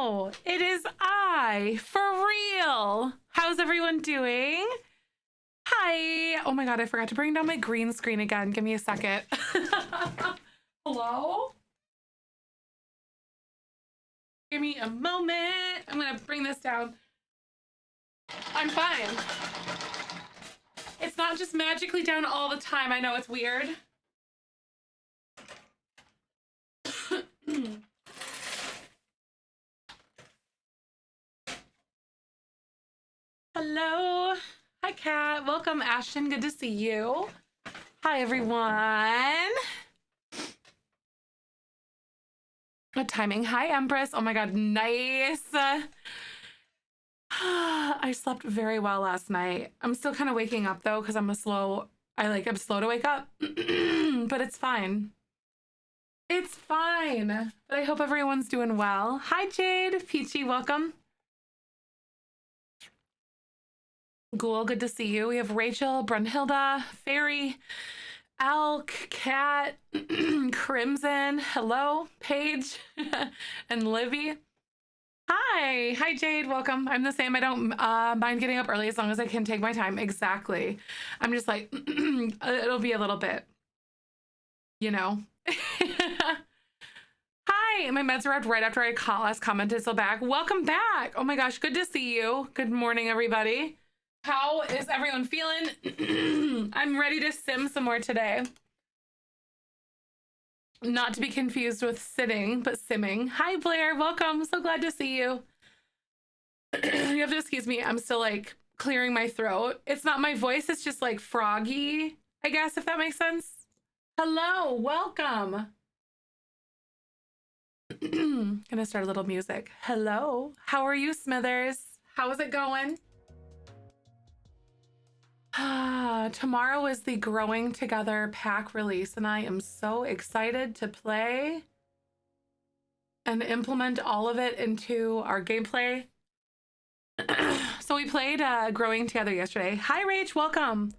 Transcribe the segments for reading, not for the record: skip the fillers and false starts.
Hello, it is I, for real. How's everyone doing? Hi. Oh my God, I forgot to bring down my green screen again. Give me a second. Hello? Give me a moment. I'm gonna bring this down. I'm fine. It's not just magically down all the time. I know it's weird. Hello. Hi, Kat. Welcome, Ashton. Good to see you. Hi, everyone. Good timing. Hi, Empress. Oh my God, nice. I slept very well last night. I'm still kind of waking up though, because I'm slow to wake up, but it's fine. It's fine. But I hope everyone's doing well. Hi, Jade. Peachy, welcome. Ghoul, good to see you. We have Rachel, Brunhilda, Fairy, Alk, Kat, Crimson, hello, Paige, and Livy. Hi, Jade, welcome. I'm the same. I don't mind getting up early as long as I can take my time. Exactly. I'm just like, it'll be a little bit, you know. Hi, my meds arrived right after I last commented, so back. Welcome back. Oh my gosh, good to see you. Good morning, everybody. How is everyone feeling? I'm ready to sim some more today. Not to be confused with sitting, but simming. Hi, Blair. Welcome. So glad to see you. You have to excuse me. I'm still like clearing my throat. It's not my voice. It's just like froggy, I guess, if that makes sense. Hello. Welcome. Gonna start a little music. Hello. How are you, Smithers? How is it going? Tomorrow is the Growing Together pack release, and I am so excited to play and implement all of it into our gameplay. So we played Growing Together yesterday. Hi, Rach, welcome.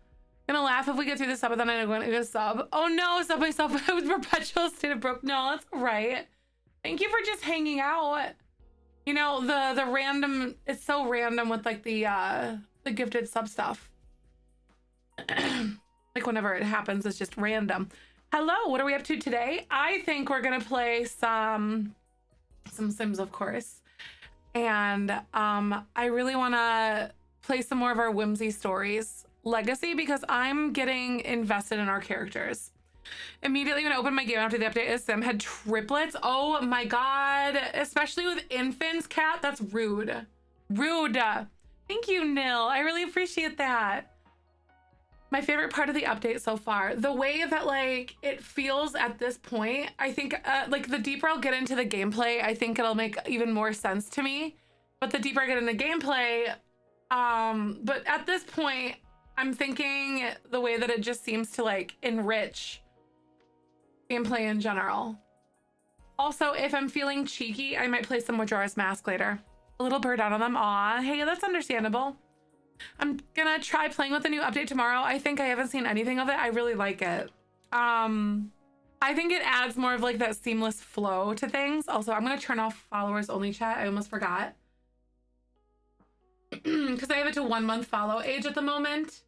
Gonna laugh if we get through this sub, and then I'm going to sub. Oh no, sub myself with perpetual state of broke. No, that's right. Thank you for just hanging out. You know, the random, it's so random with like the gifted sub stuff. Like whenever it happens, it's just random. Hello, what are we up to today? I think we're gonna play some Sims, of course, and I really want to play some more of our Whimsy Stories Legacy because I'm getting invested in our characters. Immediately when I opened my game after the update, a Sim had triplets. Oh my God, especially with infants. Cat, that's rude. Thank you, Nil. I really appreciate that. My favorite part of the update so far, the way that like it feels at this point, I think like the deeper I'll get into the gameplay, I think it'll make even more sense to me. But the deeper I get into gameplay, but at this point, I'm thinking the way that it just seems to like enrich gameplay in general. Also, if I'm feeling cheeky, I might play some Majora's Mask later. A little bird out on them. Aw, hey, that's understandable. I'm gonna try playing with the new update tomorrow. I think I haven't seen anything of it. I really like it. I think it adds more of like that seamless flow to things. Also, I'm gonna turn off followers only chat. I almost forgot. Because I have it to 1 month follow age at the moment.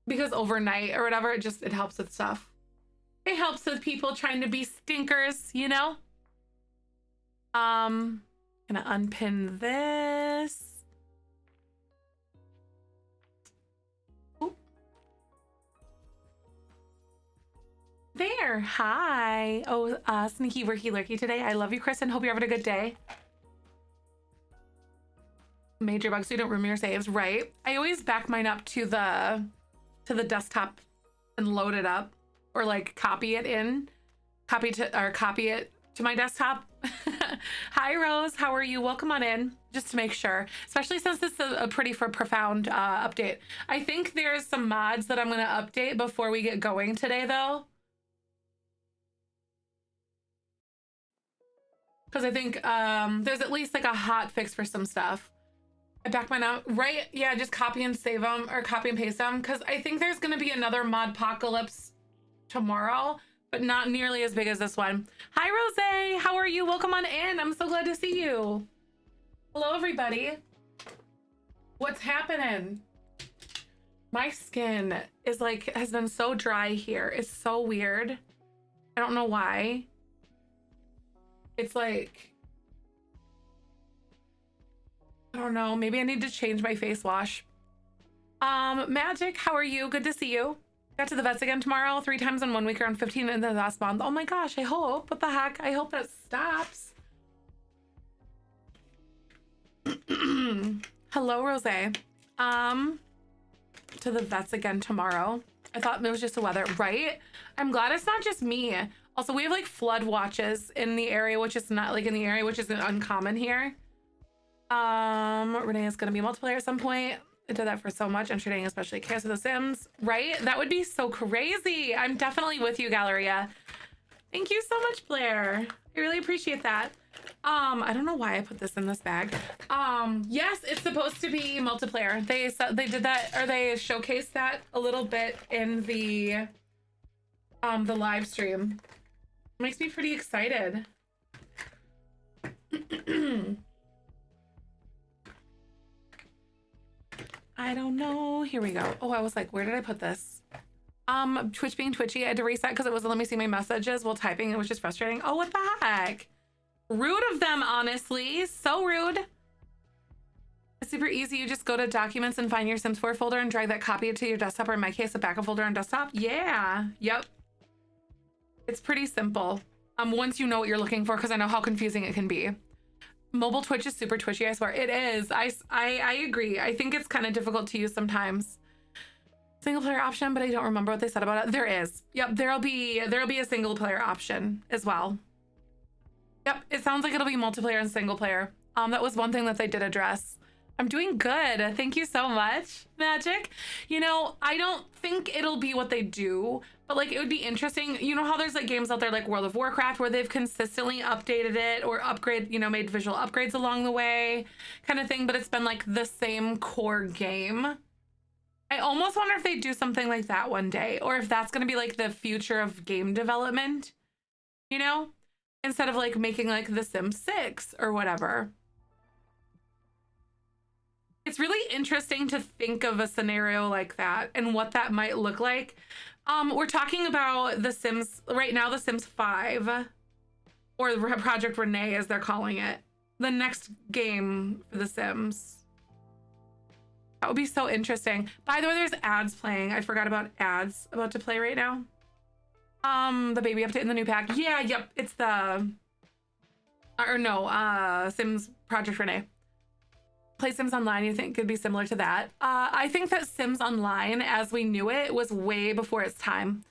Because overnight or whatever, it helps with stuff. It helps with people trying to be stinkers, you know? Gonna unpin this. There, hi. Oh, sneaky worky lurky today. I love you, Kristen. Hope you're having a good day. Major bugs, so you don't ruin your saves, right? I always back mine up to the desktop and load it up, or like copy it to my desktop. Hi, Rose. How are you? Welcome on in, just to make sure, especially since this is a pretty profound update. I think there's some mods that I'm going to update before we get going today, though. Because I think there's at least like a hot fix for some stuff. I back mine out, right? Yeah, just copy and save them or copy and paste them. Because I think there's going to be another modpocalypse tomorrow, but not nearly as big as this one. Hi, Rose. how are you? Welcome on in. I'm so glad to see you. Hello, everybody. What's happening? My skin is like, has been so dry here. It's so weird. I don't know why. It's like, I don't know. Maybe I need to change my face wash. Magic, how are you? Good to see you. Got to the vets again tomorrow, 3 times in 1 week around 15 in the last month. Oh my gosh, I hope. What the heck? I hope that stops. Hello, Rose. To the vets again tomorrow. I thought it was just the weather, right? I'm glad it's not just me. Also, we have like flood watches in the area, which is not like in the area, which is uncommon here. Renee is gonna be a multiplayer at some point. I did that for so much. I'm shooting especially chaos of the Sims, right? That would be so crazy. I'm definitely with you, Galleria. Thank you so much, Blair. I really appreciate that. I don't know why I put this in this bag. Yes, it's supposed to be multiplayer. They did that, or they showcased that a little bit in the live stream. Makes me pretty excited. I don't know. Here we go. Oh, I was like, where did I put this? Twitch being twitchy, I had to reset because it wasn't let me see my messages while typing. It was just frustrating. Oh, what the heck? Rude of them, honestly. So rude. It's super easy. You just go to documents and find your Sims 4 folder and drag that copy to your desktop, or in my case, a backup folder on desktop. Yeah. Yep. It's pretty simple. Once you know what you're looking for, because I know how confusing it can be. Mobile Twitch is super twitchy, I swear. It is. I agree. I think it's kind of difficult to use sometimes. Single player option, but I don't remember what they said about it. There is. Yep, there'll be a single player option as well. Yep, it sounds like it'll be multiplayer and single player. That was one thing that they did address. I'm doing good. Thank you so much, Magic. You know, I don't think it'll be what they do, but like it would be interesting. You know how there's like games out there like World of Warcraft where they've consistently updated it or made visual upgrades along the way kind of thing, but it's been like the same core game. I almost wonder if they do something like that one day, or if that's going to be like the future of game development, you know, instead of like making like The Sims 6 or whatever. It's really interesting to think of a scenario like that and what that might look like. We're talking about The Sims right now, The Sims 5, or Project Renee as they're calling it, the next game for The Sims. That would be so interesting. By the way, there's ads playing. I forgot about ads about to play right now. The baby update in the new pack. Yeah, yep. It's the, Sims Project Renee. Play Sims Online, you think could be similar to that? I think that Sims Online, as we knew it, was way before its time.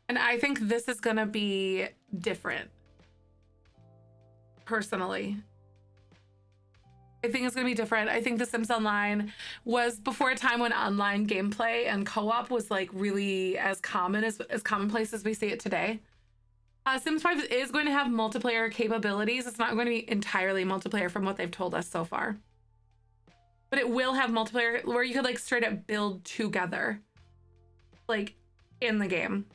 And I think this is gonna be different. Personally. I think it's gonna be different. I think The Sims Online was before a time when online gameplay and co-op was like really as commonplace as we see it today. Sims 5 is going to have multiplayer capabilities. It's not going to be entirely multiplayer from what they've told us so far. But it will have multiplayer where you could like straight up build together, like in the game.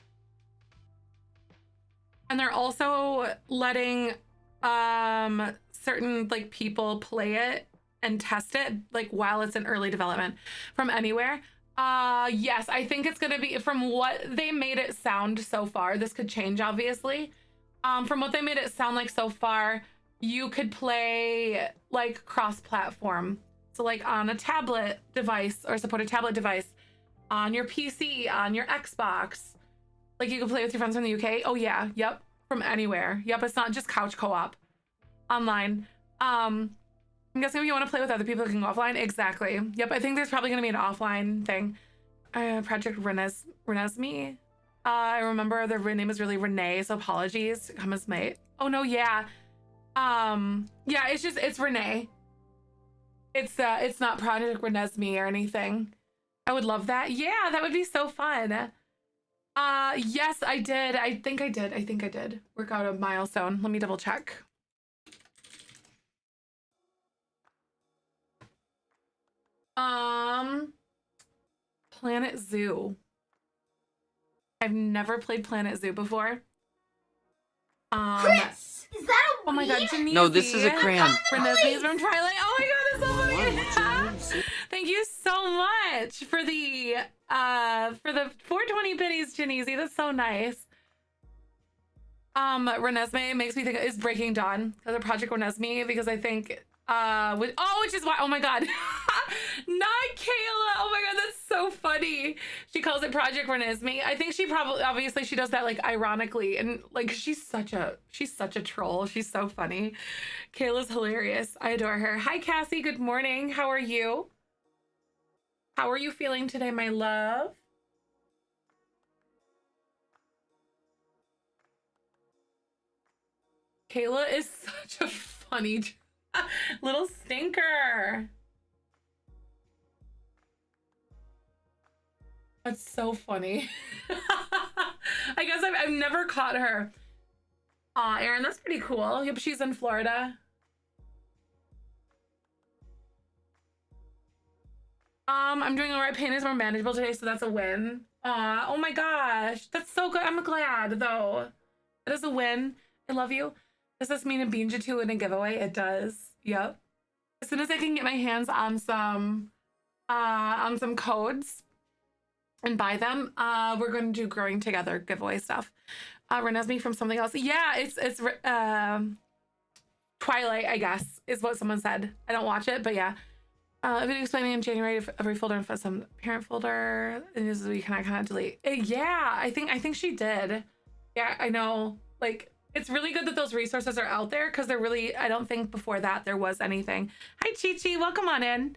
And they're also letting certain like people play it and test it like while it's in early development from anywhere. Yes, I think it's gonna be, from what they made it sound so far, this could change obviously. From what they made it sound like so far, you could play like cross-platform. So like on a tablet device or support a tablet device, on your PC, on your Xbox. Like you can play with your friends from the UK. Oh yeah, yep, from anywhere. Yep, it's not just couch co-op. Online. I'm guessing if you want to play with other people, you can go offline. Exactly. Yep, I think there's probably going to be an offline thing. Project Renesmee. I remember the name is really Renee, so apologies. Come as mate. Oh no, yeah. Yeah, it's Renee. It's not Project Renesmee or anything. I would love that. Yeah, that would be so fun. Yes, I did. I think I did work out a milestone. Let me double check. Planet Zoo. I've never played Planet Zoo before. Chris, is that a oh my god, Janice. No, this is a crayon. Renesmee's from Twilight. Oh my god, that's so funny. Thank you so much for the 420 biddies, Janice. That's so nice. Renesmee makes me think is Breaking Dawn as a Project Renesmee because I think which is why, oh my god. Not Kayla. Oh my god, that's so funny. She calls it Project Renesmee. I think she probably, obviously she does that like ironically, and like she's such a troll. She's so funny. Kayla's hilarious. I adore her. Hi Cassie, good morning. How are you? How are you feeling today, my love? Kayla is such a funny little stinker. That's so funny. I guess I've never caught her. Aw, Erin, that's pretty cool. Yep, she's in Florida. I'm doing all right. Pain is more manageable today, so that's a win. Aw, oh my gosh. That's so good. I'm glad, though. That is a win. I love you. Does this mean a Binja 2 in a giveaway? It does. Yep. As soon as I can get my hands on some codes and buy them, we're going to do Growing Together giveaway stuff. Renesmee from something else. Yeah, it's Twilight, I guess, is what someone said. I don't watch it, but yeah. I've been explaining in January if every folder and some parent folder, and this is we can kind of delete. Yeah, I think she did. Yeah, I know. Like, it's really good that those resources are out there because they're really, I don't think before that there was anything. Hi, Chi-Chi, welcome on in.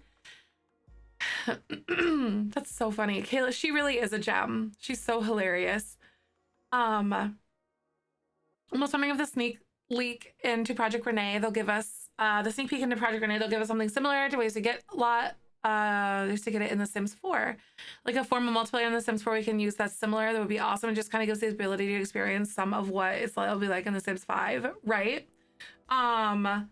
That's so funny. Kayla, she really is a gem. She's so hilarious. Almost coming of the sneak leak into Project Renee. They'll give us the sneak peek into Project Renee. They'll give us something similar to ways to get just to get it in The Sims 4, like a form of multiplayer in The Sims 4 we can use that's similar. That would be awesome. It just kind of gives the ability to experience some of what it'll be like in The Sims 5, right? I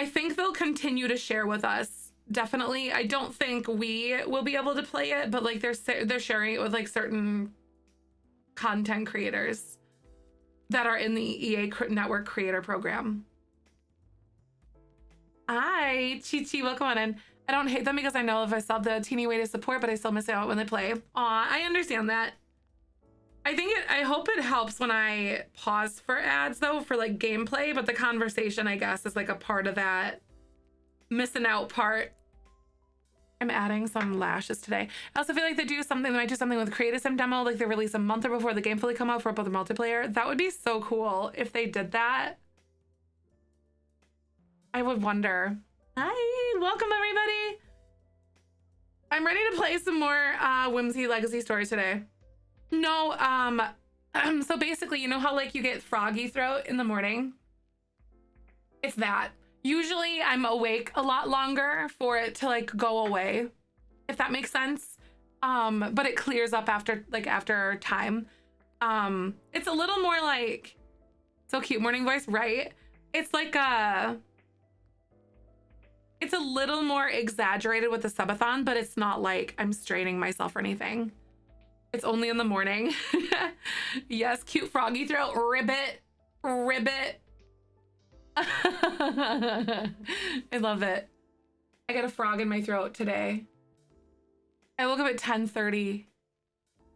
think they'll continue to share with us. Definitely. I don't think we will be able to play it, but like they're sharing it with like certain content creators that are in the EA Network Creator Program. Hi, Chi-Chi, welcome on in. I don't hate them because I know if I sub the teeny way to support, but I still miss out when they play. Aw, I understand that. I hope it helps when I pause for ads though, for like gameplay, but the conversation, I guess, is like a part of that missing out part. I'm adding some lashes today. I also feel like they might do something with Create a Sim demo, like they release a month or before the game fully come out for both the multiplayer. That would be so cool if they did that. I would wonder. Hi, welcome everybody. I'm ready to play some more Whimsy Legacy Stories today. No, so basically, you know how like you get froggy throat in the morning? It's that. Usually I'm awake a lot longer for it to like go away, if that makes sense. But it clears up after time. It's a little more like, so cute morning voice, right? It's like it's a little more exaggerated with the subathon, but it's not like I'm straining myself or anything. It's only in the morning. Yes, cute froggy throat, ribbit. I love it. I got a frog in my throat today. I woke up at 10:30.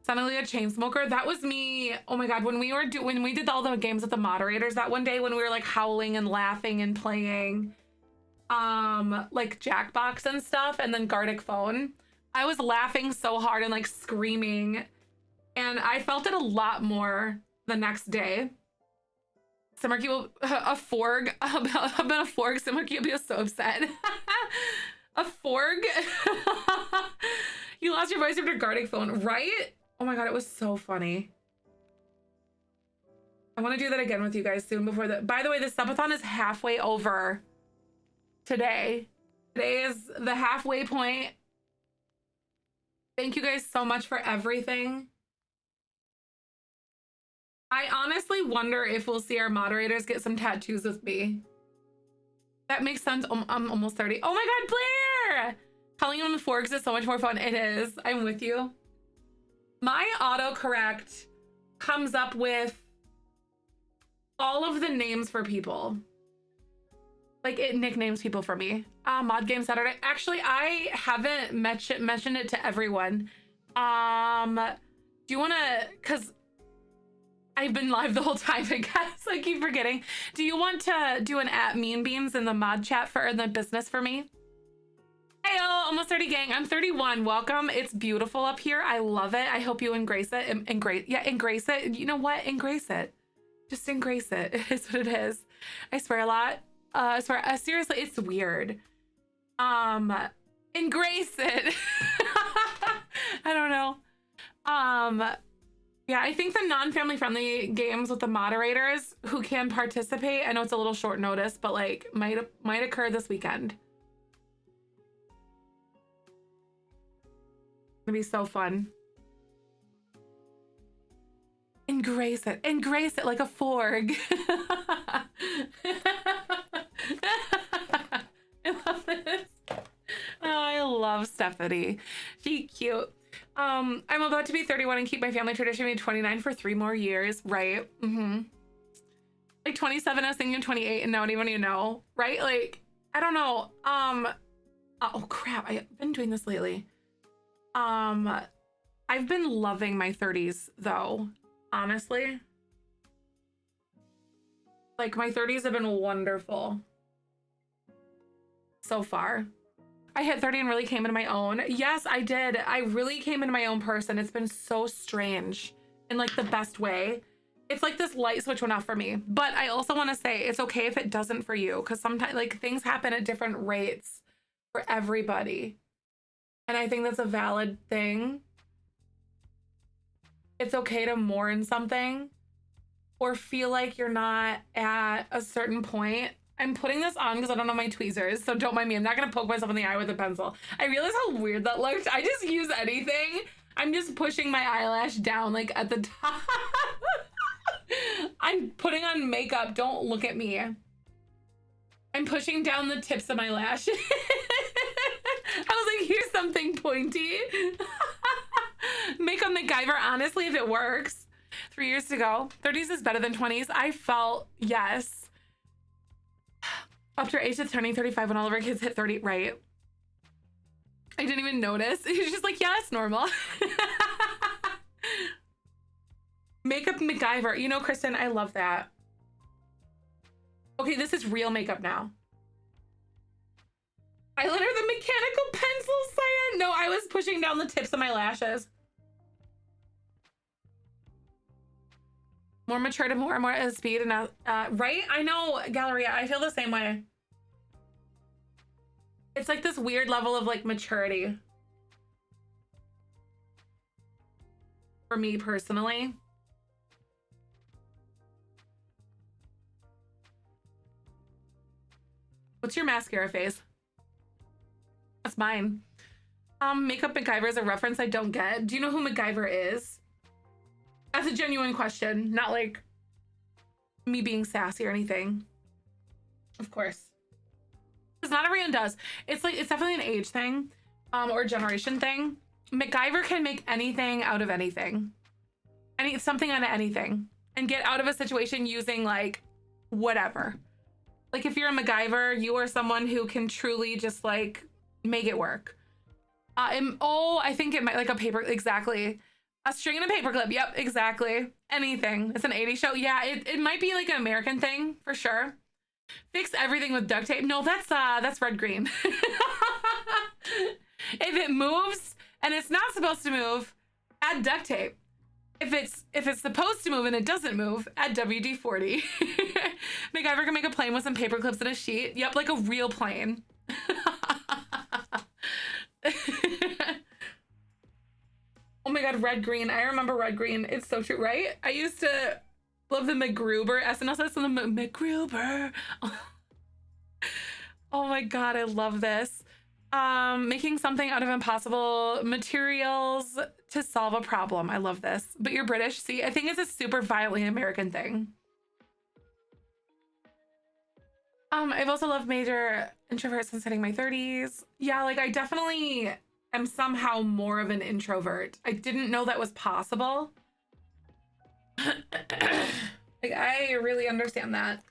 Sounded like a chain smoker. That was me. Oh my god, when we did all the games with the moderators that one day when we were like howling and laughing and playing like Jackbox and stuff, and then Gartic Phone, I was laughing so hard and like screaming, and I felt it a lot more the next day. Simmerkey will a forg about a forg. Simmerkey will be so upset. A forg. You lost your voice after Gartic Phone, right? Oh my god, it was so funny. I want to do that again with you guys soon before the. By the way, the subathon is halfway over. Today is the halfway point. Thank you guys so much for everything. I honestly wonder if we'll see our moderators get some tattoos with me. That makes sense. I'm almost 30. Oh my god, Blair! Calling them forks is so much more fun. It is. I'm with you. My autocorrect comes up with all of the names for people. Like it nicknames people for me. Mod Game Saturday. Actually, I haven't mentioned it to everyone. Do you wanna, cause I've been live the whole time, I guess. I keep forgetting. Do you want to do an @meanbeans in the mod chat for the business for me? Hey, almost 30 gang. I'm 31. Welcome. It's beautiful up here. I love it. I hope you embrace it. Embrace it. You know what? Embrace it. Just embrace it. It's what it is. I swear a lot. I swear. Seriously, it's weird. Embrace it. I don't know. Yeah, I think the non-family friendly games with the moderators who can participate, I know it's a little short notice, but like might occur this weekend. It'll be so fun. Embrace it. Embrace it like a forg. I love this. Oh, I love Stephanie. She's cute. I'm about to be 31 and keep my family tradition being 29 for 3 more years, right? Like 27, I was thinking 28, and now I don't even know, right? Like, I don't know. Oh crap, I've been doing this lately. I've been loving my 30s though, honestly. Like my 30s have been wonderful so far. I hit 30 and really came into my own. Yes, I did. I really came into my own person. It's been so strange in like the best way. It's like this light switch went off for me. But I also want to say it's okay if it doesn't for you, because sometimes like things happen at different rates for everybody. And I think that's a valid thing. It's okay to mourn something or feel like you're not at a certain point. I'm putting this on because I don't know my tweezers, so don't mind me. I'm not gonna poke myself in the eye with a pencil. I realize how weird that looked. I just use anything. I'm just pushing my eyelash down like at the top. I'm putting on makeup. Don't look at me. I'm pushing down the tips of my lashes. I was like, here's something pointy. Makeup MacGyver, honestly, if it works. 3 years to go. 30s is better than 20s. I felt, yes. Up to our age of turning 35 when all of our kids hit 30, right? I didn't even notice. He's just like, yeah, it's normal. Makeup MacGyver. You know, Kristen, I love that. Okay, this is real makeup now. Eyeliner, the mechanical pencil, Cyan. No, I was pushing down the tips of my lashes. More mature to more and more at speed and right? I know, Galleria, I feel the same way. It's like this weird level of like maturity. For me personally. What's your mascara face? That's mine. Makeup MacGyver is a reference I don't get. Do you know who MacGyver is? That's a genuine question, not like me being sassy or anything. Of course. Because not everyone does. It's like, it's definitely an age thing, or a generation thing. MacGyver can make anything out of anything. Something out of anything. And get out of a situation using like whatever. Like if you're a MacGyver, you are someone who can truly just like make it work. I think it might like a paper, exactly. A string and a paperclip. Yep, exactly. Anything. It's an 80s show. Yeah, it might be like an American thing for sure. Fix everything with duct tape. No, that's red green. If it moves and it's not supposed to move, add duct tape. If it's supposed to move and it doesn't move, add WD-40. MacGyver can make a plane with some paper clips and a sheet. Yep, like a real plane. Oh my god, red green. I remember red green. It's so true, right? I used to love the MacGruber. SNL says the MacGruber. Oh my god, I love this. Making something out of impossible materials to solve a problem. I love this. But you're British. See, I think it's a super violently American thing. I've also loved major introverts since hitting my 30s. Yeah, like I definitely am somehow more of an introvert. I didn't know that was possible. Like I really understand that.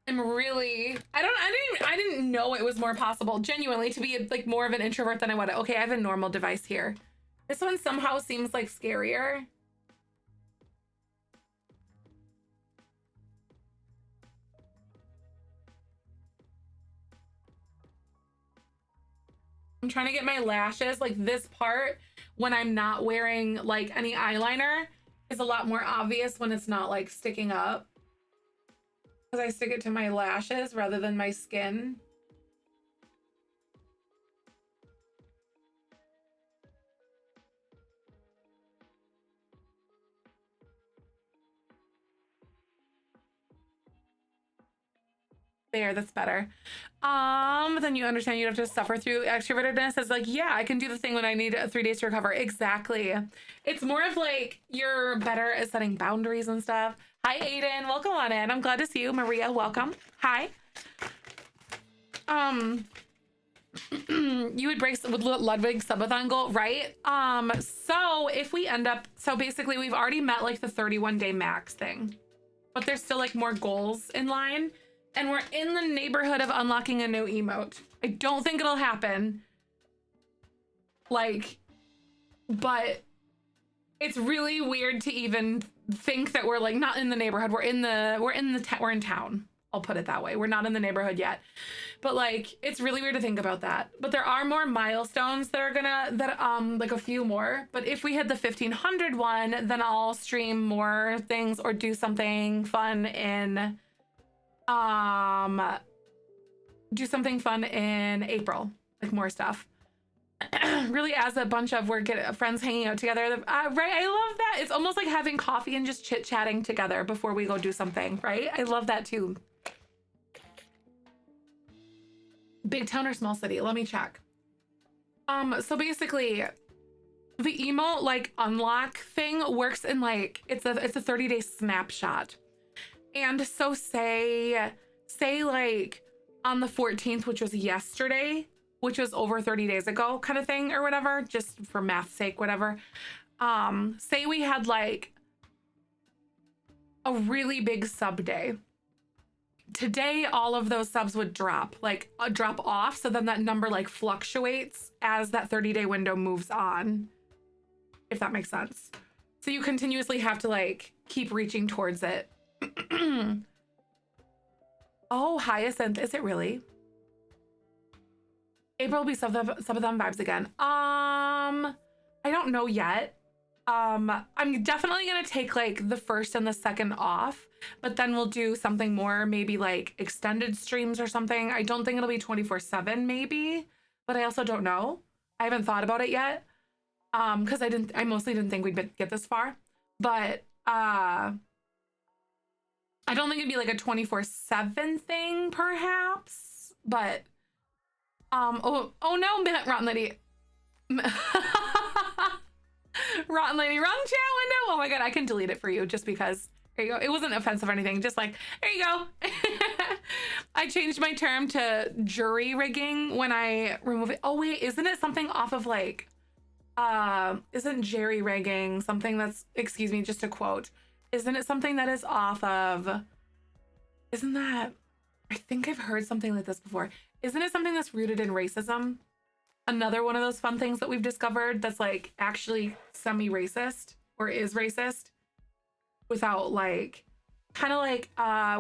I'm really, I didn't know it was more possible, genuinely, to be like more of an introvert than I would. Okay, I have a normal device here. This one somehow seems like scarier. I'm trying to get my lashes, like this part, when I'm not wearing like any eyeliner, is a lot more obvious when it's not like sticking up. Because I stick it to my lashes rather than my skin. There, that's better. Then you understand you have to suffer through extrovertedness. It's like, yeah, I can do the thing when I need 3 days to recover. Exactly. It's more of like you're better at setting boundaries and stuff. Hi, Aiden. Welcome on in. I'm glad to see you. Maria, welcome. Hi. You would break with Ludwig's subathon goal, right? So if we end up, so basically we've already met like the 31-day max thing, but there's still like more goals in line. And we're in the neighborhood of unlocking a new emote. I don't think it'll happen. Like, but it's really weird to even think that we're like not in the neighborhood. We're in town. I'll put it that way. We're not in the neighborhood yet. But like, it's really weird to think about that. But there are more milestones that are like a few more. But if we hit the 1500 one, then I'll stream more things or do something fun in April, like more stuff. Really, as a bunch of friends hanging out together, right? I love that. It's almost like having coffee and just chit-chatting together before we go do something, right? I love that too. Big town or small city? Let me check. So basically the emote like unlock thing works in like it's a 30-day snapshot. And so say like on the 14th, which was yesterday, which was over 30 days ago kind of thing or whatever, just for math's sake, whatever. Say we had like a really big sub day. Today, all of those subs would drop off. So then that number like fluctuates as that 30-day window moves on, if that makes sense. So you continuously have to like keep reaching towards it. Oh, Hyacinth, is it really? April will be subathon vibes again. I don't know yet. I'm definitely gonna take like the first and the second off, but then we'll do something more, maybe like extended streams or something. I don't think it'll be 24/7 maybe, but I also don't know. I haven't thought about it yet. Because I mostly didn't think we'd get this far, but I don't think it'd be like a 24/7 thing, perhaps. But oh no, Rotten Lady. Rotten Lady, wrong chat window. Oh my god, I can delete it for you just because. There you go. It wasn't offensive or anything. Just like, there you go. I changed my term to jury rigging when I remove it. Oh wait, isn't it something off of like isn't jerry rigging something that's, excuse me, just a quote. Isn't it something that is off of, isn't that, I think I've heard something like this before. Isn't it something that's rooted in racism? Another one of those fun things that we've discovered that's like actually semi-racist or is racist without like, kind of like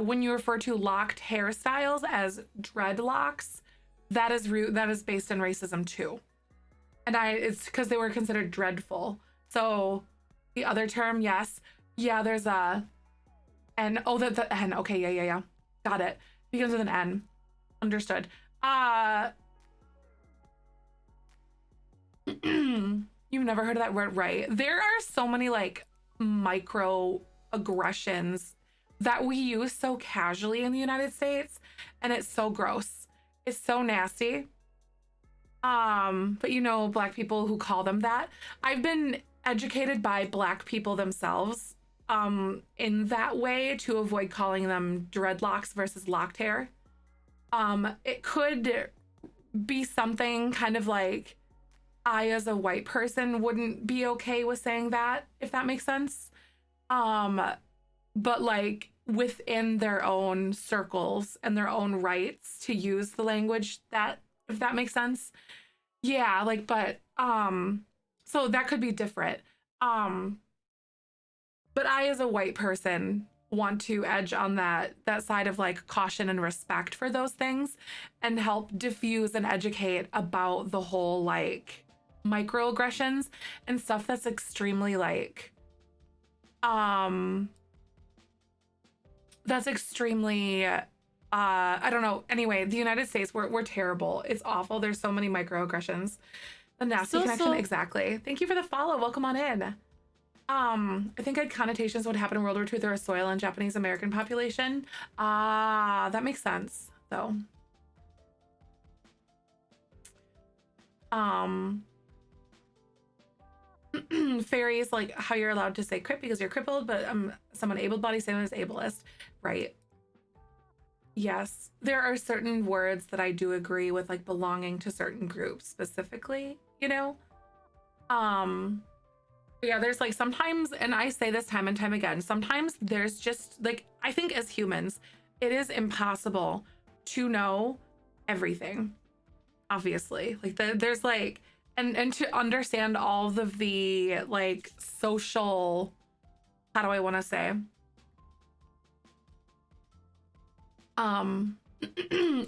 when you refer to locked hairstyles as dreadlocks, that is based in racism too. And it's because they were considered dreadful. So the other term, yes. Yeah, there's a N. Oh, the N. Okay, yeah. Got it. Begins with an N. Understood. You've never heard of that word, right? There are so many like micro aggressions that we use so casually in the United States, and it's so gross. It's so nasty. But you know, Black people who call them that. I've been educated by Black people themselves in that way to avoid calling them dreadlocks versus locked hair. It could be something kind of like I as a white person wouldn't be okay with saying that, if that makes sense. But like within their own circles and their own rights to use the language, that, if that makes sense. Yeah, like, but so that could be different. But I, as a white person, want to edge on that side of like caution and respect for those things, and help diffuse and educate about the whole like microaggressions and stuff that's extremely like that's extremely I don't know. Anyway, the United States, we're terrible. It's awful. There's so many microaggressions. The nasty connection, exactly. Thank you for the follow. Welcome on in. I think connotations would happen in World War II. There was soil and Japanese American population. That makes sense, though. Fairies, like how you're allowed to say crip because you're crippled, but someone able-bodied, same as ableist, right? Yes, there are certain words that I do agree with, like belonging to certain groups specifically, you know? Yeah, there's like sometimes, and I say this time and time again, sometimes there's just like, I think as humans, it is impossible to know everything, obviously. Like there's like, and to understand all of the like social, how do I want to say?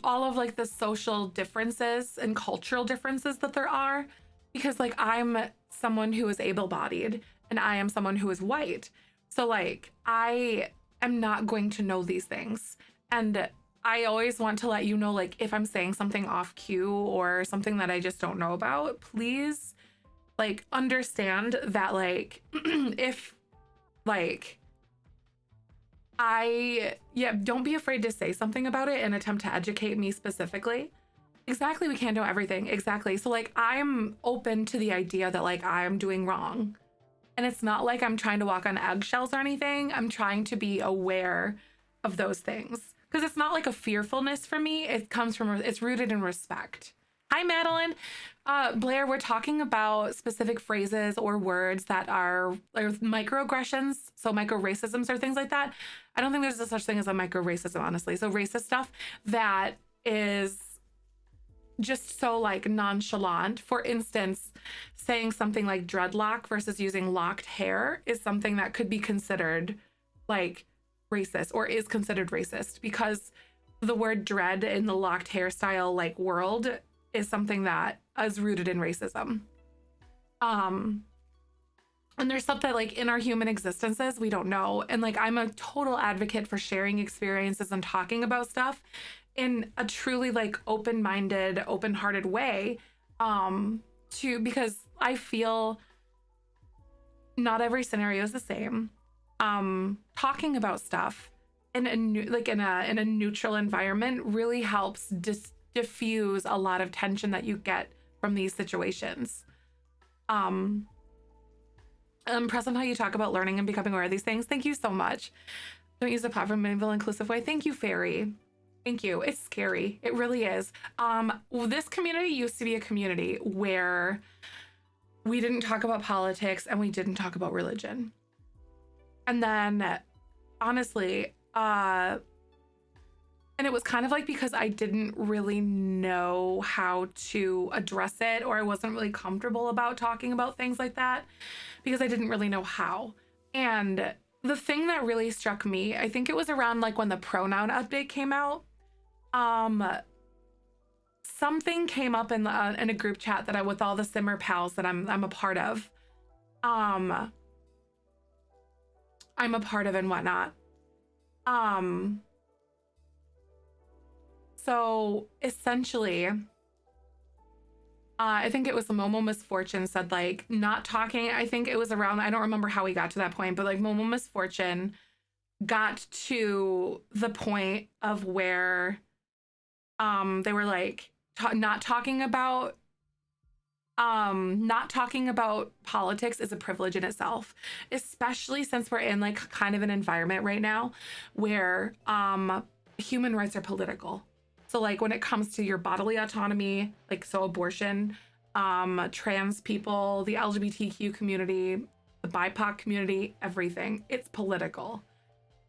All of like the social differences and cultural differences that there are, because like I'm someone who is able-bodied and I am someone who is white. So like I am not going to know these things. And I always want to let you know, like if I'm saying something off cue or something that I just don't know about, please like understand that like if like don't be afraid to say something about it and attempt to educate me specifically. Exactly, we can't know everything. Exactly. So like I'm open to the idea that like I'm doing wrong. And it's not like I'm trying to walk on eggshells or anything. I'm trying to be aware of those things. Because it's not like a fearfulness for me. It comes from, it's rooted in respect. Hi, Madeline. Blair, we're talking about specific phrases or words that are microaggressions, so micro-racisms or things like that. I don't think there's a such thing as a micro-racism, honestly. So racist stuff that is just so like nonchalant. For instance, saying something like dreadlock versus using locked hair is something that could be considered like racist, or is considered racist, because the word dread in the locked hairstyle like world is something that is rooted in racism. And there's stuff that like in our human existences we don't know, and like I'm a total advocate for sharing experiences and talking about stuff in a truly like open-minded, open-hearted way, because I feel not every scenario is the same. Talking about stuff in a neutral environment really helps diffuse a lot of tension that you get from these situations. I'm impressed on how you talk about learning and becoming aware of these things. Thank you so much. Don't use the platform in an inclusive way. Thank you, Fairy. Thank you. It's scary. It really is. This community used to be a community where we didn't talk about politics and we didn't talk about religion. And then, honestly, and it was kind of like because I didn't really know how to address it, or I wasn't really comfortable about talking about things like that because I didn't really know how. And the thing that really struck me, I think it was around like when the pronoun update came out. Something came up in a group chat that with all the Simmer pals that I'm a part of. I'm a part of and whatnot. So essentially, I think it was the Momo Misfortune said like not talking. I think it was around, I don't remember how we got to that point, but like Momo Misfortune got to the point of where they were like not talking about politics is a privilege in itself, especially since we're in like kind of an environment right now where human rights are political. So like when it comes to your bodily autonomy, like so abortion, trans people, the LGBTQ community, the BIPOC community, everything, it's political.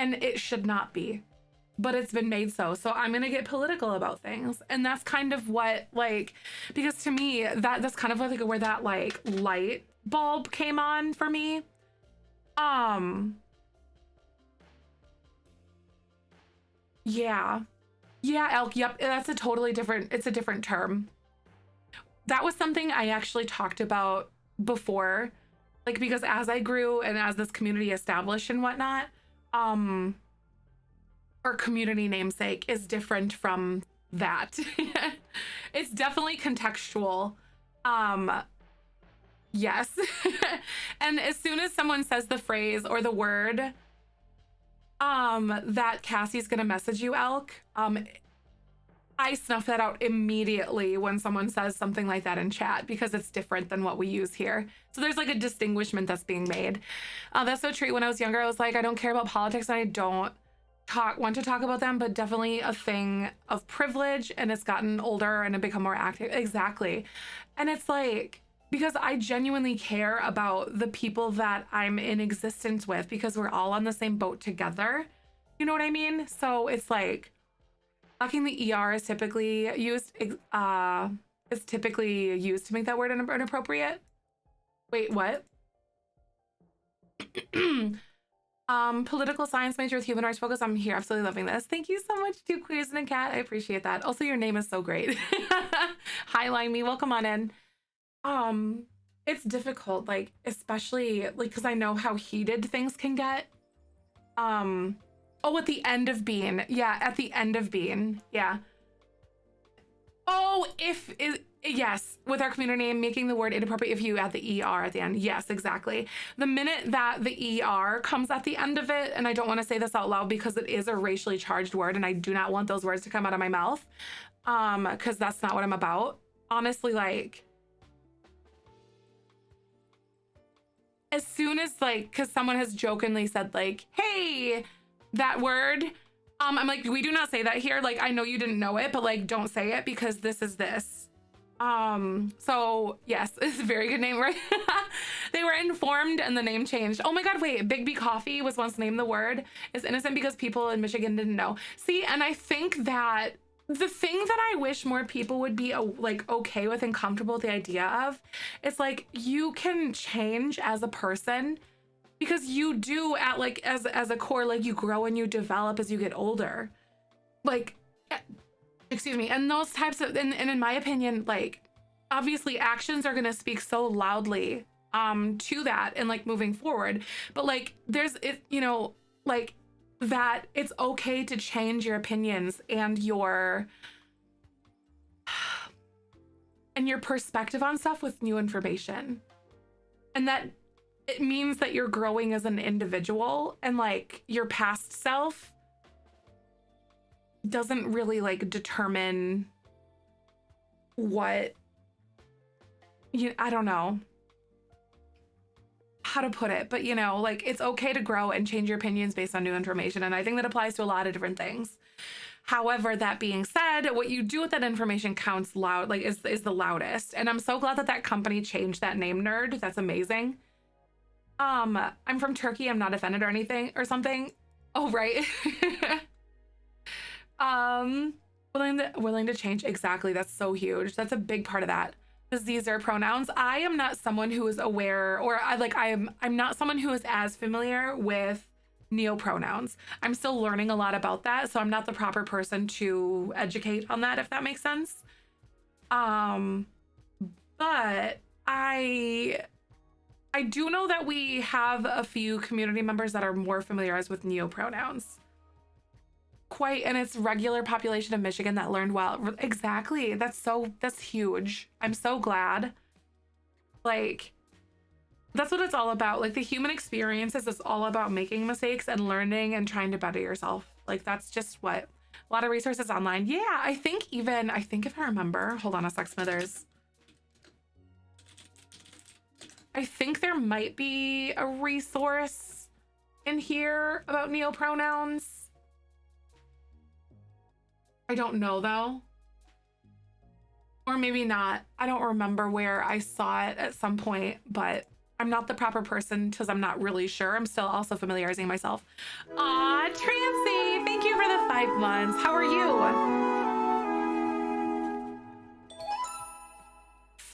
and it should not be, but it's been made so. So I'm gonna get political about things, and that's kind of what, like, because to me that's kind of like where that like light bulb came on for me. Yeah, elk. Yep, that's a totally different. It's a different term. That was something I actually talked about before, like, because as I grew and as this community established and whatnot, our community namesake is different from that. It's definitely contextual. Yes. And as soon as someone says the phrase or the word, that Cassie's gonna message you, elk, I snuff that out immediately when someone says something like that in chat, because it's different than what we use here. So there's like a distinguishment that's being made. That's so true. When I was younger, I was like, I don't care about politics and I don't want to talk about them, but definitely a thing of privilege, and it's gotten older and it become more active. Exactly. And it's like, because I genuinely care about the people that I'm in existence with, because we're all on the same boat together. You know what I mean? So it's like, fucking the ER is typically used to make that word inappropriate. Wait, what? Political science major with human rights focus. I'm here, absolutely loving this. Thank you so much, Two Queers and a Cat. I appreciate that. Also, your name is so great. Hi, Limey, welcome on in. It's difficult, like, especially like, because I know how heated things can get. Oh, at the end of being. Yeah, at the end of being. Yeah. Oh, yes, with our community name, making the word inappropriate if you add the ER at the end. Yes, exactly. The minute that the ER comes at the end of it, and I don't want to say this out loud because it is a racially charged word and I do not want those words to come out of my mouth, because that's not what I'm about. Honestly, like, as soon as, like, because someone has jokingly said, like, hey, that word, I'm like, we do not say that here. Like, I know you didn't know it, but like, don't say it because this is this. So yes, it's a very good name, right? They were informed and the name changed. Oh my God, wait, Big B Coffee was once named the word is innocent because people in Michigan didn't know. See, and I think that the thing that I wish more people would be like okay with and comfortable with the idea of, it's like, you can change as a person, because you do at like as a core, like, you grow and you develop as you get older, like, excuse me, and those types of, and in my opinion, like, obviously actions are going to speak so loudly to that and like moving forward, but like there's it, you know, like that it's okay to change your opinions and your perspective on stuff with new information, and that it means that you're growing as an individual, and like your past self doesn't really like determine what I don't know how to put it, but you know, like, it's okay to grow and change your opinions based on new information, and I think that applies to a lot of different things. However, that being said, what you do with that information counts loud, like is the loudest, and I'm so glad that that company changed that name, Nerd. That's amazing. I'm from Turkey. I'm not offended or anything or something. Oh, right. Willing to change. Exactly. That's so huge. That's a big part of that. The these are pronouns. I am not someone who is aware, or I'm not someone who is as familiar with neopronouns. I'm still learning a lot about that, so I'm not the proper person to educate on that, if that makes sense. But I do know that we have a few community members that are more familiarized with neopronouns. Quite, and it's regular population of Michigan that learned well. Exactly. That's huge. I'm so glad. Like, that's what it's all about. Like, the human experiences is all about making mistakes and learning and trying to better yourself. Like, that's just what a lot of resources online. Yeah, I think if I remember, hold on a sec, Smithers. I think there might be a resource in here about neopronouns. I don't know though. Or maybe not. I don't remember where I saw it at some point, but I'm not the proper person because I'm not really sure. I'm still also familiarizing myself. Aw, Trancy, thank you for the 5 months. How are you?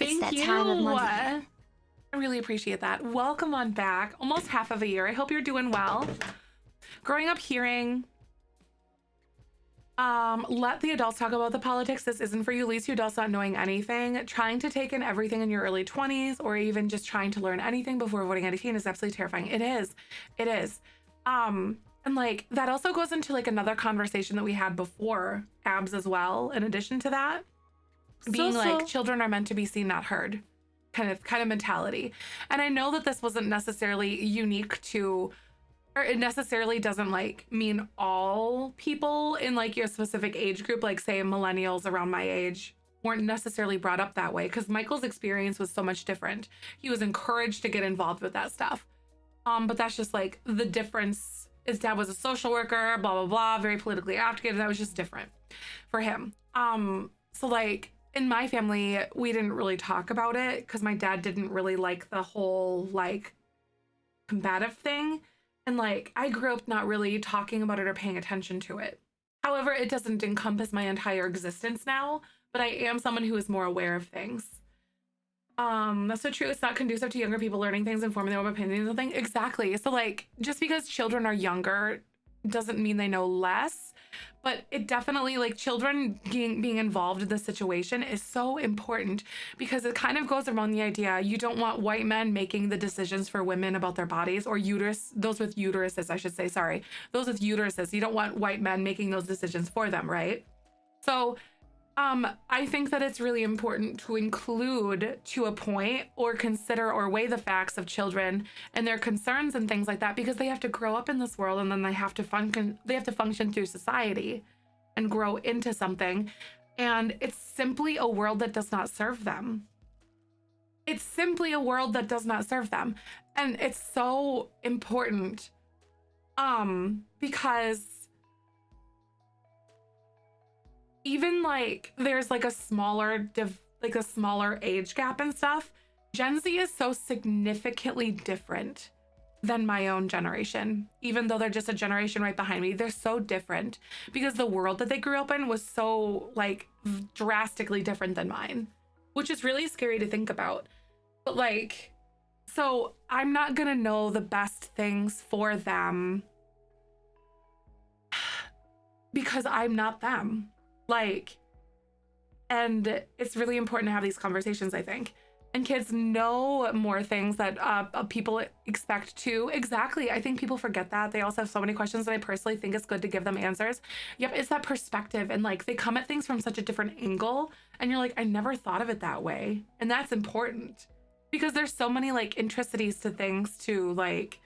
It's that Thank time of you. month. I really appreciate that. Welcome on back. Almost half of a year. I hope you're doing well. Growing up hearing, let the adults talk about the politics. This isn't for you. At least you adults not knowing anything. Trying to take in everything in your early 20s or even just trying to learn anything before voting at 18 is absolutely terrifying. It is. It is. And like that also goes into like another conversation that we had before abs as well. In addition to that, being like children are meant to be seen, not heard, kind of mentality. And I know that this wasn't necessarily unique to, or it necessarily doesn't like mean all people in like your specific age group, like say millennials around my age weren't necessarily brought up that way, because Michael's experience was so much different. He was encouraged to get involved with that stuff. But that's just like the difference. His dad was a social worker, blah, blah, blah, very politically active. That was just different for him. So like in my family, we didn't really talk about it because my dad didn't really like the whole like combative thing. And like, I grew up not really talking about it or paying attention to it. However, it doesn't encompass my entire existence now, but I am someone who is more aware of things. That's so true. It's not conducive to younger people learning things and forming their own opinions and things. Exactly. So like, just because children are younger doesn't mean they know less, but it definitely, like, children being involved in this situation is so important because it kind of goes around the idea you don't want white men making the decisions for women about their bodies, or those with uteruses, I should say, sorry. Those with uteruses, you don't want white men making those decisions for them, right? So I think that it's really important to include to a point or consider or weigh the facts of children and their concerns and things like that, because they have to grow up in this world and then they have to function through society and grow into something. And it's simply a world that does not serve them. It's simply a world that does not serve them. And it's so important because even like there's like a smaller age gap and stuff. Gen Z is so significantly different than my own generation, even though they're just a generation right behind me. They're so different because the world that they grew up in was so like drastically different than mine, which is really scary to think about. But like, so I'm not gonna know the best things for them because I'm not them. Like, and it's really important to have these conversations, I think. And kids know more things that people expect to. Exactly. I think people forget that. They also have so many questions, and I personally think it's good to give them answers. Yep, it's that perspective. And like, they come at things from such a different angle. And you're like, I never thought of it that way. And that's important because there's so many like intricacies to things to like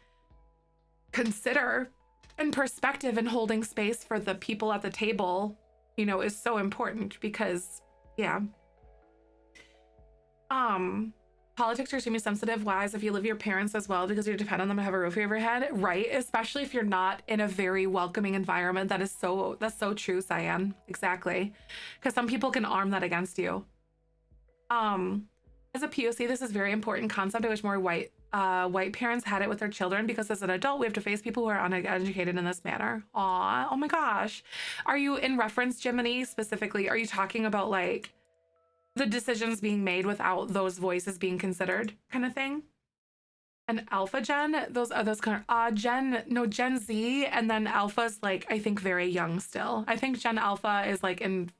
consider, and perspective and holding space for the people at the table, you know, is so important because, yeah. Politics are extremely sensitive. Wise if you live with your parents as well, because you depend on them to have a roof over your head, right? Especially if you're not in a very welcoming environment. That's so true, Cyan. Exactly. Because some people can arm that against you. As a POC, this is a very important concept. I wish more white parents had it with their children, because as an adult, we have to face people who are uneducated in this manner. Aw, oh my gosh. Are you in reference, Jiminy, specifically? Are you talking about like the decisions being made without those voices being considered kind of thing? And Alpha Gen, those kind of, Gen Z, and then Alpha's like, I think very young still. I think Gen Alpha is like in,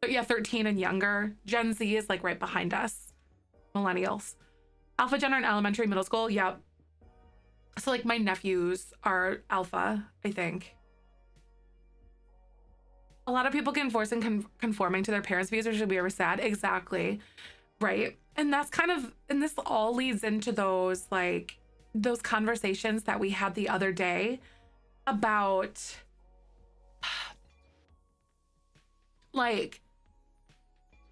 13 and younger. Gen Z is like right behind us. Millennials. Alpha Gen are in elementary, middle school. Yep. So like my nephews are Alpha, I think. A lot of people can force and conforming to their parents' views, or should be ever sad. Exactly. Right. And that's kind of, and this all leads into those conversations that we had the other day about like,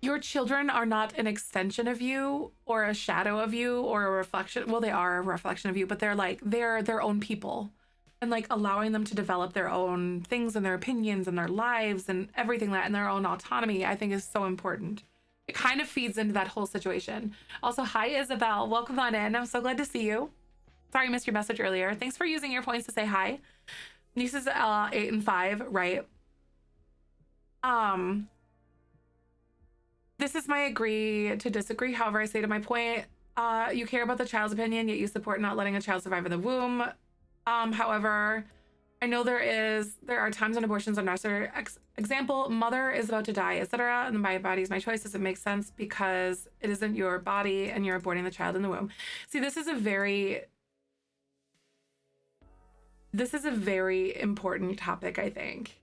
your children are not an extension of you or a shadow of you or a reflection. Well, they are a reflection of you, but they're their own people, and like allowing them to develop their own things and their opinions and their lives and everything that, and their own autonomy, I think is so important. it kind of feeds into that whole situation. Also, hi, Isabel. Welcome on in. I'm so glad to see you. Sorry I missed your message earlier. Thanks for using your points to say hi. Nieces 8 and 5, right? This is my agree to disagree. However, I say to my point, you care about the child's opinion, yet you support not letting a child survive in the womb. However, I know there are times when abortions are necessary. Example, mother is about to die, etc. And my body is my choice. Does it make sense because it isn't your body and you're aborting the child in the womb? See, this is a very important topic, I think.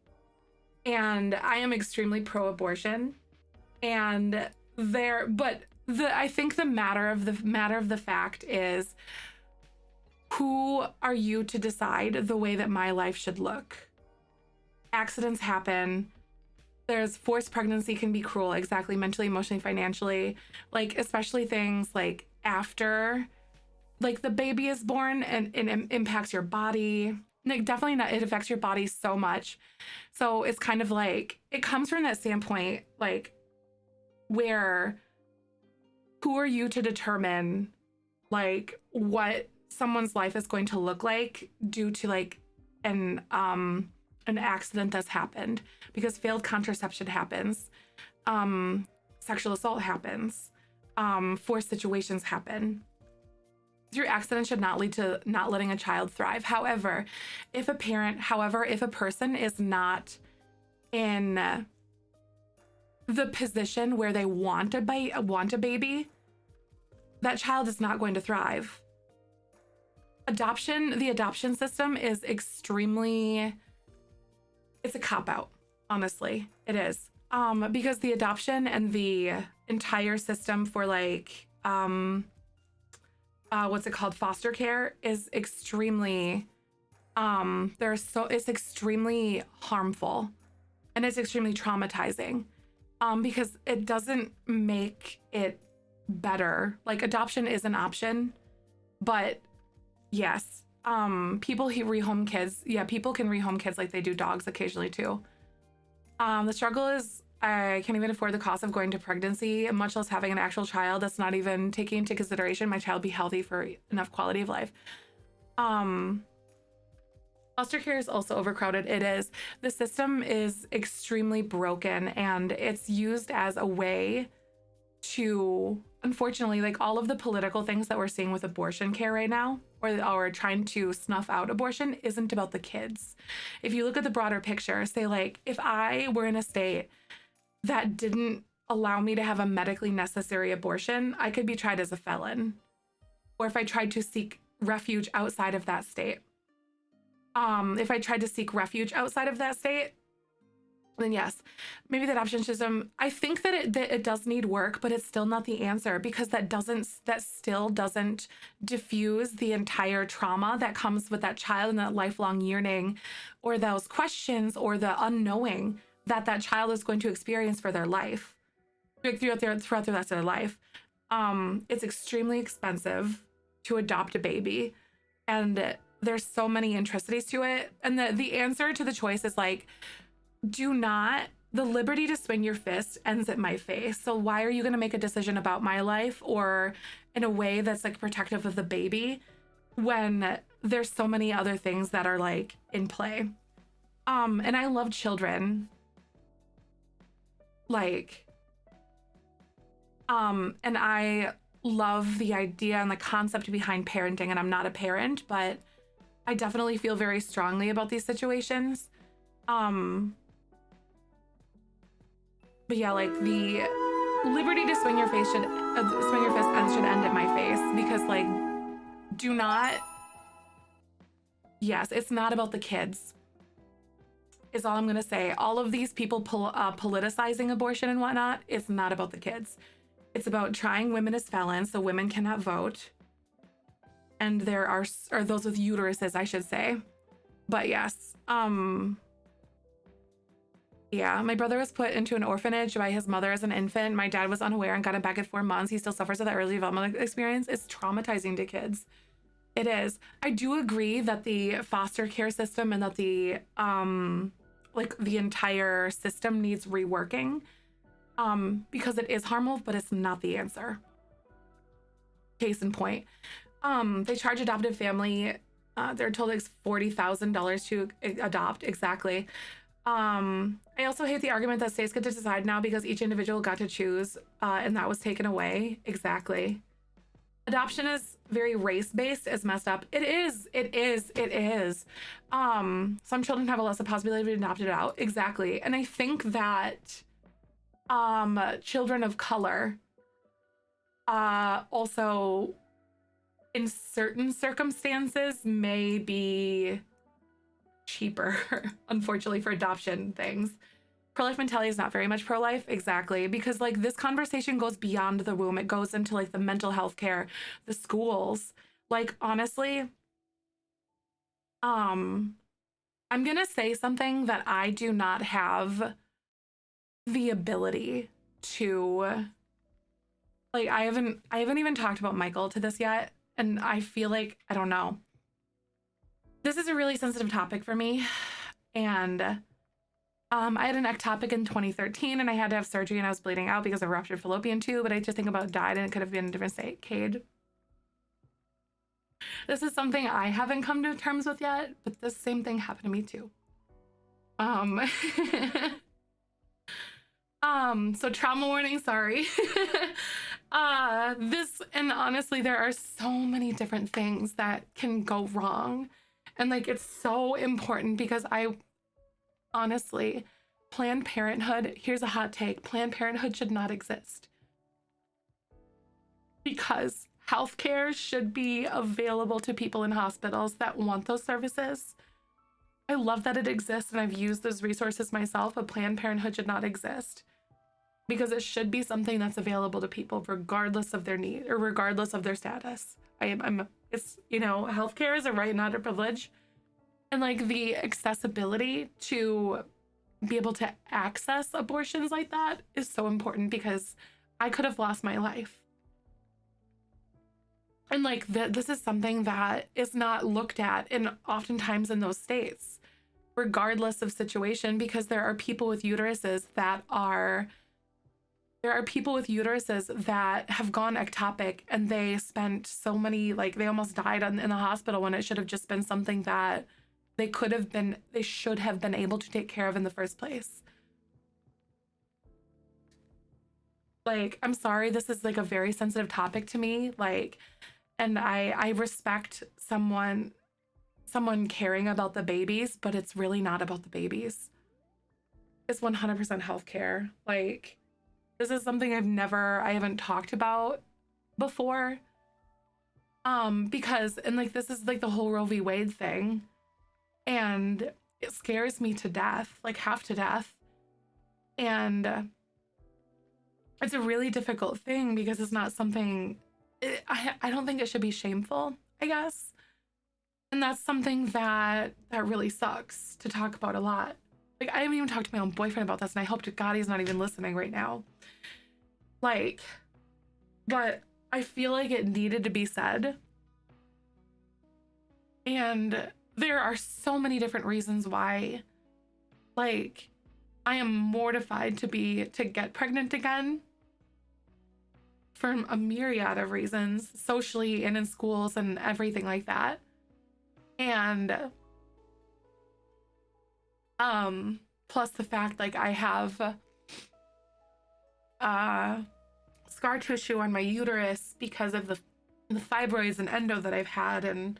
And I am extremely pro-abortion. And I think the matter of the fact is, who are you to decide the way that my life should look? Accidents happen. There's forced pregnancy can be cruel, exactly, mentally, emotionally, financially, like especially things like after like the baby is born and it impacts your body. Like definitely not, it affects your body so much. So it's kind of like, it comes from that standpoint, like where who are you to determine like what someone's life is going to look like due to like an accident that's happened, because failed contraception happens, sexual assault happens, forced situations happen. Through accident should not lead to not letting a child thrive. However, if a person is not in the position where they want a baby, that child is not going to thrive. The adoption system is extremely, it's a cop-out, honestly. It is. Because the adoption and the entire system for like, what's it called? Foster care is extremely, it's extremely harmful and it's extremely traumatizing, because it doesn't make it better. Like adoption is an option, but yes, people who rehome kids, yeah, people can rehome kids like they do dogs occasionally too. The struggle is I can't even afford the cost of going to pregnancy, much less having an actual child. That's not even taking into consideration my child be healthy for enough quality of life. Foster care is also overcrowded. It is. The system is extremely broken and it's used as a way to, unfortunately, like all of the political things that we're seeing with abortion care right now, or trying to snuff out abortion, isn't about the kids. If you look at the broader picture, say like, if I were in a state that didn't allow me to have a medically necessary abortion, I could be tried as a felon. Or if I tried to seek refuge outside of that state. If I tried to seek refuge outside of that state, then yes, maybe the adoption system, I think that it does need work, but it's still not the answer, because that still doesn't diffuse the entire trauma that comes with that child and that lifelong yearning, or those questions, or the unknowing that child is going to experience for their life, throughout the rest of their life. It's extremely expensive to adopt a baby, and there's so many intricacies to it. And the answer to the choice is like, the liberty to swing your fist ends at my face. So why are you going to make a decision about my life or in a way that's like protective of the baby when there's so many other things that are like in play? And I love children. Like, and I love the idea and the concept behind parenting, and I'm not a parent, but I definitely feel very strongly about these situations. But yeah, like the liberty to swing your fist should end at my face, because like, yes, it's not about the kids, is all I'm gonna say. All of these people politicizing abortion and whatnot, it's not about the kids. It's about trying women as felons so women cannot vote. And there are those with uteruses, I should say. But yes, yeah, my brother was put into an orphanage by his mother as an infant. My dad was unaware and got him back at 4 months. He still suffers with that early developmental experience. It's traumatizing to kids. It is. I do agree that the foster care system and that the entire system needs reworking. because it is harmful, but it's not the answer. Case in point, they charge adoptive family, they're told it's $40,000 to adopt. Exactly. I also hate the argument that states get to decide now because each individual got to choose, and that was taken away. Exactly. Adoption is very race-based, is messed up. It is. Some children have a less possibility of being adopted out. Exactly. And I think that children of color also in certain circumstances may be cheaper, unfortunately, for adoption things. Pro-life mentality is not very much pro-life. Exactly. Because like this conversation goes beyond the womb. It goes into like the mental health care, the schools. Like honestly, I'm gonna say something that I do not have the ability to, like, I haven't even talked about Michael to this yet, and I feel like, I don't know, this is a really sensitive topic for me. And I had an ectopic in 2013 and I had to have surgery and I was bleeding out because of ruptured fallopian tube, but I just think about died and it could have been a different state. Cade. This is something I haven't come to terms with yet, but this same thing happened to me too. So trauma warning, sorry. And honestly, there are so many different things that can go wrong. And like, it's so important because honestly, Planned Parenthood, here's a hot take, Planned Parenthood should not exist. Because healthcare should be available to people in hospitals that want those services. I love that it exists and I've used those resources myself, but Planned Parenthood should not exist. Because it should be something that's available to people regardless of their need or regardless of their status. It's, you know, healthcare is a right, not a privilege. And like the accessibility to be able to access abortions like that is so important because I could have lost my life. And like this is something that is not looked at oftentimes in those states, regardless of situation, because there are people with uteruses that have gone ectopic and they spent so many, like they almost died in the hospital when it should have just been something that they should have been able to take care of in the first place. Like, I'm sorry, this is like a very sensitive topic to me. Like, and I respect someone caring about the babies, but it's really not about the babies. It's 100% healthcare. Like, this is something I haven't talked about before. Because, and like, this is like the whole Roe v. Wade thing. And it scares me to death, like half to death. And it's a really difficult thing because it's not something, I don't think it should be shameful, I guess. And that's something that really sucks to talk about a lot. Like, I haven't even talked to my own boyfriend about this, and I hope to God he's not even listening right now. Like, but I feel like it needed to be said. And there are so many different reasons why, like, I am mortified to get pregnant again for a myriad of reasons, socially and in schools and everything like that. And plus the fact, like, I have scar tissue on my uterus because of the fibroids and endo that I've had, and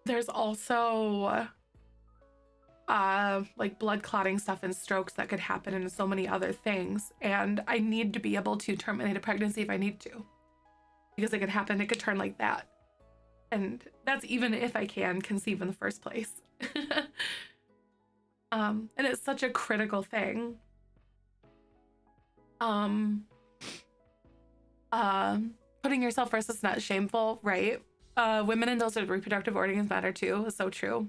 there's also like blood clotting stuff and strokes that could happen and so many other things. And I need to be able to terminate a pregnancy if I need to, because it could happen. It could turn like that. And that's even if I can conceive in the first place. And it's such a critical thing. Putting yourself first is not shameful, right? Women and those with reproductive organs matter too. It's so true.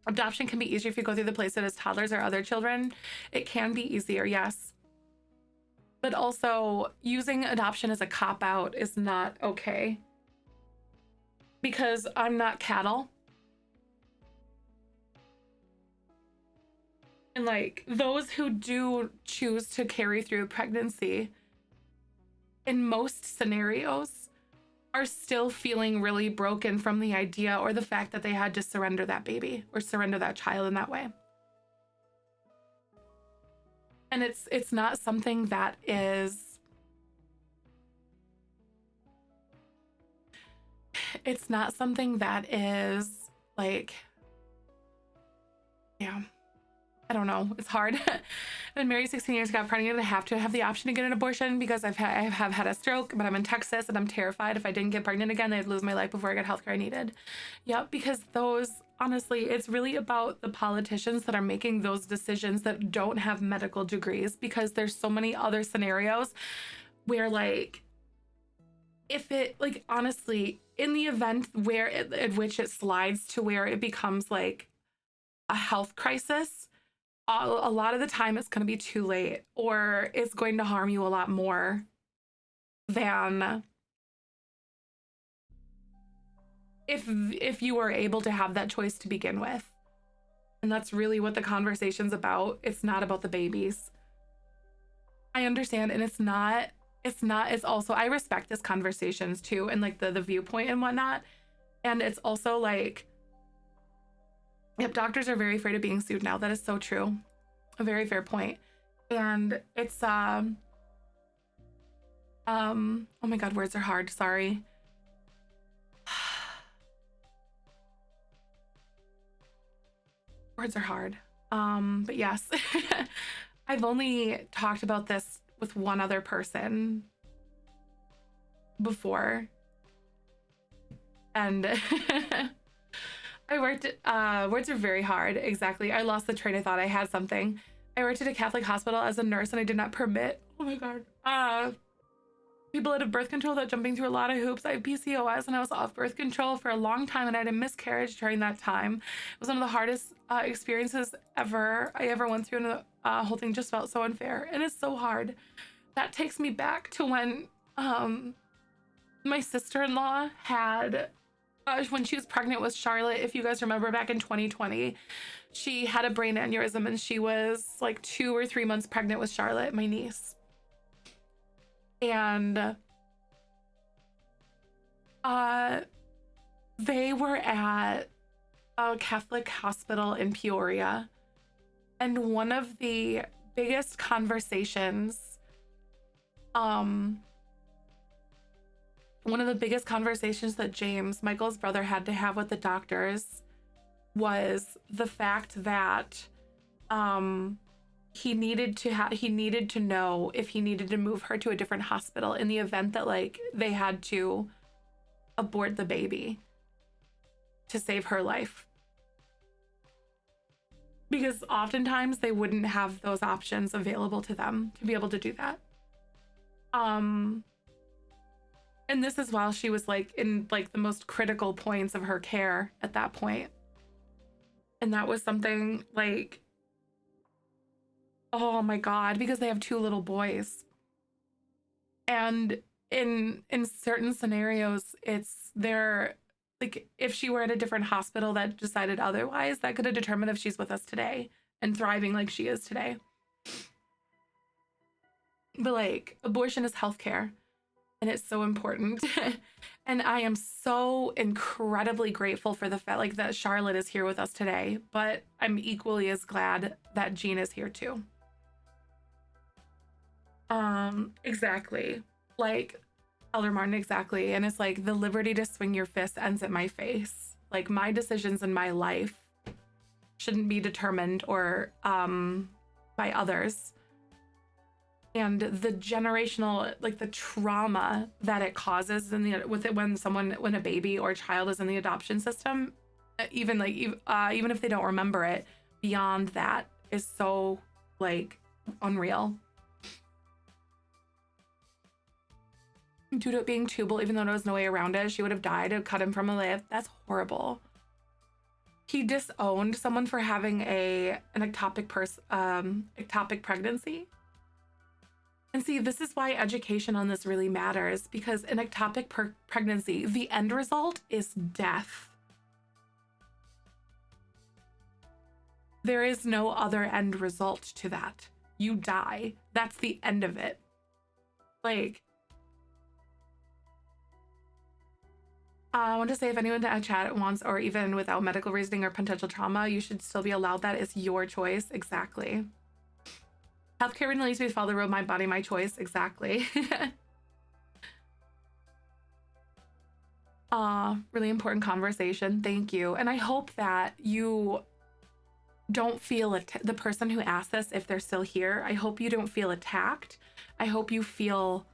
Adoption can be easier if you go through the place as toddlers or other children. It can be easier, yes. But also, using adoption as a cop-out is not okay. Because I'm not cattle. And like those who do choose to carry through pregnancy, in most scenarios, are still feeling really broken from the idea or the fact that they had to surrender that baby or surrender that child in that way. And it's not something that is, it's not something that is like, yeah, I don't know. It's hard. I've been married 16 years, got pregnant, and I have to have the option to get an abortion because I have had a stroke, but I'm in Texas and I'm terrified if I didn't get pregnant again, I'd lose my life before I got healthcare I needed. Yep, because those, honestly, it's really about the politicians that are making those decisions that don't have medical degrees, because there's so many other scenarios where like, if it, like, honestly, in the event where at which it slides to where it becomes like a health crisis, a lot of the time it's going to be too late, or it's going to harm you a lot more than if you were able to have that choice to begin with. And that's really what the conversation's about. It's not about the babies. I understand, and it's also, I respect this conversations too, and like the viewpoint and whatnot. And it's also like, yep, doctors are very afraid of being sued now. That is so true. A very fair point. And it's oh my God, words are hard. Sorry. Words are hard. But yes, I've only talked about this with one other person before. And words are very hard. Exactly. I lost the train of thought. I had something. I worked at a Catholic hospital as a nurse, and I did not permit, oh my God, people that have birth control that jumping through a lot of hoops. I have PCOS, and I was off birth control for a long time, and I had a miscarriage during that time. It was one of the hardest experiences I ever went through, and the whole thing just felt so unfair, and it's so hard. That takes me back to when my sister-in-law had, when she was pregnant with Charlotte, if you guys remember back in 2020, she had a brain aneurysm, and she was like 2 or 3 months pregnant with Charlotte, my niece. And they were at a Catholic hospital in Peoria, and one of the biggest conversations that James, Michael's brother, had to have with the doctors was the fact that he needed to know if he needed to move her to a different hospital in the event that like they had to abort the baby to save her life, because oftentimes they wouldn't have those options available to them to be able to do that. And this is while she was like in like the most critical points of her care at that point. And that was something like, oh my God, because they have 2 little boys. And in certain scenarios, it's their, like, if she were at a different hospital that decided otherwise, that could have determined if she's with us today and thriving like she is today. But like, abortion is healthcare, and it's so important. And I am so incredibly grateful for the fact like that Charlotte is here with us today, but I'm equally as glad that Jean is here too. Exactly. Like Elder Martin, exactly. And it's like the liberty to swing your fist ends at my face. Like my decisions in my life shouldn't be determined or by others. And the generational, like the trauma that it causes in the with it when a baby or a child is in the adoption system, even if they don't remember it, beyond that is so like unreal. Due to it being tubal, even though there was no way around it, she would have died. It cut him from a lip. That's horrible. He disowned someone for having an ectopic pregnancy. And see, this is why education on this really matters, because an ectopic pregnancy, the end result is death. there is no other end result to that. You die. That's the end of it. Like, I want to say if anyone in chat wants, or even without medical reasoning or potential trauma, you should still be allowed that. It's your choice. Exactly. Healthcare needs to be follow the road, my body, my choice. Exactly. Really important conversation. Thank you. And I hope that you don't feel the person who asked this, if they're still here, I hope you don't feel attacked. I hope you feel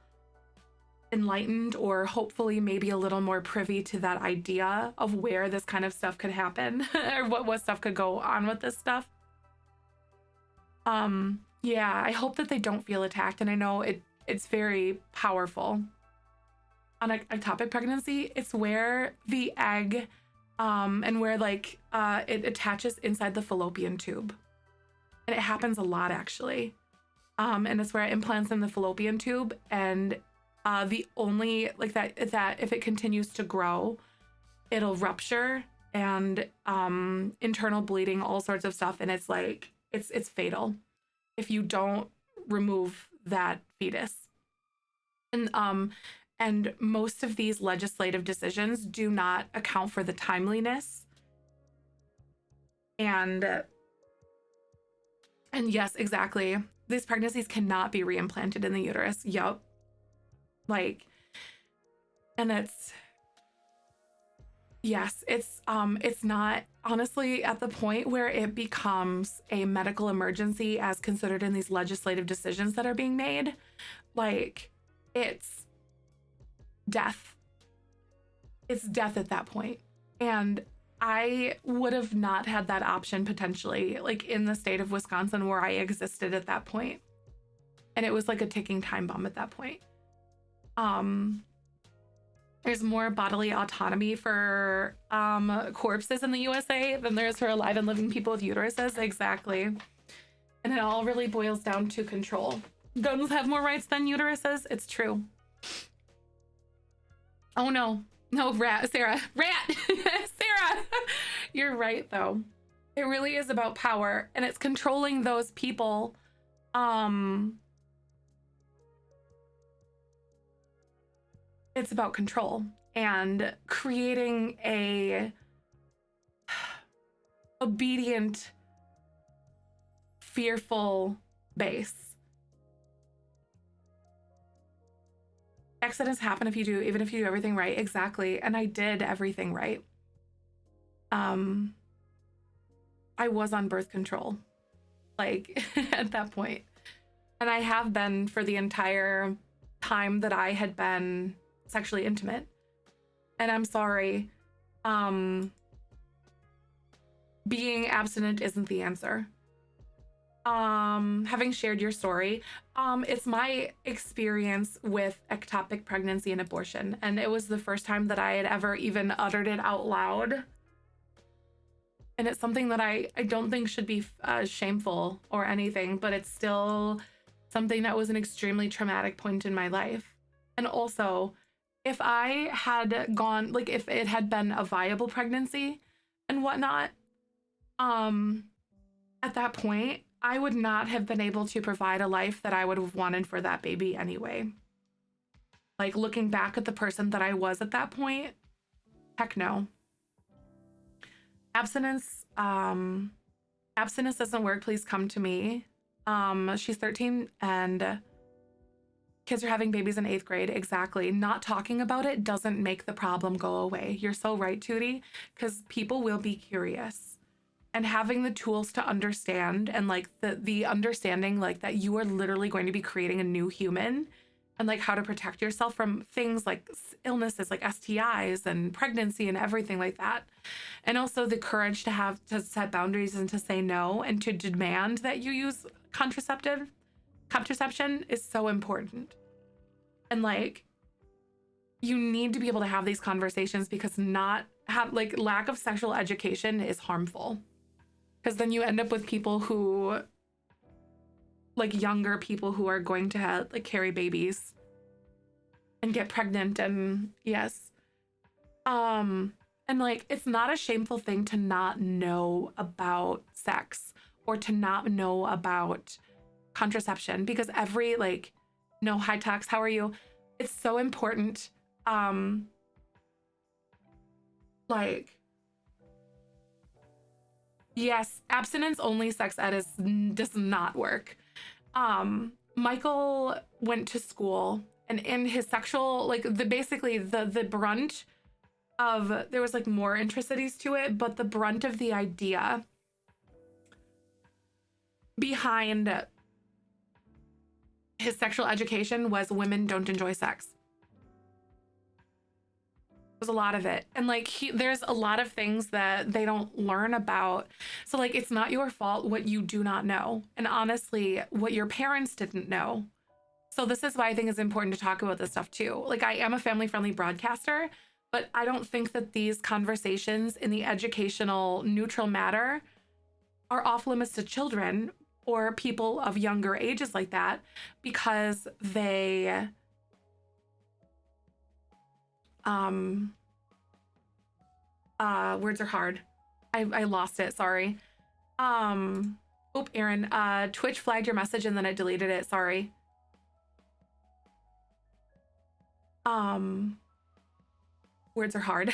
enlightened, or hopefully maybe a little more privy to that idea of where this kind of stuff could happen or what stuff could go on with this stuff. Yeah, I hope that they don't feel attacked. And I know it's very powerful. On ectopic pregnancy, it's where the egg and where like it attaches inside the fallopian tube. And it happens a lot, actually. And it's where it implants in the fallopian tube, and the only like that if it continues to grow, it'll rupture and internal bleeding, all sorts of stuff, and it's like it's fatal if you don't remove that fetus. And most of these legislative decisions do not account for the timeliness. And yes, exactly. These pregnancies cannot be reimplanted in the uterus. Yup. Like, and it's not honestly at the point where it becomes a medical emergency as considered in these legislative decisions that are being made. Like, it's death. It's death at that point. And I would have not had that option potentially, like in the state of Wisconsin where I existed at that point. And it was like a ticking time bomb at that point. There's more bodily autonomy for corpses in the USA than there is for alive and living people with uteruses. Exactly. And it all really boils down to control. Guns have more rights than uteruses. It's true. Oh no, Sarah, Sarah, you're right though. It really is about power, and it's controlling those people. It's about control and creating a obedient, fearful base. Accidents happen even if you do everything right. Exactly. And I did everything right. I was on birth control, like at that point. And I have been for the entire time that I had been sexually intimate. And I'm sorry. Being abstinent isn't the answer. Having shared your story, it's my experience with ectopic pregnancy and abortion, and it was the first time that I had ever even uttered it out loud. And it's something that I don't think should be shameful or anything, but it's still something that was an extremely traumatic point in my life. And also, if I had gone, like if it had been a viable pregnancy and whatnot, at that point, I would not have been able to provide a life that I would have wanted for that baby anyway. Like, looking back at the person that I was at that point, heck no. Abstinence doesn't work. Please come to me. She's 13 and kids are having babies in 8th grade. Exactly. Not talking about it doesn't make the problem go away. You're so right, Tootie, because people will be curious. And having the tools to understand, and like the understanding like that you are literally going to be creating a new human, and like how to protect yourself from things like illnesses like STIs and pregnancy and everything like that. And also the courage to have to set boundaries and to say no and to demand that you use contraception is so important. And like, you need to be able to have these conversations, because lack of sexual education is harmful. Because then you end up with people who, like younger people who are going to have, like, carry babies and get pregnant. And yes, And like, it's not a shameful thing to not know about sex or to not know about contraception, because every like, no, hi Tox, how are you? It's so important. Like, yes, abstinence only sex ed does not work. Michael went to school, and in his sexual, like basically the brunt of, there was like more intricacies to it, but the brunt of the idea behind his sexual education was women don't enjoy sex. There's a lot of it. And like there's a lot of things that they don't learn about. So like, it's not your fault what you do not know. And honestly, what your parents didn't know. So this is why I think it's important to talk about this stuff too. Like, I am a family-friendly broadcaster, but I don't think that these conversations in the educational neutral matter are off limits to children or people of younger ages like that, because they words are hard. I lost it, sorry. Oop, Aaron, Twitch flagged your message and then I deleted it, sorry. Words are hard.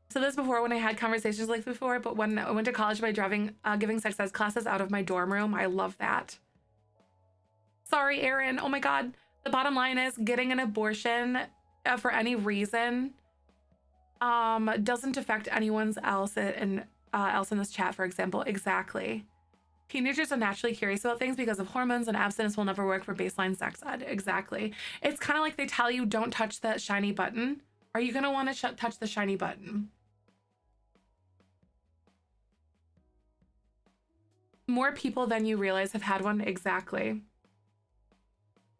So this before, when I had conversations like before, but when I went to college by driving, giving sex ed classes out of my dorm room, I love that. Sorry, Aaron. Oh my God. The bottom line is getting an abortion for any reason doesn't affect anyone's else in this chat, for example. Exactly. Teenagers are naturally curious about things because of hormones, and abstinence will never work for baseline sex ed. Exactly. It's kind of like they tell you don't touch that shiny button. Are you going to want to touch the shiny button? More people than you realize have had one. Exactly.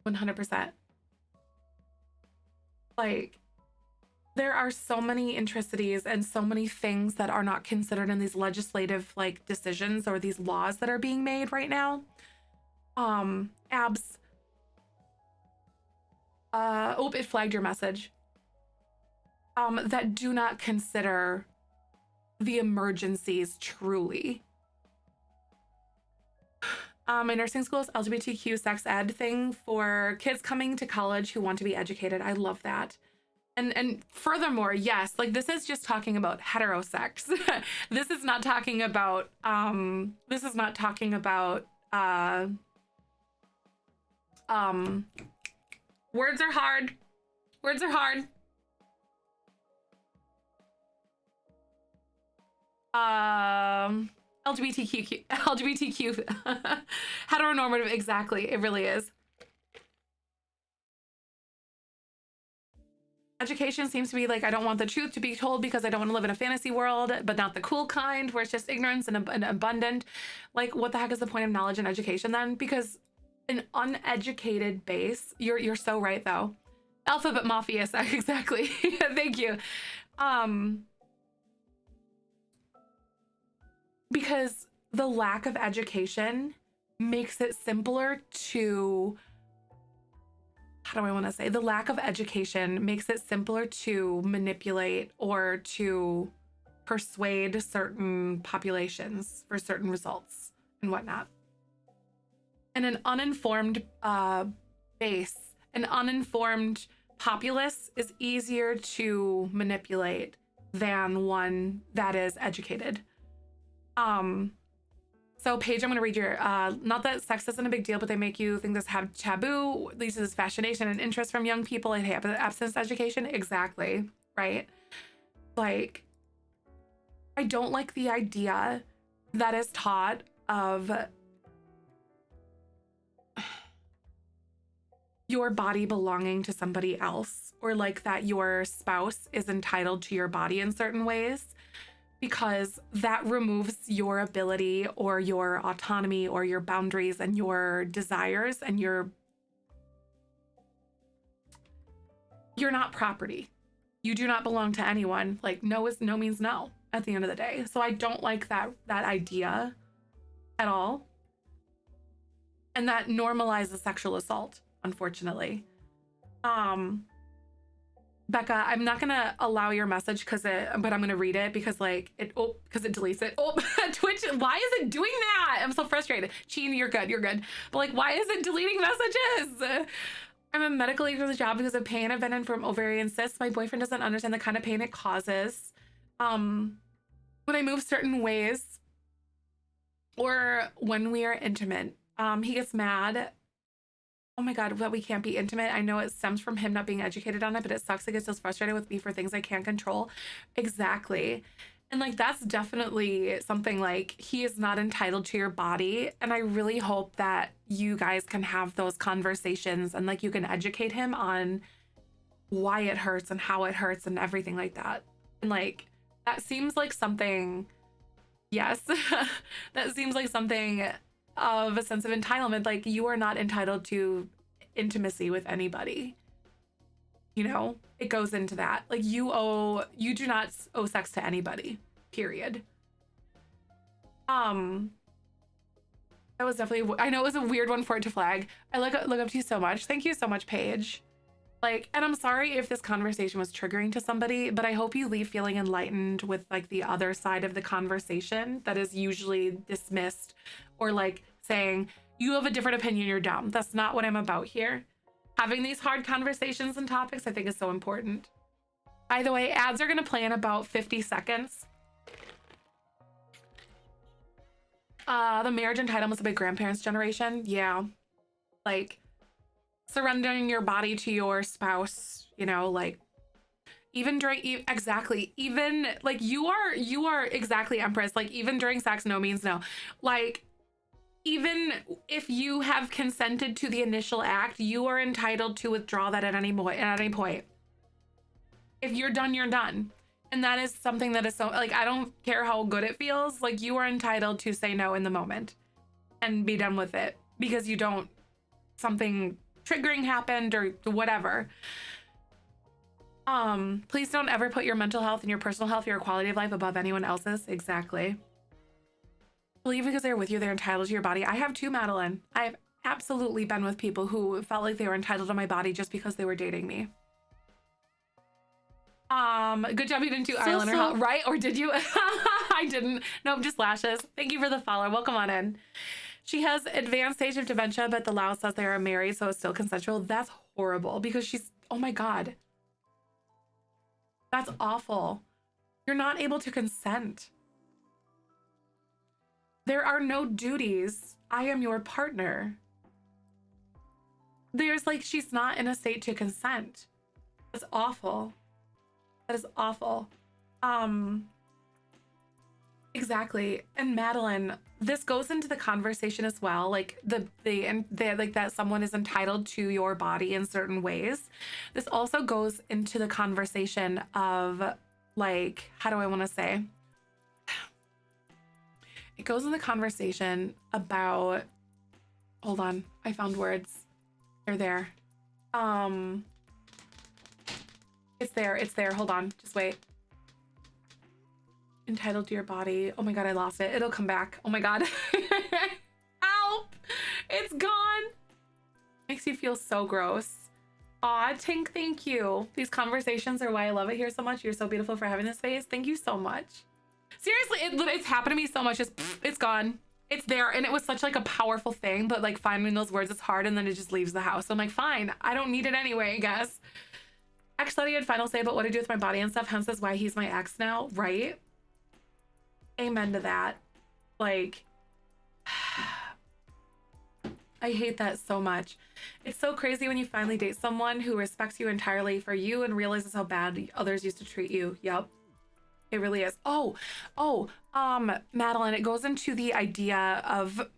100%. Like, there are so many intricacies and so many things that are not considered in these legislative like decisions or these laws that are being made right now. Abs. Oh, it flagged your message. That do not consider the emergencies truly. My nursing school's LGBTQ sex ed thing for kids coming to college who want to be educated. I love that. And furthermore, yes, like this is just talking about heterosex. This is not talking about words are hard. Words are hard. LGBTQ heteronormative, exactly. It really is. Education seems to be like, I don't want the truth to be told because I don't want to live in a fantasy world, but not the cool kind where it's just ignorance and abundant. Like, what the heck is the point of knowledge and education then? Because an uneducated base, you're so right though. Alphabet Mafia, exactly. Thank you. Because the lack of education makes it simpler to, how do I want to say? The lack of education makes it simpler to manipulate or to persuade certain populations for certain results and whatnot. And an uninformed base, an uninformed populace is easier to manipulate than one that is educated. So Paige, I'm gonna read your, not that sex isn't a big deal, but they make you think this have taboo, leads to this fascination and interest from young people and abstinence education. Exactly, right? Like, I don't like the idea that is taught of your body belonging to somebody else, or like that your spouse is entitled to your body in certain ways, because that removes your ability or your autonomy or your boundaries and your desires, and you're not property. You do not belong to anyone. Like, no is no means no at the end of the day. So I don't like that idea at all. And that normalizes sexual assault, unfortunately. Becca, I'm not gonna allow your message but I'm gonna read it because like because it deletes it. Oh, Twitch, why is it doing that? I'm so frustrated. Sheen, you're good, you're good. But like, why is it deleting messages? I'm a medical leave for the job because of pain I've been in from ovarian cysts. My boyfriend doesn't understand the kind of pain it causes. When I move certain ways or when we are intimate, he gets mad. Oh my God, that we can't be intimate. I know it stems from him not being educated on it, but it sucks. He gets so frustrated with me for things I can't control. Exactly. And like, that's definitely something like he is not entitled to your body. And I really hope that you guys can have those conversations and like you can educate him on why it hurts and how it hurts and everything like that. And like, that seems like something, yes, that seems like something of a sense of entitlement. Like, you are not entitled to intimacy with anybody. You know, it goes into that. Like, you do not owe sex to anybody, period. That was definitely, I know it was a weird one for it to flag. I look up to you so much. Thank you so much, Paige. Like, and I'm sorry if this conversation was triggering to somebody, but I hope you leave feeling enlightened with like the other side of the conversation that is usually dismissed or like saying, you have a different opinion, you're dumb. That's not what I'm about here. Having these hard conversations and topics, I think, is so important. By the way, ads are gonna play in about 50 seconds. The marriage entitlement of my grandparents' generation. Yeah. Like, surrendering your body to your spouse, you know, like even during exactly, even like you are exactly, Empress, like even during sex, no means no. Like, even if you have consented to the initial act, you are entitled to withdraw that at any point. If you're done, you're done. And that is something that is so, like, I don't care how good it feels, like you are entitled to say no in the moment and be done with it because you don't, something triggering happened or whatever. Please don't ever put your mental health and your personal health, your quality of life above anyone else's. Exactly. Believe because they're with you, they're entitled to your body. I have too, Madeline. I've absolutely been with people who felt like they were entitled to my body just because they were dating me. Good job you didn't do eyeliner, right? Or did you? I didn't. Nope, just lashes. Thank you for the follow. Welcome on in. She has advanced stage of dementia, but the Lao says they are married, so it's still consensual. That's horrible because she's, oh my God. That's awful. You're not able to consent. There are no duties. I am your partner. There's like, she's not in a state to consent. That's awful. That is awful. Exactly. And Madeline, this goes into the conversation as well. Like the like that someone is entitled to your body in certain ways. This also goes into the conversation of like, how do I want to say? It goes in the conversation about, hold on, I found words. They're there. It's there. Hold on, just wait. Entitled to your body. Oh my God, I lost it. It'll come back. Oh my God. Help! It's gone. Makes you feel so gross. Aw, Tink, thank you. These conversations are why I love it here so much. You're so beautiful for having this space. Thank you so much. Seriously, it's happened to me so much. It's gone. It's there. And it was such like a powerful thing, but like finding those words is hard and then it just leaves the house. So I'm like, fine, I don't need it anyway, I guess. Ex thought he had final say about what I do with my body and stuff, hence that's why he's my ex now, right? Amen to that. Like, I hate that so much. It's so crazy when you finally date someone who respects you entirely for you and realizes how bad others used to treat you. Yep. It really is. Madeline, it goes into the idea of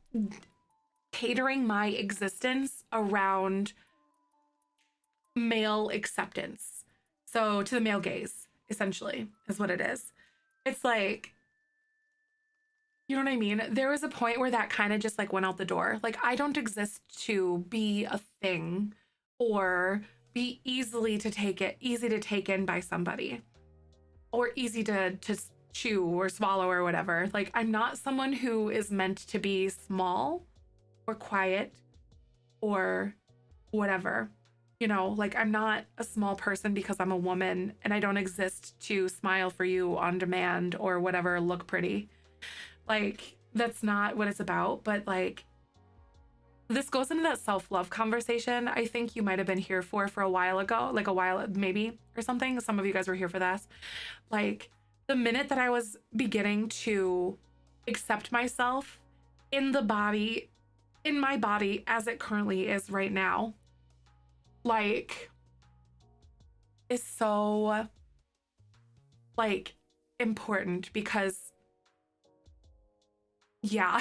catering my existence around male acceptance. So to the male gaze, essentially, is what it is. It's like, you know what I mean? There was a point where that kind of just like went out the door. Like, I don't exist to be a thing or be easy to take in by somebody or easy to chew or swallow or whatever. Like, I'm not someone who is meant to be small or quiet or whatever. You know, like I'm not a small person because I'm a woman and I don't exist to smile for you on demand or whatever, look pretty. Like that's not what it's about. But like this goes into that self-love conversation I think you might have been here for a while ago, like a while maybe or something. Some of you guys were here for this. Like the minute that I was beginning to accept myself in the body, in my body as it currently is right now, like is so like important because yeah,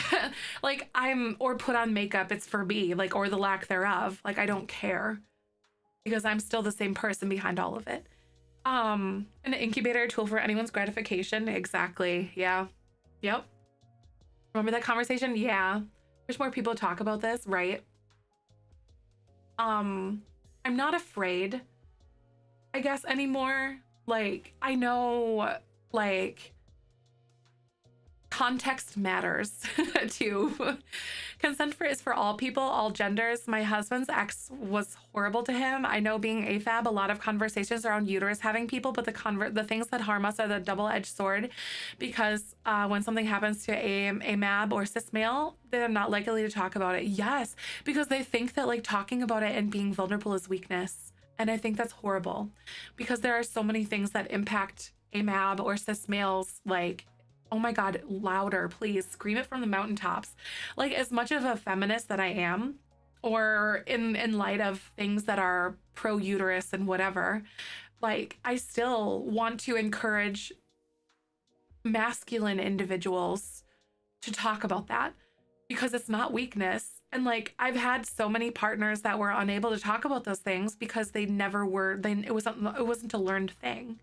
like I'm or put on makeup, it's for me, like or the lack thereof. Like I don't care because I'm still the same person behind all of it. An incubator tool for anyone's gratification. Exactly. Yeah. Yep. Remember that conversation? Yeah. Wish more people talk about this, right? I'm not afraid, I guess, anymore. Like, I know, like, context matters too. Consent is for all people, all genders. My husband's ex was horrible to him. I know being AFAB, a lot of conversations around uterus having people, but the things that harm us are the double-edged sword because when something happens to a mab or cis male, they're not likely to talk about it. Yes, because they think that like talking about it and being vulnerable is weakness. And I think that's horrible because there are so many things that impact a mab or cis males, like, oh my God, louder, please. Scream it from the mountaintops. Like, as much of a feminist that I am, or in light of things that are pro-uterus and whatever, like, I still want to encourage masculine individuals to talk about that because it's not weakness. And like, I've had so many partners that were unable to talk about those things because they never were, it wasn't a learned thing.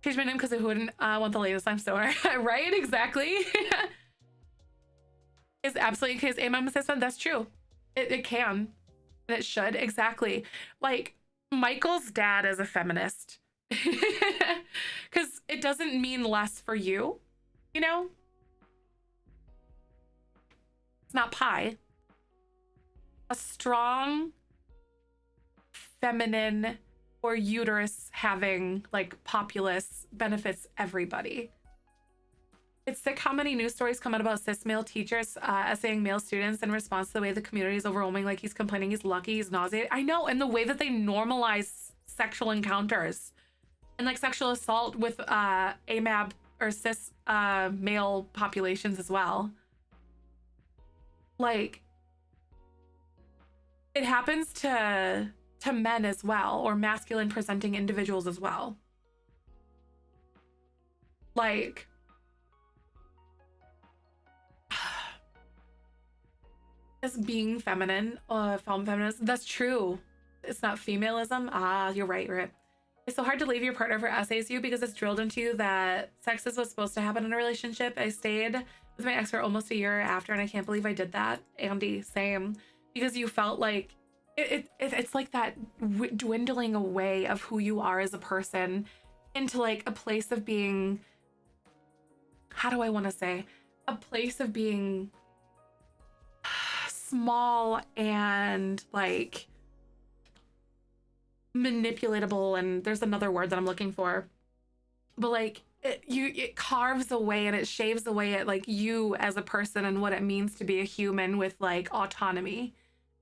Change my name because I wouldn't want the latest I'm stoner. Right? Exactly. Is absolutely because AMM assessment. That's true. It can. And it should. Exactly. Like Michael's dad is a feminist. Because it doesn't mean less for you. You know? It's not pie. A strong feminine or uterus having like populace benefits everybody. It's sick how many news stories come out about cis male teachers essaying male students in response to the way the community is overwhelming. Like he's complaining, he's lucky, he's nauseated. I know, and the way that they normalize sexual encounters and like sexual assault with AMAB or cis male populations as well. Like it happens to men as well, or masculine presenting individuals as well. Like, as being feminine, femme feminist, that's true. It's not femalism. Ah, you're right, right. It's so hard to leave your partner for SASU because it's drilled into you that sex is what's supposed to happen in a relationship. I stayed with my ex for almost a year after, and I can't believe I did that. Andy, same. Because you felt like, it's like that dwindling away of who you are as a person into like a place of being, how do I want to say, a place of being small and like manipulatable, and there's another word that I'm looking for, but like it carves away and it shaves away at like you as a person and what it means to be a human with like autonomy.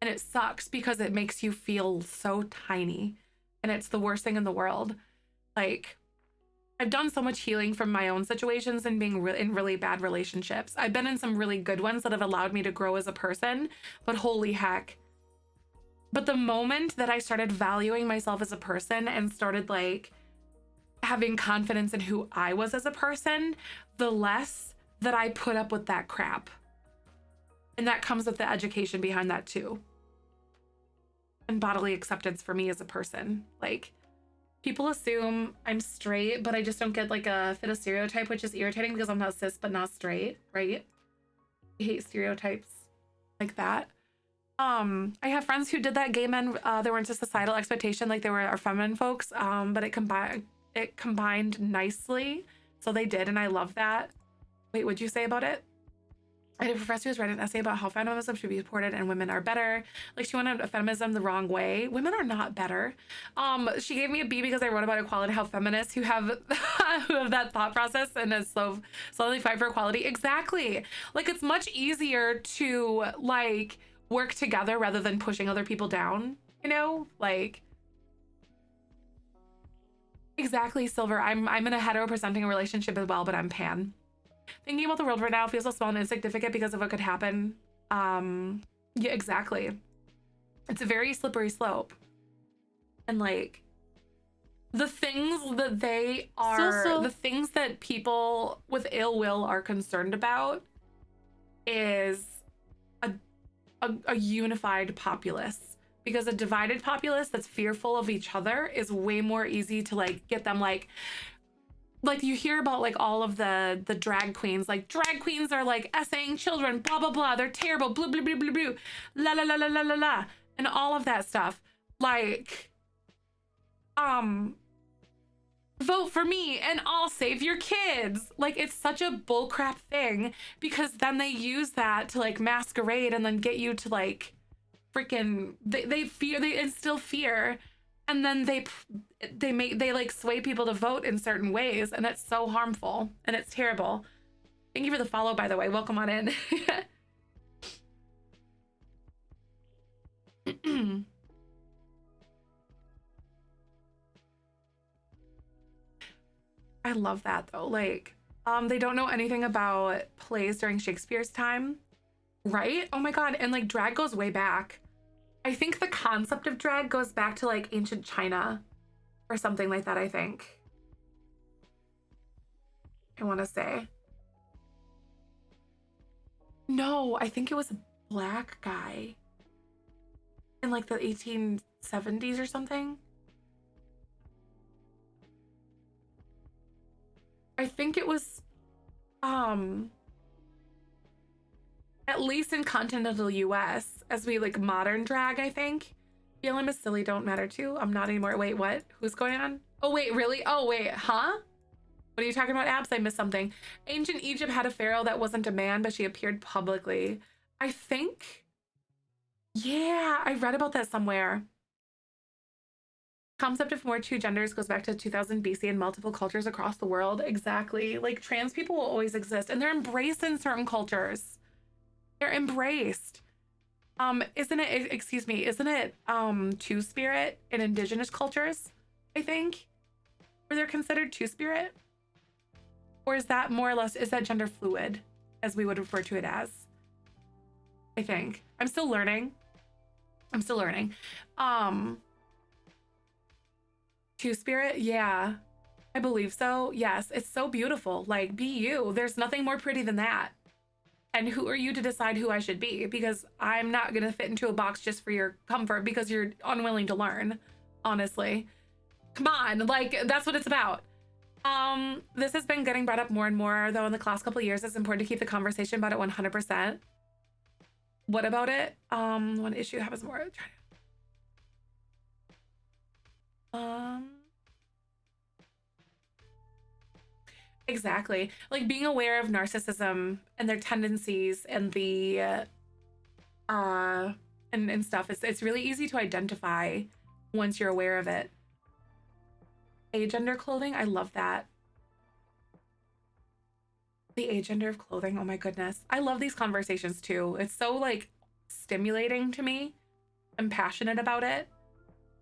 And it sucks because it makes you feel so tiny. And it's the worst thing in the world. Like, I've done so much healing from my own situations and being in really bad relationships. I've been in some really good ones that have allowed me to grow as a person, but holy heck. But the moment that I started valuing myself as a person and started like having confidence in who I was as a person, the less that I put up with that crap. And that comes with the education behind that too. And bodily acceptance for me as a person. Like, people assume I'm straight, but I just don't get like a fit of stereotype, which is irritating because I'm not cis but not straight, right? I hate stereotypes like that. I have friends who did that. Gay men, they weren't a societal expectation like they were our feminine folks, but it combined nicely. So they did, and I love that. Wait, what'd you say about it? I had a professor who's read an essay about how feminism should be supported and women are better. Like, she wanted feminism the wrong way. Women are not better. She gave me a B because I wrote about equality, how feminists who have who have that thought process and is slowly fight for equality. Exactly. Like, it's much easier to like work together rather than pushing other people down, you know? Like, exactly, Silver. I'm in a hetero presenting a relationship as well, but I'm pan. Thinking about the world right now feels so small and insignificant because of what could happen. Yeah, exactly. It's a very slippery slope. And like, the things that they are, the things that people with ill will are concerned about is a unified populace. Because a divided populace that's fearful of each other is way more easy to like get them like you hear about like all of the drag queens, like drag queens are like essaying children, blah blah blah, they're terrible, blah blah blah blah blah, la la la la la la la, and all of that stuff. Like, vote for me and I'll save your kids. Like, it's such a bullcrap thing because then they use that to like masquerade and then get you to like freaking they instill fear, and then they like sway people to vote in certain ways, and it's so harmful and it's terrible. Thank you for the follow, by the way. Welcome on in. I love that though. Like, they don't know anything about plays during Shakespeare's time, right? Oh my god. And like, drag goes way back. I think the concept of drag goes back to like ancient China or something like that, I think. I want to say. No, I think it was a black guy in like the 1870s or something. I think it was, at least in continental US, as we like modern drag, I think. BLM is silly, don't matter too. I'm not anymore. Wait, what? Who's going on? Oh, wait, really? Oh, wait, huh? What are you talking about, Abs? I missed something. Ancient Egypt had a pharaoh that wasn't a man, but she appeared publicly. I think. Yeah, I read about that somewhere. Concept of more two genders goes back to 2000 BC and multiple cultures across the world. Exactly. Like, trans people will always exist, and they're embraced in certain cultures. They're embraced. Isn't it two-spirit in indigenous cultures, I think? Where they're considered two-spirit? Or is that more or less, is that gender fluid, as we would refer to it as? I think. I'm still learning. Two-spirit? Yeah, I believe so. Yes, it's so beautiful. Like, be you. There's nothing more pretty than that. And who are you to decide who I should be? Because I'm not going to fit into a box just for your comfort because you're unwilling to learn, honestly. Come on, like, that's what it's about. This has been getting brought up more and more, though, in the last couple of years. It's important to keep the conversation about it 100%. What about it? One issue happens more. Exactly. Like, being aware of narcissism and their tendencies and the and stuff. It's really easy to identify once you're aware of it. Agender clothing, I love that. The agender of clothing, oh my goodness. I love these conversations too. It's so like stimulating to me. I'm passionate about it.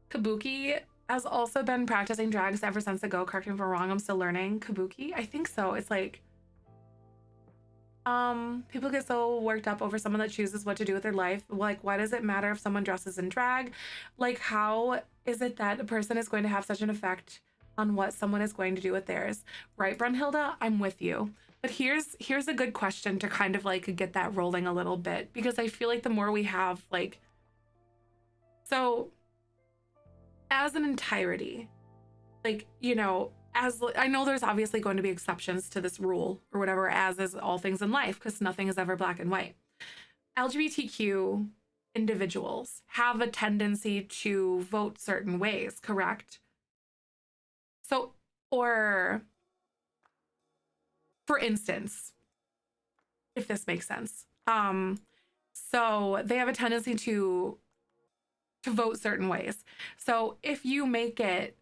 Kabuki has also been practicing drags ever since the go. Correct me if I'm wrong, I'm still learning. Kabuki? I think so. It's like, people get so worked up over someone that chooses what to do with their life. Like, why does it matter if someone dresses in drag? Like, how is it that a person is going to have such an effect on what someone is going to do with theirs? Right, Brunhilde? I'm with you. But here's a good question to kind of like get that rolling a little bit, because I feel like the more we have like, so as an entirety, like, you know, as I know there's obviously going to be exceptions to this rule or whatever, as is all things in life, because nothing is ever black and white. LGBTQ individuals have a tendency to vote certain ways, correct? So, or for instance, if this makes sense. So they have a tendency to vote certain ways. So if you make it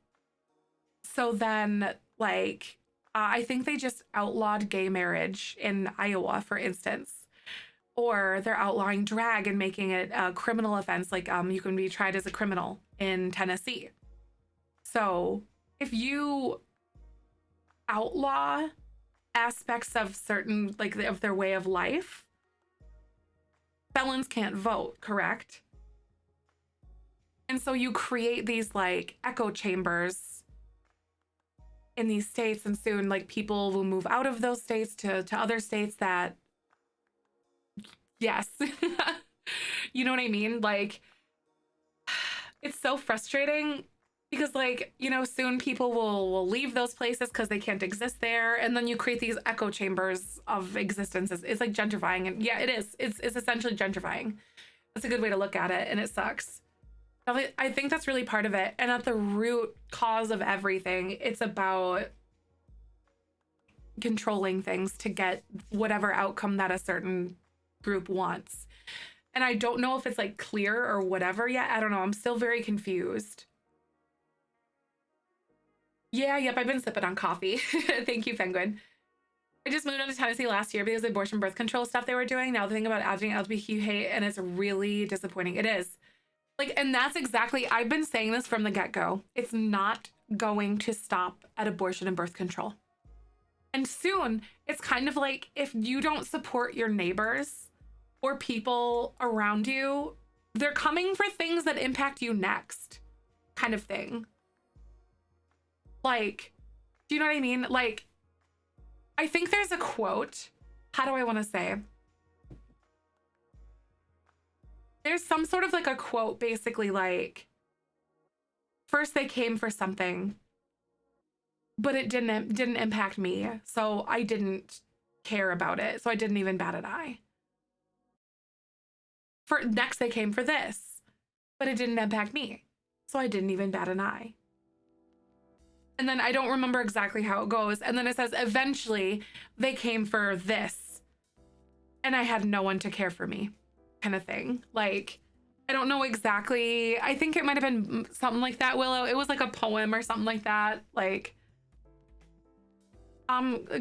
so then like I think they just outlawed gay marriage in Iowa, for instance, or they're outlawing drag and making it a criminal offense. Like you can be tried as a criminal in Tennessee. So if you outlaw aspects of certain, like of their way of life, felons can't vote, correct? And so you create these like echo chambers in these states, and soon like people will move out of those states to other states that, yes, you know what I mean? Like, it's so frustrating because like, you know, soon people will leave those places because they can't exist there. And then you create these echo chambers of existences. It's like gentrifying. And yeah, it is. It's essentially gentrifying. That's a good way to look at it. And it sucks. I think that's really part of it. And at the root cause of everything, it's about controlling things to get whatever outcome that a certain group wants. And I don't know if it's like clear or whatever yet. I don't know. I'm still very confused. Yeah, yep, I've been sipping on coffee. Thank you, Penguin. I just moved on to Tennessee last year because of the abortion birth control stuff they were doing. Now the thing about adding LGBTQ hate, and it's really disappointing. It is. Like, and that's exactly, I've been saying this from the get-go. It's not going to stop at abortion and birth control. And soon, it's kind of like if you don't support your neighbors or people around you, they're coming for things that impact you next, kind of thing. Like, do you know what I mean? Like, I think there's a quote. How do I want to say? There's some sort of like a quote, basically like, first they came for something, but it didn't impact me. So I didn't care about it. So I didn't even bat an eye. For next they came for this, but it didn't impact me. So I didn't even bat an eye. And then I don't remember exactly how it goes. And then it says, eventually they came for this. And I had no one to care for me, kind of thing. Like, I don't know exactly. I think it might have been something like that, Willow. It was like a poem or something like that. Like,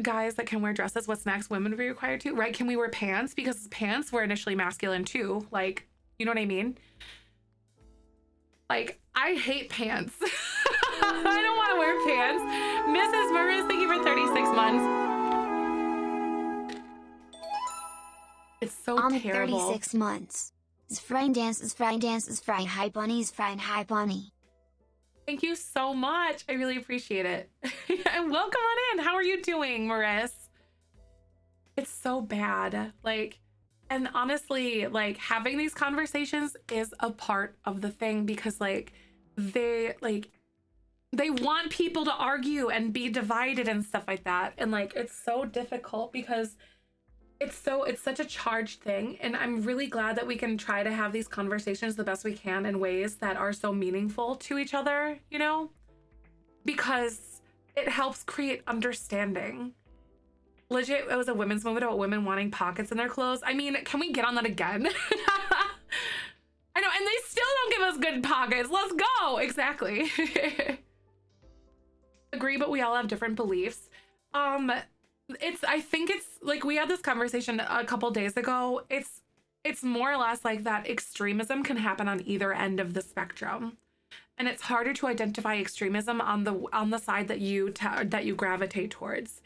guys that can wear dresses, what's next? Women will be required to, right? Can we wear pants? Because pants were initially masculine too. Like, you know what I mean? Like, I hate pants. I don't want to wear pants. Mrs. Maroon, thank you for 36 months. It's so terrible. 36 months. Zefrine dance, Zefrine dance, Zefrine hi bunny, Zefrine hi bunny. Thank you so much. I really appreciate it. And welcome on in. How are you doing, Maris? It's so bad. Like, and honestly, like having these conversations is a part of the thing because like they want people to argue and be divided and stuff like that. And like, it's so difficult because it's such a charged thing. And I'm really glad that we can try to have these conversations the best we can in ways that are so meaningful to each other, you know, because it helps create understanding. Legit, it was a women's movement about women wanting pockets in their clothes. I mean, can we get on that again? I know, and they still don't give us good pockets. Let's go. Exactly. Agree, but we all have different beliefs. I think it's like we had this conversation a couple days ago. It's more or less like that extremism can happen on either end of the spectrum. And it's harder to identify extremism on the side that you gravitate towards.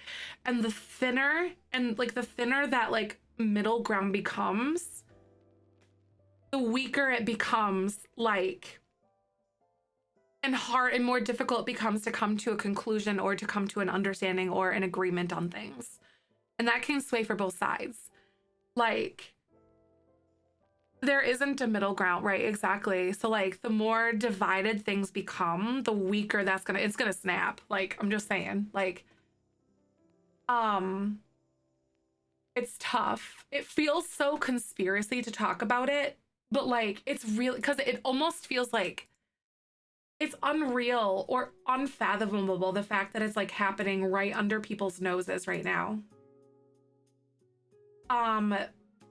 And the thinner that like middle ground becomes, the weaker it becomes, like, and hard and more difficult it becomes to come to a conclusion or to come to an understanding or an agreement on things. And that can sway for both sides. Like, there isn't a middle ground, right? Exactly. So like the more divided things become, the weaker it's gonna snap. Like, I'm just saying, like, it's tough. It feels so conspiracy to talk about it, but like, it's real because it almost feels like it's unreal or unfathomable, the fact that it's like happening right under people's noses right now.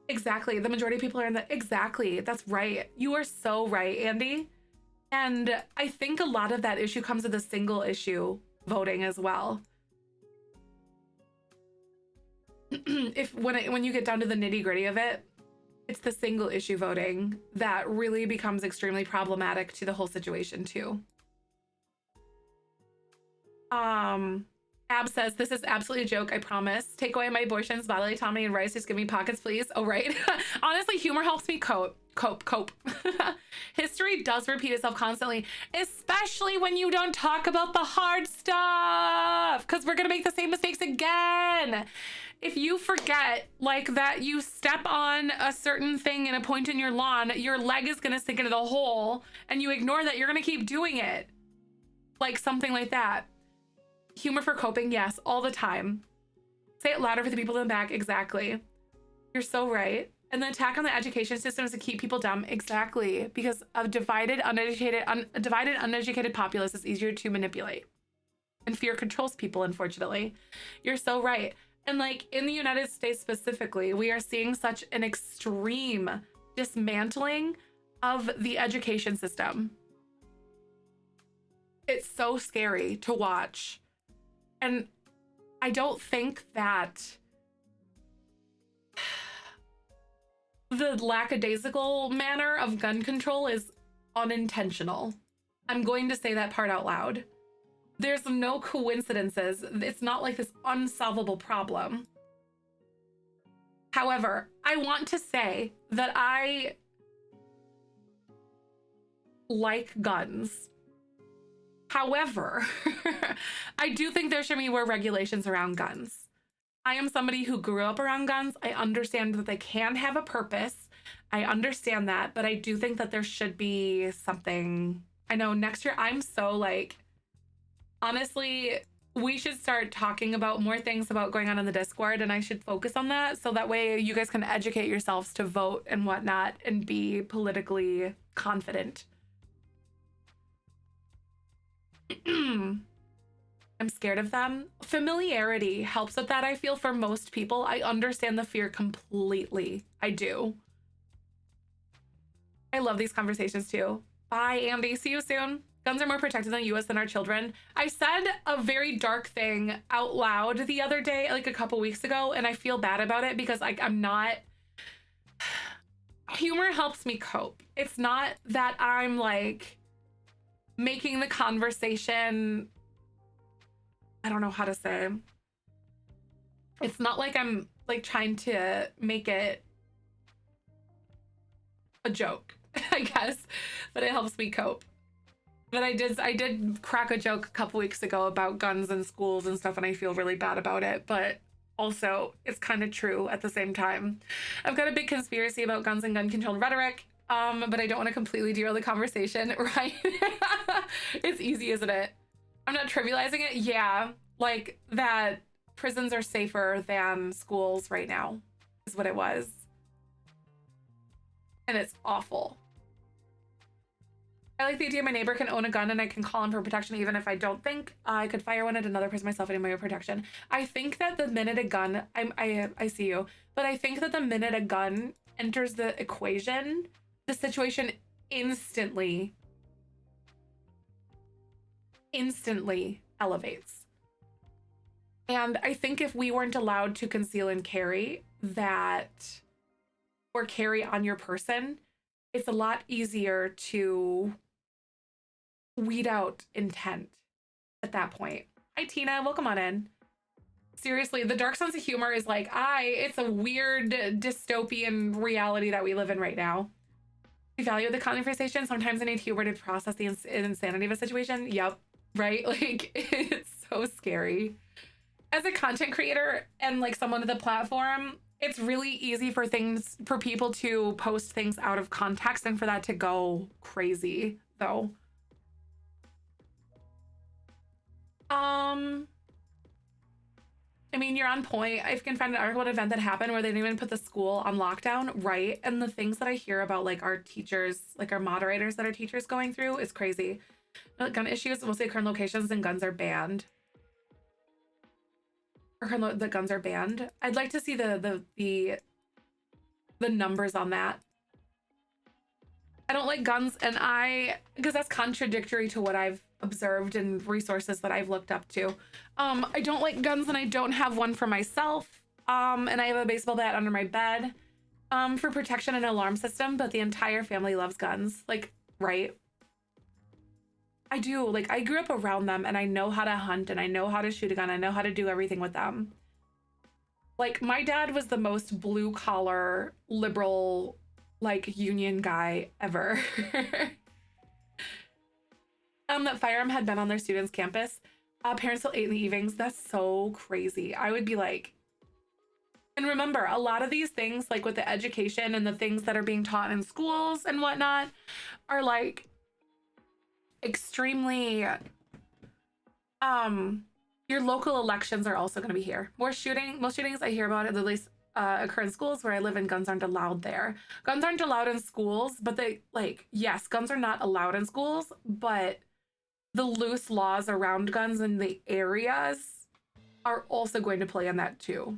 Exactly. The majority of people are in the, exactly. That's right. You are so right, Andy. And I think a lot of that issue comes with the single issue voting as well. When you get down to the nitty gritty of it, it's the single issue voting that really becomes extremely problematic to the whole situation too. Ab says, this is absolutely a joke, I promise. Take away my boyfriend's bodily autonomy and rights. Just give me pockets, please. Oh, right. Honestly, humor helps me cope. History does repeat itself constantly, especially when you don't talk about the hard stuff, because we're going to make the same mistakes again. If you forget, like, that you step on a certain thing in a point in your lawn, your leg is going to sink into the hole, and you ignore that, you're going to keep doing it. Like something like that. Humor for coping, yes, all the time. Say it louder for the people in the back, exactly. You're so right. And the attack on the education system is to keep people dumb, exactly. Because a divided, uneducated populace is easier to manipulate. And fear controls people, unfortunately. You're so right. And like in the United States specifically, we are seeing such an extreme dismantling of the education system. It's so scary to watch. And I don't think that the lackadaisical manner of gun control is unintentional. I'm going to say that part out loud. There's no coincidences. It's not like this unsolvable problem. However, I want to say that I like guns. However, I do think there should be more regulations around guns. I am somebody who grew up around guns. I understand that they can have a purpose. I understand that, but I do think that there should be something. I know next year I'm so like, honestly, we should start talking about more things about going on in the Discord, and I should focus on that so that way you guys can educate yourselves to vote and whatnot and be politically confident. I'm scared of them. Familiarity helps with that, I feel, for most people. I understand the fear completely. I do. I love these conversations too. Bye, Andy. See you soon. Guns are more protected in the US than our children. I said a very dark thing out loud the other day, like a couple weeks ago, and I feel bad about it because I'm not... Humor helps me cope. It's not that I'm like making the conversation, I don't know how to say. It's not like I'm like trying to make it a joke, I guess, but it helps me cope. But I did crack a joke a couple weeks ago about guns in schools and stuff, and I feel really bad about it, but also it's kind of true at the same time. I've got a big conspiracy about guns and gun control rhetoric. But I don't want to completely derail the conversation, right? It's easy, isn't it? I'm not trivializing it. Yeah, like that prisons are safer than schools right now is what it was. And it's awful. I like the idea my neighbor can own a gun and I can call him for protection even if I don't think I could fire one at another person myself in my own protection. I think that the minute a gun, I see you, but I think that the minute a gun enters the equation, the situation instantly elevates. And I think if we weren't allowed to conceal and carry that, or carry on your person, it's a lot easier to weed out intent at that point. Hi, Tina, welcome on in. Seriously, the dark sense of humor is like, it's a weird dystopian reality that we live in right now. We value the conversation. Sometimes I need humor to process the insanity of a situation. Yep, right? Like, it's so scary. As a content creator and like someone with a platform, it's really easy for people to post things out of context and for that to go crazy, though. I mean, you're on point. I can find an article about an event that happened where they didn't even put the school on lockdown, right? And the things that I hear about like our teachers, like our moderators that are teachers going through is crazy. Gun issues mostly occur in locations and guns are banned. Or the guns are banned. I'd like to see the the numbers on that. I don't like guns, and because that's contradictory to what I've observed and resources that I've looked up to. I don't like guns, and I don't have one for myself. And I have a baseball bat under my bed, for protection and alarm system, but the entire family loves guns. Like, right? I do. Like, I grew up around them, and I know how to hunt, and I know how to shoot a gun. I know how to do everything with them. Like, my dad was the most blue collar, liberal, like, union guy ever. That firearm had been on their students' campus. Parents till 8 in the evenings. That's so crazy. I would be like, and remember, a lot of these things, like with the education and the things that are being taught in schools and whatnot, are like extremely, your local elections are also going to be here. Most shootings I hear about at least occur in schools where I live, and guns aren't allowed there. Guns aren't allowed in schools, but they, like, yes, guns are not allowed in schools, but the loose laws around guns in the areas are also going to play in that too.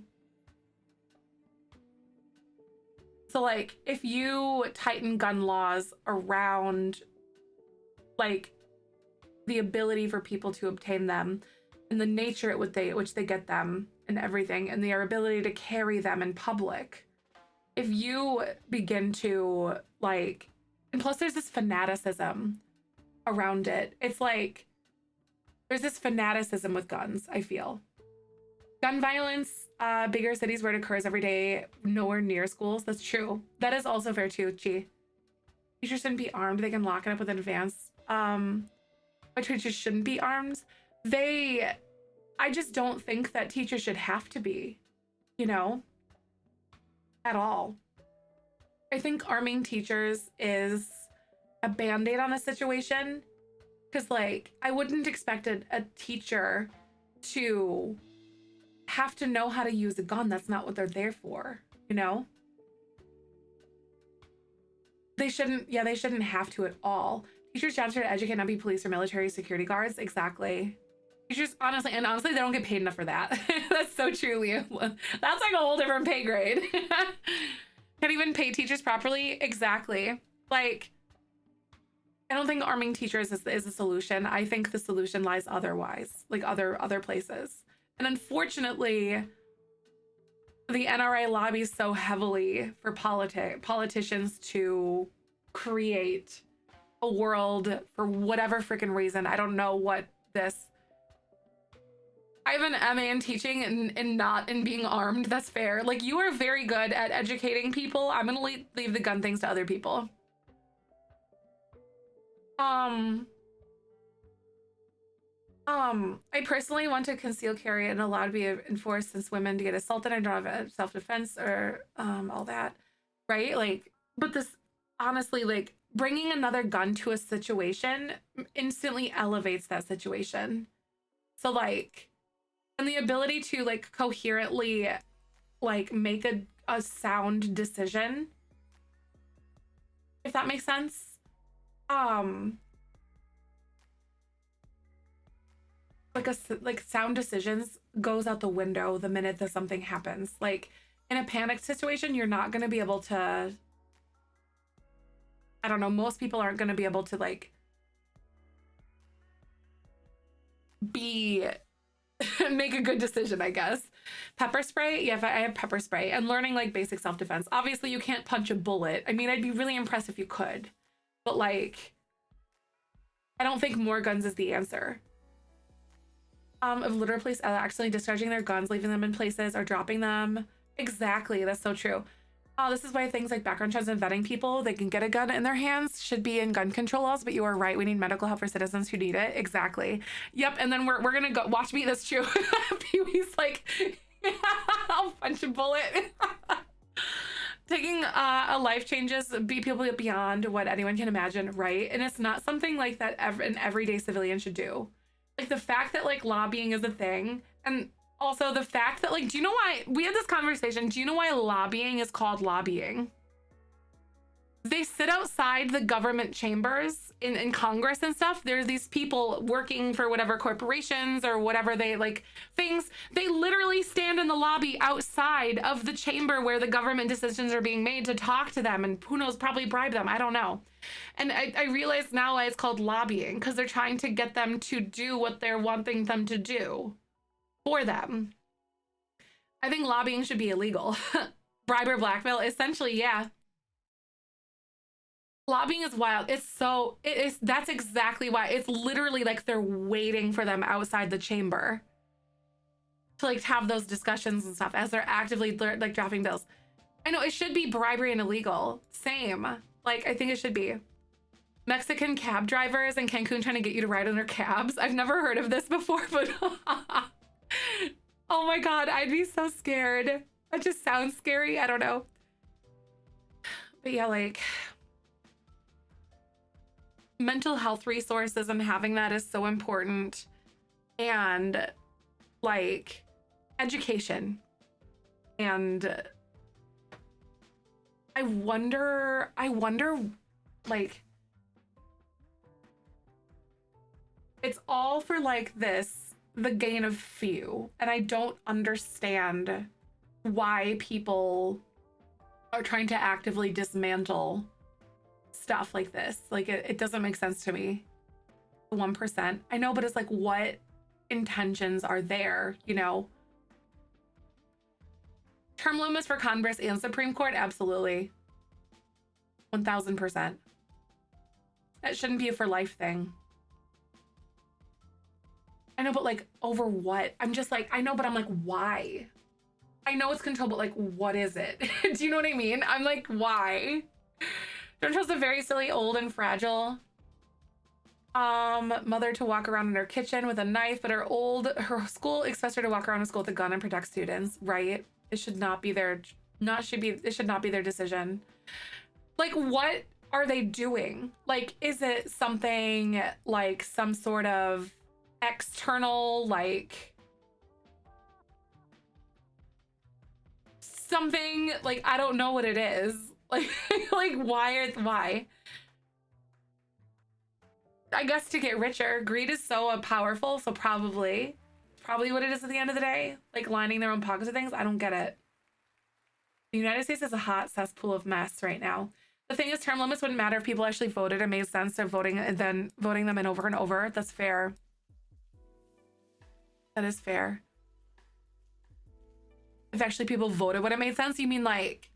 So, like, if you tighten gun laws around, like, the ability for people to obtain them and the nature at which they get them and everything, and their ability to carry them in public, if you begin to, like, and plus there's this fanaticism around it. It's like, there's this fanaticism with guns, I feel. Gun violence, bigger cities where it occurs every day, nowhere near schools. That's true. That is also fair too, Chi. Teachers shouldn't be armed. They can lock it up with advance. Why teachers shouldn't be armed? I just don't think that teachers should have to be, you know, at all. I think arming teachers is a band-aid on a situation, because, like, I wouldn't expect a teacher to have to know how to use a gun. That's not what they're there for, you know? They shouldn't have to at all. Teachers' jobs are to educate, not be police or military security guards. Exactly. Teachers, honestly, they don't get paid enough for that. That's so true, Liam. That's like a whole different pay grade. Can't even pay teachers properly. Exactly. Like, I don't think arming teachers is a solution. I think the solution lies otherwise, like other places. And unfortunately, the NRA lobbies so heavily for politicians to create a world for whatever freaking reason. I don't know what this. I have an MA in teaching and not in being armed. That's fair. Like, you are very good at educating people. I'm gonna leave the gun things to other people. I personally want to conceal carry and allow to be enforced, since women to get assaulted. I don't have a self-defense or all that, right? Like, but this, honestly, like, bringing another gun to a situation instantly elevates that situation. So, like, and the ability to, like, coherently, like, make a sound decision, if that makes sense. Like sound decisions goes out the window the minute that something happens. Like, in a panic situation, you're not going to be able to, I don't know, most people aren't going to be able to, like, make a good decision, I guess. Pepper spray? Yeah, I have pepper spray. And learning, like, basic self-defense. Obviously, you can't punch a bullet. I mean, I'd be really impressed if you could. But, like, I don't think more guns is the answer. Of literal police actually discharging their guns, leaving them in places, or dropping them. Exactly, that's so true. This is why things like background checks and vetting people, they can get a gun in their hands, should be in gun control laws, but you are right, we need medical help for citizens who need it. Exactly. Yep, and then we're gonna go, watch me, that's true. Pee-wee's like, I'll punch a bullet. Taking a life changes people beyond what anyone can imagine, right? And it's not something like that an everyday civilian should do. Like, the fact that, like, lobbying is a thing, and also the fact that, like, do you know why we had this conversation? Do you know why lobbying is called lobbying? They sit outside the government chambers in Congress and stuff, there's these people working for whatever corporations or whatever they like things. They literally stand in the lobby outside of the chamber where the government decisions are being made to talk to them, and who knows, probably bribe them. I don't know. And I realize now why it's called lobbying, because they're trying to get them to do what they're wanting them to do for them. I think lobbying should be illegal. Bribe or blackmail, essentially, yeah. Lobbying is wild. That's exactly why. It's literally like they're waiting for them outside the chamber to like have those discussions and stuff as they're actively like drafting bills. I know it should be bribery and illegal. Same. Like, I think it should be. Mexican cab drivers in Cancun trying to get you to ride in their cabs. I've never heard of this before, but oh my God, I'd be so scared. That just sounds scary. I don't know. But yeah, like mental health resources and having that is so important. And like education. And I wonder like it's all for like the gain of few, and I don't understand why people are trying to actively dismantle stuff like this. Like it doesn't make sense to me. 1%. I know, but it's like, what intentions are there, you know? Term limits for Congress and Supreme Court? Absolutely. 1000%. That shouldn't be a for life thing. I know, but like over what? I'm just like, I know, but I'm like, why? I know it's control, but like, what is it? Do you know what I mean? I'm like, why? Don't trust a very silly, old and fragile mother to walk around in her kitchen with a knife, but her school expects her to walk around in school with a gun and protect students, right? It should not be their, it should not be their decision. Like, what are they doing? Like, is it something like some sort of external, like something, like, I don't know what it is. Like, like why? I guess to get richer. Greed is so powerful, so probably what it is at the end of the day. Like lining their own pockets with things. I don't get it. The United States is a hot cesspool of mess right now. The thing is, term limits wouldn't matter if people actually voted. It made sense to voting them in over and over. That's fair. That is fair. If actually people voted when it made sense, you mean like,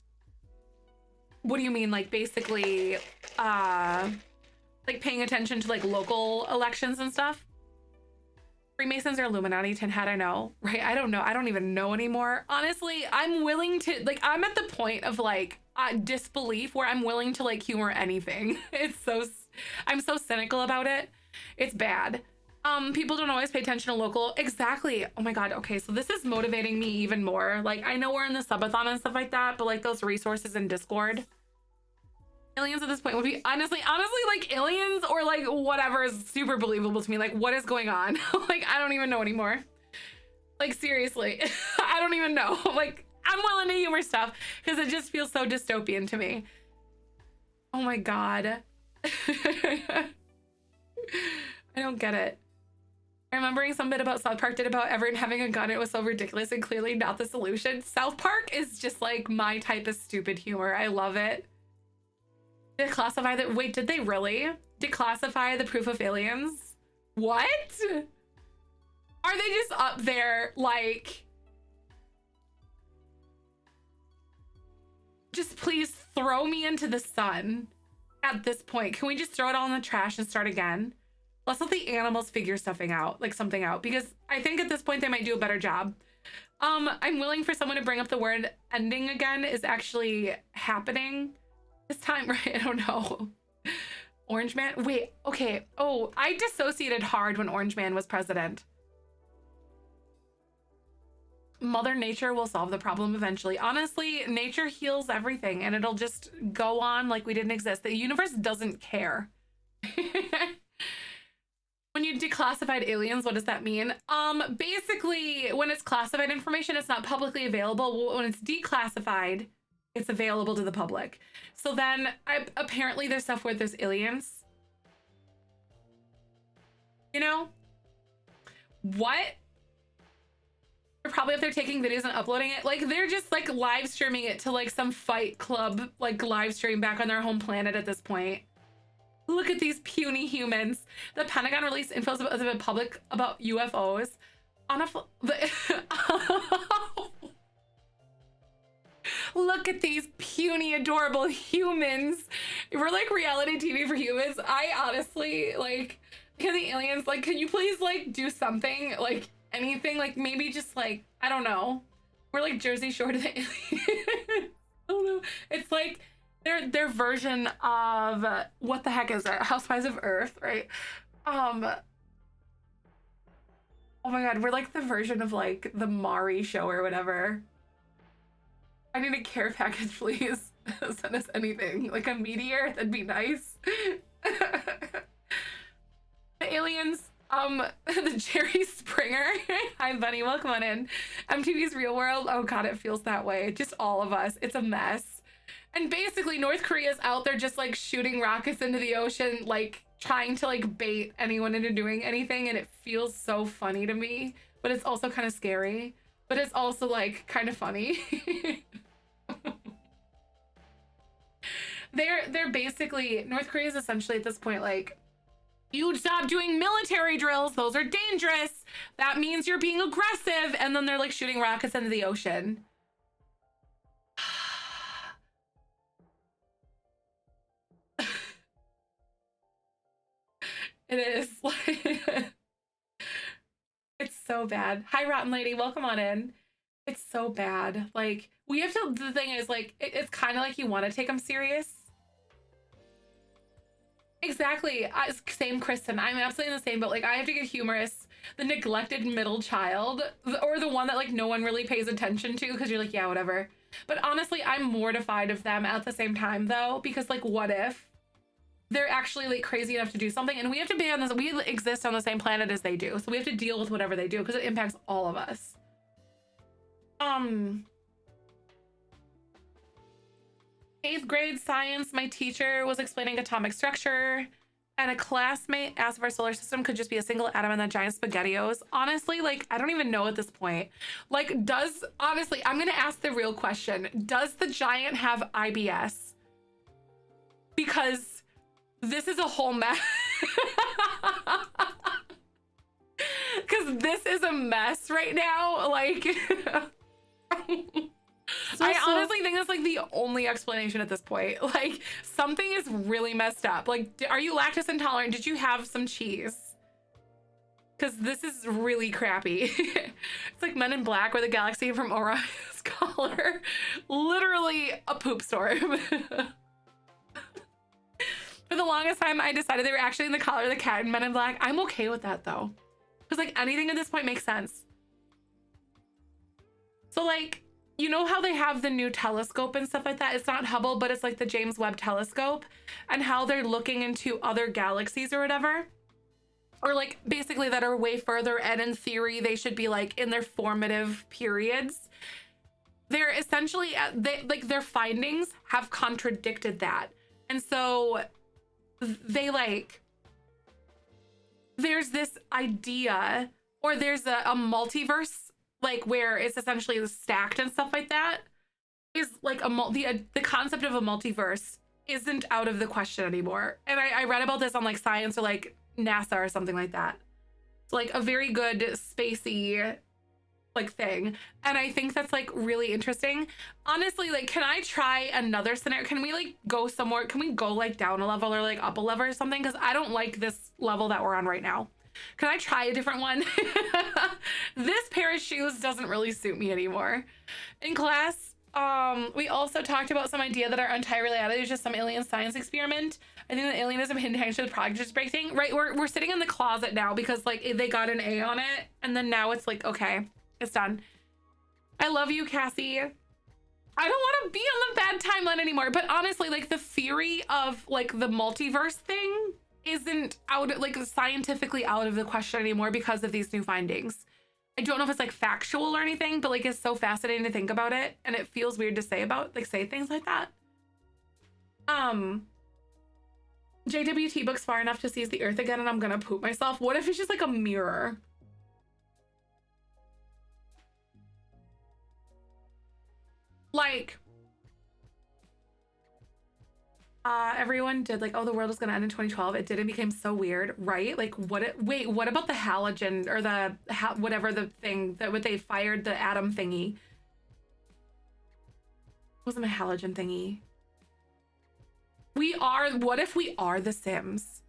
what do you mean? Like basically, like paying attention to like local elections and stuff? Freemasons or Illuminati, Tin Hat, I know, right? I don't know. I don't even know anymore. Honestly, I'm willing to, like, I'm at the point of like disbelief where I'm willing to like humor anything. I'm so cynical about it. It's bad. People don't always pay attention to local. Exactly. Oh my God. Okay. So this is motivating me even more. Like, I know we're in the subathon and stuff like that, but like those resources in Discord. Aliens at this point would be honestly, like aliens or like whatever is super believable to me. Like, what is going on? Like, I don't even know anymore. Like, seriously, I don't even know. Like, I'm willing to humor stuff because it just feels so dystopian to me. Oh my God. I don't get it. Remembering some bit about South Park did about everyone having a gun. It was so ridiculous and clearly not the solution. South Park is just like my type of stupid humor. I love it. Declassify that. Wait, did they really declassify the proof of aliens? What? Are they just up there like, just please throw me into the sun at this point? Can we just throw it all in the trash and start again? Let's let the animals figure something out, because I think at this point they might do a better job. I'm willing for someone to bring up the word ending again is actually happening this time, right? I don't know. Orange Man? Wait, okay. Oh, I dissociated hard when Orange Man was president. Mother Nature will solve the problem eventually. Honestly, nature heals everything and it'll just go on like we didn't exist. The universe doesn't care. When you declassified aliens, what does that mean? Basically, when it's classified information, it's not publicly available. When it's declassified, it's available to the public. So then apparently there's stuff where there's aliens You know? What? They're probably up there taking videos and uploading it. Like, they're just like live streaming it to like some fight club, like live stream back on their home planet at this point. Look at these puny humans. The Pentagon released info to the public about UFOs on a look at these puny, adorable humans. We're like reality TV for humans. I honestly, like, can the aliens, like, can you please, like, do something? Like, anything? Like, maybe just, like, I don't know. We're like Jersey Shore to the aliens. I don't know. It's like their version of, what the heck is it? Housewives of Earth, right? Oh my God, we're like the version of, like, the Maury show or whatever. I need a care package, please. Send us anything. Like a meteor, that'd be nice. The aliens, the Jerry Springer. Hi, Bunny, welcome on in. MTV's Real World. Oh God, it feels that way. Just all of us. It's a mess. And basically, North Korea's out there just like shooting rockets into the ocean, like trying to like bait anyone into doing anything. And it feels so funny to me, but it's also kind of scary. But it's also like kind of funny. They're basically, North Korea is essentially at this point like, you stop doing military drills, those are dangerous, that means you're being aggressive, and then they're like shooting rockets into the ocean. It is like it's so bad. Hi Rotten Lady, welcome on in. It's so bad. Like, we have to, the thing is like, it's kind of like you want to take them serious. Exactly. Same, Kristen. I'm absolutely in the same, but like I have to get humorous. The neglected middle child, or the one that like no one really pays attention to because you're like, yeah, whatever. But honestly, I'm mortified of them at the same time though, because like, what if they're actually like crazy enough to do something, and we have to be on this, we exist on the same planet as they do, so we have to deal with whatever they do because it impacts all of us. 8th grade science, my teacher was explaining atomic structure, and a classmate asked if our solar system could just be a single atom and then giant SpaghettiOs. Honestly, like, I don't even know at this point. Like, honestly, I'm gonna ask the real question. Does the giant have IBS? Because this is a whole mess. Because this is a mess right now. Like, I honestly think that's like the only explanation at this point. Like, something is really messed up. Like, are you lactose intolerant? Did you have some cheese? Because this is really crappy. It's like Men in Black, where the galaxy from Orion's collar. Literally a poop storm. For the longest time, I decided they were actually in the collar of the cat in Men in Black. I'm okay with that though. Because like anything at this point makes sense. So like, you know how they have the new telescope and stuff like that? It's not Hubble, but it's like the James Webb telescope, and how they're looking into other galaxies or whatever. Or like basically that are way further, and in theory, they should be like in their formative periods. They're essentially, like their findings have contradicted that. And so they like, there's this idea, or there's a multiverse, like where it's essentially stacked and stuff like that, is like the concept of a multiverse isn't out of the question anymore. And I read about this on like Science or like NASA or something like that. It's like a very good spacey like thing. And I think that's like really interesting. Honestly, like, can I try another scenario? Can we like go somewhere? Can we go like down a level or like up a level or something? Because I don't like this level that we're on right now. Can I try a different one? This pair of shoes doesn't really suit me anymore. In class, we also talked about some idea that our entire reality is just some alien science experiment. I think that alienism hinges with project breaking. Right, we're sitting in the closet now because like they got an A on it, and then now it's like, okay, it's done. I love you, Cassie. I don't want to be on the bad timeline anymore. But honestly, like the theory of like the multiverse thing isn't like scientifically out of the question anymore because of these new findings. I don't know if it's like factual or anything, but like it's so fascinating to think about it, and it feels weird to say things like that. JWT books far enough to seize the earth again and I'm gonna poop myself. What if it's just like a mirror? Like, everyone did like, oh, the world is gonna end in 2012. It did. It became so weird, right? Like, wait, what about the halogen or the whatever the thing that they fired the atom thingy? It wasn't a halogen thingy. What if we are the Sims?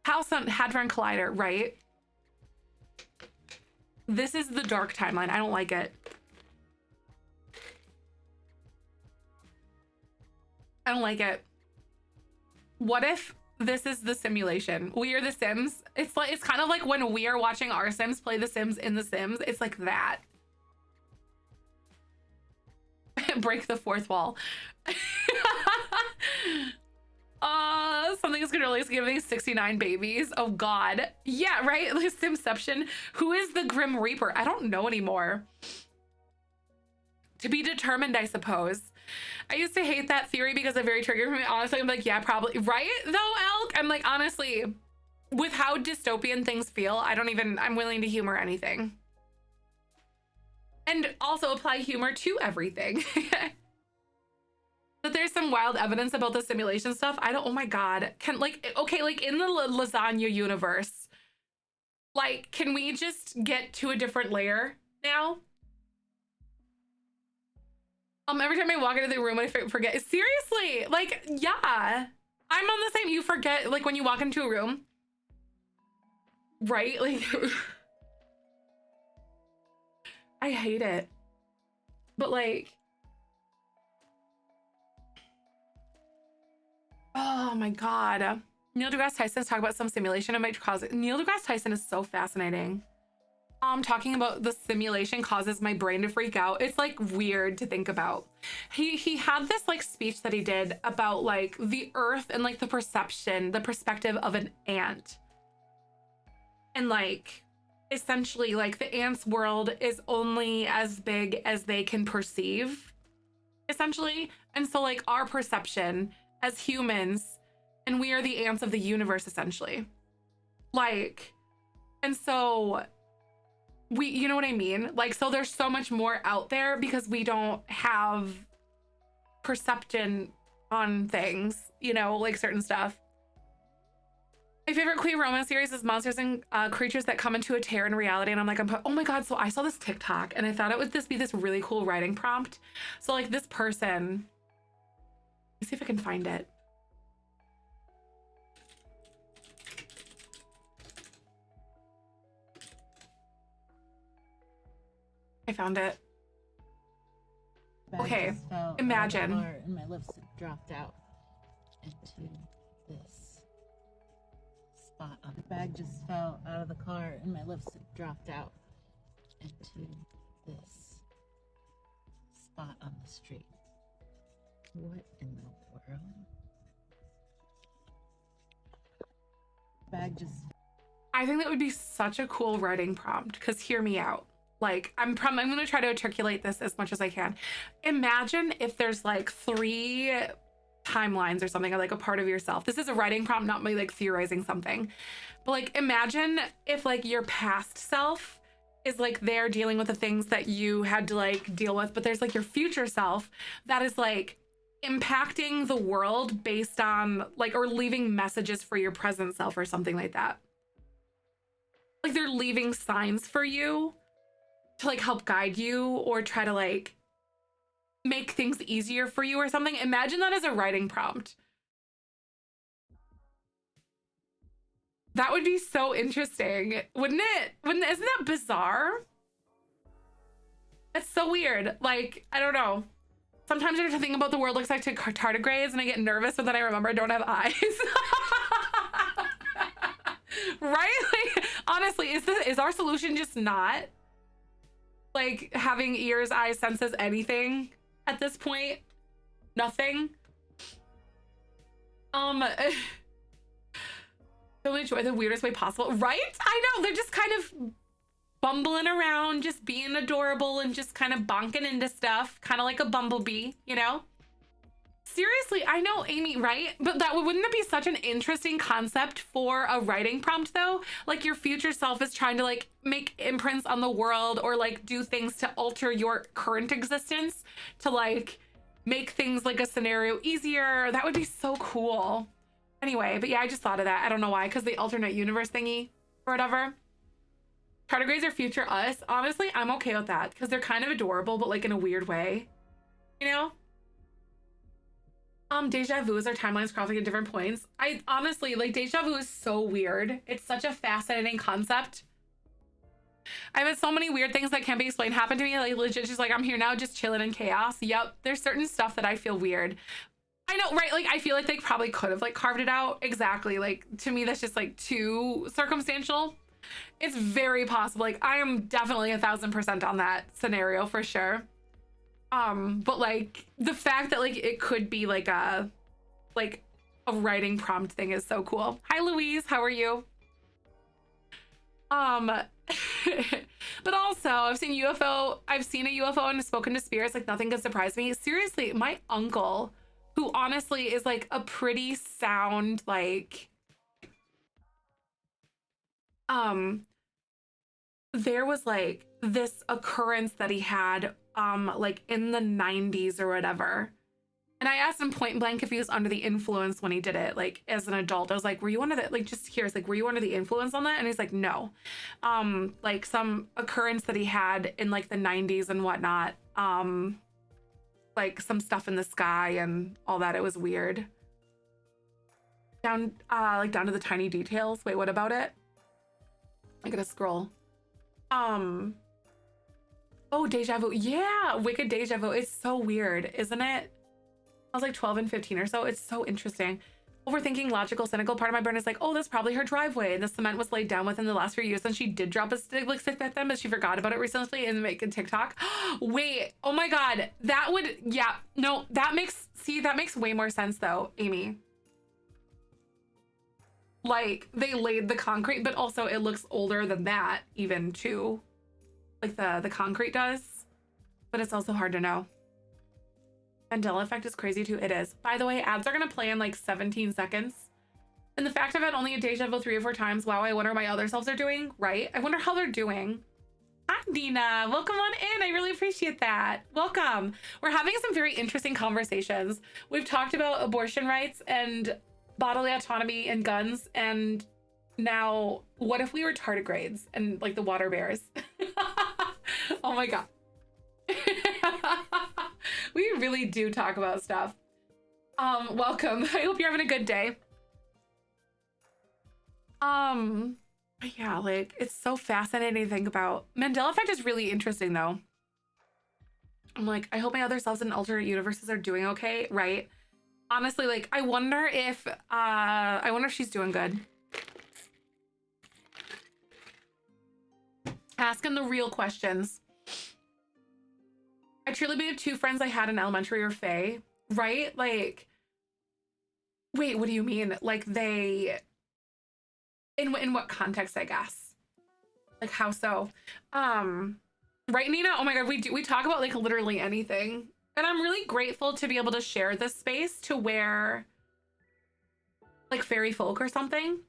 Hadron Collider, right? This is the dark timeline. I don't like it. I don't like it. What if this is the simulation? We are the Sims. It's kind of like when we are watching our Sims play the Sims in the Sims. It's like that. Break the fourth wall. Something is gonna release giving 69 babies. Oh god. Yeah, right? Like Simception. Who is the Grim Reaper? I don't know anymore. To be determined, I suppose. I used to hate that theory because it very triggered me. Honestly, I'm like, yeah, probably. Right, though, Elk? I'm like, honestly, with how dystopian things feel, I'm willing to humor anything. And also apply humor to everything. But there's some wild evidence about the simulation stuff. Oh my God. Okay, like in the lasagna universe, like, can we just get to a different layer now? Every time I walk into the room, I forget. Seriously, like, yeah, I'm on the same. You forget, like, when you walk into a room, right? Like, I hate it. But like, oh my God. Neil deGrasse Tyson's talk about some simulation. It might cause it. Neil deGrasse Tyson is so fascinating. Talking about the simulation causes my brain to freak out. It's like weird to think about. He had this like speech that he did about like the earth and like the perspective of an ant. And like essentially like the ant's world is only as big as they can perceive, essentially. And so like our perception as humans, and we are the ants of the universe, essentially. Like, and so you know what I mean? Like, so there's so much more out there because we don't have perception on things, you know, like certain stuff. My favorite queer romance series is monsters and creatures that come into a tear in reality. And I'm like, oh my God. So I saw this TikTok and I thought it would be this really cool writing prompt. So like this person, let's see if I can find it. I found it. Okay, imagine. And my lipstick dropped out into this spot on the bag. Just fell out of the car and my lipstick dropped out into this spot on the street. What in the world? Bag just. I think that would be such a cool writing prompt because hear me out. Like, I'm going to try to articulate this as much as I can. Imagine if there's like 3 timelines or something, or like a part of yourself. This is a writing prompt, not me like theorizing something. But like, imagine if like your past self is like there dealing with the things that you had to like deal with, but there's like your future self that is like impacting the world based on like, or leaving messages for your present self or something like that. Like they're leaving signs for you to like help guide you or try to like make things easier for you or something. Imagine that as a writing prompt. That would be so interesting, wouldn't it? Isn't that bizarre? That's so weird. Like, I don't know. Sometimes I think about the world looks like tardigrades and I get nervous, but then I remember I don't have eyes. Right? Like, honestly, is our solution just not like having ears, eyes, senses, anything at this point? Nothing. They'll enjoy the weirdest way possible, right? I know, they're just kind of bumbling around, just being adorable and just kind of bonking into stuff, kind of like a bumblebee, you know? Seriously, I know, Amy, right? But wouldn't it be such an interesting concept for a writing prompt though? Like your future self is trying to like make imprints on the world or like do things to alter your current existence to like make things like a scenario easier. That would be so cool. Anyway, but yeah, I just thought of that. I don't know why, because the alternate universe thingy or whatever. Tardigrades are future us. Honestly, I'm okay with that because they're kind of adorable, but like in a weird way, you know? Deja vu is our timelines crossing at different points. I honestly, like, deja vu is so weird. It's such a fascinating concept. I've had so many weird things that can't be explained happen to me. Like, legit, just like, I'm here now, just chilling in chaos. Yep, there's certain stuff that I feel weird. I know, right? Like, I feel like they probably could have, like, carved it out. Exactly. Like, to me, that's just, like, too circumstantial. It's very possible. Like, I am definitely 1000% on that scenario for sure. But like the fact that like it could be like a writing prompt thing is so cool. Hi Louise, how are you? But also I've seen a UFO and spoken to spirits. Like nothing could surprise me. Seriously, my uncle, who honestly is like a pretty sound like there was like this occurrence that he had like in the 90s or whatever, and I asked him point blank if he was under the influence when he did it, like as an adult. I was like, were you under the, like, just curious, like, were you under the influence on that? And he's like, no. Like some occurrence that he had in like the 90s and whatnot, like some stuff in the sky and all that. It was weird. Down to the tiny details. Wait, what about it? I gotta scroll. Oh, deja vu. Yeah, wicked deja vu. It's so weird, isn't it? I was like 12 and 15 or so. It's so interesting. Overthinking, logical, cynical part of my brain is like, oh, that's probably her driveway. And the cement was laid down within the last few years. And she did drop a stick like stick back then, but she forgot about it recently and make a TikTok. Wait, oh my God. That would, yeah, no, that makes way more sense though, Amy. Like they laid the concrete, but also it looks older than that even too. Like the concrete does, but it's also hard to know. Mandela effect is crazy too. It is. By the way, ads are gonna play in like 17 seconds. And the fact I've had only a deja vu 3 or 4 times, wow, I wonder my other selves are doing, right? I wonder how they're doing. Hi, Dina. Welcome on in. I really appreciate that. Welcome. We're having some very interesting conversations. We've talked about abortion rights and bodily autonomy and guns, and now what if we were tardigrades and like the water bears? Oh my God. We really do talk about stuff. Welcome. I hope you're having a good day. Yeah, like it's so fascinating to think about. Mandela effect is really interesting though. I'm like, I hope my other selves in alternate universes are doing okay, right? Honestly, like I wonder if she's doing good. Asking the real questions. I truly believe 2 friends I had in elementary were fae, right? Like, wait, what do you mean? Like they, in what context, I guess? Like how so? Right, Nina? Oh my God, we talk about like literally anything. And I'm really grateful to be able to share this space to where like fairy folk or something.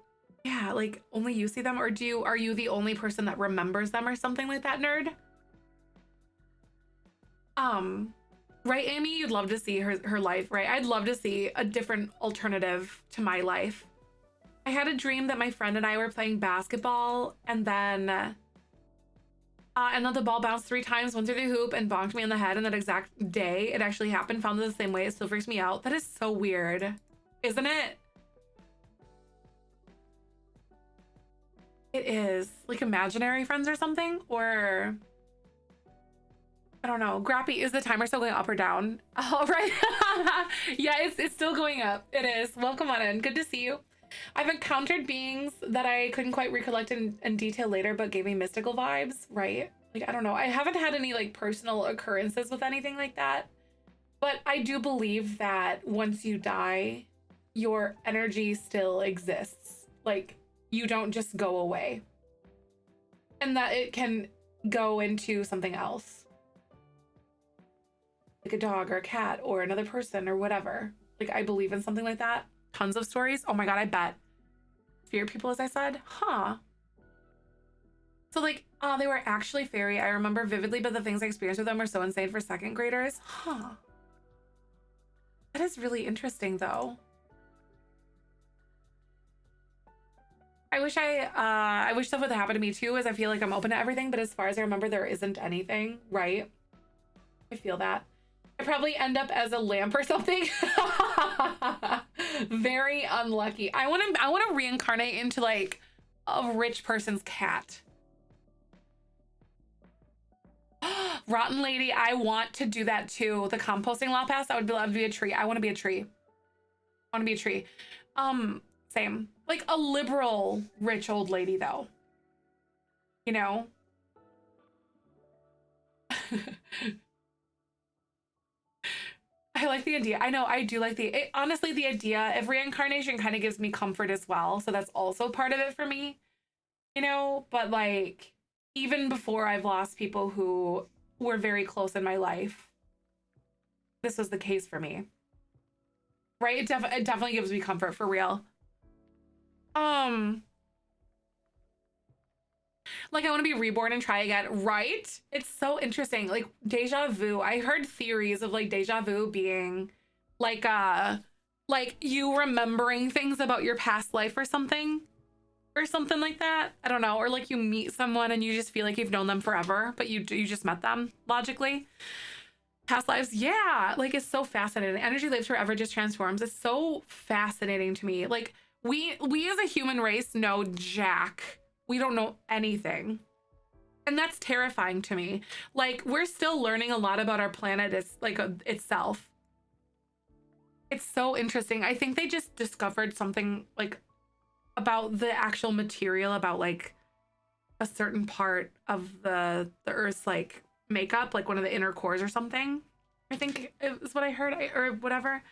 Yeah, like only you see them, or are you the only person that remembers them or something like that, nerd? Right, Amy? You'd love to see her life, right? I'd love to see a different alternative to my life. I had a dream that my friend and I were playing basketball, and then the ball bounced 3 times, went through the hoop, and bonked me in the head. And that exact day it actually happened, found it the same way. It still freaks me out. That is so weird, isn't it? It is. Like imaginary friends or something, or I don't know. Grappy, is the timer still going up or down? All right. Yeah, it's still going up. It is. Welcome on in. Good to see you. I've encountered beings that I couldn't quite recollect in detail later, but gave me mystical vibes, right? Like, I don't know. I haven't had any like personal occurrences with anything like that, but I do believe that once you die, your energy still exists. Like, you don't just go away, and that it can go into something else. like a dog or a cat or another person or whatever. Like I believe in something like that. Tons of stories. Oh my God, I bet. Spirit people, as I said, huh? So like, oh, they were actually fairy. I remember vividly, but the things I experienced with them were so insane for second graders. Huh. That is really interesting though. I wish stuff would happen to me too, as I feel like I'm open to everything, but as far as I remember, there isn't anything, right? I feel that. I probably end up as a lamp or something. Very unlucky. I want to reincarnate into like a rich person's cat. Rotten lady, I want to do that too. The composting law pass, I would love to be a tree. I want to be a tree. I want to be a tree. Same. Like a liberal rich old lady though. You know? I like the idea. I know, I do like honestly, the idea of reincarnation kind of gives me comfort as well. So that's also part of it for me, you know? But like, even before I've lost people who were very close in my life, this was the case for me. Right? It definitely gives me comfort for real. Like I want to be reborn and try again, right? It's so interesting. Like deja vu. I heard theories of like deja vu being like you remembering things about your past life or something like that. I don't know. Or like you meet someone and you just feel like you've known them forever, but you just met them logically. Past lives, yeah. Like it's so fascinating. Energy lives forever, just transforms. It's so fascinating to me. Like we as a human race know jack. We don't know anything. And that's terrifying to me. Like we're still learning a lot about our planet itself. It's so interesting. I think they just discovered something like about the actual material, about like a certain part of the Earth's like makeup, like one of the inner cores or something. I think is what I heard, or whatever.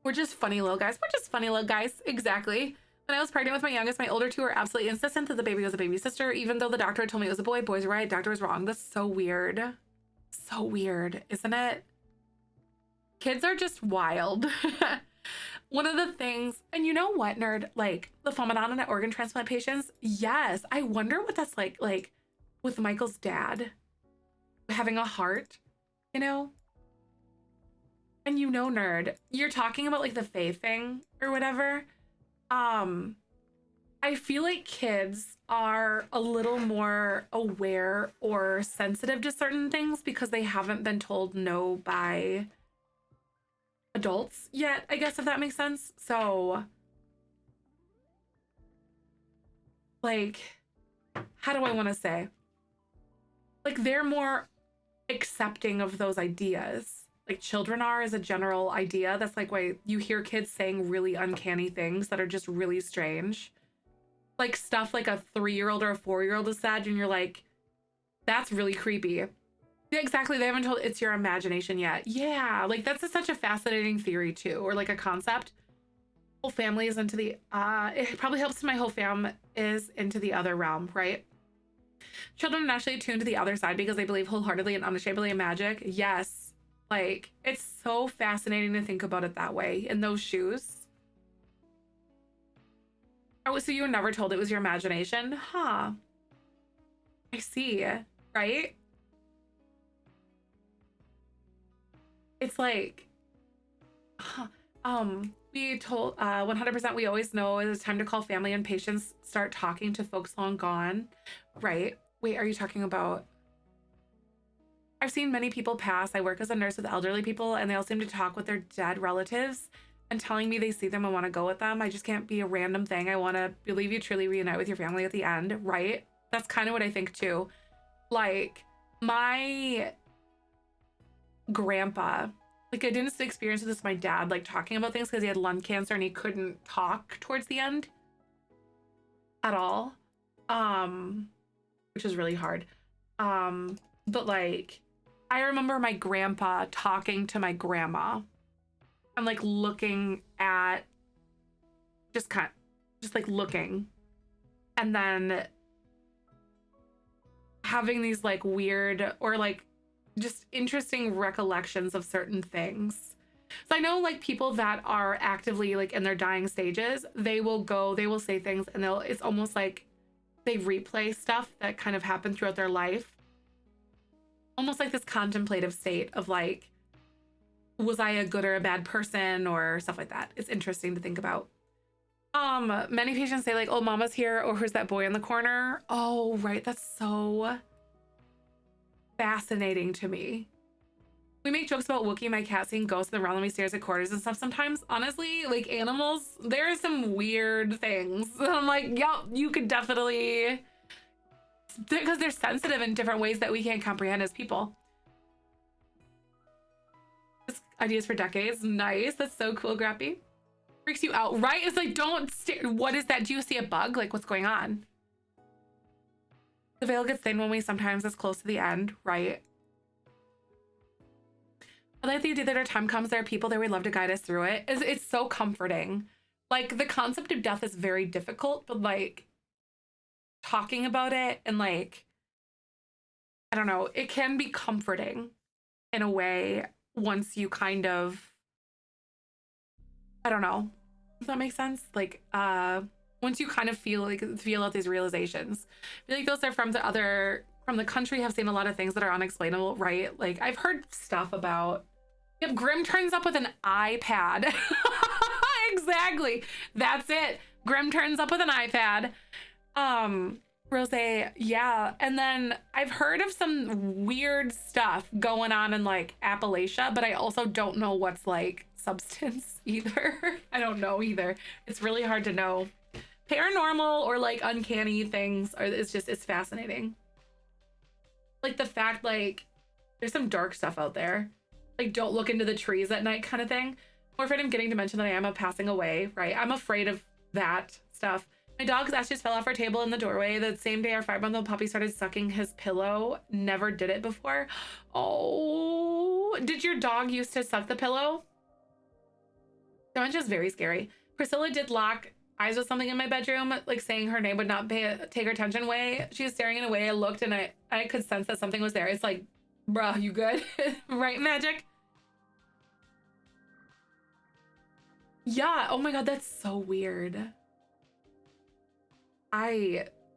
We're just funny little guys. We're just funny little guys. Exactly. When I was pregnant with my youngest, my older two were absolutely insistent that the baby was a baby sister, even though the doctor had told me it was a boy. Boy's right. Doctor was wrong. That's so weird. So weird, isn't it? Kids are just wild. One of the things, and you know what, nerd, like the phenomenon at organ transplant patients, yes, I wonder what that's like with Michael's dad having a heart, you know? And you know, nerd, you're talking about like the faith thing or whatever. I feel like kids are a little more aware or sensitive to certain things because they haven't been told no by adults yet, I guess, if that makes sense. So like, how do I want to say? Like they're more accepting of those ideas. Like children are, as a general idea. That's like why you hear kids saying really uncanny things that are just really strange. Like stuff like a 3-year-old or a 4-year-old is said, and you're like, that's really creepy. Yeah, exactly. They haven't told it's your imagination yet. Yeah, like that's such a fascinating theory too, or like a concept. Whole family is into the it probably helps my whole fam is into the other realm, right? Children are naturally attuned to the other side because they believe wholeheartedly and unashamedly in magic. Yes. Like it's so fascinating to think about it that way, in those shoes. Oh, so you were never told it was your imagination? Huh. I see, right? It's like, we told 100% we always know it's time to call family and patients start talking to folks long gone, right? Wait, are you talking about? I've seen many people pass. I work as a nurse with elderly people and they all seem to talk with their dead relatives and telling me they see them and want to go with them. I just can't be a random thing. I want to believe you truly reunite with your family at the end, right? That's kind of what I think too. Like my grandpa, like I didn't experience this with my dad, like talking about things because he had lung cancer and he couldn't talk towards the end at all, which is really hard. But like I remember my grandpa talking to my grandma and like looking at just like looking, and then having these like weird or like just interesting recollections of certain things. So I know like people that are actively like in their dying stages, they will say things and it's almost like they replay stuff that kind of happened throughout their life. Almost like this contemplative state of like, was I a good or a bad person or stuff like that. It's interesting to think about. Many patients say like, oh, mama's here, or who's that boy in the corner? Oh, right. That's so fascinating to me. We make jokes about Wookie, my cat, seeing ghosts in the round me stairs at quarters and stuff. Sometimes, honestly, like animals, there are some weird things. I'm like, yep, you could definitely, because they're sensitive in different ways that we can't comprehend as people. Ideas for decades. Nice. That's so cool, Grappy. Freaks you out, right? It's like, don't stare. What is that? Do you see a bug? Like, what's going on? The veil gets thin when we sometimes it's close to the end, right? I like the idea that our time comes, there are people that would love to guide us through it. It's so comforting. Like, the concept of death is very difficult, but like talking about it and like, I don't know, it can be comforting in a way once you kind of, I don't know, does that make sense? Like, once you kind of feel out these realizations. I feel like those are from the country have seen a lot of things that are unexplainable, right? Like, I've heard stuff about, yep, Grim turns up with an iPad. Exactly. That's it. Grim turns up with an iPad. Rose, yeah. And then I've heard of some weird stuff going on in like Appalachia, but I also don't know what's like substance either. I don't know either. It's really hard to know. Paranormal or like uncanny things it's fascinating. Like the fact like there's some dark stuff out there. Like don't look into the trees at night kind of thing. More afraid of getting to mention that I am a passing away, right? I'm afraid of that stuff. My dog's ass just fell off our table in the doorway. The same day our 5-month-old puppy started sucking his pillow. Never did it before. Oh, did your dog used to suck the pillow? That one's just very scary. Priscilla did lock eyes with something in my bedroom, like saying her name would not take her attention away. She was staring in a way. I looked and I could sense that something was there. It's like, bruh, you good? Right, Magic? Yeah, oh my God, that's so weird.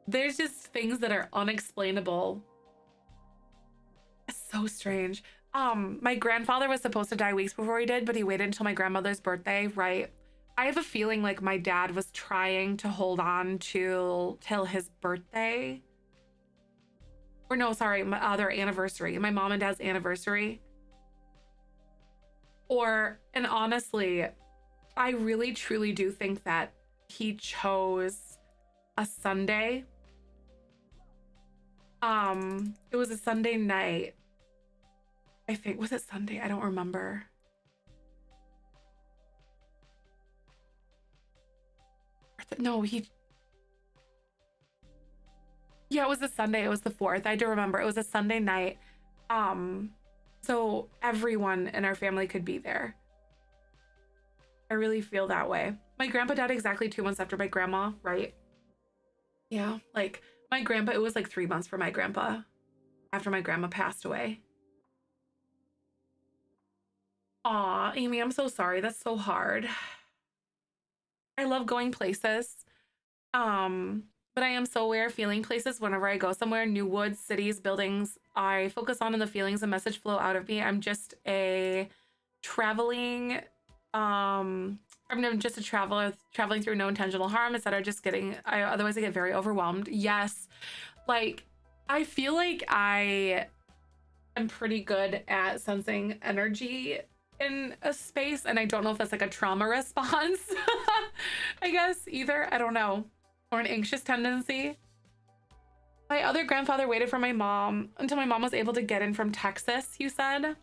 There's just things that are unexplainable. It's so strange. My grandfather was supposed to die weeks before he did, but he waited until my grandmother's birthday, right? I have a feeling like my dad was trying to hold on till his birthday. Or no, sorry, their anniversary, my mom and dad's anniversary. And honestly, I really truly do think that he chose a Sunday. It was a Sunday night. I think, was it Sunday? I don't remember. No, yeah, it was a Sunday. It was the 4th. I do remember. It was a Sunday night. So everyone in our family could be there. I really feel that way. My grandpa died exactly 2 months after my grandma, right? Yeah, like my grandpa, it was like 3 months for my grandpa after my grandma passed away. Aw, Amy, I'm so sorry. That's so hard. I love going places. But I am so aware of feeling places whenever I go somewhere, new woods, cities, buildings. I focus on the feelings and message flow out of me. I'm just a traveling, I'm just a traveler traveling through no intentional harm, etc. Otherwise I get very overwhelmed. Yes. Like, I feel like I am pretty good at sensing energy in a space, and I don't know if that's like a trauma response, I guess, either. I don't know. Or an anxious tendency. My other grandfather waited for my mom until my mom was able to get in from Texas, you said,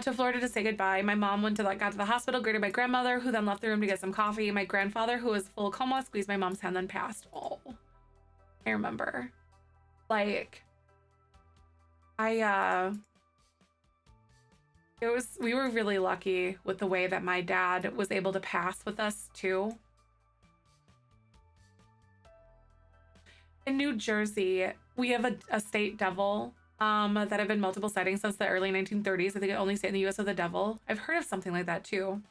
to Florida to say goodbye. My mom got to the hospital, greeted my grandmother, who then left the room to get some coffee. My grandfather, who was full coma, squeezed my mom's hand, then passed. Oh, I remember. Like, we were really lucky with the way that my dad was able to pass with us too. In New Jersey, we have a state devil that have been multiple sightings since the early 1930s. I think it only stayed in the US of the devil. I've heard of something like that too.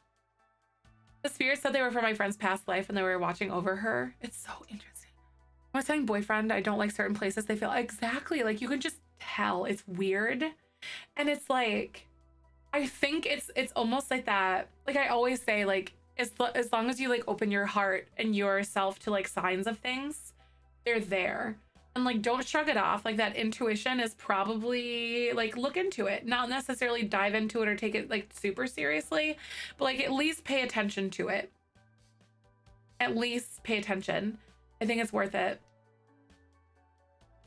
The spirits said they were from my friend's past life and they were watching over her. It's so interesting. I was telling boyfriend I don't like certain places. They feel exactly like you can just tell. It's weird. And it's like, I think it's almost like that. Like I always say, like, as long as you like open your heart and yourself to like signs of things, they're there. And like, don't shrug it off. Like that intuition is probably like, look into it, not necessarily dive into it or take it like super seriously, but like at least pay attention to it. At least pay attention. I think it's worth it.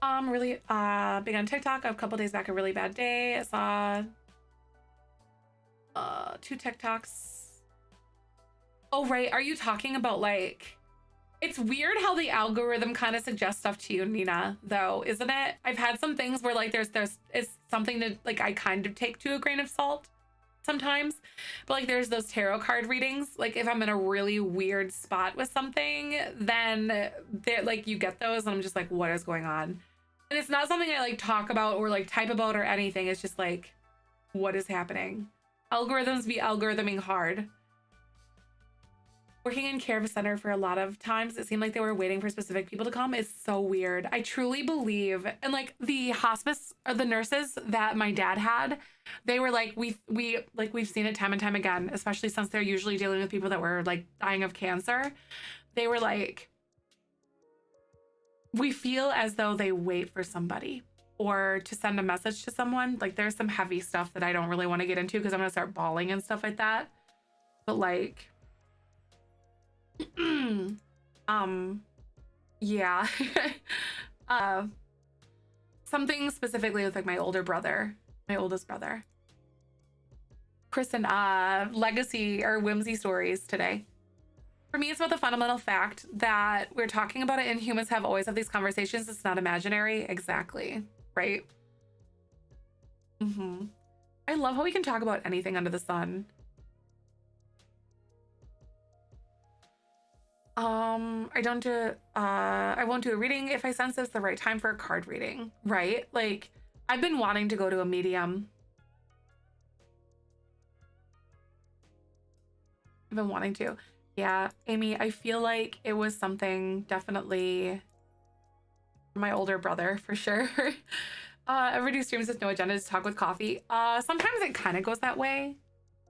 Really big on TikTok. A couple days back, a really bad day. I saw 2 TikToks. Oh, right. Are you talking about like, it's weird how the algorithm kind of suggests stuff to you, Nina, though, isn't it? I've had some things where like it's something that like I kind of take to a grain of salt sometimes, but like there's those tarot card readings. Like if I'm in a really weird spot with something, then they're like, you get those and I'm just like, what is going on? And it's not something I like talk about or like type about or anything. It's just like, what is happening? Algorithms be algorithming hard. Working in care of a center for a lot of times, it seemed like they were waiting for specific people to come. It's so weird. I truly believe, and like the hospice or the nurses that my dad had, they were like, we've seen it time and time again, especially since they're usually dealing with people that were like dying of cancer. They were like, we feel as though they wait for somebody or to send a message to someone. Like there's some heavy stuff that I don't really want to get into because I'm gonna start bawling and stuff like that. But like, yeah. Something specifically with like my oldest brother. Kristen, legacy or whimsy stories today. For me, it's about the fundamental fact that we're talking about it and humans have always had these conversations. It's not imaginary. Exactly. Right? I love how we can talk about anything under the sun. I won't do a reading if I sense it's the right time for a card reading, right? Like, I've been wanting to go to a medium. I've been wanting to. Yeah, Amy, I feel like it was something definitely for my older brother, for sure. Everybody who streams with no agenda to talk with coffee. Sometimes it kind of goes that way,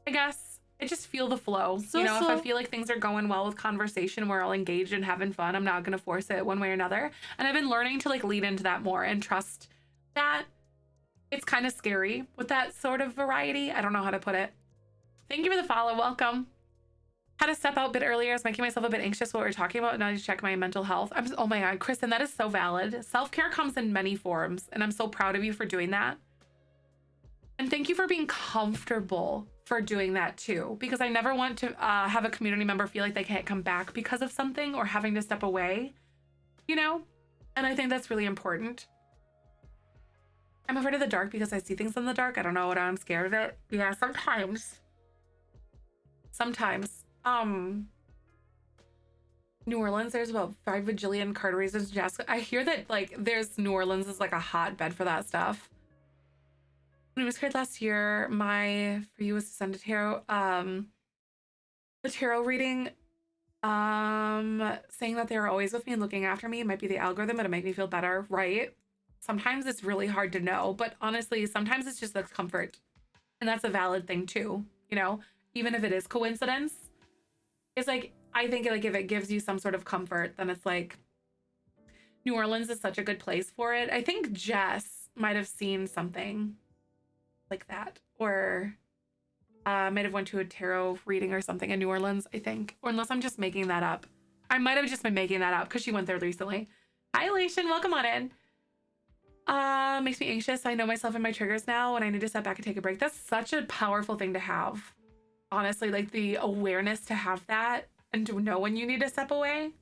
I guess. I just feel the flow. If I feel like things are going well with conversation, we're all engaged and having fun, I'm not going to force it one way or another. And I've been learning to like lead into that more and trust that. It's kind of scary with that sort of variety. I don't know how to put it. Thank you for the follow. Welcome. Had to step out a bit earlier. I was making myself a bit anxious what we're talking about. Now I need to check my mental health. Oh my God, Kristen, that is so valid. Self-care comes in many forms, and I'm so proud of you for doing that. And thank you for being comfortable for doing that too, because I never want to have a community member feel like they can't come back because of something or having to step away, you know? And I think that's really important. I'm afraid of the dark because I see things in the dark. I don't know what I'm scared of it. Yeah, sometimes. New Orleans, there's about 5 bajillion card reasons. I hear that like there's New Orleans is like a hotbed for that stuff. When I was scared last year, for you was to send a tarot, the tarot reading, saying that they were always with me and looking after me. It might be the algorithm, but it make me feel better, right? Sometimes it's really hard to know, but honestly, sometimes it's just the comfort. And that's a valid thing too, you know, even if it is coincidence. It's like, I think like if it gives you some sort of comfort, then it's like, New Orleans is such a good place for it. I think Jess might have seen something like that, or might have went to a tarot reading or something in New Orleans, I think, or unless I'm just making that up. I might have just been making that up because she went there recently. Hi, Elation, welcome on in. Makes me anxious. I know myself and my triggers now when I need to step back and take a break. That's such a powerful thing to have. Honestly, like the awareness to have that and to know when you need to step away.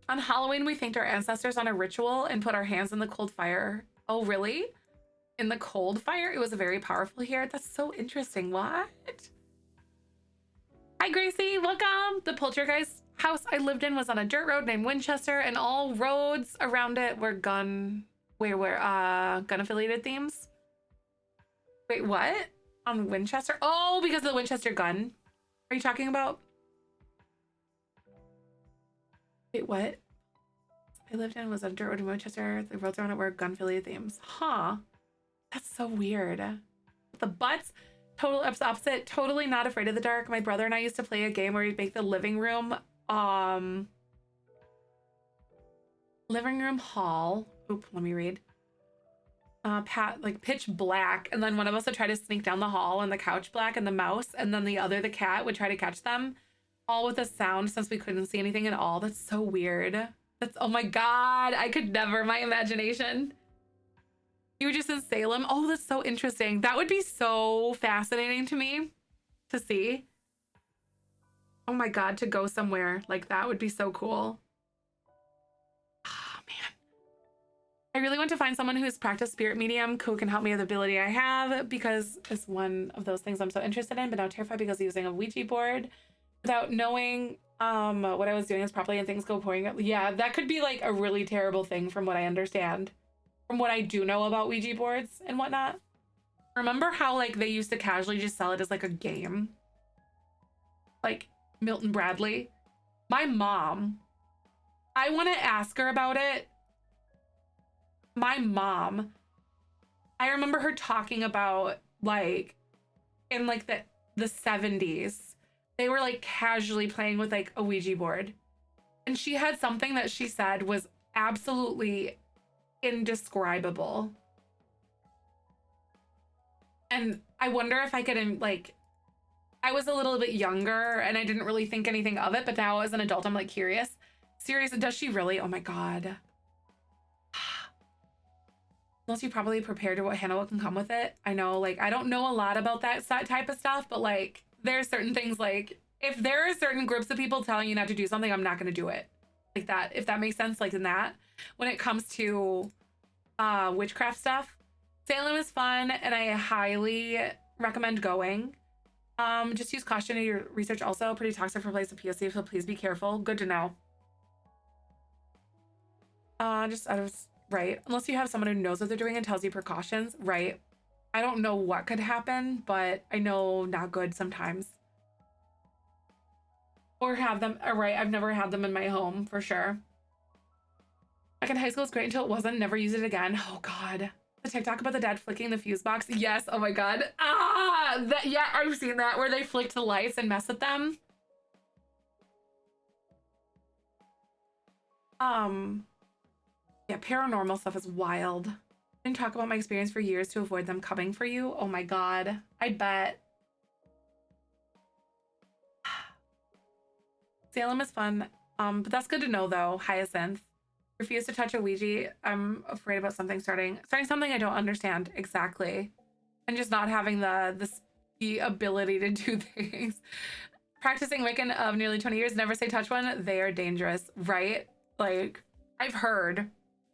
On Halloween, we thanked our ancestors on a ritual and put our hands in the cold fire. Oh, really? In the cold fire? It was very powerful here. That's so interesting. What? Hi, Hi, Gracie. Welcome. The poltergeist house I lived in was on a dirt road named Winchester, and all roads around it were gun affiliated themes. Wait, what? On Winchester? Oh, because of the Winchester gun. Are you talking about? Wait, what? I lived in was a dirt road in Winchester. The roads around it were gun affiliated themes. Huh. That's so weird. The butts, total opposite. Totally not afraid of the dark. My brother and I used to play a game where we'd make the living room hall. Oop, let me read. Like pitch black, and then one of us would try to sneak down the hall and the couch black and the mouse, and then the cat would try to catch them, all with a sound since we couldn't see anything at all. That's so weird. That's, oh my God, I could never, my imagination. You were just in Salem. Oh, that's so interesting. That would be so fascinating to me to see. Oh my God, to go somewhere like that would be so cool. Oh man. I really want to find someone who's practiced spirit medium who can help me with the ability I have, because it's one of those things I'm so interested in, but now terrified because using a Ouija board without knowing what I was doing is properly and things go pouring. Yeah, that could be like a really terrible thing from what I understand. From what I do know about Ouija boards and whatnot. Remember how like they used to casually just sell it as like a game? Like Milton Bradley. My mom, I want to ask her about it. My mom, I remember her talking about like in like the 70s, they were like casually playing with like a Ouija board. And she had something that she said was absolutely indescribable. And I wonder if I could like, I was a little bit younger and I didn't really think anything of it, but now as an adult I'm like curious. Serious, does she really? Oh my God. Unless you probably prepared to what Hannah can come with it. I know, like, I don't know a lot about that type of stuff, but like there are certain things, like if there are certain groups of people telling you not to do something, I'm not going to do it like that, if that makes sense. Like in that, when it comes to witchcraft stuff, Salem is fun and I highly recommend going. Just use caution in your research. Also pretty toxic for place of POC, so please be careful. Good to know. Just out of right, unless you have someone who knows what they're doing and tells you precautions, right? I don't know what could happen, but I know not good sometimes. Or have them, right, I've never had them in my home for sure. Back in high school, it's great until it wasn't. Never use it again. Oh God. The TikTok about the dad flicking the fuse box. Yes. Oh my God. Yeah, I've seen that where they flicked the lights and mess with them. Yeah, paranormal stuff is wild. I didn't talk about my experience for years to avoid them coming for you. Oh my God. I bet. Salem is fun. But that's good to know though. Hyacinth. Refuse to touch a Ouija. I'm afraid about something starting something I don't understand exactly. And just not having the ability to do things. Practicing Wiccan of nearly 20 years, never say touch one. They are dangerous, right? Like, I've heard.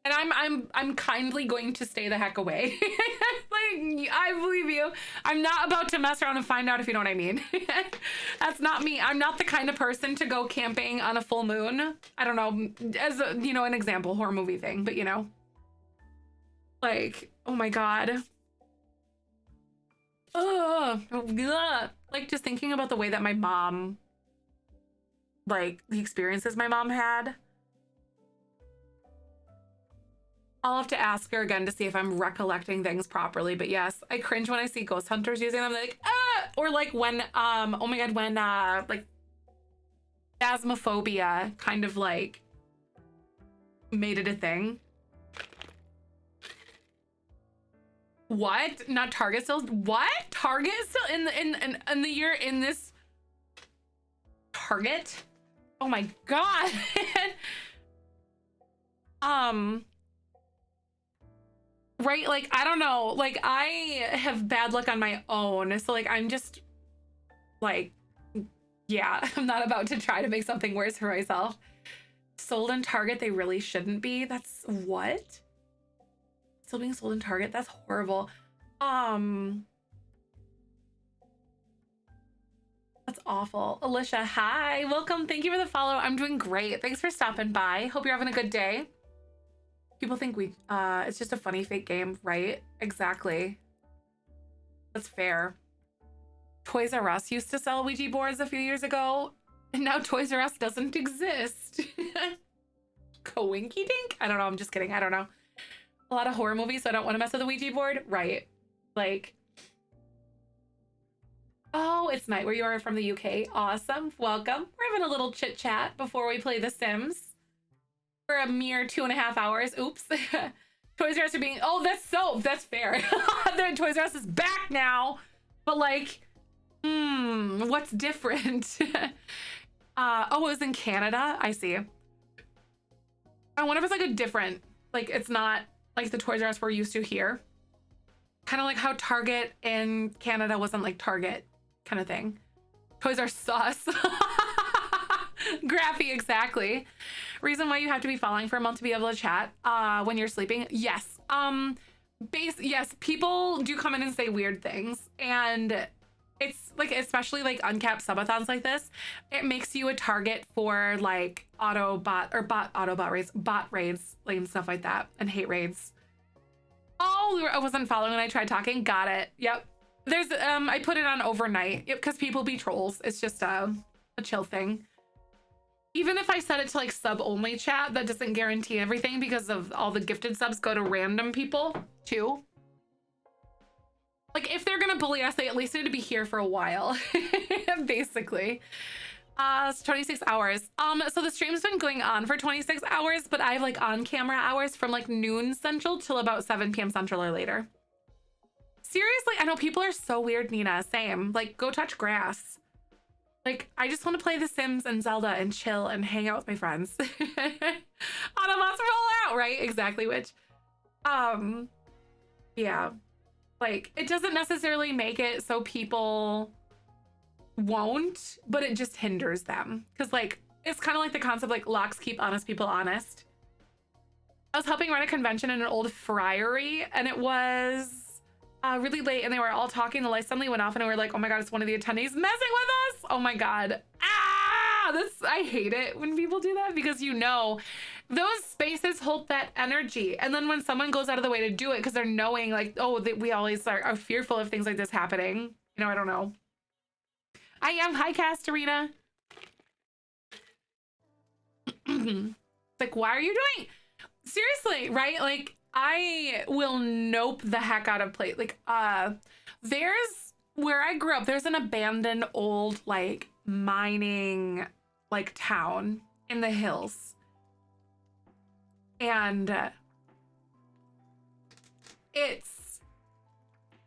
And I'm kindly going to stay the heck away. Like, I believe you. I'm not about to mess around and find out, if you know what I mean. That's not me. I'm not the kind of person to go camping on a full moon. I don't know, as a, you know, an example, horror movie thing, but you know. Like, oh my God. Like just thinking about the way that my mom, like the experiences my mom had. I'll have to ask her again to see if I'm recollecting things properly. But yes, I cringe when I see ghost hunters using them. They're like, ah! Or like when, oh my God, when like phasmophobia kind of like made it a thing. What? Not Target still? What? Target still in the year in this Target? Oh my God. Right, like I don't know, like I have bad luck on my own, so like I'm just like, yeah, I'm not about to try to make something worse for myself. Sold in Target, they really shouldn't be. That's what? Still being sold in Target? That's horrible. That's awful. Alicia, hi, welcome. Thank you for the follow. I'm doing great. Thanks for stopping by. Hope you're having a good day. People think it's just a funny fake game, right? Exactly. That's fair. Toys R Us used to sell Ouija boards a few years ago, and now Toys R Us doesn't exist. Coinky dink? I don't know. I'm just kidding. I don't know. A lot of horror movies, so I don't want to mess with the Ouija board. Right. Like, oh, it's night where you are from the UK. Awesome. Welcome. We're having a little chit chat before we play The Sims for a mere 2.5 hours. Oops. Toys R Us are being, oh, that's fair. Toys R Us is back now, but like, what's different? Oh, it was in Canada. I see. I wonder if it's like a different, like it's not like the Toys R Us we're used to here. Kind of like how Target in Canada wasn't like Target kind of thing. Toys are sus. Graphy, exactly. Reason why you have to be following for a month to be able to chat when you're sleeping. Yes. Yes, people do come in and say weird things, and it's like, especially like uncapped subathons like this, it makes you a target for like bot raids, like, and stuff like that, and hate raids. Oh, I wasn't following when I tried talking. Got it. Yep. There's I put it on overnight because people be trolls. It's just a chill thing. Even if I set it to like sub only chat, that doesn't guarantee everything because of all the gifted subs go to random people too. Like if they're gonna bully us, they at least need to be here for a while. Basically. It's 26 hours. So the stream's been going on for 26 hours, but I have like on camera hours from like noon central till about 7 p.m. central or later. Seriously, I know people are so weird, Nina. Same. Like, go touch grass. Like, I just want to play The Sims and Zelda and chill and hang out with my friends. Autobots roll out, right? Exactly, which, yeah. Like, it doesn't necessarily make it so people won't, but it just hinders them. Because, like, it's kind of like the concept, like, locks keep honest people honest. I was helping run a convention in an old friary, and it was really late, and they were all talking. The light suddenly went off, and we were like, oh my god, it's one of the attendees messing with us. Oh my god. I hate it when people do that, because you know those spaces hold that energy, and then when someone goes out of the way to do it because they're knowing like, oh, we always are fearful of things like this happening, you know, I don't know. I am. Hi, Castarina. Like, why are you doing? Seriously, right? Like, I will nope the heck out of play. Like, there's where I grew up, there's an abandoned old like mining like town in the hills. And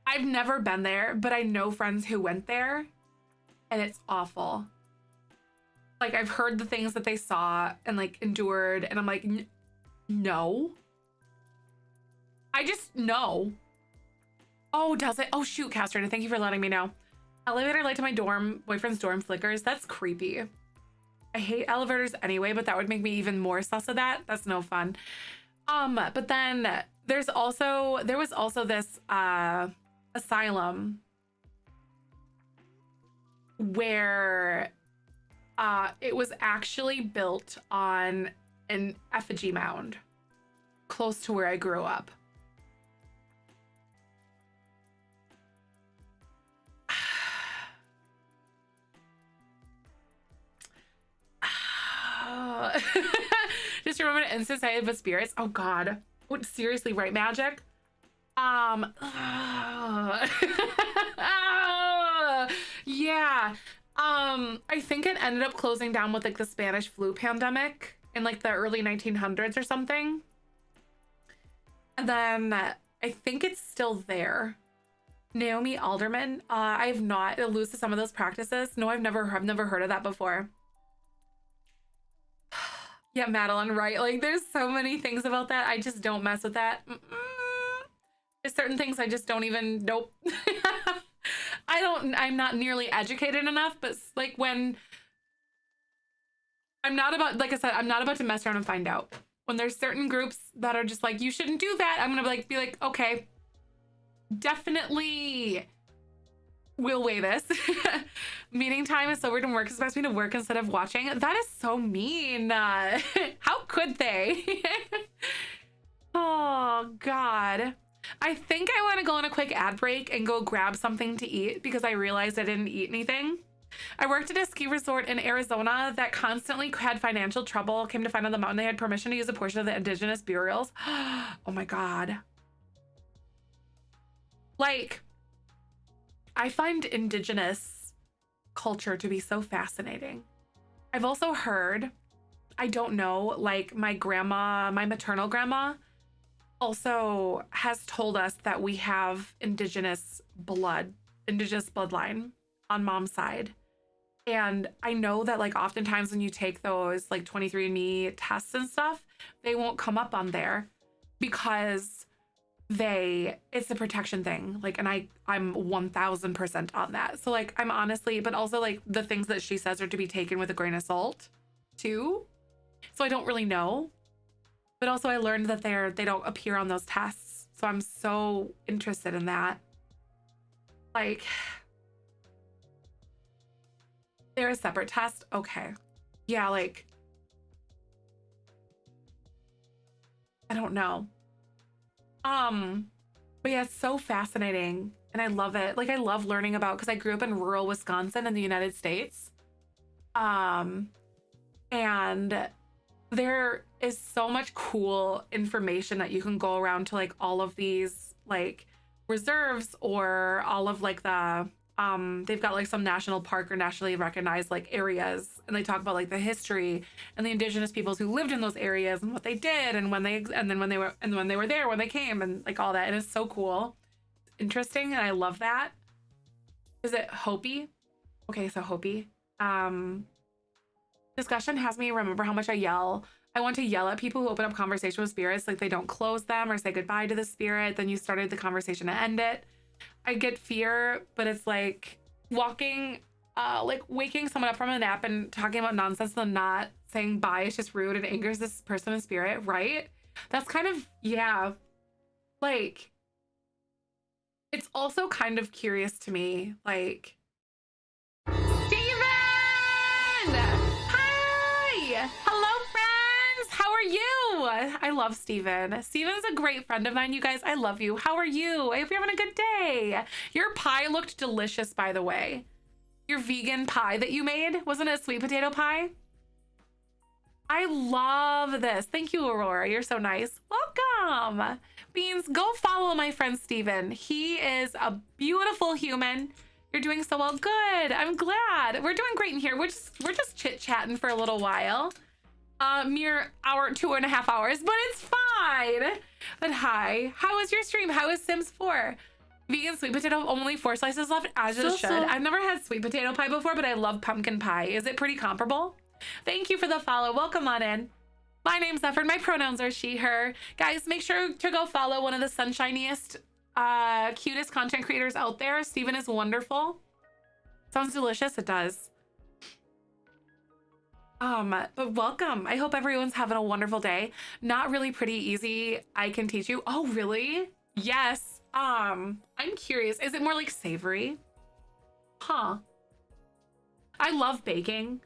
I've never been there, but I know friends who went there, and it's awful. Like, I've heard the things that they saw and like endured, and I'm like, no. I just know. Oh, does it? Oh, shoot, Castrina, thank you for letting me know. Elevator light to my boyfriend's dorm flickers. That's creepy. I hate elevators anyway, but that would make me even more sus of that. That's no fun. But then there was also this asylum where it was actually built on an effigy mound close to where I grew up. Just remember an instance I had with spirits. Oh god. What, seriously, right, Magic? Yeah. I think it ended up closing down with like the Spanish flu pandemic in like the early 1900s or something. And then I think it's still there. Naomi Alderman. I have not alludes to some of those practices. No, I've never heard of that before. Yeah, Madeline, right? Like, there's so many things about that. I just don't mess with that. There's certain things I just don't even, nope. I'm not nearly educated enough, but like when I'm not about, like I said, I'm not about to mess around and find out. When there's certain groups that are just like, you shouldn't do that, I'm gonna be like, okay, definitely we'll weigh this. Meeting time is so weird and work expects me to work instead of watching. That is so mean. How could they? Oh, God. I think I want to go on a quick ad break and go grab something to eat because I realized I didn't eat anything. I worked at a ski resort in Arizona that constantly had financial trouble. Came to find on the mountain they had permission to use a portion of the indigenous burials. Oh my God. Like, I find indigenous culture to be so fascinating. I've also heard, I don't know, like my grandma, my maternal grandma also has told us that we have indigenous bloodline on mom's side. And I know that like oftentimes when you take those like 23andMe tests and stuff, they won't come up on there because it's a protection thing. Like, and I'm 1000% on that. So like, I'm honestly, but also like the things that she says are to be taken with a grain of salt too. So I don't really know. But also I learned that they don't appear on those tests. So I'm so interested in that. Like, they're a separate test? Okay. Yeah, like, I don't know. But yeah, it's so fascinating and I love it. Like, I love learning about, because I grew up in rural Wisconsin in the United States. And there is so much cool information that you can go around to like all of these like reserves or all of like the they've got like some national park or nationally recognized like areas, and they talk about like the history and the indigenous peoples who lived in those areas and what they did and when they were there when they came and like all that. And it's so cool, interesting, and I love that. Is it Hopi? Okay, so Hopi. Discussion has me remember how much I want to yell at people who open up conversation with spirits, like they don't close them or say goodbye to the spirit. Then you started the conversation to end it. I get fear, but it's like waking someone up from a nap and talking about nonsense and not saying bye is just rude and angers this person in spirit, right? That's kind of, yeah. Like, it's also kind of curious to me, like, Steven! Hi! Hello, friends! How are you? I love Steven. Steven's a great friend of mine, you guys. I love you. How are you? I hope you're having a good day. Your pie looked delicious, by the way. Your vegan pie that you made, wasn't it a sweet potato pie? I love this. Thank you, Aurora. You're so nice. Welcome. Beans, go follow my friend Steven. He is a beautiful human. You're doing so well. Good. I'm glad. We're doing great in here. We're just chit-chatting for a little while. Mere hour, 2.5 hours, but it's fine. But hi. How was your stream? How was Sims 4? Vegan sweet potato, only 4 slices left, as it should. I've never had sweet potato pie before, but I love pumpkin pie. Is it pretty comparable? Thank you for the follow. Welcome on in. My name's Zefrine. My pronouns are she, her. Guys, make sure to go follow one of the sunshiniest, cutest content creators out there. Steven is wonderful. Sounds delicious. It does. But welcome. I hope everyone's having a wonderful day. Not really pretty easy. I can teach you. Oh, really? Yes. I'm curious. Is it more like savory? Huh. I love baking.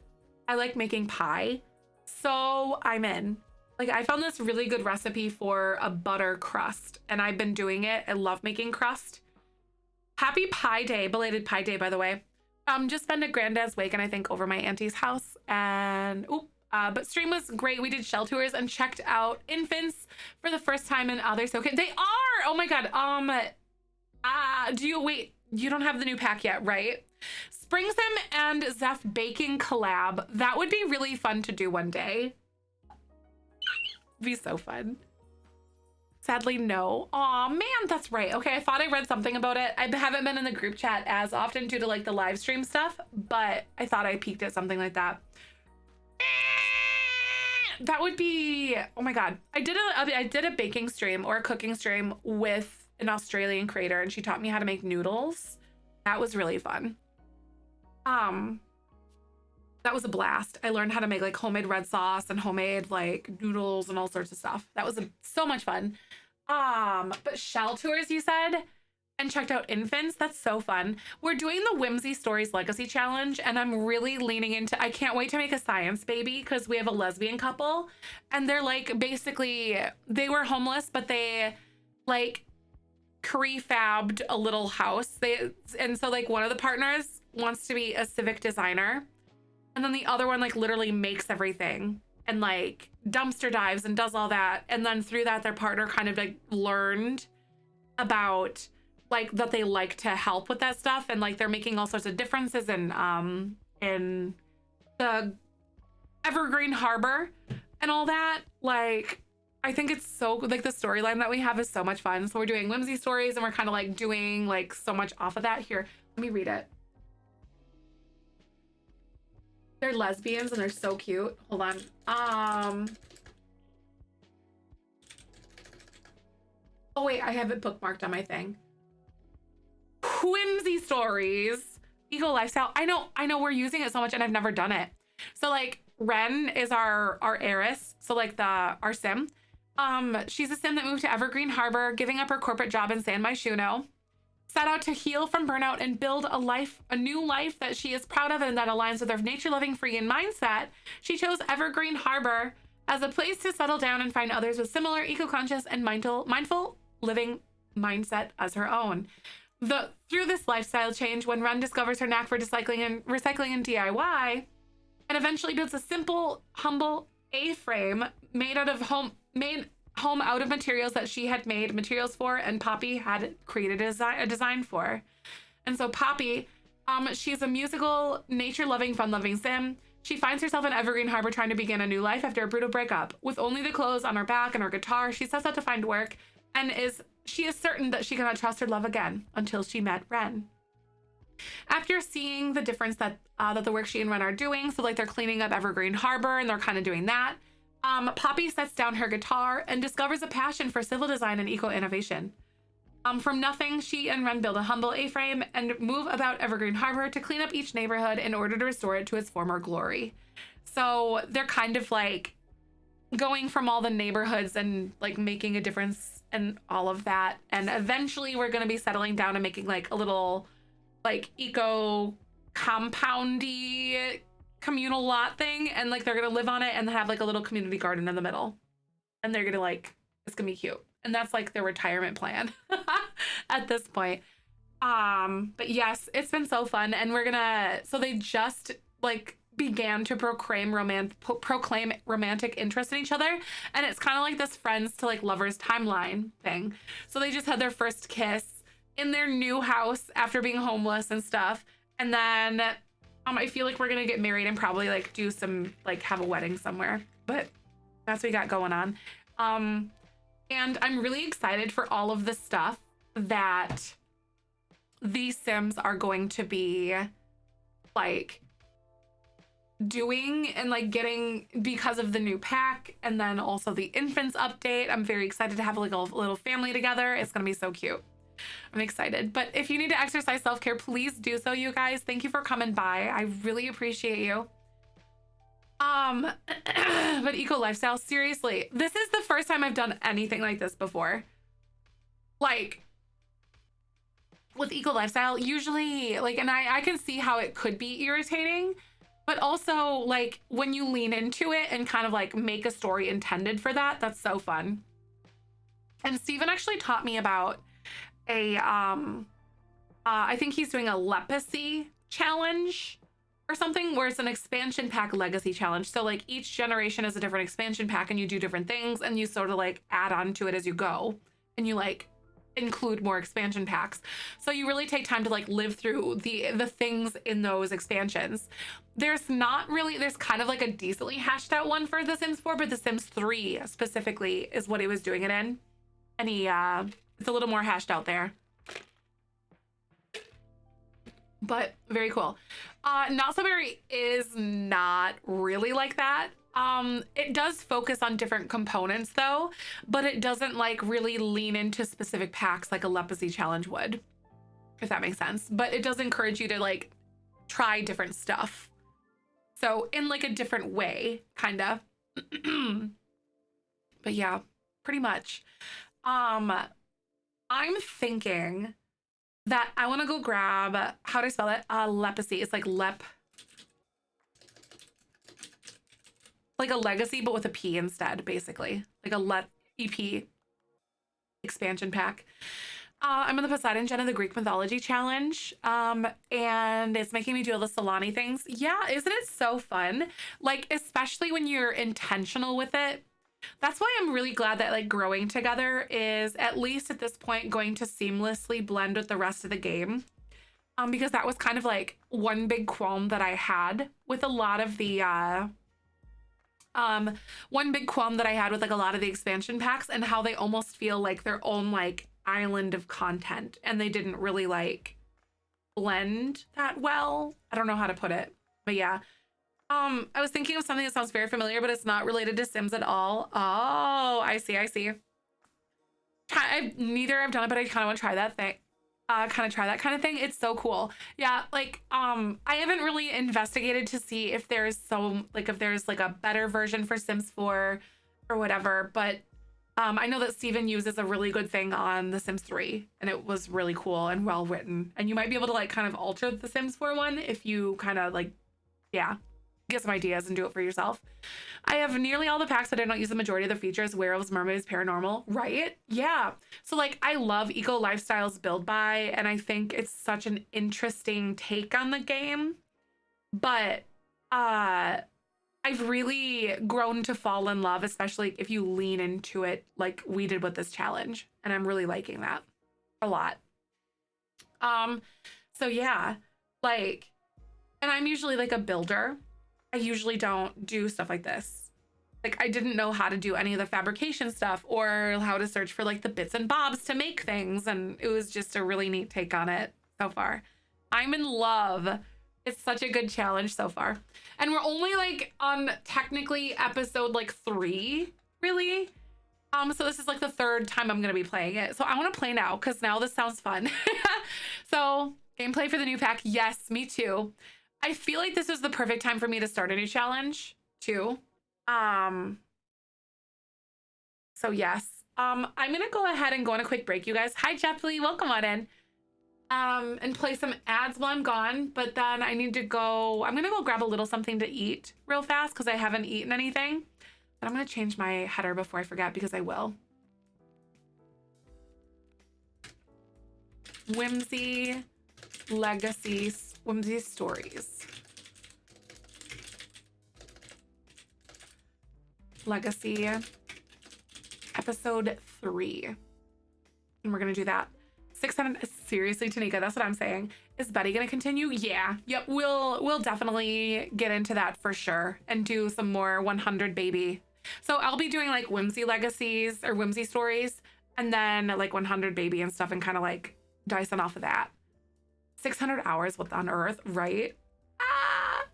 I like making pie. So I'm in. Like, I found this really good recipe for a butter crust and I've been doing it. I love making crust. Happy Pie Day, belated Pie Day, by the way. Just spent a granddad's wake and I think over my auntie's house, and but stream was great. We did shell tours and checked out infants for the first time, and they're so cute. They are. Oh my god. You don't have the new pack yet, right? Spring Sim and Zef baking collab. That would be really fun to do one day. Be so fun. Sadly, no. Aw, man, that's right. Okay, I thought I read something about it. I haven't been in the group chat as often due to like the live stream stuff, but I thought I peeked at something like that. That would be, oh my god. I did a baking stream or a cooking stream with an Australian creator, and she taught me how to make noodles. That was really fun. That was a blast. I learned how to make like homemade red sauce and homemade like noodles and all sorts of stuff. That was so much fun. But shell tours, you said? and checked out infants. That's so fun. We're doing the Whimsy Stories Legacy Challenge, and I'm really leaning into, I can't wait to make a science baby because we have a lesbian couple, and they're like, basically, they were homeless, but they like prefabbed a little house. And so like one of the partners wants to be a civic designer, and then the other one like literally makes everything and like dumpster dives and does all that. And then through that, their partner kind of like learned about like that they like to help with that stuff, and like they're making all sorts of differences in the Evergreen Harbor and all that. Like, I think it's so, like, the storyline that we have is so much fun. So we're doing Whimsy stories, and we're kind of like doing like so much off of that. Here, let me read it. They're lesbians and they're so cute. Hold on. Oh wait, I have it bookmarked on my thing. Whimsy stories, eco lifestyle. I know we're using it so much and I've never done it. So like Ren is our heiress. So like our sim. She's a sim that moved to Evergreen Harbor, giving up her corporate job in San Myshuno. Set out to heal from burnout and build a new life that she is proud of and that aligns with her nature-loving, free and mindset. She chose Evergreen Harbor as a place to settle down and find others with similar eco-conscious and mindful living mindset as her own. Through this lifestyle change, when Ren discovers her knack for recycling and DIY, and eventually builds a simple, humble A-frame made home out of materials that she had made materials for, and Poppy had created a design for. And so Poppy, she's a musical, nature-loving, fun-loving sim. She finds herself in Evergreen Harbor trying to begin a new life after a brutal breakup. With only the clothes on her back and her guitar, she sets out to find work, and she is certain that she cannot trust her love again until she met Ren. After seeing the difference that the work she and Ren are doing, so like they're cleaning up Evergreen Harbor and they're kind of doing that, Poppy sets down her guitar and discovers a passion for civil design and eco-innovation. From nothing, she and Ren build a humble A-frame and move about Evergreen Harbor to clean up each neighborhood in order to restore it to its former glory. So they're kind of like going from all the neighborhoods and like making a difference and all of that. And eventually we're going to be settling down and making like a little like eco compoundy communal lot thing, and like they're gonna live on it and have like a little community garden in the middle, and they're gonna like, it's gonna be cute. And that's like their retirement plan at this point. But yes, it's been so fun, and so they just like began to proclaim romantic interest in each other, and it's kind of like this friends to like lovers timeline thing. So they just had their first kiss in their new house after being homeless and stuff, and then I feel like we're gonna get married and probably like do some like have a wedding somewhere, but that's what we got going on. And I'm really excited for all of the stuff that these Sims are going to be like doing and like getting because of the new pack, and then also the infants update. I'm very excited to have like a little family together. It's gonna be so cute. I'm excited. But if you need to exercise self-care, please do so, you guys. Thank you for coming by. I really appreciate you. But eco lifestyle, seriously, this is the first time I've done anything like this before. Like with eco lifestyle, usually like, and I can see how it could be irritating, but also like when you lean into it and kind of like make a story intended for that, that's so fun. And Steven actually taught me about I think he's doing a leprosy challenge or something, where it's an expansion pack legacy challenge. So like each generation is a different expansion pack, and you do different things, and you sort of like add on to it as you go, and you like include more expansion packs. So you really take time to like live through the things in those expansions. There's kind of like a decently hashed out one for The Sims 4, but The Sims 3 specifically is what he was doing it in. And it's a little more hashed out there, but very cool. Not So Berry is not really like that. It does focus on different components though, but it doesn't like really lean into specific packs like a leprosy challenge would, if that makes sense. But it does encourage you to like try different stuff. So in like a different way, kind of. But yeah, pretty much. I'm thinking that I want to go grab, how do I spell it? Lepacy. It's like like a legacy, but with a P instead, basically. Like a EP expansion pack. I'm in the Poseidon Gen of the Greek Mythology Challenge, and it's making me do all the Solani things. Yeah, isn't it so fun? Like, especially when you're intentional with it. That's why I'm really glad that like growing together is at least at this point going to seamlessly blend with the rest of the game. Because that was kind of like one big qualm that I had with a lot of the one big qualm that I had with like a lot of the expansion packs and how they almost feel like their own like island of content and they didn't really like blend that well. I don't know how to put it, but yeah. I was thinking of something that sounds very familiar, but it's not related to Sims at all. Oh, I see. Neither I've done it, but I kind of want to try that thing. Kind of try that kind of thing. It's so cool. Yeah, like I haven't really investigated to see if there's if there's like a better version for Sims 4 or whatever, but I know that Steven uses a really good thing on The Sims 3 and it was really cool and well written. And you might be able to like kind of alter the Sims 4 one if you kind of like, yeah, get some ideas and do it for yourself. I have nearly all the packs, but I don't use the majority of the features. Werewolves, mermaids, paranormal, right? Yeah. So like I love Eco Lifestyles Build By, and I think it's such an interesting take on the game. But I've really grown to fall in love, especially if you lean into it like we did with this challenge. And I'm really liking that a lot. So yeah, like, and I'm usually like a builder. I usually don't do stuff like this. Like I didn't know how to do any of the fabrication stuff or how to search for like the bits and bobs to make things. And it was just a really neat take on it so far. I'm in love. It's such a good challenge so far. And we're only like on technically episode like 3, really. So this is like the 3rd time I'm gonna be playing it. So I wanna play now because now this sounds fun. So gameplay for the new pack. Yes, me too. I feel like this is the perfect time for me to start a new challenge too. So yes, I'm gonna go ahead and go on a quick break, you guys. Hi, Jeffrey, welcome on in. And play some ads while I'm gone, but then I need to go, I'm gonna go grab a little something to eat real fast because I haven't eaten anything. But I'm gonna change my header before I forget because I will. Whimsy Legacy, Whimsy Stories. Legacy, episode 3. And we're gonna do that. 600, seriously, Tanika, that's what I'm saying. Is Betty gonna continue? Yeah, yep, we'll definitely get into that for sure and do some more 100 baby. So I'll be doing like Whimsy legacies or Whimsy stories and then like 100 baby and stuff and kind of like dicing off of that. 600 hours, what on earth, right? Ah,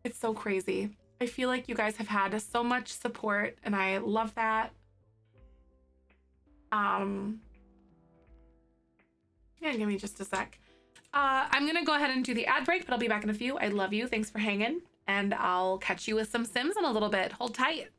it's so crazy. I feel like you guys have had so much support and I love that. Yeah, give me just a sec. I'm gonna go ahead and do the ad break, but I'll be back in a few. I love you. Thanks for hanging. And I'll catch you with some Sims in a little bit. Hold tight.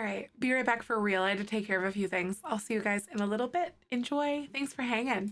right. Be right back for real. I had to take care of a few things. I'll see you guys in a little bit. Enjoy. Thanks for hanging.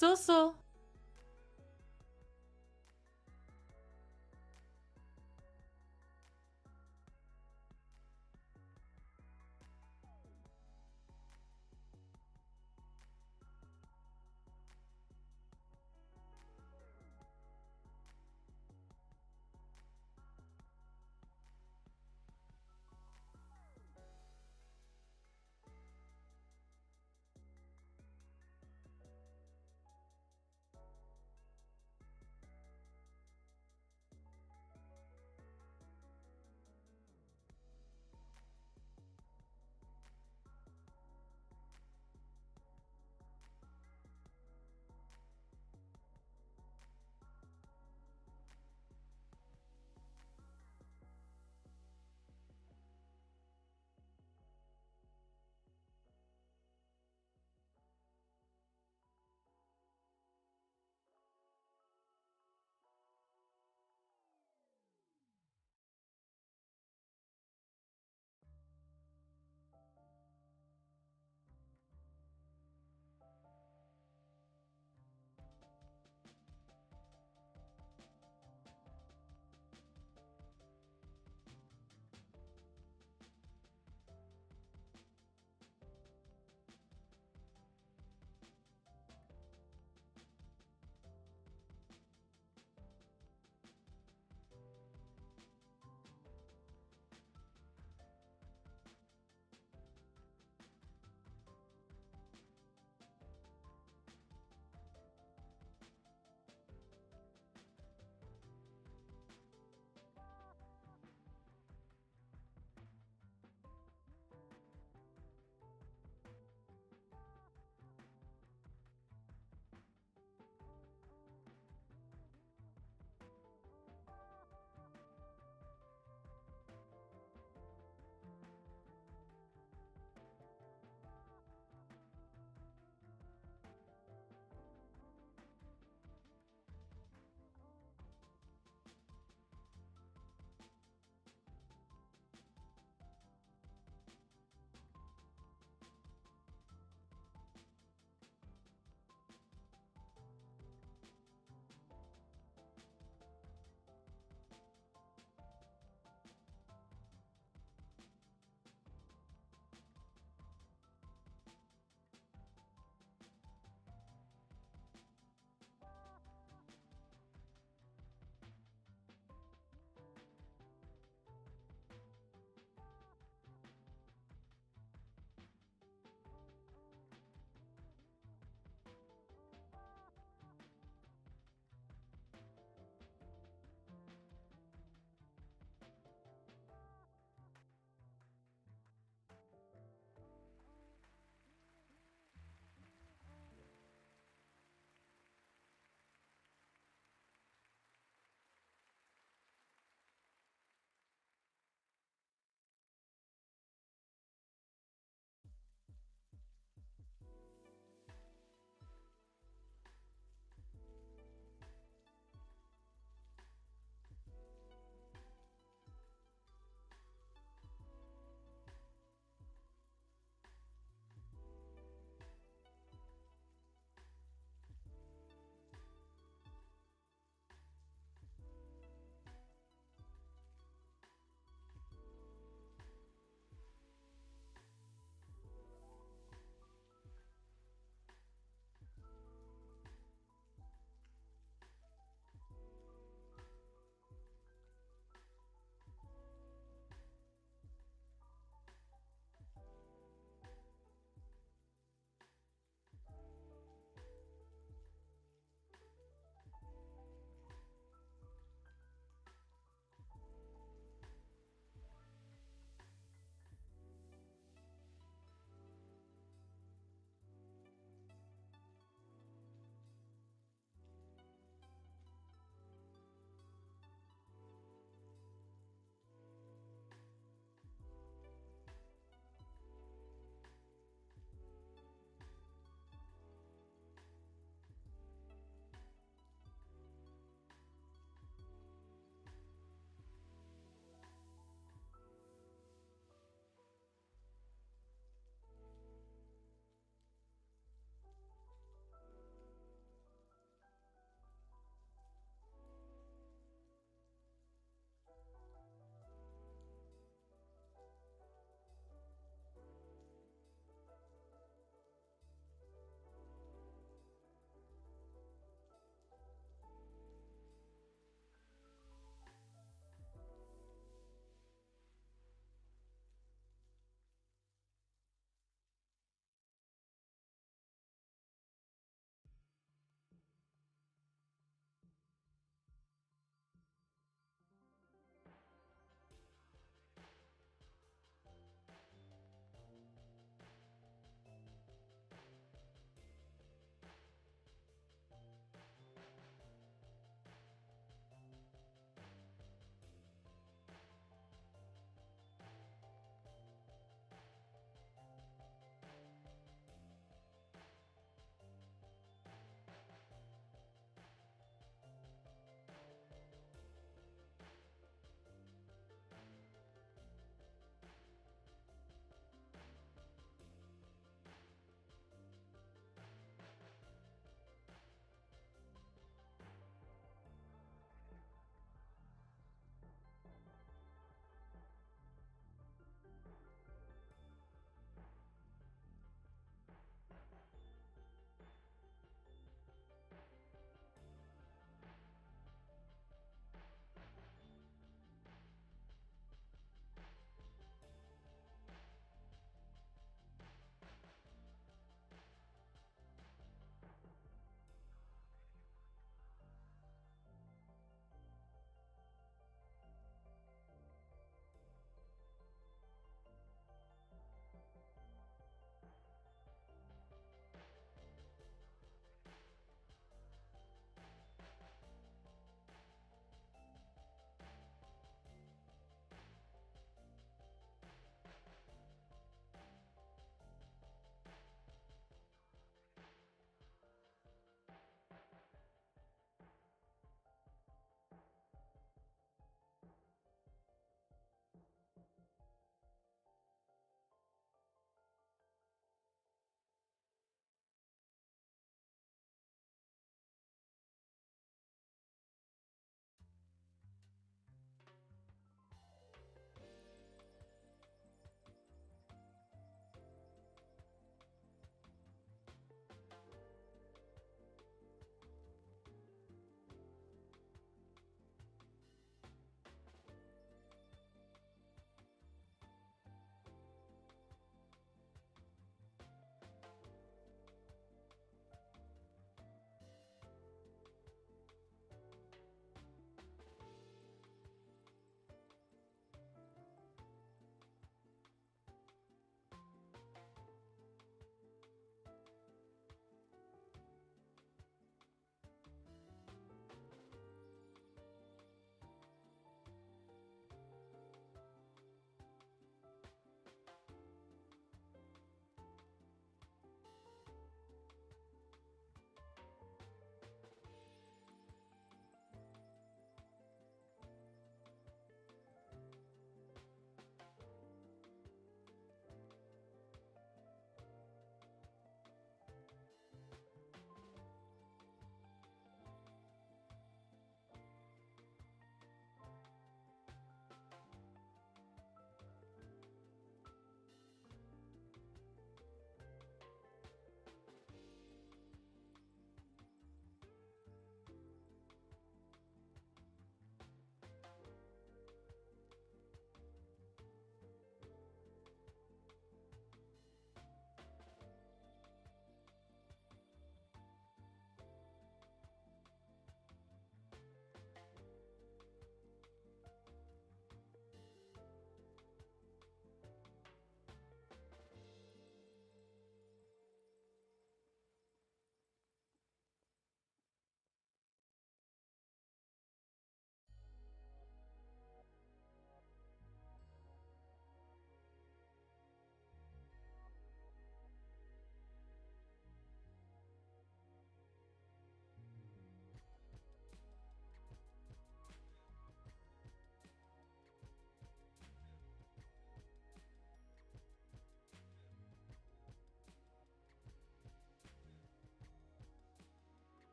So.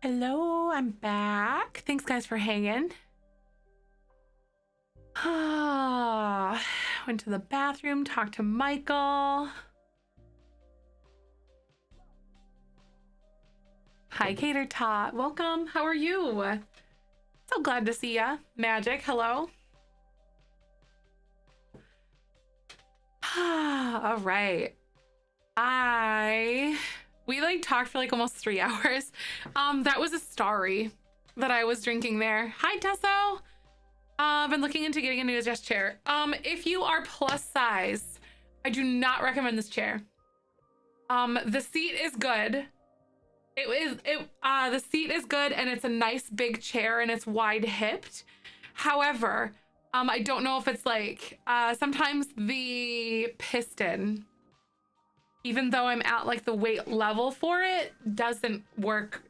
Hello, I'm back. Thanks guys for hanging. Went to the bathroom, talked to Michael. Hi, Cater Tot. Welcome. How are you? So glad to see ya. Magic, hello. All right. We like talked for like almost 3 hours. That was a Starry that I was drinking there. Hi, Tesso. I've been looking into getting a new adjust chair. If you are plus size, I do not recommend this chair. The seat is good. The seat is good and it's a nice big chair and it's wide hipped. However, I don't know if it's like, sometimes the piston, even though I'm at like the weight level for it, doesn't work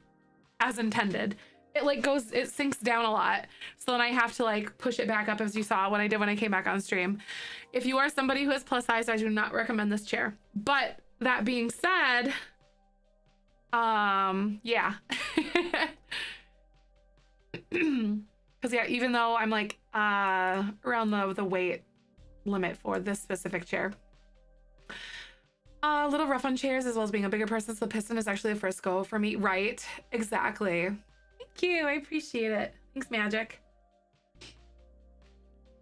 as intended. It like goes, it sinks down a lot. So then I have to like push it back up, as you saw when I came back on stream. If you are somebody who is plus size, I do not recommend this chair. But that being said, yeah. Because yeah, even though I'm like around the weight limit for this specific chair. A little rough on chairs as well as being a bigger person, so the piston is actually the first go for me. Right, exactly. Thank you, I appreciate it. Thanks, Magic.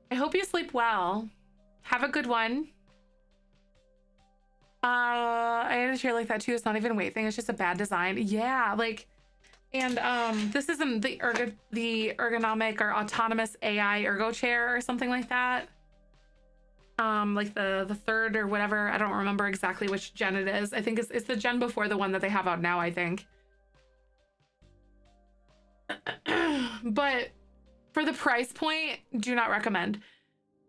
I hope you sleep well. Have a good one. I had a chair like that too. It's not even a weight thing, it's just a bad design. Yeah, like, and this isn't the ergonomic or autonomous AI ergo chair or something like that. Like the third or whatever. I don't remember exactly which gen it is. I think it's the gen before the one that they have out now, I think. But for the price point, do not recommend.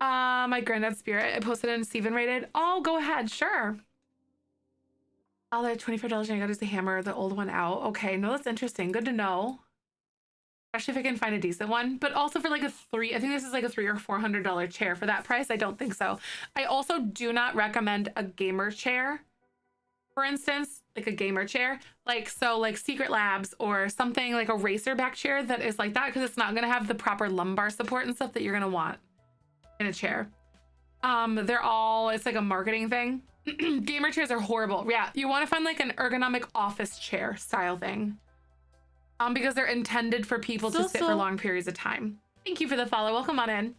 My granddad's spirit, I posted it in Steven rated. Oh, go ahead, sure. Oh, they're $25 and I gotta use the hammer the old one out. Okay, no, that's interesting. Good to know. Especially if I can find a decent one, but also for like I think this is like a $300 or $400 chair. For that price, I don't think so. I also do not recommend a gamer chair. For instance, like a gamer chair, like Secret Labs or something like a racer back chair that is like that, because it's not gonna have the proper lumbar support and stuff that you're gonna want in a chair. It's like a marketing thing. Gamer chairs are horrible. Yeah, you want to find like an ergonomic office chair style thing. Because they're intended for people to sit for long periods of time. Thank you for the follow. Welcome on in.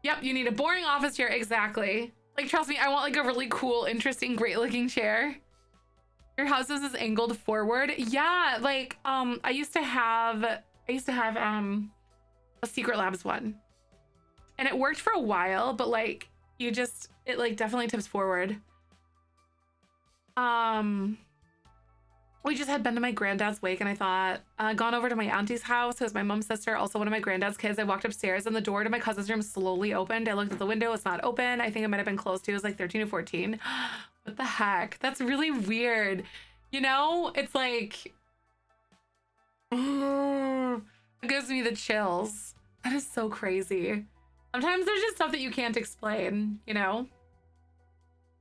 Yep, you need a boring office chair. Exactly. Like, trust me, I want like a really cool, interesting, great looking chair. Your house is angled forward. Yeah, like I used to have a Secret Labs one. And it worked for a while, but like it like definitely tips forward. We just had been to my granddad's wake and I thought, gone over to my auntie's house, who's my mom's sister, also one of my granddad's kids. I walked upstairs and the door to my cousin's room slowly opened. I looked at the window, it's not open. I think it might have been closed too. It was like 13 or 14. What the heck? That's really weird. You know, it's like, it gives me the chills. That is so crazy. Sometimes there's just stuff that you can't explain, you know?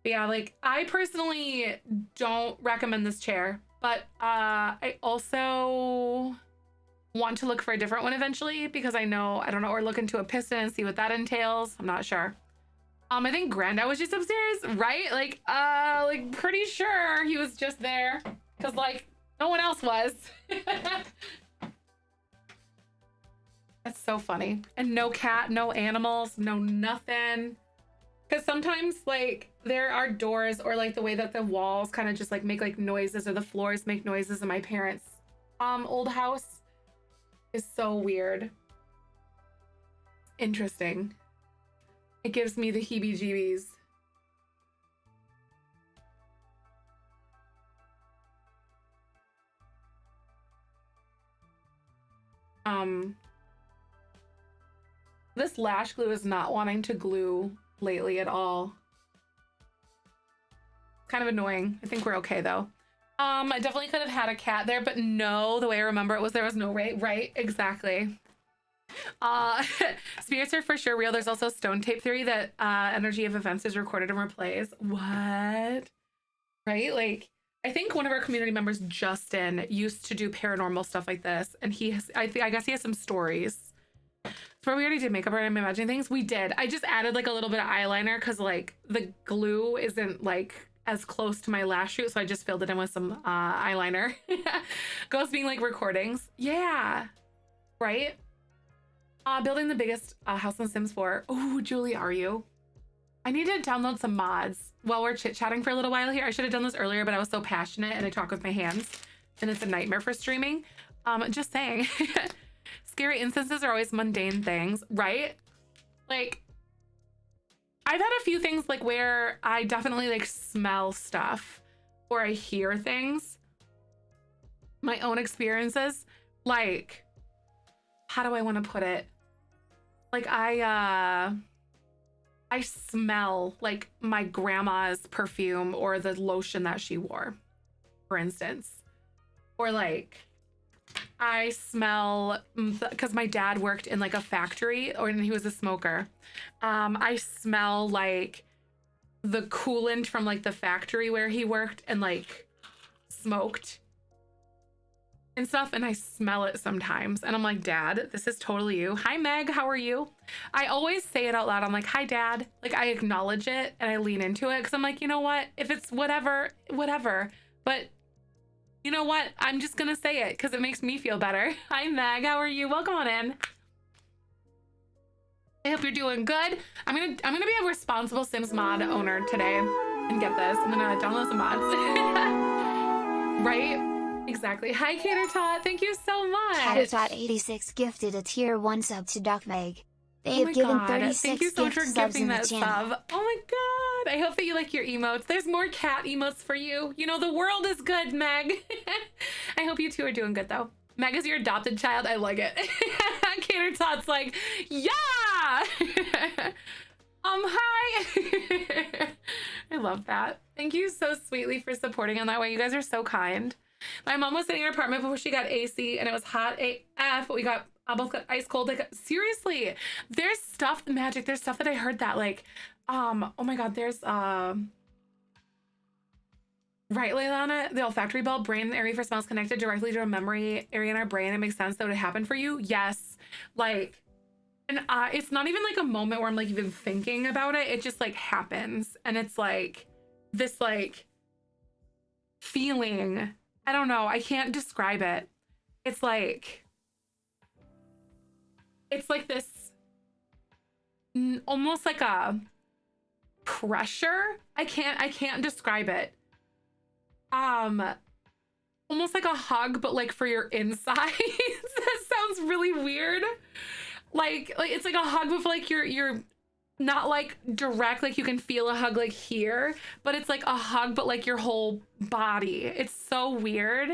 But yeah, like I personally don't recommend this chair. But I also want to look for a different one eventually because I don't know, or look into a piston and see what that entails. I'm not sure. I think Granddad was just upstairs, right? Like pretty sure he was just there because like no one else was. That's so funny. And no cat, no animals, no nothing. Because sometimes like there are doors or like the way that the walls kind of just like make like noises or the floors make noises in my parents' old house is so weird. Interesting. It gives me the heebie-jeebies. This lash glue is not wanting to glue lately at all. Kind of annoying. I think we're okay though. I definitely could have had a cat there, but no, the way I remember it was there was no right, exactly. Spirits are for sure real. There's also stone tape theory that energy of events is recorded and replays. What? Right? Like I think one of our community members, Justin, used to do paranormal stuff like this, and I guess he has some stories. So we already did makeup, or I'm imagining things. We did. I just added like a little bit of eyeliner because like the glue isn't like as close to my lash shoot, so I just filled it in with some eyeliner. Ghosts being like recordings. Yeah. Right? Building the biggest house in Sims 4. Oh, Julie, are you? I need to download some mods while we're chit-chatting for a little while here. I should have done this earlier, but I was so passionate and I talk with my hands and it's a nightmare for streaming. Just saying. Scary instances are always mundane things, right? Like, I've had a few things like where I definitely like smell stuff or I hear things. My own experiences. Like, how do I want to put it? Like I smell like my grandma's perfume or the lotion that she wore, for instance. Or like I smell, because my dad worked in like a factory and he was a smoker. I smell like the coolant from like the factory where he worked and like smoked and stuff, and I smell it sometimes and I'm like, Dad, this is totally you. Hi Meg, how are you? I always say it out loud. I'm like, hi Dad. Like I acknowledge it and I lean into it because I'm like, you know what, if it's whatever, but you know what, I'm just gonna say it because it makes me feel better. Hi Meg, how are you? Welcome on in. I hope you're doing good. I'm gonna be a responsible Sims mod owner today and get this. I'm gonna download some mods. Right? Exactly. Hi, Cater Tot. Thank you so much. Catertot86 gifted a tier 1 sub to Duck Meg. They Oh have my given God. 36 Thank you so much for gift subs gifting in the that channel. sub. Oh my God. I hope that you like your emotes. There's more cat emotes for you. You know, the world is good, Meg. I hope you two are doing good, though. Meg is your adopted child. I like it. Cater Tot's like, yeah. Hi. I love that. Thank you so sweetly for supporting in that way. You guys are so kind. My mom was sitting in her apartment before she got AC and it was hot AF, but we got both got ice cold. Like seriously, there's stuff, magic. There's stuff that I heard that like, oh my God, there's right, Leilana, the olfactory bulb brain area for smells connected directly to a memory area in our brain. It makes sense that it would happen for you. Yes, like, and it's not even like a moment where I'm like even thinking about it. It just like happens, and it's like this like feeling. I don't know. I can't describe it. It's like this almost like a pressure. I can't describe it. Almost like a hug, but like for your insides. That sounds really weird. Like it's like a hug, but for like you're not like direct, like you can feel a hug like here, but it's like a hug, but like your whole body. It's so weird.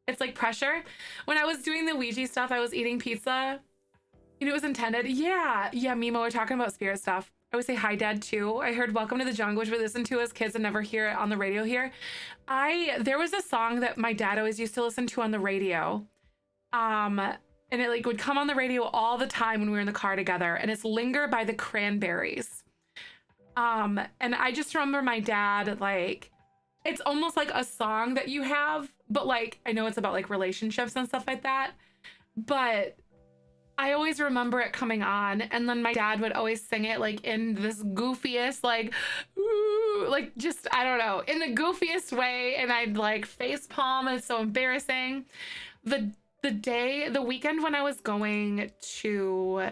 It's like pressure. When I was doing the Ouija stuff, I was eating pizza. You know, it was intended. Yeah, Mimo, we're talking about spirit stuff. I would say hi, Dad, too. I heard Welcome to the Jungle, which we listened to as kids and never hear it on the radio here. There was a song that my dad always used to listen to on the radio. And it like would come on the radio all the time when we were in the car together. And it's Linger by the Cranberries. And I just remember my dad, like, it's almost like a song that you have, but like, I know it's about like relationships and stuff like that. But I always remember it coming on, and then my dad would always sing it like in this goofiest, like, ooh, like just, I don't know, in the goofiest way. And I'd like face palm. It's so embarrassing. The weekend when I was going to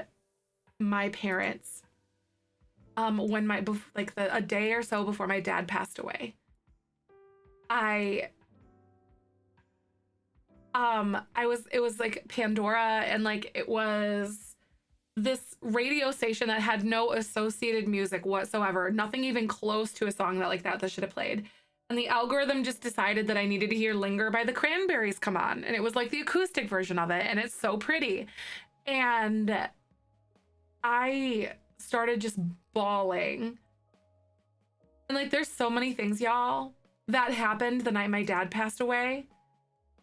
my parents, when a day or so before my dad passed away, it was like Pandora, and like it was this radio station that had no associated music whatsoever, nothing even close to a song that should have played. And the algorithm just decided that I needed to hear Linger by the Cranberries come on. And it was like the acoustic version of it. And it's so pretty. And I started just bawling. And like, there's so many things, y'all, that happened the night my dad passed away.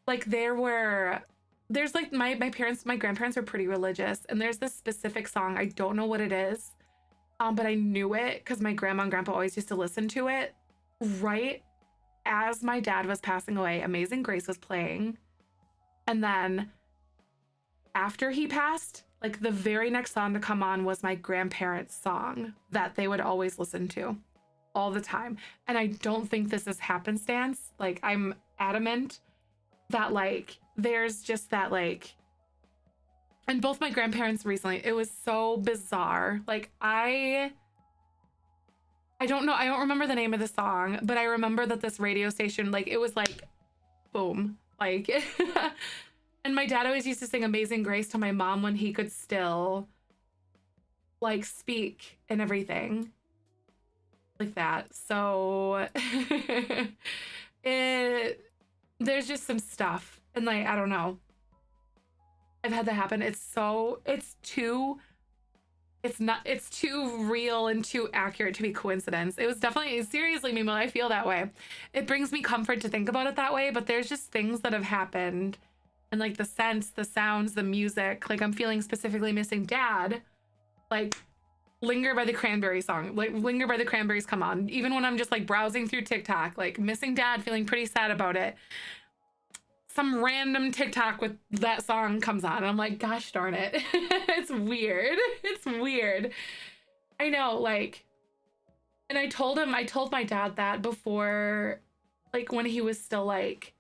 Like there's like my grandparents were pretty religious. And there's this specific song. I don't know what it is. But I knew it because my grandma and grandpa always used to listen to it right as my dad was passing away, Amazing Grace was playing. And then after he passed, like the very next song to come on was my grandparents' song that they would always listen to all the time. And I don't think this is happenstance. Like, I'm adamant that like there's just that like, and both my grandparents recently, it was so bizarre. Like I don't know, I don't remember the name of the song, but I remember that this radio station, like it was like boom, like and my dad always used to sing Amazing Grace to my mom when he could still like speak and everything like that. So there's just some stuff, and like I don't know, I've had that happen. It's too real and too accurate to be coincidence. It was definitely, seriously, Mimo, I feel that way. It brings me comfort to think about it that way, but there's just things that have happened, and like the scents, the sounds, the music, like I'm feeling specifically missing Dad, like Linger by the Cranberries song, like Linger by the Cranberries come on, even when I'm just like browsing through TikTok, like missing Dad, feeling pretty sad about it. Some random TikTok with that song comes on and I'm like, gosh darn it. It's weird. It's weird. I know, like, and I told my dad that before, like when he was still like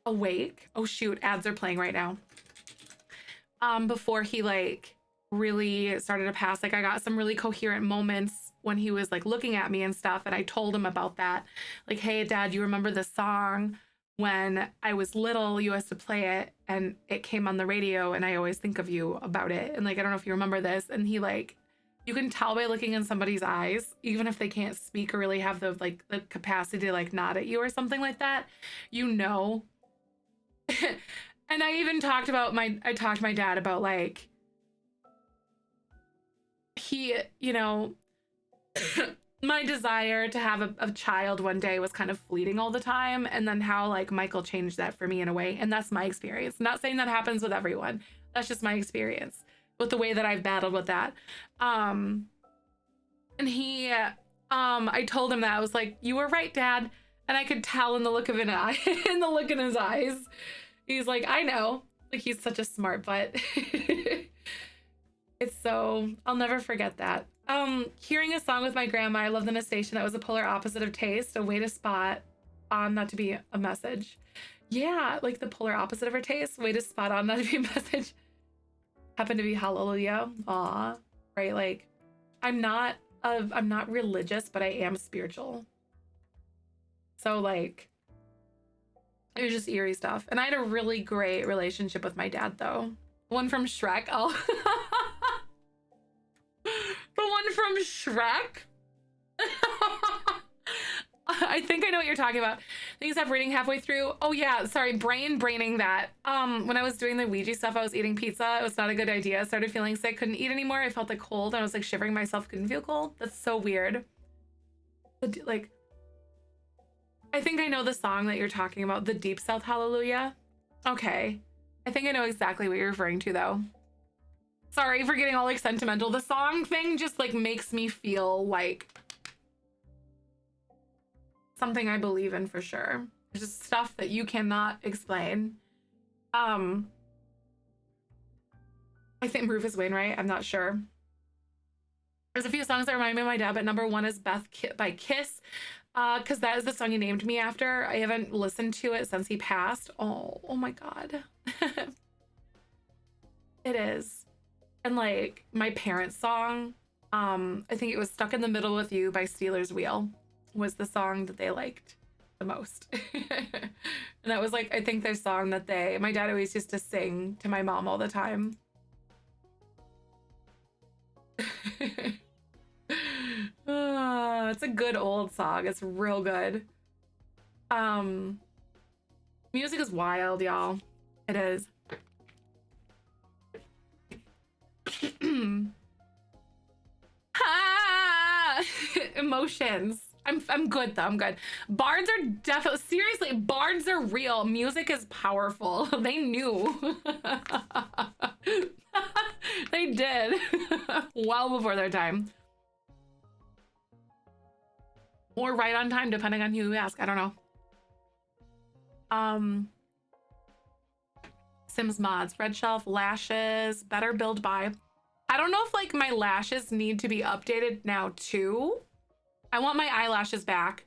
awake. Oh shoot, ads are playing right now. Before he like really started to pass, like I got some really coherent moments when he was like looking at me and stuff, and I told him about that. Like, hey Dad, you remember this song? When I was little, you used to play it and it came on the radio and I always think of you about it. And like, I don't know if you remember this. And he like, you can tell by looking in somebody's eyes, even if they can't speak or really have the like the capacity to like nod at you or something like that, you know. And I even talked to my dad about like, he, you know, my desire to have a child one day was kind of fleeting all the time, and then how like Michael changed that for me in a way, and that's my experience. Not saying that happens with everyone, that's just my experience with the way that I've battled with that. And he I told him that I was like, you were right, Dad, and I could tell in the look of an eye in the look in his eyes. He's like, I know, like he's such a smart butt. It's so, I'll never forget that. Hearing a song with my grandma, I lived in a station that was a polar opposite of taste, a way to spot on, not to be a message. Yeah, like the polar opposite of her taste, way to spot on, not to be a message. Happened to be Hallelujah. Aw, right? Like, I'm not religious, but I am spiritual. So like, it was just eerie stuff. And I had a really great relationship with my dad though. One from Shrek. Oh. The one from Shrek? I think I know what you're talking about. Things have reading halfway through. Oh yeah, sorry, braining that. When I was doing the Ouija stuff, I was eating pizza. It was not a good idea. I started feeling sick, couldn't eat anymore. I felt like cold. I was like shivering myself, couldn't feel cold. That's so weird. But, like, I think I know the song that you're talking about, the Deep South Hallelujah. Okay. I think I know exactly what you're referring to though. Sorry for getting all like sentimental. The song thing just like makes me feel like something I believe in for sure. It's just stuff that you cannot explain. I think Rufus Wainwright, I'm not sure. There's a few songs that remind me of my dad, but number one is Beth by Kiss, because that is the song he named me after. I haven't listened to it since he passed. Oh my God. It is. And like my parents' song, I think it was Stuck in the Middle with You by Steelers Wheel was the song that they liked the most. And that was like, I think their song that my dad always used to sing to my mom all the time. It's a good old song. It's real good. Music is wild, y'all. It is. Emotions. I'm good though. I'm good. Bards are definitely, seriously, bards are real. Music is powerful. They knew. They did. Well before their time. or right on time, depending on who you ask. I don't know. Sims mods, red shelf, lashes, better build by. I don't know if like my lashes need to be updated now too. I want my eyelashes back.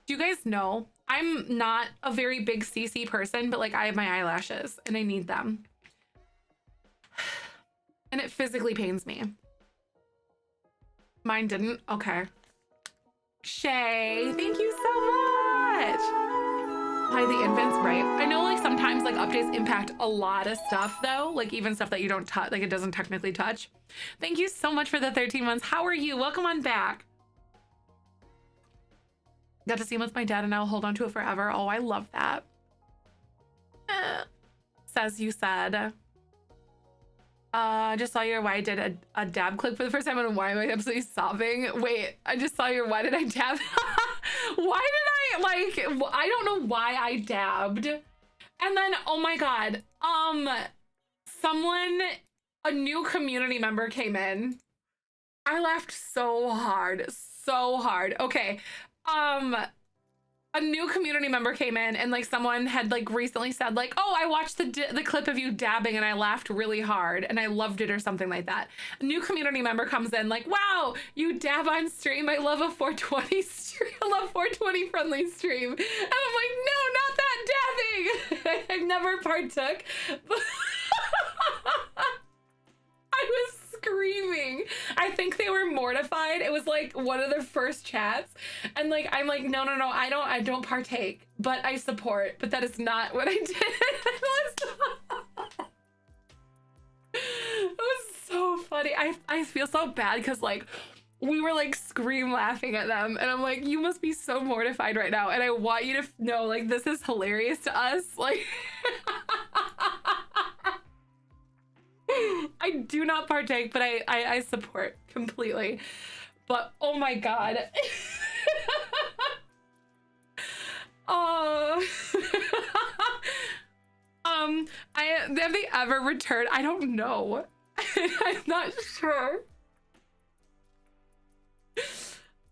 Do you guys know? I'm not a very big CC person, but like I have my eyelashes and I need them. And it physically pains me. Mine didn't? Okay. Shay, thank you so much. Hi, the infants, right? I know like sometimes like updates impact a lot of stuff though, like even stuff that you don't touch, like it doesn't technically touch. Thank you so much for the 13 months. How are you? Welcome on back. Got to see him with my dad and I'll hold on to it forever. Oh, I love that. Says you said. Just saw your why I did a dab clip for the first time and why am I absolutely sobbing? Wait, I just saw your why did I dab? Why did I like, I don't know why I dabbed. And then, oh my God, someone, a new community member came in. I laughed so hard, so hard. Okay. A new community member came in and like someone had like recently said like, oh, I watched the clip of you dabbing and I laughed really hard and I loved it or something like that. A new community member comes in like, wow, you dab on stream. I love a 420 stream. I love 420 friendly stream. And I'm like, no, not that dabbing. I never partook. But I was screaming. I think they were mortified. It was like one of their first chats. And like, I'm like, no, I don't partake, but I support, but that is not what I did. It was so funny. I feel so bad because like, we were like scream laughing at them. And I'm like, you must be so mortified right now. And I want you to know like, this is hilarious to us. Like, I do not partake, but I support completely. But oh my God. Oh. Have they ever returned? I don't know. I'm not sure.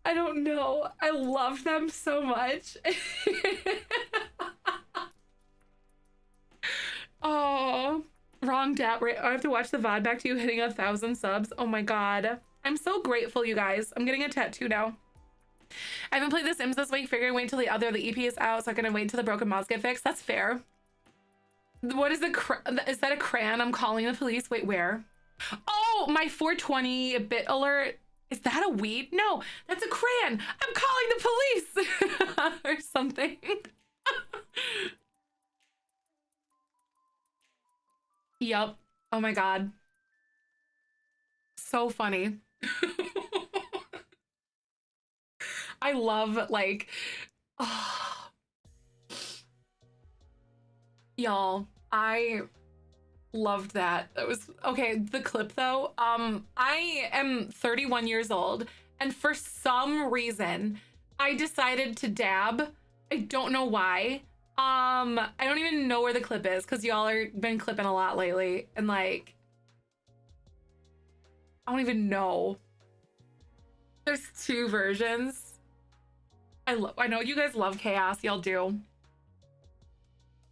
I don't know. I love them so much. Oh. Wrong dab, right? I have to watch the VOD back to you hitting 1,000 subs. Oh my God. I'm so grateful, you guys. I'm getting a tattoo now. I haven't played The Sims this week. Figuring wait until the EP is out, so I'm gonna wait until the broken mods get fixed. That's fair. What is is that a crayon? I'm calling the police. Wait, where? Oh, my 420 bit alert. Is that a weed? No, that's a crayon. I'm calling the police or something. Yup. Oh my God. So funny. I love like, oh. Y'all, I loved that. That was okay. The clip though, I am 31 years old and for some reason I decided to dab. I don't know why. I don't even know where the clip is because y'all are been clipping a lot lately and like I don't even know. There's two versions. I know you guys love chaos, y'all do.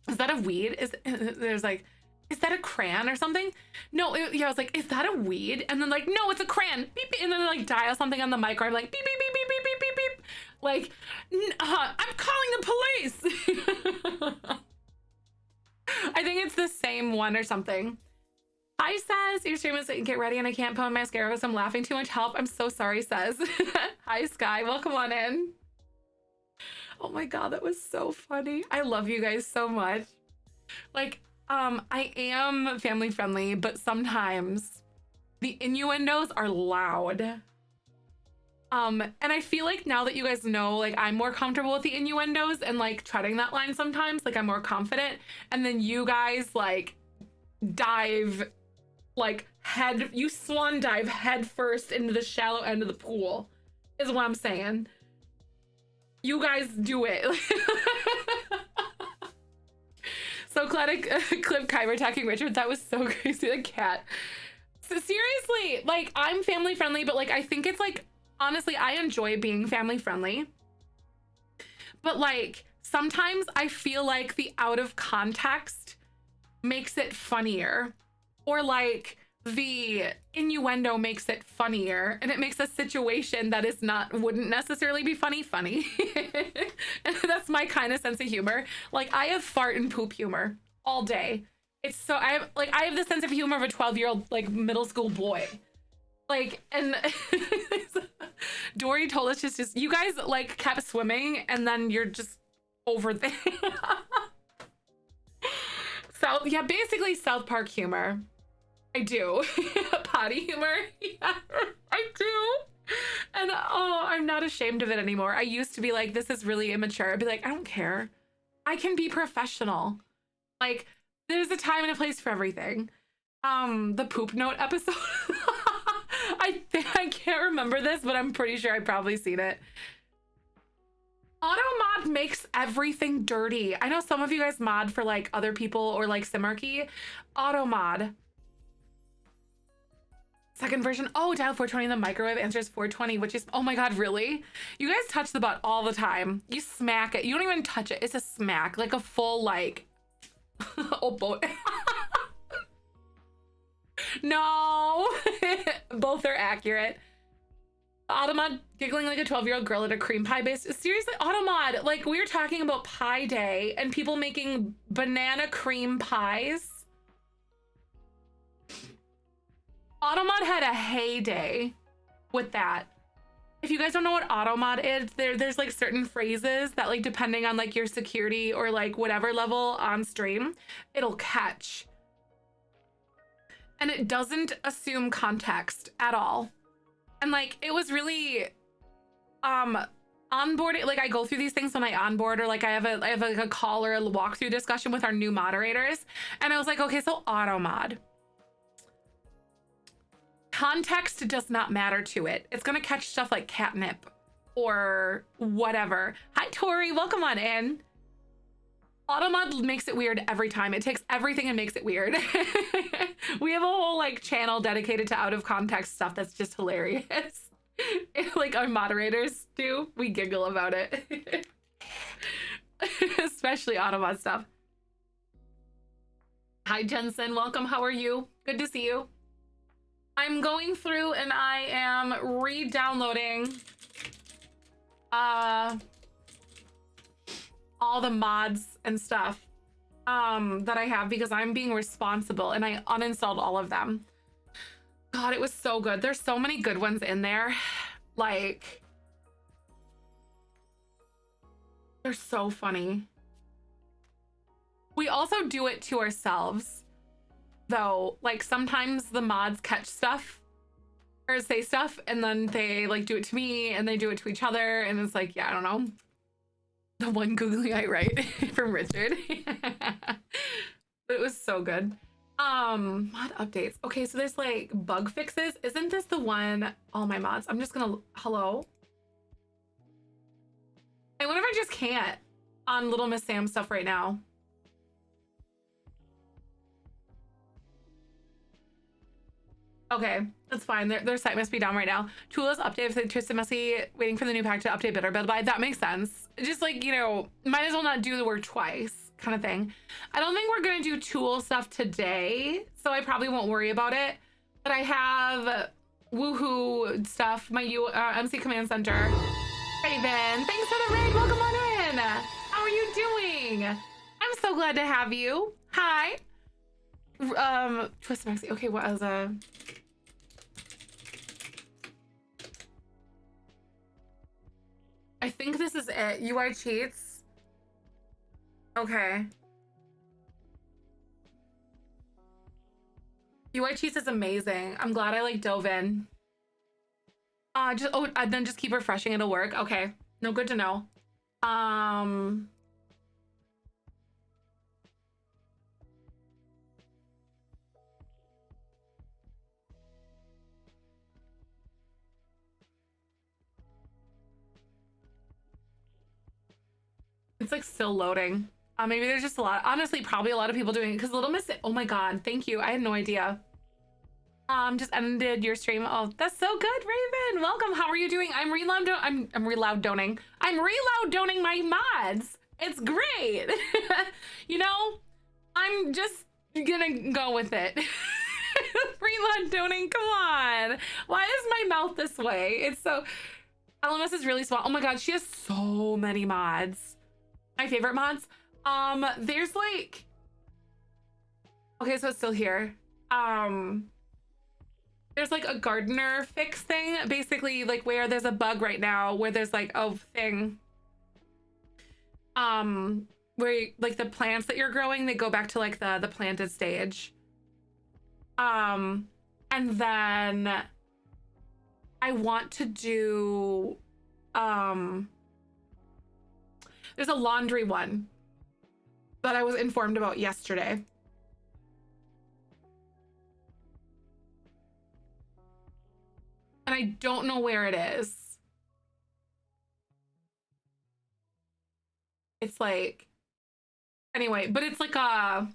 Is that a weed? There's like, is that a crayon or something? No, yeah, I was like, is that a weed? And then like, no, it's a crayon. Beep, beep, and then like dial something on the mic or I'm like beep beep beep beep beep beep beep beep. Like, I'm calling the police. I think it's the same one or something. Hi, says your stream is get ready and I can't put on mascara because I'm laughing too much. Help! I'm so sorry, says. Hi, Sky. Welcome on in. Oh my God, that was so funny. I love you guys so much. Like, I am family friendly, but sometimes the innuendos are loud. And I feel like now that you guys know, like I'm more comfortable with the innuendos and like treading that line sometimes, like I'm more confident. And then you guys like dive like you swan dive head first into the shallow end of the pool is what I'm saying. You guys do it. So glad I clipped Kyber attacking Richard. That was so crazy. The cat. So seriously, like I'm family friendly, but like I think it's like, honestly, I enjoy being family friendly. but like sometimes I feel like the out of context makes it funnier, or like the innuendo makes it funnier, and it makes a situation that is not, wouldn't necessarily be funny. And that's my kind of sense of humor. Like I have fart and poop humor all day. It's so, I have the sense of humor of a 12-year-old like middle school boy. Like, and Dory told us just you guys like kept swimming and then you're just over there. So yeah, basically South Park humor. I do. Potty humor. Yeah, I do. And oh, I'm not ashamed of it anymore. I used to be like, this is really immature. I'd be like, I don't care. I can be professional. Like, there's a time and a place for everything. The poop note episode. I can't remember this, but I'm pretty sure I've probably seen it. Automod makes everything dirty. I know some of you guys mod for like other people or like Simarchy. Automod. Second version. Oh, dial 420 in the microwave answers 420, which is, oh my God, really? You guys touch the butt all the time. You smack it. You don't even touch it. It's a smack, like a full like, oh boy. No, both are accurate. Automod giggling like a 12-year-old girl at a cream pie base. Seriously, Automod, like we were talking about Pie Day and people making banana cream pies. Automod had a heyday with that. If you guys don't know what Automod is, there's like certain phrases that like depending on like your security or like whatever level on stream, it'll catch. And it doesn't assume context at all. And like it was really onboarding, like I go through these things when I onboard, or like I have like a call or a walkthrough discussion with our new moderators. And I was like, okay, so Automod. Context does not matter to it. It's gonna catch stuff like catnip or whatever. Hi Tori, welcome on in. Automod makes it weird every time. It takes everything and makes it weird. We have a whole like channel dedicated to out of context stuff that's just hilarious. Like our moderators do. We giggle about it. Especially Automod stuff. Hi Jensen, welcome. How are you? Good to see you. I'm going through and I am re-downloading all the mods and stuff that I have because I'm being responsible, and I uninstalled all of them. God, it was so good. There's so many good ones in there. Like, they're so funny. We also do it to ourselves, though. Like, sometimes the mods catch stuff or say stuff, and then they like do it to me, and they do it to each other, and it's like, yeah, I don't know. The one googly eye right from Richard. It was so good. Mod updates. Okay, so there's like bug fixes. Isn't this the one? All my mods. I'm just gonna, hello. I wonder if I just can't on Little Miss Sam stuff right now. Okay, that's fine. Their site must be down right now. Tools update. Tristan must be waiting for the new pack to update better build by. That makes sense. Just like, you know, might as well not do the work twice kind of thing. I don't think we're going to do tool stuff today, so I probably won't worry about it. But I have woohoo stuff, my MC Command Center. Raven, thanks for the raid. Welcome on in. How are you doing? I'm so glad to have you. Hi. Twist Maxi. Okay, what was I think this is it. UI cheats. Okay. UI cheats is amazing. I'm glad I like dove in. Then just keep refreshing. It'll work. Okay. No, good to know. It's like still loading. Maybe there's just a lot, honestly, probably a lot of people doing it because Little Miss, oh my God, thank you. I had no idea. Just ended your stream. Oh, that's so good, Raven. Welcome. How are you doing? I'm reload doning my mods. It's great. You know, I'm just gonna go with it. Reload doning, come on. Why is my mouth this way? It's so LMS is really small. Oh my god, she has so many mods. My favorite mods. There's like, okay, so it's still here. There's like a gardener fix thing, basically like where there's a bug right now, where there's like a thing, where like the plants that you're growing, they go back to like the planted stage. And then I want to do, there's a laundry one that I was informed about yesterday. And I don't know where it is. It's like, anyway, but it's like a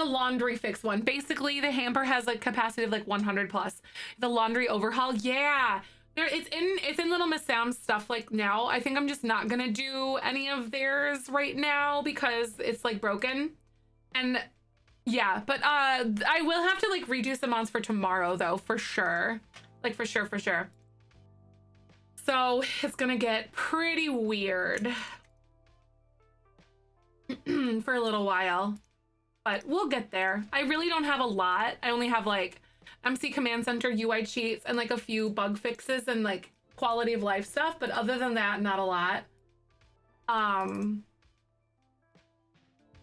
laundry fix one. Basically, the hamper has like capacity of like 100 plus. The laundry overhaul, yeah. It's in Little Miss Sam's stuff like now. I think I'm just not gonna do any of theirs right now because it's like broken. And yeah, but I will have to like redo some mods for tomorrow though, for sure. Like for sure. So it's gonna get pretty weird for a little while, but we'll get there. I really don't have a lot. I only have like MC Command Center UI cheats and like a few bug fixes and like quality of life stuff, but other than that, not a lot.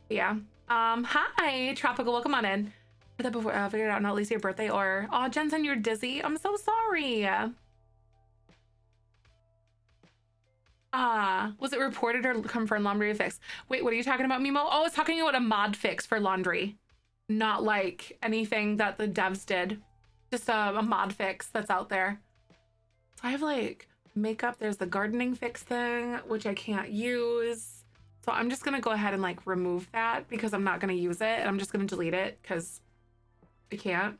Yeah. Hi, Tropical, welcome on in. That before figured out not least your birthday or oh Jensen, you're dizzy. I'm so sorry. Was it reported or confirmed laundry fix? Wait, what are you talking about, Mimo? Oh, I was talking about a mod fix for laundry, not like anything that the devs did. Just a mod fix that's out there. So I have like makeup. There's the gardening fix thing, which I can't use. So I'm just gonna go ahead and like remove that because I'm not gonna use it. I'm just gonna delete it because I can't.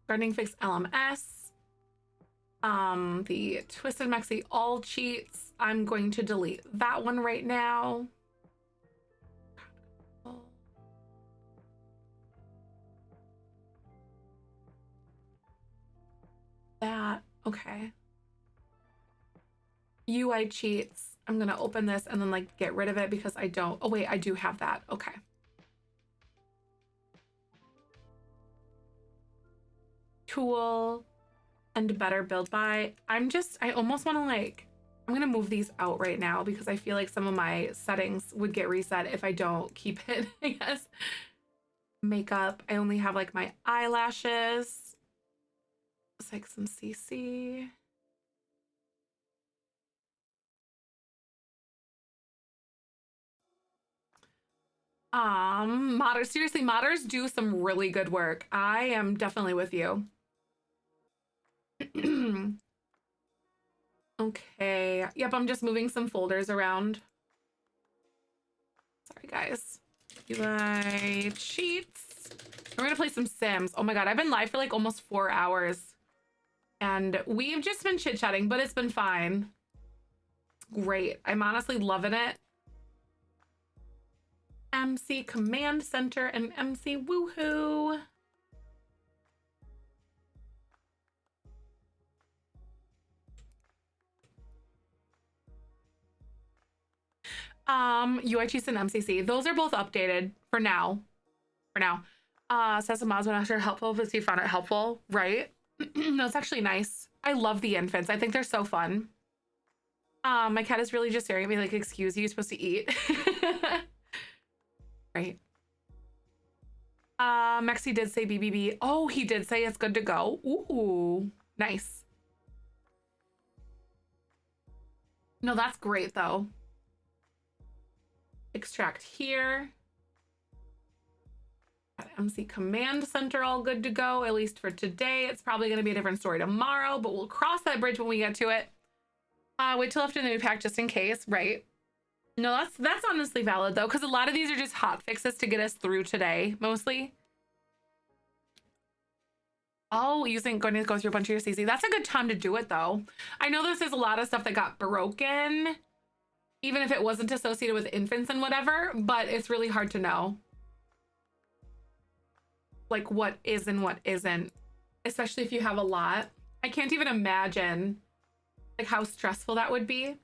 Gardening fix LMS. The Twisted Mexi all cheats. I'm going to delete that one right now. That, okay. UI cheats. I'm gonna open this and then like get rid of it because I don't, oh wait, I do have that, okay. Tool and better build by. I almost wanna like, I'm gonna move these out right now because I feel like some of my settings would get reset if I don't keep it, I guess. Makeup, I only have like my eyelashes. It's like some CC. Modders, seriously, modders do some really good work. I am definitely with you. Okay, yep, I'm just moving some folders around. Sorry, guys. UI cheats. We're gonna play some Sims. Oh my god, I've been live for like almost 4 hours. And we've just been chit-chatting, but it's been fine. Great, I'm honestly loving it. MC Command Center and MC Woohoo. UI cheats and MCC. Those are both updated for now. Says some mods when helpful because you found it helpful, right? That's actually nice. I love the infants. I think they're so fun. My cat is really just staring at me like, excuse you, you're supposed to eat. Right. Mexi did say BBB. Oh, he did say it's good to go. Ooh, nice. No, that's great though. Extract here. Got MC Command Center all good to go, at least for today. It's probably going to be a different story tomorrow, but we'll cross that bridge when we get to it. Wait till after the new pack just in case, right? No, that's honestly valid though, because a lot of these are just hot fixes to get us through today, mostly. Oh, going to go through a bunch of your CC. That's a good time to do it though. I know this is a lot of stuff that got broken, even if it wasn't associated with infants and whatever, but it's really hard to know like what is and what isn't, especially if you have a lot. I can't even imagine like how stressful that would be.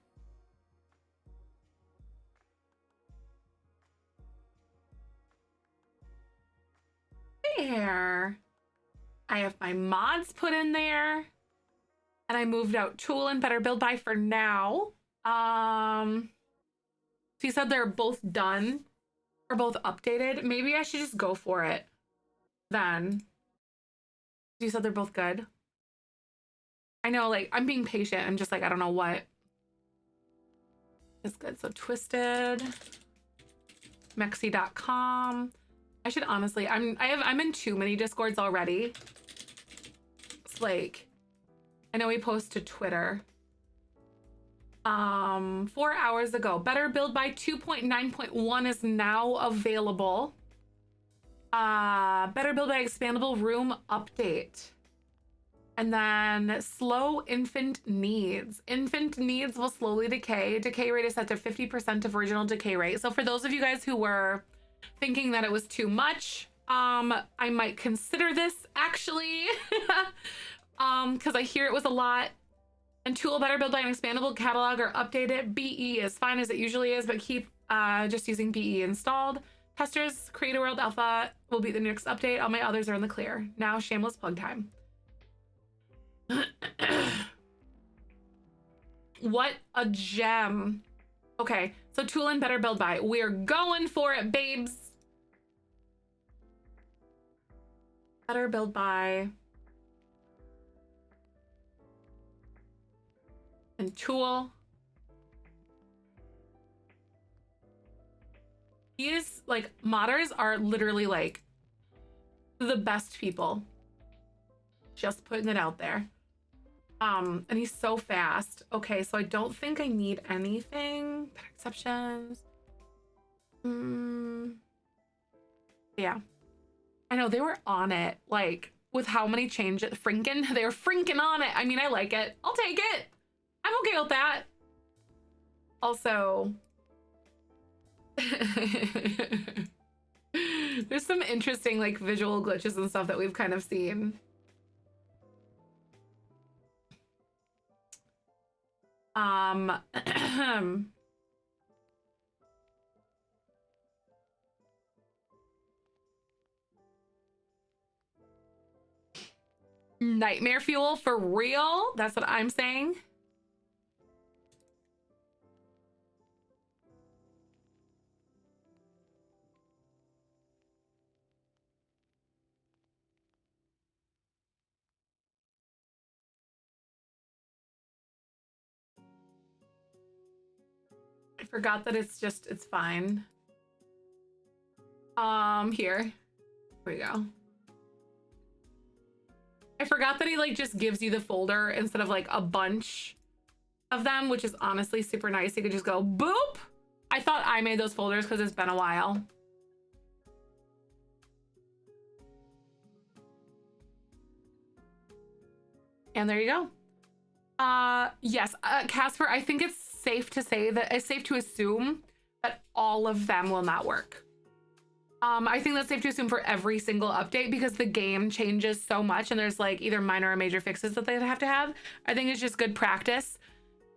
There. I have my mods put in there, and I moved out tool and better build by for now. So you said they're both done or both updated. Maybe I should just go for it then. You said they're both good. I know, like, I'm being patient. I'm just like, I don't know what is good. So Twisted, Mexi.com. I should honestly, I'm in too many Discords already. It's like, I know we post to Twitter 4 hours ago. Better Build by 2.9.1 is now available. Better Build by Expandable Room update. And then slow infant needs. Infant needs will slowly decay. Decay rate is set to 50% of original decay rate. So for those of you guys who were thinking that it was too much, I might consider this actually, because I hear it was a lot. And tool better build by an expandable catalog or update it. BE is fine as it usually is, but keep just using BE installed. Testers, Create a World Alpha will be the next update. All my others are in the clear. Now shameless plug time. What a gem. Okay, so tool and better build by. We're going for it, babes. Better build by. And tool. These like modders are literally like the best people. Just putting it out there. And he's so fast. Okay, so I don't think I need anything. Better exceptions. Yeah. I know they were on it, like with how many changes. Frinkin', they were frinking on it. I mean, I like it. I'll take it. I'm okay with that. Also, there's some interesting like visual glitches and stuff that we've kind of seen. Nightmare fuel for real? That's what I'm saying. I forgot that it's fine. Here we go. I forgot that he like just gives you the folder instead of like a bunch of them, which is honestly super nice. You could just go boop. I thought I made those folders because it's been a while. And there you go. Yes, Casper, I think it's safe to say that it's safe to assume that all of them will not work. I think that's safe to assume for every single update because the game changes so much and there's like either minor or major fixes that they have to have. I think it's just good practice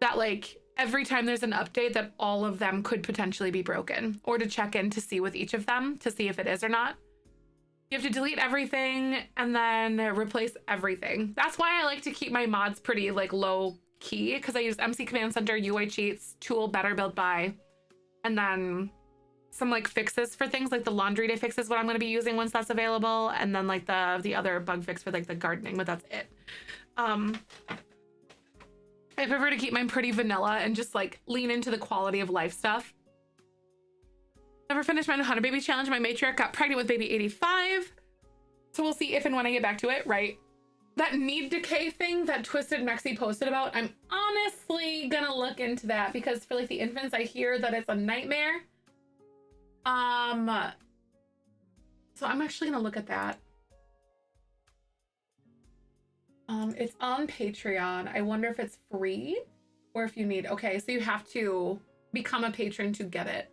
that like every time there's an update that all of them could potentially be broken, or to check in to see with each of them to see if it is or not. You have to delete everything and then replace everything. That's why I like to keep my mods pretty like low key, because I use MC Command Center, UI cheats, tool, better build by, and then some like fixes for things like the laundry day fix is what I'm going to be using once that's available, and then like the other bug fix for like the gardening, but that's it. I prefer to keep mine pretty vanilla and just like lean into the quality of life stuff. Never finished my 100 baby challenge. My matriarch got pregnant with baby 85, so we'll see if and when I get back to it, right? that need decay thing that Twisted Mexi posted about, I'm honestly gonna look into that because for like the infants, I hear that it's a nightmare. So I'm actually gonna look at that. It's on Patreon. I wonder if it's free or if you need, okay, so you have to become a patron to get it.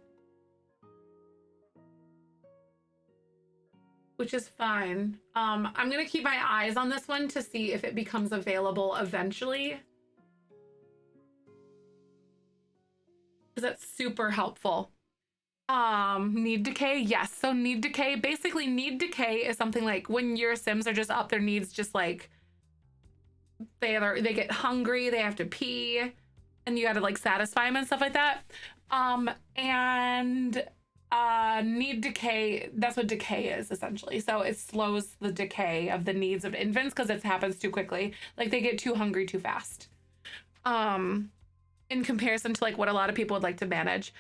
Which is fine. I'm gonna keep my eyes on this one to see if it becomes available eventually. Because that's super helpful. Need decay, yes. So need decay, basically need decay is something like when your Sims are just up, their needs just like, they get hungry, they have to pee, and you gotta like satisfy them and stuff like that. Need decay, that's what decay is essentially. So it slows the decay of the needs of infants because it happens too quickly. Like they get too hungry too fast. In comparison to like what a lot of people would like to manage.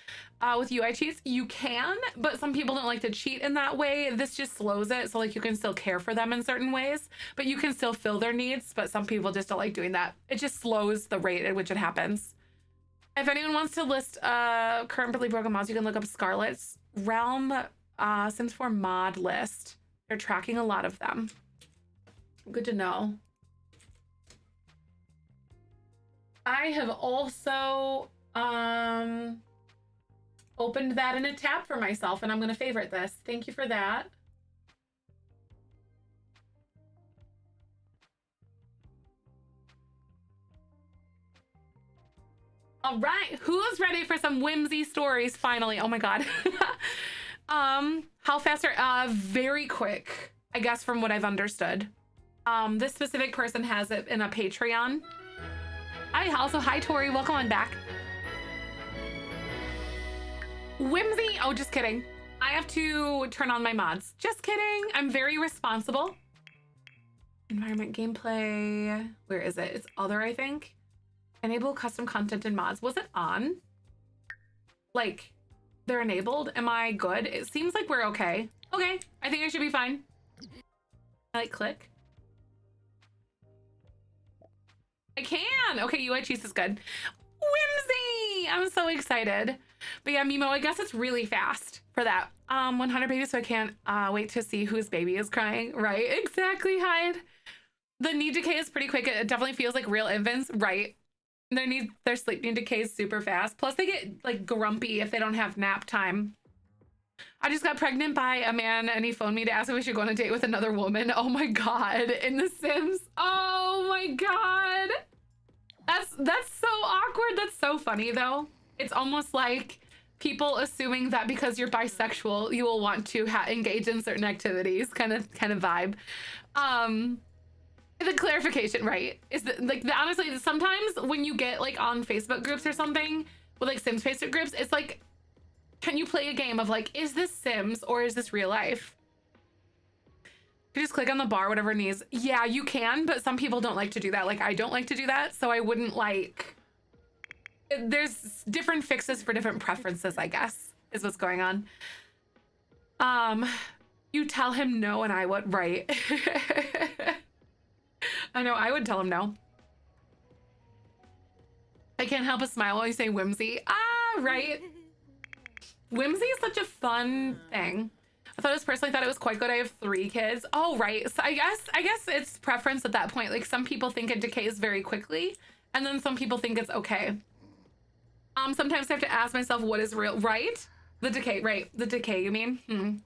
With UI cheats, you can, but some people don't like to cheat in that way. This just slows it. So like you can still care for them in certain ways, but you can still fill their needs. But some people just don't like doing that. It just slows the rate at which it happens. If anyone wants to list currently broken mods, you can look up Scarlet's Realm Sims 4 mod list. They're tracking a lot of them. Good to know. I have also opened that in a tab for myself, and I'm going to favorite this. Thank you for that. All right, who's ready for some whimsy stories finally? Oh my god. How fast are very quick, I guess, from what I've understood. This specific person has it in a Patreon. Hi Tori, welcome on back. Whimsy, oh just kidding. I have to turn on my mods. Just kidding, I'm very responsible. Environment gameplay, where is it? It's other, I think. Enable custom content and mods. Was it on? Like, they're enabled? Am I good? It seems like we're okay. Okay, I think I should be fine. I like click. I can! Okay, UI cheese is good. Whimsy! I'm so excited. But yeah, Mimo, I guess it's really fast for that. 100 babies, so I can't wait to see whose baby is crying. Right, exactly, Hyde. The need decay is pretty quick. It definitely feels like real infants, right? Their sleep need decays super fast. Plus they get like grumpy if they don't have nap time. I just got pregnant by a man and he phoned me to ask if we should go on a date with another woman. Oh my god, in The Sims. Oh my god. That's so awkward. That's so funny though. It's almost like people assuming that because you're bisexual, you will want to engage in certain activities, kind of vibe. The clarification, right, is that like honestly, sometimes when you get like on Facebook groups or something with like Sims Facebook groups, it's like, can you play a game of like, is this Sims or is this real life? You just click on the bar, whatever it needs. Yeah, you can, but some people don't like to do that. Like I don't like to do that, so I wouldn't like. There's different fixes for different preferences, I guess, is what's going on. You tell him no and I would, right? I know, I would tell him no. I can't help but smile while you say whimsy. Ah, right. Whimsy is such a fun thing. I thought personally thought it was quite good. I have 3 kids. Oh, right. So I guess it's preference at that point. Like some people think it decays very quickly, and then some people think it's okay. Sometimes I have to ask myself what is real, right? The decay, right? The decay, you mean?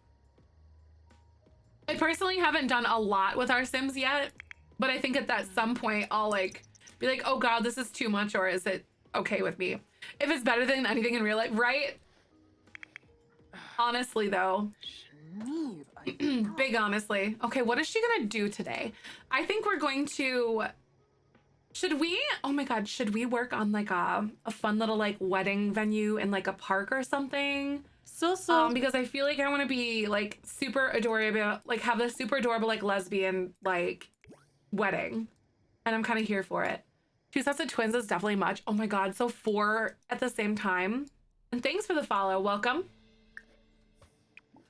I personally haven't done a lot with our Sims yet, but I think at some point I'll like be like, oh god, this is too much, or is it okay with me? If it's better than anything in real life, right? Honestly though, big honestly. Okay, what is she gonna do today? I think we're going to, should we, oh my god, should we work on like a fun little like wedding venue in like a park or something? Because I feel like I want to be like super adorable, like have this super adorable like lesbian like wedding, and I'm kind of here for it. 2 sets of twins is definitely much. Oh my god, so 4 at the same time. And thanks for the follow, welcome.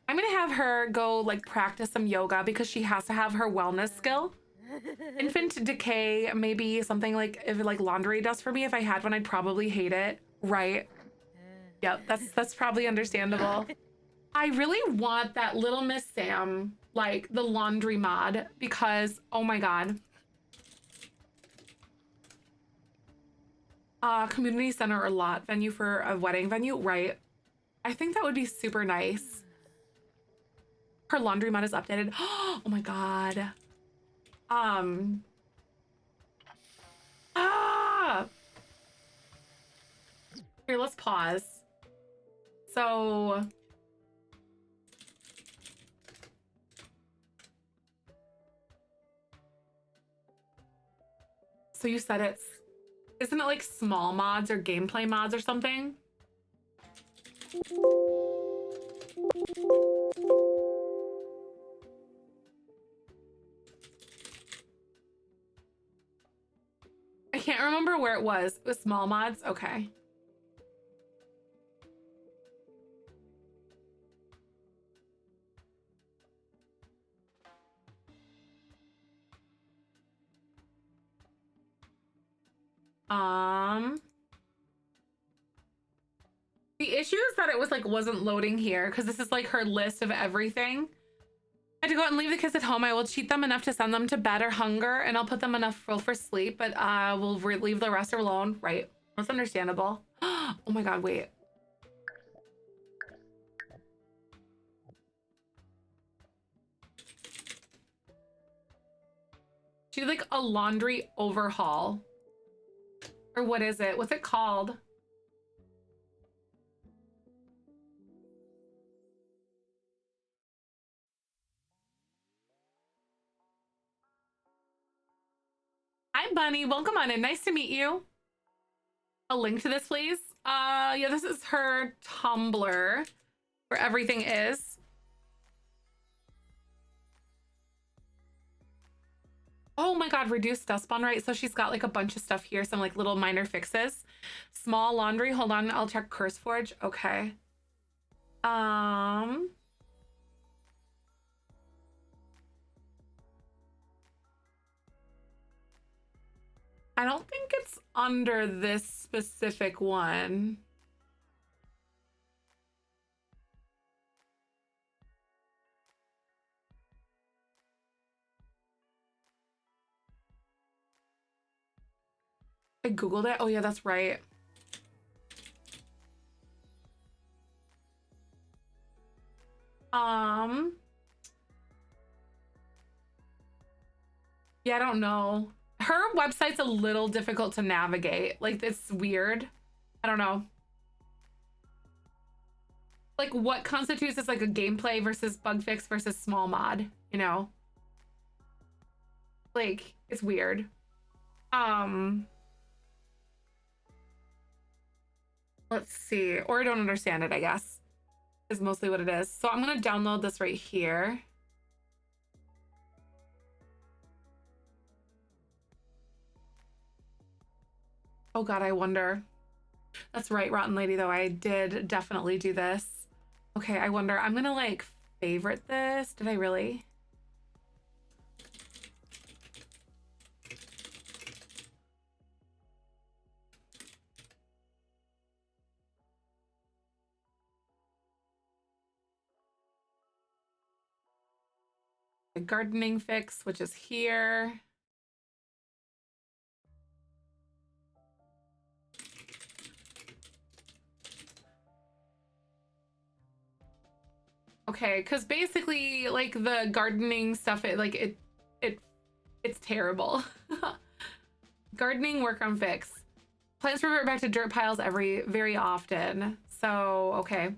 I'm gonna have her go like practice some yoga because she has to have her wellness skill. Infant decay, maybe something like if like laundry dust for me. If I had one, I'd probably hate it. Right. Yep, that's probably understandable. I really want that Little Miss Sam, like the laundry mod, because oh my god. Community center or lot venue for a wedding venue, right? I think that would be super nice. Her laundry mod is updated. Oh my god. Here, let's pause. So you said isn't it like small mods or gameplay mods or something? I can't remember where it was. It was small mods? Okay. The issue is that it was like wasn't loading here because this is like her list of everything. I had to go out and leave the kids at home. I will cheat them enough to send them to bed or hunger, and I'll put them enough for sleep, but we'll leave the rest alone. Right. That's understandable. Oh my god, wait. She did like a laundry overhaul. Or what is it? What's it called? Hi, Bunny. Welcome on in. Nice to meet you. A link to this, please. Yeah, this is her Tumblr where everything is. Oh my god, reduced dust spawn, right? So she's got like a bunch of stuff here, some like little minor fixes. Small laundry. Hold on, I'll check CurseForge. Okay. I don't think it's under this specific one. I Googled it. Oh yeah, that's right. Yeah, I don't know. Her website's a little difficult to navigate. Like, it's weird. I don't know. Like, what constitutes as like a gameplay versus bug fix versus small mod, you know? Like, it's weird. Let's see. Or I don't understand it, I guess, is mostly what it is. So I'm gonna download this right here. Oh god, I wonder. That's right, Rotten Lady, though. I did definitely do this. Okay, I wonder. I'm gonna like favorite this. Did I really? The gardening fix, which is here. Okay, because basically, like the gardening stuff, it's terrible. Gardening work on fix. Plants revert back to dirt piles very often. So okay.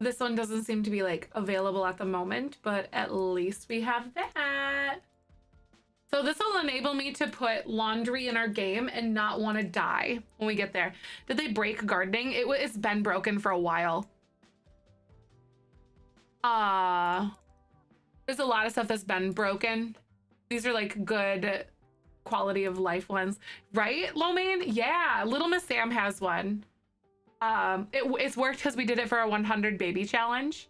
This one doesn't seem to be like available at the moment, but at least we have that. So this will enable me to put laundry in our game and not want to die when we get there. Did they break gardening? It's been broken for a while. There's a lot of stuff that's been broken. These are like good quality of life ones, right, Lomain? Yeah, Little Miss Sam has one. It's worked because we did it for a 100 baby challenge.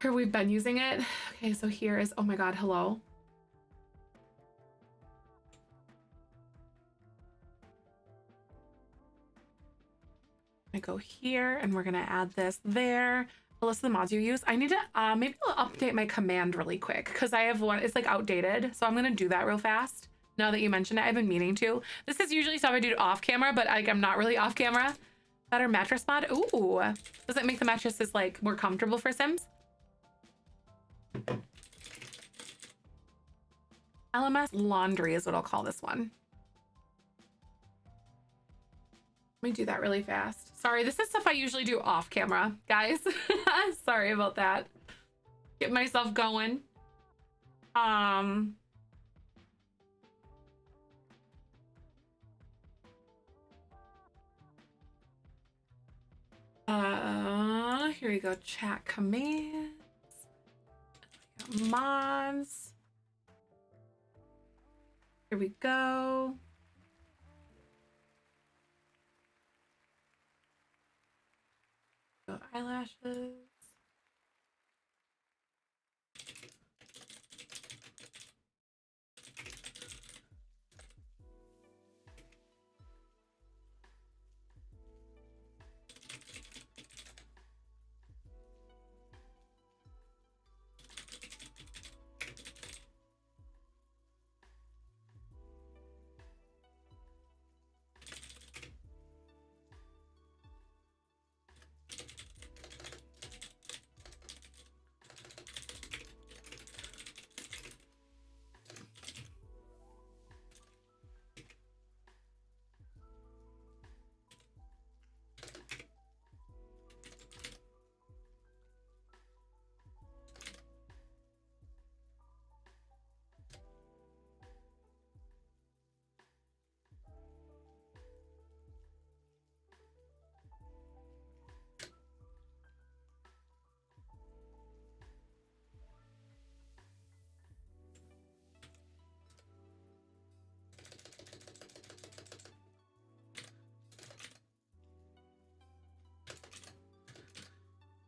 Here we've been using it. Okay, so here is, oh my God, hello. I go here and we're gonna add this there. A list of the mods you use. I need to, maybe I'll update my command really quick because I have one, it's like outdated. So I'm gonna do that real fast. Now that you mentioned it, I've been meaning to. This is usually stuff I do off camera, but I'm not really off camera. Better mattress mod. Ooh, does it make the mattresses like more comfortable for Sims? LMS laundry is what I'll call this one. Let me do that really fast. Sorry, this is stuff I usually do off camera, guys. Sorry about that. Get myself going. Here we go. Chat commands. Mods. Here we go. Eyelashes.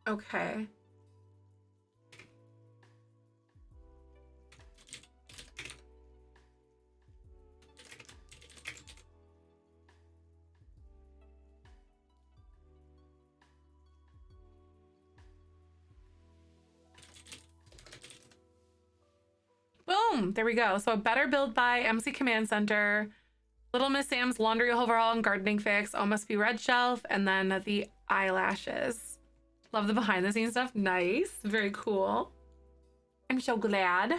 Okay. Boom, there we go. So a better build by MC Command Center, Little Miss Sam's laundry overhaul and gardening fix, Oh Must Be Red Shelf, and then the eyelashes. Love the behind the scenes stuff. Nice, very cool. I'm so glad.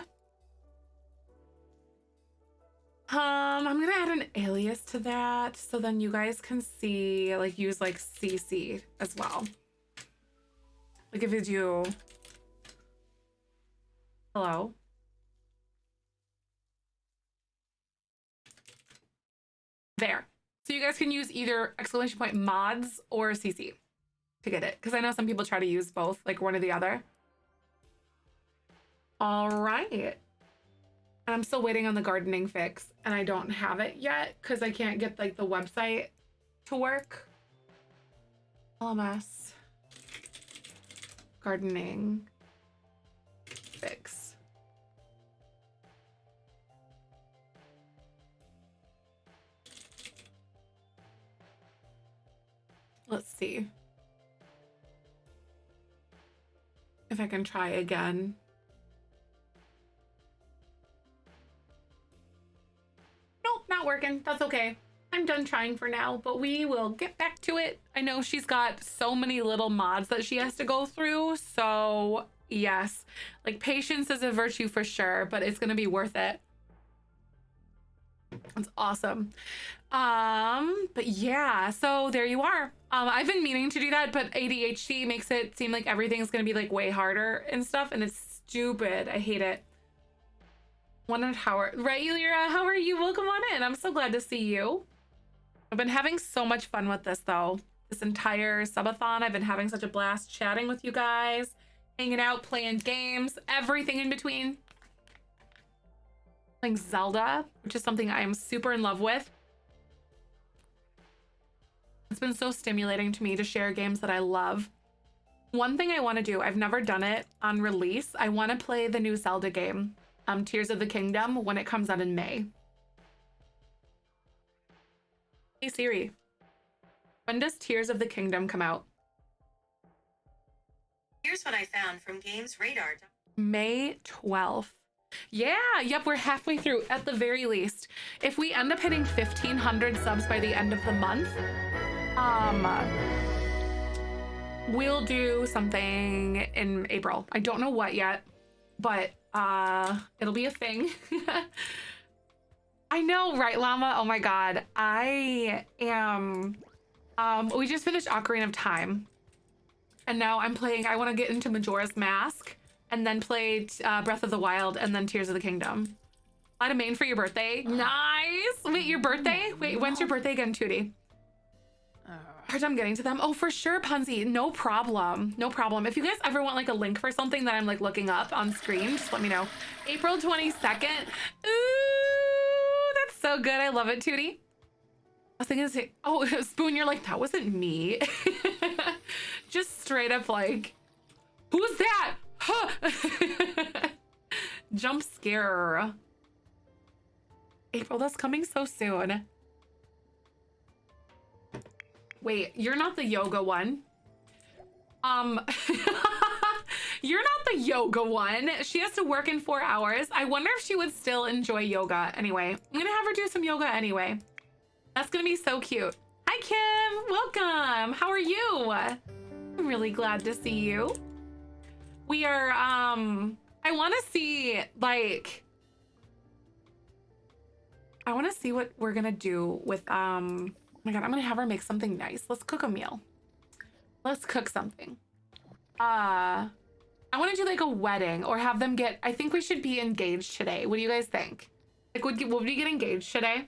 I'm gonna add an alias to that so then you guys can see, like, use like CC as well. Like if you do, hello. There. So you guys can use either exclamation point mods or CC to get it. Because I know some people try to use both, like one or the other. All right. And I'm still waiting on the gardening fix and I don't have it yet because I can't get like the website to work. LMS. Gardening fix. Let's see if I can try again. Nope, not working. That's okay. I'm done trying for now, but we will get back to it. I know she's got so many little mods that she has to go through. So yes, like patience is a virtue for sure, but it's going to be worth it. That's awesome. But yeah, so there you are. I've been meaning to do that, but ADHD makes it seem like everything's gonna be like way harder and stuff, and it's stupid. I hate it. Wondered how are, right, Lyra? How are you? Welcome on in. I'm so glad to see you. I've been having so much fun with this though. This entire subathon, I've been having such a blast chatting with you guys, hanging out, playing games, everything in between. Playing Zelda, which is something I am super in love with. It's been so stimulating to me to share games that I love One thing I want to do, I've never done it on release. I want to play the new Zelda game, Tears of the Kingdom, when it comes out in May. Hey Siri, when does Tears of the Kingdom come out? Here's what I found from Games Radar. May 12th. Yeah, yep, we're halfway through at the very least. If we end up hitting 1,500 subs by the end of the month, we'll do something in April. I don't know what yet, but it'll be a thing. I know, right, Llama? Oh my God. I am, we just finished Ocarina of Time. And now I'm playing, I want to get into Majora's Mask and then play Breath of the Wild and then Tears of the Kingdom. Add a main for your birthday. Nice. Wait, your birthday? Wait, when's your birthday again, Tootie? Hard time getting to them. Oh, for sure, Punzi. No problem. No problem. If you guys ever want like a link for something that I'm like looking up on screen, just let me know. April 22nd. Ooh, that's so good. I love it, Tootie. I was thinking to say, oh, Spoon, you're like, that wasn't me. Just straight up like, who's that? Huh. Jump scare. April, that's coming so soon. Wait, you're not the yoga one. You're not the yoga one. She has to work in 4 hours. I wonder if she would still enjoy yoga anyway. I'm gonna have her do some yoga anyway. That's gonna be so cute. Hi, Kim. Welcome. How are you? I'm really glad to see you. We are, I want to see, like, I want to see what we're gonna do with, oh my God, I'm gonna have her make something nice. Let's cook a meal. Let's cook something. I want to do like a wedding or have them get, I think we should be engaged today. What do you guys think? Like, would we get engaged today?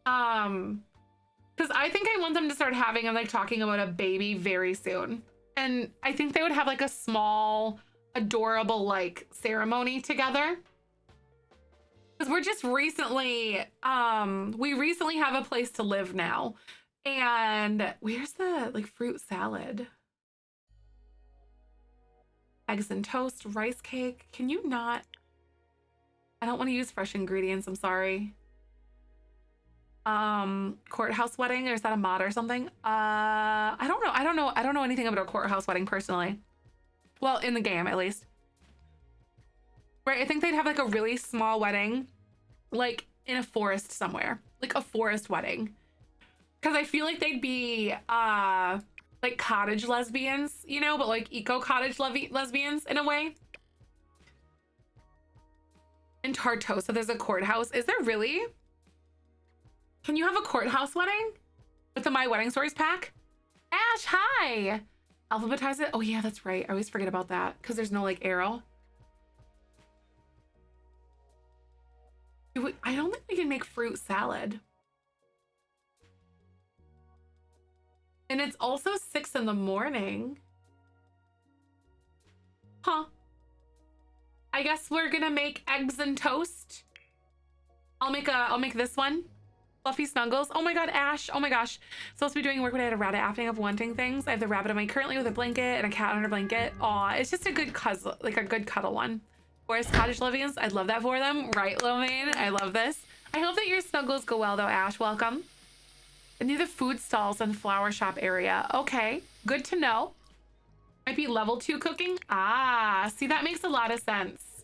Because I think I want them to start having and like talking about a baby very soon. And I think they would have like a small, adorable like ceremony together. Because we're just recently, we recently have a place to live now. And where's the like fruit salad? Eggs and toast, rice cake. Can you not? I don't want to use fresh ingredients. I'm sorry. Courthouse wedding, or is that a mod or something? I don't know. I don't know anything about a courthouse wedding personally. Well, in the game at least. Right, I think they'd have like a really small wedding, like in a forest somewhere, like a forest wedding. Because I feel like they'd be like cottage lesbians, you know, but like eco cottage lesbians in a way. In Tartosa, there's a courthouse. Is there really? Can you have a courthouse wedding with the My Wedding Stories pack? Ash, hi. Alphabetize it. Oh yeah, that's right. I always forget about that because there's no like arrow. I don't think we can make fruit salad. And it's also 6 in the morning. Huh. I guess we're gonna make eggs and toast. I'll make this one. Fluffy Snuggles. Oh my God, Ash. Oh my gosh. Supposed to be doing work when I had a rabbit acting of wanting things. I have the rabbit on my currently with a blanket and a cat on her blanket. Aw, it's just a good cuddle, like a good cuddle one. Forest cottage lesbians. I'd love that for them. Right, Lomaine? I love this. I hope that your snuggles go well though, Ash. Welcome. And near the food stalls and flower shop area. Okay, good to know. Might be level 2 cooking. Ah, see, that makes a lot of sense.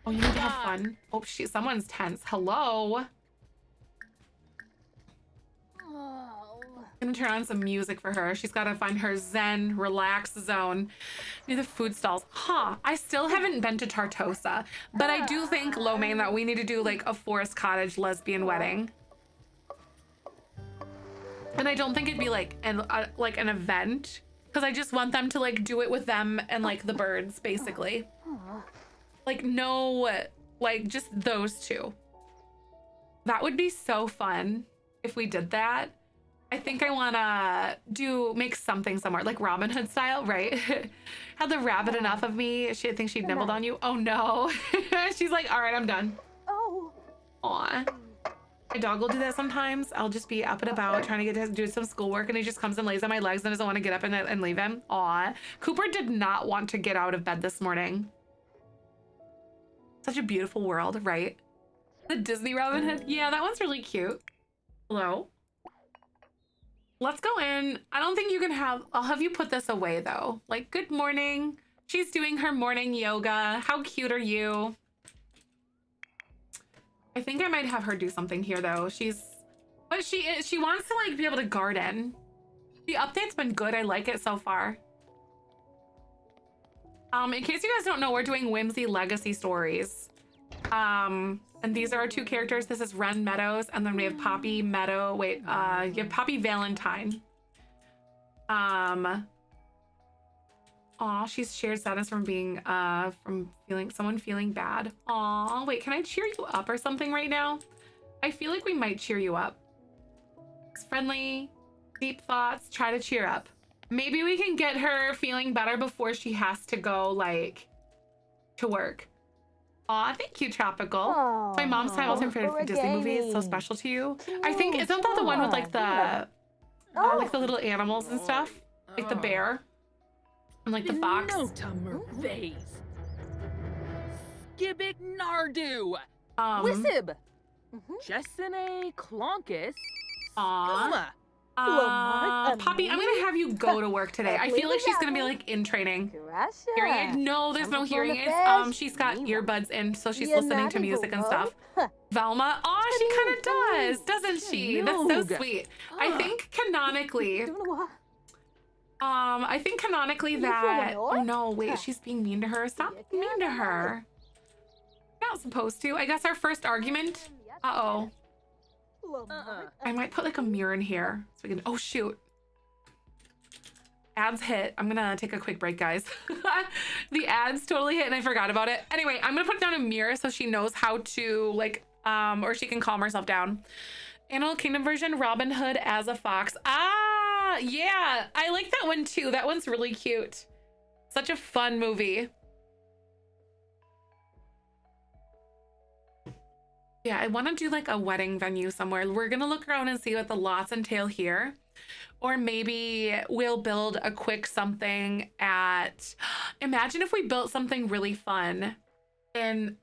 Oh, you need to have fun. Oh, shoot, someone's tense. Hello. I'm gonna turn on some music for her. She's gotta find her zen, relax zone. Near the food stalls. Huh, I still haven't been to Tartosa, but I do think, Lomaine, that we need to do like a forest cottage lesbian wedding. And I don't think it'd be like an event, because I just want them to like do it with them and like the birds, basically. Like no, like just those two. That would be so fun if we did that. I think I wanna make something somewhere, like Robin Hood style, right? Had the rabbit enough of me? She thinks she'd nibbled on you. Oh no. She's like, all right, I'm done. Oh. Aw. My dog will do that sometimes. I'll just be up and about trying to get to do some schoolwork, and he just comes and lays on my legs and doesn't want to get up and leave him. Aw. Cooper did not want to get out of bed this morning. Such a beautiful world, right? The Disney Robin Hood. Yeah, that one's really cute. Hello? Let's go in. I don't think you can have... I'll have you put this away, though. Like, good morning. She's doing her morning yoga. How cute are you? I think I might have her do something here, though. But she wants to, like, be able to garden. The update's been good. I like it so far. In case you guys don't know, we're doing Whimsy Legacy Stories. And these are our two characters. This is Ren Meadows, and then we have Poppy Meadow. Wait, you have Poppy Valentine. Aw, she's shared sadness from being, someone feeling bad. Aw, wait, can I cheer you up or something right now? I feel like we might cheer you up. It's friendly, deep thoughts, try to cheer up. Maybe we can get her feeling better before she has to go, like, to work. Aw, thank you, Tropical. My mom's time was her favorite Disney movie. It's so special to you. I think, isn't that the one with, like, the little animals and stuff? Like the bear? And like the fox. Skibbick Nardu. Wissib. Jessene Clonkus. Aw. Poppy, I'm gonna have you go to work today. I feel like she's gonna be like in training. Hearing aids? No, there's no hearing aids. She's got earbuds in, so she's listening to music and stuff. Velma, oh, she kind of does, doesn't she? That's so sweet. I think canonically, that. Oh no, wait, she's being mean to her. Stop being mean to her. You're not supposed to. I guess our first argument. Uh-oh. I might put like a mirror in here so we can. Oh shoot. Ads hit. I'm gonna take a quick break, guys. The ads totally hit and I forgot about it. Anyway, I'm gonna put down a mirror so she knows how to like or she can calm herself down. Animal Kingdom version, Robin Hood as a fox. Ah, yeah, I like that one too. That one's really cute. Such a fun movie. Yeah, I want to do like a wedding venue somewhere. We're gonna look around and see what the lots entail here. Or maybe we'll build a quick something at, imagine if we built something really fun in,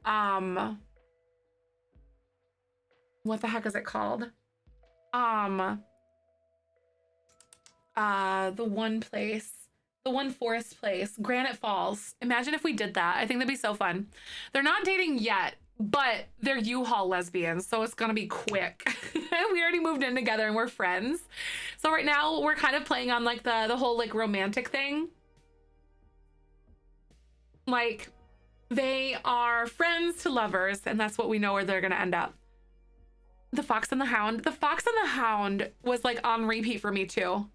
what the heck is it called? The one forest place, Granite Falls. Imagine if we did that. I think that'd be so fun. They're not dating yet, but they're U-Haul lesbians, so it's gonna be quick. We already moved in together and we're friends. So right now we're kind of playing on like the whole like romantic thing. Like they are friends to lovers, and that's what we know where they're gonna end up. The Fox and the Hound. The Fox and the Hound was like on repeat for me too.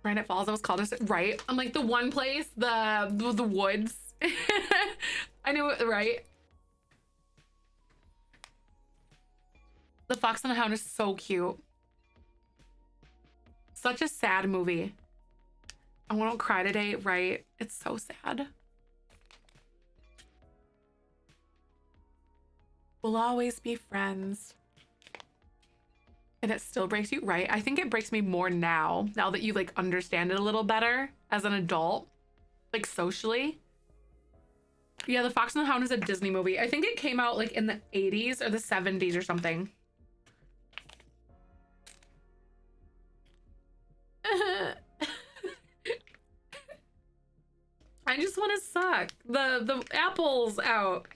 Granite Falls, I was called it right. I'm like the one place, the woods. I knew it, right? The Fox and the Hound is so cute. Such a sad movie. I won't cry today, right? It's so sad. We'll always be friends. And it still breaks you, right? I think it breaks me more now that you like understand it a little better as an adult, like socially. Yeah, The Fox and the Hound is a Disney movie. I think it came out like in the 80s or the 70s or something. I just want to suck the apples out.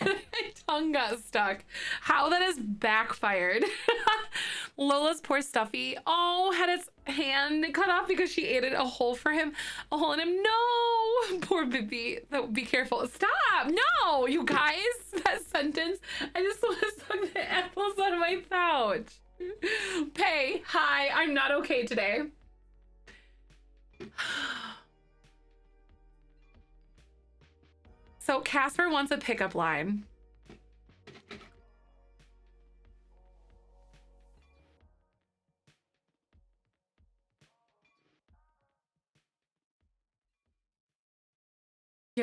My tongue got stuck. How that has backfired. Lola's poor Stuffy. Oh, had its hand cut off because she ate it. A hole for him. A hole in him. No. Poor Bibi. Be careful. Stop. No, you guys. That sentence. I just want to suck the apples out of my pouch. Pay. Hi. I'm not okay today. So Casper wants a pickup line.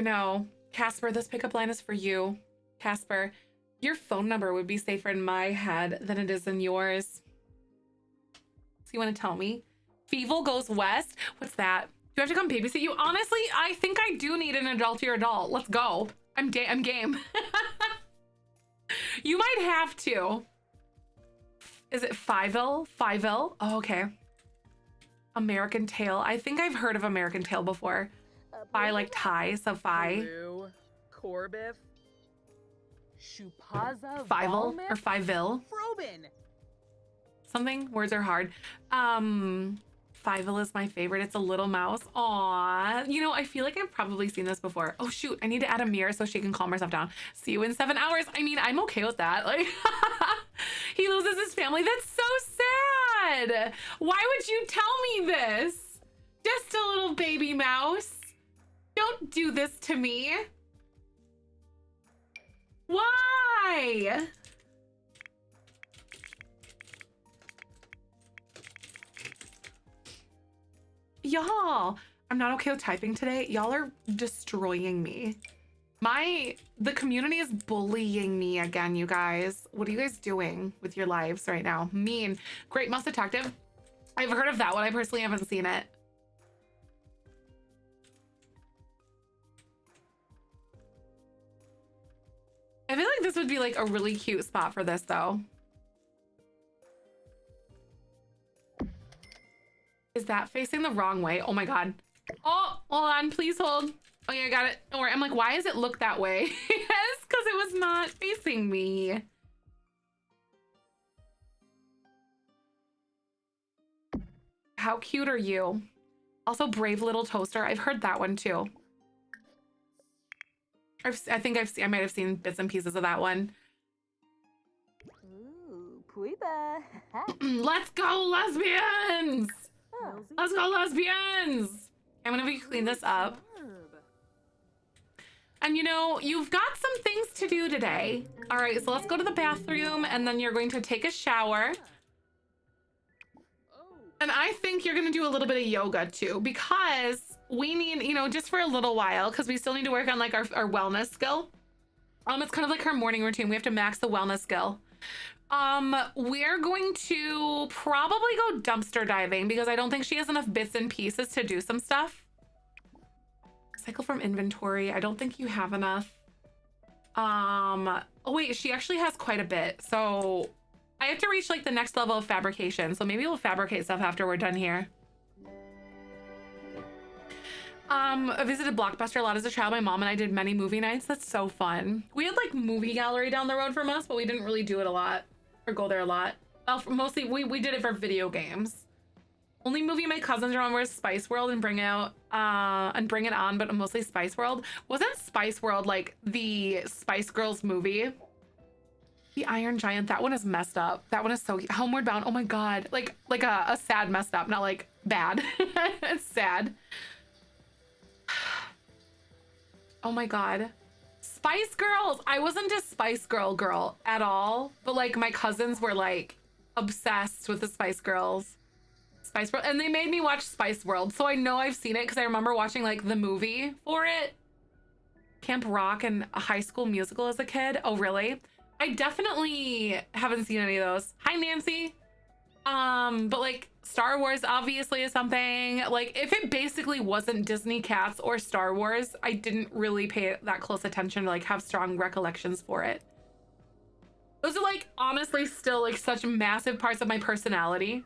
You know, Casper, this pickup line is for you. Casper, your phone number would be safer in my head than it is in yours. So you want to tell me? Feeble goes west? What's that? Do I have to come babysit you? Honestly, I think I do need an adult-y adult. Let's go. I'm game. You might have to. Is it Fiville? Fiville? Oh, okay. American Tail. I think I've heard of American Tail before. Fi like Thai, so Fi. Blue, Corbiff, Shupaza, Fiville or Fiville. Frobin. Something. Words are hard. Fiville is my favorite. It's a little mouse. Aw. You know, I feel like I've probably seen this before. Oh shoot, I need to add a mirror so she can calm herself down. See you in 7 hours. I mean, I'm okay with that. Like, he loses his family. That's so sad. Why would you tell me this? Just a little baby mouse. Don't do this to me. Why? Y'all, I'm not okay with typing today. Y'all are destroying me. The community is bullying me again, you guys. What are you guys doing with your lives right now? Mean. Great Mouse Detective. I've heard of that one. I personally haven't seen it. I feel like this would be like a really cute spot for this though. Is that facing the wrong way? Oh my God. Oh, hold on, please hold. Oh yeah, I got it. Don't worry. I'm like, why does it look that way? Yes, because it was not facing me. How cute are you? Also, Brave Little Toaster. I've heard that one too. I might have seen bits and pieces of that one. Ooh, Puiba. Let's go, lesbians! Let's go, lesbians! I'm gonna clean this up. And you know, you've got some things to do today. All right, so let's go to the bathroom and then you're going to take a shower. And I think you're gonna do a little bit of yoga too, because we need, you know, just for a little while, because we still need to work on like our wellness skill. It's kind of like her morning routine. We have to max the wellness skill. We're going to probably go dumpster diving because I don't think she has enough bits and pieces to do some stuff. Cycle from inventory. I don't think you have enough. Oh wait, she actually has quite a bit. So I have to reach like the next level of fabrication. So maybe we'll fabricate stuff after we're done here. I visited Blockbuster a lot as a child. My mom and I did many movie nights. That's so fun. We had like movie gallery down the road from us, but we didn't really do it a lot or go there a lot. Well, mostly we did it for video games. Only movie my cousins are on was Spice World and Bring It On, but mostly Spice World. Wasn't Spice World like the Spice Girls movie? The Iron Giant, that one is messed up. That one is so Homeward Bound. Oh my God. Like a sad messed up, not like bad. It's sad. Oh my God. Spice Girls. I wasn't a Spice Girl at all, but like my cousins were like obsessed with the Spice Girls. Spice World, and they made me watch Spice World, so I know I've seen it because I remember watching like the movie for it. Camp Rock and a High School Musical as a kid. Oh really? I definitely haven't seen any of those. Hi Nancy. But like Star Wars obviously is something. Like if it basically wasn't Disney Cats or Star Wars, I didn't really pay that close attention to like have strong recollections for it. Those are like honestly still like such massive parts of my personality.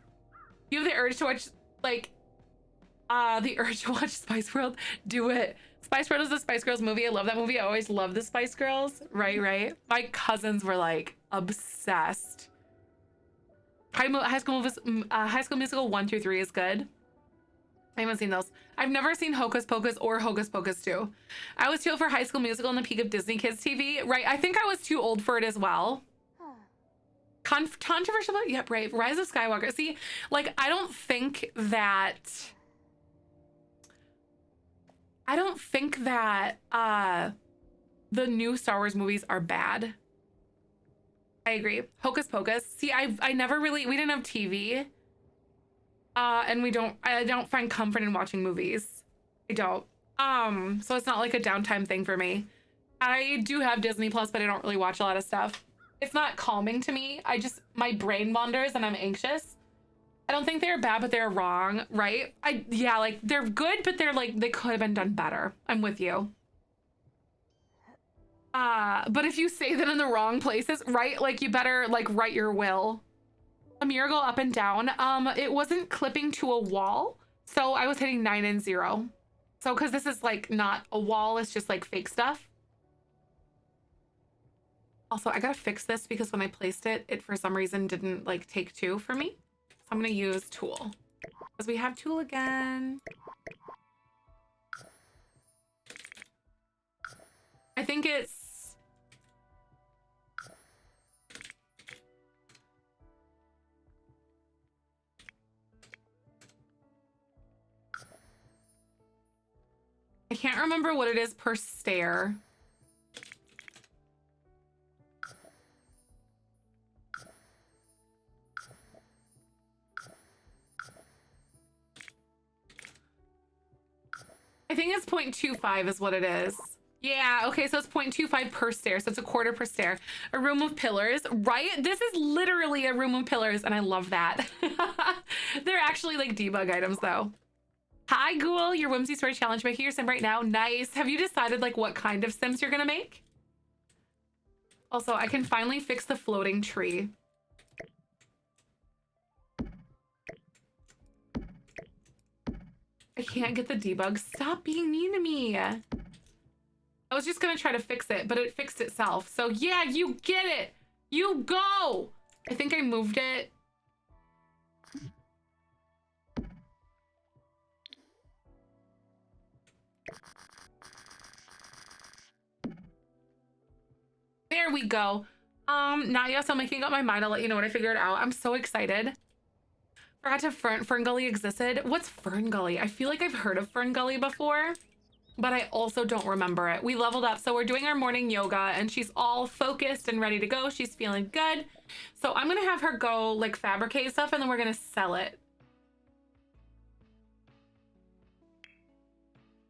You have the urge to watch like the urge to watch Spice World? Do it. Spice World is the Spice Girls movie. I love that movie. I always love the Spice Girls. Right. My cousins were like obsessed. High School Musical 1 through 3 is good. I haven't seen those. I've never seen Hocus Pocus or Hocus Pocus 2. I was too old for High School Musical in the peak of Disney Kids TV. Right. I think I was too old for it as well. Controversial, yep, right. Rise of Skywalker. See, like, I don't think that the new Star Wars movies are bad. I agree. Hocus Pocus. See, I never really, we didn't have TV. And I don't find comfort in watching movies. I don't. So it's not like a downtime thing for me. I do have Disney Plus, but I don't really watch a lot of stuff. It's not calming to me. My brain wanders and I'm anxious. I don't think they're bad, but they're wrong, right? Yeah, like they're good, but they're like, they could have been done better. I'm with you. But if you say that in the wrong places, right? Like you better like write your will. A mirror go up and down. It wasn't clipping to a wall. So I was hitting 9 and 0. So, cause this is like not a wall, it's just like fake stuff. Also, I gotta fix this because when I placed it, it for some reason didn't like take 2 for me. So I'm gonna use tool. Because we have tool again. I think it's... I can't remember what it is per stair. I think it's 0.25 is what it is. Yeah, okay, so it's 0.25 per stair, so it's a quarter per stair. A room of pillars, right? This is literally a room of pillars, and I love that. They're actually like debug items, though. Hi, Ghoul, your Whimsy Story Challenge, making your sim right now. Nice. Have you decided like what kind of sims you're gonna make? Also, I can finally fix the floating tree. I can't get the debug. Stop being mean to me. I was just gonna try to fix it, but it fixed itself. So yeah, you get it. You go. I think I moved it. There we go. Now yes, I'm making up my mind. I'll let you know when I figure it out. I'm so excited. Forgot to Fern Gully existed. What's Fern Gully? I feel like I've heard of Fern Gully before, but I also don't remember it. We leveled up, so we're doing our morning yoga and she's all focused and ready to go. She's feeling good. So I'm gonna have her go like fabricate stuff and then we're gonna sell it.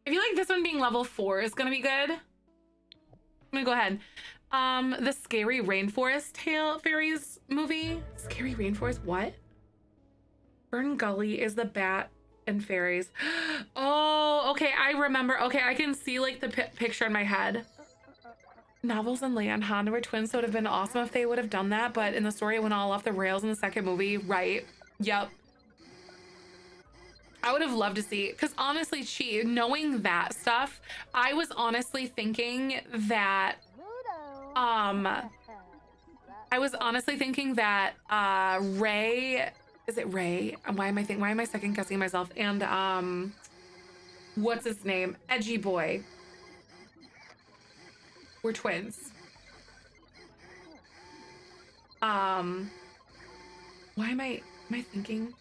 I feel like this one being level 4 is gonna be good. I'm gonna go ahead. The Scary Rainforest Tale Fairies movie. Scary Rainforest, what? Fern Gully is the bat and fairies. Oh, okay, I remember. Okay, I can see like the picture in my head. Novels and Leigh and Honda were twins, so it would have been awesome if they would have done that, but in the story it went all off the rails in the second movie, right? Yep. I would have loved to see, because honestly, knowing that stuff, I was honestly thinking that Ray, is it Ray? Why am I second guessing myself? And what's his name? Edgy Boy. We're twins. Why am I thinking?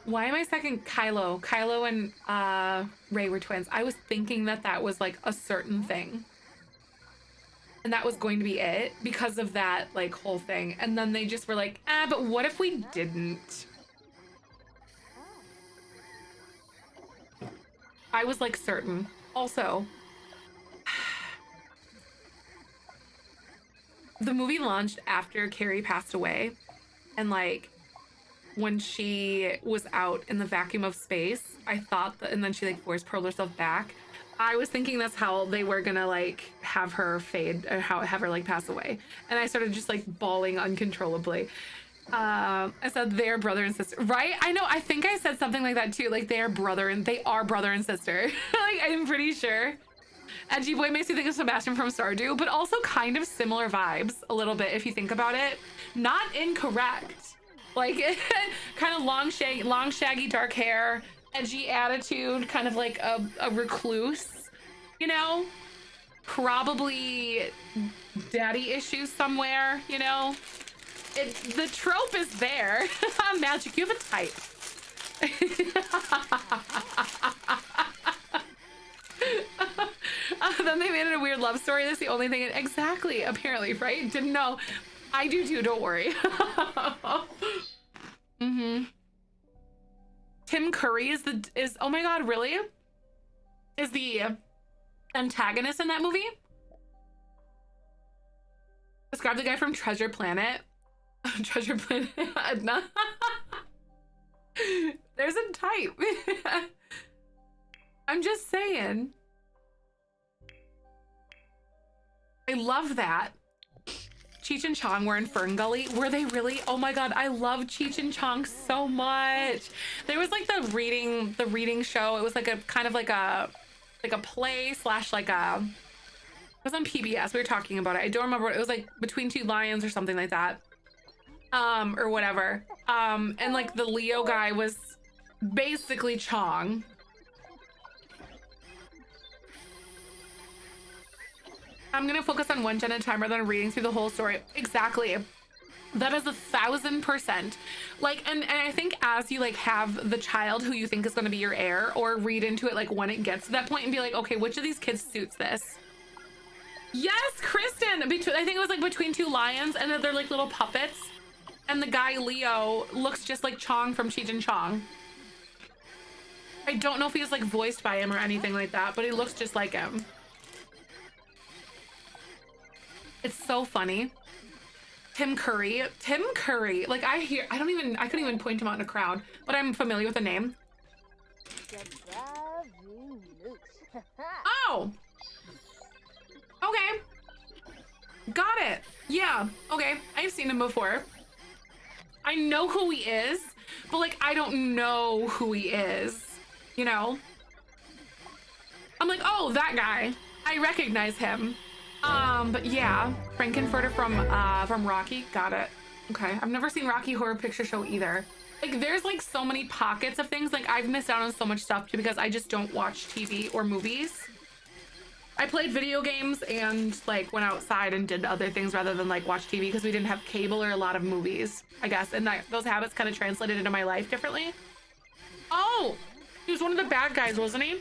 Why am I second Kylo? Kylo and Ray were twins. I was thinking that that was like a certain thing. And that was going to be it because of that like whole thing. And then they just were like, but what if we didn't? I was like certain. Also, the movie launched after Carrie passed away. And like when she was out in the vacuum of space, I thought that, and then she like force pulled herself back. I was thinking that's how they were gonna like have her fade or have her like pass away. And I started just like bawling uncontrollably. I said they're brother and sister, right? I know, I think I said something like that too. Like they are brother and sister. Like I'm pretty sure. Edgy Boy makes me think of Sebastian from Stardew, but also kind of similar vibes a little bit if you think about it. Not incorrect. Like kind of long shaggy dark hair, edgy attitude, kind of like a recluse, you know? Probably daddy issues somewhere, you know? The trope is there. Magic, you have a type. Then they made it a weird love story. That's the only thing. Exactly, apparently, right? Didn't know. I do too, don't worry. Tim Curry is oh my god, really? is the antagonist in that movie. Describe the guy from Treasure Planet. Treasure Planet. Edna. There's a type. I'm just saying. I love that. Cheech and Chong were in Fern Gully. Were they really? Oh my god, I love Cheech and Chong so much. There was like the reading show. It was like a kind of like a play slash like a, it was on PBS. We were talking about it. I don't remember. It was like Between Two Lions or something like that. Or whatever. And like the Leo guy was basically Chong. I'm gonna focus on one gen at a time rather than reading through the whole story. Exactly. That is 1000%. Like, and I think as you like have the child who you think is gonna be your heir, or read into it like when it gets to that point and be like, okay, which of these kids suits this? Yes, Kristen! I think it was like Between Two Lions, and they're like little puppets. And the guy, Leo, looks just like Chong from Cheech and Chong. I don't know if he was like voiced by him or anything like that, but he looks just like him. It's so funny. Tim Curry. Like I couldn't even point him out in a crowd, but I'm familiar with the name. Oh! Okay. Got it. Yeah, okay. I've seen him before. I know who he is, but like I don't know who he is, you know? I'm like, oh, that guy. I recognize him. But yeah, Frankenfurter from Rocky. Got it. Okay. I've never seen Rocky Horror Picture Show either. Like there's like so many pockets of things. Like I've missed out on so much stuff because I just don't watch TV or movies. I played video games and like went outside and did other things rather than like watch TV because we didn't have cable or a lot of movies, I guess. And those habits kind of translated into my life differently. Oh, he was one of the bad guys, wasn't he?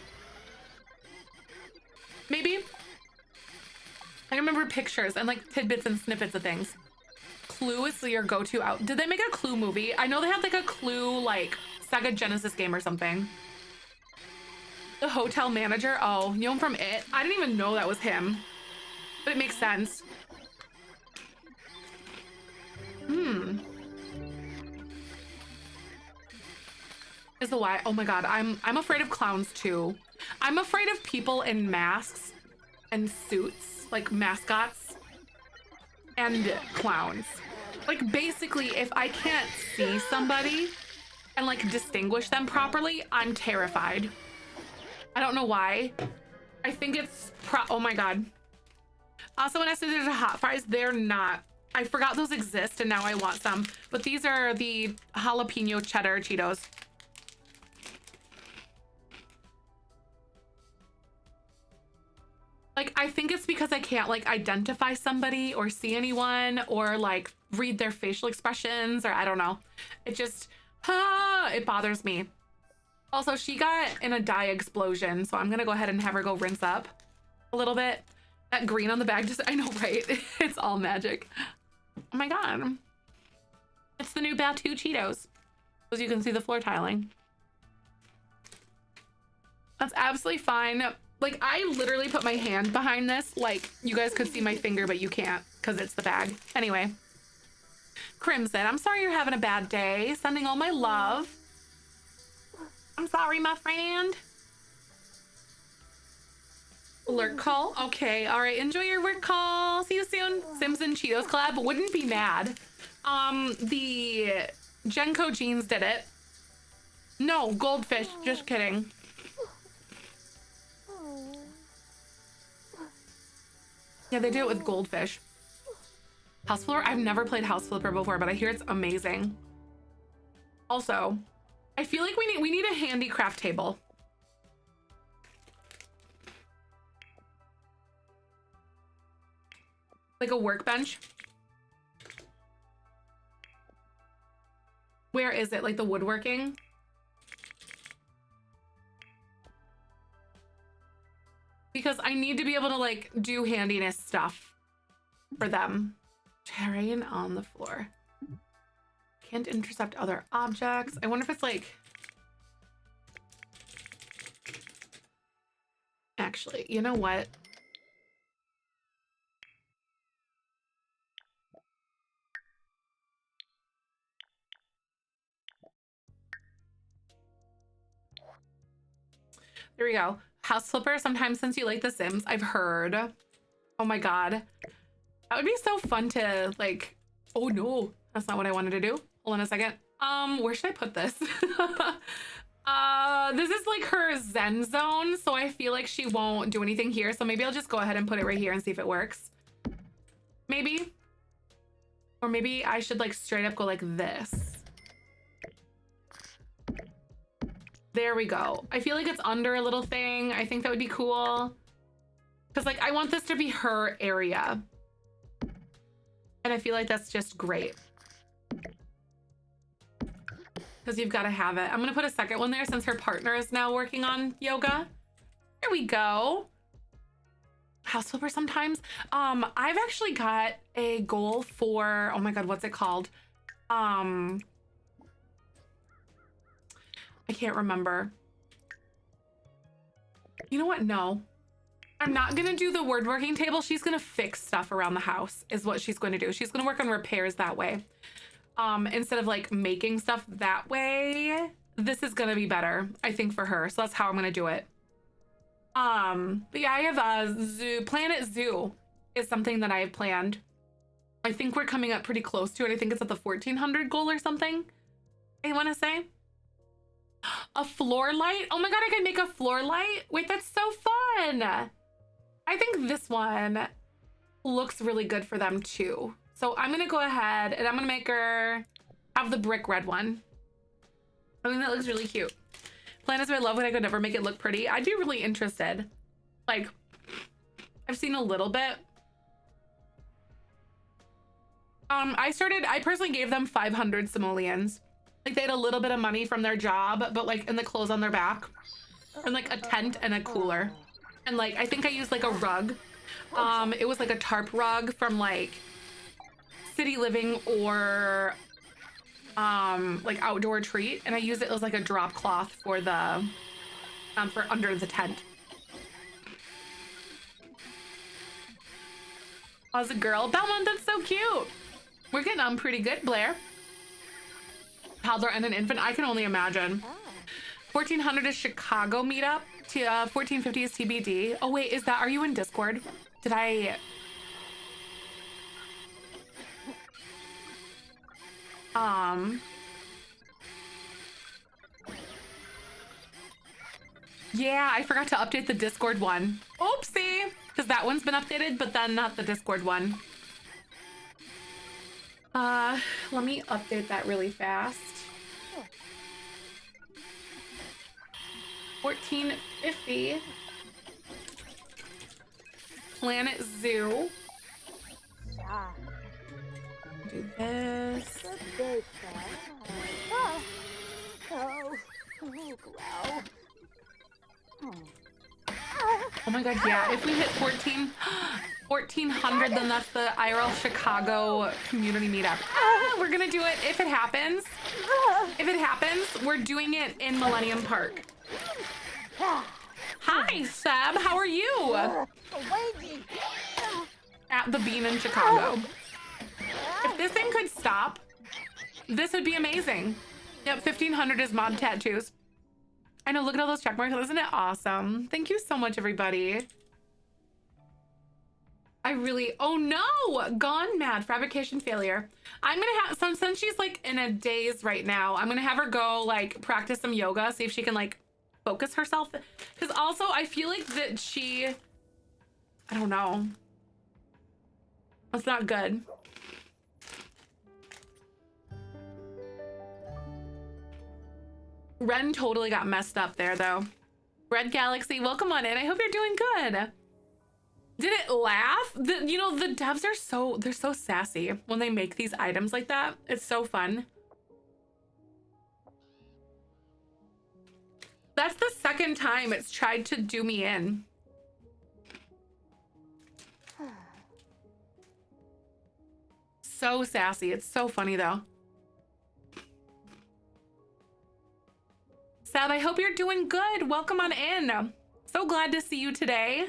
Maybe. I remember pictures and like tidbits and snippets of things. Clue is your go-to out. Did they make a Clue movie? I know they had like a Clue like Sega Genesis game or something. The hotel manager. Oh, you know him from It? I didn't even know that was him. But it makes sense. Is the why? Oh my god, I'm afraid of clowns too. I'm afraid of people in masks and suits, like mascots and clowns. Like basically, if I can't see somebody and like distinguish them properly, I'm terrified. I don't know why. I think it's oh my god. Also, when I said there's a hot fries, they're not. I forgot those exist and now I want some. But these are the jalapeno cheddar Cheetos. Like, I think it's because I can't like identify somebody or see anyone or like read their facial expressions, or I don't know. It just, it bothers me. Also, she got in a dye explosion, so I'm gonna go ahead and have her go rinse up a little bit. That green on the bag just, I know, right? It's all magic. Oh my god. It's the new Batu Cheetos. As you can see the floor tiling. That's absolutely fine. Like, I literally put my hand behind this. Like, you guys could see my finger, but you can't because it's the bag. Anyway. Crimson, I'm sorry you're having a bad day. Sending all my love. I'm sorry, my friend. Alert call. Okay, all right. Enjoy your work call. See you soon. Sims and Cheetos collab. Wouldn't be mad. The Genko jeans did it. No, Goldfish. Just kidding. Yeah, they do it with Goldfish. House Flipper? I've never played House Flipper before, but I hear it's amazing. Also, I feel like we need a handicraft table. Like a workbench. Where is it? Like the woodworking? Because I need to be able to like do handiness stuff for them. Terrain on the floor. Can't intercept other objects. I wonder if it's like... Actually, you know what? There we go. House flipper, sometimes since you like The Sims, I've heard. Oh my God. That would be so fun to like, oh no, that's not what I wanted to do. Hold on a second. Where should I put this? This is like her zen zone, so I feel like she won't do anything here. So maybe I'll just go ahead and put it right here and see if it works. Maybe. Or maybe I should like straight up go like this. There we go. I feel like it's under a little thing. I think that would be cool. Because like I want this to be her area. And I feel like that's just great. Because you've got to have it. I'm going to put a second one there since her partner is now working on yoga. There we go. House flipper sometimes. I've actually got a goal for, oh my God, what's it called? I can't remember. You know what? No, I'm not going to do the word working table. She's going to fix stuff around the house is what she's going to do. She's going to work on repairs that way. Instead of like making stuff that way, this is going to be better, I think, for her. So that's how I'm going to do it. But yeah, I have a zoo, Planet Zoo is something that I have planned. I think we're coming up pretty close to it. I think it's at the 1400 goal or something. I want to say a floor light. Oh my God, I can make a floor light. Wait, that's so fun. I think this one looks really good for them too. So I'm going to go ahead and I'm going to make her have the brick red one. I think that looks really cute. Plan is what I love when I could never make it look pretty. I'd be really interested. Like, I've seen a little bit. I personally gave them 500 simoleons. Like they had a little bit of money from their job, but like in the clothes on their back and like a tent and a cooler. And like, I think I used like a rug. It was like a tarp rug from like City Living or like Outdoor Treat, and I used it as like a drop cloth for the for under the tent. As a girl, Belmont, that's so cute. We're getting on pretty good, Blair. Toddler and an infant, I can only imagine. 1400 is Chicago meetup. 1450 is TBD. Oh wait, is that? Are you in Discord? Did I? Yeah, I forgot to update the Discord one. Oopsie, because that one's been updated, but then not the Discord one. Let me update that really fast. 1450. Planet Zoo. Do this. Oh my God, yeah, if we hit 1400, then that's the IRL Chicago community meetup. We're gonna do it if it happens. If it happens, we're doing it in Millennium Park. Hi, Seb, how are you? At the Bean in Chicago. If this thing could stop, this would be amazing. Yep, 1500 is mod tattoos. I know, look at all those check marks. Isn't it awesome? Thank you so much, everybody. I really, oh no, gone mad, fabrication failure. I'm gonna have, since she's like in a daze right now, I'm gonna have her go like practice some yoga, see if she can like focus herself. Because also I feel like that she, I don't know. That's not good. Ren totally got messed up there though. Red Galaxy, welcome on in. I hope you're doing good. Did it laugh? You know, the devs are they're so sassy when they make these items like that. It's so fun. That's the second time it's tried to do me in. So sassy. It's so funny though. Seb, I hope you're doing good. Welcome on in. So glad to see you today.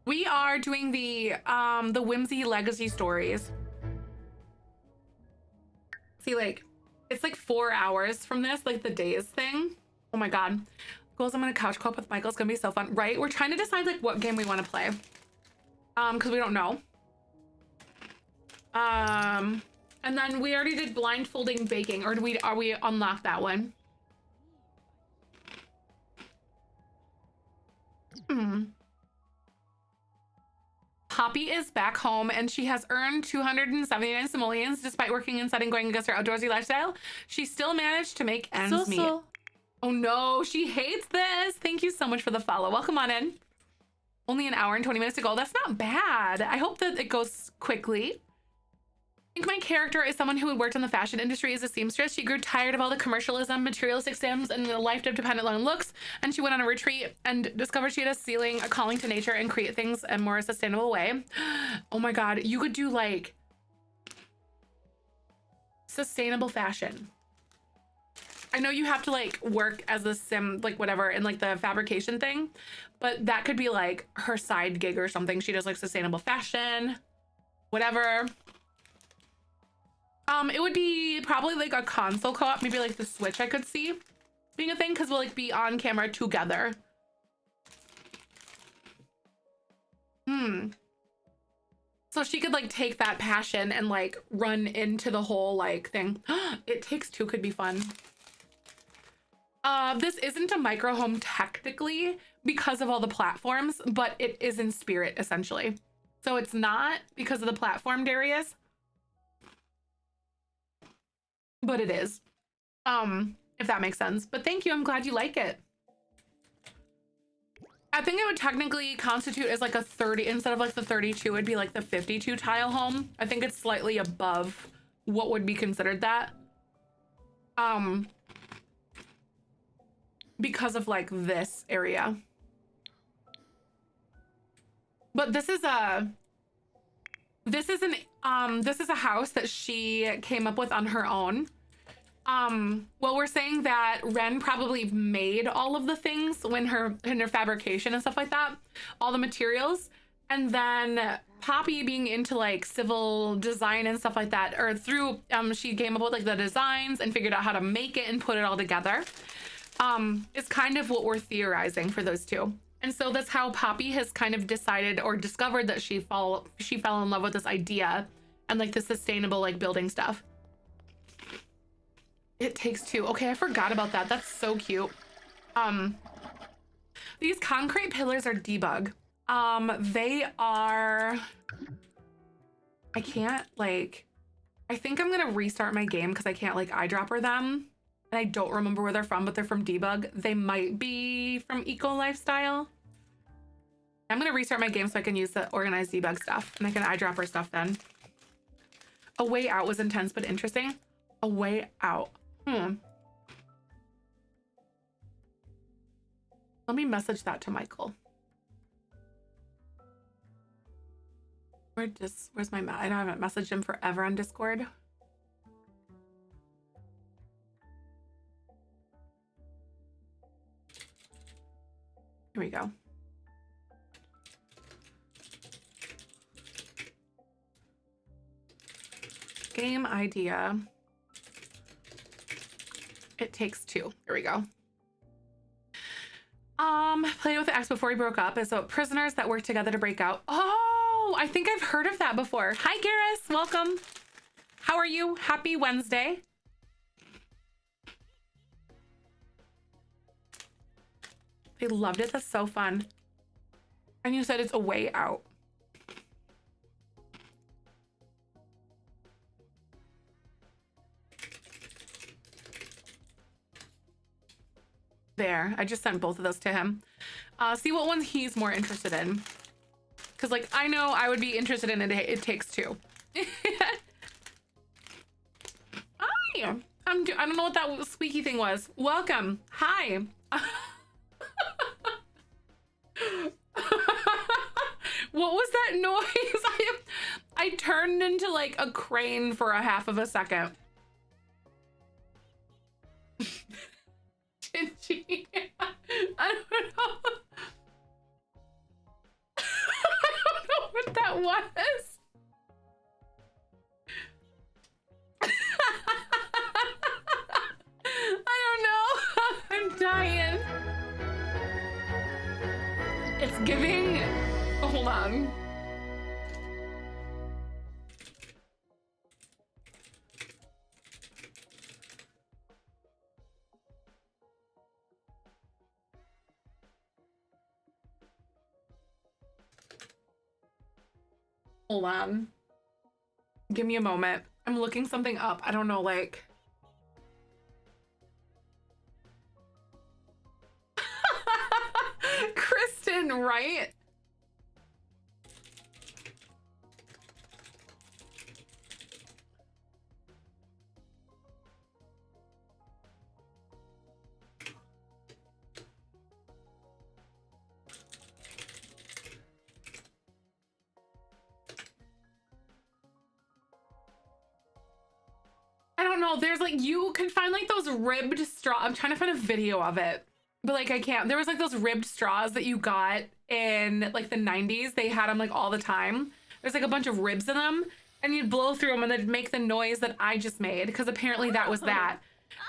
We are doing the Whimsy legacy stories. See, like, it's like 4 hours from this, like the days thing. Oh my God. Goals, I'm gonna couch co-op with Michael. It's gonna be so fun, right? We're trying to decide like what game we want to play. Because we don't know. And then we already did blindfolding baking, or are we unlocked that one? Poppy is back home and she has earned 279 simoleons despite working inside and going against her outdoorsy lifestyle. She still managed to make ends meet. Oh no, she hates this. Thank you so much for the follow. Welcome on in. Only an hour and 20 minutes to go. That's not bad. I hope that it goes quickly. I think my character is someone who had worked in the fashion industry as a seamstress. She grew tired of all the commercialism, materialistic stems, and the life dependent on looks, and she went on a retreat and discovered she had a calling to nature and create things in a more sustainable way. Oh my God, you could do like sustainable fashion. I know you have to like work as a sim, like whatever, in like the fabrication thing, but that could be like her side gig or something. She does like sustainable fashion, whatever. It would be probably like a console co-op, maybe like the Switch I could see being a thing, because we'll like be on camera together. So she could like take that passion and like run into the whole like thing. It Takes Two could be fun. This isn't a micro home technically because of all the platforms, but it is in spirit essentially. So it's not because of the platformed areas, but it is, if that makes sense. But thank you, I'm glad you like it. I think it would technically constitute as like a 30, instead of like the 32, it'd be like the 52 tile home. I think it's slightly above what would be considered that. Because of like this area. But this is a house that she came up with on her own. Well, we're saying that Ren probably made all of the things in her fabrication and stuff like that, all the materials, and then Poppy being into like civil design and stuff like that, or through she came up with like the designs and figured out how to make it and put it all together. Is kind of what we're theorizing for those two. And so that's how Poppy has kind of decided or discovered that she fell in love with this idea and like the sustainable like building stuff. It Takes Two. Okay, I forgot about that. That's so cute. These concrete pillars are debug. They are, I can't like, I think I'm gonna restart my game because I can't like eyedropper them. And I don't remember where they're from, but they're from Debug. They might be from Eco Lifestyle. I'm gonna restart my game so I can use the organized debug stuff and I can eyedropper stuff then. A Way Out was intense but interesting. A Way Out. Let me message that to Michael. Where's my, I haven't messaged him forever on Discord. Here we go. Game idea. It Takes Two. Here we go. Played with the ex before he broke up. Is about prisoners that work together to break out. Oh, I think I've heard of that before. Hi, Garrus. Welcome. How are you? Happy Wednesday. They loved it. That's so fun. And you said it's A Way Out. There, I just sent both of those to him. See what ones he's more interested in. Because like, I know I would be interested in It Takes Two. Hi, I don't know what that squeaky thing was. Welcome. Hi. What was that noise? I turned into like a crane for a half of a second. I don't know. I don't know what that was. I don't know. I'm dying. It's giving. Hold on. Hold on. Give me a moment. I'm looking something up. I don't know, like. Kristen, right? I don't know. There's like, you can find like those ribbed straw. I'm trying to find a video of it, but like I can't. There was like those ribbed straws that you got in like the 90s. They had them like all the time. There's like a bunch of ribs in them and you'd blow through them and they'd make the noise that I just made because apparently that was that.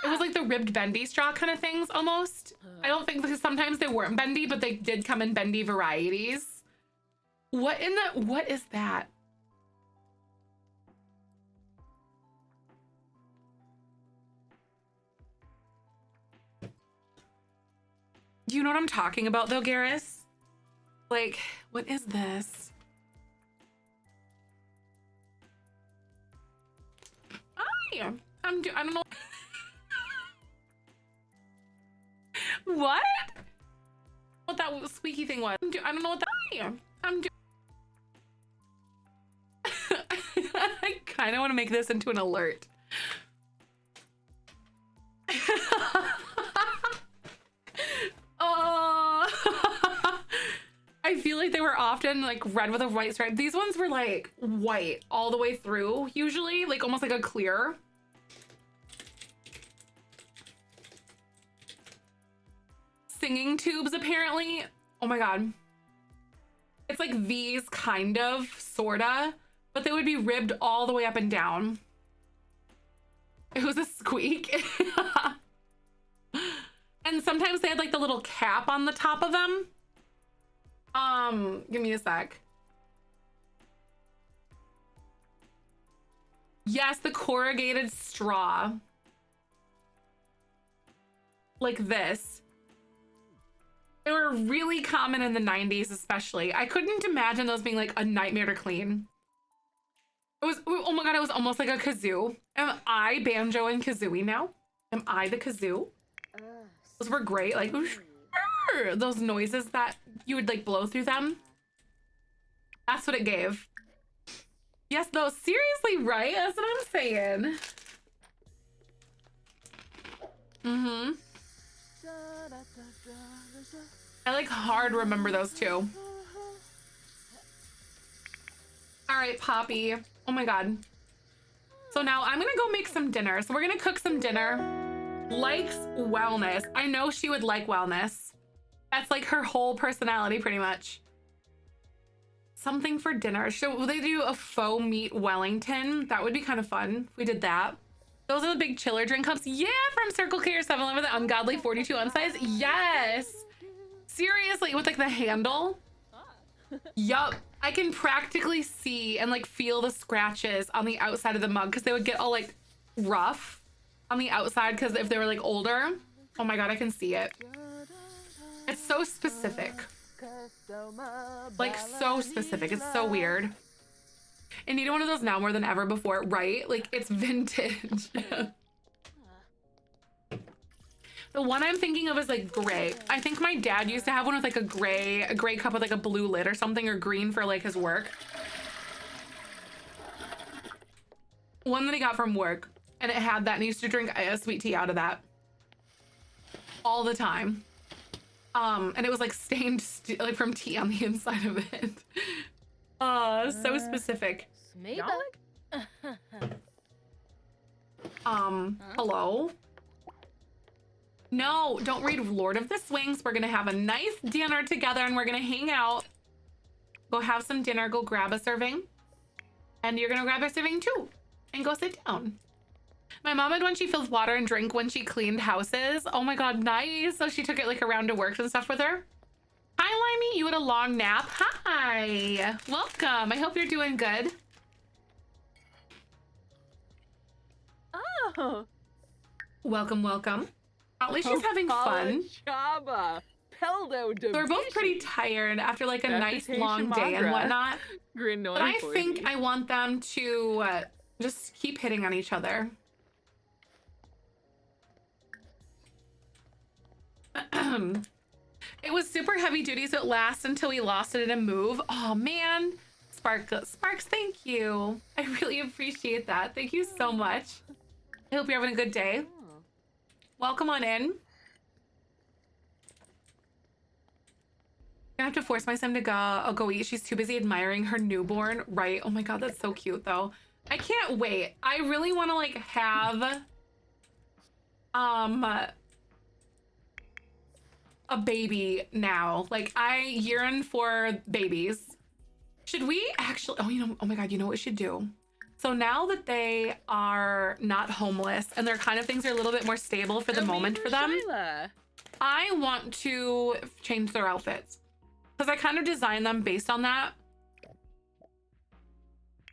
It was like the ribbed bendy straw kind of things almost. I don't think, because sometimes they weren't bendy, but they did come in bendy varieties. What is that? Do you know what I'm talking about though, Garrus? Like, what is this? I don't know. What? What that squeaky thing was? I don't know what that. I kind of want to make this into an alert. Oh, I feel like they were often like red with a white stripe. These ones were like white all the way through, usually like almost like a clear. Singing tubes, apparently. Oh my God. It's like these kind of, sorta, but they would be ribbed all the way up and down. It was a squeak. And sometimes they had like the little cap on the top of them. Give me a sec. Yes, the corrugated straw. Like this. They were really common in the 90s, especially. I couldn't imagine those being like a nightmare to clean. It was, oh my God, it was almost like a kazoo. Am I banjo and kazooie now? Am I the kazoo? Those were great, like those noises that you would like blow through them. That's what it gave. Yes, though, seriously, right? That's what I'm saying. Mm-hmm. I like hard remember those two. All right, Poppy. Oh my God. So now I'm gonna go make some dinner. So we're gonna cook some dinner. Likes wellness. I know she would like wellness. That's like her whole personality pretty much. Something for dinner. Will they do a faux meat Wellington? That would be kind of fun if we did that. Those are the big chiller drink cups. Yeah, from Circle K or 7-Eleven, the ungodly 42 ounce size. Yes. Seriously, with like the handle. Yup. I can practically see and like feel the scratches on the outside of the mug because they would get all like rough on the outside because if they were like older. Oh my God, I can see it. It's so specific. Like so specific. It's so weird. I need one of those now more than ever before, right? Like it's vintage. The one I'm thinking of is like gray. I think my dad used to have one with like a gray cup with like a blue lid or something, or green for like his work. One that he got from work, and it had that, and he used to drink a sweet tea out of that all the time. And it was like stained like from tea on the inside of it. So specific. Hello? No, don't read Lord of the Swings. We're gonna have a nice dinner together and we're gonna hang out. Go have some dinner, go grab a serving. And you're gonna grab a serving too. And go sit down. My mom had one she fills water and drink when she cleaned houses. Oh my God, nice. So she took it like around to work and stuff with her. Hi, Limey, you had a long nap. Hi, welcome. I hope you're doing good. Oh. Welcome, welcome. At least she's having fun. Chaba. Peldo They're both pretty tired after like a nice long day and whatnot. But I think I want them to just keep hitting on each other. It was super heavy duty, so it lasts until we lost it in a move. Oh man, Sparks, thank you. I really appreciate that. Thank you so much. I hope you're having a good day. Welcome on in. I have to force my sim to go eat. She's too busy admiring her newborn. Right. Oh my God, that's so cute though. I can't wait. I really want to like have a baby now. Like I yearn for babies. Should we actually, oh my God, you know what we should do? So now that they are not homeless and their kind of things are a little bit more stable for the moment for them, I want to change their outfits. Because I kind of designed them based on that.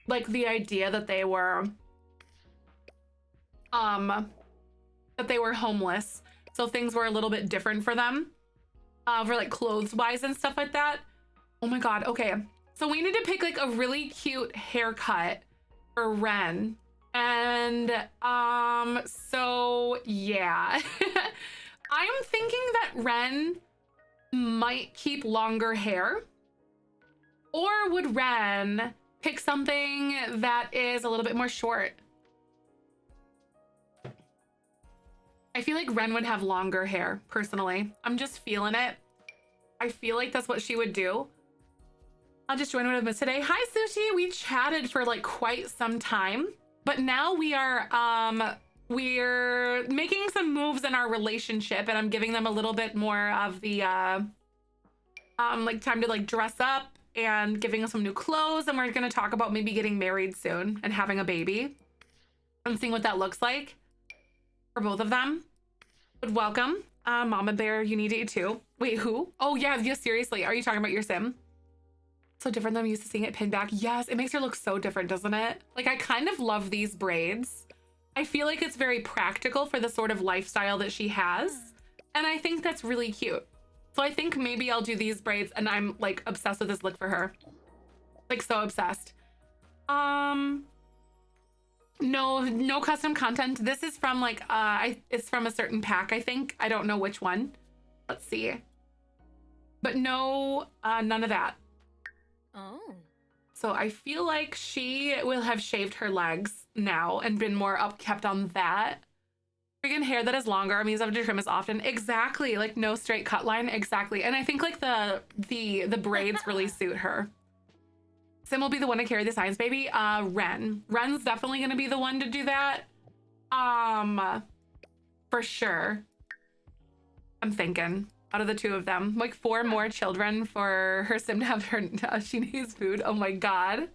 Like the idea that they were homeless. So things were a little bit different for them. For like clothes wise and stuff like that. Oh my God, okay. So we need to pick like a really cute haircut for Ren. And so yeah. I'm thinking that Ren might keep longer hair, or would Ren pick something that is a little bit more short? I feel like Ren would have longer hair, personally. I'm just feeling it. I feel like that's what she would do. I'll just join one of them today. Hi, Sushi. We chatted for like quite some time, but now we are we're making some moves in our relationship, and I'm giving them a little bit more of the like time to like dress up and giving us some new clothes, and we're gonna talk about maybe getting married soon and having a baby and seeing what that looks like for both of them. But welcome, Mama Bear. You need to eat too. Wait, who? Oh yeah, seriously. Are you talking about your sim? So different than I'm used to seeing it pinned back. Yes, it makes her look so different, doesn't it? Like I kind of love these braids. I feel like it's very practical for the sort of lifestyle that she has. And I think that's really cute. So I think maybe I'll do these braids, and I'm like obsessed with this look for her. Like so obsessed. No custom content. This is from like, it's from a certain pack, I think. I don't know which one. Let's see. But no, none of that. Oh. So I feel like she will have shaved her legs now and been more upkept on that. Freaking hair that is longer means I have to trim as often. Exactly, like no straight cut line. Exactly, and I think like the braids really suit her. Sim will be the one to carry the science baby. Ren's definitely gonna be the one to do that. For sure. I'm thinking out of the two of them, like 4 more children for her sim to have her. She needs food. Oh my God,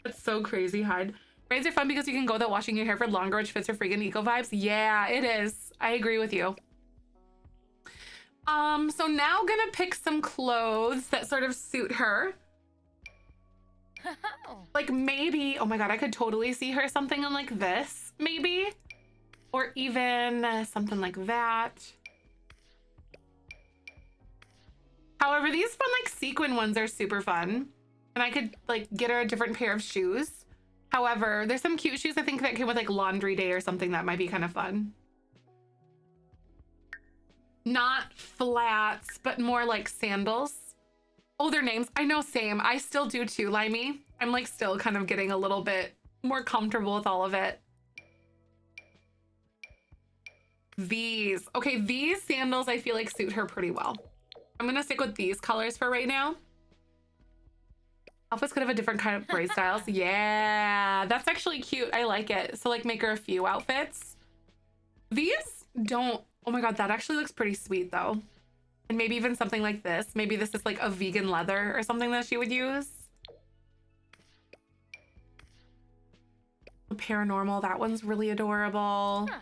that's so crazy. Hyde. Braids are fun because you can go without washing your hair for longer, which fits her freaking eco vibes. Yeah, it is. I agree with you. So now gonna pick some clothes that sort of suit her. Like maybe, oh my God, I could totally see her something in like this, maybe. Or even something like that. However, these fun like sequin ones are super fun. And I could like get her a different pair of shoes. However, there's some cute shoes I think that came with like laundry day or something that might be kind of fun. Not flats, but more like sandals. Oh, their names. I know, same. I still do too, Limey. I'm like still kind of getting a little bit more comfortable with all of it. These. Okay, these sandals I feel like suit her pretty well. I'm gonna stick with these colors for right now. Outfits could have a different kind of braid styles. Yeah, that's actually cute. I like it. So like make her a few outfits. These don't Oh my God, that actually looks pretty sweet though. And maybe even something like this. Maybe this is like a vegan leather or something that she would use. Paranormal, that one's really adorable. Huh.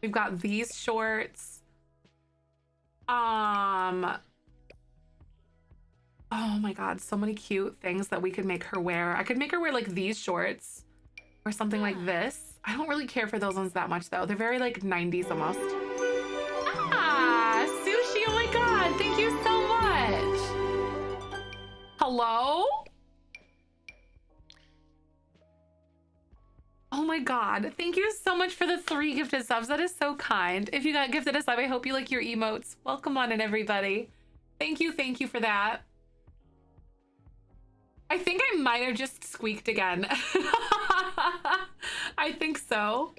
We've got these shorts. Oh my God, so many cute things that we could make her wear. I could make her wear like these shorts or something like this. I don't really care for those ones that much though. They're very like 90s almost. Ah, Sushi, oh my God, thank you so much. Hello? Oh my God, thank you so much for the 3 gifted subs. That is so kind. If you got gifted a sub, I hope you like your emotes. Welcome on in, everybody. Thank you for that. I think I might have just squeaked again. I think so.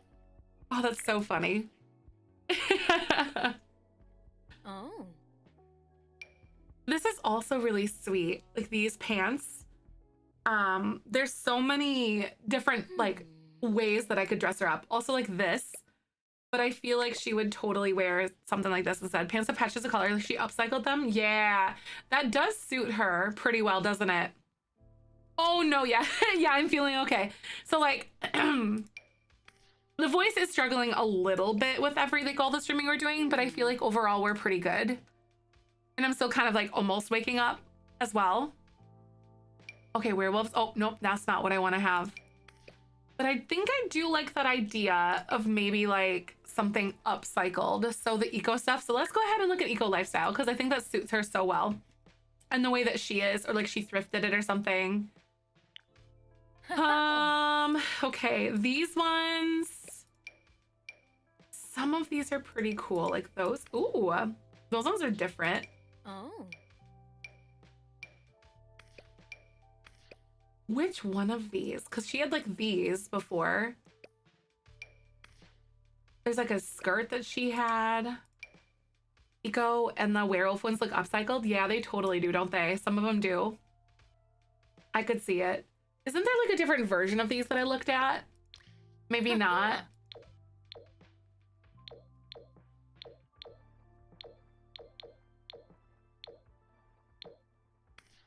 Oh, that's so funny. Oh. This is also really sweet. Like these pants. There's so many different like ways that I could dress her up. Also like this. But I feel like she would totally wear something like this instead. Pants with patches of color. Like she upcycled them. Yeah, that does suit her pretty well, doesn't it? Oh no, yeah. Yeah, I'm feeling okay. So like the voice is struggling a little bit with all the streaming we're doing, but I feel like overall we're pretty good. And I'm still kind of like almost waking up as well. Okay, werewolves. Oh, nope, that's not what I want to have. But I think I do like that idea of maybe like something upcycled. So the eco stuff. So let's go ahead and look at eco lifestyle because I think that suits her so well. And the way that she is, or like she thrifted it or something. Okay, these ones. Some of these are pretty cool. Like those. Ooh, those ones are different. Oh. Which one of these? Because she had like these before. There's like a skirt that she had. Eco, and the werewolf ones look upcycled. Yeah, they totally do, don't they? Some of them do. I could see it. Isn't there like a different version of these that I looked at? Maybe not.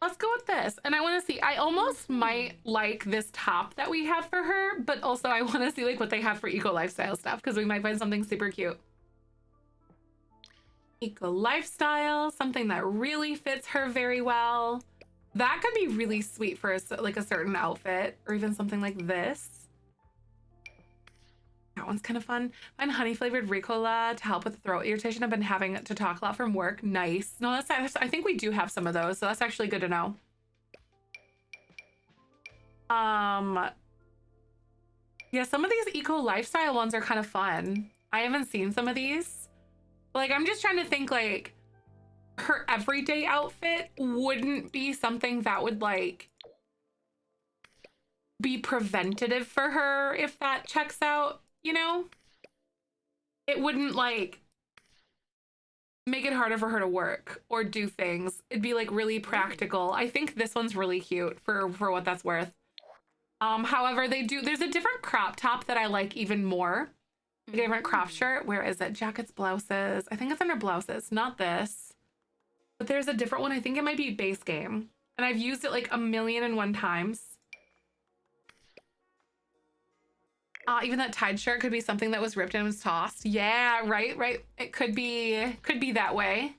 Let's go with this. And I want to see, I almost might like this top that we have for her, but also I want to see like what they have for eco lifestyle stuff because we might find something super cute. Eco lifestyle, something that really fits her very well. That could be really sweet for like a certain outfit, or even something like this. That one's kind of fun. Find honey flavored Ricola to help with throat irritation. I've been having to talk a lot from work. Nice. No, that's I think we do have some of those, so that's actually good to know. Yeah, some of these eco lifestyle ones are kind of fun. I haven't seen some of these. Like, I'm just trying to think, like, her everyday outfit wouldn't be something that would, like, be preventative for her if that checks out, you know? It wouldn't, like, make it harder for her to work or do things. It'd be, like, really practical. I think this one's really cute for what that's worth. However, there's a different crop top that I like even more. A different crop shirt. Where is it? Jackets, blouses. I think it's under blouses, not this. But there's a different one. I think it might be base game. And I've used it like 1,000,001 times. Even that tied shirt could be something that was ripped and was tossed. Yeah, right. It could be that way.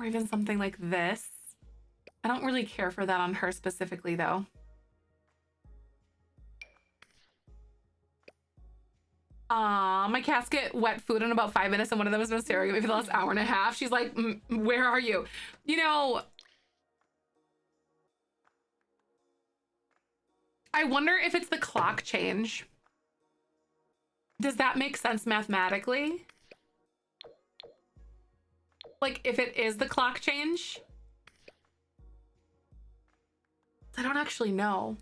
Or even something like this. I don't really care for that on her specifically though. My casket wet food in about 5 minutes and one of them has been staring at me for the last hour and a half. She's like, where are you? You know, I wonder if it's the clock change. Does that make sense mathematically? Like if it is the clock change? I don't actually know.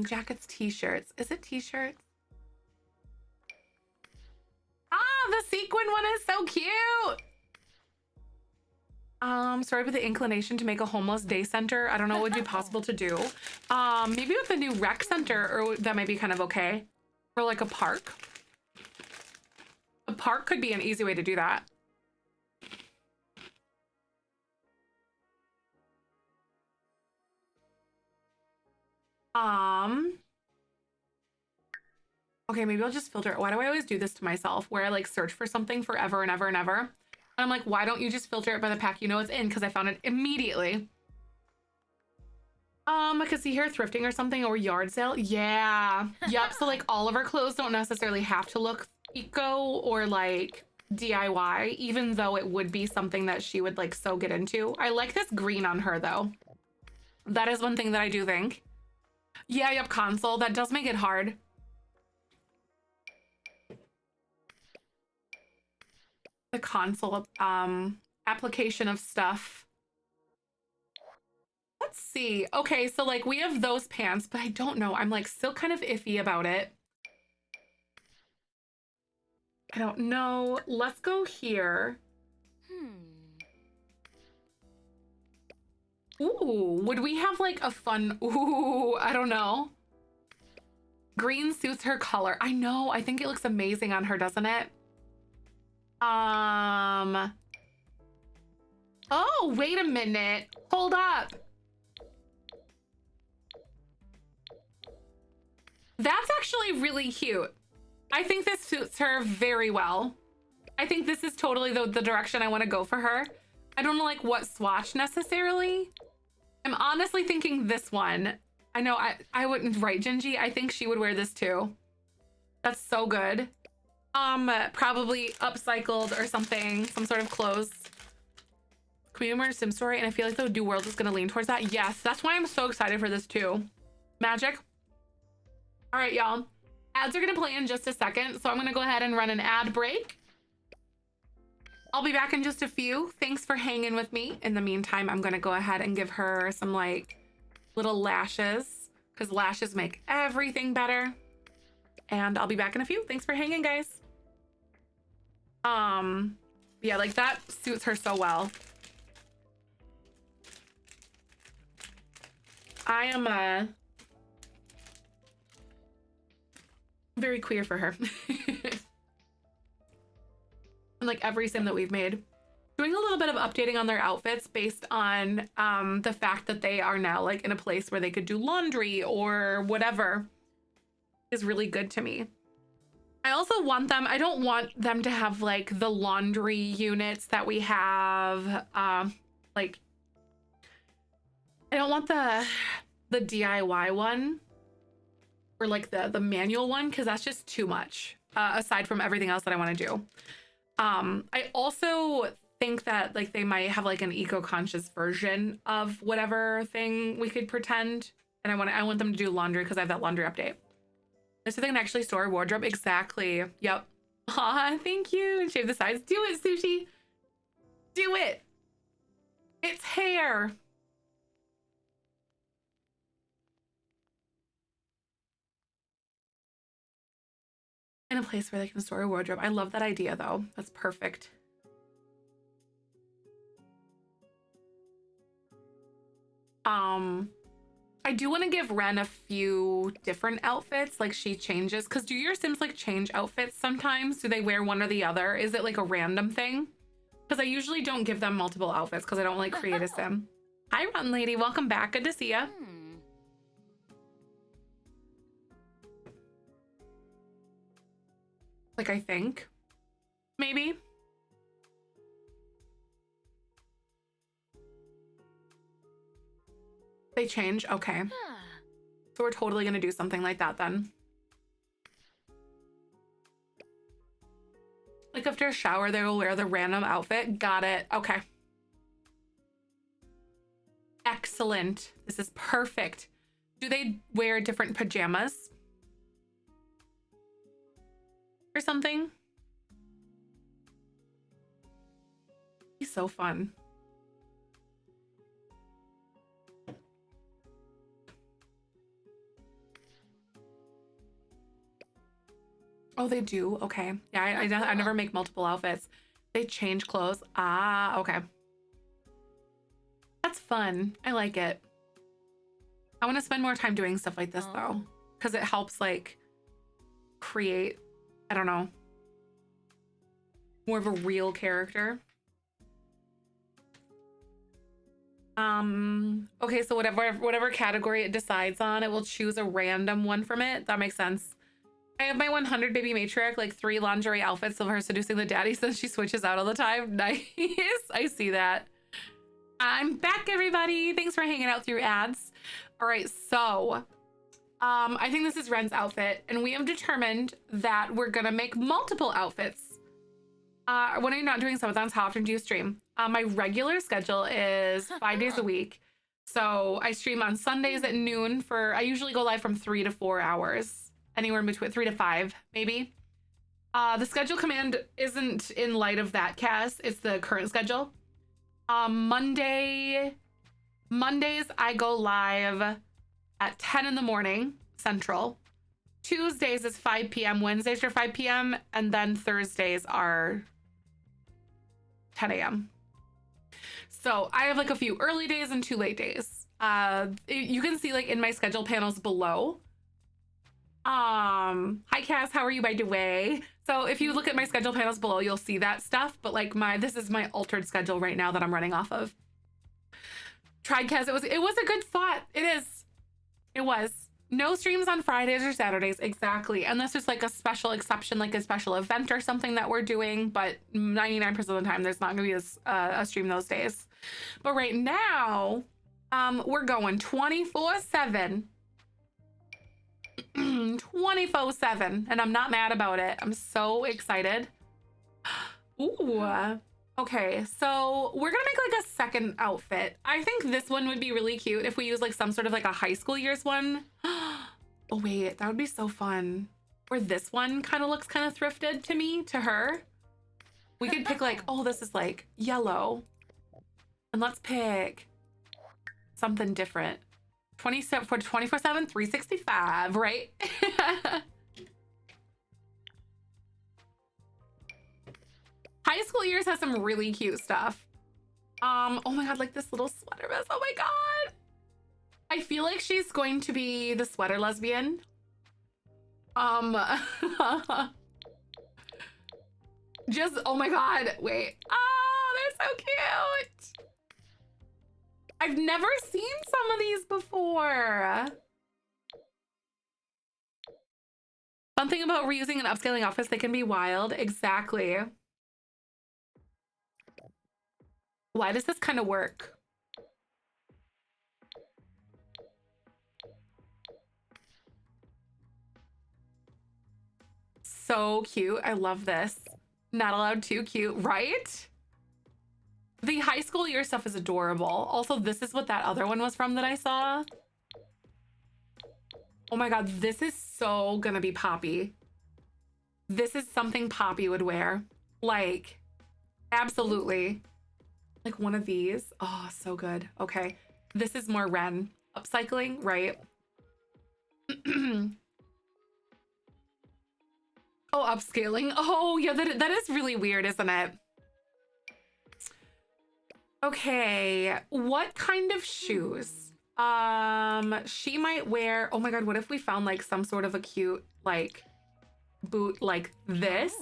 Jackets, t-shirts. Is it t-shirts? The sequin one is so cute. Started with the inclination to make a homeless day center. I don't know what would be possible to do. Maybe with the new rec center, or that might be kind of okay. Or like a park. A park could be an easy way to do that. Okay, maybe I'll just filter it. Why do I always do this to myself where I like search for something forever and ever and ever? And I'm like, why don't you just filter it by the pack you know it's in? Because I found it immediately. I could see here thrifting or something or yard sale. Yeah. Yep. So like all of our clothes don't necessarily have to look eco or like DIY, even though it would be something that she would like so get into. I like this green on her though. That is one thing that I do think. Yeah, yep, console. That does make it hard. The console application of stuff. Let's see. Okay, so like we have those pants, but I don't know. I'm like still kind of iffy about it. I don't know. Let's go here. Ooh, would we have like a fun, ooh, I don't know. Green suits her color. I know, I think it looks amazing on her, doesn't it? Oh, wait a minute. Hold up. That's actually really cute. I think this suits her very well. I think this is totally the direction I want to go for her. I don't know like what swatch necessarily. I'm honestly thinking this one. I know I wouldn't, right, Gingy? I think she would wear this too. That's so good. Probably upcycled or something, some sort of clothes. Can we do a Sim story? And I feel like the Do World is gonna lean towards that. Yes, that's why I'm so excited for this too. Magic. All right, y'all. Ads are gonna play in just a second, so I'm gonna go ahead and run an ad break. I'll be back in just a few. Thanks for hanging with me. In the meantime, I'm gonna go ahead and give her some like little lashes because lashes make everything better. And I'll be back in a few. Thanks for hanging, guys. Yeah, like that suits her so well. I am very queer for her. And like every sim that we've made, doing a little bit of updating on their outfits based on the fact that they are now like in a place where they could do laundry or whatever is really good to me. I also want them, I don't want them to have like the laundry units that we have. Like, I don't want the DIY one or like the manual one because that's just too much aside from everything else that I want to do. I also think that like they might have like an eco-conscious version of whatever thing we could pretend. And I want them to do laundry because I have that laundry update. So they can actually store a wardrobe. Exactly. Yep. Aw, thank you. And shave the sides. Do it, Sushi. Do it. It's hair. In a place where they can store a wardrobe. I love that idea though. That's perfect. I do want to give Ren a few different outfits, like she changes, because do your Sims like change outfits sometimes? Do they wear one or the other? Is it like a random thing? Because I usually don't give them multiple outfits because I don't like create a Sim. Hi, Run Lady. Welcome back. Good to see ya. Like, I think. Maybe. They change? Okay. So we're totally gonna do something like that then. Like after a shower, they will wear the random outfit. Got it. Okay. Excellent. This is perfect. Do they wear different pajamas? Or something? He's so fun. Oh, they do? Okay. Yeah, I never make multiple outfits. They change clothes. Ah, okay. That's fun. I like it. I want to spend more time doing stuff like this though, because it helps like create, I don't know, more of a real character. Okay, so whatever category it decides on, it will choose a random one from it. That makes sense. I have my 100 baby matriarch, like 3 lingerie outfits of her seducing the daddy since she switches out all the time. Nice. I see that. I'm back, everybody. Thanks for hanging out through ads. All right, so I think this is Ren's outfit, and we have determined that we're gonna make multiple outfits. When are you not doing subathons? How often do you stream? My regular schedule is 5 days a week. So I stream on Sundays at noon I usually go live from 3 to 4 hours, anywhere in between 3 to 5, maybe. The schedule command isn't in light of that, Cass. It's the current schedule. Mondays I go live at 10 in the morning Central. Tuesdays is 5 p.m. Wednesdays are 5 p.m. and then Thursdays are 10 a.m. So I have like a few early days and 2 late days. You can see like in my schedule panels below. Hi Cass, how are you by the way? So if you look at my schedule panels below, you'll see that stuff. But like this is my altered schedule right now that I'm running off of. Tried Cass, it was a good thought. It was. No streams on Fridays or Saturdays, exactly. Unless there's like a special exception, like a special event or something that we're doing. But 99% of the time, there's not gonna be a stream those days. But right now, we're going 24/7. 24/7, and I'm not mad about it. I'm so excited. Ooh. Okay, so we're gonna make like a second outfit. I think this one would be really cute if we use like some sort of like a high school years one. Oh wait, that would be so fun. Or this one kind of looks kind of thrifted to me, to her. We could pick like, oh, this is like yellow. And let's pick something different. 27 for 24/7, 365, right? High school years has some really cute stuff. Oh my god, like this little sweater vest. Oh my god. I feel like she's going to be the sweater lesbian. Just, oh my god, wait. Oh, they're so cute. I've never seen some of these before. Something about reusing and upscaling outfits, they can be wild. Exactly. Why does this kind of work? So cute. I love this. Not allowed too cute, right? The high school year stuff is adorable. Also, this is what that other one was from that I saw. Oh my god, this is so gonna be Poppy. This is something Poppy would wear. Like, absolutely. Like one of these. Oh, so good. Okay. This is more Ren. Upcycling, right? Oh, upscaling. Oh, yeah, that is really weird, isn't it? Okay, what kind of shoes? She might wear, oh my god, what if we found like some sort of a cute like boot like this?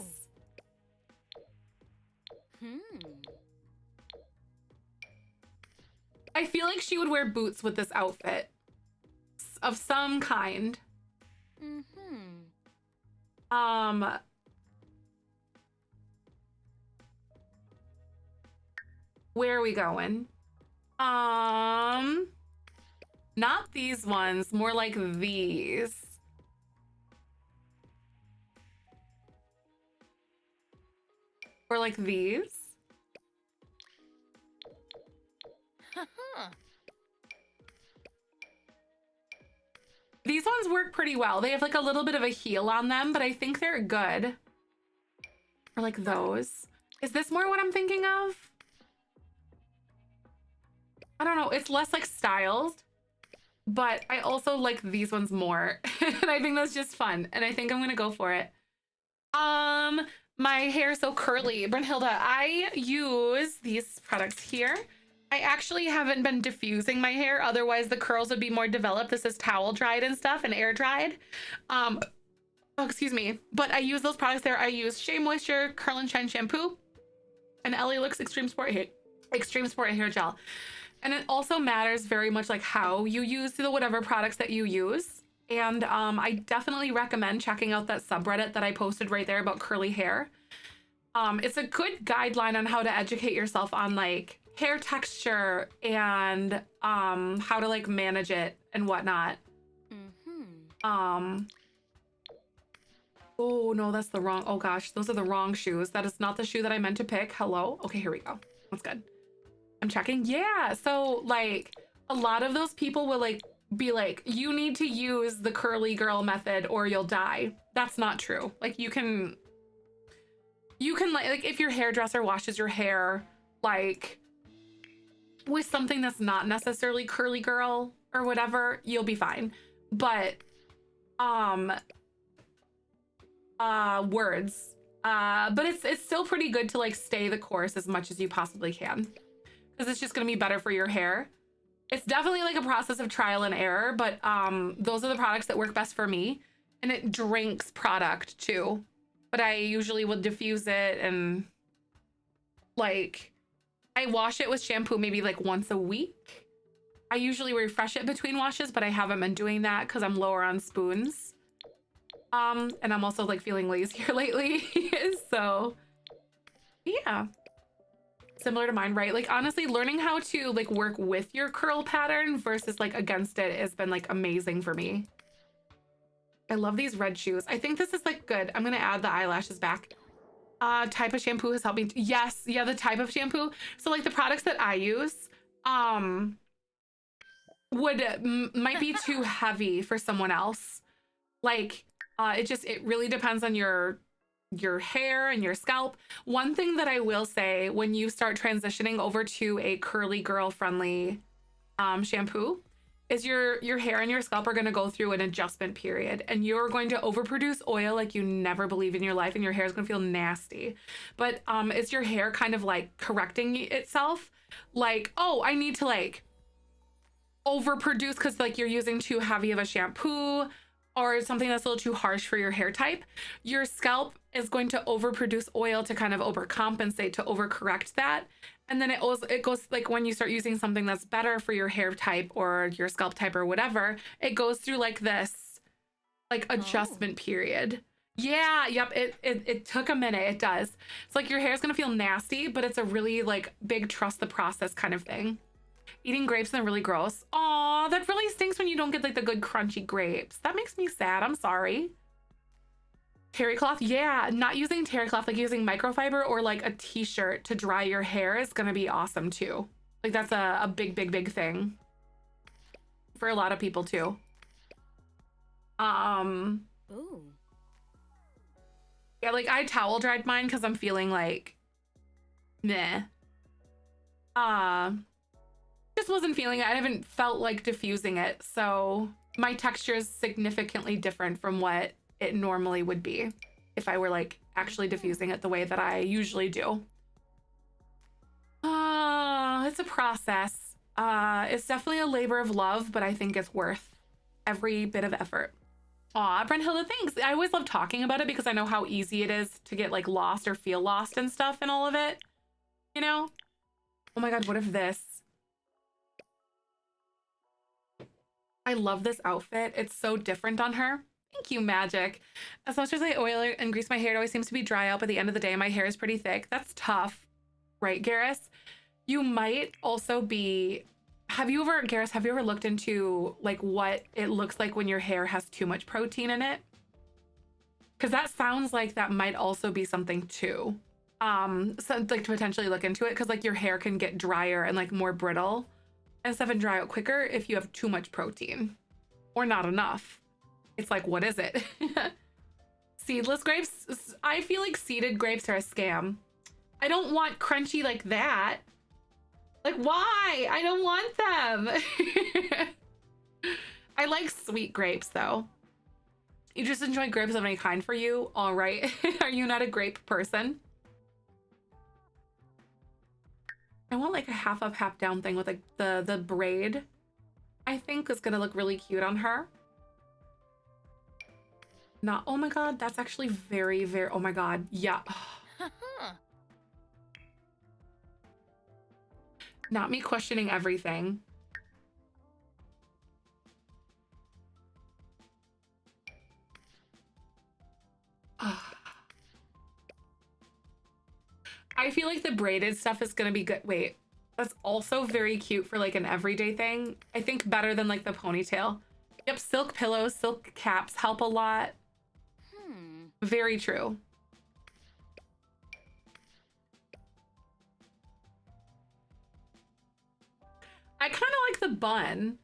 I feel like she would wear boots with this outfit of some kind. Where are we going? Not these ones, more like these. Or like these. These ones work pretty well. They have like a little bit of a heel on them, but I think they're good. Or like those. Is this more what I'm thinking of? I don't know. It's less like styled, but I also like these ones more. And I think that's just fun. And I think I'm gonna go for it. My hair is so curly. Brunhilde, I use these products here. I actually haven't been diffusing my hair. Otherwise the curls would be more developed. This is towel dried and stuff and air dried. Oh, excuse me. But I use those products there. I use Shea Moisture, Curl and Shine Shampoo, and Ellie Looks Extreme Sport Hair Gel. And it also matters very much like how you use the whatever products that you use. And I definitely recommend checking out that subreddit that I posted right there about curly hair. It's a good guideline on how to educate yourself on like hair texture and how to like manage it and whatnot. Oh no, that's the wrong, oh gosh, those are the wrong shoes. That is not the shoe that I meant to pick. Hello. Okay, here we go. That's good. I'm checking. Yeah, so like a lot of those people will like be like, you need to use the curly girl method or you'll die. That's not true. Like you can like if your hairdresser washes your hair like with something that's not necessarily curly girl or whatever, you'll be fine. But words. But it's still pretty good to like stay the course as much as you possibly can, because it's just gonna be better for your hair. It's definitely like a process of trial and error, but those are the products that work best for me. And it drinks product too. But I usually will diffuse it and like I wash it with shampoo maybe like once a week. I usually refresh it between washes, but I haven't been doing that because I'm lower on spoons. And I'm also like feeling lazier lately. So yeah, similar to mine, right? Like honestly, learning how to like work with your curl pattern versus like against it has been like amazing for me. I love these red shoes. I think this is like good. I'm gonna add the eyelashes back. Type of shampoo has helped me. Yes, yeah, the type of shampoo. So like the products that I use, might be too heavy for someone else. Like, it really depends on your hair and your scalp. One thing that I will say, when you start transitioning over to a curly girl friendly shampoo, is your hair and your scalp are going to go through an adjustment period, and you're going to overproduce oil like you never believe in your life, and your hair is going to feel nasty. But is your hair kind of like correcting itself? Like, oh, I need to like overproduce because like you're using too heavy of a shampoo or something that's a little too harsh for your hair type. Your scalp is going to overproduce oil to kind of overcompensate, to overcorrect that. And then it goes like when you start using something that's better for your hair type or your scalp type or whatever, it goes through like this like adjustment period. Yeah, yep, it took a minute. It does. It's like your hair is gonna feel nasty, but it's a really like big trust the process kind of thing. Eating grapes and they're really gross. Aw, that really stinks when you don't get like the good crunchy grapes. That makes me sad. I'm sorry. Terry cloth, yeah, not using terry cloth, like using microfiber or like a t-shirt to dry your hair is gonna be awesome too. Like that's a big thing for a lot of people too. Ooh. Yeah, like I towel dried mine because I'm feeling like meh. Just wasn't feeling it. I haven't felt like diffusing it, so my texture is significantly different from what it normally would be if I were like actually diffusing it the way that I usually do. It's a process. It's definitely a labor of love, but I think it's worth every bit of effort. Aw, Brennhilda, thanks. I always love talking about it because I know how easy it is to get like lost or feel lost and stuff and all of it, you know? Oh my God, what if this? I love this outfit. It's so different on her. Thank you, Magic. As much as I oil and grease my hair, it always seems to be dry out. By the end of the day, my hair is pretty thick. That's tough, right, Garrus? You might also be... Garrus, have you ever looked into like what it looks like when your hair has too much protein in it? Because that sounds like that might also be something too. So like to potentially look into it, because like your hair can get drier and like more brittle and stuff and dry out quicker if you have too much protein or not enough. It's like, what is it? Seedless grapes? I feel like seeded grapes are a scam. I don't want crunchy like that. Like, why? I don't want them. I like sweet grapes though. You just enjoy grapes of any kind for you? All right. Are you not a grape person? I want like a half up, half down thing with like the braid. I think is gonna look really cute on her. Not, oh my God, that's actually very, very, oh my God. Yeah. Haha. Not me questioning everything. I feel like the braided stuff is gonna be good. Wait, that's also very cute for like an everyday thing. I think better than like the ponytail. Yep, silk pillows, silk caps help a lot. Very true. I kind of like the bun.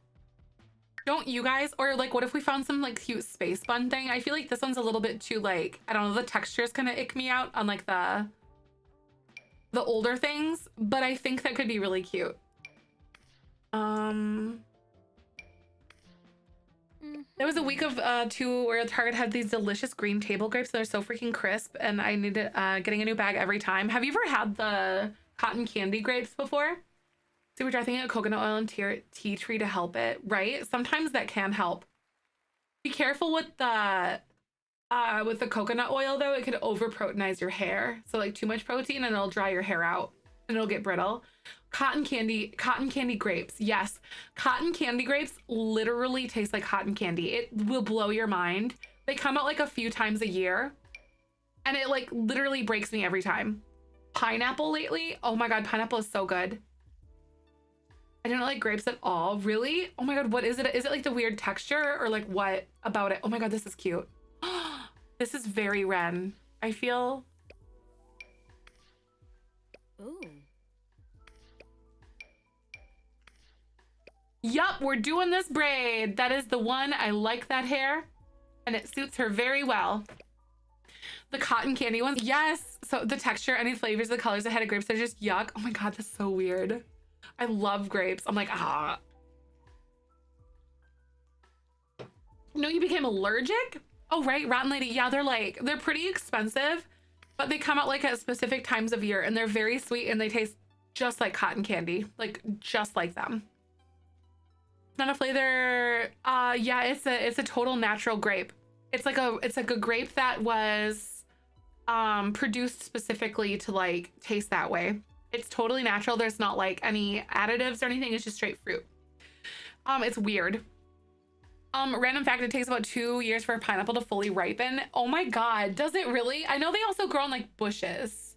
Don't you guys? Or like, what if we found some like cute space bun thing? I feel like this one's a little bit too like, I don't know, the textures kind of ick me out on like the older things, but I think that could be really cute. There was a week of two where Target had these delicious green table grapes. They're so freaking crisp, and I needed getting a new bag every time. Have you ever had the cotton candy grapes before? So we're trying out coconut oil and tea tree to help it, right? Sometimes that can help. Be careful with the coconut oil though. It could over proteinize your hair. So like too much protein and it'll dry your hair out and it'll get brittle. Cotton candy grapes. Yes, cotton candy grapes literally taste like cotton candy. It will blow your mind. They come out like a few times a year and it like literally breaks me every time. Pineapple lately. Oh my God, pineapple is so good. I don't like grapes at all. Really? Oh my God, what is it? Is it like the weird texture or like what about it? Oh my God, this is cute. This is very Ren. I feel. Ooh. Yup, we're doing this braid. That is the one. I like that hair and it suits her very well. The cotton candy ones. Yes. So the texture, any flavors, the colors, the head of grapes, they're just yuck. Oh my God, that's so weird. I love grapes. I'm like, ah. No, you became allergic? Oh, right. Rotten Lady. Yeah, they're pretty expensive, but they come out like at specific times of year and they're very sweet and they taste just like cotton candy, like just like them. Not a flavor. Yeah, it's a total natural grape. It's like a grape that was produced specifically to like taste that way. It's totally natural. There's not like any additives or anything. It's just straight fruit. It's weird. Random fact, it takes about 2 years for a pineapple to fully ripen. Oh my God, does it really? I know they also grow on like bushes,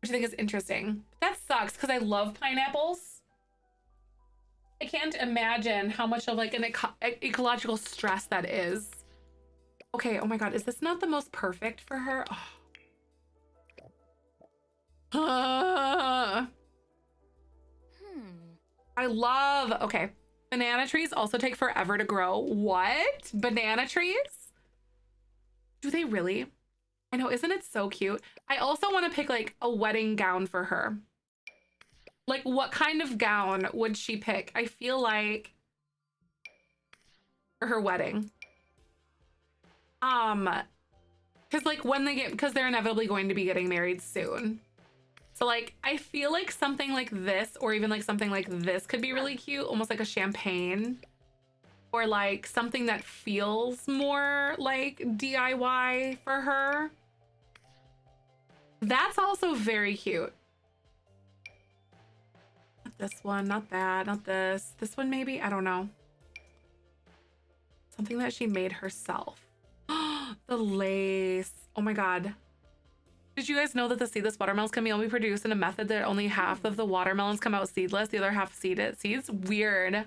which I think is interesting. That sucks because I love pineapples. I can't imagine how much of like an ecological stress that is. Okay, oh my God, is this not the most perfect for her? Oh. I love, okay. Banana trees also take forever to grow. What? Banana trees? Do they really? I know, isn't it so cute? I also want to pick like a wedding gown for her. Like what kind of gown would she pick? I feel like for her wedding. Because like when they get, because they're inevitably going to be getting married soon. So like, I feel like something like this, or even like something like this could be really cute, almost like a champagne, or like something that feels more like DIY for her. That's also very cute. Not this one, not that, not this. This one maybe, I don't know. Something that she made herself. The lace. Oh my God. Did you guys know that the seedless watermelons can only be produced in a method that only half of the watermelons come out seedless, the other half seeds? Weird.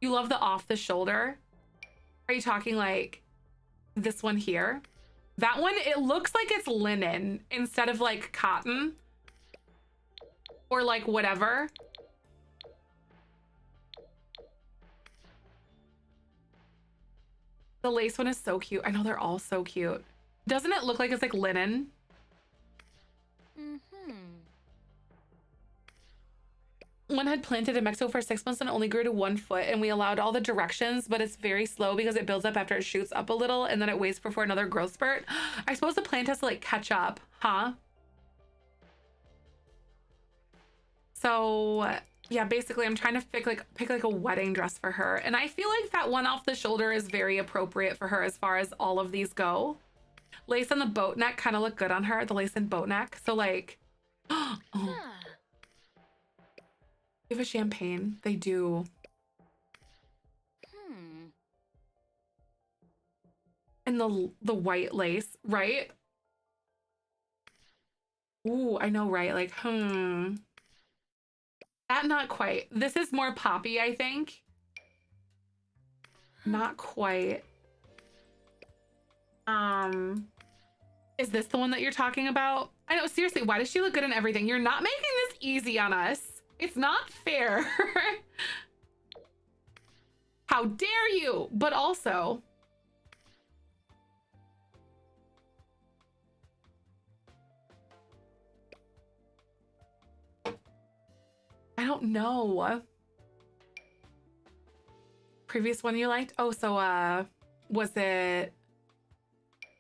You love the off the shoulder? Are you talking like this one here? That one, it looks like it's linen instead of like cotton or like whatever. The lace one is so cute. I know, they're all so cute. Doesn't it look like it's like linen? One had planted in Mexico for 6 months and only grew to 1 foot, and we allowed all the directions, but it's very slow because it builds up after it shoots up a little and then it waits before another growth spurt. I suppose the plant has to like catch up, huh? So yeah, basically I'm trying to pick like a wedding dress for her. And I feel like that one off the shoulder is very appropriate for her as far as all of these go. Lace on the boat neck kind of look good on her, the lace and boat neck. So like, oh, Huh. give a champagne. They do. Hmm. And the white lace, right? Ooh, I know, right? Like, that not quite. This is more poppy, I think. Not quite. Is this the one that you're talking about? I know, seriously, why does she look good in everything? You're not making this easy on us. It's not fair. How dare you? But also, I don't know. Previous one you liked? Oh, so was it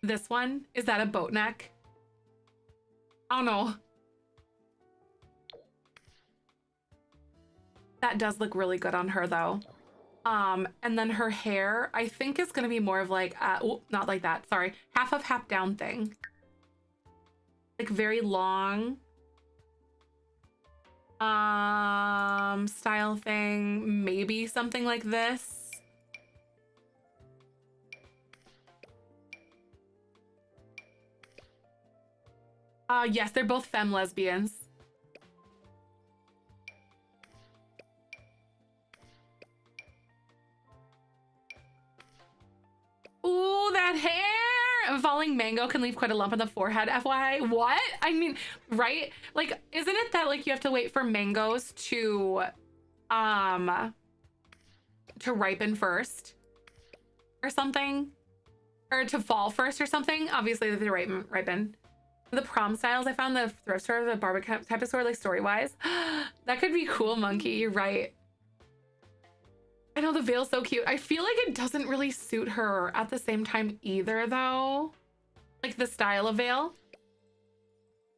this one? Is that a boat neck? I don't know. That does look really good on her though. And then her hair, I think is gonna be more of like, not like that, sorry. Half of half down thing. Like very long. Style thing, maybe something like this. Yes, they're both femme lesbians. Ooh, that hair! A falling mango can leave quite a lump on the forehead, FYI. What? I mean, right? Like, isn't it that like you have to wait for mangoes to ripen first? Or something? Or to fall first or something? Obviously, they ripen. The prom styles I found, the thrift store, the barbecue type of store, like story-wise. That could be cool, Monkey. You're right. I know the veil's so cute. I feel like it doesn't really suit her at the same time either, though. Like the style of veil.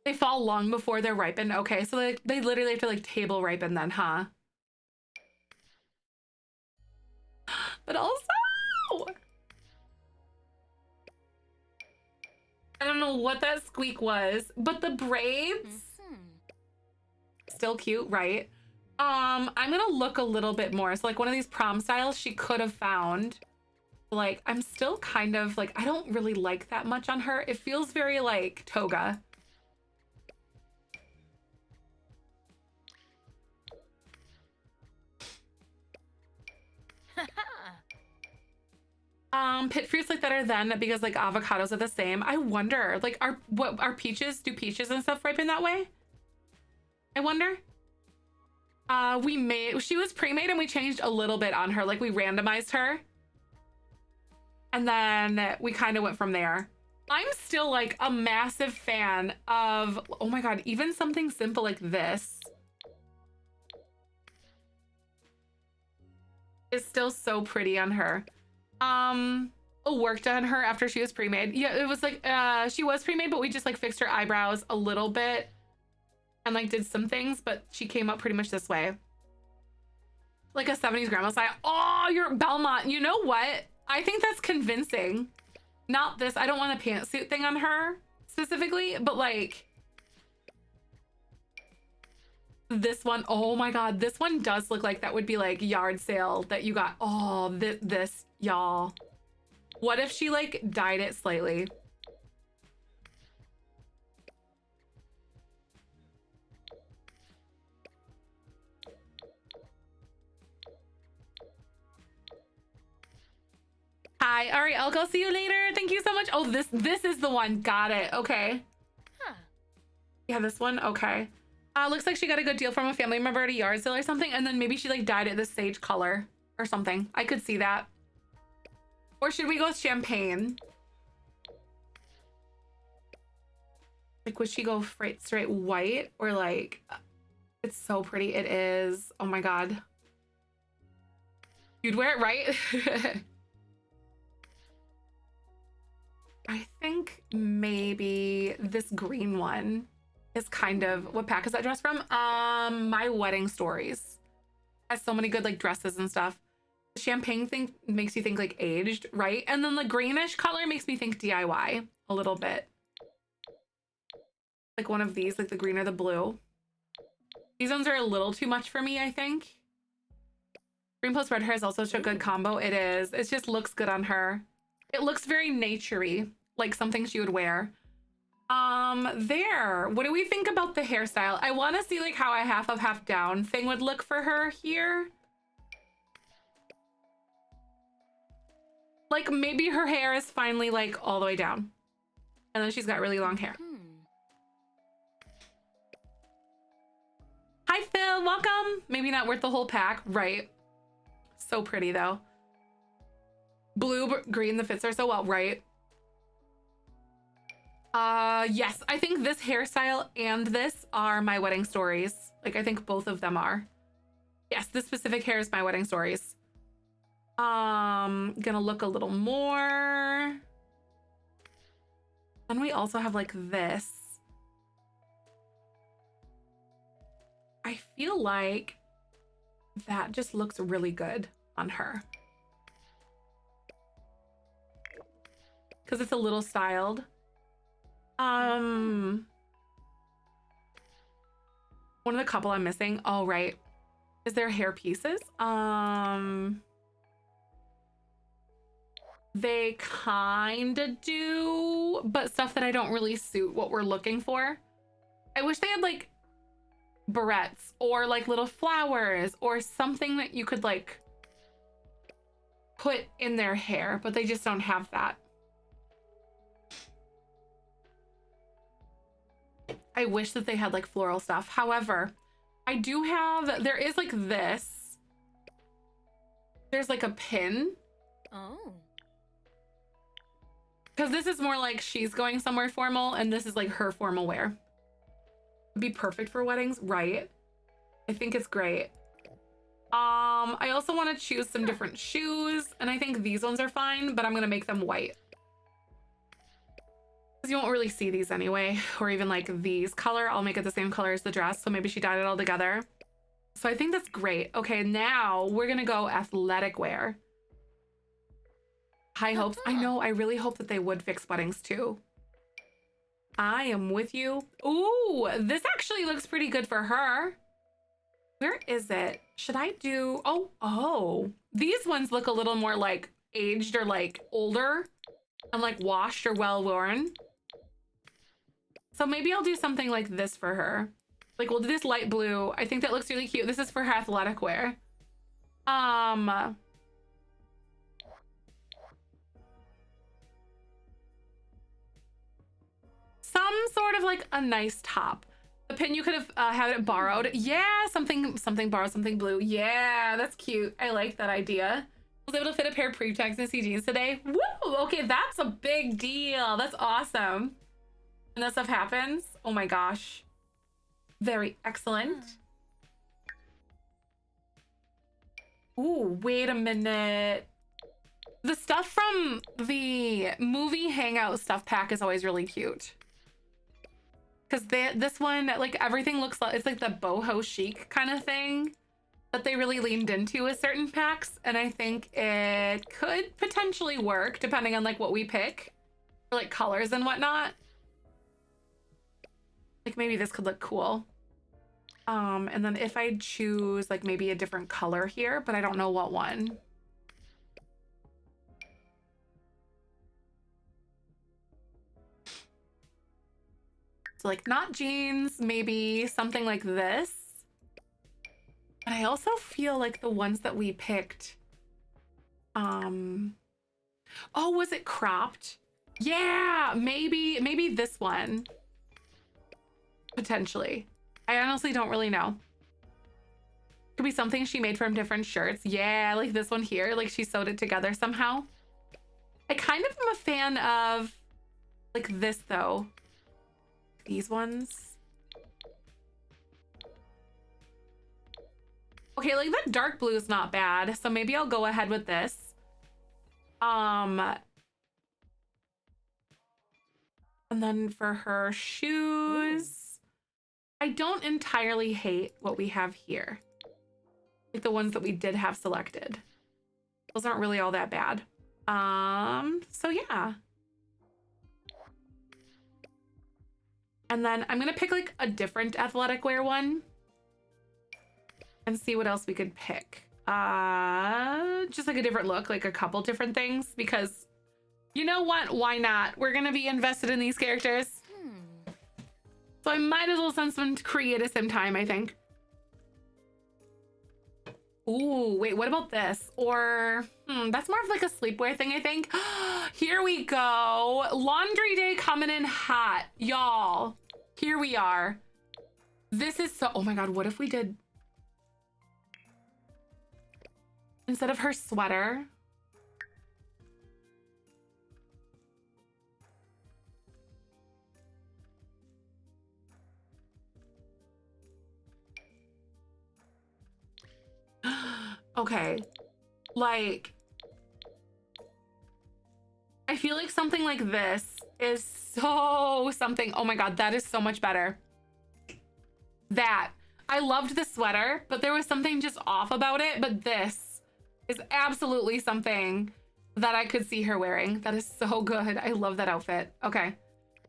They fall long before they're ripened. Okay, so they literally have to like table ripen then, huh? But also, I don't know what that squeak was, but the braids, still cute, right? I'm gonna look a little bit more. So like one of these prom styles she could have found. Like, I'm still kind of like, I don't really like that much on her. It feels very like toga. Pit fruits like that are then because like avocados are the same. I wonder, like, are peaches, do peaches and stuff ripen that way? I wonder. She was pre-made and we changed a little bit on her. Like we randomized her. And then we kind of went from there. I'm still like a massive fan of, oh my God, even something simple like this is still so pretty on her. Worked on her after she was pre-made. Yeah, it was like, she was pre-made, but we just like fixed her eyebrows a little bit and like did some things, but she came up pretty much this way. Like a 70s grandma style. Oh, you're Belmont. You know what? I think that's convincing. Not this. I don't want a pantsuit thing on her specifically, but like this one. Oh my God. This one does look like that would be like yard sale that you got. Oh, this y'all. What if she like dyed it slightly? Hi, all right, I'll go see you later. Thank you so much. Oh, this is the one. Got it. Okay. Huh. Yeah, this one. Okay. Looks like she got a good deal from a family member at a yard sale or something, and then maybe she like dyed it this sage color or something. I could see that. Or should we go with champagne? Like, would she go straight white or like? It's so pretty. It is. Oh my God. You'd wear it, right? I think maybe this green one is kind of, what pack is that dress from? My Wedding Stories. has so many good like dresses and stuff. The champagne thing makes you think like aged, right? And then the greenish color makes me think DIY a little bit. Like one of these, like the green or the blue. These ones are a little too much for me, I think. Green plus red hair is also such a good combo. It is. It just looks good on her. It looks very naturey, like something she would wear. There. What do we think about the hairstyle? I want to see like how a half up, half down thing would look for her here. Like maybe her hair is finally like all the way down. And then she's got really long hair. Hi, Phil. Welcome. Maybe not worth the whole pack. Right. So pretty, though. Blue, green, the fits her so well. Right. Yes. I think this hairstyle and this are my wedding stories. Like, I think both of them are. Yes, this specific hair is my wedding stories. Gonna look a little more. And we also have, like, this. I feel like that just looks really good on her. Because it's a little styled. One of the couple I'm missing. Oh, right. Is there hair pieces? They kind of do, but stuff that I don't really suit what we're looking for. I wish they had like barrettes or like little flowers or something that you could like put in their hair, but they just don't have that. I wish that they had like floral stuff. However, I do have, there is like this. There's like a pin. Oh. Because this is more like she's going somewhere formal and this is like her formal wear. It'd be perfect for weddings, right? I think it's great. I also want to choose some different shoes and I think these ones are fine, but I'm going to make them white. Because you won't really see these anyway, or even like these color. I'll make it the same color as the dress, so maybe she dyed it all together. So I think that's great. Okay, now we're gonna go athletic wear. High hopes. I know, I really hope that they would fix weddings too. I am with you. Ooh, this actually looks pretty good for her. Where is it? Should I do, oh. These ones look a little more like aged or like older and like washed or well worn. So maybe I'll do something like this for her. Like we'll do this light blue. I think that looks really cute. This is for her athletic wear. Some sort of like a nice top. The pin, you could have had it borrowed. Yeah, something borrowed, something blue. Yeah, that's cute. I like that idea. I was able to fit a pair of pre-tags and CGs today. Woo! Okay, that's a big deal. That's awesome. And that stuff happens. Oh my gosh. Very excellent. Ooh, wait a minute. The stuff from the movie Hangout stuff pack is always really cute. Because this one, like everything looks like, it's like the boho chic kind of thing that they really leaned into with certain packs. And I think it could potentially work depending on like what we pick for like colors and whatnot. Like maybe this could look cool. And then if I choose like maybe a different color here, but I don't know what one. So like not jeans, maybe something like this. But I also feel like the ones that we picked, oh, was it cropped? Yeah, maybe this one. Potentially. I honestly don't really know. Could be something she made from different shirts. Yeah, like this one here. Like she sewed it together somehow. I kind of am a fan of like this though. These ones. Okay, like that dark blue is not bad. So maybe I'll go ahead with this. And then for her shoes, I don't entirely hate what we have here. Like the ones that we did have selected. Those aren't really all that bad. So yeah. And then I'm gonna pick like a different athletic wear one and see what else we could pick. Just like a different look, like a couple different things, because you know what? Why not? We're gonna be invested in these characters. So I might as well send some creative sim time, I think. Ooh, wait, what about this? Or, that's more of like a sleepwear thing, I think. Here we go. Laundry day coming in hot. Y'all, here we are. This is so, oh my God, what if we did, instead of her sweater, okay, like, I feel like something like this is so something. Oh my God, that is so much better. That, I loved the sweater, but there was something just off about it. But this is absolutely something that I could see her wearing. That is so good. I love that outfit. Okay,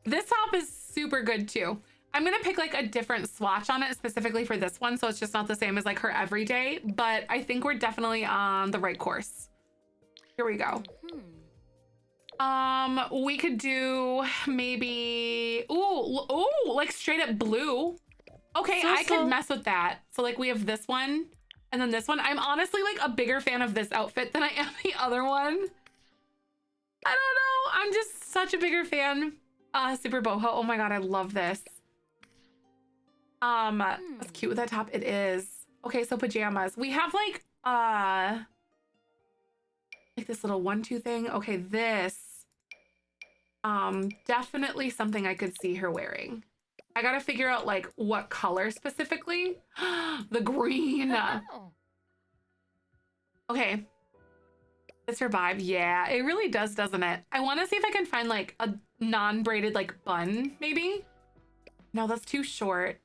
this top is super good too. I'm gonna pick like a different swatch on it specifically for this one, so it's just not the same as like her everyday, but I think we're definitely on the right course. Here we go. We could do maybe, ooh, like straight up blue. Okay, I could mess with that. So like we have this one and then this one. I'm honestly like a bigger fan of this outfit than I am the other one. I don't know. I'm just such a bigger fan. Super boho. Oh my God, I love this. That's cute with that top. It is. Okay, so pajamas. We have like this little 1-2 thing. Okay, this. Definitely something I could see her wearing. I gotta figure out like what color specifically. The green. Oh. Okay. It's her vibe. Yeah, it really does, doesn't it? I want to see if I can find like a non-braided like bun, maybe. No, that's too short.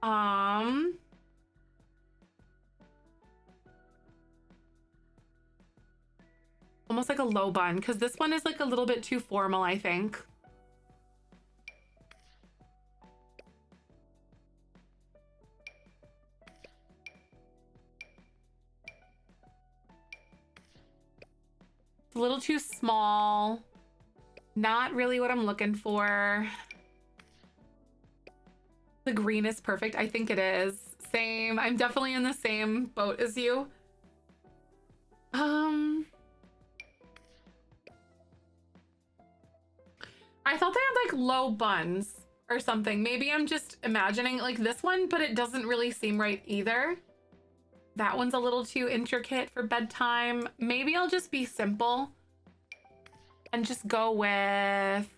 Almost like a low bun, because this one is like a little bit too formal, I think. It's a little too small. Not really what I'm looking for. The green is perfect. I think it is. Same. I'm definitely in the same boat as you. I thought they had like low buns or something. Maybe I'm just imagining like this one, but it doesn't really seem right either. That one's a little too intricate for bedtime. Maybe I'll just be simple and just go with,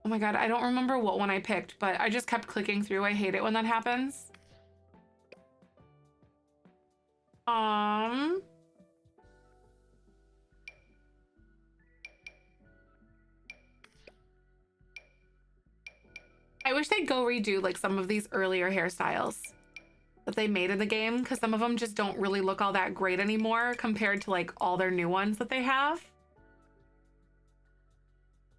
oh my God, I don't remember what one I picked, but I just kept clicking through. I hate it when that happens. I wish they'd go redo like some of these earlier hairstyles that they made in the game, because some of them just don't really look all that great anymore compared to like all their new ones that they have.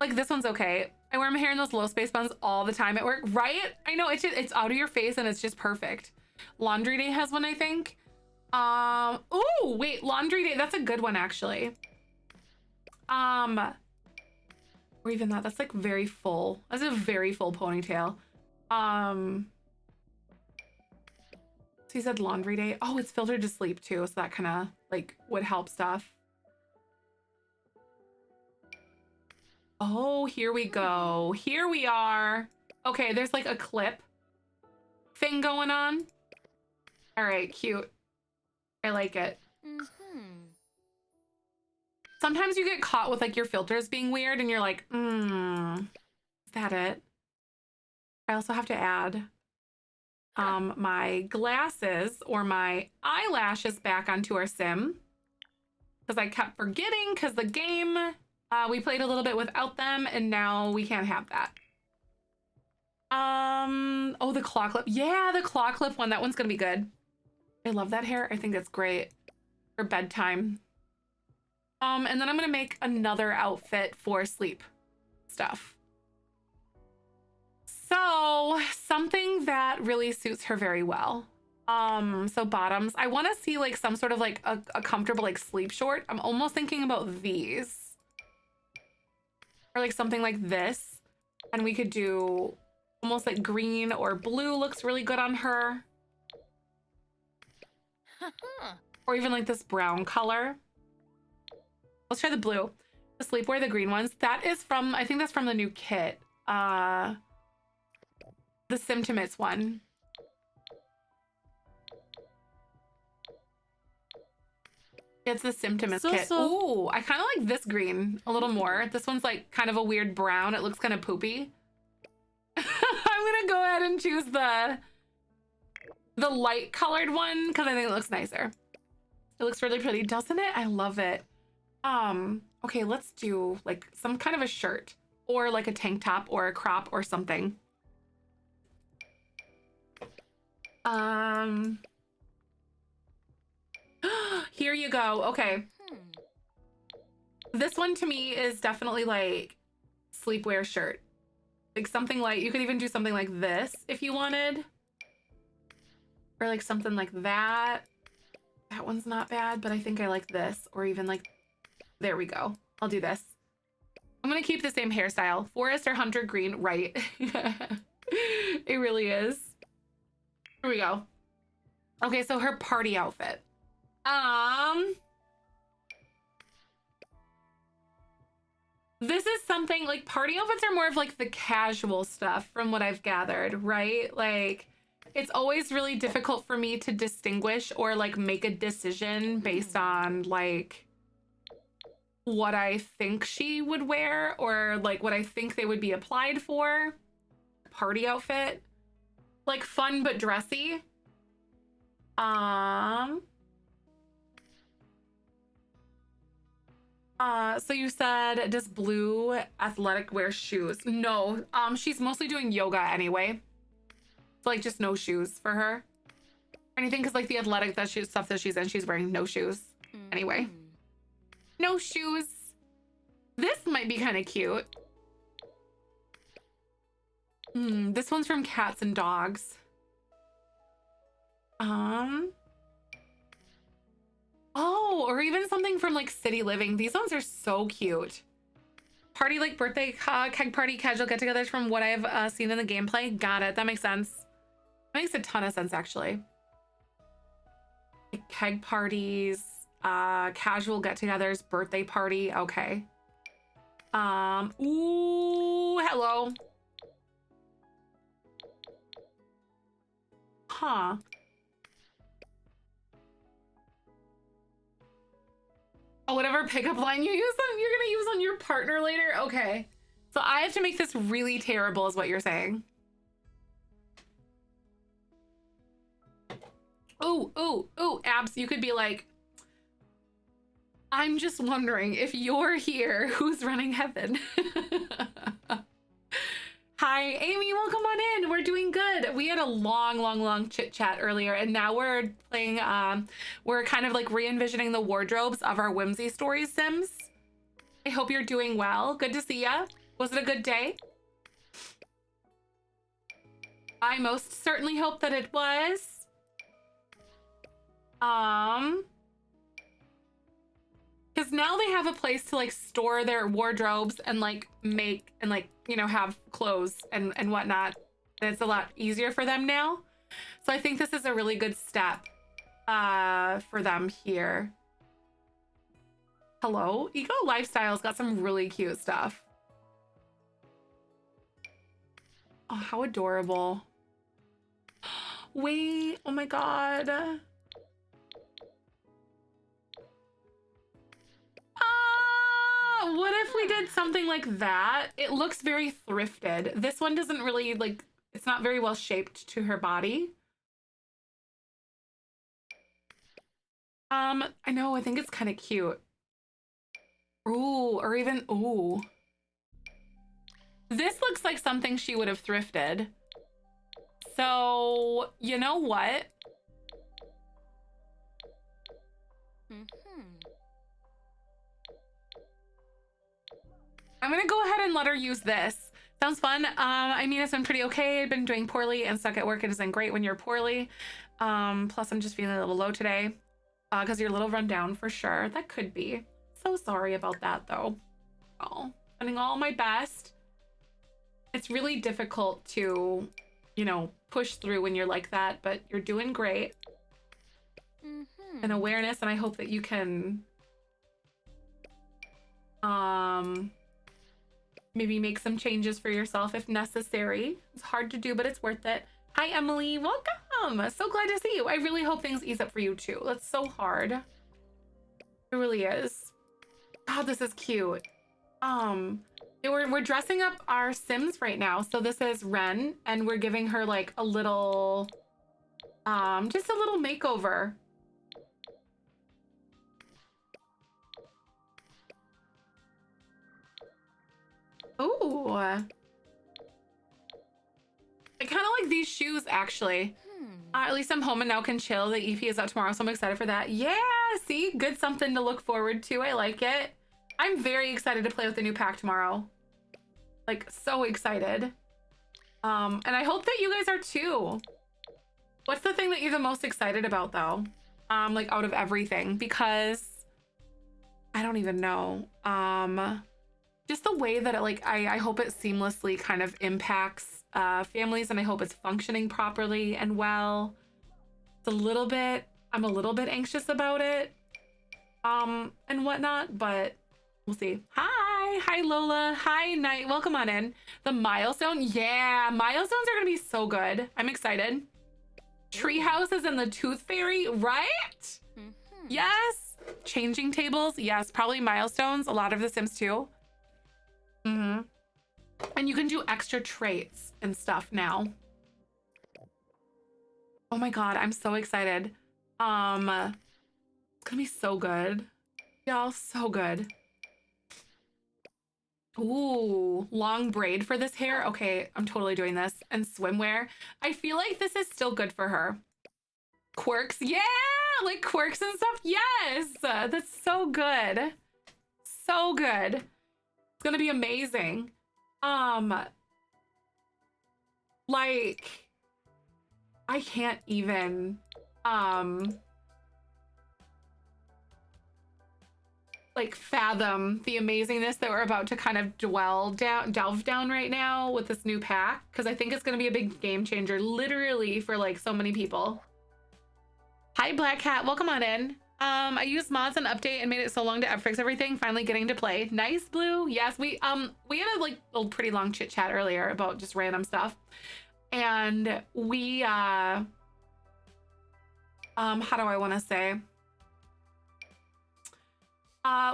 Like this one's okay. I wear my hair in those low space buns all the time at work, right? I know, it's out of your face and it's just perfect. Laundry day has one, I think. Oh wait, laundry day, that's a good one actually. Or even that's like very full. That's a very full ponytail. So he said laundry day. Oh, it's filtered to sleep too, so that kind of like would help stuff. Oh, here we go. Here we are. Okay, there's like a clip thing going on. All right, cute. I like it. Sometimes you get caught with like your filters being weird and you're like, is that it? I also have to add my glasses or my eyelashes back onto our sim, because I kept forgetting, because the game, we played a little bit without them and now we can't have that. Oh, the claw clip. Yeah, the claw clip one. That one's gonna be good. I love that hair. I think it's great for bedtime. And then I'm gonna make another outfit for sleep stuff. So something that really suits her very well. So bottoms, I want to see like some sort of like a comfortable like sleep short. I'm almost thinking about these or like something like this. And we could do almost like green or blue looks really good on her. Or even like this brown color. Let's try the blue. The sleepwear, the green ones. That is from, I think that's from the new kit. The Symptomates one. It's the Symptomates kit. Ooh, I kind of like this green a little more. This one's like kind of a weird brown. It looks kind of poopy. I'm gonna go ahead and choose the light colored one because I think it looks nicer. It looks really pretty, doesn't it? I love it. Okay, let's do like some kind of a shirt or like a tank top or a crop or something. Here you go. Okay. This one to me is definitely like sleepwear shirt. Like something like, you could even do something like this if you wanted. Or like something like that. That one's not bad, but I think I like this. Or even like, there we go. I'll do this. I'm gonna keep the same hairstyle. Forest or hunter green, right? It really is. Here we go. Okay, so her party outfit. This is something like party outfits are more of like the casual stuff from what I've gathered, right? Like it's always really difficult for me to distinguish or like make a decision based on like what I think she would wear or like what I think they would be applied for. Party outfit. Like fun but dressy. So you said, does blue athletic wear shoes? No, she's mostly doing yoga anyway. So like just no shoes for her. Anything, because like the athletic stuff that she's in, she's wearing no shoes anyway. No shoes. This might be kind of cute. This one's from Cats and Dogs. Oh, or even something from like City Living. These ones are so cute. Party like birthday keg party casual get-togethers from what I've seen in the gameplay. Got it. That makes sense. That makes a ton of sense actually. Like keg parties, casual get-togethers, birthday party. Okay. Ooh, hello. Huh. Oh, whatever pickup line you use on, you're gonna use on your partner later? Okay. So I have to make this really terrible is what you're saying. Ooh, Abs, you could be like, I'm just wondering if you're here, who's running heaven? Hi, Amy, welcome on in. We're doing good. We had a long chit chat earlier, and now we're playing, we're kind of like re-envisioning the wardrobes of our Whimsy Stories Sims. I hope you're doing well. Good to see ya. Was it a good day? I most certainly hope that it was. Because now they have a place to like store their wardrobes and like make and like, you know, have clothes and whatnot. It's a lot easier for them now. So I think this is a really good step for them here. Hello, Eco Lifestyle's got some really cute stuff. Oh, how adorable. Wait, oh my God. What if we did something like that? It looks very thrifted. This one doesn't really like, it's not very well shaped to her body. I know, I think it's kind of cute. Ooh, or even, ooh. This looks like something she would have thrifted. So, you know what? I'm gonna go ahead and let her use this. Sounds fun. I mean, it's been pretty okay. I've been doing poorly and stuck at work. It isn't great when you're poorly. Plus I'm just feeling a little low today because you're a little run down for sure. That could be. So sorry about that though. Oh, sending all my best. It's really difficult to, you know, push through when you're like that, but you're doing great. And awareness, and I hope that you can maybe make some changes for yourself if necessary. It's hard to do, but it's worth it. Hi, Emily. Welcome. So glad to see you. I really hope things ease up for you too. That's so hard. It really is. God, this is cute. We're dressing up our Sims right now. So this is Ren, and we're giving her like a little, just a little makeover. Ooh. I kind of like these shoes, actually. At least I'm home and now can chill. The EP is out tomorrow, so I'm excited for that. Yeah, see? Good something to look forward to. I like it. I'm very excited to play with the new pack tomorrow. Like, so excited. And I hope that you guys are too. What's the thing that you're the most excited about, though? Like, out of everything? Because I don't even know. Just the way that it, like, I hope it seamlessly kind of impacts families, and I hope it's functioning properly and well. It's a little bit, I'm a little bit anxious about it, and whatnot, but we'll see. Hi Lola. Hi Night. Welcome on in. The milestone. Yeah, milestones are gonna be so good. I'm excited. Tree houses and the Tooth Fairy, right? Yes. Changing tables. Yes, probably milestones. A lot of the Sims too. And you can do extra traits and stuff now. Oh my God, I'm so excited. It's gonna be so good. Y'all, so good. Ooh, long braid for this hair. Okay, I'm totally doing this. And swimwear. I feel like this is still good for her. Quirks. Yeah, like quirks and stuff. Yes, that's so good. So good. It's gonna be amazing. Like, I can't even, like fathom the amazingness that we're about to kind of delve down right now with this new pack, because I think it's going to be a big game changer, literally, for like so many people. Hi Black Cat, welcome on in. I used mods and update and made it so long to fix everything, finally getting to play. Nice, Blue. Yes, we had a like a pretty long chit chat earlier about just random stuff, and we how do I want to say,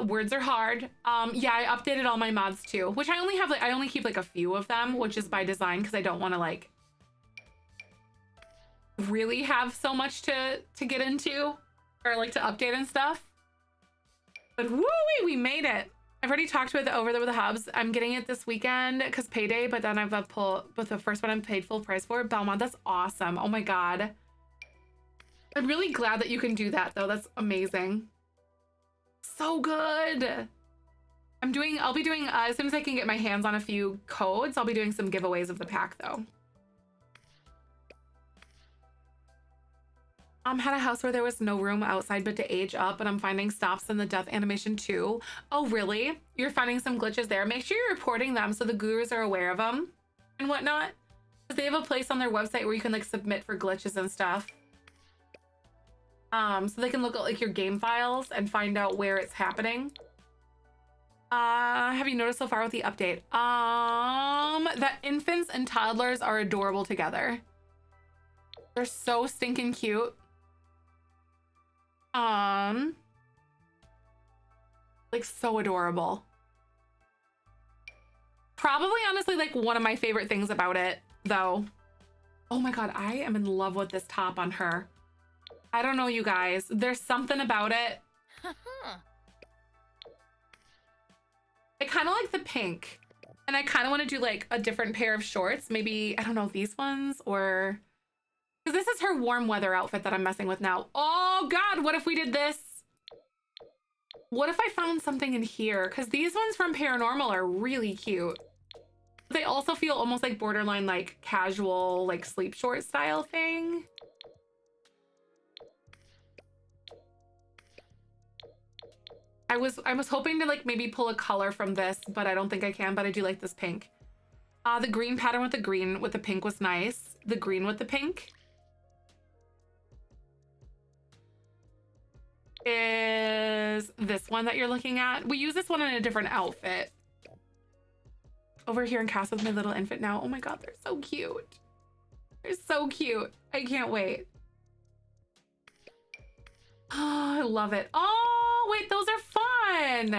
words are hard. Yeah, I updated all my mods too, which I only have, like, I only keep like a few of them, which is by design, because I don't want to like really have so much to get into, or like to update and stuff. But woo, we made it. I've already talked with over there with the hubs. I'm getting it this weekend because payday, but then I've pulled with the first one I'm paid full price for. Belmont, that's awesome. Oh my God. I'm really glad that you can do that though. That's amazing. So good. I'll be doing, as soon as I can get my hands on a few codes, I'll be doing some giveaways of the pack though. Had a house where there was no room outside but to age up, and I'm finding stops in the death animation too. Oh, really? You're finding some glitches there? Make sure you're reporting them so the gurus are aware of them and whatnot. They have a place on their website where you can like submit for glitches and stuff. So they can look at like your game files and find out where it's happening. Have you noticed so far with the update? That infants and toddlers are adorable together. They're so stinking cute. Like so adorable. Probably honestly like one of my favorite things about it though. Oh my God, I am in love with this top on her. I don't know, you guys. There's something about it. I kind of like the pink, and I kind of want to do like a different pair of shorts. Maybe, I don't know, these ones, or because this is her warm weather outfit that I'm messing with now. Oh God, what if we did this? What if I found something in here? Because these ones from Paranormal are really cute. They also feel almost like borderline like casual, like sleep short style thing. I was hoping to like maybe pull a color from this, but I don't think I can, but I do like this pink. The green pattern with the green with the pink was nice. The green with the pink is this one that you're looking at. We use this one in a different outfit. Over here in Casa with my little infant now. Oh my God, they're so cute. They're so cute. I can't wait. Oh, I love it. Oh, wait, those are fun.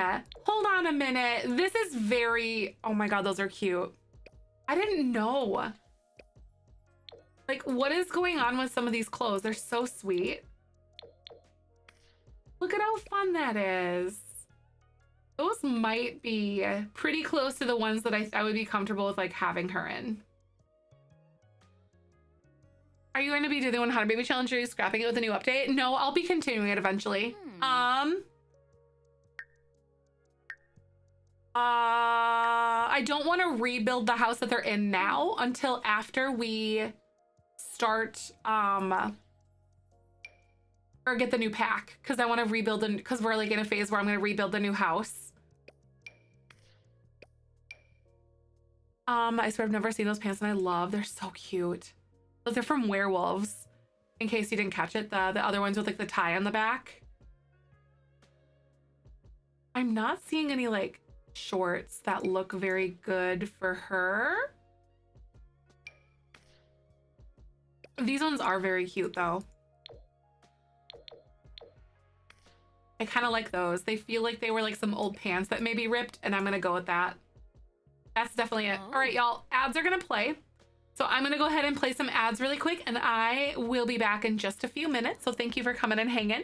Hold on a minute. This is very, oh my God, those are cute. I didn't know. Like, what is going on with some of these clothes? They're so sweet. Look at how fun that is. Those might be pretty close to the ones that I would be comfortable with like having her in. Are you going to be doing the 100 Baby Challenge or are you scrapping it with a new update? No, I'll be continuing it eventually. I don't want to rebuild the house that they're in now until after we start, or get the new pack, because I want to rebuild them, because we're like in a phase where I'm going to rebuild the new house. I swear I've never seen those pants and I love, they're so cute. Those are from Werewolves, in case you didn't catch it, the other ones with like the tie on the back. I'm not seeing any like shorts that look very good for her. These ones are very cute though. I kind of like those. They feel like they were like some old pants that maybe ripped, and I'm gonna go with that. That's definitely it. All right, y'all, ads are gonna play. So I'm gonna go ahead and play some ads really quick, and I will be back in just a few minutes. So thank you for coming and hanging.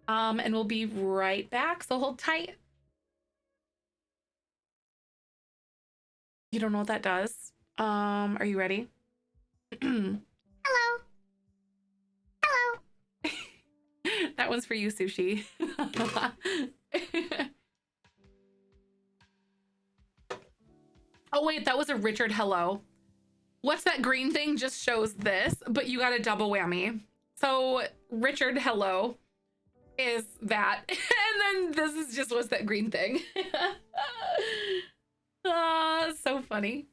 And we'll be right back, so hold tight. You don't know what that does? Are you ready? Hello. Hello. That one's for you, Sushi. Oh wait, that was a Richard hello. What's that green thing just shows this, but you got a double whammy. So Richard hello is that, and then this is just what's that green thing. So funny.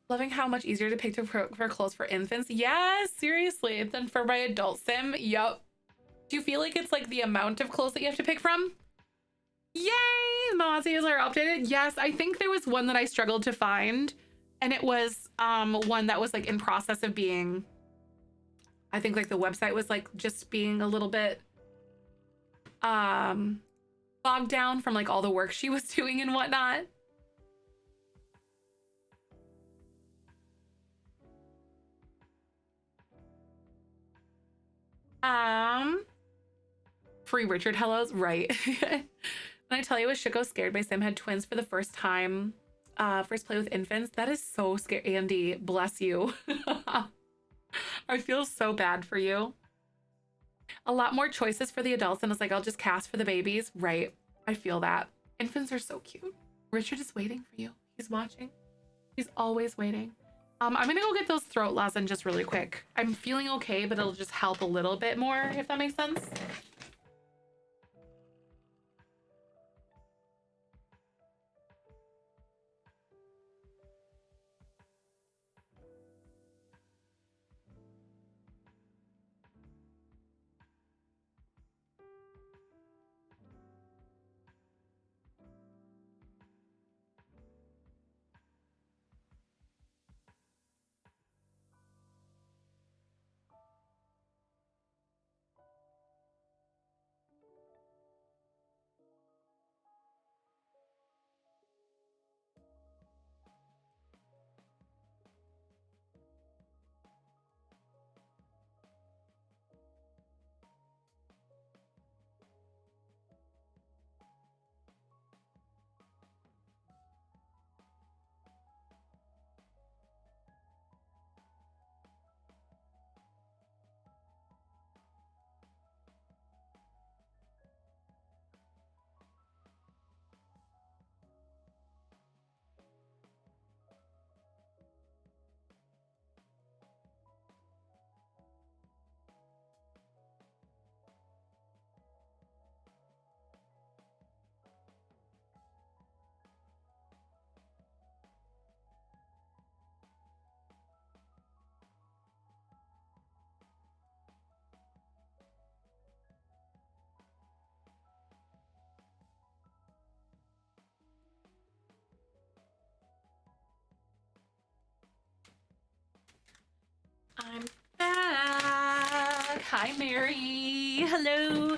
Loving how much easier to pick for clothes for infants. Yes, seriously, than for my adult sim. Yup. Do you feel like it's like the amount of clothes that you have to pick from? Yay! Mozies are updated. Yes, I think there was one that I struggled to find, and it was one that was like in process of being, I think like the website was like just being a little bit bogged down from like all the work she was doing and whatnot. Free Richard hellos, right? When I tell you, I was Shiko scared my sim had twins for the first time. First play with infants. That is so scary. Andy, bless you. I feel so bad for you. A lot more choices for the adults, and it's like, I'll just cast for the babies. Right. I feel that. Infants are so cute. Richard is waiting for you. He's watching. He's always waiting. I'm gonna go get those throat lozenges really quick. I'm feeling okay, but it'll just help a little bit more, if that makes sense. Hi, Mary. Hello.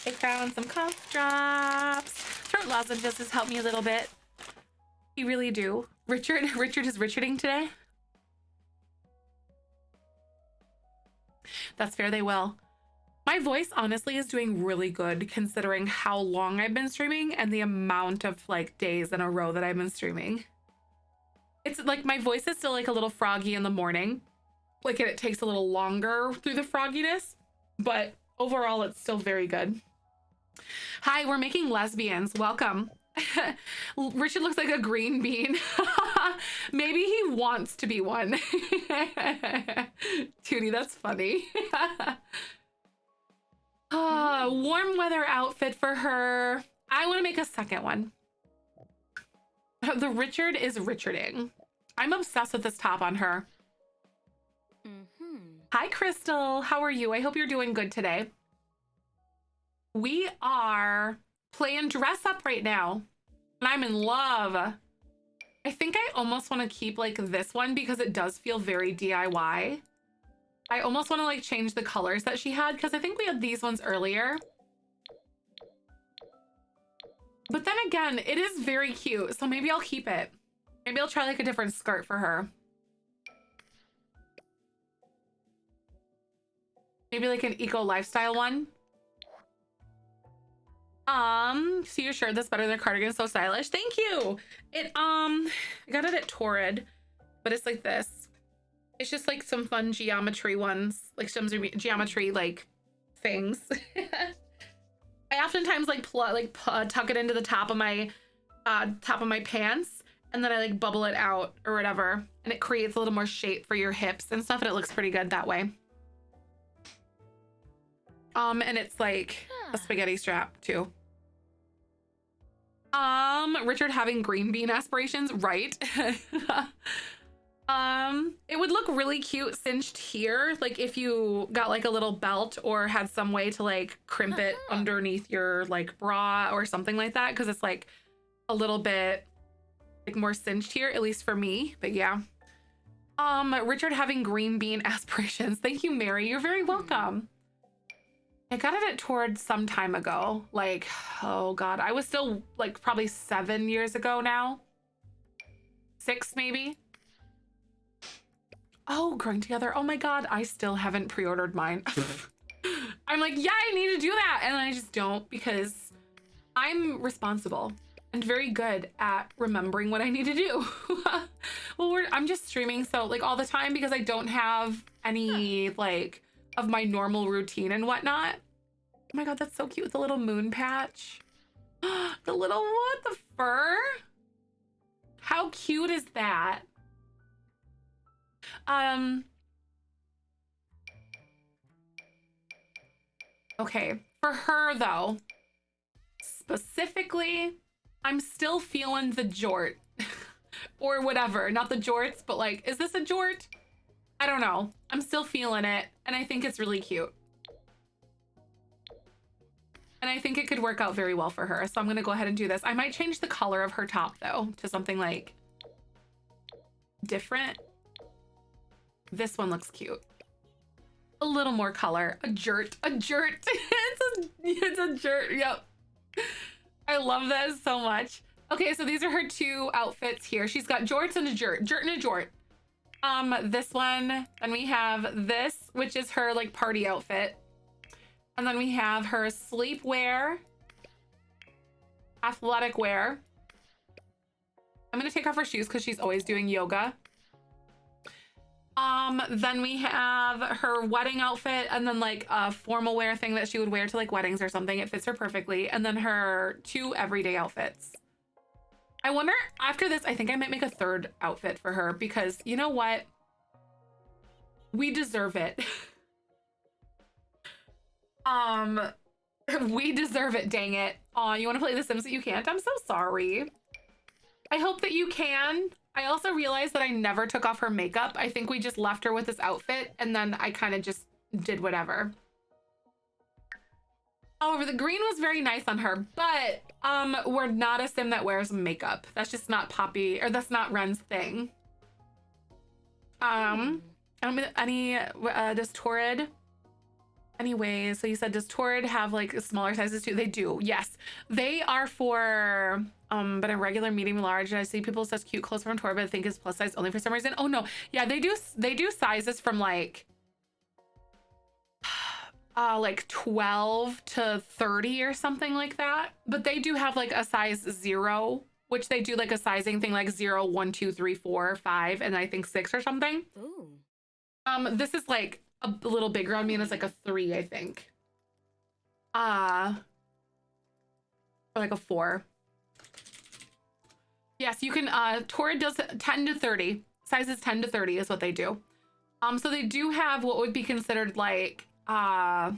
I found some cough drops. Throat lozenges has helped me a little bit. You really do. Richard is Richarding today. That's fair, they will. My voice honestly is doing really good considering how long I've been streaming and the amount of like days in a row that I've been streaming. It's like my voice is still like a little froggy in the morning. Like it takes a little longer through the frogginess, but overall it's still very good. Hi, we're making lesbians. Welcome. Richard looks like a green bean. Maybe he wants to be one. Tootie, that's funny. Warm weather outfit for her. I want to make a second one. The Richard is Richarding. I'm obsessed with this top on her. Hi, Crystal. How are you? I hope you're doing good today. We are playing dress up right now, and I'm in love. I think I almost want to keep like this one because it does feel very DIY. I almost want to like change the colors that she had because I think we had these ones earlier. But then again, it is very cute, so maybe I'll keep it. Maybe I'll try like a different skirt for her. Maybe like an eco lifestyle one. So you're sure that's better than a cardigan? So stylish. Thank you. I got it at Torrid, but it's like this. It's just like some fun geometry ones, like some geometry like things. I oftentimes like tuck it into the top of my pants, and then I like bubble it out or whatever, and it creates a little more shape for your hips and stuff, and it looks pretty good that way. And it's like a spaghetti strap too. Richard having green bean aspirations, right? It would look really cute cinched here, like if you got like a little belt or had some way to like crimp it underneath your like bra or something like that, because it's like a little bit like more cinched here, at least for me. But yeah. Richard having green bean aspirations. Thank you, Mary. You're very welcome. I got it at Torrid some time ago. Like, oh God, I was still like probably 7 years ago now. 6 maybe. Oh, growing together. Oh my God, I still haven't pre-ordered mine. I'm like, yeah, I need to do that. And I just don't because I'm responsible and very good at remembering what I need to do. Well, I'm just streaming so like all the time because I don't have any like of my normal routine and whatnot. Oh my God, that's so cute with the little moon patch. The little what? The fur? How cute is that? Okay, for her though, specifically, I'm still feeling the jort or whatever. Not the jorts, but like, is this a jort? I don't know. I'm still feeling it, and I think it's really cute. And I think it could work out very well for her, so I'm gonna go ahead and do this. I might change the color of her top though to something like different. This one looks cute. A little more color. A jurt. A jurt. It's a jurt. Yep. I love that so much. Okay, so these are her two outfits here. She's got jorts and a jurt. Jurt and a jort. This one. Then we have this, which is her like party outfit. And then we have her sleepwear, athletic wear. I'm gonna take off her shoes because she's always doing yoga. Then we have her wedding outfit and then like a formal wear thing that she would wear to like weddings or something. It fits her perfectly. And then her two everyday outfits. I wonder after this, I think I might make a third outfit for her because you know what? We deserve it. We deserve it, dang it. Aw, you want to play The Sims that you can't? I'm so sorry. I hope that you can. I also realized that I never took off her makeup. I think we just left her with this outfit and then I kind of just did whatever. However, the green was very nice on her, but we're not a sim that wears makeup. That's just not Poppy, or that's not Ren's thing. Does Torrid Anyways, so you said, does Torrid have like smaller sizes too? They do, yes. They are for but a regular, medium, large. And I see people says cute clothes from Torrid, but I think it's plus size only for some reason. Oh no, yeah, they do sizes from like 12 to 30 or something like that. But they do have like a size 0, which they do like a sizing thing like 0, 1, 2, 3, 4, 5, and I think 6 or something. Ooh. This is like a little bigger on me, and it's like a 3, I think. Or like a 4. Yes, you can, Torrid does 10 to 30. Sizes 10 to 30 is what they do. So they do have what would be considered like, I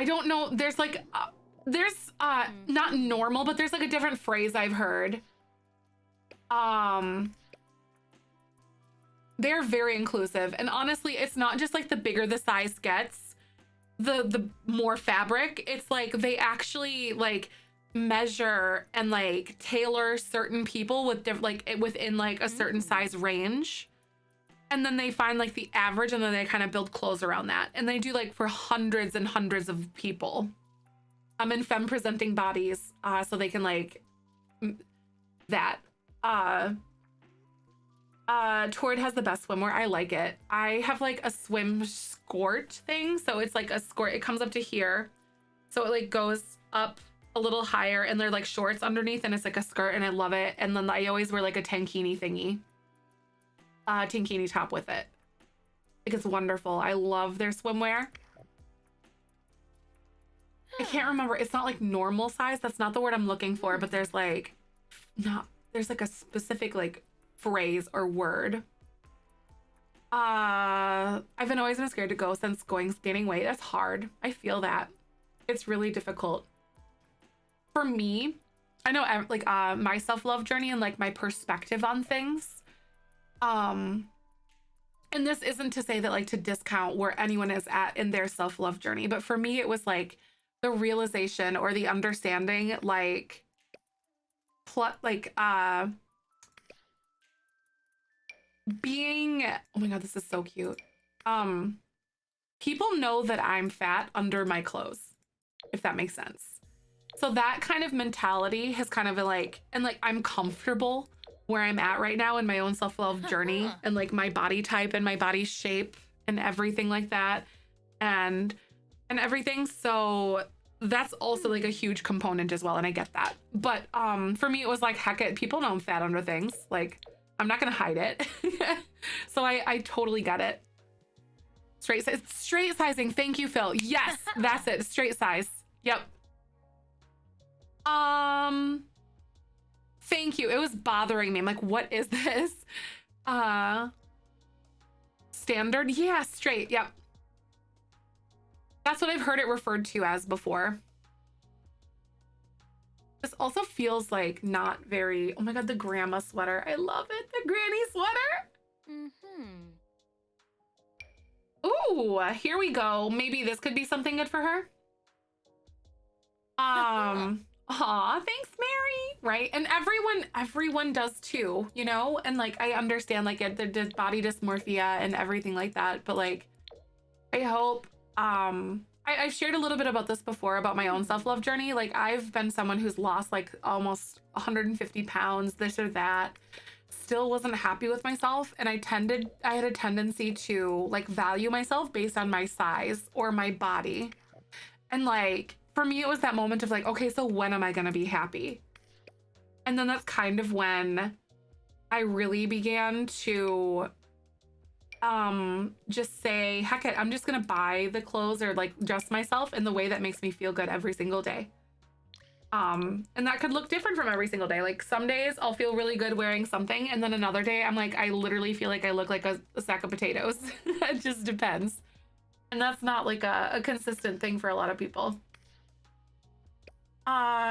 don't know, there's like, not normal, but there's like a different phrase I've heard. They're very inclusive, and honestly, it's not just like the bigger the size gets, the more fabric. It's like they actually like measure and like tailor certain people with like within like a certain size range, and then they find like the average, and then they kind of build clothes around that, and they do like for hundreds and hundreds of people. In femme presenting bodies, so they can like that. Torrid has the best swimwear. I like it. I have like a swim skirt thing, so it's like a skirt. It comes up to here, so it like goes up a little higher, and they're like shorts underneath, and it's like a skirt, and I love it. And then I always wear like a tankini thingy, tankini top with it. Like, it's wonderful. I love their swimwear. I can't remember. It's not like normal size. That's not the word I'm looking for, but there's like there's like a specific like phrase or word. I've always been scared to go since gaining weight. That's hard. I feel that. It's really difficult. For me, I know like my self-love journey and like my perspective on things. And this isn't to say that like to discount where anyone is at in their self-love journey, but for me it was like the realization or the understanding like being, oh my god, this is so cute. People know that I'm fat under my clothes, if that makes sense. So that kind of mentality has kind of been like, and like I'm comfortable where I'm at right now in my own self-love journey and like my body type and my body shape and everything like that and everything. So that's also like a huge component as well, and I get that. But for me it was like, heck it, people know I'm fat under things. Like, I'm not gonna hide it. So I totally get it. Straight sizing. Thank you, Phil. Yes, that's it. Straight size. Yep. Thank you. It was bothering me. I'm like, what is this? Standard? Yeah, straight. Yep. That's what I've heard it referred to as before. This also feels like not very, oh my god, the grandma sweater. I love it. The granny sweater. Ooh, here we go. Maybe this could be something good for her. Aw, thanks, Mary. Right? And everyone does too, you know? And like, I understand like the body dysmorphia and everything like that, but like, I hope, I've shared a little bit about this before about my own self-love journey. Like, I've been someone who's lost like almost 150 pounds, this or that, still wasn't happy with myself. And I had a tendency to like value myself based on my size or my body. And like, for me, it was that moment of like, okay, so when am I gonna be happy? And then that's kind of when I really began to just say, heck it, I'm just gonna buy the clothes or like dress myself in the way that makes me feel good every single day. And that could look different from every single day. Like, some days I'll feel really good wearing something, and then another day I'm like, I literally feel like I look like a sack of potatoes. It just depends. And that's not like a consistent thing for a lot of people.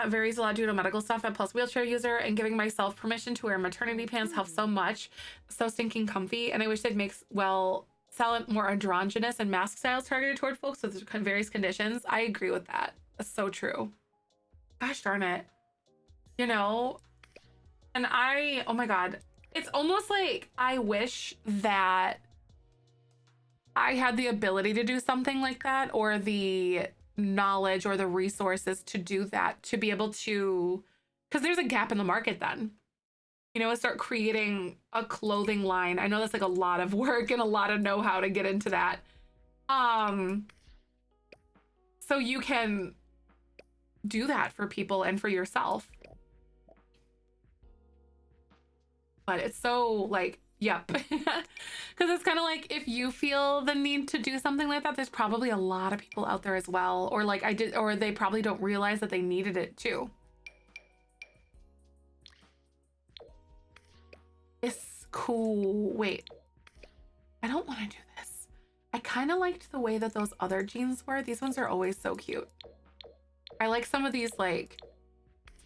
Varies a lot due to medical stuff. I'm plus wheelchair user, and giving myself permission to wear maternity pants helps so much. So stinking comfy. And I wish they'd sell it more androgynous and mask styles targeted toward folks with various conditions. I agree with that. That's so true. Gosh darn it. You know? And oh my god. It's almost like I wish that I had the ability to do something like that, or the knowledge or the resources to do that, to be able to, because there's a gap in the market then, you know, start creating a clothing line. I know that's like a lot of work and a lot of know-how to get into that. So you can do that for people and for yourself. But it's so like, yep. Because it's kind of like, if you feel the need to do something like that, there's probably a lot of people out there as well. Or like I did, or they probably don't realize that they needed it too. It's cool. Wait, I don't want to do this. I kind of liked the way that those other jeans were. These ones are always so cute. I like some of these like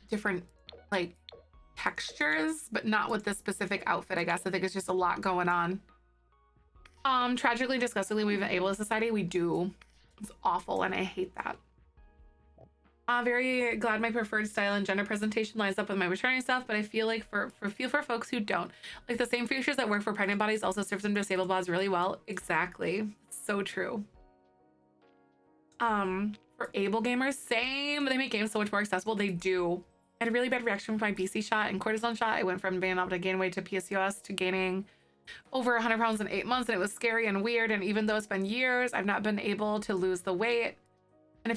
different like textures, but not with this specific outfit. I guess I think it's just a lot going on. Tragically, disgustingly, we've an ableist society. We do. It's awful, and I hate that. Very glad my preferred style and gender presentation lines up with my maternity stuff, but I feel like for folks who don't, like the same features that work for pregnant bodies also serve some disabled bodies really well. Exactly. So true. For able gamers, same. They make games so much more accessible. They do. I had a really bad reaction from my BC shot and cortisone shot. I went from being able to gain weight to PCOS to gaining over 100 pounds in 8 months, and it was scary and weird. And even though it's been years, I've not been able to lose the weight. And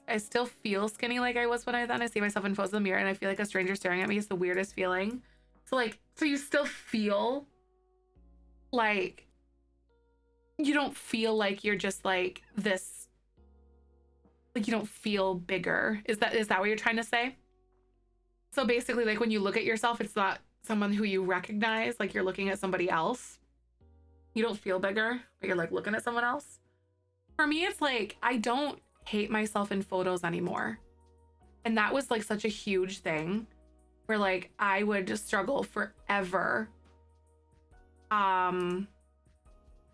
I still feel skinny like I was when I see myself in photos in the mirror, and I feel like a stranger staring at me. Is the weirdest feeling. So you still feel like you don't feel like you're just like this, like you don't feel bigger. Is that what you're trying to say? So basically, like when you look at yourself, it's not someone who you recognize, like you're looking at somebody else. You don't feel bigger, but you're like looking at someone else. For me, it's like I don't hate myself in photos anymore. And that was like such a huge thing where like I would just struggle forever.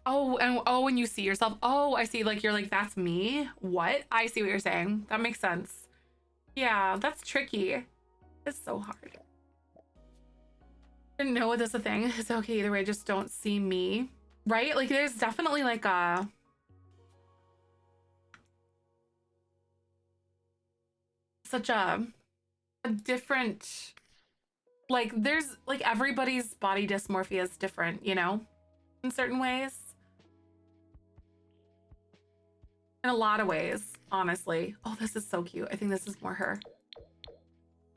When you see yourself, oh, I see, like you're like, that's me. What? I see what you're saying. That makes sense. Yeah, that's tricky. It's so hard. Didn't know that's a thing. It's okay either way, just don't see me. Right? Like there's definitely like such a different, like there's like everybody's body dysmorphia is different, you know, in certain ways. In a lot of ways, honestly. Oh, this is so cute. I think this is more her.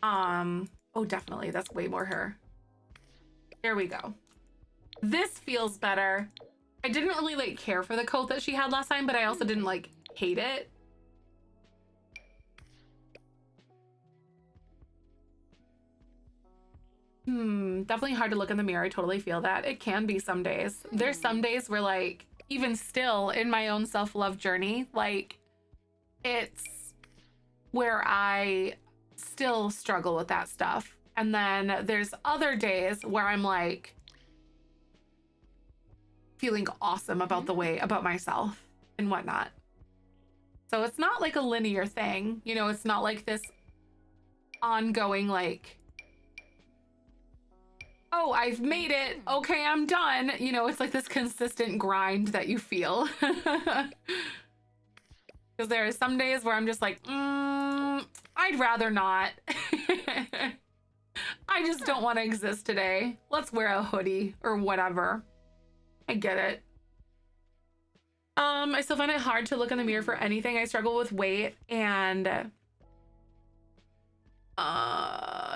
Oh, definitely. That's way more her. There we go. This feels better. I didn't really like care for the coat that she had last time, but I also didn't like hate it. Definitely hard to look in the mirror. I totally feel that. It can be some days. There's some days where like, even still in my own self-love journey, like it's where I still struggle with that stuff. And then there's other days where I'm like feeling awesome about the way, about myself and whatnot. So it's not like a linear thing, you know, it's not like this ongoing, like, oh, I've made it. Okay, I'm done. You know, it's like this consistent grind that you feel. Because there are some days where I'm just like, I'd rather not. I just don't want to exist today. Let's wear a hoodie or whatever. I get it. I still find it hard to look in the mirror for anything. I struggle with weight and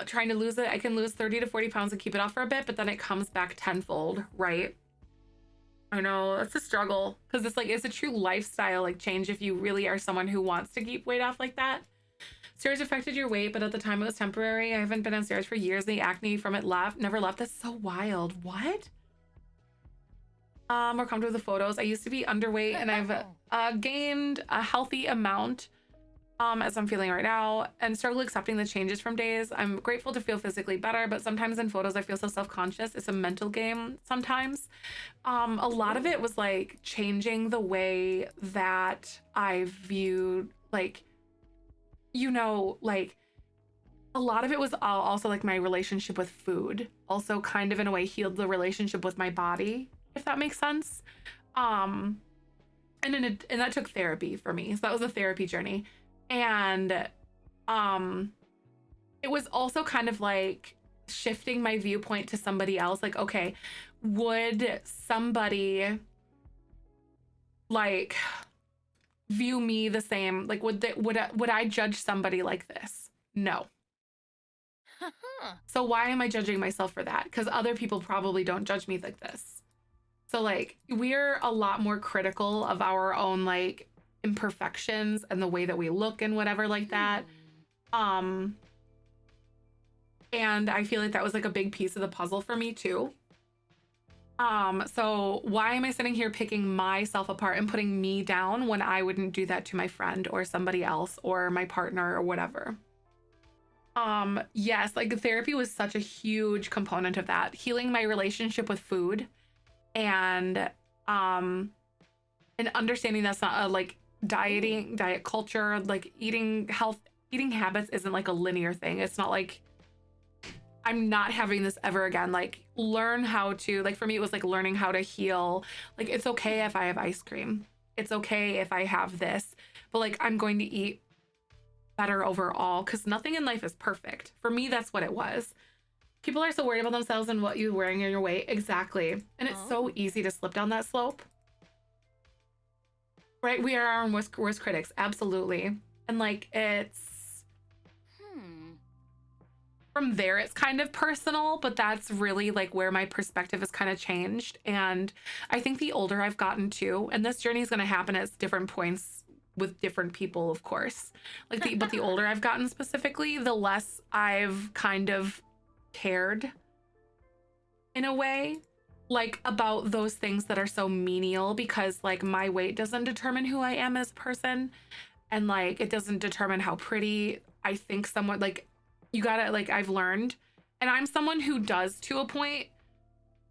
trying to lose it. I can lose 30 to 40 pounds and keep it off for a bit, but then it comes back tenfold, right? I know, that's a struggle because it's like, it's a true lifestyle like change if you really are someone who wants to keep weight off like that. Steroids affected your weight, but at the time it was temporary. I haven't been on steroids for years. The acne from it never left. That's so wild. What? More comfortable with the photos. I used to be underweight and I've gained a healthy amount as I'm feeling right now, and struggle accepting the changes from days. I'm grateful to feel physically better, but sometimes in photos I feel so self-conscious. It's a mental game sometimes. A lot of it was like changing the way that I viewed, like, you know, like a lot of it was also like my relationship with food also kind of in a way healed the relationship with my body, if that makes sense. and that took therapy for me. So that was a therapy journey. And it was also kind of like shifting my viewpoint to somebody else. Like, okay, would somebody like view me the same? Like, would I judge somebody like this? No. So why am I judging myself for that? Because other people probably don't judge me like this. So like, we're a lot more critical of our own like imperfections and the way that we look and whatever like that. And I feel like that was like a big piece of the puzzle for me too. So why am I sitting here picking myself apart and putting me down when I wouldn't do that to my friend or somebody else or my partner or whatever? Yes, like therapy was such a huge component of that. Healing my relationship with food and understanding that's not a like diet culture, like eating habits isn't like a linear thing. It's not like I'm not having this ever again. Like learn how to, like for me, it was like learning how to heal. Like it's okay if I have ice cream. It's okay if I have this, but like I'm going to eat better overall because nothing in life is perfect. For me, that's what it was. People are so worried about themselves and what you're wearing in your weight. Exactly. And it's so easy to slip down that slope. Right? We are our own worst critics. Absolutely. And like it's from there, it's kind of personal, but that's really like where my perspective has kind of changed. And I think the older I've gotten too, and this journey is going to happen at different points with different people, of course. Like but the older I've gotten specifically, the less I've kind of cared in a way, like about those things that are so menial, because like my weight doesn't determine who I am as a person. And like, it doesn't determine how pretty I think someone, like you gotta, like I've learned, and I'm someone who does to a point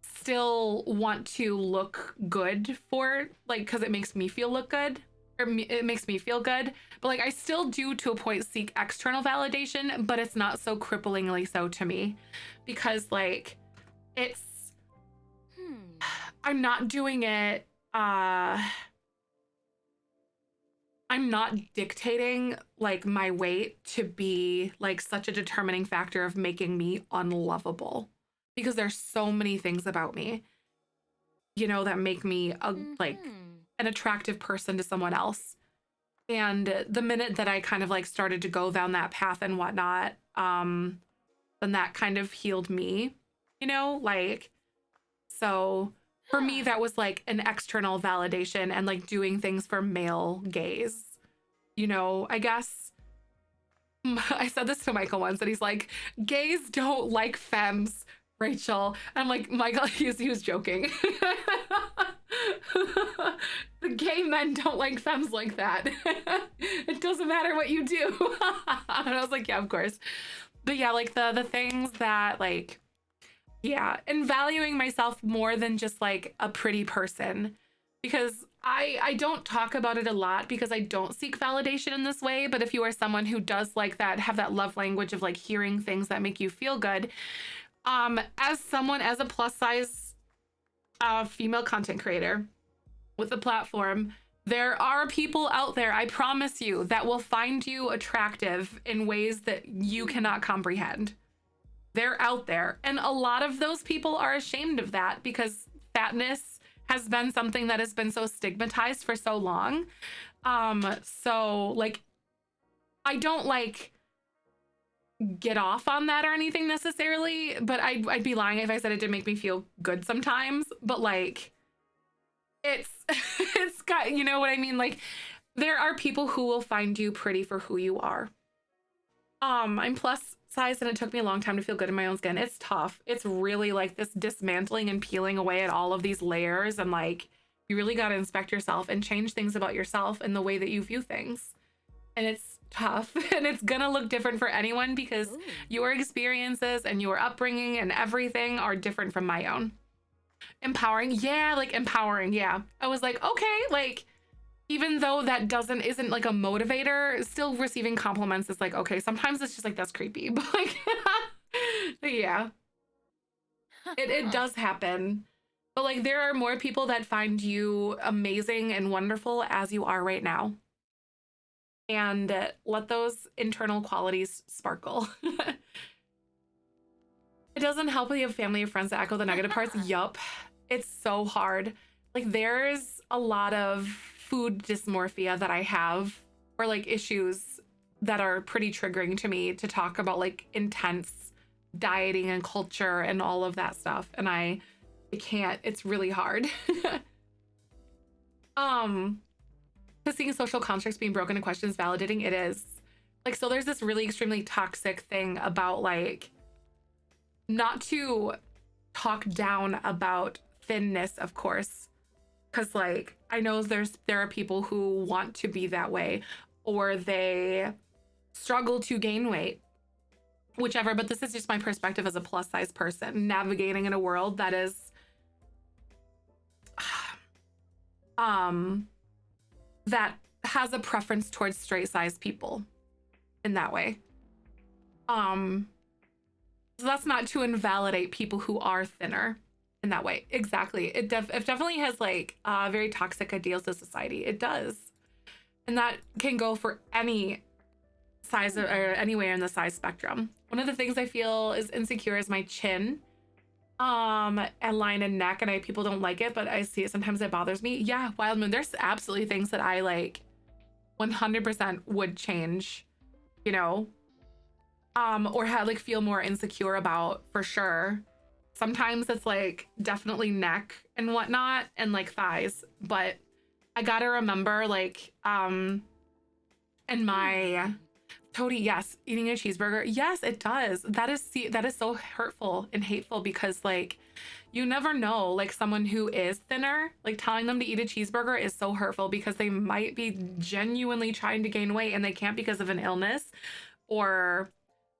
still want to look good for like, cause it makes me feel look good. Or it makes me feel good, but like I still do to a point seek external validation, but it's not so cripplingly so to me, because like it's I'm not doing it I'm not dictating like my weight to be like such a determining factor of making me unlovable, because there's so many things about me, you know, that make me like an attractive person to someone else. And the minute that I kind of like started to go down that path and whatnot, then that kind of healed me, you know, like, so for me, that was like an external validation and like doing things for male gaze, you know, I guess. I said this to Michael once and he's like, gays don't like femmes, Rachel. And I'm like, Michael, he was joking. The gay men don't like femmes like that. It doesn't matter what you do. And I was like, yeah, of course. But yeah, like the things that like, yeah, and valuing myself more than just like a pretty person, because I don't talk about it a lot because I don't seek validation in this way. But if you are someone who does like that, have that love language of like hearing things that make you feel good, as a plus size female content creator with a platform, there are people out there, I promise you, that will find you attractive in ways that you cannot comprehend. They're out there. And a lot of those people are ashamed of that because fatness has been something that has been so stigmatized for so long. So like, I don't like get off on that or anything necessarily, but I'd be lying if I said it didn't make me feel good sometimes. But like, it's got, you know what I mean? Like, there are people who will find you pretty for who you are. I'm plus size and it took me a long time to feel good in my own skin. It's tough. It's really like this dismantling and peeling away at all of these layers, and like, you really got to inspect yourself and change things about yourself and the way that you view things. And it's tough and it's gonna look different for anyone because your experiences and your upbringing and everything are different from my own. Empowering. Yeah, like empowering. Yeah. I was like, okay, like, even though that isn't like a motivator, still receiving compliments is like, okay, sometimes it's just like, that's creepy, but like, yeah, it does happen. But like there are more people that find you amazing and wonderful as you are right now. And let those internal qualities sparkle. It doesn't help when you have family or friends that echo the negative parts. Yup. It's so hard. Like there's a lot of food dysmorphia that I have, or like issues that are pretty triggering to me to talk about, like intense dieting and culture and all of that stuff. And I can't, it's really hard. Because seeing social constructs being broken and questions validating, it is. Like, so there's this really extremely toxic thing about like, not to talk down about thinness, of course, because like I know there are people who want to be that way, or they struggle to gain weight, whichever, but this is just my perspective as a plus size person navigating in a world that is that has a preference towards straight size people in that way. So that's not to invalidate people who are thinner in that way. Exactly. It definitely has like very toxic ideals to society. It does. And that can go for any size or anywhere in the size spectrum. One of the things I feel is insecure is my chin and line and neck, and people don't like it, but I see it sometimes. It bothers me. Yeah, Wild Moon, there's absolutely things that I like 100% would change, you know, or had like feel more insecure about, for sure. Sometimes it's like definitely neck and whatnot and like thighs, but I gotta remember like and my Toady, yes, eating a cheeseburger, yes, it does. That is so hurtful and hateful, because like you never know, like someone who is thinner, like telling them to eat a cheeseburger is so hurtful, because they might be genuinely trying to gain weight and they can't because of an illness, or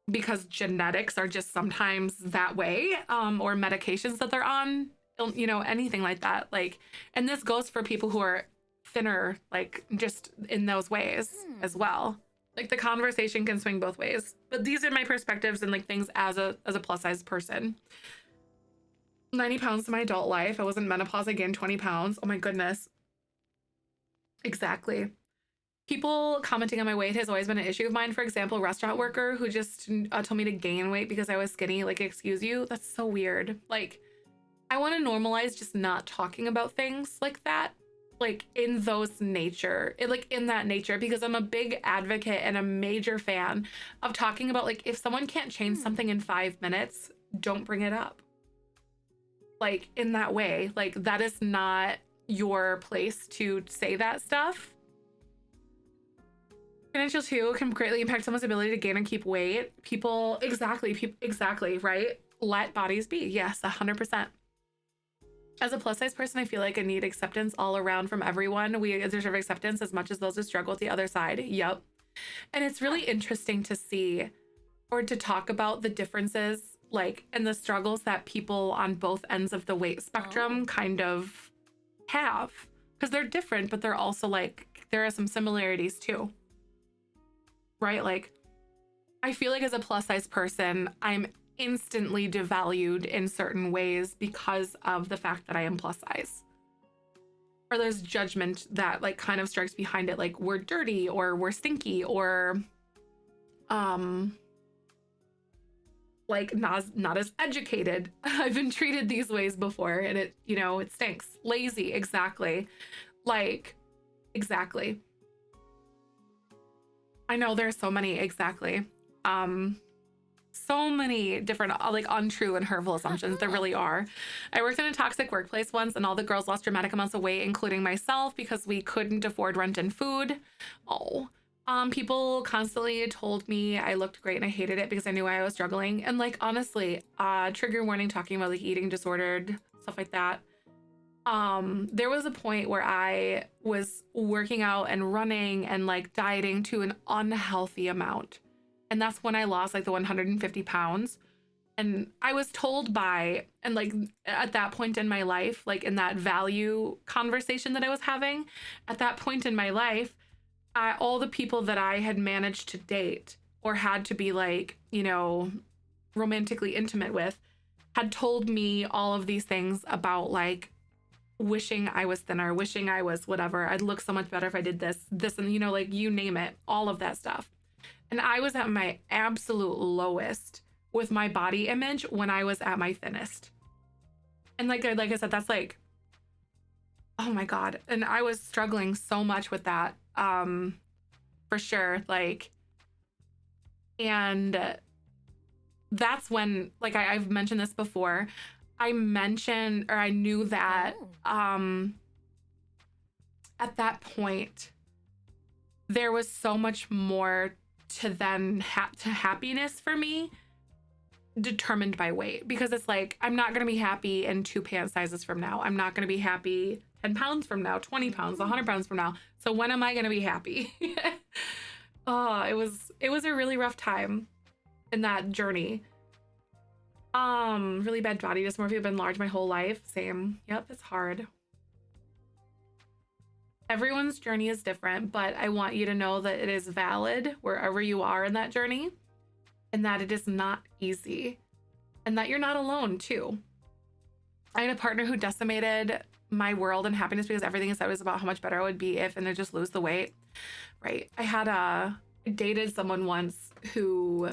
because genetics are just sometimes that way, or medications that they're on, you know, anything like that. Like, and this goes for people who are thinner, like just in those ways as well. Like the conversation can swing both ways, but these are my perspectives and like things as a plus size person. 90 pounds in my adult life. I was in menopause again, 20 pounds. Oh my goodness. Exactly. People commenting on my weight has always been an issue of mine. For example, restaurant worker who just told me to gain weight because I was skinny. Like, excuse you? That's so weird. Like, I want to normalize just not talking about things like that. Like in those nature, in that nature, because I'm a big advocate and a major fan of talking about, like, if someone can't change something in 5 minutes, don't bring it up. Like in that way, like that is not your place to say that stuff. Financial too can greatly impact someone's ability to gain and keep weight. People, exactly, right? Let bodies be. Yes, 100%. As a plus size person, I feel like I need acceptance all around from everyone. We deserve acceptance as much as those who struggle with the other side. Yep. And it's really interesting to see, or to talk about the differences, like, and the struggles that people on both ends of the weight spectrum kind of have. Because they're different, but they're also like, there are some similarities too. Right? Like, I feel like as a plus size person, I'm instantly devalued in certain ways because of the fact that I am plus size. Or there's judgment that like kind of strikes behind it, like we're dirty or we're stinky or like not as educated. I've been treated these ways before, and it, you know, it stinks. Lazy, exactly. Like, exactly. I know there's so many, exactly. So many different like untrue and hurtful assumptions. There really are. I worked in a toxic workplace once, and all the girls lost dramatic amounts of weight, including myself, because we couldn't afford rent and food. People constantly told me I looked great, and I hated it because I knew I was struggling. And like, honestly, trigger warning, talking about like eating disordered, stuff like that. There was a point where I was working out and running and like dieting to an unhealthy amount. And that's when I lost like the 150 pounds. And I was told by, and like at that point in my life, like in that value conversation that I was having, at that point in my life, all the people that I had managed to date or had to be like, you know, romantically intimate with had told me all of these things about like wishing I was thinner, wishing I was whatever. I'd look so much better if I did this, and you know, like you name it, all of that stuff. And I was at my absolute lowest with my body image when I was at my thinnest. And like I said, that's like, oh my God. And I was struggling so much with that, for sure. Like, and that's when, like I've mentioned this before, I knew that at that point, there was so much more to then to happiness for me determined by weight, because it's like, I'm not going to be happy in 2 pant sizes from now. I'm not going to be happy 10 pounds from now, 20 pounds, 100 pounds from now. So when am I going to be happy? Oh, it was a really rough time in that journey. Really bad body dysmorphia, been large my whole life. Same. Yep, it's hard. Everyone's journey is different, but I want you to know that it is valid wherever you are in that journey, and that it is not easy, and that you're not alone too. I had a partner who decimated my world and happiness because everything he said was about how much better I would be if, and I just lose the weight. Right. I dated someone once who,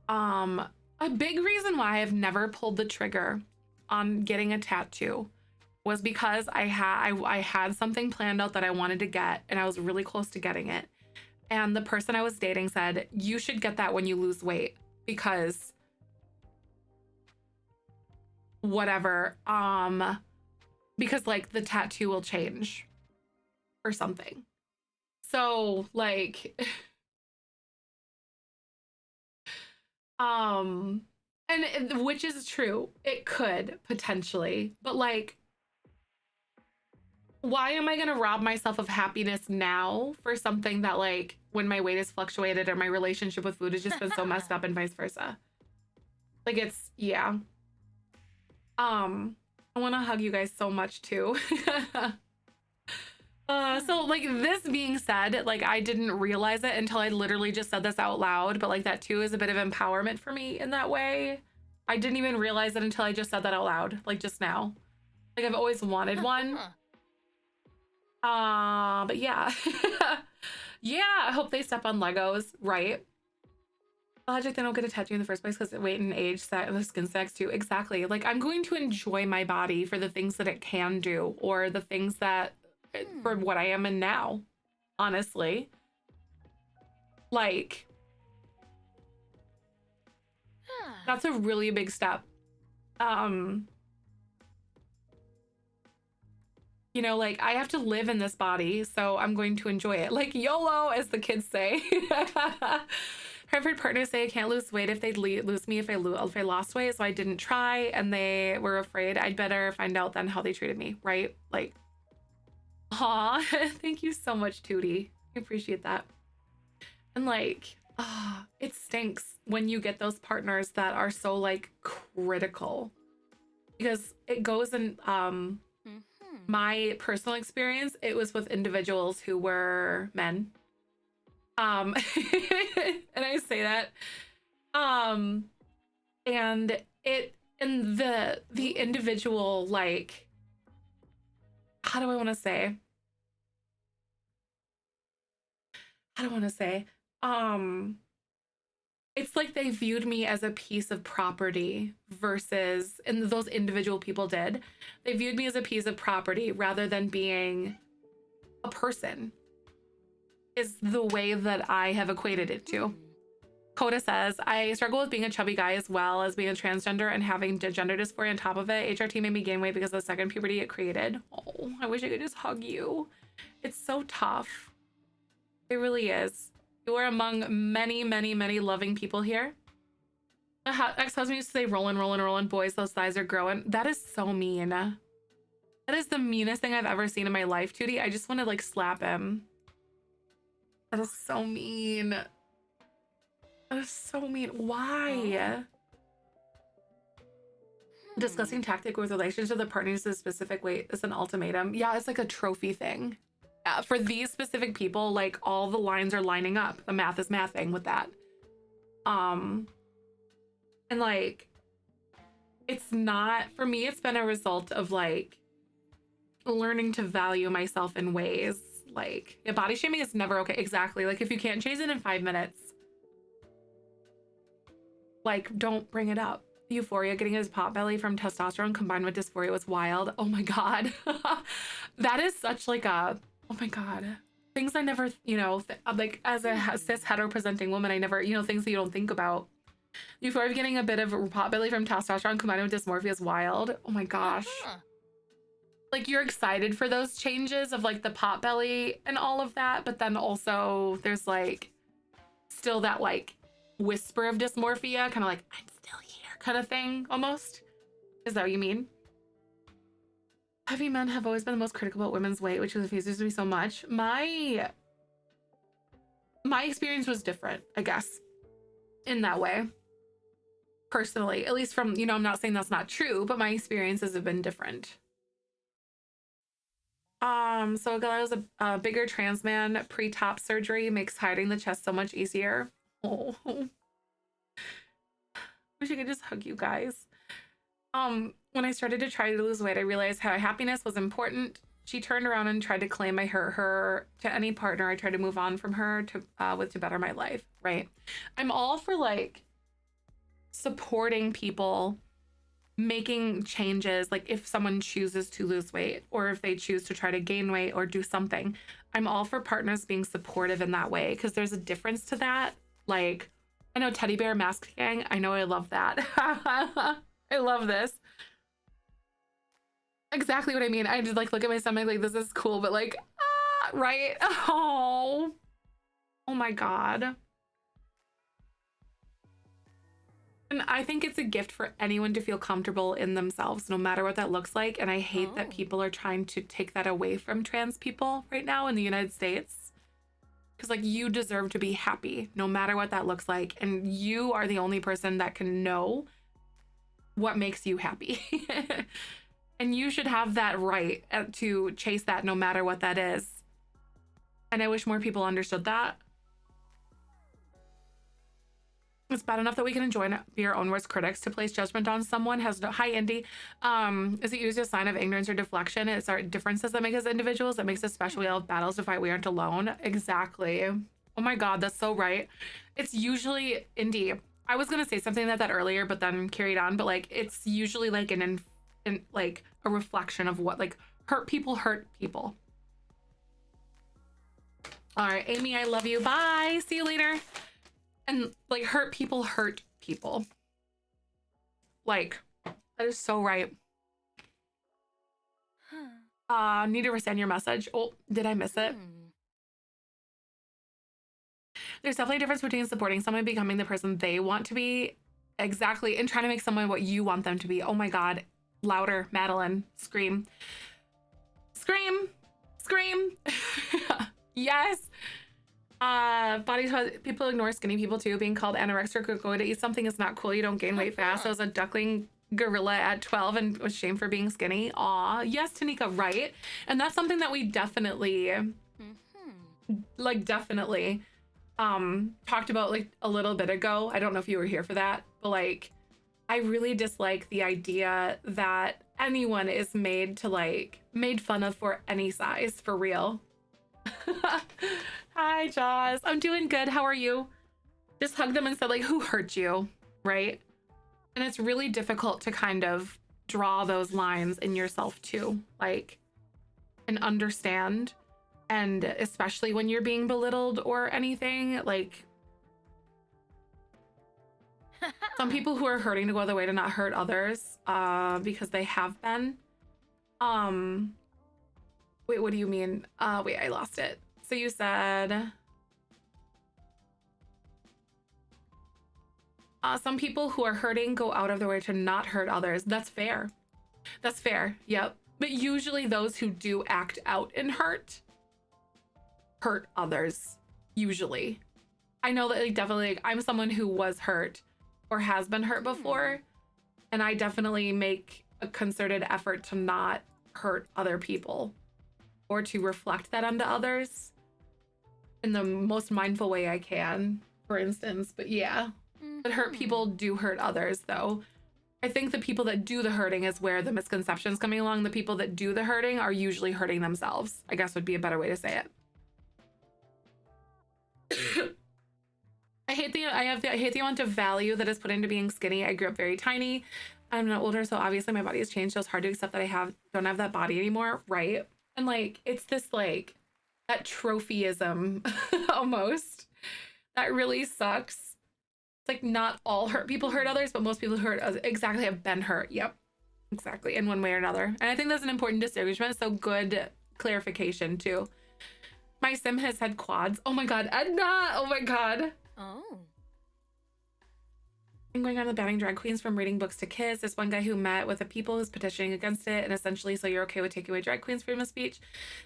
a big reason why I've never pulled the trigger on getting a tattoo was because I had something planned out that I wanted to get, and I was really close to getting it. And the person I was dating said, you should get that when you lose weight, because whatever, because like the tattoo will change or something. So like, and which is true, it could potentially, but like, why am I gonna rob myself of happiness now for something that, like, when my weight has fluctuated or my relationship with food has just been so messed up, and vice versa? Like, it's, yeah. I want to hug you guys so much too. So like, this being said, like, I didn't realize it until I literally just said this out loud, but like, that too is a bit of empowerment for me in that way. I didn't even realize it until I just said that out loud, like just now. Like, I've always wanted one. But yeah. Yeah, I hope they step on Legos, right? Logic, they don't get a tattoo in the first place because weight and age, the skin sex too. Exactly. Like, I'm going to enjoy my body for the things that it can do, or the things that, for what I am in now, honestly. Like, that's a really big step. You know, like, I have to live in this body, so I'm going to enjoy it. Like, YOLO, as the kids say. Harvard partners say I can't lose weight if they lose me if I lost weight, so I didn't try, and they were afraid I'd better find out then how they treated me, right? Like, aw, thank you so much, Tootie. I appreciate that. And like, it stinks when you get those partners that are so like critical, because it goes in, my personal experience, it was with individuals who were men. And I say that, and the individual, like, how do I want to say, it's like they viewed me as a piece of property versus, and those individual people did, they viewed me as a piece of property rather than being a person, is the way that I have equated it to. Coda says, I struggle with being a chubby guy as well as being a transgender and having gender dysphoria on top of it. HRT made me gain weight because of the second puberty it created. Oh, I wish I could just hug you. It's so tough. It really is. You are among many, many, many loving people here. The ex-husband used to say, rolling, rolling, rolling, boys, those thighs are growing. That is so mean. That is the meanest thing I've ever seen in my life, Tootie. I just want to like slap him. That is so mean. That is so mean. Why? Discussing tactic with relationship to the partners to a specific weight is an ultimatum. Yeah, it's like a trophy thing. For these specific people, like, all the lines are lining up. The math is mathing with that. And like, it's not, for me, it's been a result of like learning to value myself in ways like, yeah, body shaming is never okay. Exactly. Like if you can't change it in 5 minutes, like don't bring it up. Euphoria, getting his pot belly from testosterone combined with dysphoria was wild. Oh my God. That is such like a, oh my God. Things I never, you know, like as a cis hetero presenting woman, I never, you know, things that you don't think about. Euphoria getting a bit of a pot belly from testosterone combined with dysmorphia is wild. Oh my gosh. Huh. Like you're excited for those changes of like the pot belly and all of that, but then also there's like still that like whisper of dysmorphia, kind of like I'm still here kind of thing almost. Is that what you mean? Heavy men have always been the most critical about women's weight, which confuses me so much. My experience was different, I guess, in that way. Personally, at least from, you know, I'm not saying that's not true, but my experiences have been different. So Galaro's a bigger trans man pre-top surgery makes hiding the chest so much easier. Oh, wish I could just hug you guys. When I started to try to lose weight, I realized how happiness was important. She turned around and tried to claim I hurt her. To any partner, I tried to move on from her to better my life. Right? I'm all for like supporting people making changes, like if someone chooses to lose weight or if they choose to try to gain weight or do something. I'm all for partners being supportive in that way because there's a difference to that. Like, I know Teddy Bear Mask Gang. I know I love that. I love this. Exactly what I mean. I just like look at my stomach like this is cool, but like, right? Oh my God. And I think it's a gift for anyone to feel comfortable in themselves, no matter what that looks like. And I hate that people are trying to take that away from trans people right now in the United States. Because like you deserve to be happy, no matter what that looks like. And you are the only person that can know what makes you happy. And you should have that right to chase that no matter what that is. And I wish more people understood that. It's bad enough that we can enjoy and be our own worst critics. To place judgment on someone has no... Hi, Indy. Is it used as a sign of ignorance or deflection? It's our differences that make us individuals, that makes us special. We all have battles to fight. We aren't alone. Exactly. Oh my God, that's so right. It's usually... Indy, I was going to say something like that earlier, but then carried on. But like, it's usually like like a reflection of what like hurt people. All right, Amy, I love you. Bye. See you later. And like hurt people. Like that is so right. Need to resend your message. Oh, did I miss it? There's definitely a difference between supporting someone and becoming the person they want to be. Exactly. And trying to make someone what you want them to be. Oh my God. Louder, Madeline. Scream. Scream. Scream. Yes. Body people ignore skinny people too. Being called anorexic or going to eat something is not cool. You don't gain weight fast. I was a duckling gorilla at 12 and was shamed for being skinny. Aw, yes, Tanika, right? And that's something that we definitely, like definitely, talked about like a little bit ago. I don't know if you were here for that, but like, I really dislike the idea that anyone is made fun of for any size, for real. Hi, Jaws. I'm doing good. How are you? Just hug them and said like, who hurt you? Right? And it's really difficult to kind of draw those lines in yourself too, like, and understand. And especially when you're being belittled or anything, like some people who are hurting to go the way to not hurt others, because they have been. Wait, what do you mean? Wait, I lost it. So you said some people who are hurting go out of their way to not hurt others. That's fair. That's fair. Yep. But usually those who do act out and hurt others. Usually. I know that like, definitely like, I'm someone who was hurt or has been hurt before. And I definitely make a concerted effort to not hurt other people or to reflect that onto others in the most mindful way I can, for instance. But yeah, but hurt people do hurt others though. I think the people that do the hurting is where the misconception's coming along. The people that do the hurting are usually hurting themselves, I guess would be a better way to say it. I hate the amount of value that is put into being skinny. I grew up very tiny. I'm not older, so obviously my body has changed. So it's hard to accept that I don't have that body anymore, right? And like it's this like that trophyism almost that really sucks. It's like not all hurt people hurt others, but most people hurt exactly have been hurt. Yep, exactly, in one way or another. And I think that's an important distinguishment. So good clarification too. My sim has had quads. Oh my god, Edna! Oh my god. Oh. I'm going on the banning drag queens from reading books to kids. There's one guy who met with the people who's petitioning against it, and essentially, so you're okay with taking away drag queens' freedom of speech.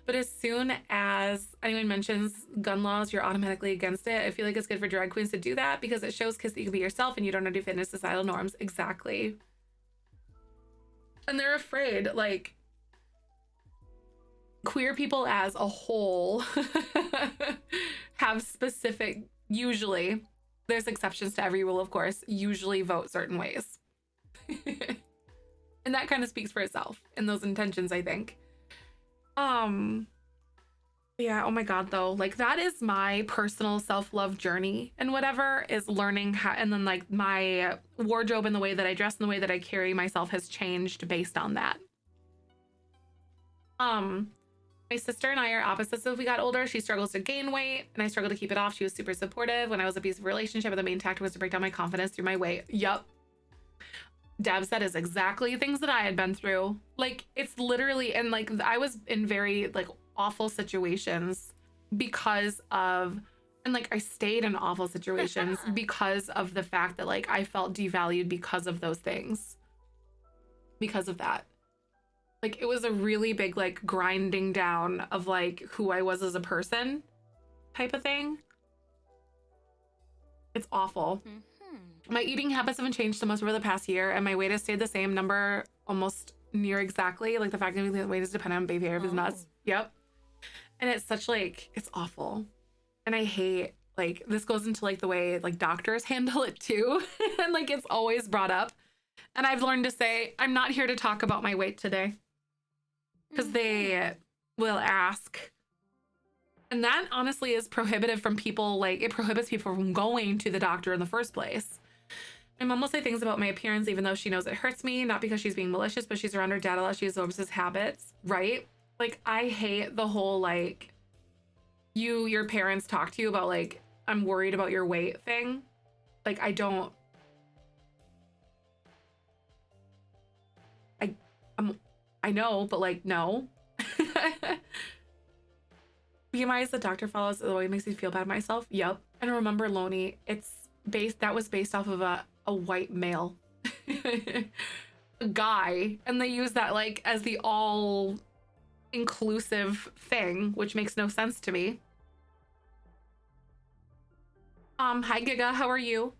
But as soon as anyone mentions gun laws, you're automatically against it. I feel like it's good for drag queens to do that because it shows kids that you can be yourself and you don't have to fit into societal norms. Exactly. And they're afraid, like, queer people as a whole have specific, usually, there's exceptions to every rule, of course, usually vote certain ways. And that kind of speaks for itself in those intentions, I think. Yeah, oh my god, though, like that is my personal self-love journey and whatever is learning how, and then like my wardrobe and the way that I dress and the way that I carry myself has changed based on that. My sister and I are opposites as we got older. She struggles to gain weight and I struggle to keep it off. She was super supportive when I was in an abusive relationship, and the main tactic was to break down my confidence through my weight. Yup. Debs, that is exactly things that I had been through. Like, it's literally, and like I was in very like awful situations because of, and like I stayed in awful situations because of the fact that like I felt devalued because of those things. Because of that. Like, it was a really big, like, grinding down of, like, who I was as a person type of thing. It's awful. Mm-hmm. My eating habits haven't changed so much over the past year, and my weight has stayed the same number almost near exactly. Like, the fact that the weight is dependent on baby hair is nuts. Yep. And it's such, like, it's awful. And I hate, like, this goes into, like, the way, like, doctors handle it, too. And, like, it's always brought up. And I've learned to say, I'm not here to talk about my weight today. Because they will ask. And that honestly is prohibitive from people, like it prohibits people from going to the doctor in the first place. My mom will say things about my appearance even though she knows it hurts me, not because she's being malicious, but she's around her dad a lot. She absorbs his habits, right? Like, I hate the whole like your parents talk to you about like, I'm worried about your weight thing. Like, I know, but like, no. BMI is the doctor follows the way it makes me feel bad myself. Yep. And remember, Loney, that was based off of a white male. A guy. And they use that like as the all inclusive thing, which makes no sense to me. Hi Giga, how are you?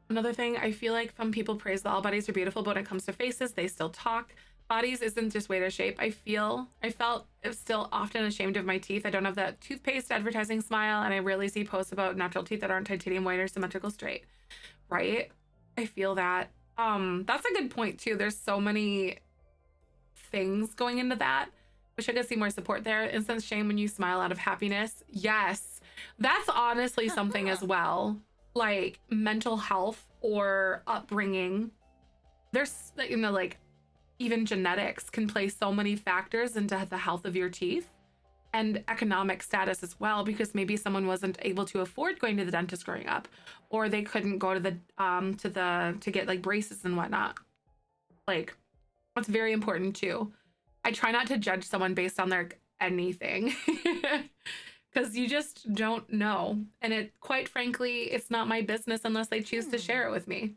Another thing, I feel like some people praise that all bodies are beautiful, but when it comes to faces, they still talk. Bodies isn't just weight or shape. I felt still often ashamed of my teeth. I don't have that toothpaste advertising smile, and I rarely see posts about natural teeth that aren't titanium white or symmetrical straight. Right? I feel that. That's a good point too. There's so many things going into that. Wish I could see more support there. Instant shame when you smile out of happiness. Yes. That's honestly something as well. Like mental health or upbringing. There's, you know, like even genetics can play so many factors into the health of your teeth, and economic status as well, because maybe someone wasn't able to afford going to the dentist growing up, or they couldn't go to the to get like braces and whatnot. Like, that's very important too. I try not to judge someone based on their anything. Because you just don't know. And it, quite frankly, it's not my business unless they choose to share it with me.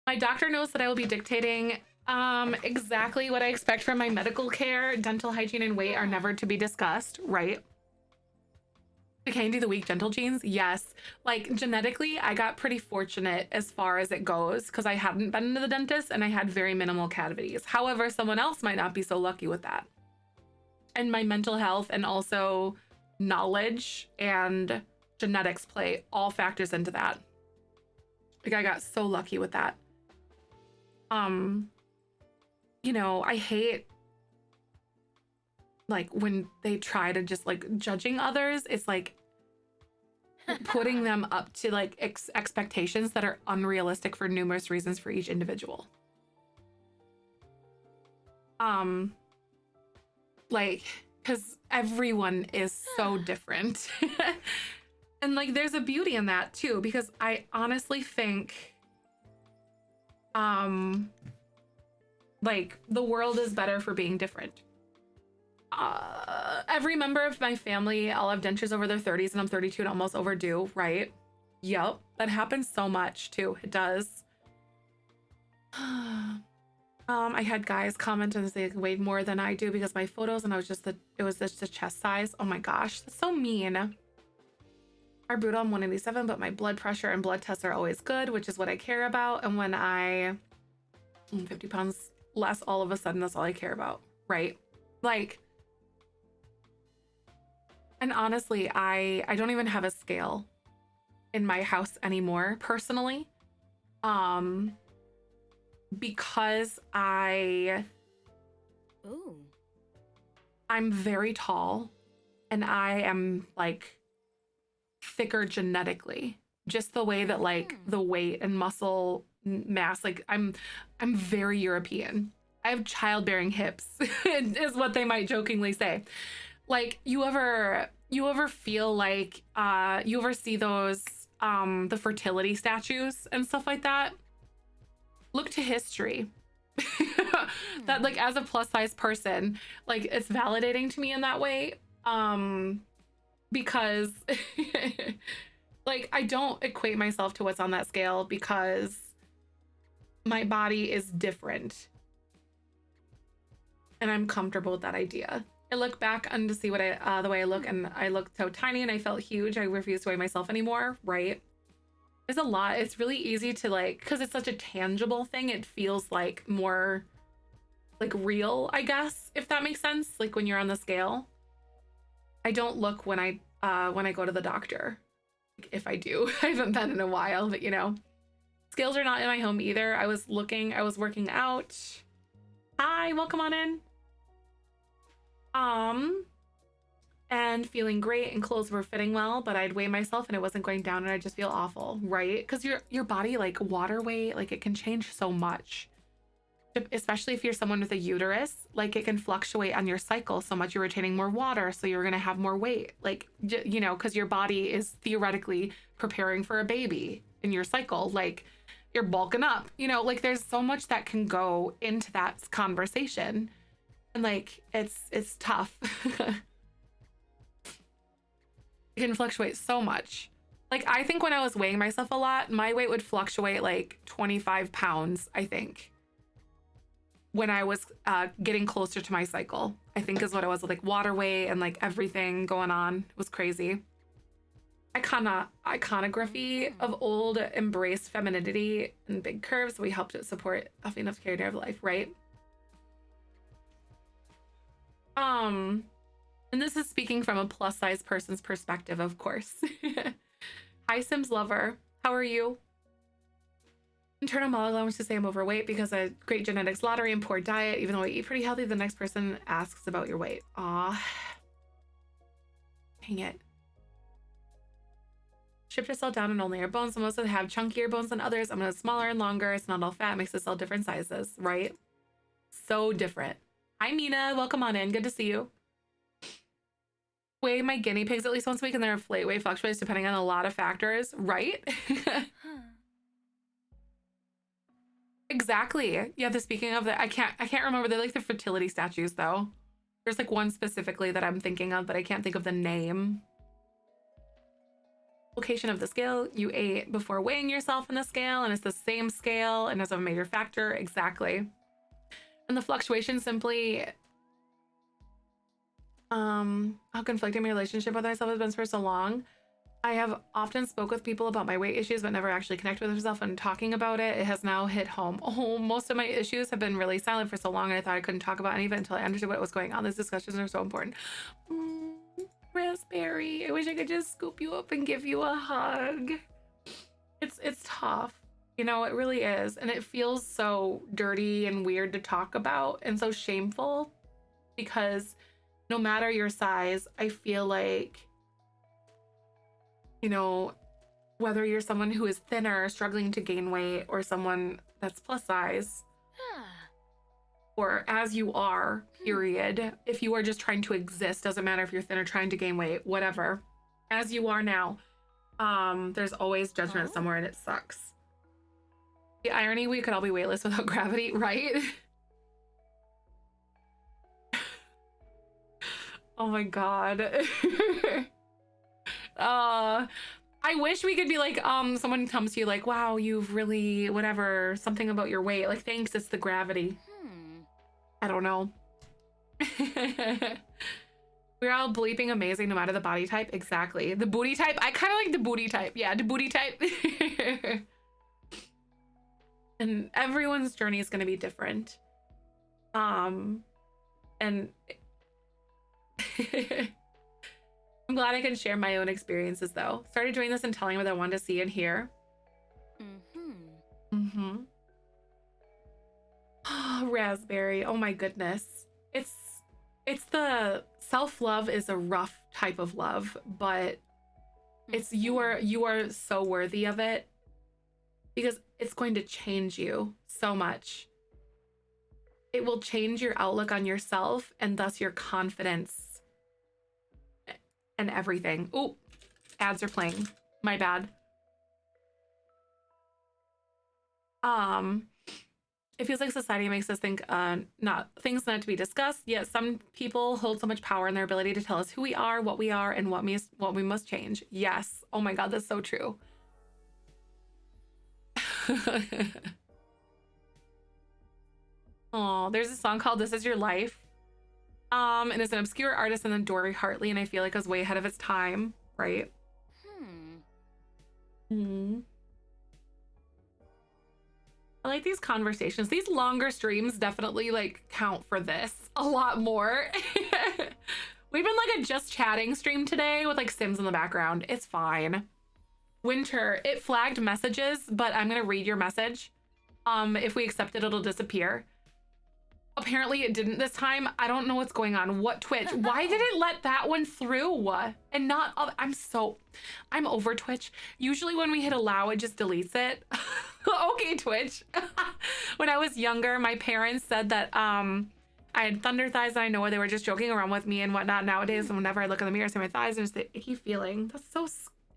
My doctor knows that I will be dictating exactly what I expect from my medical care. Dental hygiene and weight are never to be discussed, right? The Candy the Week dental genes, yes. Like, genetically, I got pretty fortunate as far as it goes because I hadn't been to the dentist and I had very minimal cavities. However, someone else might not be so lucky with that. And my mental health and also knowledge and genetics play all factors into that. Like I got so lucky with that. You know, I hate like when they try to just like judging others. It's like putting them up to like expectations that are unrealistic for numerous reasons for each individual. Like, because everyone is so different. And like there's a beauty in that too, because I honestly think like the world is better for being different. Every member of my family all have dentures over their 30s, and I'm 32 and almost overdue, right? Yep, that happens so much too. It does. I had guys comment and say they weighed more than I do because my photos, and it was just the chest size. Oh my gosh, that's so mean. Our brutal, I'm 187, but my blood pressure and blood tests are always good, which is what I care about. And when I'm 50 pounds less, all of a sudden, that's all I care about, right? Like, and honestly, I don't even have a scale in my house anymore, personally. Because I'm very tall and I am like thicker genetically, just the way that like the weight and muscle mass, like I'm very European. I have childbearing hips is what they might jokingly say. Like you ever feel like you ever see those the fertility statues and stuff like that? Look to history. That like as a plus size person, like it's validating to me in that way. Because like I don't equate myself to what's on that scale because my body is different. And I'm comfortable with that idea. I look back and to see what the way I look, and I looked so tiny and I felt huge. I refuse to weigh myself anymore, right? There's a lot. It's really easy to like, because it's such a tangible thing, it feels like more like real, I guess, if that makes sense. Like when you're on the scale. I don't look when I go to the doctor. If I do, I haven't been in a while, but you know, scales are not in my home either. I was working out. Hi, welcome on in. And feeling great and clothes were fitting well, but I'd weigh myself and it wasn't going down and I just feel awful, right? Because your body, like water weight, like it can change so much. Especially if you're someone with a uterus, like it can fluctuate on your cycle so much you're retaining more water, so you're gonna have more weight, like, you know, because your body is theoretically preparing for a baby in your cycle, like you're bulking up, you know, like there's so much that can go into that conversation, and like it's tough. It can fluctuate so much. Like I think when I was weighing myself a lot, my weight would fluctuate like 25 pounds, I think. When I was getting closer to my cycle, I think is what it was, with like water weight and like everything going on. It was crazy. Iconography of old embraced femininity and big curves. We helped it support healthy enough character of life, right? And this is speaking from a plus size person's perspective, of course. Hi, Sims Lover. How are you? Internal monologue wants to say I'm overweight because of great genetics lottery and poor diet. Even though I eat pretty healthy, the next person asks about your weight. Aw. Dang it. Shipped us all down and only our bones. So most of them have chunkier bones than others. I'm smaller and longer. It's not all fat. It makes us all different sizes, right? So different. Hi, Mina. Welcome on in. Good to see you. Weigh my guinea pigs at least once a week, and their weight fluctuates depending on a lot of factors, right? Exactly. Yeah, speaking of that, I can't remember. They're like the fertility statues though. There's like one specifically that I'm thinking of, but I can't think of the name. Location of the scale. You ate before weighing yourself in the scale, and it's the same scale and as a major factor. Exactly. And the fluctuation simply how conflicting my relationship with myself has been for so long. I have often spoke with people about my weight issues, but never actually connected with myself. And talking about it, it has now hit home. Oh, most of my issues have been really silent for so long, and I thought I couldn't talk about any of it until I understood what was going on. These discussions are so important. Raspberry, I wish I could just scoop you up and give you a hug. It's tough. You know, it really is. And it feels so dirty and weird to talk about and so shameful because no matter your size, I feel like, you know, whether you're someone who is thinner, struggling to gain weight, or someone that's plus size, or as you are, period, if you are just trying to exist, doesn't matter if you're thinner, trying to gain weight, whatever, as you are now, there's always judgment somewhere and it sucks. The irony, we could all be weightless without gravity, right? Oh my God. I wish we could be like, someone comes to you like, wow, you've really, whatever, something about your weight. Like, thanks, it's the gravity. I don't know. We're all bleeping amazing no matter the body type. Exactly. The booty type. I kind of like the booty type. Yeah, the booty type. And everyone's journey is going to be different. And I'm glad I can share my own experiences though. Started doing this and telling what I wanted to see and hear. Oh, Raspberry. Oh my goodness. It's the self-love is a rough type of love, but it's you are so worthy of it because it's going to change you so much. It will change your outlook on yourself and thus your confidence and everything. Oh, ads are playing. My bad. It feels like society makes us think things not to be discussed, yet some people hold so much power in their ability to tell us who we are, and what we must change. Yes. Oh my God, that's so true. Oh, there's a song called This Is Your Life. And it's an obscure artist and then Dory Hartley, and I feel like it was way ahead of its time, right? I like these conversations. These longer streams definitely like count for this a lot more. We've been like a just chatting stream today with like Sims in the background. It's fine. Winter, it flagged messages, but I'm gonna read your message. If we accept it, it'll disappear. Apparently it didn't this time. I don't know what's going on. What Twitch? Why did it let that one through and not I'm over Twitch. Usually when we hit allow, it just deletes it. Okay, Twitch. When I was younger, my parents said that I had thunder thighs and I know they were just joking around with me and whatnot. Nowadays, whenever I look in the mirror, I see my thighs and just the icky feeling. That's so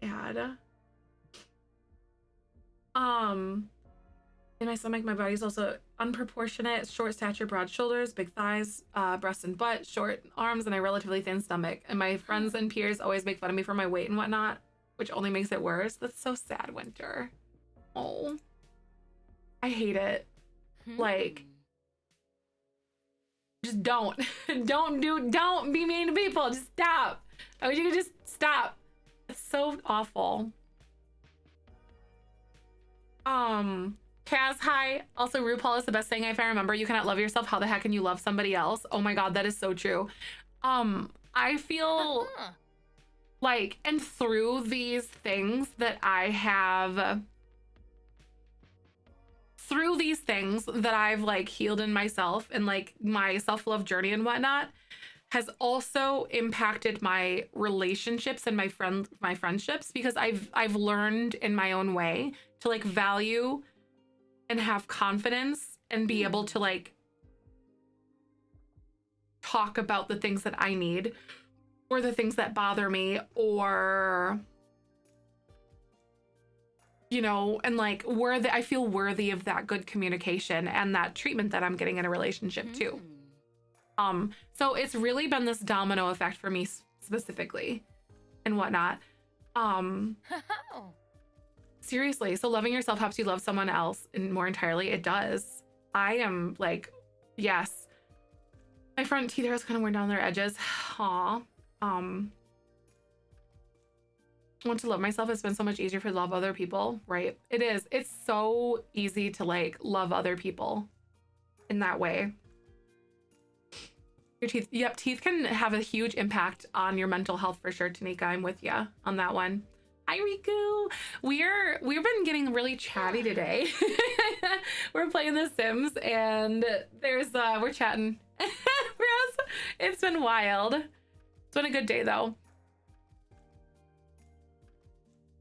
sad. In my stomach, my body's also unproportionate, short stature, broad shoulders, big thighs, breasts and butt, short arms, and a relatively thin stomach. And my friends and peers always make fun of me for my weight and whatnot, which only makes it worse. That's so sad, Winter. Oh, I hate it. Like, just don't be mean to people. Just stop. I wish you could just stop. It's so awful. Kaz, hi. Also, RuPaul is the best thing if I remember. You cannot love yourself. How the heck can you love somebody else? Oh my God, that is so true. I feel like, and through these things that I have, through these things that I've like healed in myself and like my self-love journey and whatnot, has also impacted my relationships and my friendships, because I've learned in my own way to like value and have confidence and be able to like talk about the things that I need or the things that bother me, or you know, and like I feel worthy of that good communication and that treatment that I'm getting in a relationship too. So it's really been this domino effect for me specifically and whatnot. Seriously, so loving yourself helps you love someone else and more entirely. It does. I am like, yes. My front teeth are kind of worn down their edges. Aw. Want to love myself. It's been so much easier to love other people, right? It is. It's so easy to like love other people in that way. Your teeth. Yep, teeth can have a huge impact on your mental health for sure, Tanika. I'm with you on that one. Hi, Riku. We've been getting really chatty today. We're playing The Sims, and we're chatting. It's been wild. It's been a good day though.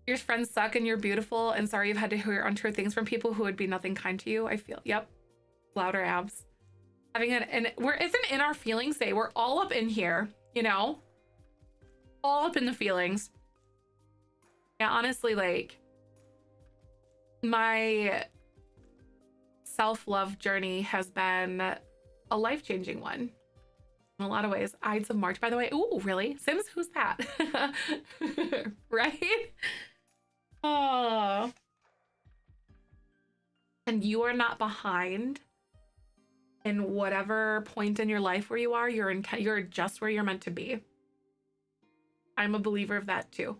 Your friends suck and you're beautiful, and sorry you've had to hear untrue things from people who would be nothing kind to you. I feel. Yep. Louder abs. Having isn't in our feelings day. We're all up in here, you know? All up in the feelings. Yeah, honestly, like, my self-love journey has been a life-changing one in a lot of ways. Ides of March, by the way. Ooh, really? Sims? Who's that? Right? Oh. And you are not behind in whatever point in your life where you are. You're just where you're meant to be. I'm a believer of that too.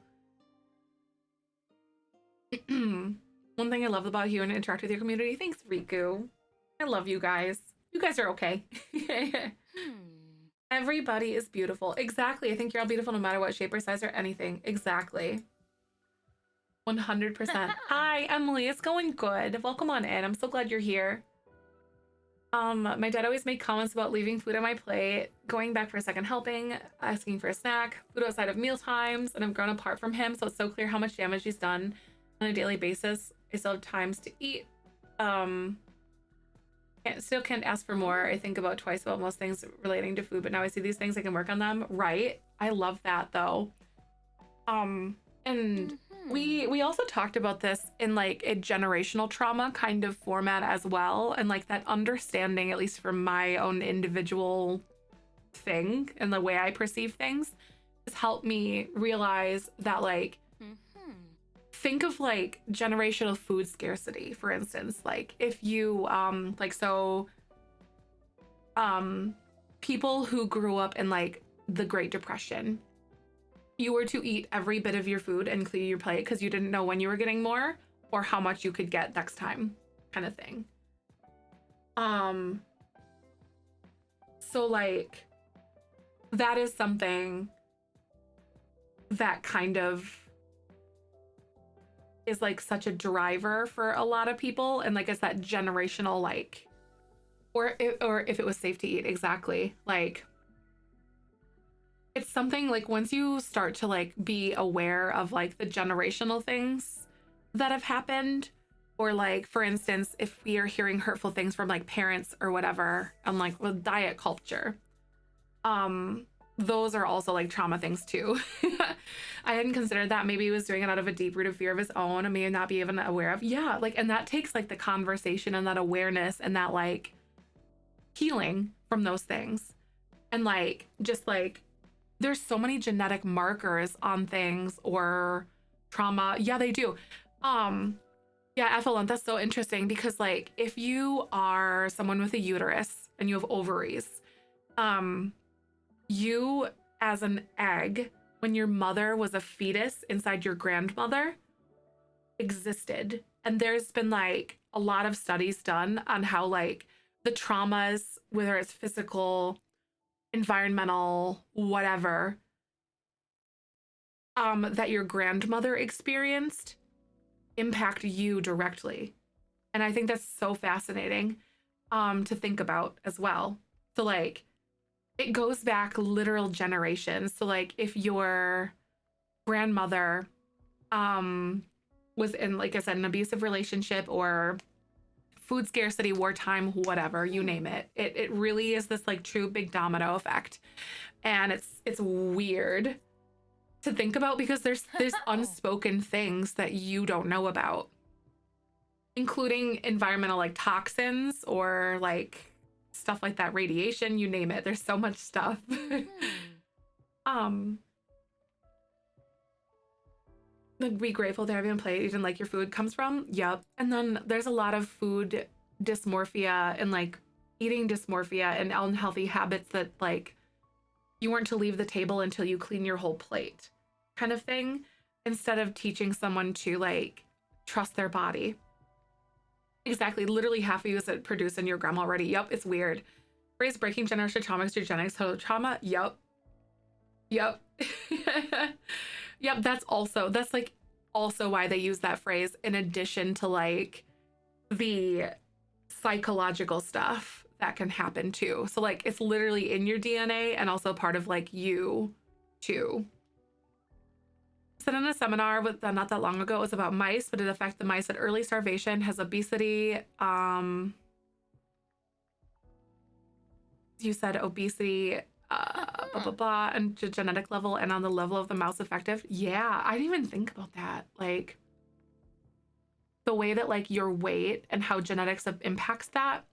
One thing I love about you and interact with your community. Thanks, Riku. I love you guys. You guys are okay. Everybody is beautiful. Exactly. I think you're all beautiful no matter what shape or size or anything. Exactly. 100%. Hi, Emily. It's going good. Welcome on in. I'm so glad you're here. My dad always made comments about leaving food on my plate, going back for a second helping, asking for a snack, food outside of meal times, and I've grown apart from him, so it's so clear how much damage he's done on a daily basis. I still have times to eat. Still can't ask for more. I think about twice about most things relating to food, but now I see these things, I can work on them. Right? I love that though. And we also talked about this in like a generational trauma kind of format as well, and like that understanding, at least from my own individual thing and the way I perceive things, has helped me realize that, like, think of like generational food scarcity, for instance. Like if you people who grew up in like the Great Depression, you were to eat every bit of your food and clear your plate because you didn't know when you were getting more or how much you could get next time, kind of thing. So like that is something that kind of is like such a driver for a lot of people, and like it's that generational, like, or if it was safe to eat. Exactly. Like it's something like once you start to like be aware of like the generational things that have happened, or like for instance if we are hearing hurtful things from like parents or whatever, and like with diet culture, those are also like trauma things too. I hadn't considered that. Maybe he was doing it out of a deep-rooted fear of his own and may not be even aware of. Yeah, like, and that takes like the conversation and that awareness and that like healing from those things. And like just like there's so many genetic markers on things or trauma. Yeah, they do. Yeah, Ethelon, that's so interesting because like if you are someone with a uterus and you have ovaries, you as an egg, when your mother was a fetus inside your grandmother, existed. And there's been like a lot of studies done on how like the traumas, whether it's physical, environmental, whatever, that your grandmother experienced impact you directly. And I think that's so fascinating to think about as well. So like it goes back literal generations. So like if your grandmother was in, like I said, an abusive relationship or food scarcity, wartime, whatever, you name it, it really is this like true big domino effect. And it's weird to think about because there's unspoken things that you don't know about, including environmental like toxins or like stuff like that, radiation, you name it. There's so much stuff. Like be grateful to have you plate and like your food comes from. Yep. And then there's a lot of food dysmorphia and like eating dysmorphia and unhealthy habits that like you weren't to leave the table until you clean your whole plate kind of thing, instead of teaching someone to like trust their body. Exactly. Literally half of you is produced in your grandma already. Yep. It's weird. Phrase breaking generational trauma is eugenics, total trauma. Yep. Yep. Yep, that's like also why they use that phrase in addition to like the psychological stuff that can happen too. So like it's literally in your DNA and also part of like you too. Said in a seminar with not that long ago, it was about mice, but it affects the mice at early starvation, has obesity. You said obesity, blah, blah, blah, and genetic level and on the level of the mouse effective. Yeah, I didn't even think about that. Like the way that like your weight and how genetics impacts that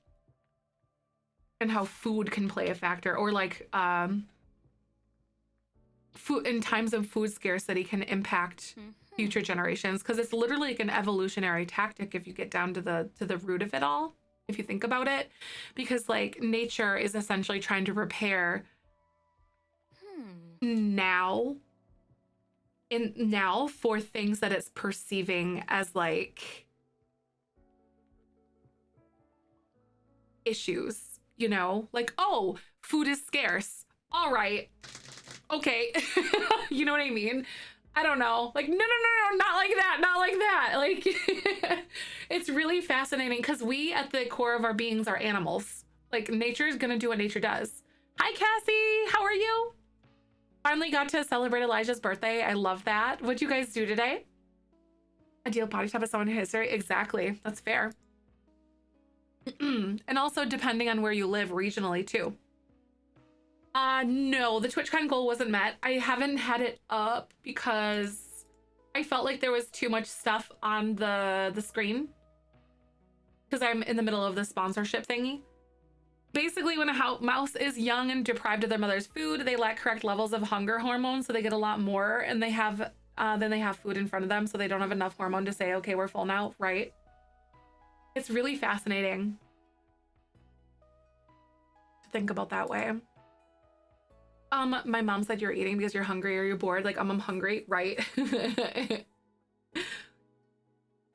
and how food can play a factor, or like food in times of food scarcity can impact future generations, because it's literally like an evolutionary tactic if you get down to the root of it all, if you think about it, because like nature is essentially trying to repair now for things that it's perceiving as like issues, you know, like, oh, food is scarce, all right, okay. You know what I mean? I don't know, like, no, not like that, like it's really fascinating because we at the core of our beings are animals. Like nature is gonna do what nature does. Hi Cassie, how are you? Finally got to celebrate Elijah's birthday. I love that. What'd you guys do today? Ideal body type of someone in history. Exactly, that's fair. And also depending on where you live regionally too. No, the TwitchCon goal wasn't met. I haven't had it up because I felt like there was too much stuff on the screen because I'm in the middle of the sponsorship thingy. Basically, when a mouse is young and deprived of their mother's food, they lack correct levels of hunger hormones, so they get a lot more, and they have then they have food in front of them, so they don't have enough hormone to say, okay, we're full now, right? It's really fascinating to think about that way. My mom said you're eating because you're hungry or you're bored. Like, I'm hungry, right?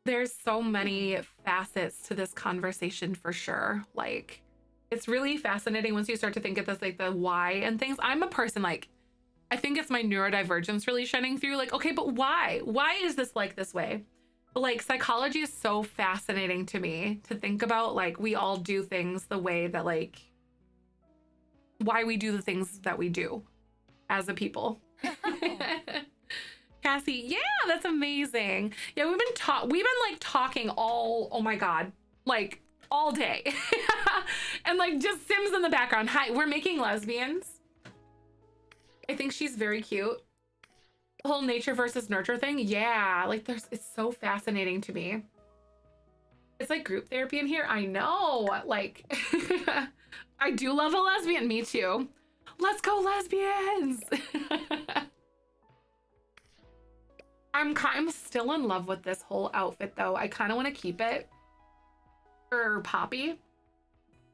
There's so many facets to this conversation for sure. Like, it's really fascinating once you start to think of this, like the why and things. I'm a person, like, I think it's my neurodivergence really shining through. Like, okay, but why? Why is this like this way? But like psychology is so fascinating to me to think about. Like, we all do things the way that like, why we do the things that we do as a people. Cassie, yeah, that's amazing. Yeah, we've been like talking all, oh my God, like all day. And like just Sims in the background. Hi, we're making lesbians. I think she's very cute. The whole nature versus nurture thing. Yeah, like it's so fascinating to me. It's like group therapy in here. I know, like, I do love a lesbian. Me too. Let's go lesbians. I'm still in love with this whole outfit though. I kind of want to keep it for Poppy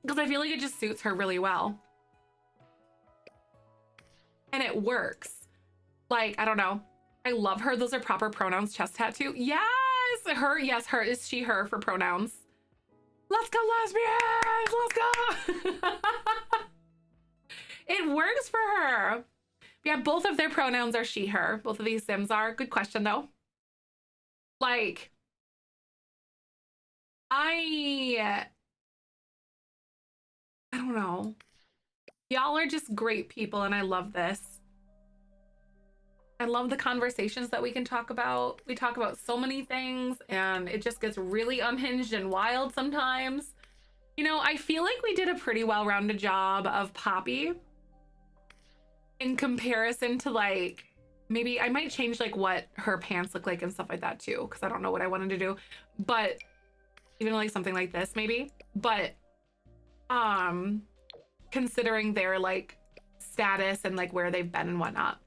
because I feel like it just suits her really well. And it works. Like, I don't know. I love her. Those are proper pronouns. Chest tattoo. Yes, her. Yes, her. Is she her for pronouns? Let's go lesbians. Let's go. It works for her. Yeah, both of their pronouns are she, her. Both of these Sims are. Good question though. Like, I don't know. Y'all are just great people and I love this. I love the conversations that we can talk about. We talk about so many things and it just gets really unhinged and wild sometimes. You know, I feel like we did a pretty well-rounded job of Poppy in comparison to like, maybe I might change like what her pants look like and stuff like that too, because I don't know what I wanted to do. But even like something like this maybe. But considering their like status and like where they've been and whatnot.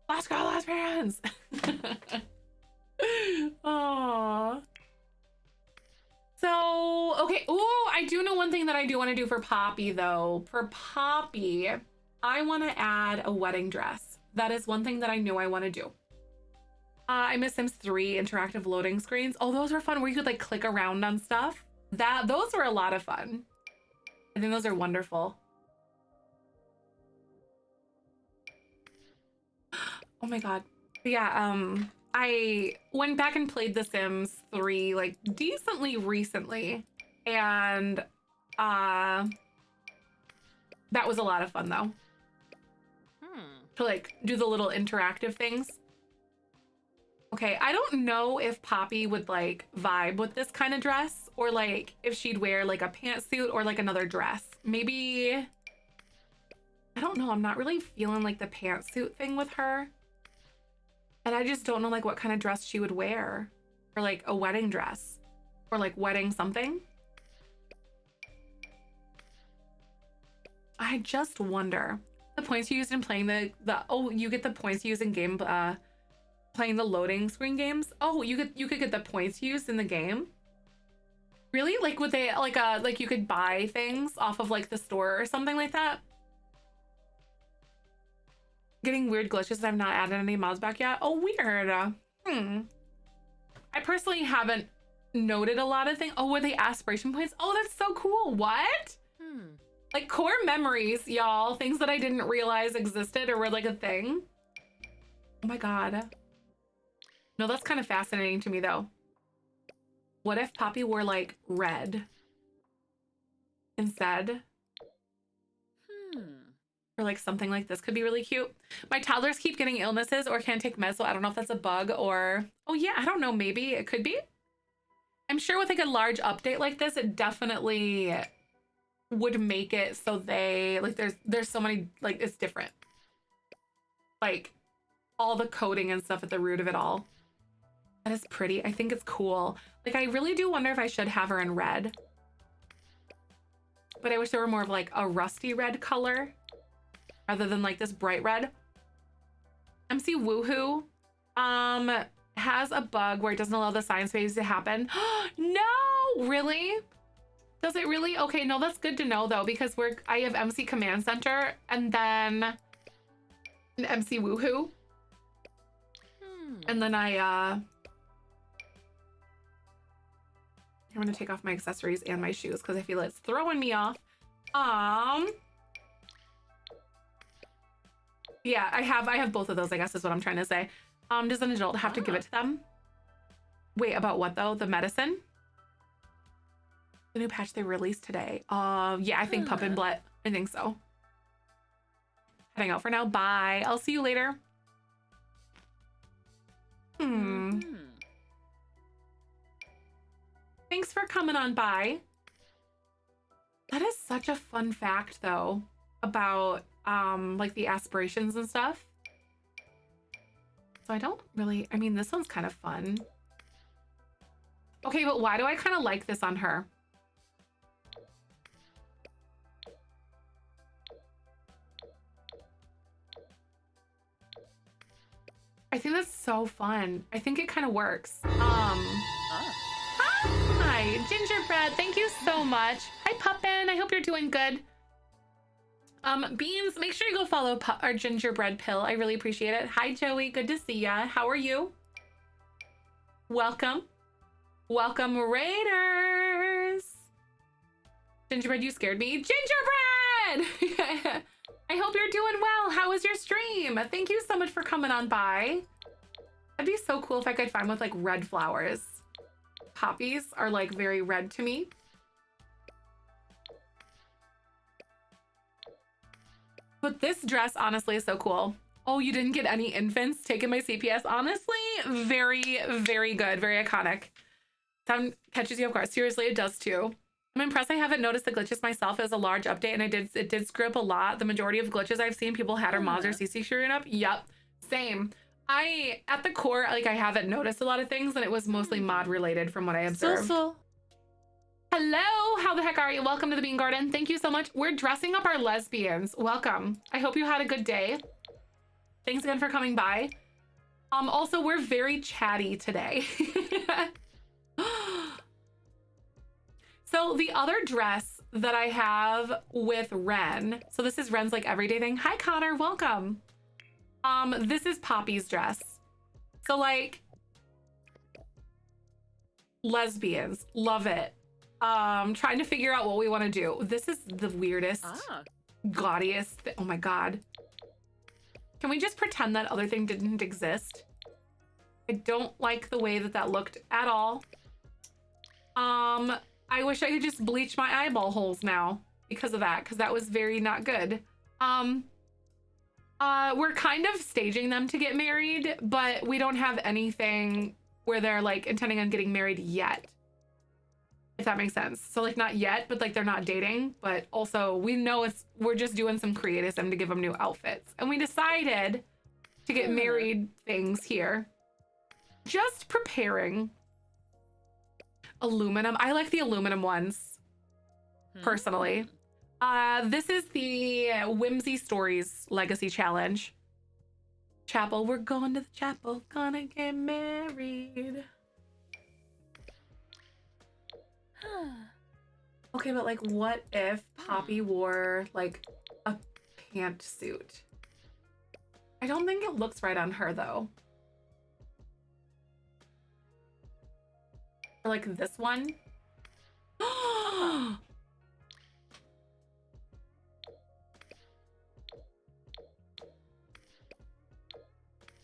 Let's go lesbians. Aww. So, okay. Oh, I do know one thing that I do want to do for Poppy though. For Poppy, I want to add a wedding dress. That is one thing that I know I want to do. I miss Sims 3 interactive loading screens. Oh, those were fun where you could like click around on stuff. Those were a lot of fun. I think those are wonderful. Oh my God. But yeah, I went back and played The Sims 3 like decently recently. And that was a lot of fun though. To like do the little interactive things. Okay, I don't know if Poppy would like vibe with this kind of dress or like if she'd wear like a pantsuit or like another dress. Maybe, I don't know. I'm not really feeling like the pantsuit thing with her. And I just don't know like what kind of dress she would wear or like a wedding dress or like wedding something. I just wonder. The points you used in playing oh, you get the points you use in game playing the loading screen games. Oh, you could get the points used in the game. Really? Like would they like you could buy things off of like the store or something like that? Getting weird glitches. I've not added any mods back yet. Oh, weird. I personally haven't noted a lot of things. Oh, were they aspiration points? Oh, that's so cool. What? Like core memories, y'all. Things that I didn't realize existed or were like a thing. Oh my God. No, that's kind of fascinating to me though. What if Poppy wore like red instead? Or like something like this could be really cute. My toddlers keep getting illnesses or can't take meds, so I don't know if that's a bug or, oh yeah, I don't know, maybe it could be. I'm sure with like a large update like this, it definitely would make it so they like there's so many like it's different. Like all the coding and stuff at the root of it all. That is pretty. I think it's cool. Like I really do wonder if I should have her in red. But I wish there were more of like a rusty red color rather than like this bright red. MC Woohoo has a bug where it doesn't allow the science phase to happen. No, really? Does it really? Okay, no, that's good to know though, because I have MC Command Center and then an MC Woohoo. And then I'm gonna take off my accessories and my shoes because I feel it's throwing me off. Yeah, I have both of those, I guess is what I'm trying to say. Does an adult have to give it to them? Wait, about what though? The medicine? The new patch they released today. Yeah, I think Pup and Blet. I think so. Heading out for now. Bye. I'll see you later. Thanks for coming on by. That is such a fun fact though about like the aspirations and stuff. So I don't really, I mean, this one's kind of fun. Okay, but why do I kind of like this on her? I think that's so fun. I think it kind of works. Hi, Gingerbread. Thank you so much. Hi, Puppin. I hope you're doing good. Beans, make sure you go follow our Gingerbread Pill. I really appreciate it. Hi, Joey. Good to see ya. How are you? Welcome. Welcome, Raiders. Gingerbread, you scared me. Gingerbread! I hope you're doing well. How was your stream? Thank you so much for coming on by. That'd be so cool if I could find with like red flowers. Poppies are like very red to me. But this dress honestly is so cool. Oh, you didn't get any infants taking my CPS? Honestly, very, very good. Very iconic. Sound catches you off guard. Seriously, it does too. I'm impressed I haven't noticed the glitches myself. It was a large update and it did screw up a lot. The majority of glitches I've seen, people had our mods or CC screwing up. Yup, same. At the core, like I haven't noticed a lot of things and it was mostly mod related from what I observed. Hello, how the heck are you? Welcome to the Bean Garden. Thank you so much. We're dressing up our lesbians. Welcome. I hope you had a good day. Thanks again for coming by. Also, we're very chatty today. So the other dress that I have with Ren, so this is Ren's like everyday thing. Hi, Connor, welcome. This is Poppy's dress. So like, lesbians, love it. trying to figure out what we want to do. This is the weirdest, gaudiest. Oh my God. Can we just pretend that other thing didn't exist? I don't like the way that that looked at all. I wish I could just bleach my eyeball holes now because of that, because that was very not good. We're kind of staging them to get married, but we don't have anything where they're like intending on getting married yet. If that makes sense. So like not yet, but like they're not dating, but also we know we're just doing some creatism to give them new outfits. And we decided to get married things here. Just preparing. Aluminum. I like the aluminum ones personally. This is the Whimsy Stories Legacy Challenge. Chapel. We're going to the chapel. Gonna get married. Okay, but like what if Poppy wore like a pantsuit? I don't think it looks right on her though. Or like this one.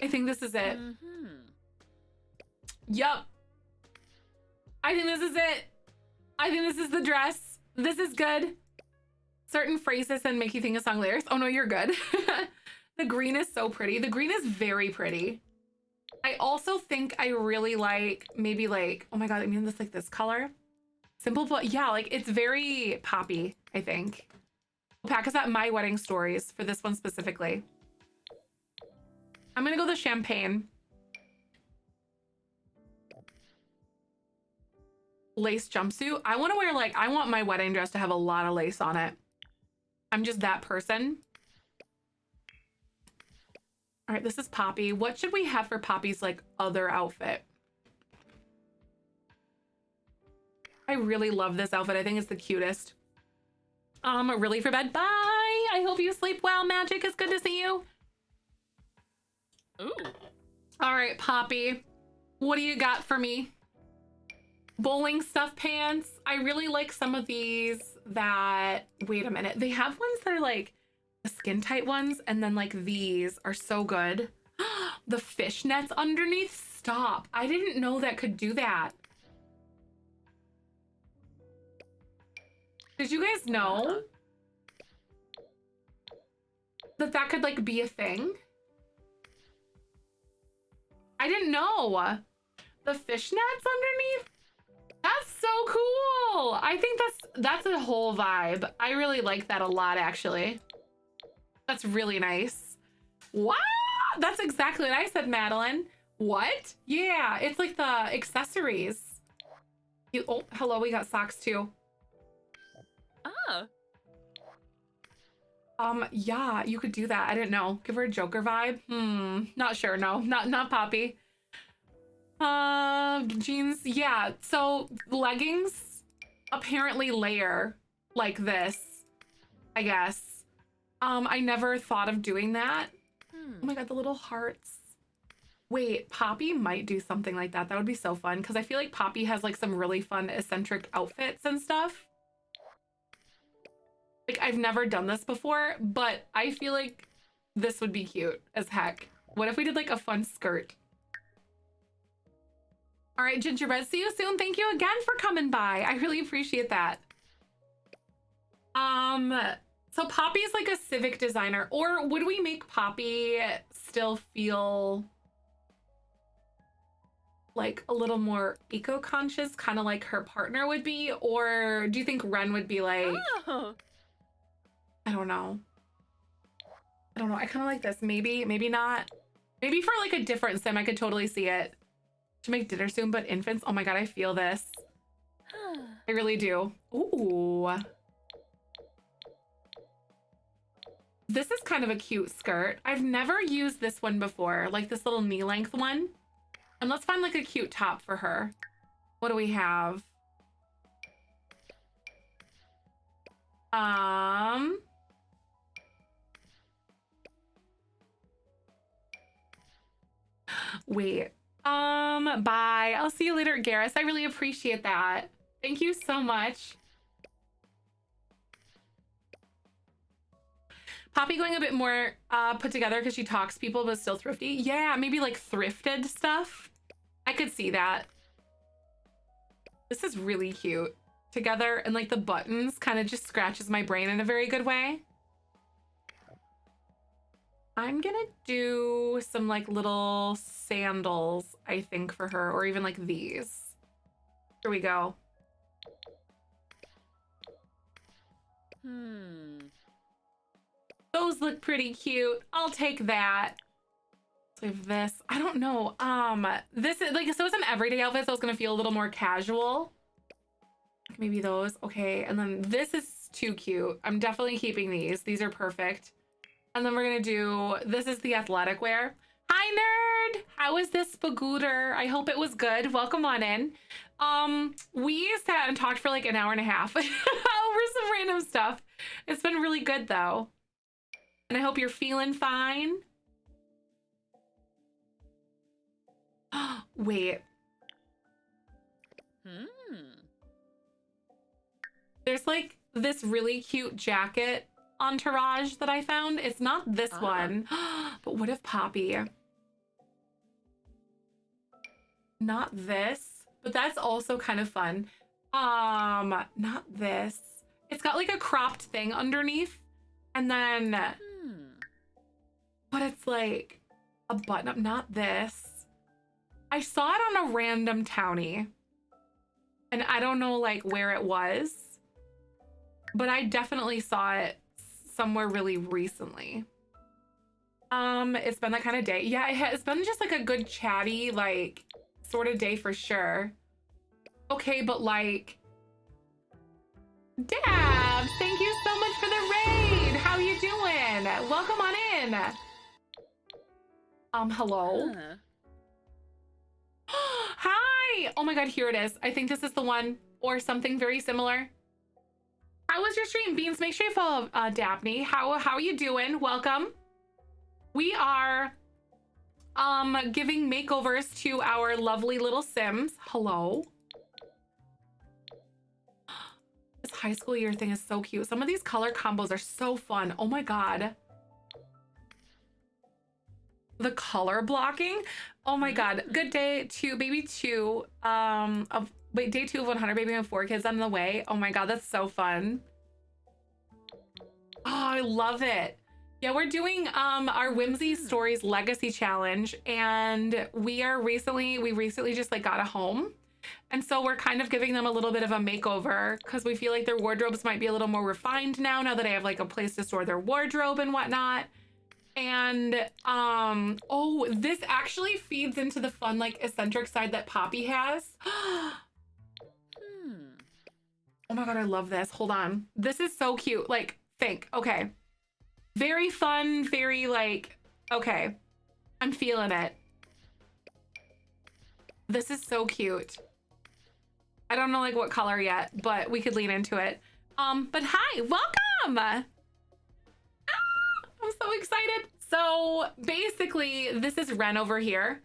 I think this is it. Yup. I think this is it. I think this is the dress. This is good. Certain phrases and make you think of song lyrics. Oh no, you're good. The green is so pretty. The green is very pretty. I also think I really like maybe like, oh my God, I mean this like this color. Simple, but yeah, like it's very poppy, I think. Pack us at My Wedding Stories for this one specifically. I'm gonna go the champagne. Lace jumpsuit. I want to wear like, I want my wedding dress to have a lot of lace on it. I'm just that person. All right, this is Poppy. What should we have for Poppy's like other outfit? I really love this outfit. I think it's the cutest. Really for bed. Bye. I hope you sleep well, Magic. It's good to see you. Ooh. All right, Poppy. What do you got for me? Bowling stuff pants. I really like some of these that, wait a minute. They have ones that are like the skin tight ones. And then like these are so good. The fishnets underneath. Stop. I didn't know that could do that. Did you guys know that that could like be a thing? I didn't know. The fishnets underneath. That's so cool. I think that's a whole vibe. I really like that a lot, actually. That's really nice. Wow, that's exactly what I said, Madeline. What? Yeah, it's like the accessories. Oh, hello, we got socks too. Yeah, you could do that. I didn't know. Give her a Joker vibe. Not sure. No, not Poppy. Jeans. Yeah, so leggings apparently layer like this, I guess. I never thought of doing that. Oh my God, the little hearts. Wait, Poppy might do something like that. That would be so fun because I feel like Poppy has like some really fun eccentric outfits and stuff. Like I've never done this before, but I feel like this would be cute as heck. What if we did like a fun skirt? All right, Gingerbread, see you soon. Thank you again for coming by. I really appreciate that. So Poppy is like a civic designer, or would we make Poppy still feel like a little more eco-conscious, kind of like her partner would be? Or do you think Ren would be like, I don't know. I don't know. I kind of like this. Maybe not. Maybe for like a different sim, I could totally see it. To make dinner soon, but infants. Oh my God, I feel this. I really do. Ooh. This is kind of a cute skirt. I've never used this one before, like this little knee length one. And let's find like a cute top for her. What do we have? Wait. Bye. I'll see you later, Garrus. I really appreciate that. Thank you so much. Poppy going a bit more put together because she talks to people but still thrifty. Yeah, maybe like thrifted stuff. I could see that. This is really cute together, and like the buttons kind of just scratches my brain in a very good way. I'm gonna do some like little sandals, I think, for her, or even like these. Here we go. Those look pretty cute. I'll take that. So we have this. I don't know. This is like, so it's an everyday outfit, so it's gonna feel a little more casual. Like maybe those. Okay, and then this is too cute. I'm definitely keeping these. These are perfect. And then we're gonna do, this is the athletic wear. Hi, nerd! How was this spagooter? I hope it was good. Welcome on in. We sat and talked for like an hour and a half over some random stuff. It's been really good though. And I hope you're feeling fine. Wait. There's like this really cute jacket entourage that I found. It's not this one, but what if Poppy? Not this, but that's also kind of fun. Not this. It's got like a cropped thing underneath, and then, but it's like a button up. Not this. I saw it on a random townie, and I don't know like where it was, but I definitely saw it somewhere really recently. It's been that kind of day. Yeah, it's been just like a good chatty, like sort of day for sure. Okay, but like, Dabs, thank you so much for the raid. How you doing? Welcome on in. Hello. Hi. Oh my God, here it is. I think this is the one, or something very similar. How was your stream, Beans? Make sure you follow Daphne. How are you doing? Welcome. We are giving makeovers to our lovely little Sims. Hello. This high school year thing is so cute. Some of these color combos are so fun. Oh my God. The color blocking. Oh my God. Good day to baby two of wait, day 2 of 100, baby and 4 kids on the way. Oh my God, that's so fun. Oh, I love it. Yeah, we're doing our Whimsy Stories Legacy Challenge, and we recently just like got a home. And so we're kind of giving them a little bit of a makeover because we feel like their wardrobes might be a little more refined now that I have like a place to store their wardrobe and whatnot. And oh, this actually feeds into the fun like eccentric side that Poppy has. Oh my God, I love this. Hold on. This is so cute. Like, okay. Very fun, very like, okay. I'm feeling it. This is so cute. I don't know like what color yet, but we could lean into it. But hi, welcome. I'm so excited. So basically this is Ren over here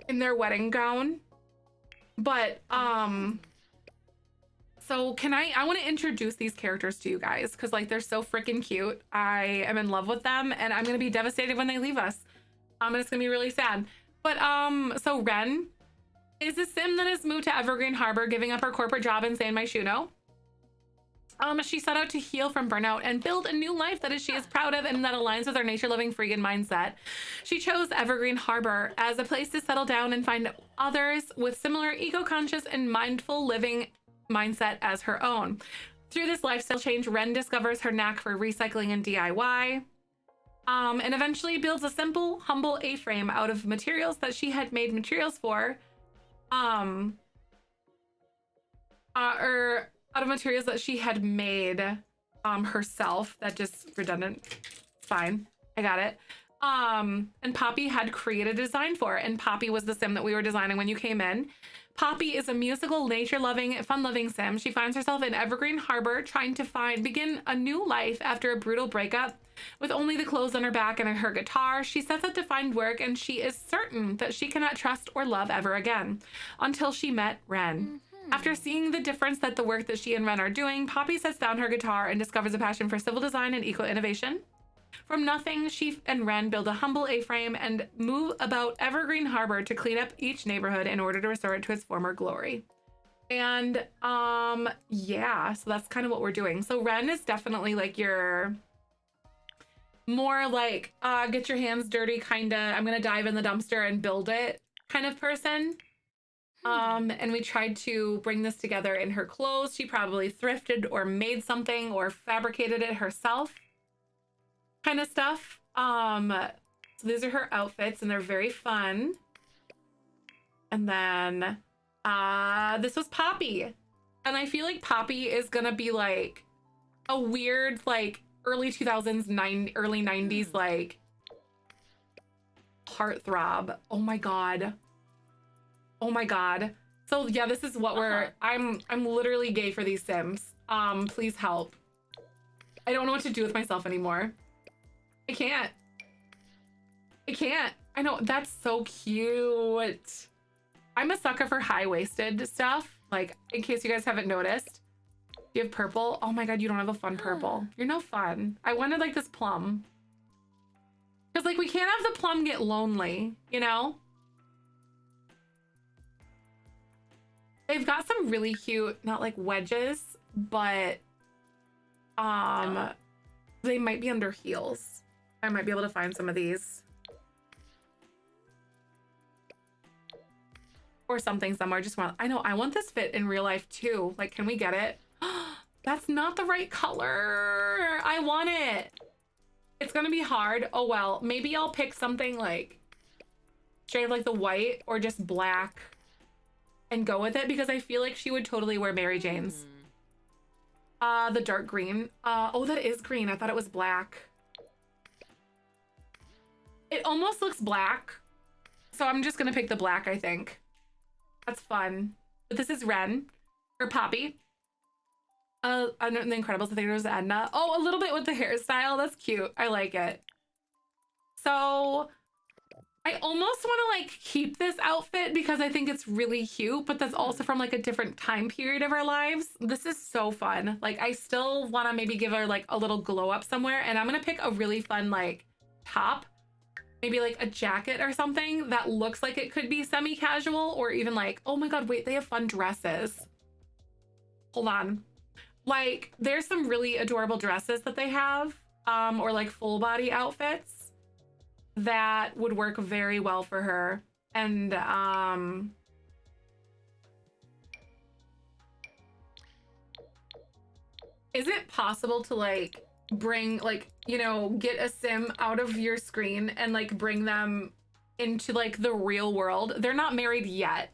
in their wedding gown. But, so I want to introduce these characters to you guys because like they're so freaking cute. I am in love with them and I'm going to be devastated when they leave us. And it's going to be really sad. But so Ren is a sim that has moved to Evergreen Harbor, giving up her corporate job in San Myshuno. She set out to heal from burnout and build a new life that she is proud of and that aligns with her nature-loving freegan mindset. She chose Evergreen Harbor as a place to settle down and find others with similar eco-conscious and mindful living mindset as her own. Through this lifestyle change, Ren discovers her knack for recycling and DIY, and eventually builds a simple, humble A-frame out of materials that she had made materials for, or out of materials that she had made herself. That just redundant. It's fine. I got it. And Poppy had created a design for it, and Poppy was the sim that we were designing when you came in. Poppy is a musical, nature-loving, fun-loving sim. She finds herself in Evergreen Harbor trying to begin a new life after a brutal breakup. With only the clothes on her back and her guitar, she sets out to find work, and she is certain that she cannot trust or love ever again until she met Ren. After seeing the difference that the work that she and Ren are doing, Poppy sets down her guitar and discovers a passion for civil design and eco-innovation. From nothing, she and Ren build a humble A-frame and move about Evergreen Harbor to clean up each neighborhood in order to restore it to its former glory. And yeah, so that's kind of what we're doing. So Ren is definitely like your more like get your hands dirty kind of, I'm gonna dive in the dumpster and build it kind of person. And we tried to bring this together in her clothes. She probably thrifted or made something or fabricated it herself kind of stuff. So these are her outfits and they're very fun. And then this was Poppy. And I feel like Poppy is gonna be like a weird, like early 2000s, early 90s, like heartthrob. Oh my God. Oh my God. So yeah, this is what we're, I'm literally gay for these Sims. Please help. I don't know what to do with myself anymore. I can't. I know, that's so cute. I'm a sucker for high-waisted stuff. Like, in case you guys haven't noticed. You have purple? Oh my God, you don't have a fun purple. You're no fun. I wanted like this plum. Because like we can't have the plum get lonely, you know? They've got some really cute, not like wedges, but they might be under heels. I might be able to find some of these. Or something somewhere. Just want, I know, I want this fit in real life too. Like, can we get it? That's not the right color. I want it. It's gonna be hard. Oh well, maybe I'll pick something like straight like the white or just black and go with it because I feel like she would totally wear Mary Jane's. The dark green. Oh, that is green. I thought it was black. It almost looks black. So I'm just gonna pick the black, I think. That's fun. But this is Ren or Poppy. The Incredibles, I think it was Edna. Oh, a little bit with the hairstyle. That's cute. I like it. So I almost want to like keep this outfit because I think it's really cute, but that's also from like a different time period of our lives. This is so fun. Like I still want to maybe give her like a little glow up somewhere, and I'm going to pick a really fun like top, maybe like a jacket or something that looks like it could be semi-casual or even like, oh my God, wait, they have fun dresses. Hold on. Like, there's some really adorable dresses that they have, or like full body outfits that would work very well for her. And, is it possible to like bring like, you know, get a sim out of your screen and like bring them into like the real world? They're not married yet.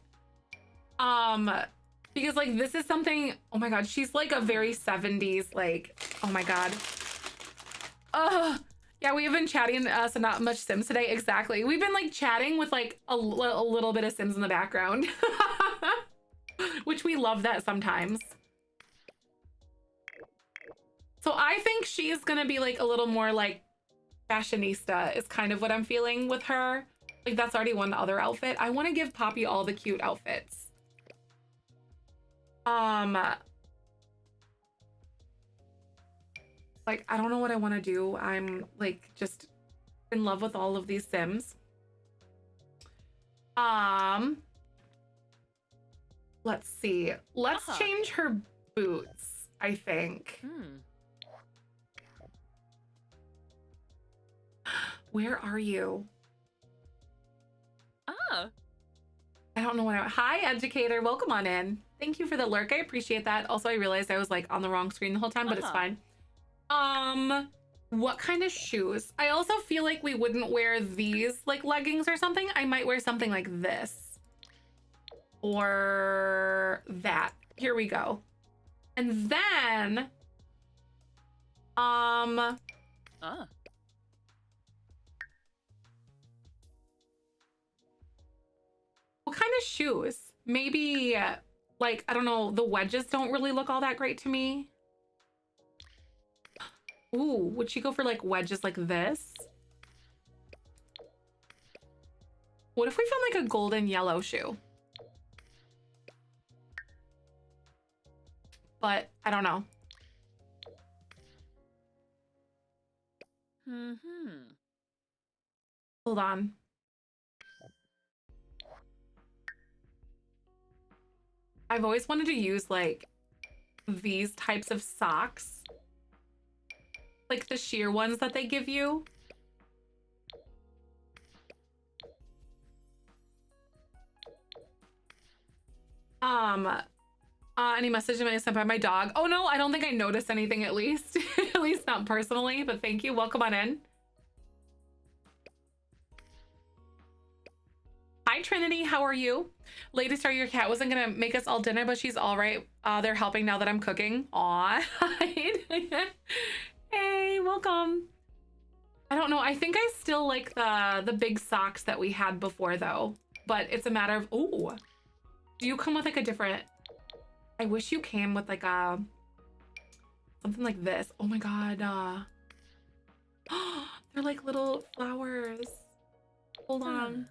Because like this is something, oh my God, she's like a very 70s, like, oh my God. Yeah, we have been chatting, so not much Sims today. Exactly. We've been like chatting with like a little bit of Sims in the background, which we love that sometimes. So I think she's gonna be like a little more like fashionista is kind of what I'm feeling with her. Like that's already one other outfit. I want to give Poppy all the cute outfits. Like, I don't know what I want to do. I'm like just in love with all of these Sims. Let's see. Let's change her boots, I think. Where are you? I don't know what hi, educator. Welcome on in. Thank you for the lurk. I appreciate that. Also, I realized I was like on the wrong screen the whole time, but it's fine. What kind of shoes? I also feel like we wouldn't wear these like leggings or something. I might wear something like this or that. Here we go. And then, what kind of shoes? Maybe like, I don't know, the wedges don't really look all that great to me. Ooh, would she go for like wedges like this? What if we found like a golden yellow shoe? but I don't know. Hold on. I've always wanted to use like these types of socks. Like the sheer ones that they give you. Any message I sent by my dog? Oh no, I don't think I noticed anything at least. At least not personally, but thank you. Welcome on in. Hi Trinity, how are you? Lady Star, your cat wasn't gonna make us all dinner, but she's all right. They're helping now that I'm cooking. Aw. Hey, welcome. I don't know. I think I still like the big socks that we had before though, but it's a matter of, oh, do you come with like a different, I wish you came with like a, something like this. Oh my God. They're like little flowers. Hold on.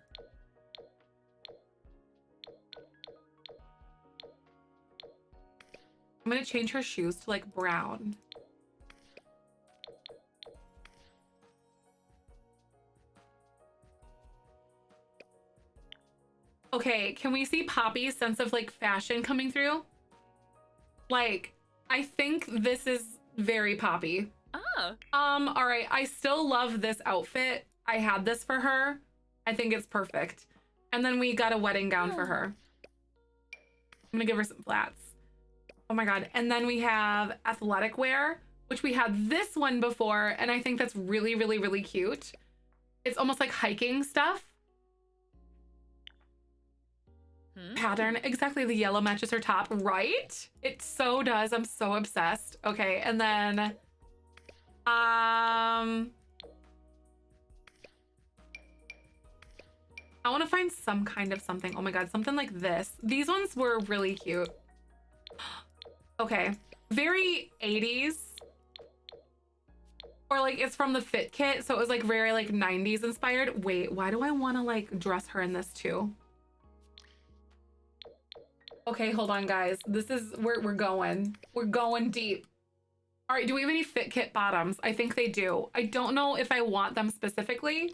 I'm gonna change her shoes to like brown. Okay, can we see Poppy's sense of like fashion coming through? Like, I think this is very Poppy. Oh. All right, I still love this outfit. I had this for her. I think it's perfect. And then we got a wedding gown for her. I'm gonna give her some flats. Oh my God. And then we have athletic wear, which we had this one before. And I think that's really, really, really cute. It's almost like hiking stuff. Pattern. Exactly. The yellow matches her top, right? It so does. I'm so obsessed. Okay. And then, I want to find some kind of something. Oh my God. Something like this. These ones were really cute. Okay, very 80s, or like it's from the Fit Kit, so it was like very like 90s inspired. Wait, why do I want to like dress her in this too? Okay, hold on guys, this is we're going deep. All right, do we have any Fit Kit bottoms? I think they do. I don't know if I want them specifically.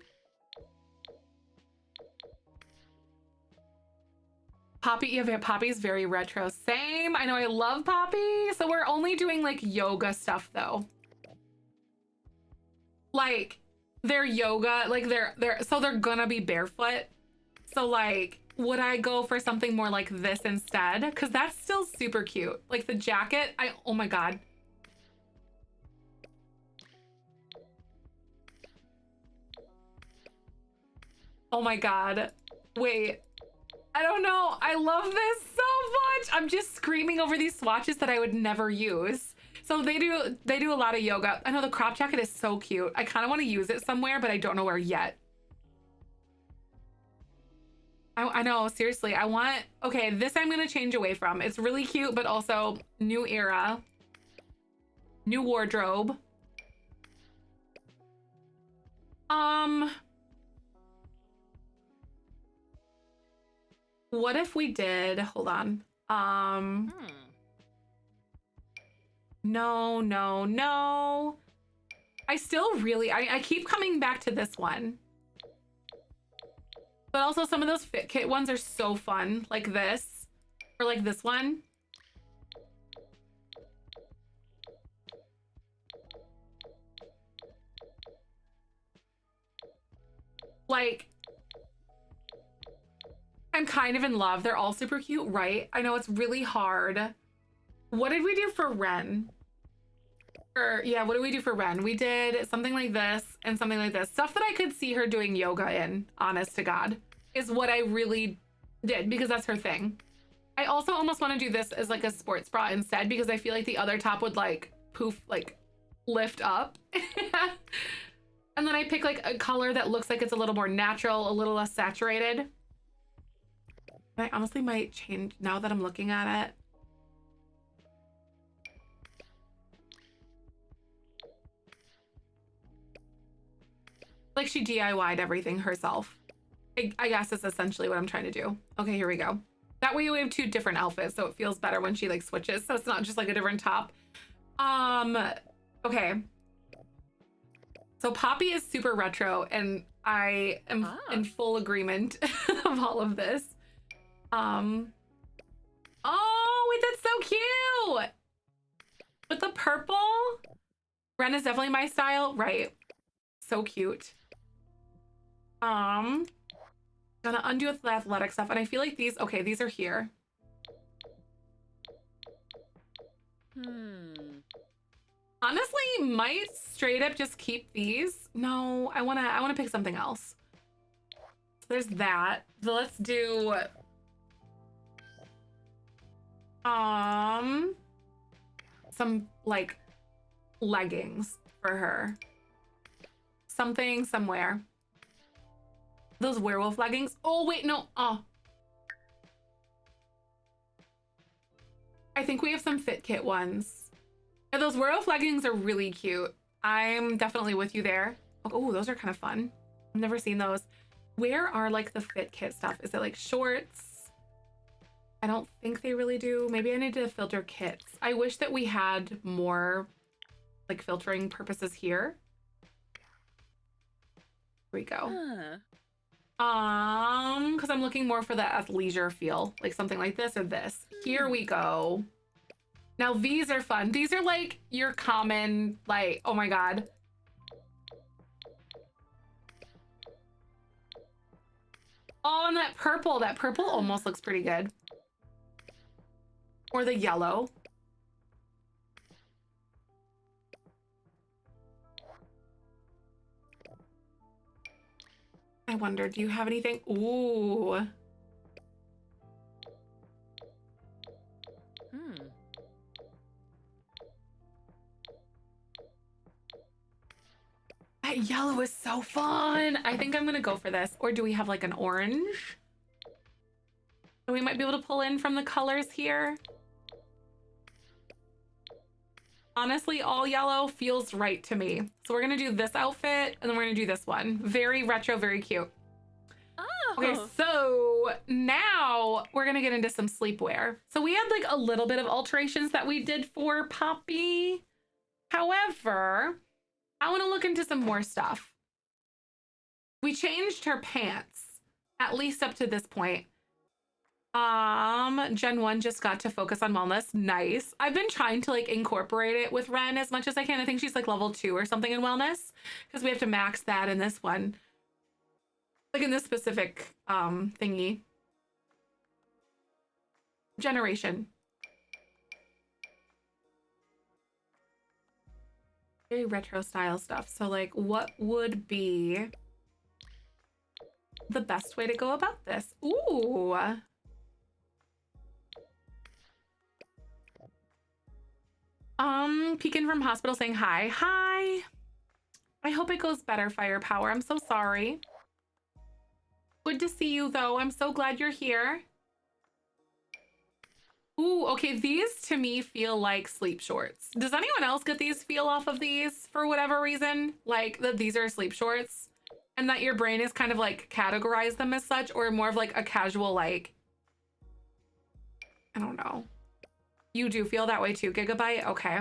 Poppy, yeah, Poppy's very retro. Same. I know, I love Poppy. So we're only doing like yoga stuff though. Like their yoga, like they're gonna be barefoot. So like, would I go for something more like this instead? Cause that's still super cute. Like the jacket, oh my God. Oh my God. Wait. I don't know. I love this so much. I'm just screaming over these swatches that I would never use. So they do a lot of yoga. I know the crop jacket is so cute. I kind of want to use it somewhere, but I don't know where yet. I know, seriously. Okay, this I'm going to change away from. It's really cute, but also new era, new wardrobe. What if we did, hold on. No. I still really, I keep coming back to this one. But also some of those Fit Kit ones are so fun, like this, or like this one. Like, I'm kind of in love. They're all super cute, right? I know it's really hard. What did we do for Ren? Or yeah, what did we do for Ren? We did something like this and something like this. Stuff that I could see her doing yoga in, honest to God, is what I really did because that's her thing. I also almost want to do this as like a sports bra instead because I feel like the other top would like poof, like lift up. And then I pick like a color that looks like it's a little more natural, a little less saturated. I honestly might change now that I'm looking at it. Like she DIY'd everything herself. I guess that's essentially what I'm trying to do. Okay, here we go. That way we have two different outfits, so it feels better when she like switches, so it's not just like a different top. Okay. So Poppy is super retro, and I am in full agreement of all of this. Oh, wait, that's so cute! With the purple? Ren is definitely my style, right? So cute. Gonna undo with the athletic stuff, and I feel like these, okay, these are here. Honestly, might straight up just keep these. No, I wanna pick something else. So there's that. So let's do some like leggings for her. Something somewhere. Those werewolf leggings. Oh wait, no. Oh. I think we have some Fit Kit ones. Yeah, those werewolf leggings are really cute. I'm definitely with you there. Oh, those are kind of fun. I've never seen those. Where are like the Fit Kit stuff? Is it like shorts? I don't think they really do. Maybe I need to filter kits. I wish that we had more like filtering purposes here. Here we go. Because I'm looking more for the athleisure feel, like something like this or this. Here we go. Now these are fun. These are like your common, like, oh my God. Oh, and that purple almost looks pretty good. Or the yellow. I wonder, do you have anything? Ooh. That yellow is so fun. I think I'm gonna go for this. Or do we have like an orange? So we might be able to pull in from the colors here. Honestly, all yellow feels right to me. So we're gonna do this outfit and then we're gonna do this one. Very retro, very cute. Oh. Okay, so now we're gonna get into some sleepwear. So we had like a little bit of alterations that we did for Poppy. However, I wanna look into some more stuff. We changed her pants, at least up to this point. Gen 1 just got to focus on wellness. Nice. I've been trying to like incorporate it with Ren as much as I can. I think she's like level 2 or something in wellness because we have to max that in this one. Like in this specific thingy. Generation. Very retro style stuff. So like what would be the best way to go about this? Ooh. Peeking from hospital saying hi. Hi. I hope it goes better, Firepower. I'm so sorry. Good to see you, though. I'm so glad you're here. Ooh, okay. These, to me, feel like sleep shorts. Does anyone else get these feel off of these for whatever reason? Like, that these are sleep shorts? And that your brain is kind of, like, categorize them as such? Or more of, like, a casual, like... I don't know. You do feel that way too, Gigabyte? Okay.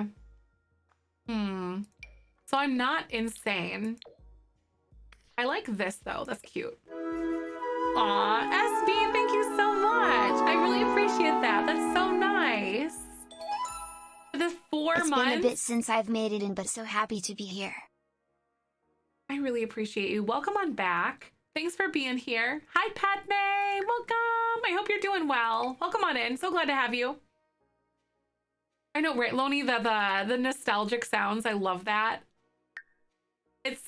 So I'm not insane. I like this though. That's cute. Aw, SB, thank you so much. I really appreciate that. That's so nice. For the 4 months. It's been a bit since I've made it in, but so happy to be here. I really appreciate you. Welcome on back. Thanks for being here. Hi, Padme. Welcome. I hope you're doing well. Welcome on in. So glad to have you. I know, right, Loney, the nostalgic sounds. I love that. It's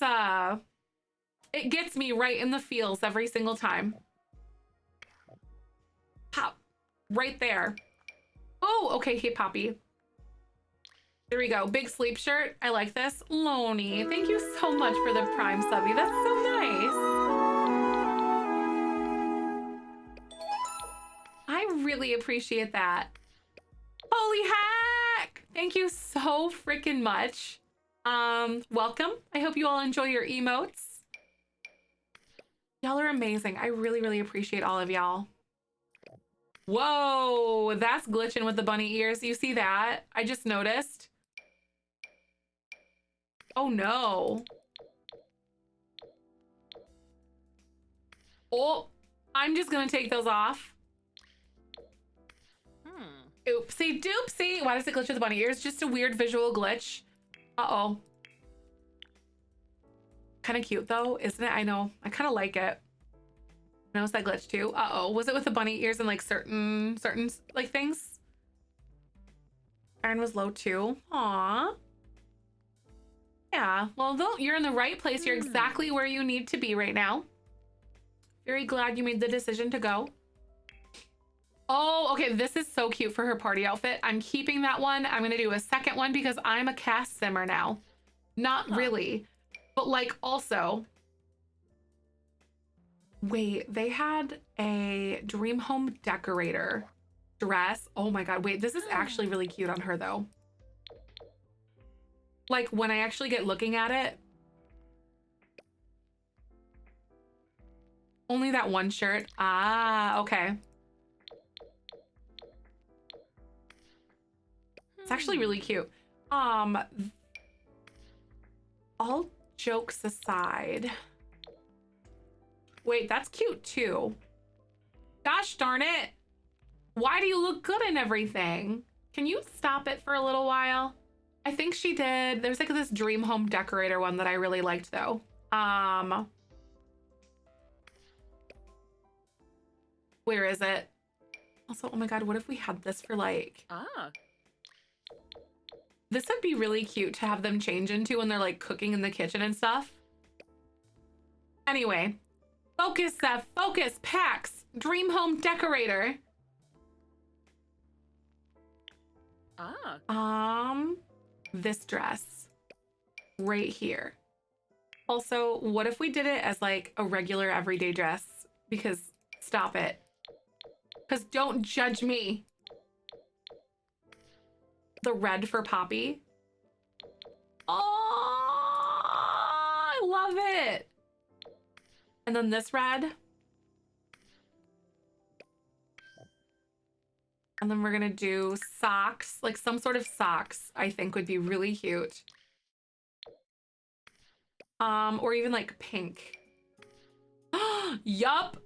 it gets me right in the feels every single time. Pop, right there. Oh, okay, hey, Poppy. There we go. Big sleep shirt. I like this. Loney, thank you so much for the Prime subby. That's so nice. I really appreciate that. Holy hack! Thank you so freaking much. Welcome. I hope you all enjoy your emotes. Y'all are amazing. I really, really appreciate all of y'all. Whoa, that's glitching with the bunny ears. You see that? I just noticed. Oh no. Oh, I'm just gonna take those off. Oopsie doopsie. Why does it glitch with the bunny ears? Just a weird visual glitch. Uh-oh. Kind of cute though, isn't it? I know. I kind of like it. I noticed that glitch too. Uh-oh. Was it with the bunny ears and like certain like things? Iron was low too. Aw. Yeah. Well, though you're in the right place. You're exactly where you need to be right now. Very glad you made the decision to go. Oh, okay. This is so cute for her party outfit. I'm keeping that one. I'm going to do a second one because I'm a cast simmer now. Not really, but like also. Wait, they had a dream home decorator dress. Oh my God. Wait, this is actually really cute on her though. Like when I actually get looking at it. Only that one shirt. Ah, okay. It's actually really cute. All jokes aside. Wait, that's cute too. Gosh darn it. Why do you look good in everything? Can you stop it for a little while? I think she did. There's like this dream home decorator one that I really liked though. Where is it? Also, oh my God, what if we had this for like... This would be really cute to have them change into when they're like cooking in the kitchen and stuff. Anyway, focus, Zef, focus, Pax, dream home decorator. This dress right here. Also, what if we did it as like a regular everyday dress? Because stop it. Because don't judge me. The red for Poppy. Oh, I love it. And then this red. And then we're gonna do socks, like some sort of socks, I think would be really cute. Or even like pink. Yup.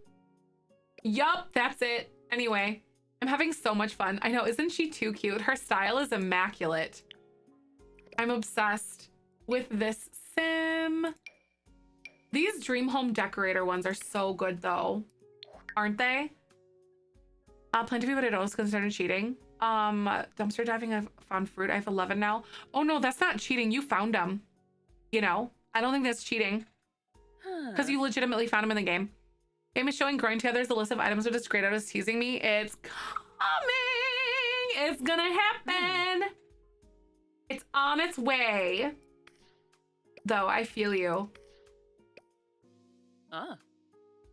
Yup, that's it. Anyway. I'm having so much fun. I know, isn't she too cute? Her style is immaculate. I'm obsessed with this sim. These dream home decorator ones are so good though, aren't they? Plan to be what it is considered cheating. Dumpster diving, I've found fruit. I have 11 now. Oh no, that's not cheating. You found them. You know, I don't think that's cheating. Because you legitimately found them in the game. Game is showing growing together as a list of items with a grayed out is teasing me. It's coming. It's gonna happen. It's on its way. Though, I feel you.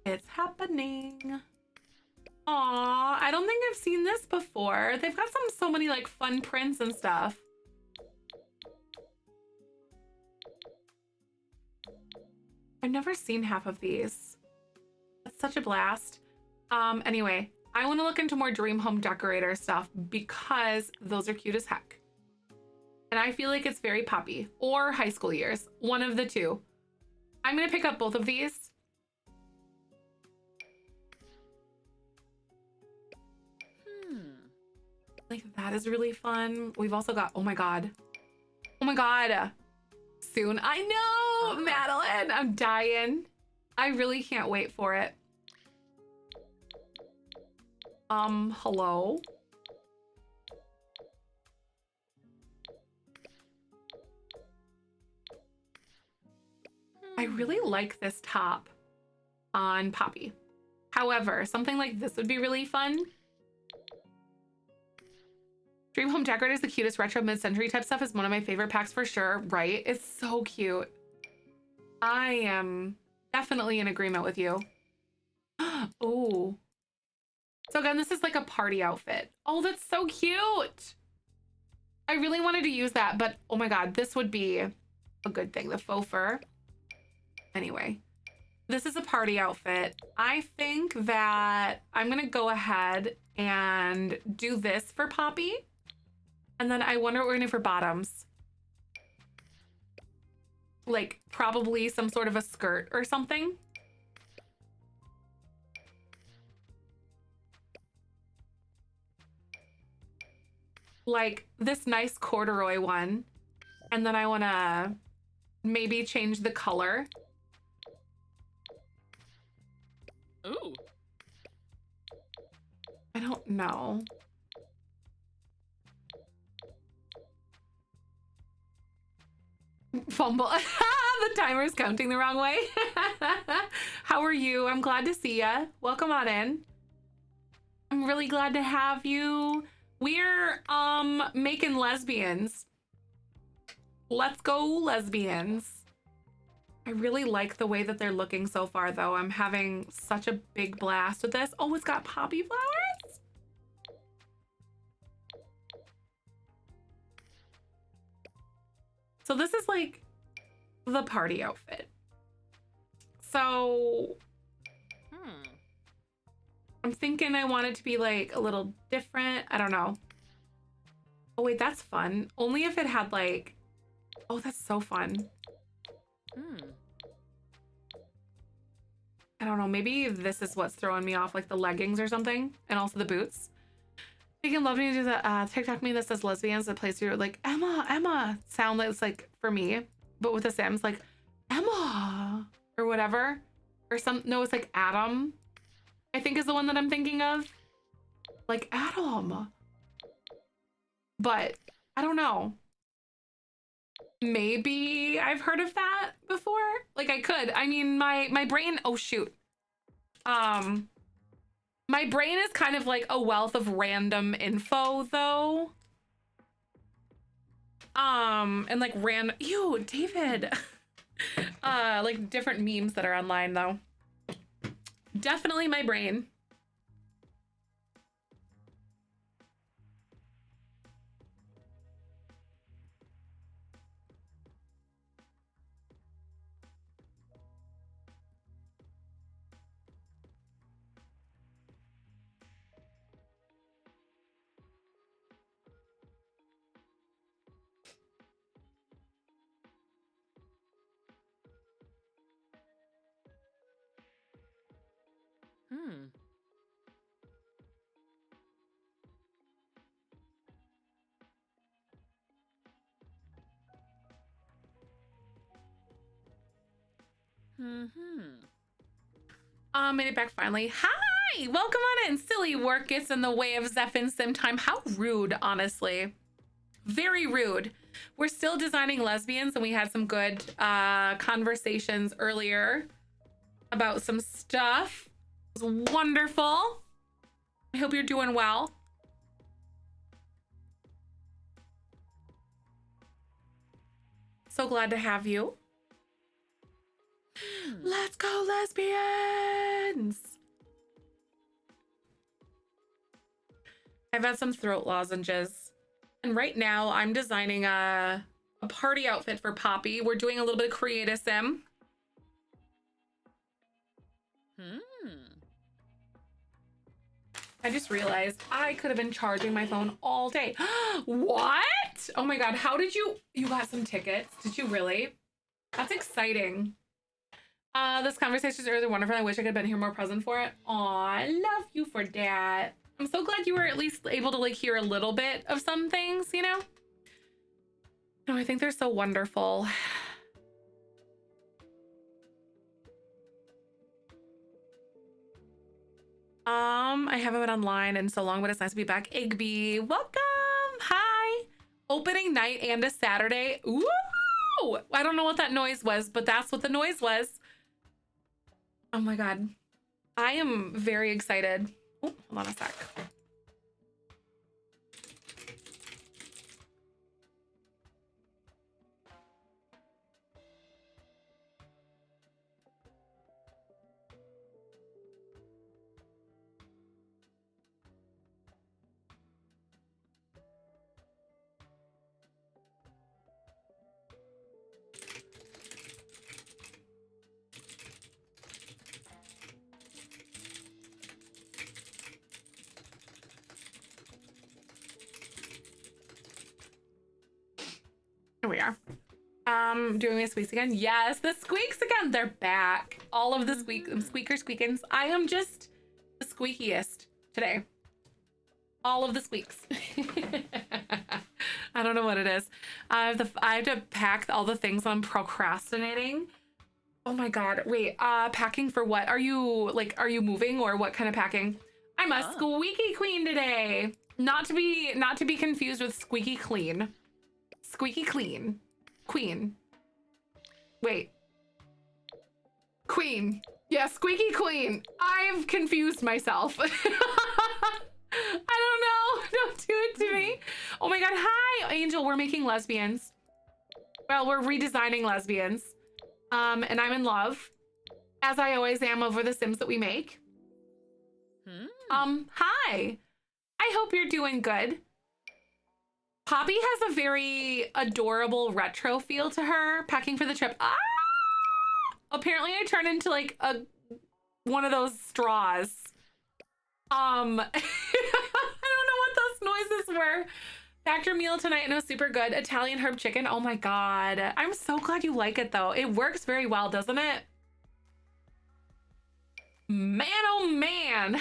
It's happening. Aw, I don't think I've seen this before. They've got so many like fun prints and stuff. I've never seen half of these. That's such a blast. Anyway, I want to look into more dream home decorator stuff because those are cute as heck. And I feel like it's very Poppy or high school years. One of the two. I'm going to pick up both of these. Like that is really fun. We've also got, oh my God. Oh my God. Soon. I know, Madeline. I'm dying. I really can't wait for it. Hello? I really like this top on Poppy. However, something like this would be really fun. Dream Home Decorator is the cutest retro mid-century type stuff. Is one of my favorite packs for sure, right? It's so cute. I am definitely in agreement with you. Oh. So again, this is like a party outfit. Oh, that's so cute. I really wanted to use that, but oh my God, this would be a good thing. The faux fur. Anyway, this is a party outfit. I think that I'm gonna go ahead and do this for Poppy. And then I wonder what we're gonna do for bottoms. Like probably some sort of a skirt or something. Like this nice corduroy one. And then I wanna maybe change the color. Ooh. I don't know. Fumble. The timer's counting the wrong way. How are you? I'm glad to see ya. Welcome on in. I'm really glad to have you. We're making lesbians. Let's go lesbians. I really like the way that they're looking so far though. I'm having such a big blast with this. Oh, it's got poppy flowers. So this is like the party outfit. So I'm thinking I want it to be like a little different. I don't know. Oh wait, that's fun. Only if it had like, oh, that's so fun. I don't know, maybe this is what's throwing me off, like the leggings or something, and also the boots. You can love me to do that TikTok me that says lesbians that plays through like Emma sound that's like for me, but with the Sims like Emma or whatever, or some, no, it's like Adam, I think is the one that I'm thinking of, like Adam, but I don't know. Maybe I've heard of that before. Like I could. I mean, my brain. Oh shoot. My brain is kind of like a wealth of random info though. And like ew, David. Like different memes that are online though. Definitely my brain. Made it back finally. Hi! Welcome on in. Silly work gets in the way of Zef and Sim time. How rude, honestly. Very rude. We're still designing lesbians, and we had some good conversations earlier about some stuff. It was wonderful. I hope you're doing well. So glad to have you. Let's go lesbians. I've had some throat lozenges. And right now I'm designing a party outfit for Poppy. We're doing a little bit of Create a Sim. I just realized I could have been charging my phone all day. What? Oh my God. How did you got some tickets? Did you really? That's exciting. This conversation is really wonderful. I wish I could have been here more present for it. Aw, I love you for that. I'm so glad you were at least able to like hear a little bit of some things, you know? No, I think they're so wonderful. I haven't been online in so long, but it's nice to be back. Igby, welcome. Hi. Opening night and a Saturday. Ooh. I don't know what that noise was, but that's what the noise was. Oh my God. I am very excited. Oh, hold on a sec. we are. Doing the squeaks again. Yes, the squeaks again. They're back. All of the squeakins. I am just the squeakiest today. All of the squeaks. I don't know what it is. I have to pack all the things I'm procrastinating. Oh my God. Wait, packing for what? Are you moving or what kind of packing? I'm a squeaky queen today. Not to be confused with squeaky clean. Squeaky clean. Queen. Wait. Queen. Yeah, squeaky queen. I've confused myself. I don't know. Don't do it to me. Oh my God. Hi, Angel. We're making lesbians. Well, we're redesigning lesbians. And I'm in love, as I always am over the Sims that we make. Hi. I hope you're doing good. Poppy has a very adorable retro feel to her. Packing for the trip. Ah! Apparently I turned into like one of those straws. I don't know what those noises were. Packed your meal tonight and it was super good. Italian herb chicken. Oh my God. I'm so glad you like it though. It works very well, doesn't it? Man, oh man.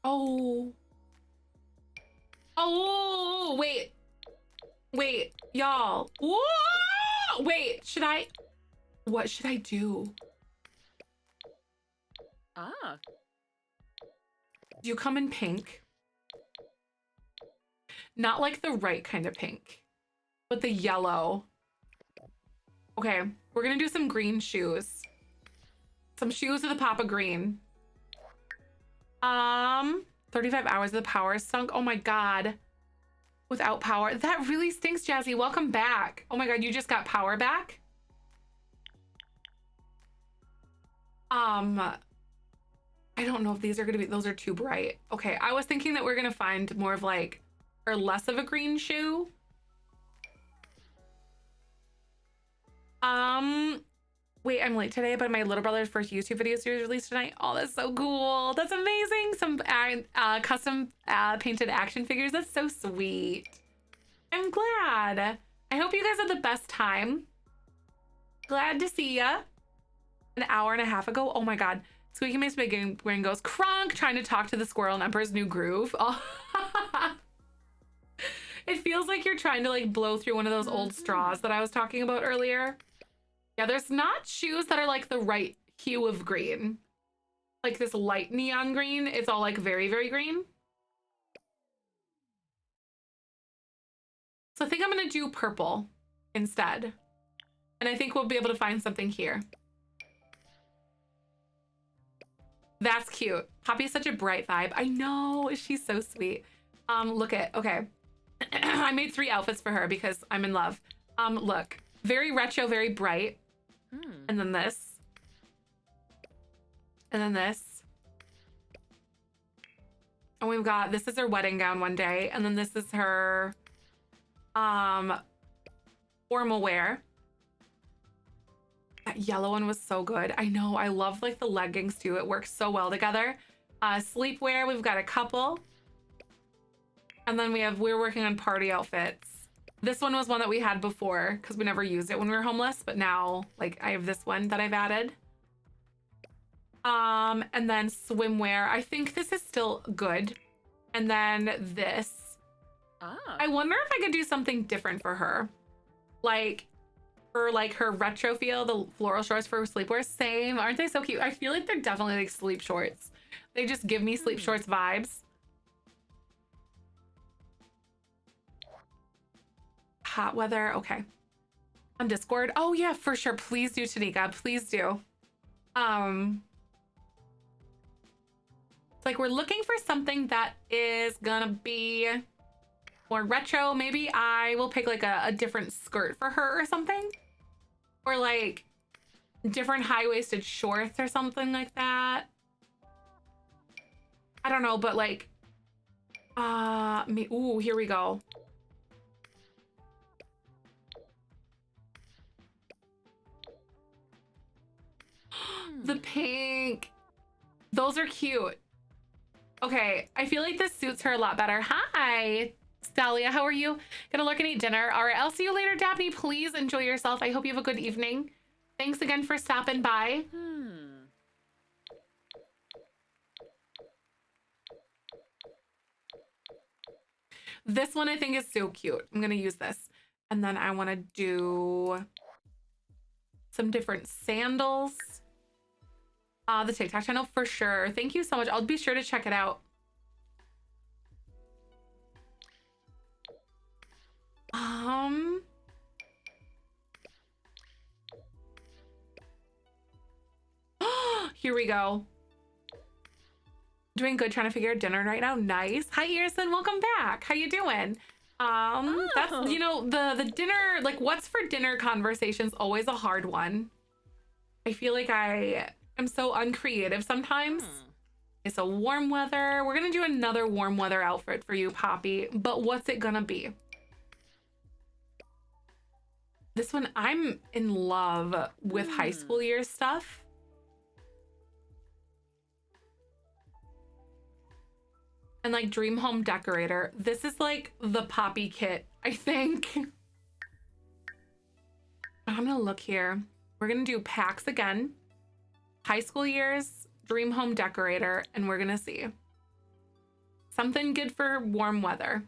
Oh. Oh, wait, y'all. Whoa! Wait, what should I do? Do you come in pink? Not like the right kind of pink, but the yellow. Okay, we're gonna do some green shoes. Some shoes with a pop of green. 35 hours of the power sunk. Oh my God. Without power. That really stinks, Jazzy. Welcome back. Oh my God, you just got power back? I don't know if these are gonna be, those are too bright. Okay, I was thinking that we're gonna find more of like, or less of a green shoe. Wait, I'm late today, but my little brother's first YouTube video series released tonight. Oh, that's so cool. That's amazing. Some custom painted action figures. That's so sweet. I'm glad. I hope you guys had the best time. Glad to see ya. An hour and a half ago. Oh my God. Squeaky Mace Big Brain goes, Kronk, trying to talk to the squirrel in Emperor's New Groove. Oh. It feels like you're trying to like blow through one of those old straws that I was talking about earlier. Yeah, there's not shoes that are like the right hue of green. Like this light neon green. It's all like very, very green. So I think I'm gonna do purple instead. And I think we'll be able to find something here. That's cute. Poppy's such a bright vibe. I know, she's so sweet. Look at, okay. I made 3 outfits for her because I'm in love. Look, very retro, very bright. And then this. And then this. And we've got, this is her wedding gown one day. And then this is her formal wear. That yellow one was so good. I know, I love like the leggings too. It works so well together. Sleepwear, we've got a couple. And then we're working on party outfits. This one was one that we had before because we never used it when we were homeless, but now like I have this one that I've added. And then swimwear. I think this is still good. And then this. I wonder if I could do something different for her. Like for like her retro feel, the floral shorts for sleepwear. Same. Aren't they so cute? I feel like they're definitely like sleep shorts. They just give me sleep shorts vibes. Hot weather. Okay. On Discord. Oh yeah, for sure. Please do, Tanika. Please do. It's like we're looking for something that is gonna be more retro. Maybe I will pick like a different skirt for her or something. Or like different high-waisted shorts or something like that. I don't know, but like ooh, here we go. The pink. Those are cute. Okay, I feel like this suits her a lot better. Hi. Stalia, how are you? Gonna lurk and eat dinner. All right, I'll see you later, Dabney. Please enjoy yourself. I hope you have a good evening. Thanks again for stopping by. This one I think is so cute. I'm gonna use this. And then I wanna do some different sandals. The TikTok channel for sure. Thank you so much. I'll be sure to check it out. Here we go. Doing good, trying to figure out dinner right now. Nice. Hi, Earson. Welcome back. How you doing? That's, you know, the dinner, like what's for dinner conversation's always a hard one. I feel like I am so uncreative sometimes. It's a warm weather. We're gonna do another warm weather outfit for you, Poppy, but what's it gonna be? This one, I'm in love with high school year stuff. And like dream home decorator. This is like the Poppy kit, I think. I'm gonna look here. We're gonna do packs again. High school years, dream home decorator, and we're gonna see. Something good for warm weather.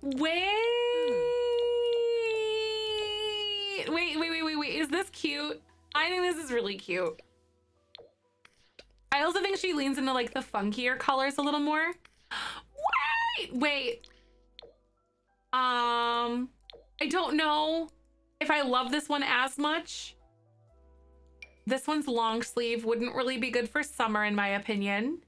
Wait. Is this cute? I think this is really cute. I also think she leans into like the funkier colors a little more. Wait. I don't know if I love this one as much. This one's long sleeve, wouldn't really be good for summer in my opinion.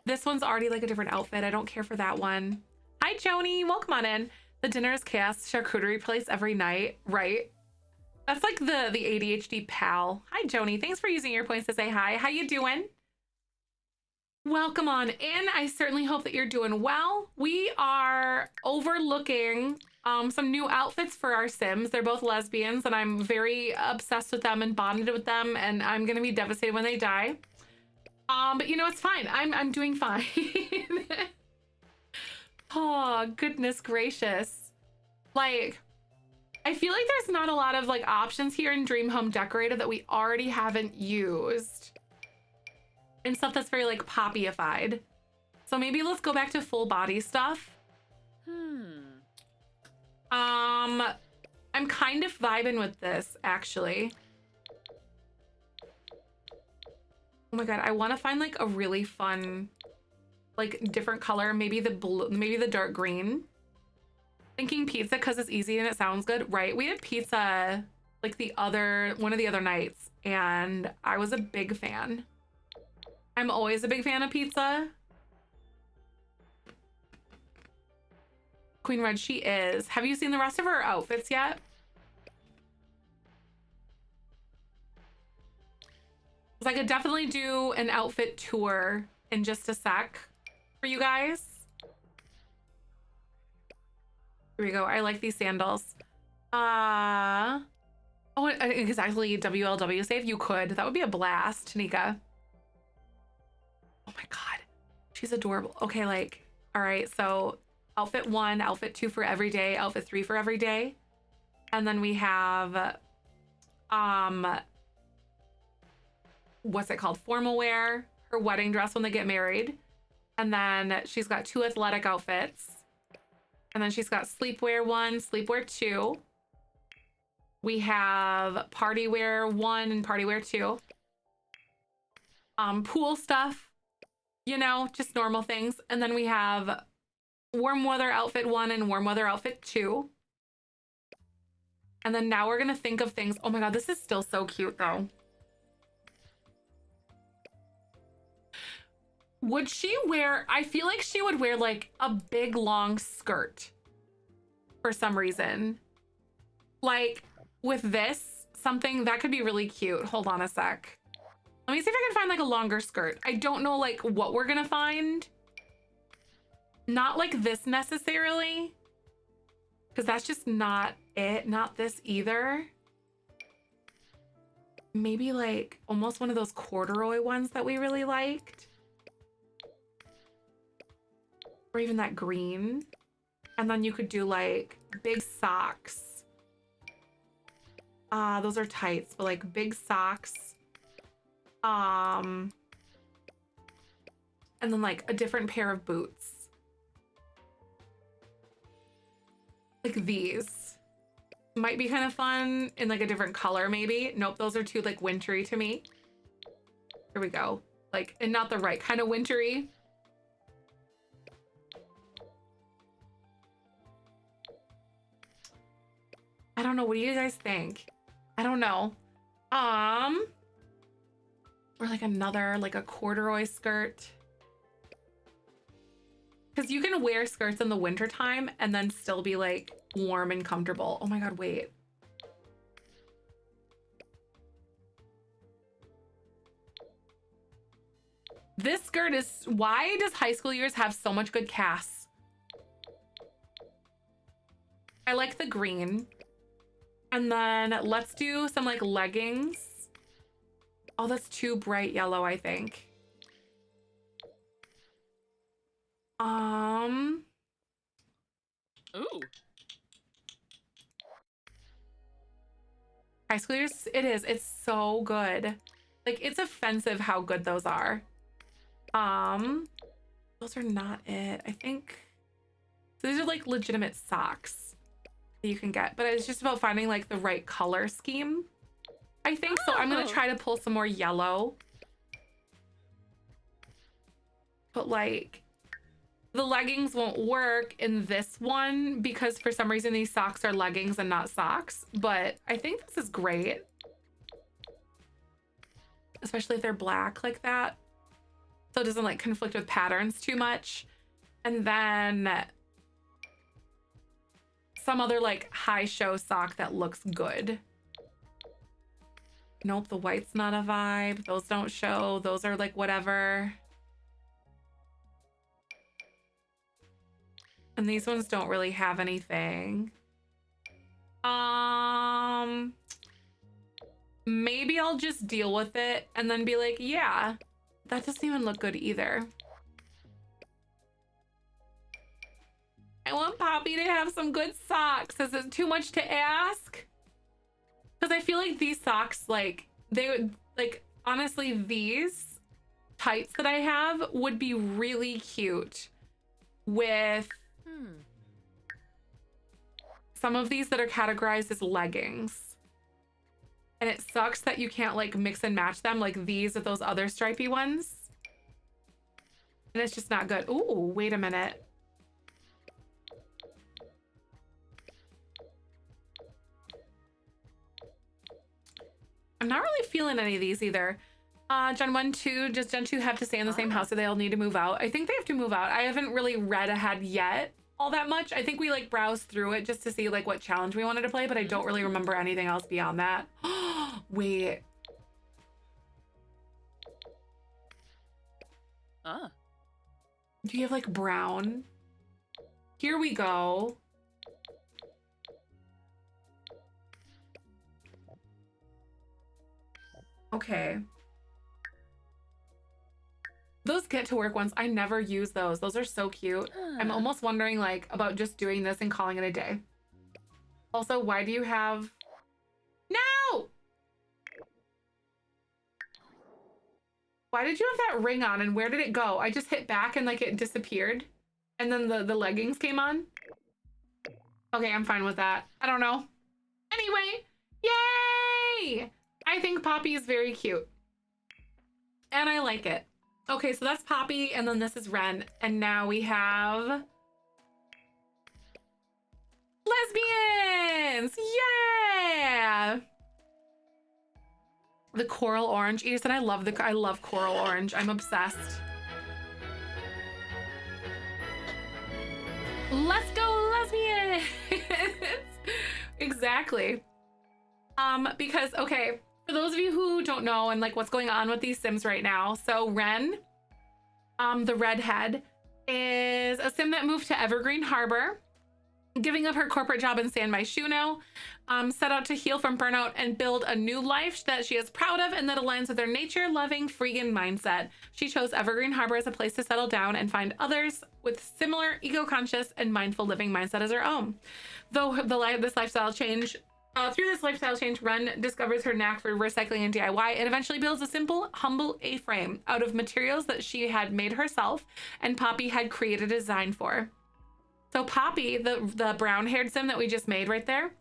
This one's already like a different outfit. I don't care for that one. Hi, Joni. Welcome on in. The dinner is chaos charcuterie place every night, right? That's like the ADHD pal. Hi, Joni. Thanks for using your points to say hi. How you doing? Welcome on in. I certainly hope that you're doing well. We are overlooking some new outfits for our Sims. They're both lesbians, and I'm very obsessed with them and bonded with them, and I'm gonna be devastated when they die. But you know, it's fine. I'm doing fine. Oh, goodness gracious. Like, I feel like there's not a lot of like options here in Dream Home Decorator that we already haven't used. And stuff that's very like poppyified. So maybe let's go back to full body stuff. I'm kind of vibing with this actually. Oh my god, I want to find like a really fun, like different color. Maybe the blue, maybe the dark green. Thinking pizza because it's easy and it sounds good, right? We had pizza like one of the other nights, and I was a big fan. I'm always a big fan of pizza. Queen Red, she is. Have you seen the rest of her outfits yet? I could definitely do an outfit tour in just a sec for you guys. Here we go. I like these sandals. Oh, exactly. WLW save. You could. That would be a blast, Tanika. Oh my god, she's adorable. Okay, like, all right, so outfit 1, outfit 2 for every day, outfit 3 for every day, and then we have what's it called, formal wear, her wedding dress when they get married, and then she's got 2 athletic outfits, and then she's got sleepwear 1, sleepwear 2. We have party wear 1 and party wear 2. Pool stuff, you know, just normal things. And then we have warm weather outfit 1 and warm weather outfit 2. And then now we're gonna think of things. Oh my god, this is still so cute though. Would she wear, I feel like she would wear like a big long skirt for some reason. Like with this, something that could be really cute. Hold on a sec. Let me see if I can find like a longer skirt. I don't know like what we're gonna find. Not like this necessarily, because that's just not it. Not this either. maybe like almost one of those corduroy ones that we really liked. Or even that green. And then you could do like big socks. Those are tights, but like big socks. And then like a different pair of boots. Like these. Might be kind of fun in like a different color maybe. Nope, those are too like wintry to me. Here we go. Like, and not the right kind of wintry. I don't know. What do you guys think? I don't know. Or like another, like a corduroy skirt. Because you can wear skirts in the wintertime and then still be like warm and comfortable. Oh my God, wait. This skirt is, why does High School Years have so much good casts? I like the green. And then let's do some like leggings. Oh, that's too bright yellow, I think. Ooh. High School Years, it is. It's so good. Like, it's offensive how good those are. Those are not it. I think these are like legitimate socks that you can get, but it's just about finding like the right color scheme, I think. So I'm gonna try to pull some more yellow. But like, the leggings won't work in this one because for some reason these socks are leggings and not socks. But I think this is great. Especially if they're black like that. So it doesn't like conflict with patterns too much. And then some other like high show sock that looks good. Nope, the white's not a vibe. Those don't show. Those are like whatever. And these ones don't really have anything. Maybe I'll just deal with it and then be like, yeah, that doesn't even look good either. I want Poppy to have some good socks. Is it too much to ask? Because I feel like these socks, like, they would, like, honestly, these tights that I have would be really cute with some of these that are categorized as leggings. And it sucks that you can't like mix and match them like these with those other stripy ones. And it's just not good. Ooh, wait a minute. I'm not really feeling any of these either. Gen 1, 2, does Gen 2 have to stay in the same house or they all need to move out? I think they have to move out. I haven't really read ahead yet all that much. I think we like browsed through it just to see like what challenge we wanted to play, but I don't really remember anything else beyond that. Wait. Do you have like brown? Here we go. Okay. Those get to work ones, I never use those. Those are so cute. I'm almost wondering like about just doing this and calling it a day. Also, why do you have... No! Why did you have that ring on and where did it go? I just hit back and like it disappeared. And then the leggings came on. Okay, I'm fine with that. I don't know. Anyway, yay! I think Poppy is very cute. And I like it. Okay, so that's Poppy, and then this is Ren. And now we have... lesbians! Yeah! The coral orange. Edith said I love coral orange. I'm obsessed. Let's go, lesbians! Exactly. Because, okay, for those of you who don't know and like what's going on with these Sims right now, so Ren, the redhead, is a Sim that moved to Evergreen Harbor giving up her corporate job in San Myshuno, set out to heal from burnout and build a new life that she is proud of and that aligns with her nature-loving, freegan mindset. She chose Evergreen Harbor as a place to settle down and find others with similar eco-conscious and mindful living mindset as her own. Though through this lifestyle change, Ren discovers her knack for recycling and DIY and eventually builds a simple, humble A-frame out of materials that she had made herself and Poppy had created a design for. So Poppy, the brown-haired sim that we just made right there,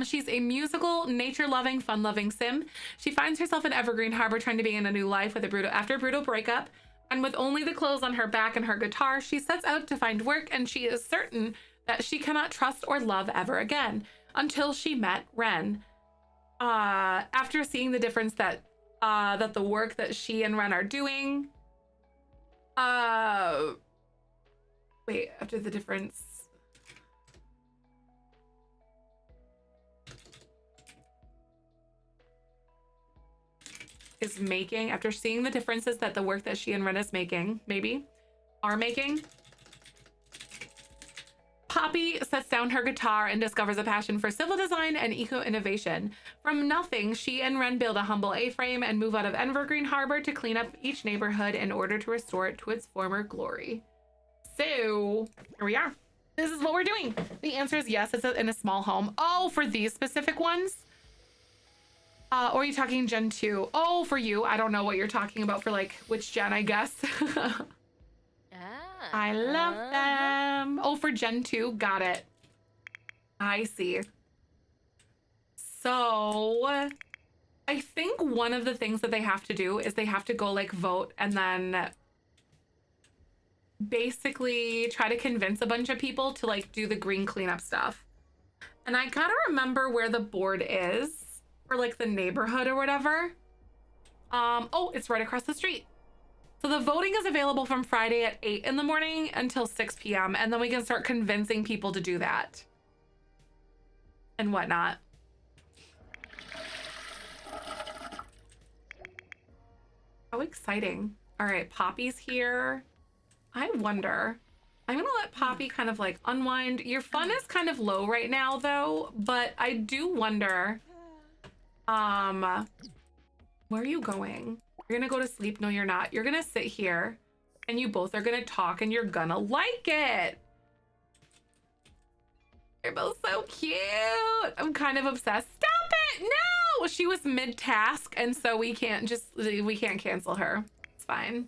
she's a musical, nature-loving, fun-loving sim. She finds herself in Evergreen Harbor trying to begin a new life after a brutal breakup. And with only the clothes on her back and her guitar, she sets out to find work, and she is certain that she cannot trust or love ever again until she met Ren. After seeing the difference that the work that she and Ren are doing, after the difference. Is making, after seeing the differences that the work that she and Ren is making, are making, Poppy sets down her guitar and discovers a passion for civil design and eco-innovation. From nothing, she and Ren build a humble A-frame and move out of Evergreen Harbor to clean up each neighborhood in order to restore it to its former glory. So here we are. This is what we're doing. The answer is yes, it's in a small home. Oh, for these specific ones? Or are you talking Gen 2? Oh, for you. I don't know what you're talking about for like which gen, I guess. I love them. Oh, for Gen 2. Got it. I see. So I think one of the things that they have to do is they have to go like vote and then basically try to convince a bunch of people to like do the green cleanup stuff. And I gotta remember where the board is for like the neighborhood or whatever. Oh, it's right across the street. So the voting is available from Friday at 8 in the morning until 6 p.m. And then we can start convincing people to do that and whatnot. How exciting. All right, Poppy's here. I wonder, I'm gonna let Poppy kind of like unwind. Your fun is kind of low right now though, but I do wonder, where are you going? You're gonna go to sleep? No, you're not. You're gonna sit here and you both are gonna talk and you're gonna like it. You're both so cute. I'm kind of obsessed. Stop it! No! She was mid-task and so we can't cancel her. It's fine.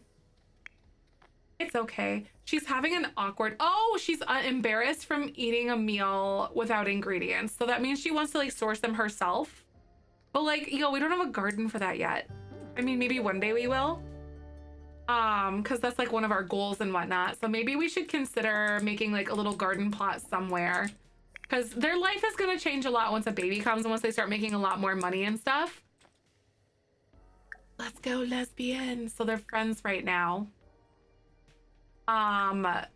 It's okay. She's having an awkward, she's embarrassed from eating a meal without ingredients. So that means she wants to like source them herself. But like, we don't have a garden for that yet. I mean, maybe one day we will. Cause that's like one of our goals and whatnot. So maybe we should consider making like a little garden plot somewhere. Cause their life is gonna change a lot once a baby comes and once they start making a lot more money and stuff. Let's go lesbian. So they're friends right now. And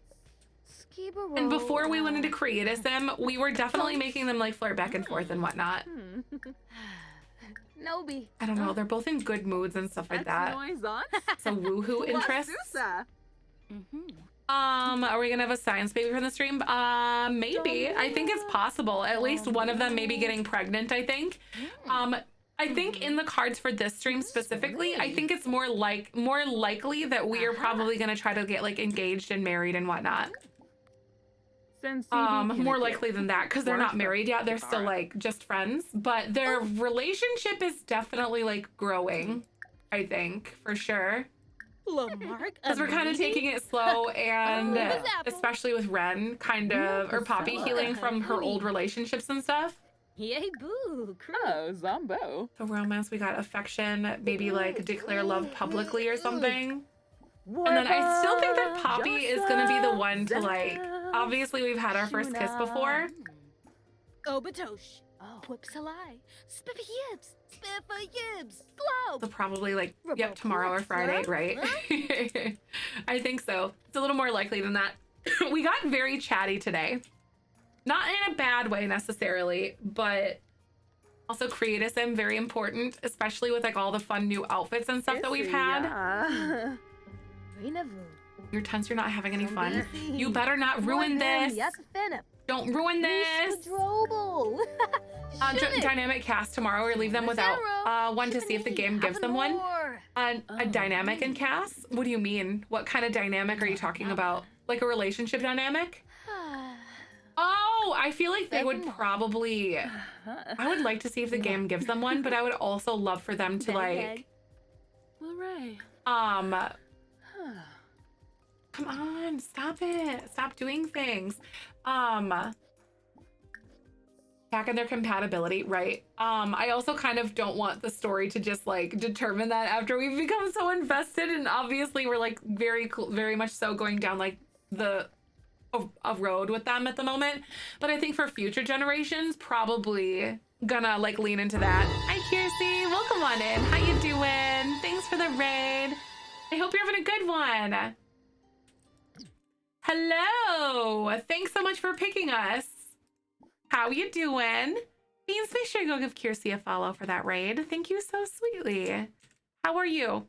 before we went into create a sim, we were definitely making them like flirt back and forth and whatnot. Nobi. I don't know, they're both in good moods and stuff like that. So woohoo interests. Are we gonna have a science baby from the stream? Maybe. I think it's possible. At least one of them may be getting pregnant, I think. I think in the cards for this stream specifically, I think it's more likely that we are probably gonna try to get like engaged and married and whatnot. More likely than that, because they're not married yet. They're still like just friends, but their relationship is definitely like growing, I think, for sure. Because we're kind of taking it slow and especially with Ren or Poppy healing from her old relationships and stuff. Yay, boo. Oh, Zombo. So romance, we got affection, maybe like declare love publicly or something. And then I still think that Poppy is gonna be the one to like, obviously we've had our first kiss before. Obatosh. Whipsalai. Spiffy yibs. Spiffa yibs. Globe. So probably like, yep, tomorrow or Friday, right? I think so. It's a little more likely than that. We got very chatty today. Not in a bad way necessarily, but also create a sim, very important, especially with like all the fun new outfits and stuff that we've had. You're tense, you're not having any fun. You better not ruin this. Don't ruin this. Squadroble. Dynamic cast tomorrow, or leave them without one to see if the game gives them one. A dynamic in cast? What do you mean? What kind of dynamic are you talking about? Like a relationship dynamic? Oh, I feel like they would probably... I would like to see if the game gives them one, but I would also love for them to like... All right. Come on, stop it. Stop doing things. Back in their compatibility, right? I also kind of don't want the story to just like determine that after we've become so invested, and obviously we're like very much so going down like a road with them at the moment. But I think for future generations, probably gonna like lean into that. Hi, Kiersey, welcome on in. How you doing? Thanks for the raid. I hope you're having a good one. Hello, thanks so much for picking us. How you doing? Beans, make sure you go give Kiersey a follow for that raid. Thank you so sweetly. How are you?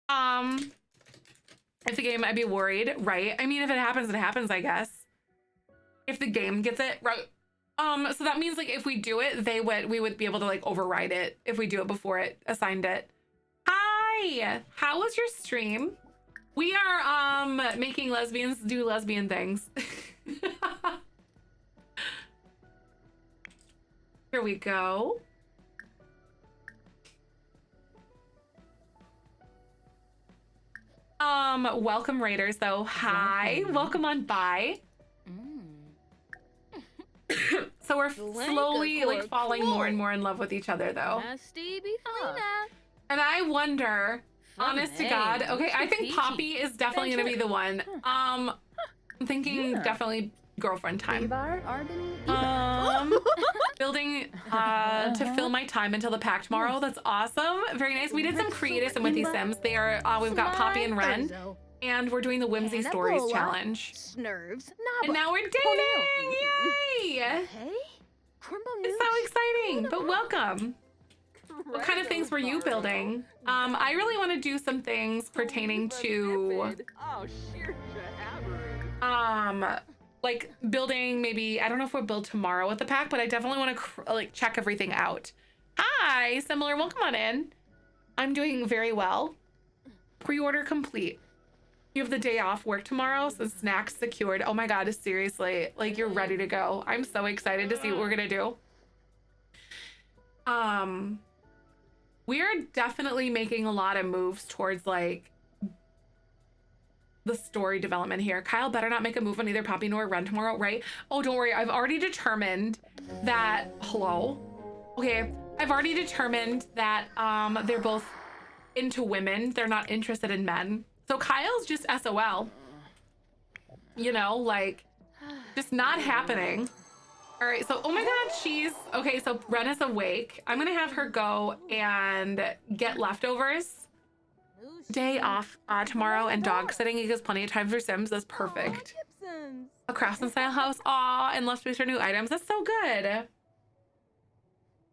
If the game, I'd be worried, right? I mean, if it happens, I guess. If the game gets it, right? So that means like if we do it, we would be able to like override it if we do it before it assigned it. Hi, how was your stream? We are making lesbians do lesbian things. Here we go. Welcome raiders though. Hi, welcome on by. So we're slowly like falling more and more in love with each other though. And I wonder, honest to God, okay, I think Poppy is definitely gonna be the one. I'm thinking definitely girlfriend time. Building to fill my time until the pack tomorrow. That's awesome. Very nice. We did some creative with these Sims. They are we've got Poppy and Ren, and we're doing the Whimsy Stories challenge. And now we're dating! Yay! It's so exciting, but welcome. What kind of things were you building? I really want to do some things pertaining to like building, maybe, I don't know if we'll build tomorrow with the pack, but I definitely want to like check everything out. Hi, Similar, welcome on in. I'm doing very well. Pre-order complete. You have the day off work tomorrow, so snacks secured. Oh my God, seriously, like you're ready to go. I'm so excited to see what we're gonna do. We're definitely making a lot of moves towards like the story development here. Kyle better not make a move on either Poppy nor Ren tomorrow, right? Oh, don't worry. I've already determined that, hello? Okay, I've already determined that they're both into women. They're not interested in men. So Kyle's just SOL. You know, like, just not happening. All right, so, oh my God, she's, okay, so Ren is awake. I'm gonna have her go and get leftovers. Day off tomorrow and dog sitting. He gives plenty of time for Sims. That's perfect. A craftsman style house. Aw, and left space for new items. That's so good. It's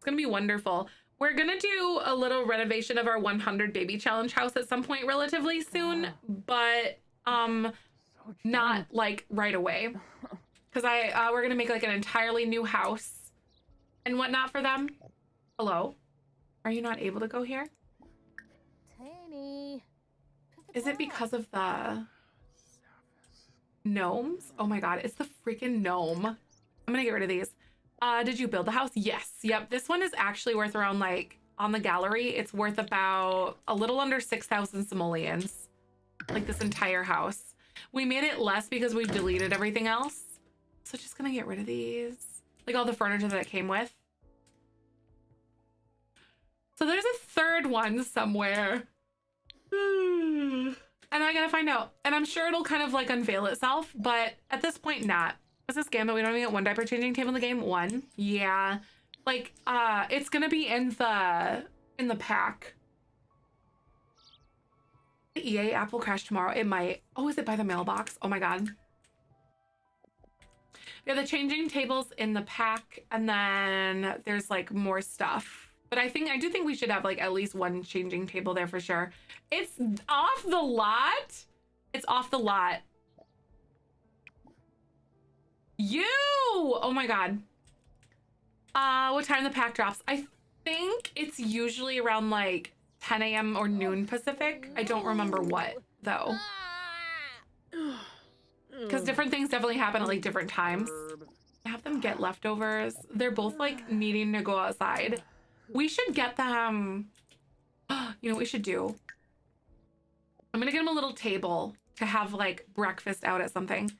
gonna be wonderful. We're gonna do a little renovation of our 100 baby challenge house at some point relatively soon, but not like right away. Because we're gonna make like an entirely new house and whatnot for them. Hello? Are you not able to go here? Is it because of the gnomes? Oh my God, it's the freaking gnome. I'm gonna get rid of these. Did you build the house? Yes, yep. This one is actually worth around like, on the gallery, it's worth about a little under 6,000 simoleons. Like this entire house. We made it less because we deleted everything else. So just gonna get rid of these. Like all the furniture that it came with. So there's a third one somewhere. And I gotta find out. And I'm sure it'll kind of like unveil itself, but at this point not. What's this game that we don't even get one diaper changing table in the game? One? Yeah. Like, it's gonna be in the pack. The EA app will crash tomorrow. It might. Oh, is it by the mailbox? Oh my God. Yeah, the changing tables in the pack, and then there's like more stuff. But I do think we should have like at least one changing table there for sure. It's off the lot. It's off the lot. You! Oh my God. What time the pack drops? I think it's usually around like 10 a.m. or noon Pacific. I don't remember what though. Because different things definitely happen at like different times. Have them get leftovers. They're both like needing to go outside. We should get them. You know what we should do? I'm gonna get them a little table to have like breakfast out at something.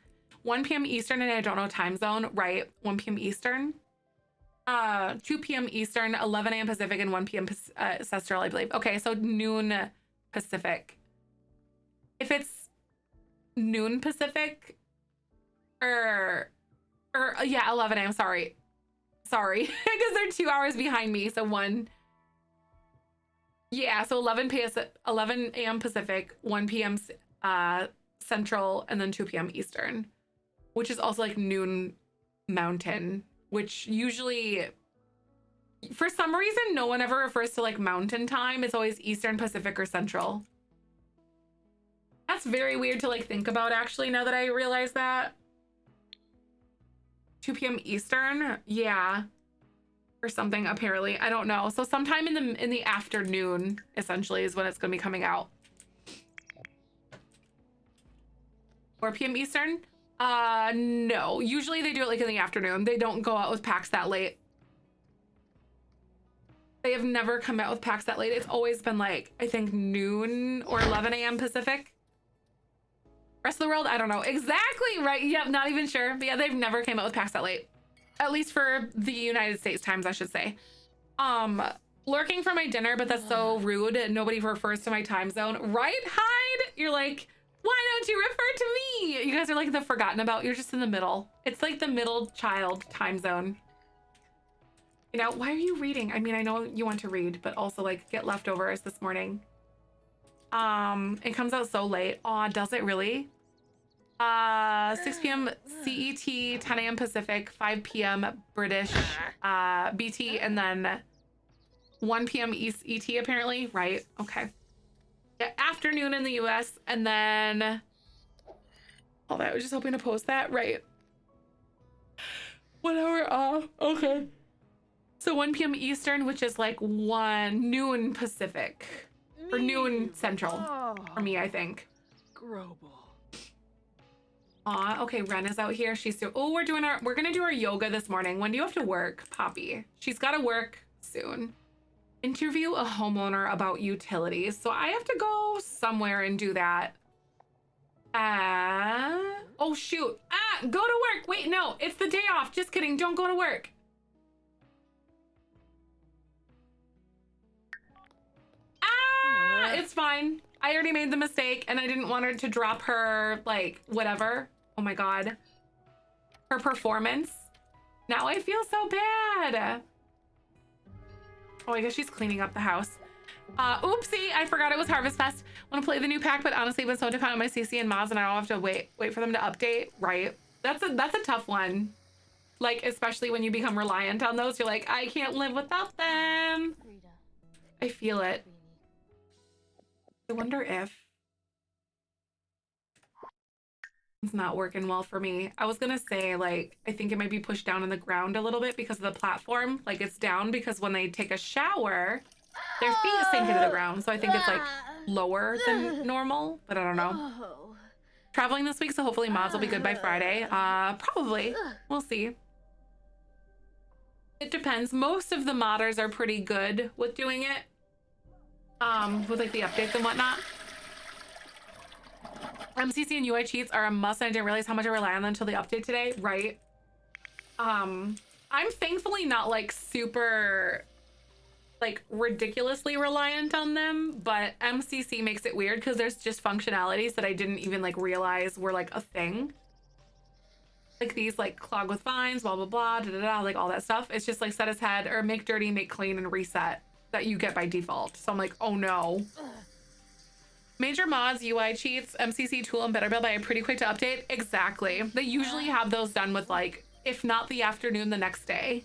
1 p.m. Eastern, and I don't know time zone, right? 1 p.m. Eastern. 2 p.m. Eastern, 11 a.m. Pacific, and 1 p.m. Central, I believe. Okay, so noon Pacific. If it's noon Pacific, or yeah, 11 a.m. Sorry, because they're 2 hours behind me. So 1. Yeah, so 11 a.m. Pacific, 1 p.m. Central, and then 2 p.m. Eastern, which is also like noon Mountain, which usually, for some reason, no one ever refers to like Mountain time. It's always Eastern, Pacific, or Central. That's very weird to like think about actually, now that I realize that. 2 p.m. Eastern, yeah. Or something, apparently. I don't know. So sometime in the afternoon, essentially, is when it's gonna be coming out. 4 p.m. Eastern? No. Usually they do it like in the afternoon. They don't go out with packs that late. They have never come out with packs that late. It's always been like, I think noon or 11 a.m. Pacific. Rest of the world, I don't know. Exactly, right? Yep, not even sure. But yeah, they've never came out with packs that late. At least for the United States times, I should say. Lurking for my dinner, but that's so rude. Nobody refers to my time zone. Right, Hyde? You're like, why don't you refer to me? You guys are like the forgotten about. You're just in the middle. It's like the middle child time zone. You know, why are you reading? I mean, I know you want to read, but also like get leftovers this morning. It comes out so late. Aw, does it really? 6 p.m. CET, 10 a.m. Pacific, 5 p.m. British BT, and then 1 p.m. East ET apparently, right? Okay. Yeah, afternoon in the US, and then all that. I was just hoping to post that, right? 1 hour off. Okay. So 1 p.m. Eastern, which is like noon Pacific. Or noon Central for me, I think. Global. Aw, okay, Ren is out here. She's so, oh, we're gonna do our yoga this morning. When do you have to work, Poppy? She's gotta work soon. Interview a homeowner about utilities. So I have to go somewhere and do that. Oh shoot. Go to work. Wait, no, it's the day off. Just kidding, don't go to work. It's fine. I already made the mistake and I didn't want her to drop her, like, whatever. Oh my God. Her performance. Now I feel so bad. Oh, I guess she's cleaning up the house. Oopsie, I forgot it was Harvest Fest. Want to play the new pack, but honestly, been so dependent on my CC and mods and I don't have to wait for them to update, right? That's a tough one. Like, especially when you become reliant on those, you're like, I can't live without them. I feel it. I wonder if it's not working well for me. I was gonna say, like, I think it might be pushed down on the ground a little bit because of the platform. Like, it's down because when they take a shower, their feet sink into the ground. So I think it's like lower than normal, but I don't know. Traveling this week, so hopefully mods will be good by Friday. Probably. We'll see. It depends. Most of the modders are pretty good with doing it. With like the updates and whatnot. MCC and UI cheats are a must, and I didn't realize how much I rely on them until the update today, right? I'm thankfully not like super like ridiculously reliant on them, but MCC makes it weird because there's just functionalities that I didn't even like realize were like a thing. Like these like clog with fines, blah blah blah, da da da, like all that stuff. It's just like set as head or make dirty, make clean, and reset that you get by default. So I'm like, oh no. Major mods, UI cheats, MCC tool, and better build by a pretty quick to update. Exactly. They usually have those done with like, if not the afternoon, the next day.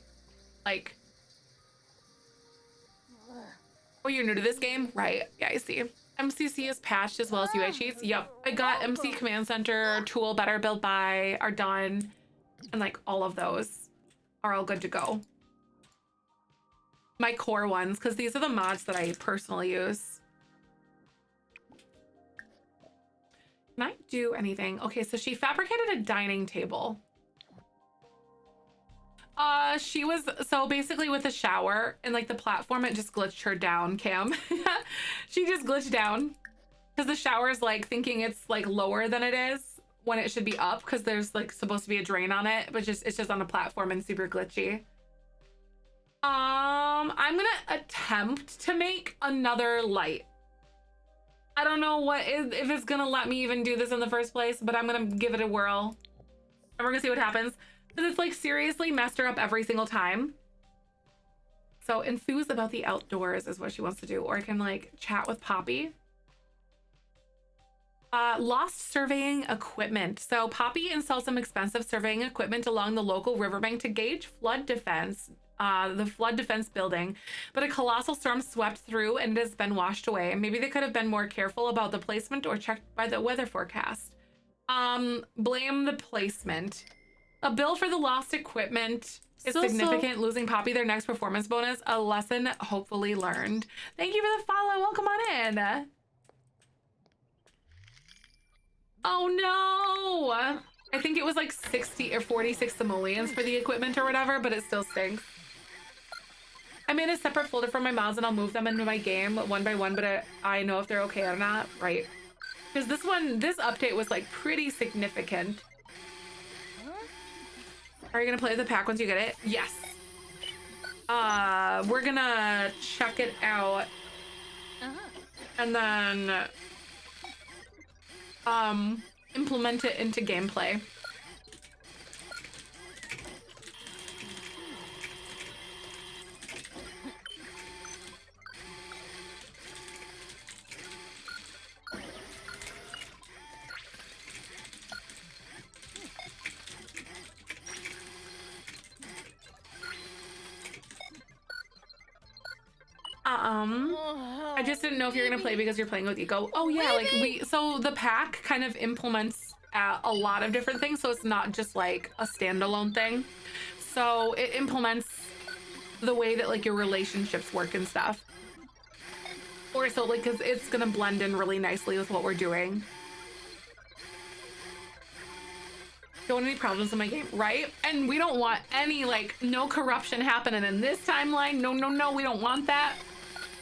Like, oh, you're new to this game? Right. Yeah, I see. MCC is patched as well as UI cheats. Yep. I got MC Command Center, tool, better build by are done. And like all of those are all good to go. My core ones, because these are the mods that I personally use. Can I do anything? Okay, so she fabricated a dining table. She was, so basically with the shower and like the platform, it just glitched her down, Cam. She just glitched down because the shower is like thinking it's like lower than it is when it should be up because there's like supposed to be a drain on it, but it's just on a platform and super glitchy. I'm gonna attempt to make another light. I don't know if it's gonna let me even do this in the first place, but I'm gonna give it a whirl and we're gonna see what happens. Because it's like seriously messed her up every single time. So enthused about the outdoors is what she wants to do. Or I can like chat with Poppy. Lost surveying equipment. So Poppy installed some expensive surveying equipment along the local riverbank to gauge flood defense, the flood defense building. But a colossal storm swept through and it has been washed away. Maybe they could have been more careful about the placement or checked by the weather forecast. Blame the placement. A bill for the lost equipment is significant. Losing Poppy their next performance bonus. A lesson hopefully learned. Thank you for the follow. Welcome on in. Oh no. I think it was like 60 or 46 simoleons for the equipment or whatever, but it still stinks. I made a separate folder for my mods and I'll move them into my game one by one, but I know if they're okay or not, right? Because this update was like pretty significant. Are you gonna play the pack once you get it? Yes. We're gonna check it out. And then implement it into gameplay. I just didn't know if you're gonna play because you're playing with Eco. Oh yeah, like so the pack kind of implements a lot of different things, so it's not just like a standalone thing. So it implements the way that like your relationships work and stuff. Or so like, cause it's gonna blend in really nicely with what we're doing. Don't want any problems in my game, right? And we don't want any like no corruption happening in this timeline. No, no, no, we don't want that.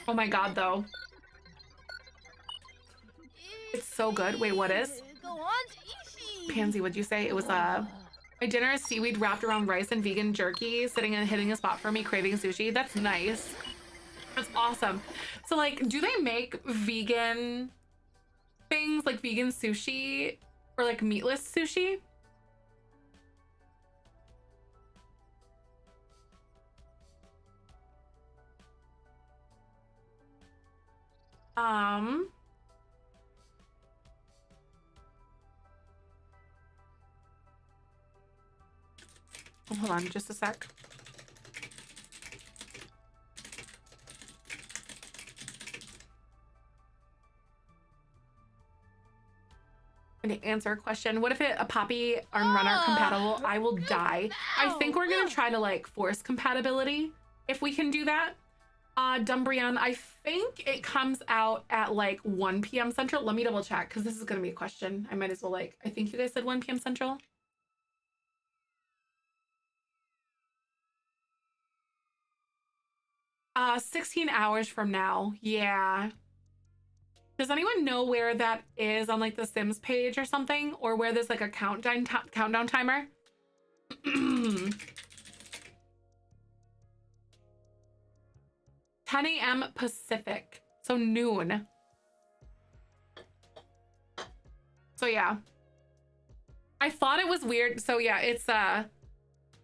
Oh my god, though. It's so good. Wait, what is? Pansy, what'd you say? It was my dinner is seaweed wrapped around rice and vegan jerky, sitting and hitting a spot for me, craving sushi. That's nice. That's awesome. So like, do they make vegan things like vegan sushi or like meatless sushi? Oh, hold on just a sec. I'm gonna answer a question. What if a Poppy and Run aren't compatible? I will die. I think we're gonna try to like force compatibility if we can do that. Dumbrian, I think it comes out at like 1 p.m. Central. Let me double check because this is gonna be a question. I might as well like, I think you guys said 1 p.m. Central. 16 hours from now. Yeah. Does anyone know where that is on like the Sims page or something? Or where there's like a countdown timer? 10 a.m. Pacific. So noon. So yeah. I thought it was weird. So yeah, it's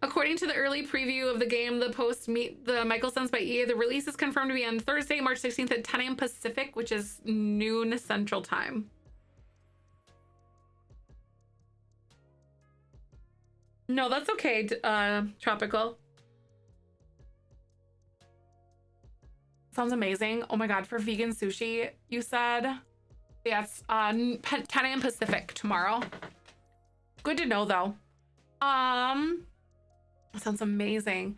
according to the early preview of the game, the post Meet the Michael Sons by EA, the release is confirmed to be on Thursday, March 16th at 10 a.m. Pacific, which is noon Central Time. No, that's okay, Tropical. Sounds amazing. Oh my god, for vegan sushi, you said? Yeah, it's 10 a.m. Pacific tomorrow. Good to know, though. That sounds amazing.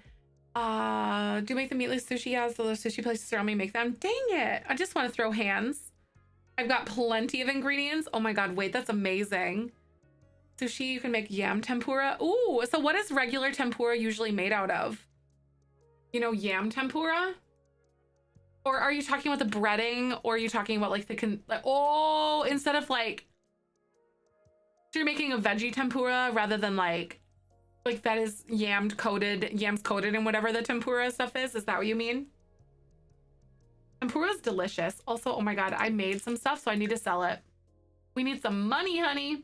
Do you make the meatless sushi? Yes, the sushi places around me make them. Dang it. I just want to throw hands. I've got plenty of ingredients. Oh my God, wait, that's amazing. Sushi, you can make yam tempura. Ooh, so what is regular tempura usually made out of? You know, yam tempura? Or are you talking about the breading? Or are you talking about like oh, instead of like, so you're making a veggie tempura rather than like that is yams coated in whatever the tempura stuff is? Is that what you mean? Tempura is delicious. Also, oh my God, I made some stuff, so I need to sell it. We need some money, honey.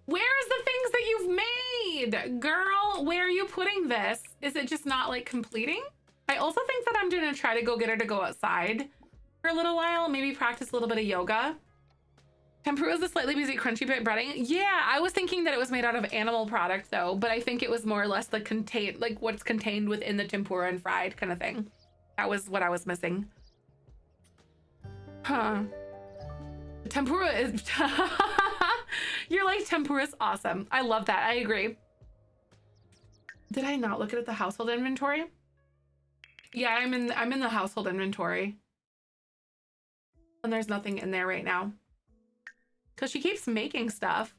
Where is the things that you've made? Girl, where are you putting this? Is it just not like completing? I also think that I'm gonna try to go get her to go outside for a little while, maybe practice a little bit of yoga. Tempura is a slightly busy crunchy bit breading. Yeah, I was thinking that it was made out of animal product though, but I think it was more or less the like what's contained within the tempura and fried kind of thing. That was what I was missing. Huh. Tempura is... You're like, tempura's awesome. I love that. I agree. Did I not look at the household inventory? Yeah, I'm in the household inventory. And there's nothing in there right now. Because she keeps making stuff.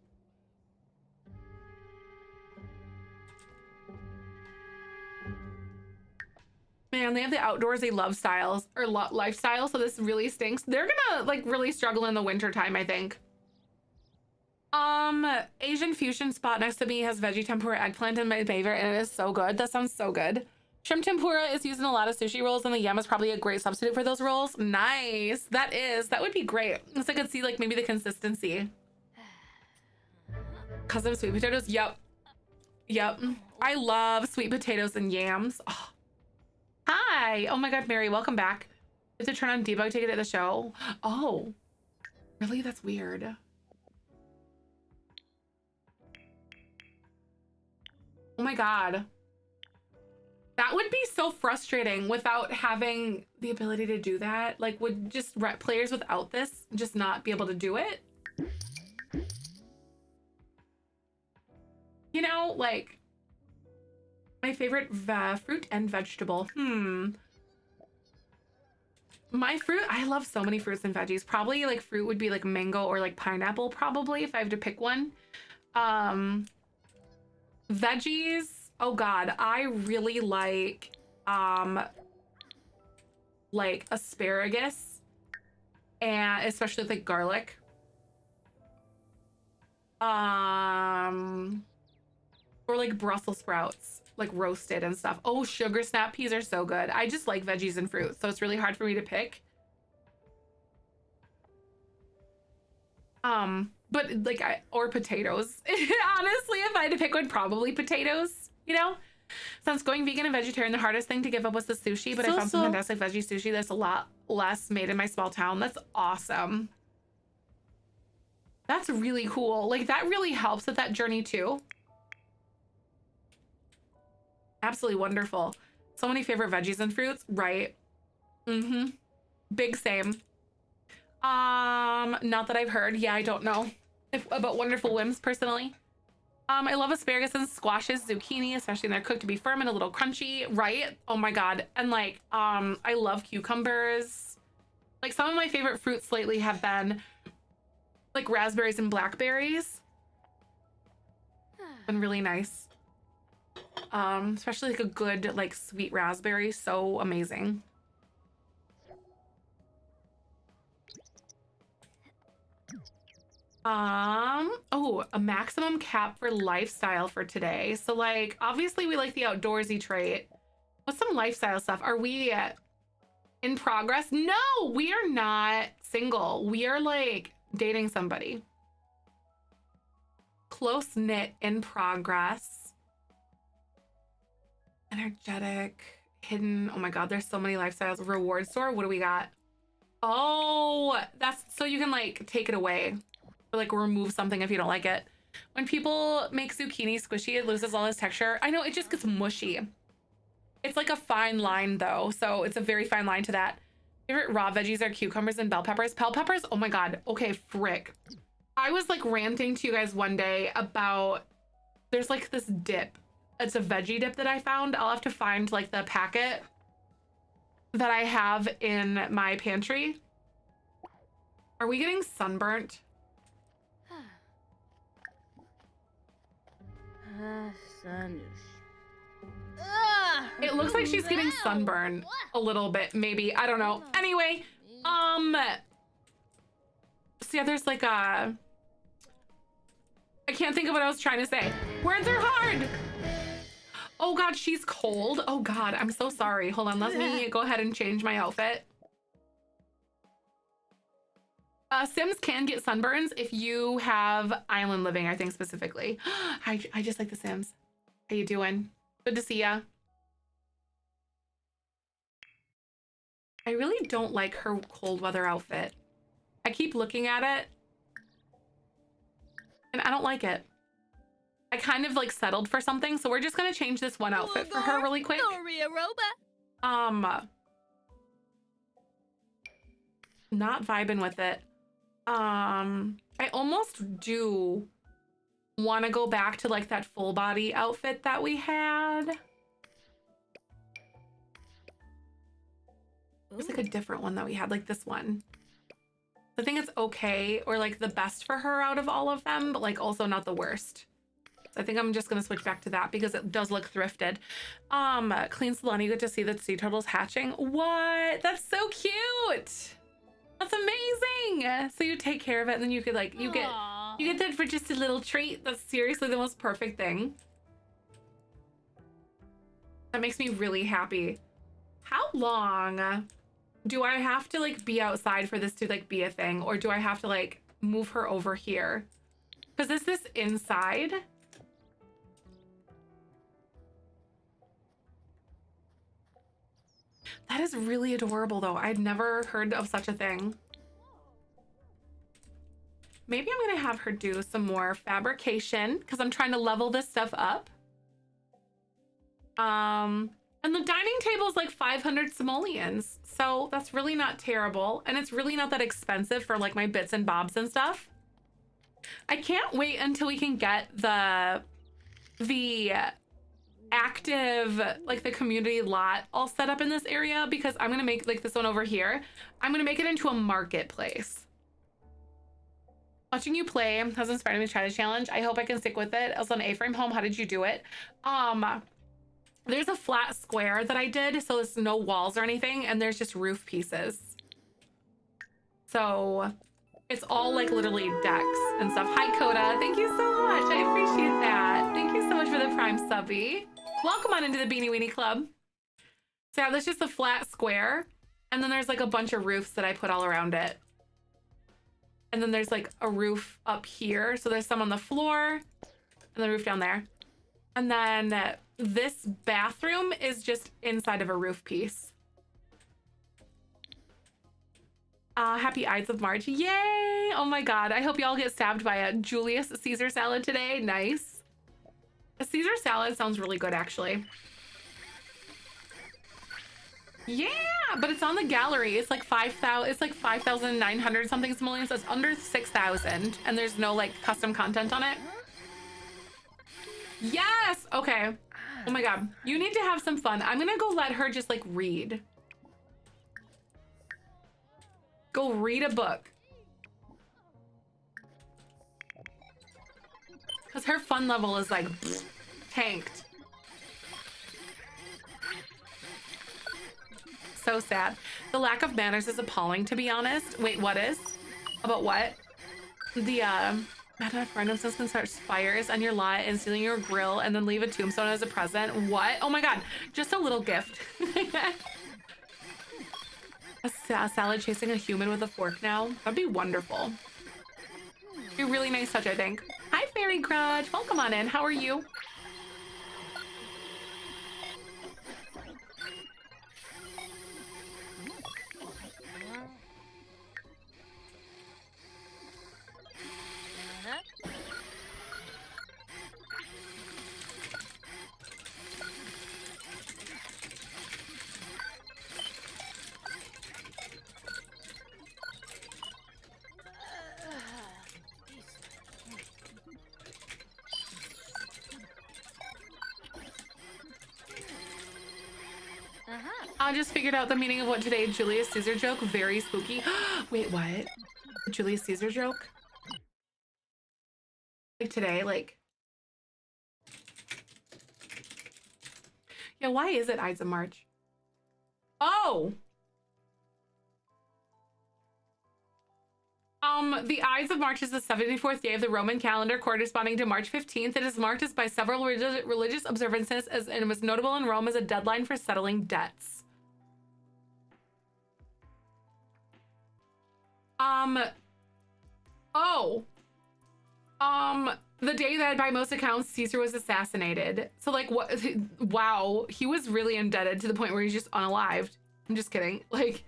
Man, they have the outdoorsy lifestyle, so this really stinks. They're gonna like really struggle in the winter time, I think. Asian fusion spot next to me has veggie tempura eggplant in my favorite, and it is so good. That sounds so good. Shrimp tempura is used in a lot of sushi rolls, and the yam is probably a great substitute for those rolls. Nice. That would be great. Because I could see like maybe the consistency. Custom sweet potatoes. Yep. I love sweet potatoes and yams. Oh. Hi. Oh my God, Mary, welcome back. You have to turn on debug to get at the show. Oh, really? That's weird. Oh my God. That would be so frustrating without having the ability to do that. Like, would just players without this just not be able to do it? You know, like my favorite fruit and vegetable. My fruit, I love so many fruits and veggies. Probably like fruit would be like mango or like pineapple probably if I have to pick one. Veggies, oh God, I really like asparagus, and especially with like garlic. Or like Brussels sprouts, like roasted and stuff. Oh, sugar snap peas are so good. I just like veggies and fruits, so it's really hard for me to pick. But like or potatoes. Honestly, if I had to pick one, probably potatoes, you know? Since going vegan and vegetarian, the hardest thing to give up was the sushi, but I found some fantastic veggie sushi that's a lot less made in my small town. That's awesome. That's really cool. Like that really helps with that journey too. Absolutely wonderful. So many favorite veggies and fruits, right? Big same. Not that I've heard. Yeah, I don't know about wonderful whims personally. I love asparagus and squashes, zucchini, especially when they're cooked to be firm and a little crunchy, right? Oh my God. And like, I love cucumbers. Like some of my favorite fruits lately have been like raspberries and blackberries. Been really nice. Especially like a good like sweet raspberry, so amazing. Oh, a maximum cap for lifestyle for today. So like obviously we like the outdoorsy trait. What's some lifestyle stuff? Are we in progress? No, we are not single. We are like dating somebody. Close knit, in progress. Energetic, hidden. Oh my God, there's so many lifestyles. Reward store. What do we got? Oh, that's so you can like take it away. Or like remove something if you don't like it. When people make zucchini squishy, it loses all its texture. I know, it just gets mushy. It's like a fine line though, so it's a very fine line to that. Favorite raw veggies are cucumbers and bell peppers. Bell peppers, oh my God. Okay, frick. I was like ranting to you guys one day about there's like this dip. It's a veggie dip that I found. I'll have to find like the packet that I have in my pantry. Are we getting sunburnt? It looks like she's getting sunburn a little bit, maybe. I don't know. Anyway, so yeah, there's like a... I can't think of what I was trying to say. Words are hard. Oh God, she's cold. Oh God, I'm so sorry. Hold on, let me go ahead and change my outfit. Sims can get sunburns if you have island living, I think specifically. I just like the Sims. How you doing? Good to see ya. I really don't like her cold weather outfit. I keep looking at it and I don't like it. I kind of like settled for something, so we're just gonna change this one outfit for her really quick. Not vibing with it. I almost do want to go back to like that full body outfit that we had. There's like a different one that we had, like this one. I think it's okay, or like the best for her out of all of them, but like also not the worst. So I think I'm just gonna switch back to that because it does look thrifted. Clean Salon, you get to see the sea turtles hatching. What? That's so cute. That's amazing. So you take care of it and then you could like, you get that for just a little treat. That's seriously the most perfect thing. That makes me really happy. How long do I have to like be outside for this to like be a thing? Or do I have to like move her over here? Because is this inside? That is really adorable though. I'd never heard of such a thing. Maybe I'm gonna have her do some more fabrication because I'm trying to level this stuff up. And the dining table is like 500 simoleons. So that's really not terrible. And it's really not that expensive for like my bits and bobs and stuff. I can't wait until we can get the active, like the community lot all set up in this area, because I'm gonna make like this one over here. I'm gonna make it into a marketplace. Watching you play has inspired me to try the challenge. I hope I can stick with it. I was on A-frame home. How did you do it? There's a flat square that I did, so there's no walls or anything, and there's just roof pieces. So it's all like literally decks and stuff. Hi, Coda. Thank you so much. I appreciate that. Thank you so much for the Prime subby. Welcome on into the Beanie Weenie Club. So yeah, that's just a flat square, and then there's like a bunch of roofs that I put all around it. And then there's like a roof up here. So there's some on the floor and the roof down there. And then this bathroom is just inside of a roof piece. Happy Ides of March. Yay! Oh my God. I hope y'all get stabbed by a Julius Caesar salad today. Nice. A Caesar salad sounds really good, actually. Yeah, but it's on the gallery. It's like 5,000. It's like 5,900 something simoleons. So it's under 6,000, and there's no like custom content on it. Yes. Okay. Oh my God. You need to have some fun. I'm gonna go let her just like read. Go read a book. Because her fun level is like tanked. So sad. The lack of manners is appalling, to be honest. Wait, what is? About what? The not enough random sense can start fires on your lot and stealing your grill and then leave a tombstone as a present. What? Oh my God. Just a little gift. A salad chasing a human with a fork now. That'd be wonderful. Be a really nice touch, I think. Hi, Fairy Grudge. Welcome on in. How are you? I just figured out the meaning of what today. Julius Caesar joke. Very spooky. Wait, what? Julius Caesar joke? Like today, like... Yeah, why is it Ides of March? Oh! The Ides of March is the 74th day of the Roman calendar, corresponding to March 15th. It is marked as by several religious observances, and it was notable in Rome as a deadline for settling debts. The day that by most accounts Caesar was assassinated. So like what? Wow, he was really indebted to the point where he's just unalived. I'm just kidding. Like,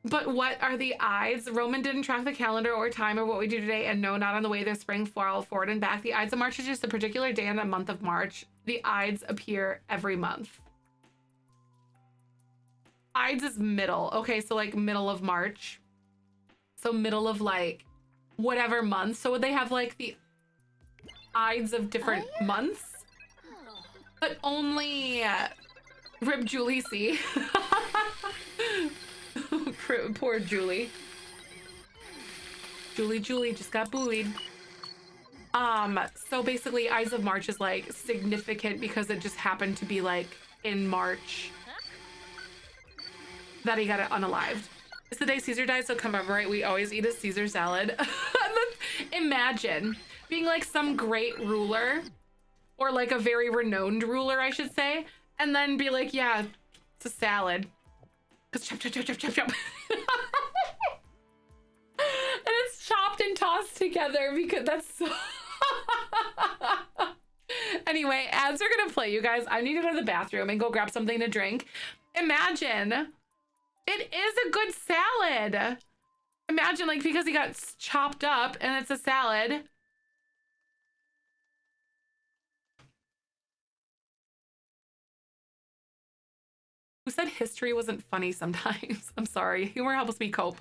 but what are the Ides? Roman didn't track the calendar or time of what we do today, and no, not on the way their spring, fall, forward and back. The Ides of March is just a particular day in the month of March. The Ides appear every month. Ides is middle. Okay, so like middle of March. So middle of like whatever month. So would they have like the Ides of different months? But only Rip Julie C. Poor Julie. Julie just got bullied. So basically Ides of March is like significant because it just happened to be like in March that he got it unalived. It's the day Caesar died, so commemorate. We always eat a Caesar salad. Imagine being like some great ruler, or like a very renowned ruler, I should say, and then be like, yeah, it's a salad. Cause chop, chop, chop, chop, chop, chop. And it's chopped and tossed together because that's so... Anyway, ads are gonna play, you guys. I need to go to the bathroom and go grab something to drink. Imagine, it is a good salad. Imagine, like, because he got chopped up and it's a salad. Who said history wasn't funny sometimes? I'm sorry. Humor helps me cope.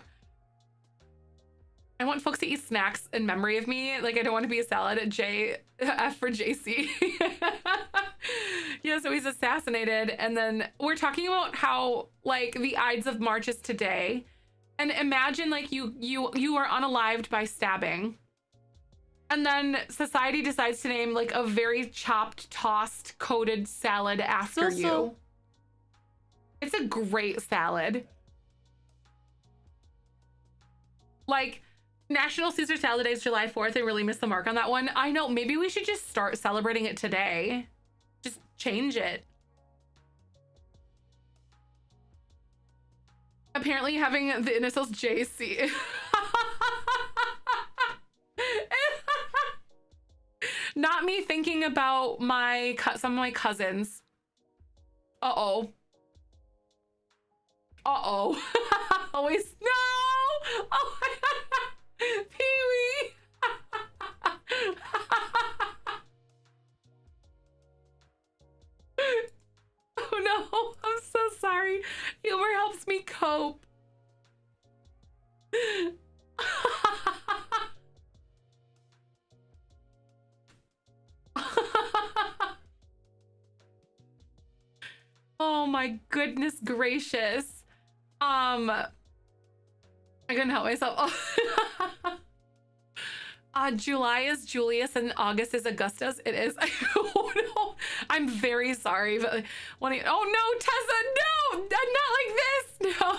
I want folks to eat snacks in memory of me. Like, I don't want to be a salad. F for JC. Yeah, so he's assassinated. And then we're talking about how, like, the Ides of March is today. And imagine, like, you are unalived by stabbing. And then society decides to name, like, a very chopped, tossed, coated salad after you. It's a great salad. Like, National Caesar Salad Day is July 4th. I really missed the mark on that one. I know, maybe we should just start celebrating it today. Just change it. Apparently having the initials JC. Not me thinking about some of my cousins. Uh-oh. Uh-oh. Always, no! Oh my God! Pee-wee! Oh no, I'm so sorry. Humor helps me cope. Oh my goodness gracious. I couldn't help myself. July is Julius and August is Augustus. It is. Oh no, I'm very sorry. But oh no, Tessa, no, not like this. No.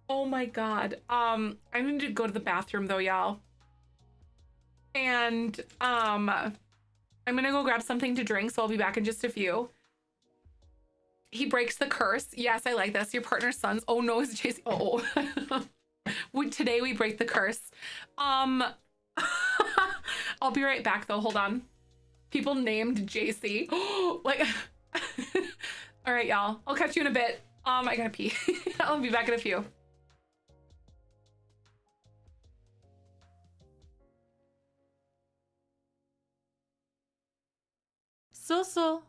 Oh my God. I need to go to the bathroom though, y'all. And I'm gonna go grab something to drink, so I'll be back in just a few. He breaks the curse. Yes, I like this. Your partner's sons. Oh no, it's JC. Oh. Today we break the curse. I'll be right back though. Hold on. People named JC. Like, all right, y'all. I'll catch you in a bit. I gotta pee. I'll be back in a few. So.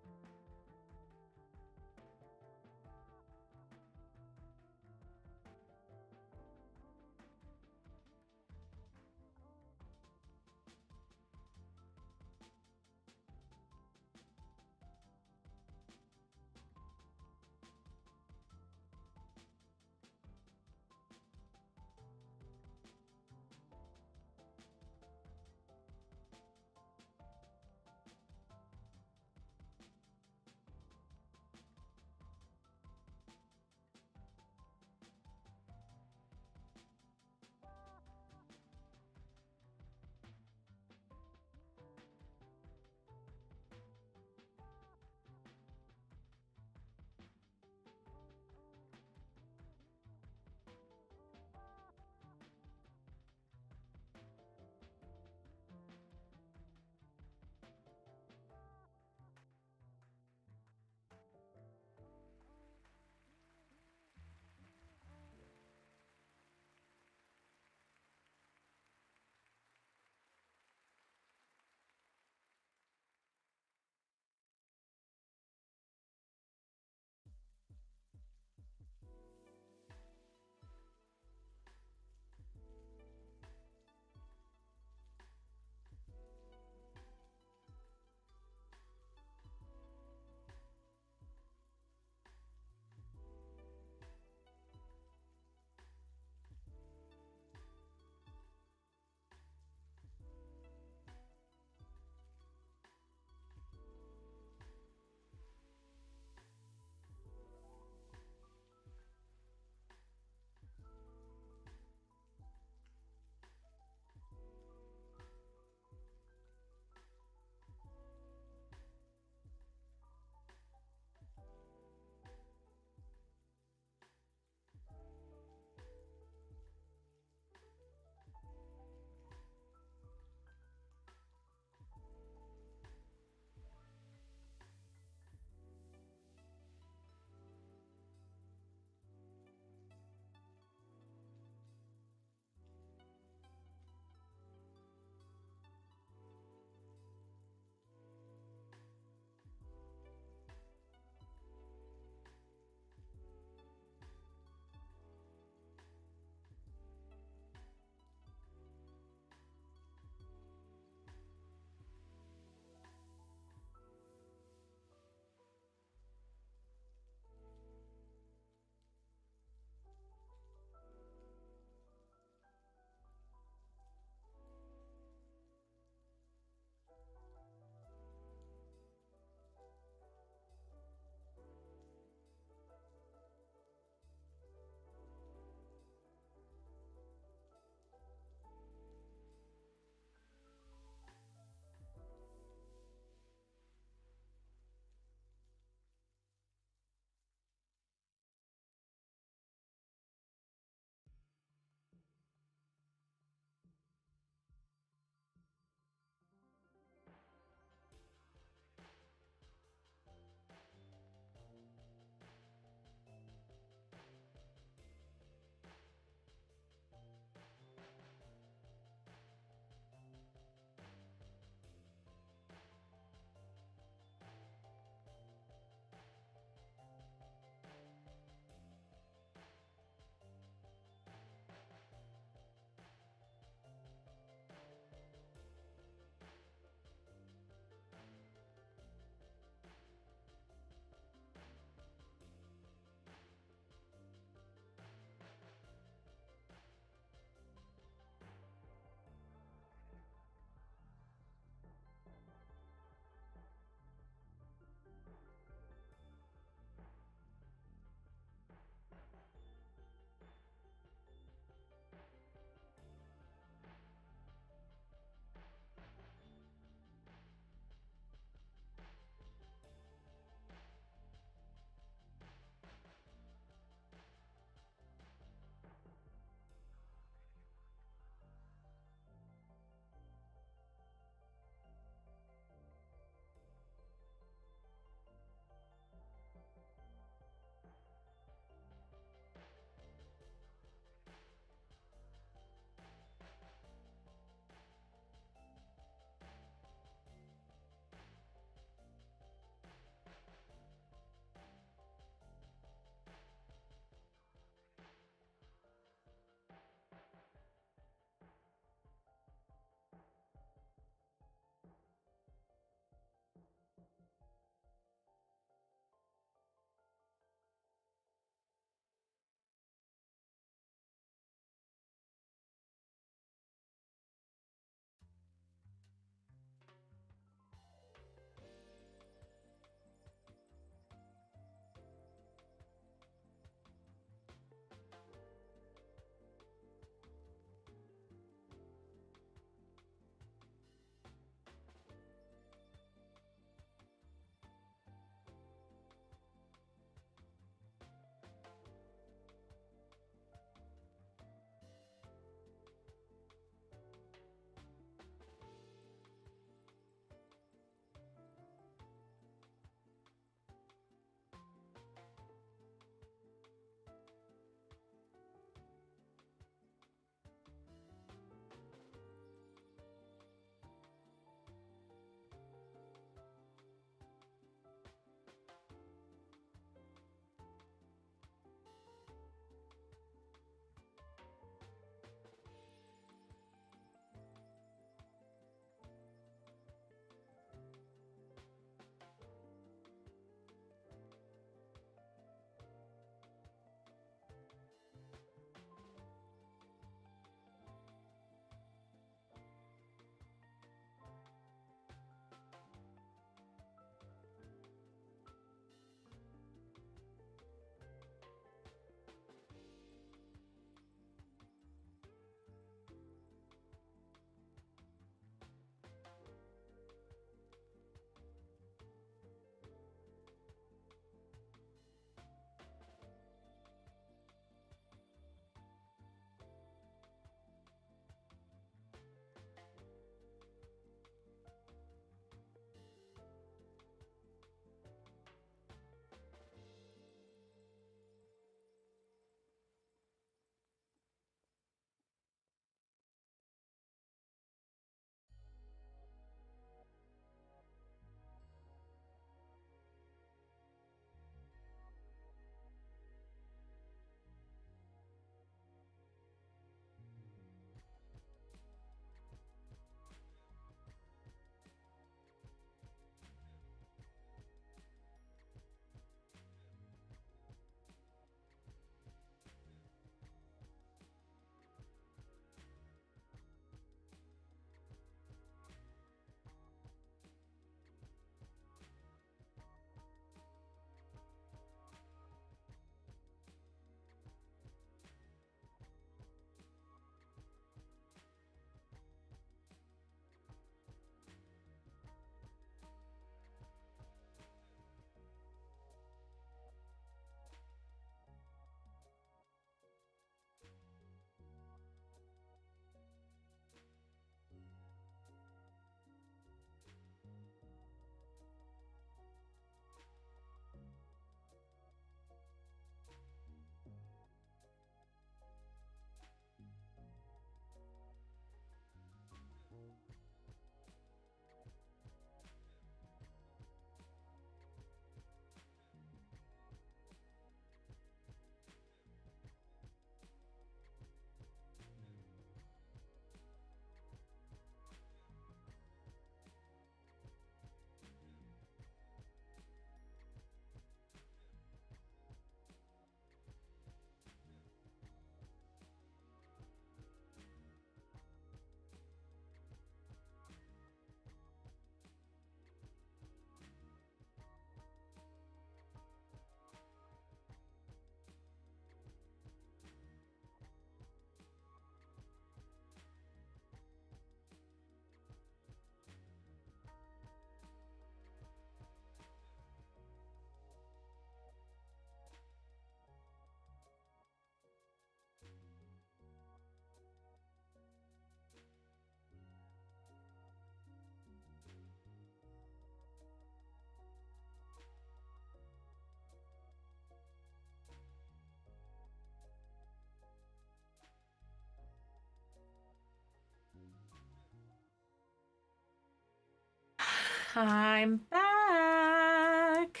I'm back.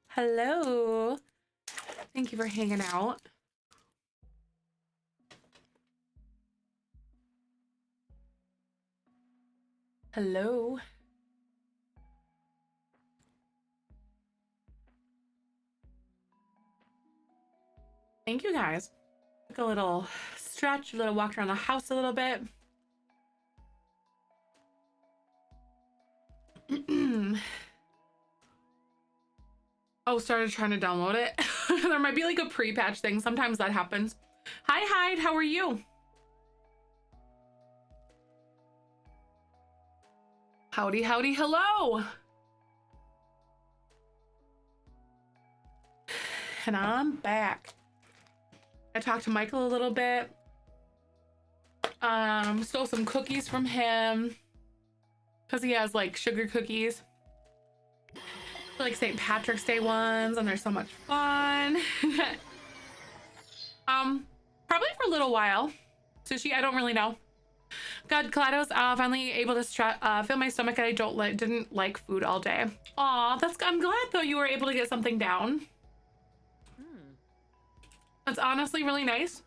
Hello. Thank you for hanging out. Hello. Thank you guys. Took a little stretch, a little walk around the house a little bit. Oh, started trying to download it. There might be like a pre-patch thing. Sometimes that happens. Hi, Hyde. How are you? Howdy, howdy, hello. And I'm back. I talked to Michael a little bit. Stole some cookies from him because he has like sugar cookies, like St. Patrick's Day ones, and they're so much fun. Probably for a little while. Sushi, I don't really know. God, Kaleidos, finally able to feel my stomach, and I didn't like food all day. Aw, I'm glad though you were able to get something down. That's honestly really nice.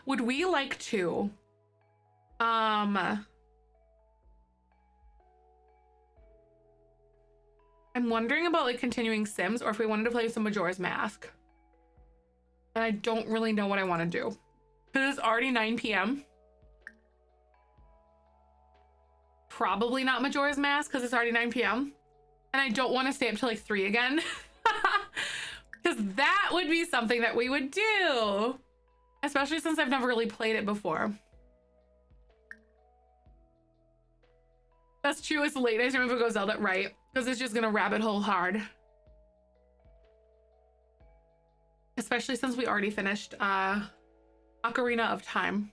Would we like to I'm wondering about like continuing Sims, or if we wanted to play some Majora's Mask. And I don't really know what I want to do because it's already 9 p.m. Probably not Majora's Mask because it's already 9 p.m. And I don't want to stay up till like 3 again. Because that would be something that we would do, especially since I've never really played it before. That's true. It's late night if it goes Zelda, right? Because it's just gonna rabbit hole hard. Especially since we already finished Ocarina of Time.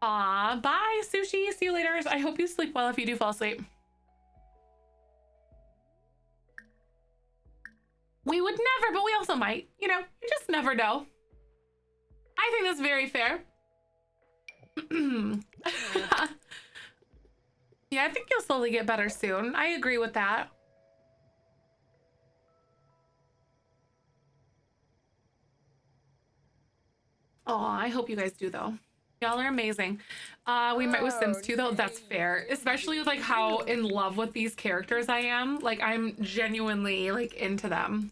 Aw, bye, Sushi. See you later. I hope you sleep well if you do fall asleep. We would never, but we also might. You know, you just never know. I think that's very fair. Yeah, I think you'll slowly get better soon. I agree with that. Oh, I hope you guys do though. Y'all are amazing. We met with Sims too though. That's fair. Especially with like how in love with these characters I am. Like I'm genuinely like into them.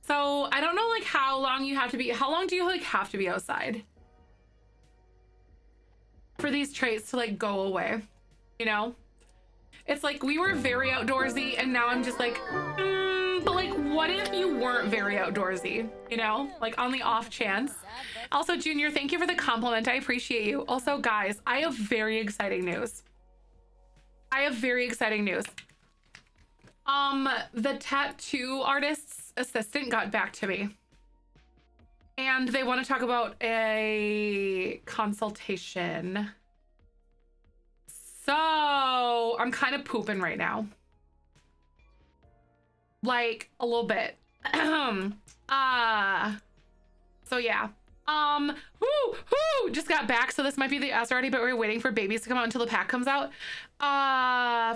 So I don't know like how long you have to be. How long do you like have to be outside for these traits to like go away? You know? It's like we were very outdoorsy and now I'm just like, but like what if you weren't very outdoorsy? You know? Like on the off chance. Also, Junior, thank you for the compliment. I appreciate you. Also, guys, I have very exciting news. The tattoo artist's assistant got back to me. And they want to talk about a consultation. So, I'm kind of pooping right now. Like, a little bit. So yeah. Just got back, so this might be the S already, but we're waiting for babies to come out until the pack comes out.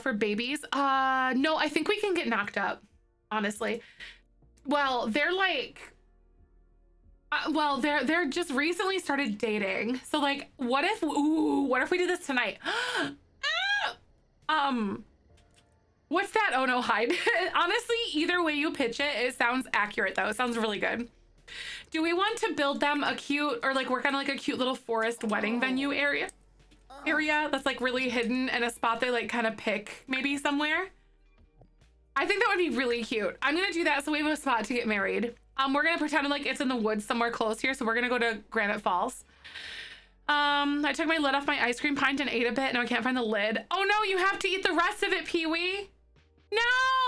For babies, no, I think we can get knocked up, honestly. Well, they're like, they're just recently started dating. So like, what if we do this tonight? What's that? Oh no, hide. Honestly, either way you pitch it, it sounds accurate though. It sounds really good. Do we want to build them a cute, or like work on like a cute little forest wedding venue area that's like really hidden and a spot they like kind of pick maybe somewhere? I think that would be really cute. I'm gonna do that so we have a spot to get married. We're gonna pretend like it's in the woods somewhere close here, so we're gonna go to Granite Falls. I took my lid off my ice cream pint and ate a bit. Now I can't find the lid. Oh no, you have to eat the rest of it, Pee-wee. No!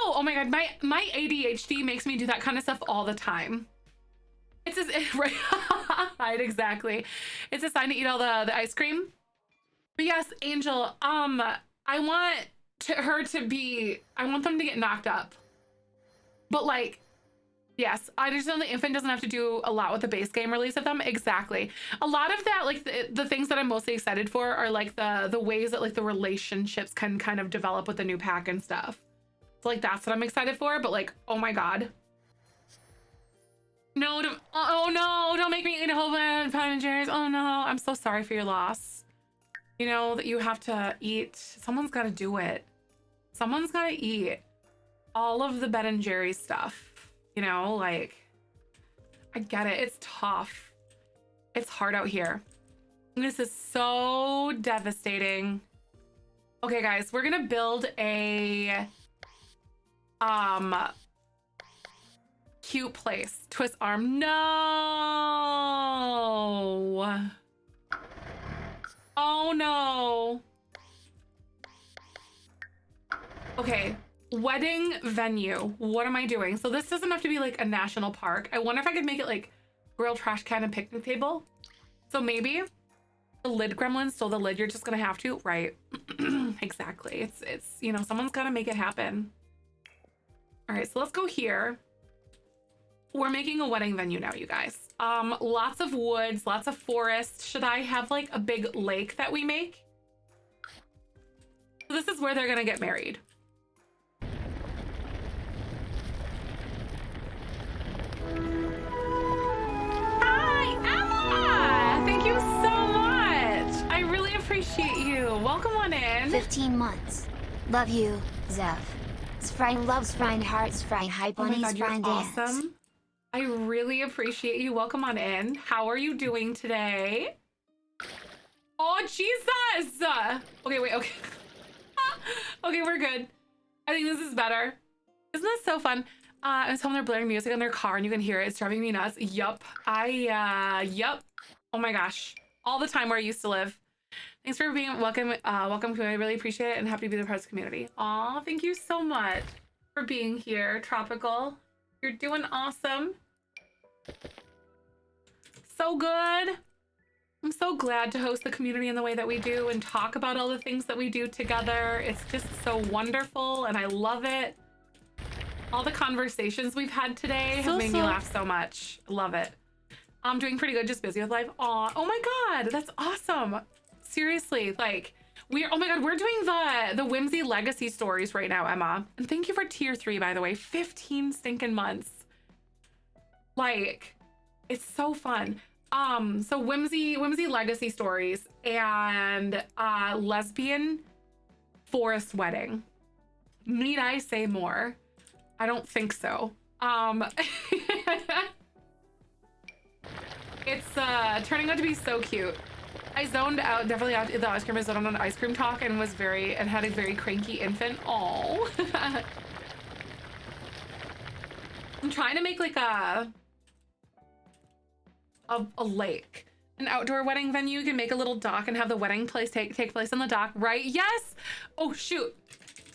Oh my god, my ADHD makes me do that kind of stuff all the time. It's just, right, exactly. It's a sign to eat all the ice cream. But yes, Angel, I want them to get knocked up. But like, Yes, I just know the infant doesn't have to do a lot with the base game release of them. Exactly. A lot of that, like the things that I'm mostly excited for are like the ways that like the relationships can kind of develop with the new pack and stuff. So like that's what I'm excited for. But like, oh my God. No, oh no, don't make me eat a whole bunch of Ben and Jerry's. Oh no, I'm so sorry for your loss. You know that you have to eat. Someone's got to do it. Someone's got to eat all of the Ben and Jerry's stuff. You know, like, I get it. It's tough. It's hard out here. This is so devastating. Okay, guys, we're gonna build a cute place. Twist arm. No. Oh no. Okay. Wedding venue. What am I doing? So this doesn't have to be like a national park. I wonder if I could make it like grill, trash can, and picnic table. So maybe the lid gremlin stole the lid. You're just gonna have to, right? Exactly. It's you know, someone's gotta make it happen. All right, so let's go here. We're making a wedding venue now, you guys. Lots of woods, lots of forest. Should I have like a big lake that we make? So this is where they're gonna get married. Appreciate you. Welcome on in. 15 months. Love you, Zef. Zefrine loves Zefrine heart, Zefrine high bunnies, Zefrine dance. Awesome. I really appreciate you. Welcome on in. How are you doing today? Oh, Jesus. Okay, wait, okay. Okay, we're good. I think this is better. Isn't this so fun? I was home, they're blaring music in their car and you can hear it. It's driving me nuts. Yup. Yup. Oh my gosh. All the time where I used to live. Thanks for being welcome. Welcome, community. I really appreciate it and happy to be the part of the community. Aw, thank you so much for being here, Tropical. You're doing awesome. So good. I'm so glad to host the community in the way that we do and talk about all the things that we do together. It's just so wonderful and I love it. All the conversations we've had today have made me laugh so much. Love it. I'm doing pretty good, just busy with life. Aw, oh my God, that's awesome. Seriously, like oh my God, we're doing the Whimsy legacy stories right now, Emma. And thank you for tier 3, by the way. 15 stinking months. Like, it's so fun. So Whimsy legacy stories and lesbian forest wedding. Need I say more? I don't think so. It's turning out to be so cute. I zoned out, definitely out the ice cream. I zoned on ice cream talk and was had a very cranky infant. Oh, I'm trying to make like a lake, an outdoor wedding venue. You can make a little dock and have the wedding place take place on the dock, right? Yes. Oh shoot,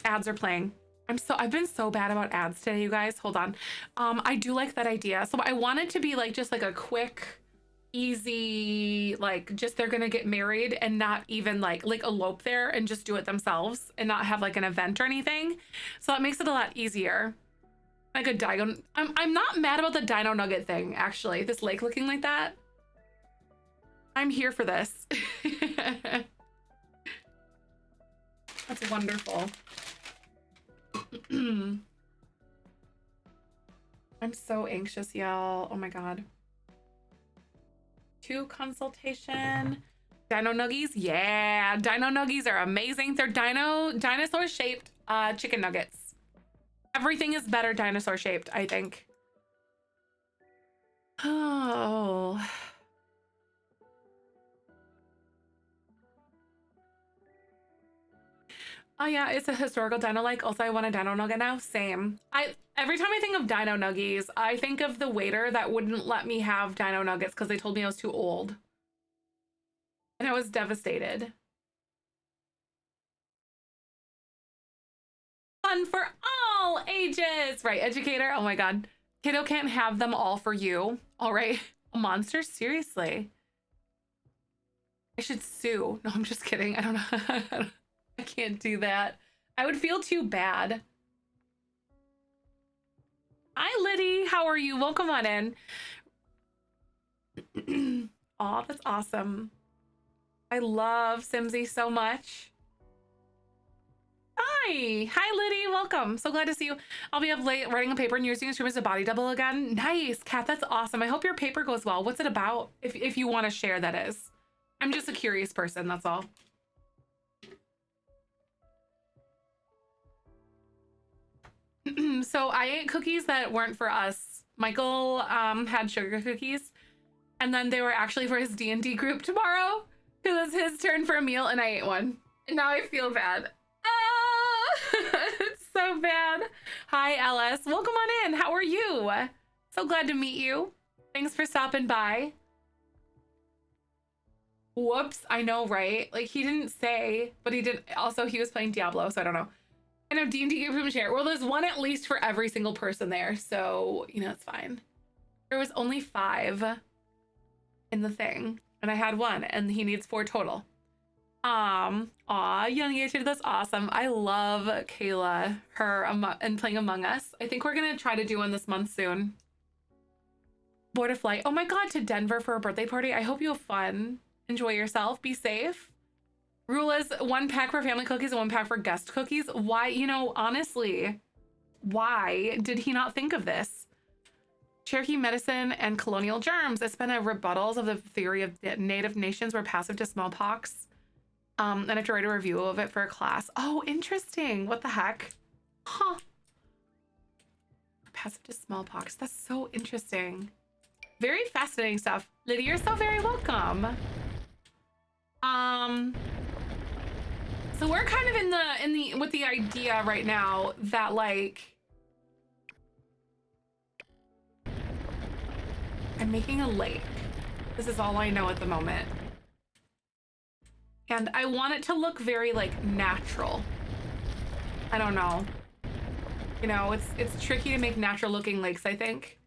ads are playing. I've been so bad about ads today, you guys. Hold on. I do like that idea. So I want it to be like just like a quick, easy, like just they're gonna get married and not even like elope there and just do it themselves and not have like an event or anything. So that makes it a lot easier. Like a dino. I'm not mad about the dino nugget thing, actually. This lake looking like that. I'm here for this. That's wonderful. I'm so anxious, y'all. Oh my God. 2 consultation. Dino nuggies. Yeah, dino nuggies are amazing. They're dinosaur shaped chicken nuggets. Everything is better dinosaur shaped, I think. Oh. Oh yeah, it's a historical dino like. Also, I want a dino nugget now. Same. Every time I think of dino nuggies, I think of the waiter that wouldn't let me have dino nuggets because they told me I was too old. And I was devastated. Fun for all ages. Right, educator. Oh my God. Kiddo can't have them all for you. All right. A monster? Seriously. I should sue. No, I'm just kidding. I don't know. I can't do that. I would feel too bad. Hi, Liddy. How are you? Welcome on in. Oh, that's awesome. I love Simsy so much. Hi. Hi, Liddy. Welcome. So glad to see you. I'll be up late writing a paper and using your stream as a body double again. Nice, Kat. That's awesome. I hope your paper goes well. What's it about? If you want to share, that is. I'm just a curious person. That's all. So I ate cookies that weren't for us. Michael had sugar cookies, and then they were actually for his D&D group tomorrow. It was his turn for a meal, and I ate one. And now I feel bad. It's so bad. Hi, Ellis. Welcome on in. How are you? So glad to meet you. Thanks for stopping by. Whoops. I know, right? Like, he didn't say, but he did. Also, he was playing Diablo, so I don't know. I know D&D gave him a share. Well, there's one at least for every single person there, so, you know, it's fine. There was only 5 in the thing, and I had 1, and he needs 4 total. Aw, Young Nature, that's awesome. I love Kayla, and playing Among Us. I think we're gonna try to do one this month soon. Board a flight. Oh my god, to Denver for a birthday party. I hope you have fun. Enjoy yourself. Be safe. Rule is 1 pack for family cookies and 1 pack for guest cookies. Why, you know, honestly, why did he not think of this? Cherokee medicine and colonial germs. It's been a rebuttals of the theory of native nations were passive to smallpox. And I have to write a review of it for a class. Oh, interesting. What the heck? Huh. Passive to smallpox. That's so interesting. Very fascinating stuff. Lydia, you're so very welcome. So we're kind of in the with the idea right now that, like, I'm making a lake. This is all I know at the moment. And I want it to look very, like, natural. I don't know. You know, it's tricky to make natural looking lakes, I think.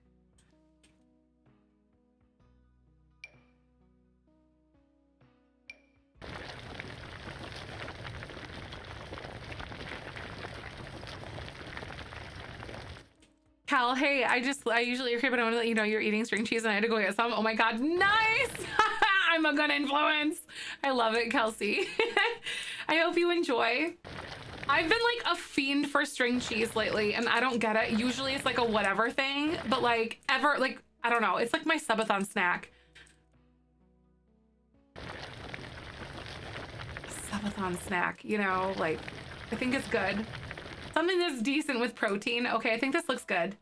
Cal, hey, I usually eat, but I want to let you know you're eating string cheese and I had to go get some. Oh my god, nice! I'm a good influence. I love it, Kelsey. I hope you enjoy. I've been like a fiend for string cheese lately and I don't get it. Usually it's like a whatever thing, but like I don't know. It's like my subathon snack. Subathon snack, you know, like I think it's good. Something that's decent with protein. Okay, I think this looks good.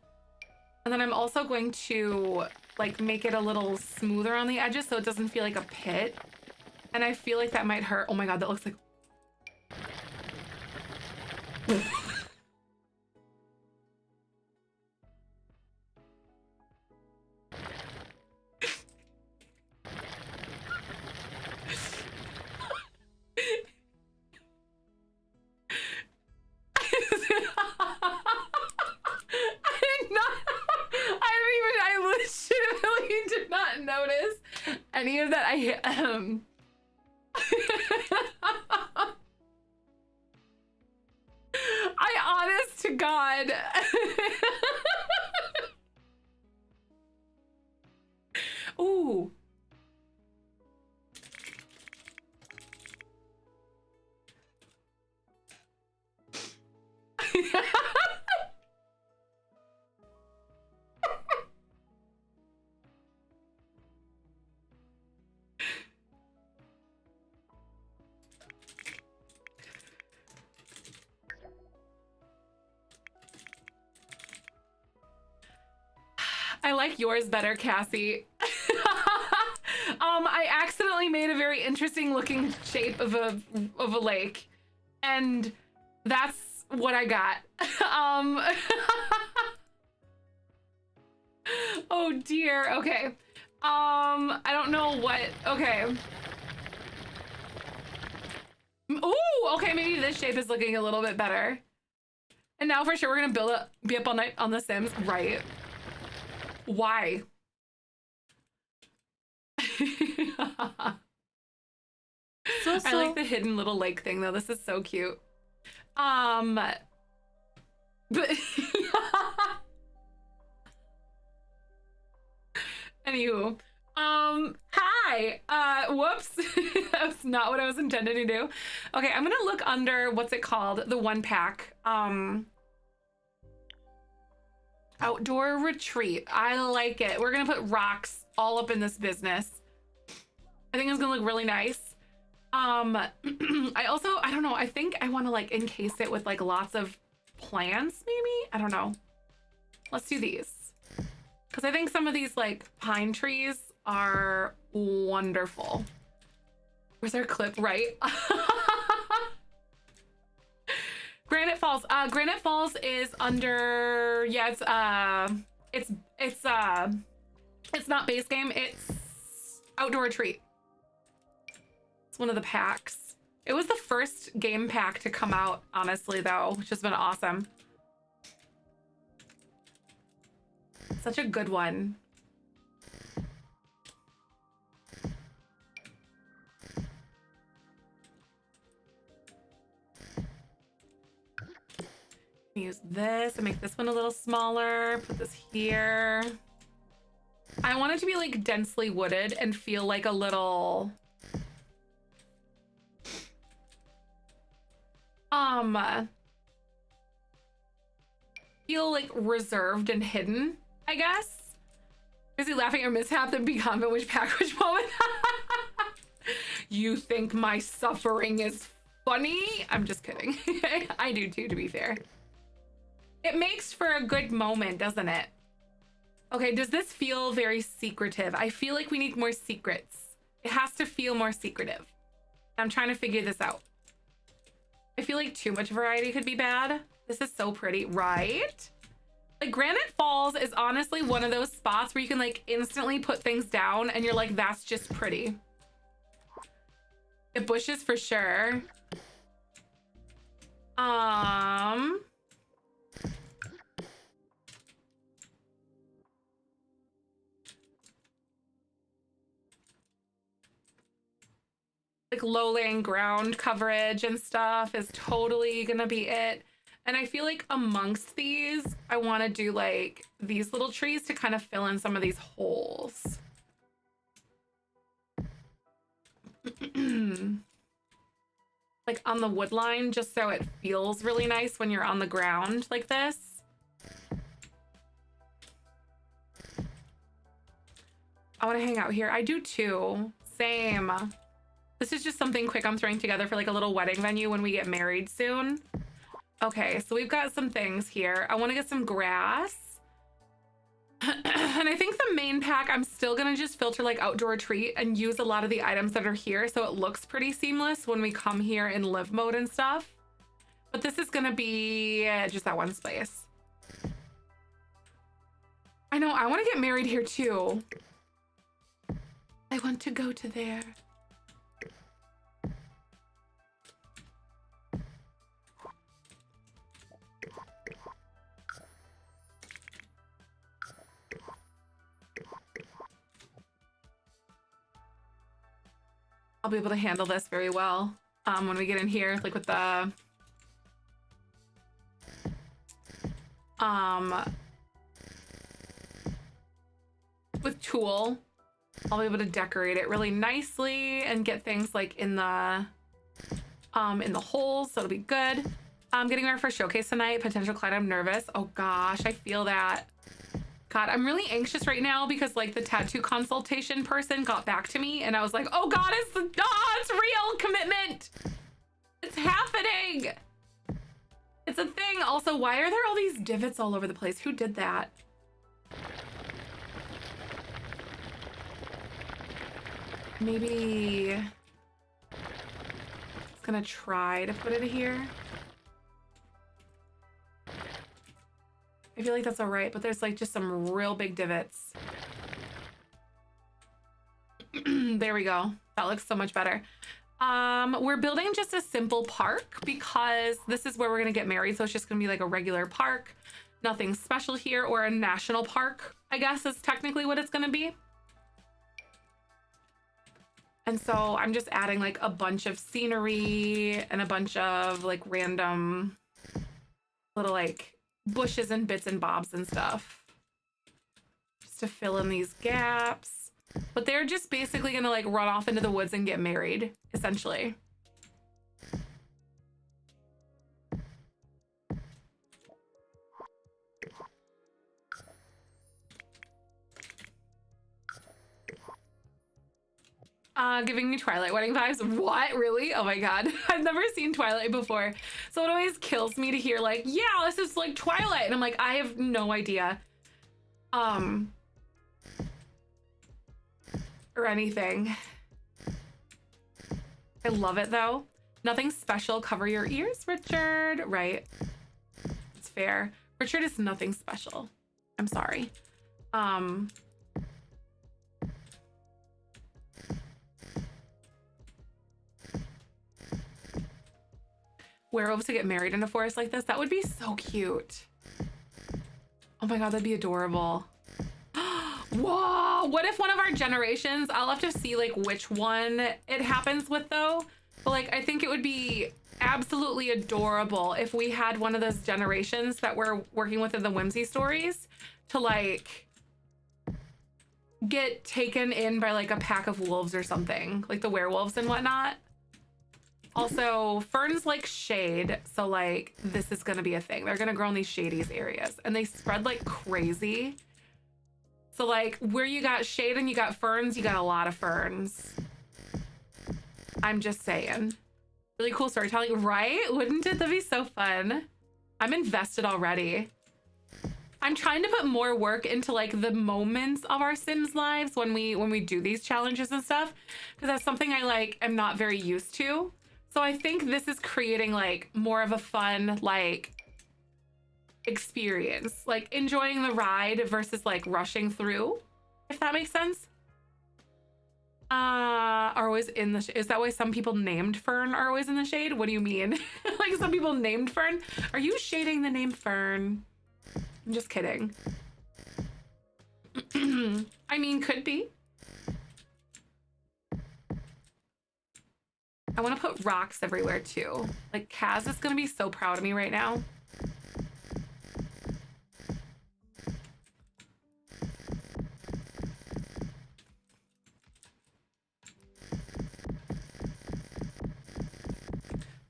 And then I'm also going to like make it a little smoother on the edges so it doesn't feel like a pit. And I feel like that might hurt. Oh my god, that looks like... I legitimately did not notice any of that. I honest to God. Ooh. I like yours better, Cassie. I accidentally made a very interesting looking shape of a lake, and that's what I got. Oh dear. Okay. I don't know what. Okay. Ooh. Okay. Maybe this shape is looking a little bit better. And now for sure we're gonna be up all night on The Sims, right? Why? I like the hidden little lake thing though. This is so cute. But Anywho, hi. Whoops. That's not what I was intending to do. Okay, I'm gonna look under, what's it called? The one pack. Outdoor retreat. I like it. We're gonna put rocks all up in this business. I think it's gonna look really nice. I don't know, I think I want to like encase it with like lots of plants, maybe? I don't know. Let's do these. Because I think some of these like pine trees are wonderful. Where's our clip? Right? Granite Falls. Granite Falls is under, yeah, it's not base game, it's outdoor retreat. It's one of the packs. It was the first game pack to come out, honestly, though, which has been awesome. Such a good one. Use this and make this one a little smaller. Put this here. I want it to be like densely wooded and feel like a little feel like reserved and hidden, I guess. Is he laughing at your mishap then be confident which pack which moment? You think my suffering is funny? I'm just kidding. I do too, to be fair. It makes for a good moment, doesn't it? Okay, does this feel very secretive? I feel like we need more secrets. It has to feel more secretive. I'm trying to figure this out. I feel like too much variety could be bad. This is so pretty, right? Like Granite Falls is honestly one of those spots where you can like instantly put things down and you're like, that's just pretty. It bushes for sure. Like low-laying ground coverage and stuff is totally gonna be it. And I feel like amongst these, I want to do like these little trees to kind of fill in some of these holes. Like on the wood line, just so it feels really nice when you're on the ground like this. I want to hang out here. I do too. Same. This is just something quick I'm throwing together for like a little wedding venue when we get married soon. Okay, so we've got some things here. I want to get some grass. And I think the main pack, I'm still going to just filter like outdoor retreat and use a lot of the items that are here so it looks pretty seamless when we come here in live mode and stuff. But this is going to be just that one space. I know, I want to get married here too. I want to go to there. I'll be able to handle this very well when we get in here, like with the with tool. I'll be able to decorate it really nicely and get things like in the holes, so it'll be good. I'm getting ready for showcase tonight. Potential client, I'm nervous. Oh gosh, I feel that. God, I'm really anxious right now because like the tattoo consultation person got back to me and I was like, oh God, it's real commitment. It's happening. It's a thing. Also, why are there all these divots all over the place? Who did that? Maybe it's gonna try to put it here. I feel like that's all right, but there's like just some real big divots. There we go. That looks so much better. We're building just a simple park because this is where we're gonna get married. So it's just gonna be like a regular park. Nothing special here, or a national park, I guess is technically what it's gonna be. And so I'm just adding like a bunch of scenery and a bunch of like random little like bushes and bits and bobs and stuff. to fill in these gaps. But they're just basically gonna like run off into the woods and get married, essentially. Giving me Twilight wedding vibes. What? Really? Oh my god. I've never seen Twilight before. So it always kills me to hear like, yeah, this is like Twilight. And I'm like, I have no idea. Or anything. I love it though. Nothing special. Cover your ears, Richard. Right. It's fair. Richard is nothing special. I'm sorry. Werewolves to get married in a forest like this. That would be so cute. Oh my god, that'd be adorable. Whoa! What if one of our generations, I'll have to see like which one it happens with though. But like, I think it would be absolutely adorable if we had one of those generations that we're working with in the Whimsy stories to like get taken in by like a pack of wolves or something, like the werewolves and whatnot. Also, ferns like shade, so like this is gonna be a thing. They're gonna grow in these shadies areas and they spread like crazy. So like where you got shade and you got ferns, you got a lot of ferns. I'm just saying. Really cool storytelling, right? Wouldn't it? That'd be so fun. I'm invested already. I'm trying to put more work into like the moments of our Sims lives when we do these challenges and stuff, because that's something I like am not very used to. So I think this is creating like more of a fun like experience, like enjoying the ride versus like rushing through, if that makes sense. Are always in the is that why some people named Fern are always in the shade? What do you mean? Like some people named Fern? Are you shading the name Fern? I'm just kidding. I mean, could be. I want to put rocks everywhere too. Like Kaz is gonna be so proud of me right now.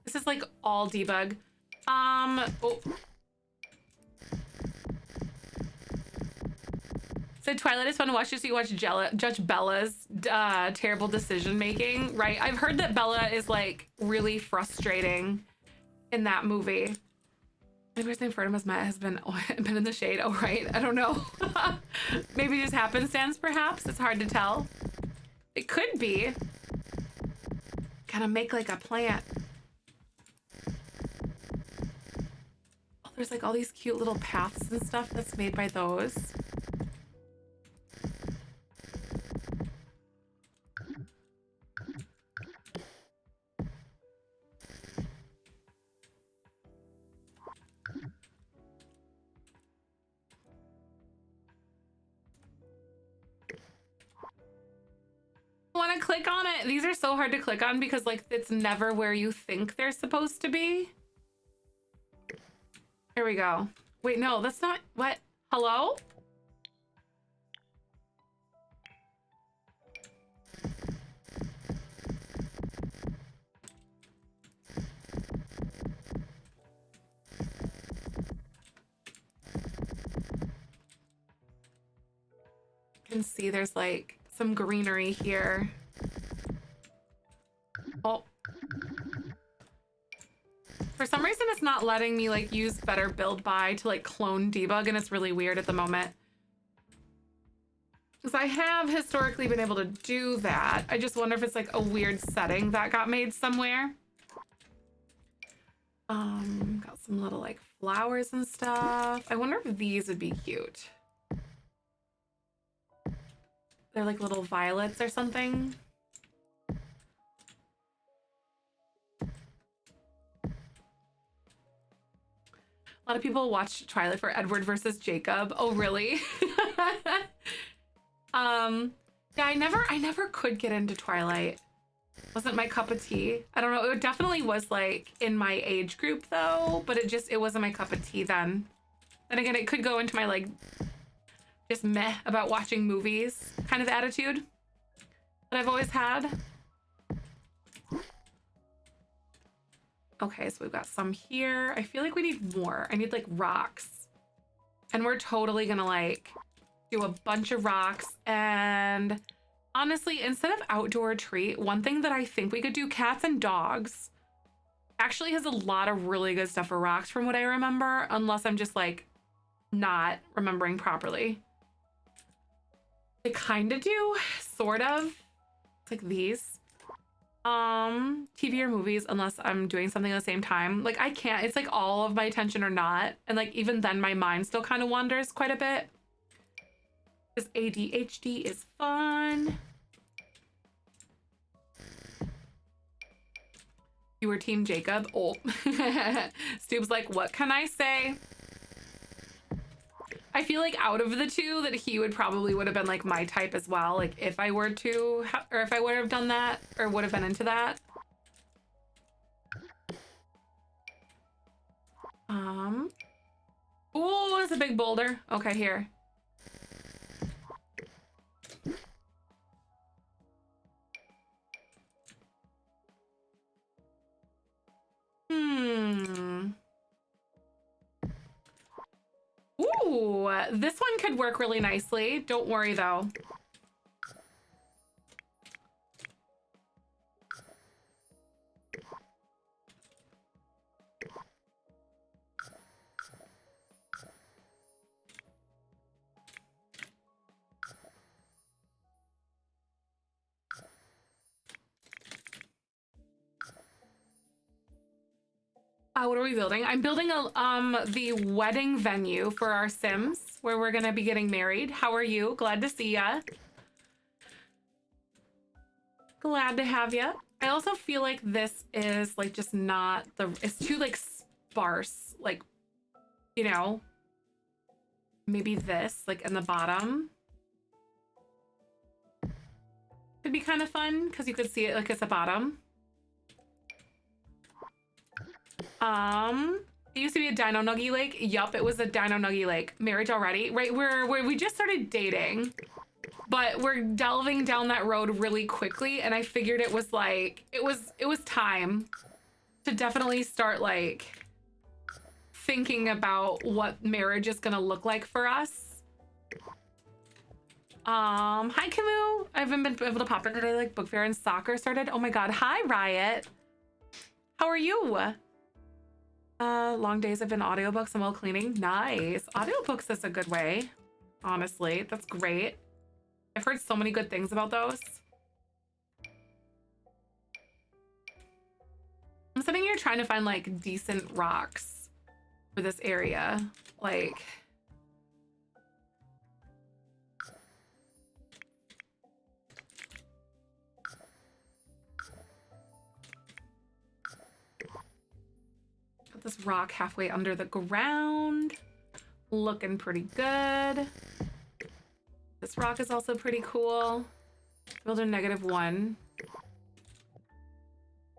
This is like all debug. Oh. So Twilight is fun to watch just so you watch Judge Bella's terrible decision making, right? I've heard that Bella is like really frustrating in that movie. The person Ferdinand has met has been in the shade. Oh, right. I don't know. Maybe just happenstance, perhaps. It's hard to tell. It could be. Gotta make like a plant. Oh, there's like all these cute little paths and stuff that's made by those. Want to click on it. These are so hard to click on because like it's never where you think they're supposed to be. Here we go. Wait, no, that's not what. Hello? You can see there's like some greenery here. Oh. For some reason, it's not letting me like use better build by to like clone debug, and it's really weird at the moment. Because I have historically been able to do that. I just wonder if it's like a weird setting that got made somewhere. Got some little like flowers and stuff. I wonder if these would be cute. They're like little violets or something. A lot of people watch Twilight for Edward versus Jacob. Oh, really? Yeah, I never could get into Twilight. Wasn't my cup of tea. I don't know. It definitely was like in my age group though, but it wasn't my cup of tea then. Then again, it could go into my like just meh about watching movies kind of attitude that I've always had. Okay, so we've got some here. I feel like we need more. I need like rocks. And we're totally gonna like do a bunch of rocks. And honestly, instead of outdoor treat, one thing that I think we could do, cats and dogs, actually has a lot of really good stuff for rocks from what I remember, unless I'm just like not remembering properly. They kind of do, sort of. It's like these. TV or movies, unless I'm doing something at the same time. Like I can't, it's like all of my attention or not. And like even then my mind still kind of wanders quite a bit. Because ADHD is fun. You were Team Jacob. Oh. Stube's like, what can I say? I feel like out of the two that he would have been like my type as well. Like if I were to, or if I would have done that or would have been into that. Oh, it's a big boulder. Okay, here. Ooh, this one could work really nicely. Don't worry though. What are we building? I'm building the wedding venue for our Sims where we're gonna be getting married. How are you? Glad to see ya. Glad to have ya. I also feel like this is like just not the, it's too like sparse, like, you know, maybe this like in the bottom could be kind of fun because you could see it like it's a bottom. It used to be a Dino Nuggy Lake. Yup, it was a Dino Nuggy Lake. Marriage already, right? Where we just started dating, but we're delving down that road really quickly, and I figured it was like it was time to definitely start like thinking about what marriage is gonna look like for us. Hi Camus. I haven't been able to pop in today. Like book fair and soccer started. Oh my god. Hi Riot. How are you? Long days have been audiobooks and while cleaning. Nice. Audiobooks is a good way. Honestly, that's great. I've heard so many good things about those. I'm sitting here trying to find like decent rocks for this area. Like, this rock halfway under the ground, looking pretty good. This rock is also pretty cool. Build a -1.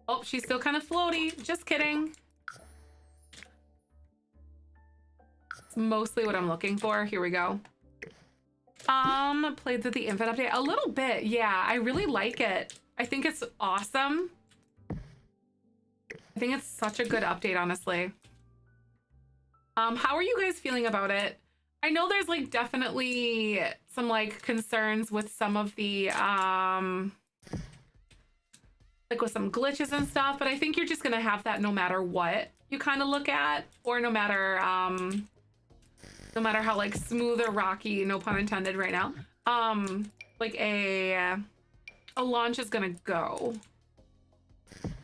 Oh, she's still kind of floaty. Just kidding. It's mostly what I'm looking for. Here we go. Played with the infant update a little bit. Yeah, I really like it. I think it's awesome. I think it's such a good update, honestly. How are you guys feeling about it? I know there's like definitely some like concerns with some of the like with some glitches and stuff, but I think you're just gonna have that no matter what you kind of look at, or no matter how like smooth or rocky, no pun intended right now, like a launch is gonna go.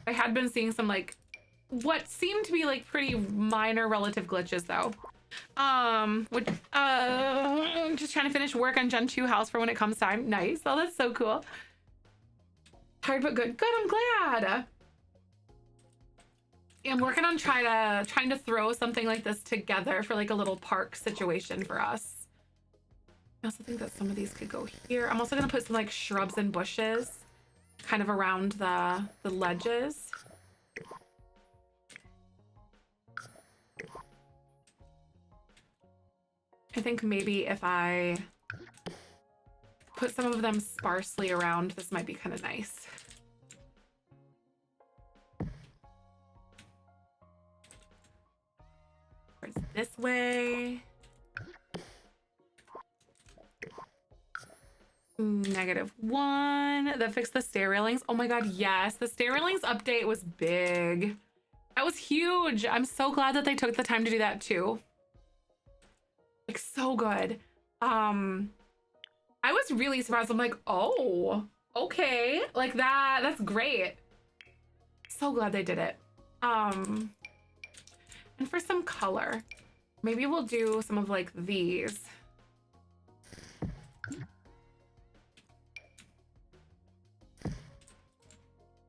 I had been seeing some like what seemed to be like pretty minor relative glitches though. Just trying to finish work on Gen 2 house for when it comes time. Nice. Oh, that's so cool. Tired but good. Good, I'm glad. I'm working on trying to throw something like this together for like a little park situation for us. I also think that some of these could go here. I'm also gonna put some like shrubs and bushes kind of around the ledges. I think maybe if I Put some of them sparsely around. This might be kind of nice. Towards this way. -1. That fixed the stair railings. Oh my god, yes. The stair railings update was big. That was huge. I'm so glad that they took the time to do that too. Like, so good. I was really surprised. I'm like, oh, okay. Like that's great. So glad they did it. And for some color, maybe we'll do some of like these.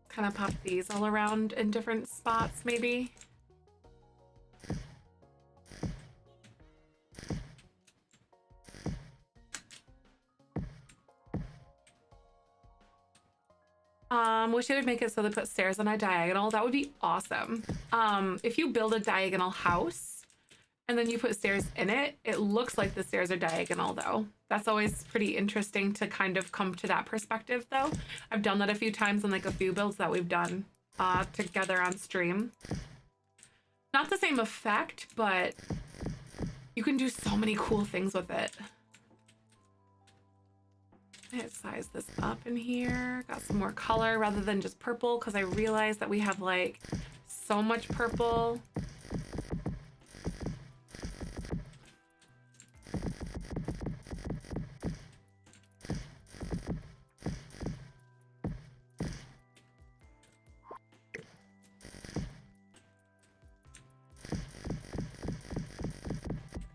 Kind of pop these all around in different spots, maybe. Wish they would make it so they put stairs on a diagonal. That would be awesome. If you build a diagonal house and then you put stairs in it, it looks like the stairs are diagonal though. That's always pretty interesting to kind of come to that perspective though. I've done that a few times in like a few builds that we've done together on stream. Not the same effect, but you can do so many cool things with it. Let's size this up in here. Got some more color rather than just purple because I realized that we have like so much purple.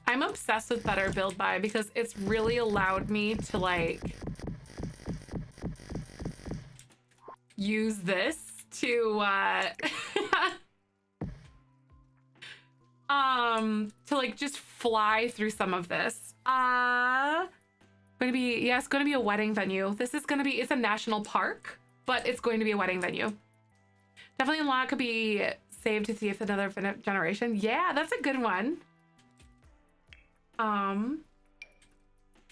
I'm obsessed with Better Build By because it's really allowed me to like use this to to like just fly through some of this. Gonna be, yeah, it's gonna be a wedding venue. This is gonna be, it's a national park, but it's going to be a wedding venue. Definitely a lot could be saved to see if another generation. Yeah, that's a good one. I'm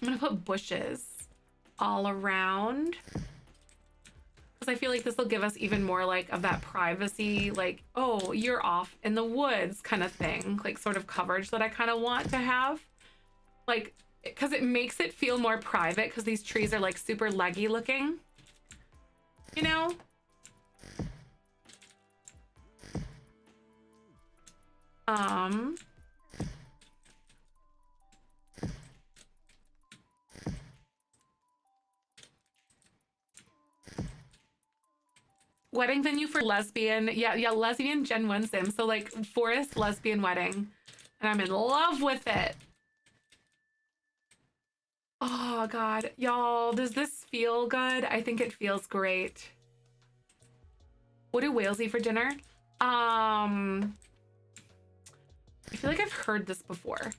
gonna put bushes all around because I feel like this will give us even more like of that privacy, like, oh, you're off in the woods kind of thing, like sort of coverage that I kind of want to have, like, because it makes it feel more private because these trees are like super leggy looking, you know? Wedding venue for lesbian. Yeah, lesbian Gen 1 sim. So like forest lesbian wedding. And I'm in love with it. Oh God, y'all, does this feel good? I think it feels great. What do whales eat for dinner? I feel like I've heard this before.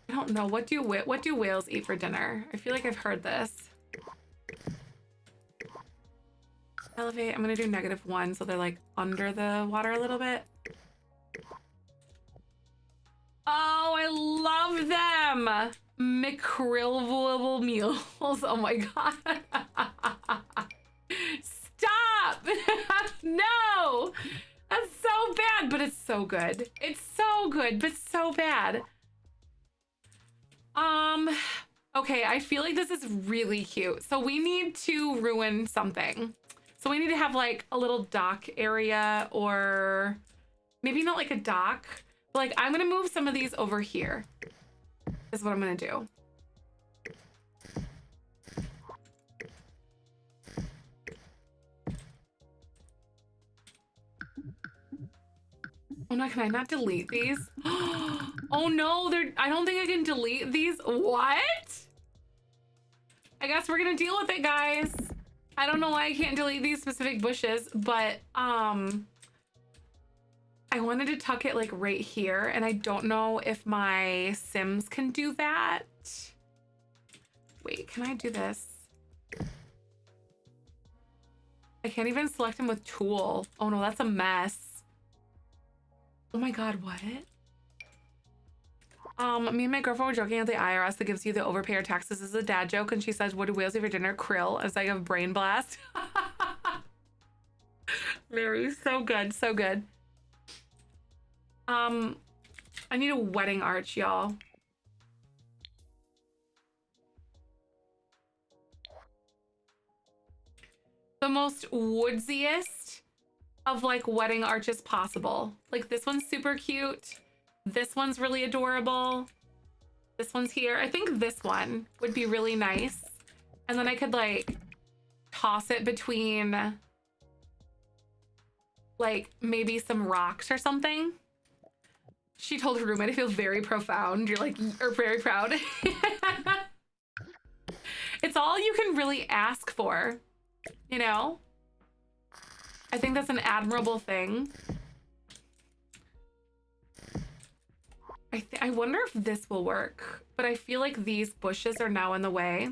I don't know. What do whales eat for dinner? I feel like I've heard this. Elevate. I'm gonna do -1, so they're like under the water a little bit. Oh, I love them. Mackerel meals. Oh my god. Stop. No. That's so bad, but it's so good. It's so good, but so bad. Okay, I feel like this is really cute. So we need to ruin something. So we need to have like a little dock area, or maybe not like a dock, but like I'm gonna move some of these over here is what I'm gonna do. Oh no, can I not delete these? Oh no, I don't think I can delete these. What? I guess we're gonna deal with it, guys. I don't know why I can't delete these specific bushes, but I wanted to tuck it like right here, and I don't know if my Sims can do that. Wait, can I do this? I can't even select him with tool. Oh no, that's a mess. Oh my God, what? Me and my girlfriend were joking at the IRS that gives you the overpayer taxes as a dad joke, and she says, what do whales eat for dinner? Krill. As I have brain blast. Mary, so good, so good. I need a wedding arch, y'all. The most woodsiest of like wedding arches possible. Like this one's super cute. This one's really adorable. This one's here. I think this one would be really nice. And then I could like toss it between like maybe some rocks or something. She told her roommate, I feel very profound. You're like, or very proud. It's all you can really ask for, you know? I think that's an admirable thing. I wonder if this will work, but I feel like these bushes are now in the way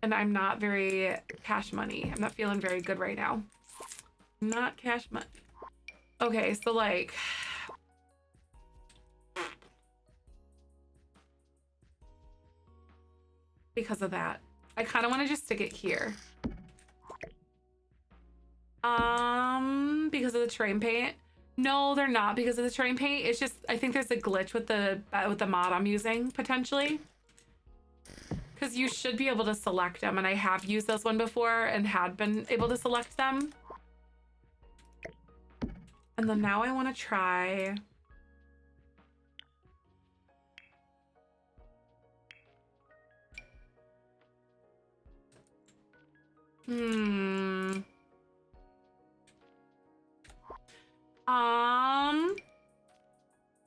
and I'm not very cash money. I'm not feeling very good right now. Not cash money. Okay, so like, because of that, I kind of want to just stick it here. Because of the terrain paint. No, they're not because of the terrain paint. It's just, I think there's a glitch with the mod I'm using potentially. Because you should be able to select them, and I have used this one before and had been able to select them. And then now I want to try.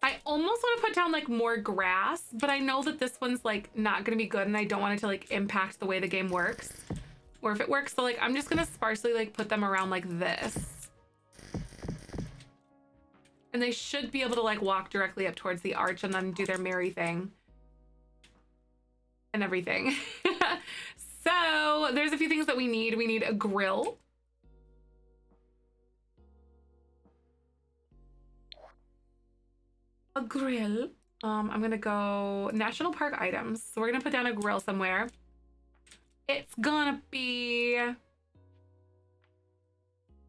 I almost want to put down like more grass, but I know that this one's like not going to be good and I don't want it to like impact the way the game works or if it works. So like, I'm just going to sparsely like put them around like this. And they should be able to like walk directly up towards the arch and then do their merry thing and everything. So there's a few things that we need. We need a grill. A grill. I'm gonna go national park items. So we're gonna put down a grill somewhere. It's gonna be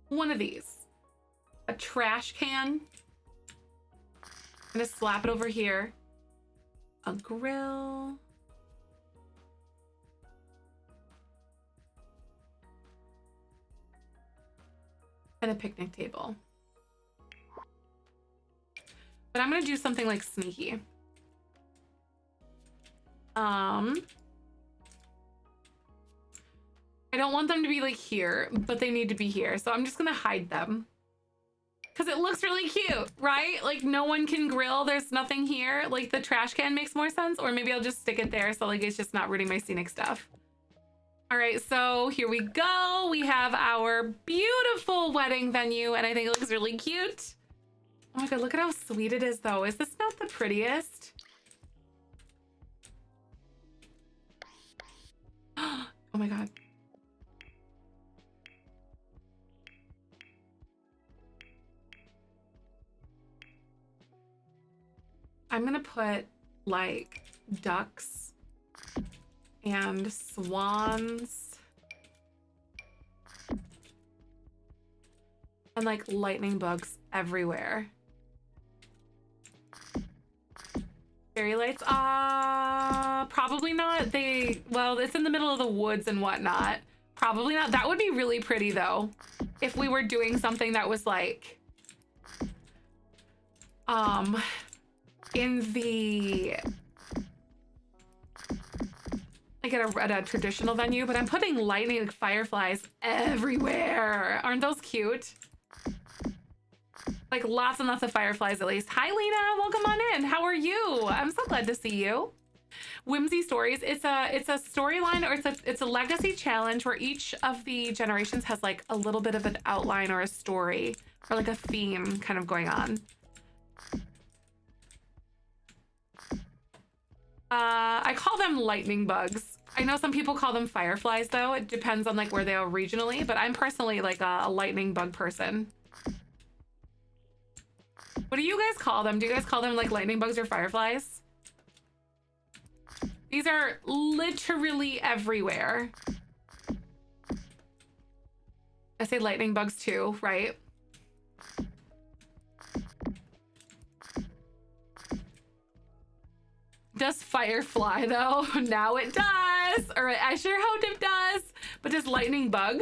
one of these. A trash can. I'm gonna slap it over here. A grill. And a picnic table. But I'm gonna do something like sneaky. I don't want them to be like here, but they need to be here. So I'm just gonna hide them. Cause it looks really cute, right? Like no one can grill, there's nothing here. Like the trash can makes more sense, or maybe I'll just stick it there so like it's just not ruining my scenic stuff. All right, so here we go. We have our beautiful wedding venue and I think it looks really cute. Oh my God, look at how sweet it is though. Is this not the prettiest? Oh my God. I'm gonna put like ducks and swans and like lightning bugs everywhere. Fairy lights? Probably not. Well, it's in the middle of the woods and whatnot. Probably not. That would be really pretty though. If we were doing something that was like, in the, like at a traditional venue, but I'm putting lightning, like fireflies everywhere. Aren't those cute? Like lots and lots of fireflies at least. Hi Lena, welcome on in. How are you? I'm so glad to see you. Whimsy Stories. It's a storyline, or it's a legacy challenge where each of the generations has like a little bit of an outline or a story or like a theme kind of going on. I call them lightning bugs I know some people call them fireflies though. It depends on like where they are regionally, but I'm personally like a lightning bug person. What do you guys call them? Do you guys call them like lightning bugs or fireflies? These are literally everywhere. I say lightning bugs too, right? Does firefly though? Now it does. Or I sure hope it does. But does lightning bug?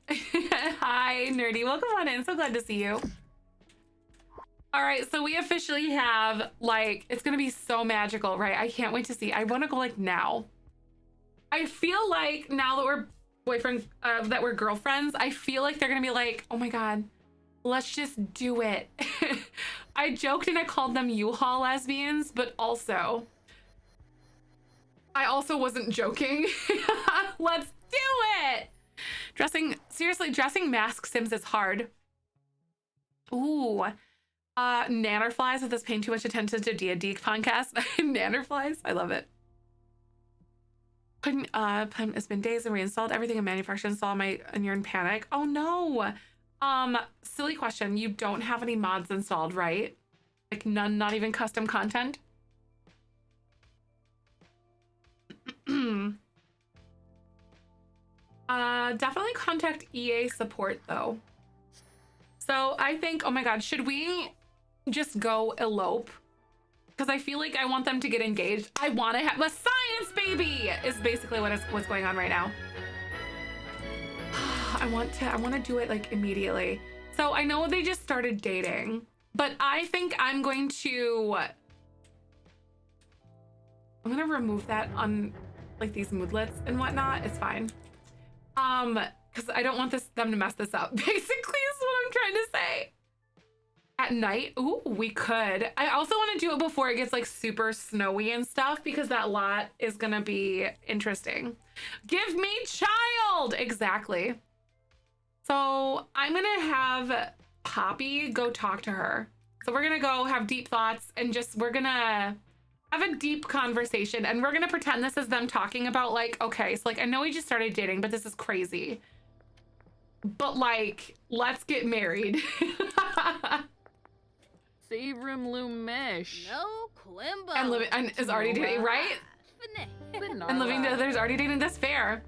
Hi, nerdy. Welcome on in. So glad to see you. All right, so we officially have like, it's gonna be so magical, right? I can't wait to see. I want to go like now. I feel like now that we're that we're girlfriends, I feel like they're gonna be like, oh my God, let's just do it. I joked and I called them U-Haul lesbians, but also, I also wasn't joking. Let's do it. Seriously, dressing mask sims is hard. Ooh. Nannerflies, if this paying too much attention to D&D podcast. Nannerflies, I love it. It's been days and reinstalled everything in manufacturing, and you're in panic. Oh no. Silly question. You don't have any mods installed, right? Like none, not even custom content? Definitely contact EA support though. So I think, oh my God, should we just go elope? Because I feel like I want them to get engaged. I want to have a science baby is basically what's going on right now. I want to do it like immediately. So I know they just started dating, but I think I'm going to remove that on like these moodlets and whatnot. It's fine. Because I don't want them to mess this up. Basically is what I'm trying to say. At night, ooh, we could. I also want to do it before it gets like super snowy and stuff because that lot is gonna be interesting. Give me child! Exactly. So I'm gonna have Poppy go talk to her. So we're gonna go have deep thoughts and we're gonna have a deep conversation and we're gonna pretend this is them talking about like, okay, so like I know we just started dating, but this is crazy. But like, let's get married. Savrim Lumesh. No Quimbo. And living and is already dating, right? And living together's already dating. That's fair.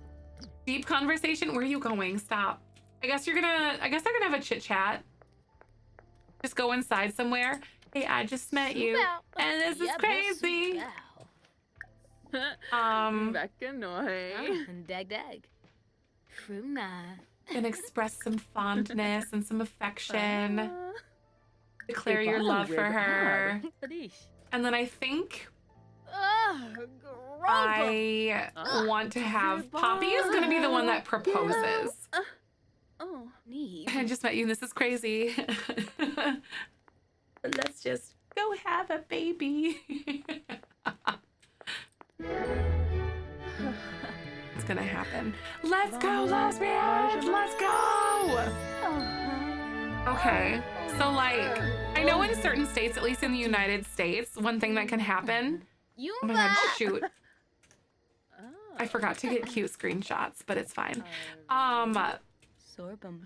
Deep conversation. Where are you going? Stop. I guess they're gonna have a chit chat. Just go inside somewhere. Hey, I just met you, and this is crazy. Dag dag. Krumna. And express some fondness and some affection. Declare your love for her. And then I think I want to have Poppy is gonna be the one that proposes. Oh, neat. I just met you and this is crazy. Let's just go have a baby. It's gonna happen. Let's go, lesbians! Let's go! Okay, so like, I know in certain states, at least in the United States, one thing that can happen. Oh my God, shoot. I forgot to get cute screenshots, but it's fine. Sorbum.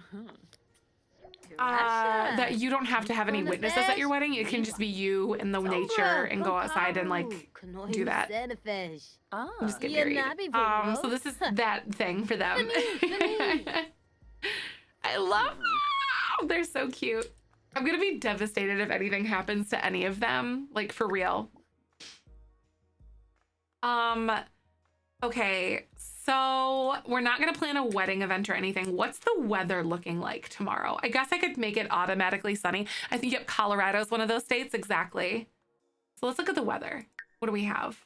That you don't have to have any witnesses at your wedding. It can just be you and the nature and go outside and like do that. And just get married. So this is that thing for them. I love them. They're so cute. I'm gonna be devastated if anything happens to any of them, like for real. Okay, so we're not gonna plan a wedding event or anything. What's the weather looking like tomorrow? I guess I could make it automatically sunny. I think, yep, Colorado is one of those states, exactly. So let's look at the weather. What do we have?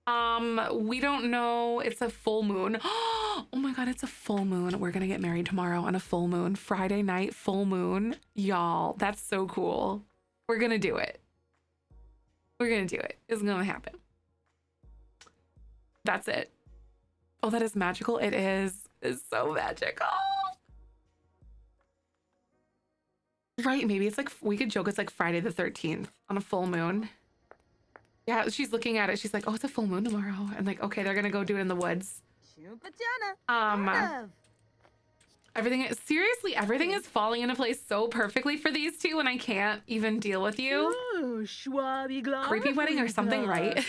We don't know. It's a full moon. Oh my God, it's a full moon. We're gonna get married tomorrow on a full moon. Friday night, full moon. Y'all, that's so cool. We're gonna do it. We're gonna do it. It's gonna happen. That's it. Oh, that is magical. It is. It's so magical. Right, maybe it's like, we could joke it's like Friday the 13th on a full moon. Yeah, she's looking at it. She's like, oh, it's a full moon tomorrow. And like, okay, they're gonna go do it in the woods. Everything is falling into place so perfectly for these two, and I can't even deal with you. Creepy wedding or something, right?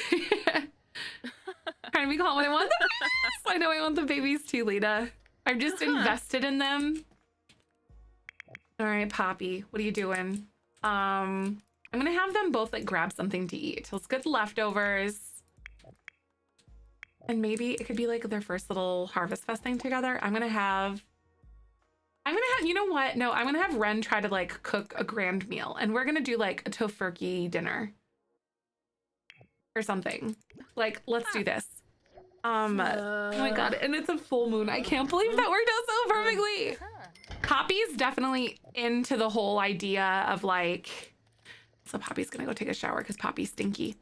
Trying to be calm when I want the babies. I know I want the babies too, Lita. I've just invested in them. All right, Poppy, what are you doing? I'm gonna have them both like grab something to eat. Let's get the leftovers. And maybe it could be like their first little Harvest Fest thing together. I'm gonna have, you know what? No, I'm gonna have Ren try to like cook a grand meal, and we're gonna do like a tofurkey dinner or something. Like, let's do this. Oh my God, and it's a full moon. I can't believe that worked out so perfectly. Poppy's definitely into the whole idea of like, so Poppy's gonna go take a shower because Poppy's stinky.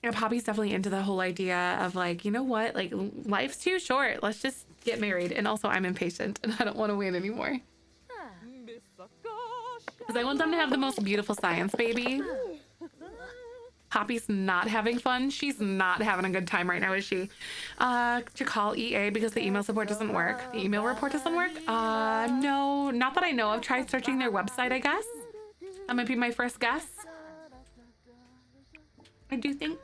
Yeah, Poppy's definitely into the whole idea of like, you know what? Like, life's too short. Let's just get married. And also, I'm impatient and I don't want to wait anymore. Because I want them to have the most beautiful science baby. Poppy's not having fun. She's not having a good time right now, is she? To call EA because the email support doesn't work. The email report doesn't work? No, not that I know of. Tried searching their website, I guess. That might be my first guess. I do think.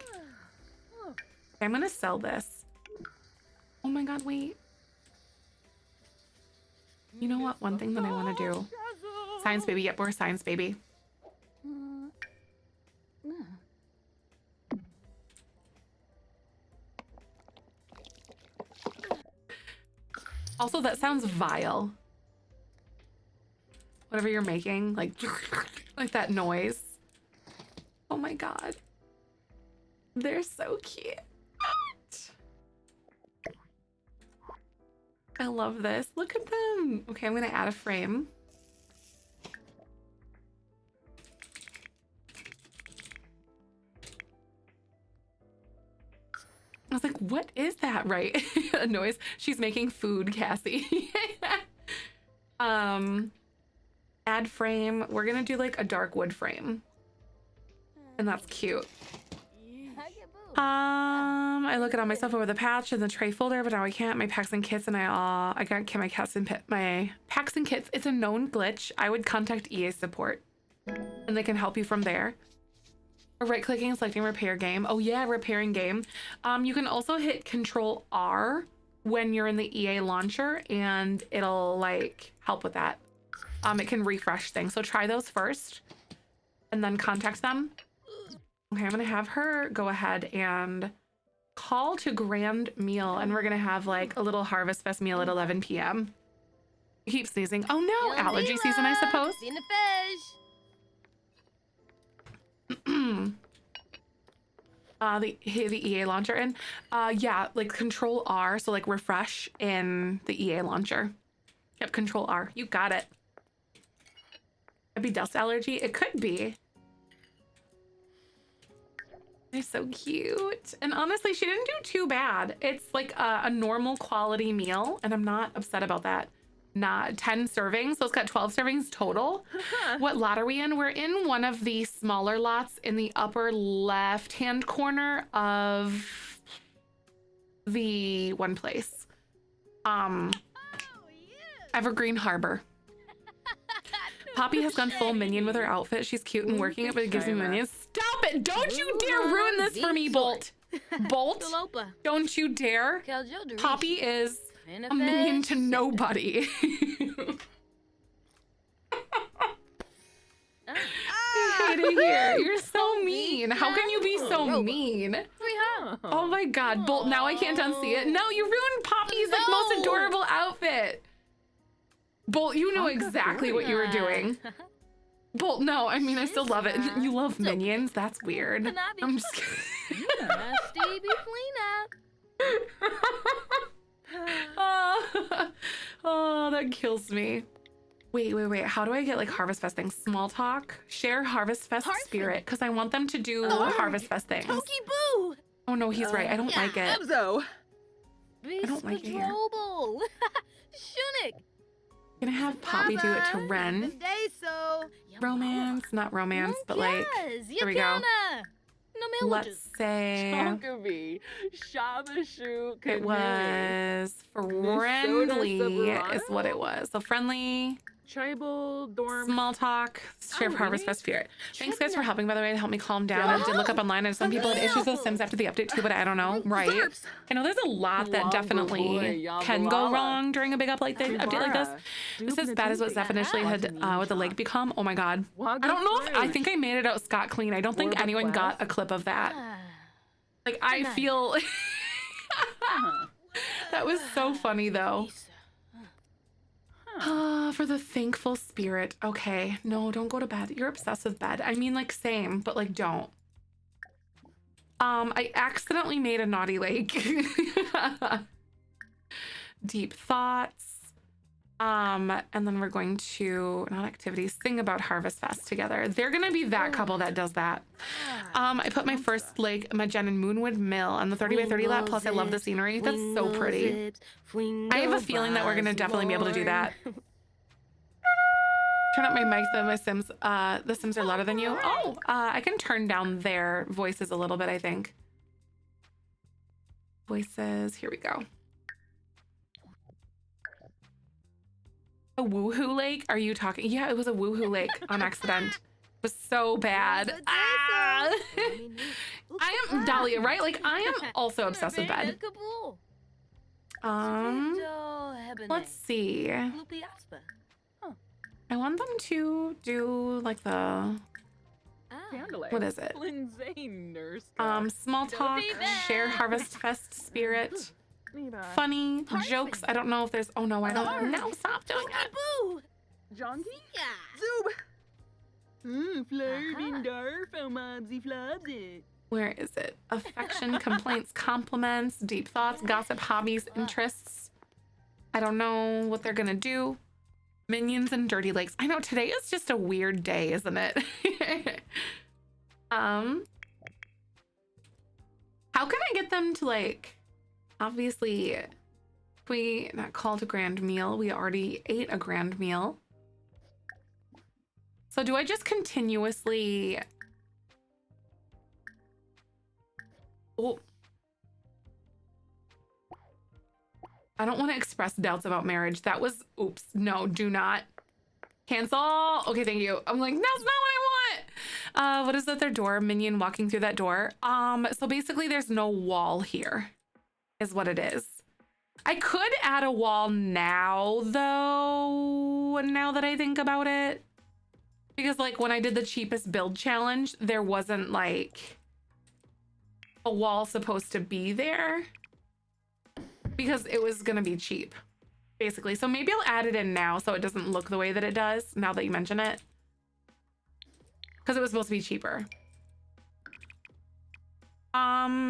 I'm gonna sell this. Oh my God, wait. You know what? One thing that I want to do. Science baby. Yep, we're a science baby. Also, that sounds vile. Whatever you're making, like that noise. Oh my God. They're so cute. I love this. Look at them. Okay, I'm gonna add a frame. I was like, what is that, right? A noise. She's making food, Cassie. Add frame. We're gonna do like a dark wood frame. And that's cute. I look it on myself over the patch in the tray folder, but now I can't. My packs and kits, and I can't get my packs and kits. It's a known glitch. I would contact EA support, and they can help you from there. Or right-clicking and selecting repair game. Oh yeah, repairing game. You can also hit Control R when you're in the EA launcher, and it'll like help with that. It can refresh things. So try those first, and then contact them. Okay, I'm gonna have her go ahead and call to grand meal, and we're gonna have like a little Harvest Fest meal at 11 p.m. You keep sneezing. Oh no, allergy season, I suppose. The EA launcher in. Yeah, like Control R, so like refresh in the EA launcher. Yep, Control R. You got it. Could be dust allergy. It could be. They're so cute. And honestly, she didn't do too bad. It's like a normal quality meal, and I'm not upset about that. Not 10 servings, so it's got 12 servings total. What lot are we in? We're in one of the smaller lots in the upper left-hand corner of the one place. Evergreen Harbor. Poppy has gone full minion with her outfit. She's cute and working it, but it gives me minions. Stop it! Don't you dare ruin this for me, Bolt. Bolt, don't you dare. Poppy is a minion to nobody. I hate it here. You're so mean. How can you be so mean? Oh my God, Bolt, now I can't unsee it. No, you ruined Poppy's like most adorable outfit. Bolt, you know exactly what you were doing. Bolt, no, I mean, I still love it. You love minions? That's weird. I'm just kidding. Oh, that kills me. Wait. How do I get like Harvest Fest things? Small talk? Share Harvest Fest spirit, because I want them to do Harvest Fest things. Oh no, he's right. I don't like it. I don't like it here. Gonna have Poppy do it to Ren. Romance, not romance, but like, here we go. let's say Chonkaby. Shabashu. it was friendly is what it was. So friendly, Tribal dorm. small talk, share Oh, Harvest really? Fest spirit. Thanks guys for helping, by the way, to help me calm down. I did look up online and some people had issues with Sims after the update too, but I don't know, right? I know there's a lot that definitely can go wrong during a big update like this. This is as bad as what Zef initially had with the lake become. Oh my god. I don't know if I think I made it out scot clean. I don't think anyone got a clip of that. Like I feel that was so funny though. For the thankful spirit. Okay, no, don't go to bed. You're obsessed with bed. I mean, like, same, but like, don't. I accidentally made a naughty lake. Deep thoughts. And then we're going to, not activities, sing about Harvest Fest together. They're gonna be that couple that does that. I put my first lake, Majen and Moonwood Mill on the 30 by 30 lap, plus I love the scenery. That's so pretty. I have a feeling that we're gonna definitely be able to do that. Turn up my mic though, my Sims, the Sims are louder than you. Oh, I can turn down their voices a little bit, I think. Voices, here we go. A woohoo lake? Are you talking? Yeah, it was a woohoo lake on accident. It was so bad. Ah! I am Dahlia, right? Like I am also obsessed with bed. Let's see. I want them to do like the what is it? Small talk, share Harvest Fest spirit. Funny jokes. I don't know if there's. Oh no, I don't. No, stop doing it. Jonky? Zoob. Where is it? Affection, complaints, compliments, deep thoughts, gossip, hobbies, interests. I don't know what they're gonna do. Minions and dirty lakes. I know today is just a weird day, isn't it? How can I get them to like? Obviously, we not called a grand meal. We already ate a grand meal. So do I just continuously... Oh. I don't want to express doubts about marriage. That was... Oops. No, do not. Cancel. Okay, thank you. I'm like, that's not what I want. What is at their door? Minion walking through that door. So basically there's no wall here. Is what it is. I could add a wall now though, now that I think about it. Because like when I did the cheapest build challenge, there wasn't like a wall supposed to be there because it was gonna be cheap, basically. So maybe I'll add it in now so it doesn't look the way that it does now that you mention it. Because it was supposed to be cheaper.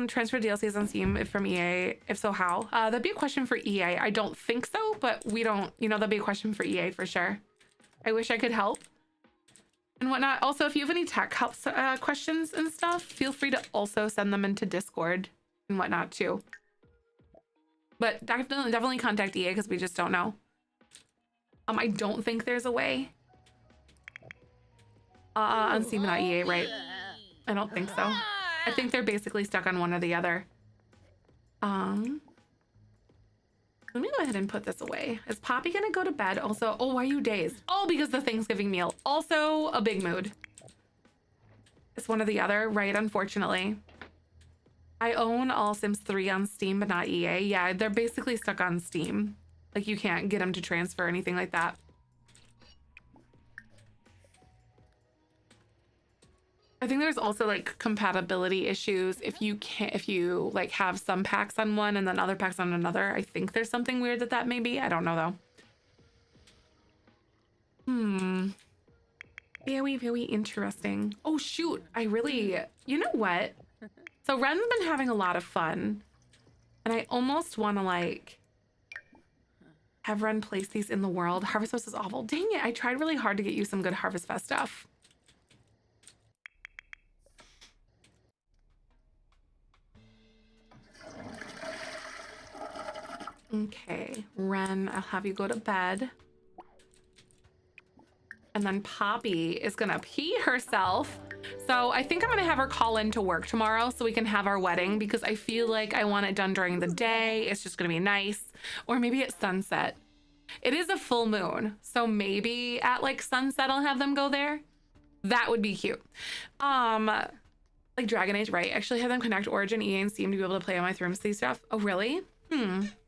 Transfer DLCs on Steam from EA. If so, how? That'd be a question for EA. I don't think so, but we don't, you know, that'd be a question for EA for sure. I wish I could help and whatnot. Also, if you have any tech help questions and stuff, feel free to also send them into Discord and whatnot too. But definitely contact EA because we just don't know. I don't think there's a way. On Steam and not EA, right? I don't think so. I think they're basically stuck on one or the other. Let me go ahead and put this away. Is Poppy gonna go to bed also? Oh, why are you dazed? Oh, because the Thanksgiving meal. Also a big mood. It's one or the other, right? Unfortunately. I own all Sims 3 on Steam, but not EA. Yeah, they're basically stuck on Steam. Like you can't get them to transfer or anything like that. I think there's also like compatibility issues if you like have some packs on one and then other packs on another. I think there's something weird that may be. I don't know though. Very, very interesting. Oh shoot, you know what? So Ren's been having a lot of fun and I almost want to like have Ren place these in the world. Harvest Fest is awful. Dang it, I tried really hard to get you some good Harvest Fest stuff. Okay, Ren, I'll have you go to bed. And then Poppy is gonna pee herself So I think I'm gonna have her call in to work tomorrow so we can have our wedding, because I feel like I want it done during the day. It's just gonna be nice. Or maybe at sunset. It is a full moon, so maybe at like sunset I'll have them go there. That would be cute. Like Dragon Age, right? Actually have them connect Origin, EA, and Steam to be able to play on my Whimsy stuff. Oh, really?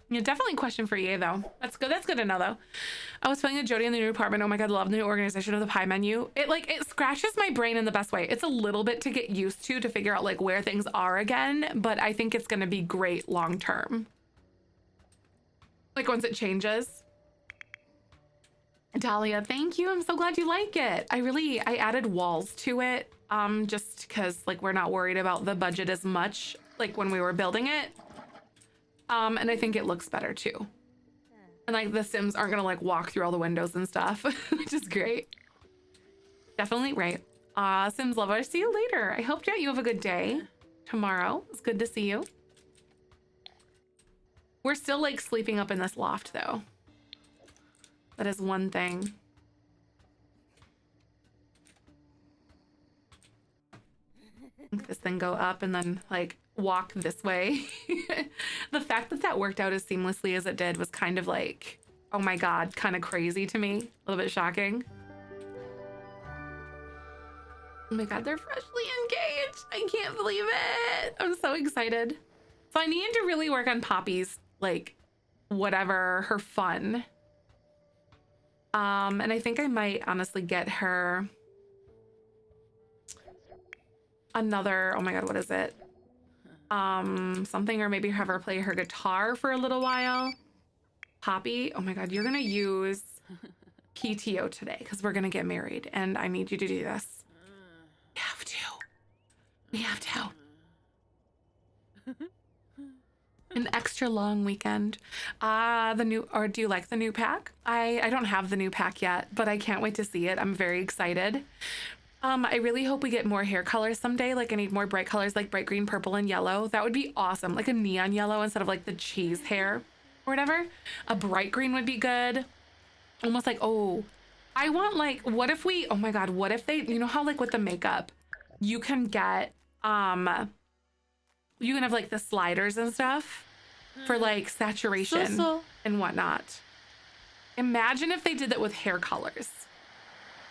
Yeah, definitely a question for EA though. That's good. That's good to know though. I was playing with Jody in the new apartment. Oh my God, love the new organization of the pie menu. It scratches my brain in the best way. It's a little bit to get used to figure out like where things are again, but I think it's gonna be great long term. Like once it changes. Dahlia, thank you. I'm so glad you like it. I added walls to it just because like we're not worried about the budget as much like when we were building it. And I think it looks better too. And like the Sims aren't gonna like walk through all the windows and stuff, which is great. Definitely right. Sims lover, see you later. I hope that you have a good day tomorrow. It's good to see you. We're still like sleeping up in this loft though. That is one thing. Make this thing go up and then like walk this way. The fact that that worked out as seamlessly as it did was kind of like, oh my God, kind of crazy to me. A little bit shocking. Oh my God, they're freshly engaged. I can't believe it. I'm so excited. So I need to really work on Poppy's, like, whatever, her fun. And I think I might honestly get her another, oh my God, what is it? Something, or maybe have her play her guitar for a little while. Poppy, oh my God, you're gonna use PTO today because we're gonna get married and I need you to do this. We have to. We have to. An extra long weekend. The new, or do you like the new pack? I don't have the new pack yet, but I can't wait to see it. I'm very excited. I really hope we get more hair colors someday. Like I need more bright colors like bright green, purple, and yellow. That would be awesome. Like a neon yellow instead of like the cheese hair or whatever. A bright green would be good. Almost like, oh, I want like, what if we, oh my God, what if they, you know how like with the makeup, you can get, you can have like the sliders and stuff for like saturation and whatnot. Imagine if they did that with hair colors.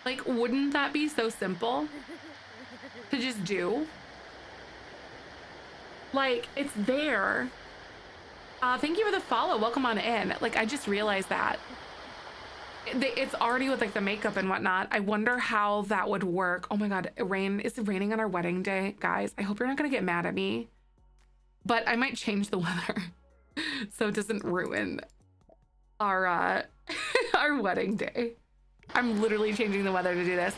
Like, wouldn't that be so simple to just do? Like, it's there. Thank you for the follow. Welcome on in. Like, I just realized that. It's already with like the makeup and whatnot. I wonder how that would work. Oh my God, it's raining on our wedding day. Guys, I hope you're not gonna get mad at me, but I might change the weather so it doesn't ruin our our wedding day. I'm literally changing the weather to do this.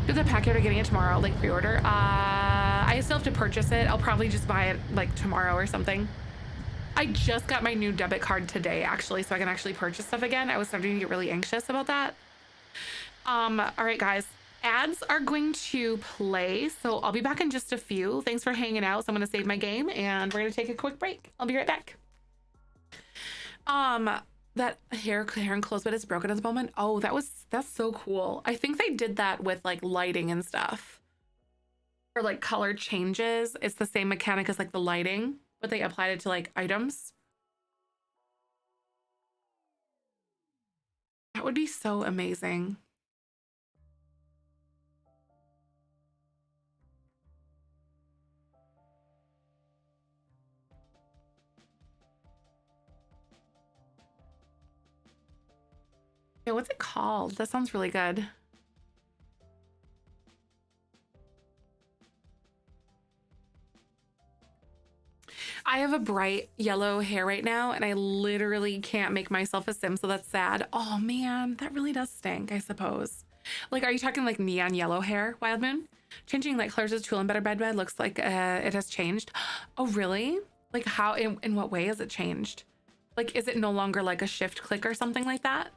Do the packet or getting it tomorrow, like pre-order? I still have to purchase it. I'll probably just buy it like tomorrow or something. I just got my new debit card today, actually, so I can actually purchase stuff again. I was starting to get really anxious about that. All right, guys, ads are going to play, so I'll be back in just a few. Thanks for hanging out. So I'm gonna save my game and we're gonna take a quick break. I'll be right back. That hair and clothes bit is broken at the moment. Oh, that's so cool. I think they did that with like lighting and stuff. Or like color changes. It's the same mechanic as like the lighting, but they applied it to like items. That would be so amazing. Yeah, what's it called? That sounds really good. I have a bright yellow hair right now and I literally can't make myself a sim, so that's sad. Oh man, that really does stink, I suppose. Like, are you talking like neon yellow hair, Wild Moon? Changing light colors is tool and better bed looks like it has changed. Oh really? Like how, in what way has it changed? Like, is it no longer like a shift click or something like that?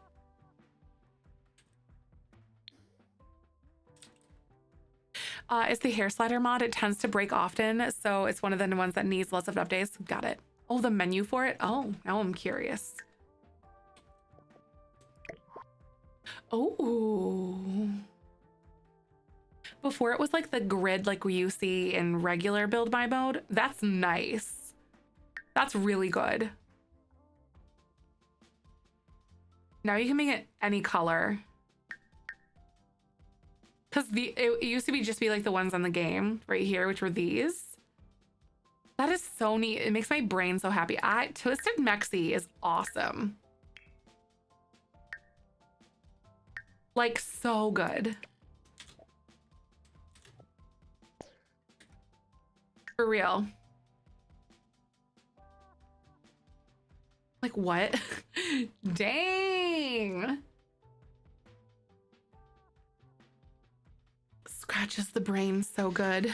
It's the hair slider mod. It tends to break often, so it's one of the ones that needs lots of updates. Got it. Oh, the menu for it? Oh, now I'm curious. Oh. before it was like the grid like you see in regular build my mode. That's nice. That's really good. Now you can make it any color. Because it used to be just be like the ones on the game right here, which were these. That is so neat. It makes my brain so happy. Twisted Mexi is awesome. Like, so good. For real. Like, what? Dang. Scratches the brain so good.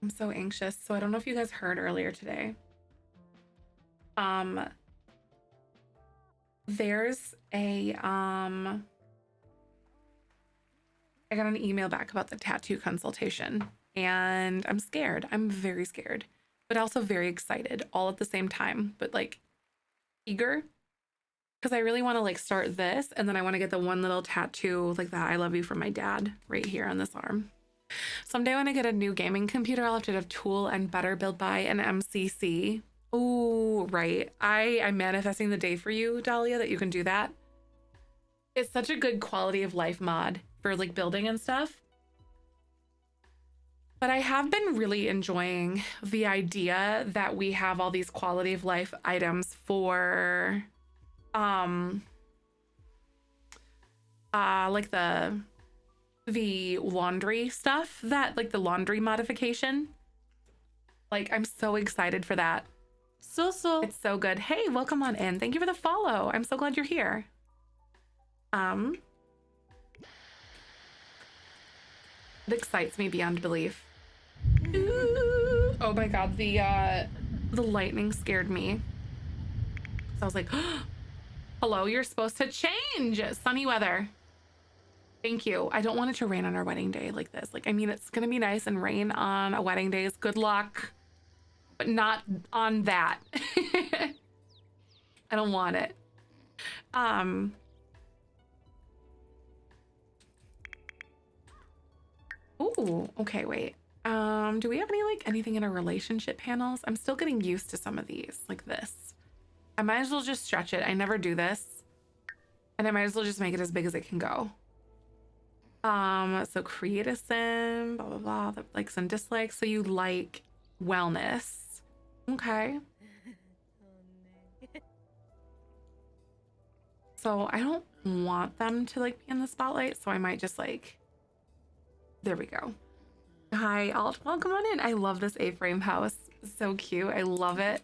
I'm so anxious. So I don't know if you guys heard earlier today. There's a I got an email back about the tattoo consultation, and I'm scared. I'm very scared, but also very excited all at the same time, but like eager, because I really want to like start this, and then I want to get the one little tattoo like that I love you from my dad right here on this arm. Someday when I get a new gaming computer, I'll have to have tool and better build by an MCC. Oh, right. I'm manifesting the day for you, Dahlia, that you can do that. It's such a good quality of life mod for like building and stuff. But I have been really enjoying the idea that we have all these quality of life items for like the laundry stuff, that like the laundry modification. Like, I'm so excited for that. So it's so good. Hey, welcome on in. Thank you for the follow. I'm so glad you're here. It excites me beyond belief. Ooh. Oh my god, the lightning scared me. So I was like, hello, you're supposed to change. Sunny weather. Thank you. I don't want it to rain on our wedding day like this. Like, I mean, it's gonna be nice, and rain on a wedding day is good luck, but not on that. I don't want it. Ooh, okay, wait. Do we have anything in our relationship panels? I'm still getting used to some of these, like this. I might as well just stretch it. I never do this. And I might as well just make it as big as it can go. So create a sim, blah, blah, blah, the likes and dislikes. So you like wellness. Okay. So I don't want them to like be in the spotlight. So I might just like, there we go. Hi, Alt. Welcome on in. I love this A-frame house. So cute. I love it.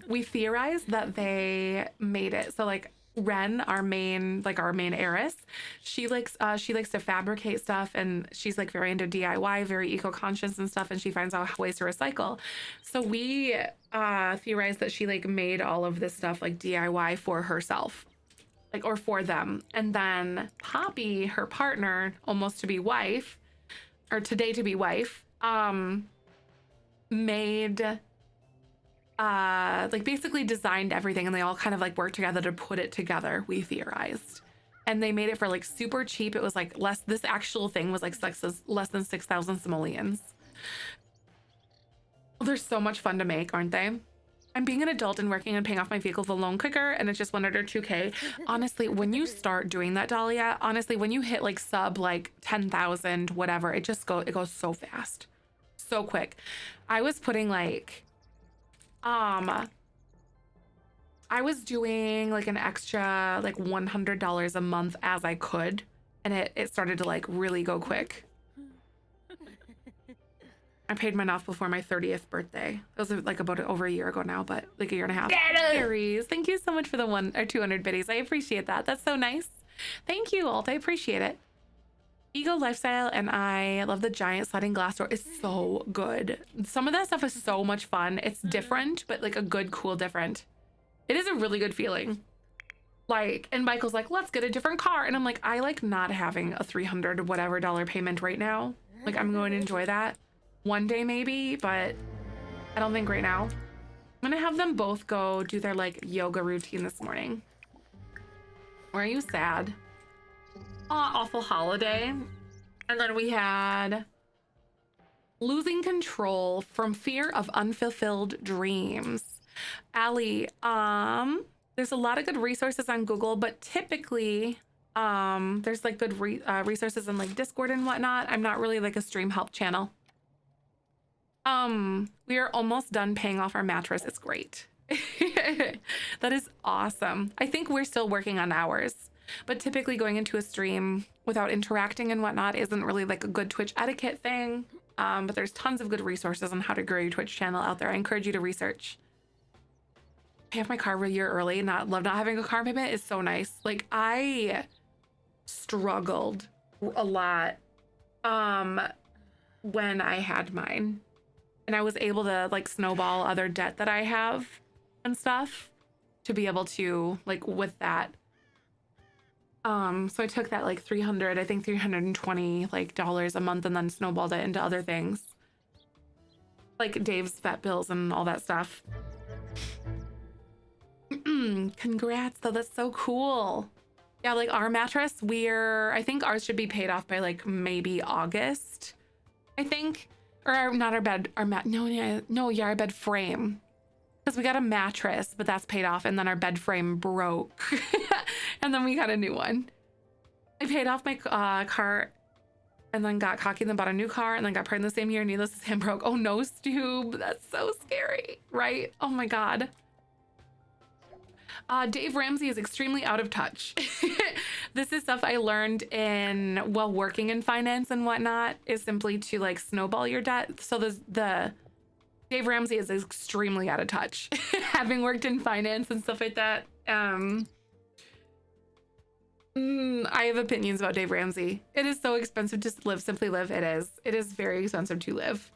We theorized that they made it. So like Ren, our main heiress, she likes to fabricate stuff, and she's like very into DIY, very eco-conscious and stuff, and she finds out ways to recycle. So we theorized that she like made all of this stuff like DIY for herself, like, or for them. And then Poppy, her partner, almost to be wife, or today to be wife, made like basically designed everything, and they all kind of like worked together to put it together, we theorized. And they made it for like super cheap. It was like this actual thing was like less than 6,000 simoleons. They're so much fun to make, aren't they? I'm being an adult and working and paying off my vehicle with a loan quicker, and it's just 1 under 2K. Honestly, when you start doing that, Dahlia, honestly, when you hit like sub like 10,000, whatever, it goes so fast, so quick. I was putting like, I was doing like an extra like $100 a month as I could, and it started to like really go quick. I paid mine off before my 30th birthday. It was like about over a year ago now, but like a year and a half. Aries, thank you so much for the 1 or 200 biddies. I appreciate that. That's so nice. Thank you, Alt. I appreciate it. Ego Lifestyle, and I love the giant sliding glass door. It's so good. Some of that stuff is so much fun. It's different, but like a good, cool different. It is a really good feeling. Like, and Michael's like, let's get a different car. And I'm like, I like not having a $300 whatever payment right now. Like, I'm going to enjoy that one day maybe, but I don't think right now. I'm gonna have them both go do their like yoga routine this morning. Or are you sad? Awful Holiday. And then we had Losing Control from Fear of Unfulfilled Dreams. Allie, there's a lot of good resources on Google, but typically there's like good resources in like Discord and whatnot. I'm not really like a stream help channel. We are almost done paying off our mattress. It's great. That is awesome. I think we're still working on ours, but typically going into a stream without interacting and whatnot isn't really like a good Twitch etiquette thing. But there's tons of good resources on how to grow your Twitch channel out there. I encourage you to research. Pay off my car a year early. Love not having a car payment is so nice. Like I struggled a lot when I had mine, and I was able to like snowball other debt that I have and stuff to be able to like with that. So I took that like $320 like dollars a month and then snowballed it into other things like Dave's vet bills and all that stuff. Congrats though, that's so cool. Yeah, like our mattress, I think ours should be paid off by like maybe August, I think. Or not our bed, our bed frame. Because we got a mattress, but that's paid off, and then our bed frame broke. And then we got a new one. I paid off my car and then got cocky and then bought a new car and then got pregnant the same year. Needless to say, I'm broke. Oh no, Stu, that's so scary, right? Oh my God. Dave Ramsey is extremely out of touch. This is stuff I learned while working in finance and whatnot, is simply to like snowball your debt. So the Dave Ramsey is extremely out of touch. Having worked in finance and stuff like that, I have opinions about Dave Ramsey. It is so expensive to live, simply live. It is. It is very expensive to live.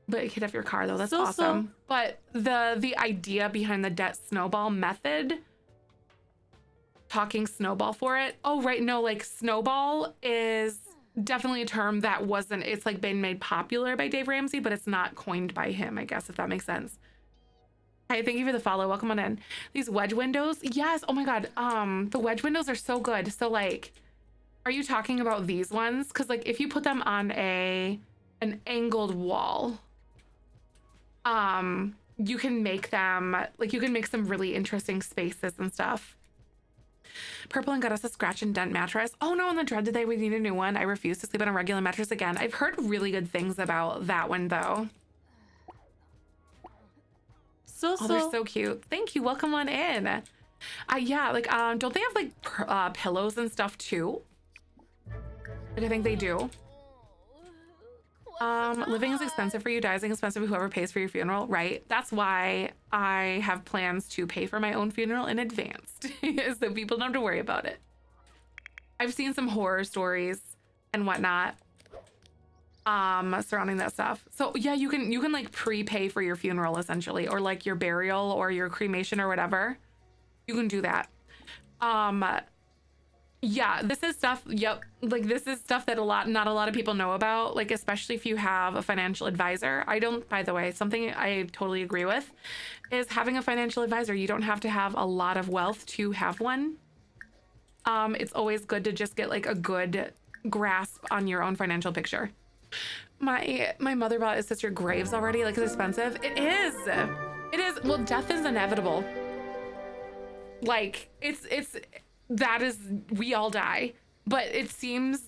But you could have your car though. That's awesome. But the idea behind the debt snowball method, talking snowball for it. Oh, right. No, like snowball is definitely a term that it's like been made popular by Dave Ramsey, but it's not coined by him, I guess, if that makes sense. Hey, thank you for the follow. Welcome on in. These wedge windows. Yes. Oh my God. The wedge windows are so good. So like, are you talking about these ones? Cause like if you put them on an angled wall, you can make some really interesting spaces and stuff. Purple and got us a scratch and dent mattress. Oh no, on the dread today we need a new one. I refuse to sleep on a regular mattress again. I've heard really good things about that one though. Oh, they're so cute. Thank you. Welcome on in. Yeah, like don't they have like pillows and stuff too? Like I think they do. Living is expensive for you, dying is expensive for whoever pays for your funeral, right? That's why I have plans to pay for my own funeral in advance, so people don't have to worry about it. I've seen some horror stories and whatnot surrounding that stuff. So yeah, you can like prepay for your funeral essentially, or like your burial or your cremation or whatever. You can do that. Yeah, this is stuff, yep, like this is stuff that not a lot of people know about, like especially if you have a financial advisor. By the way, something I totally agree with is having a financial advisor. You don't have to have a lot of wealth to have one. It's always good to just get like a good grasp on your own financial picture. My mother bought his sister graves already, like it's expensive. It is. Well, death is inevitable. Like we all die, but it seems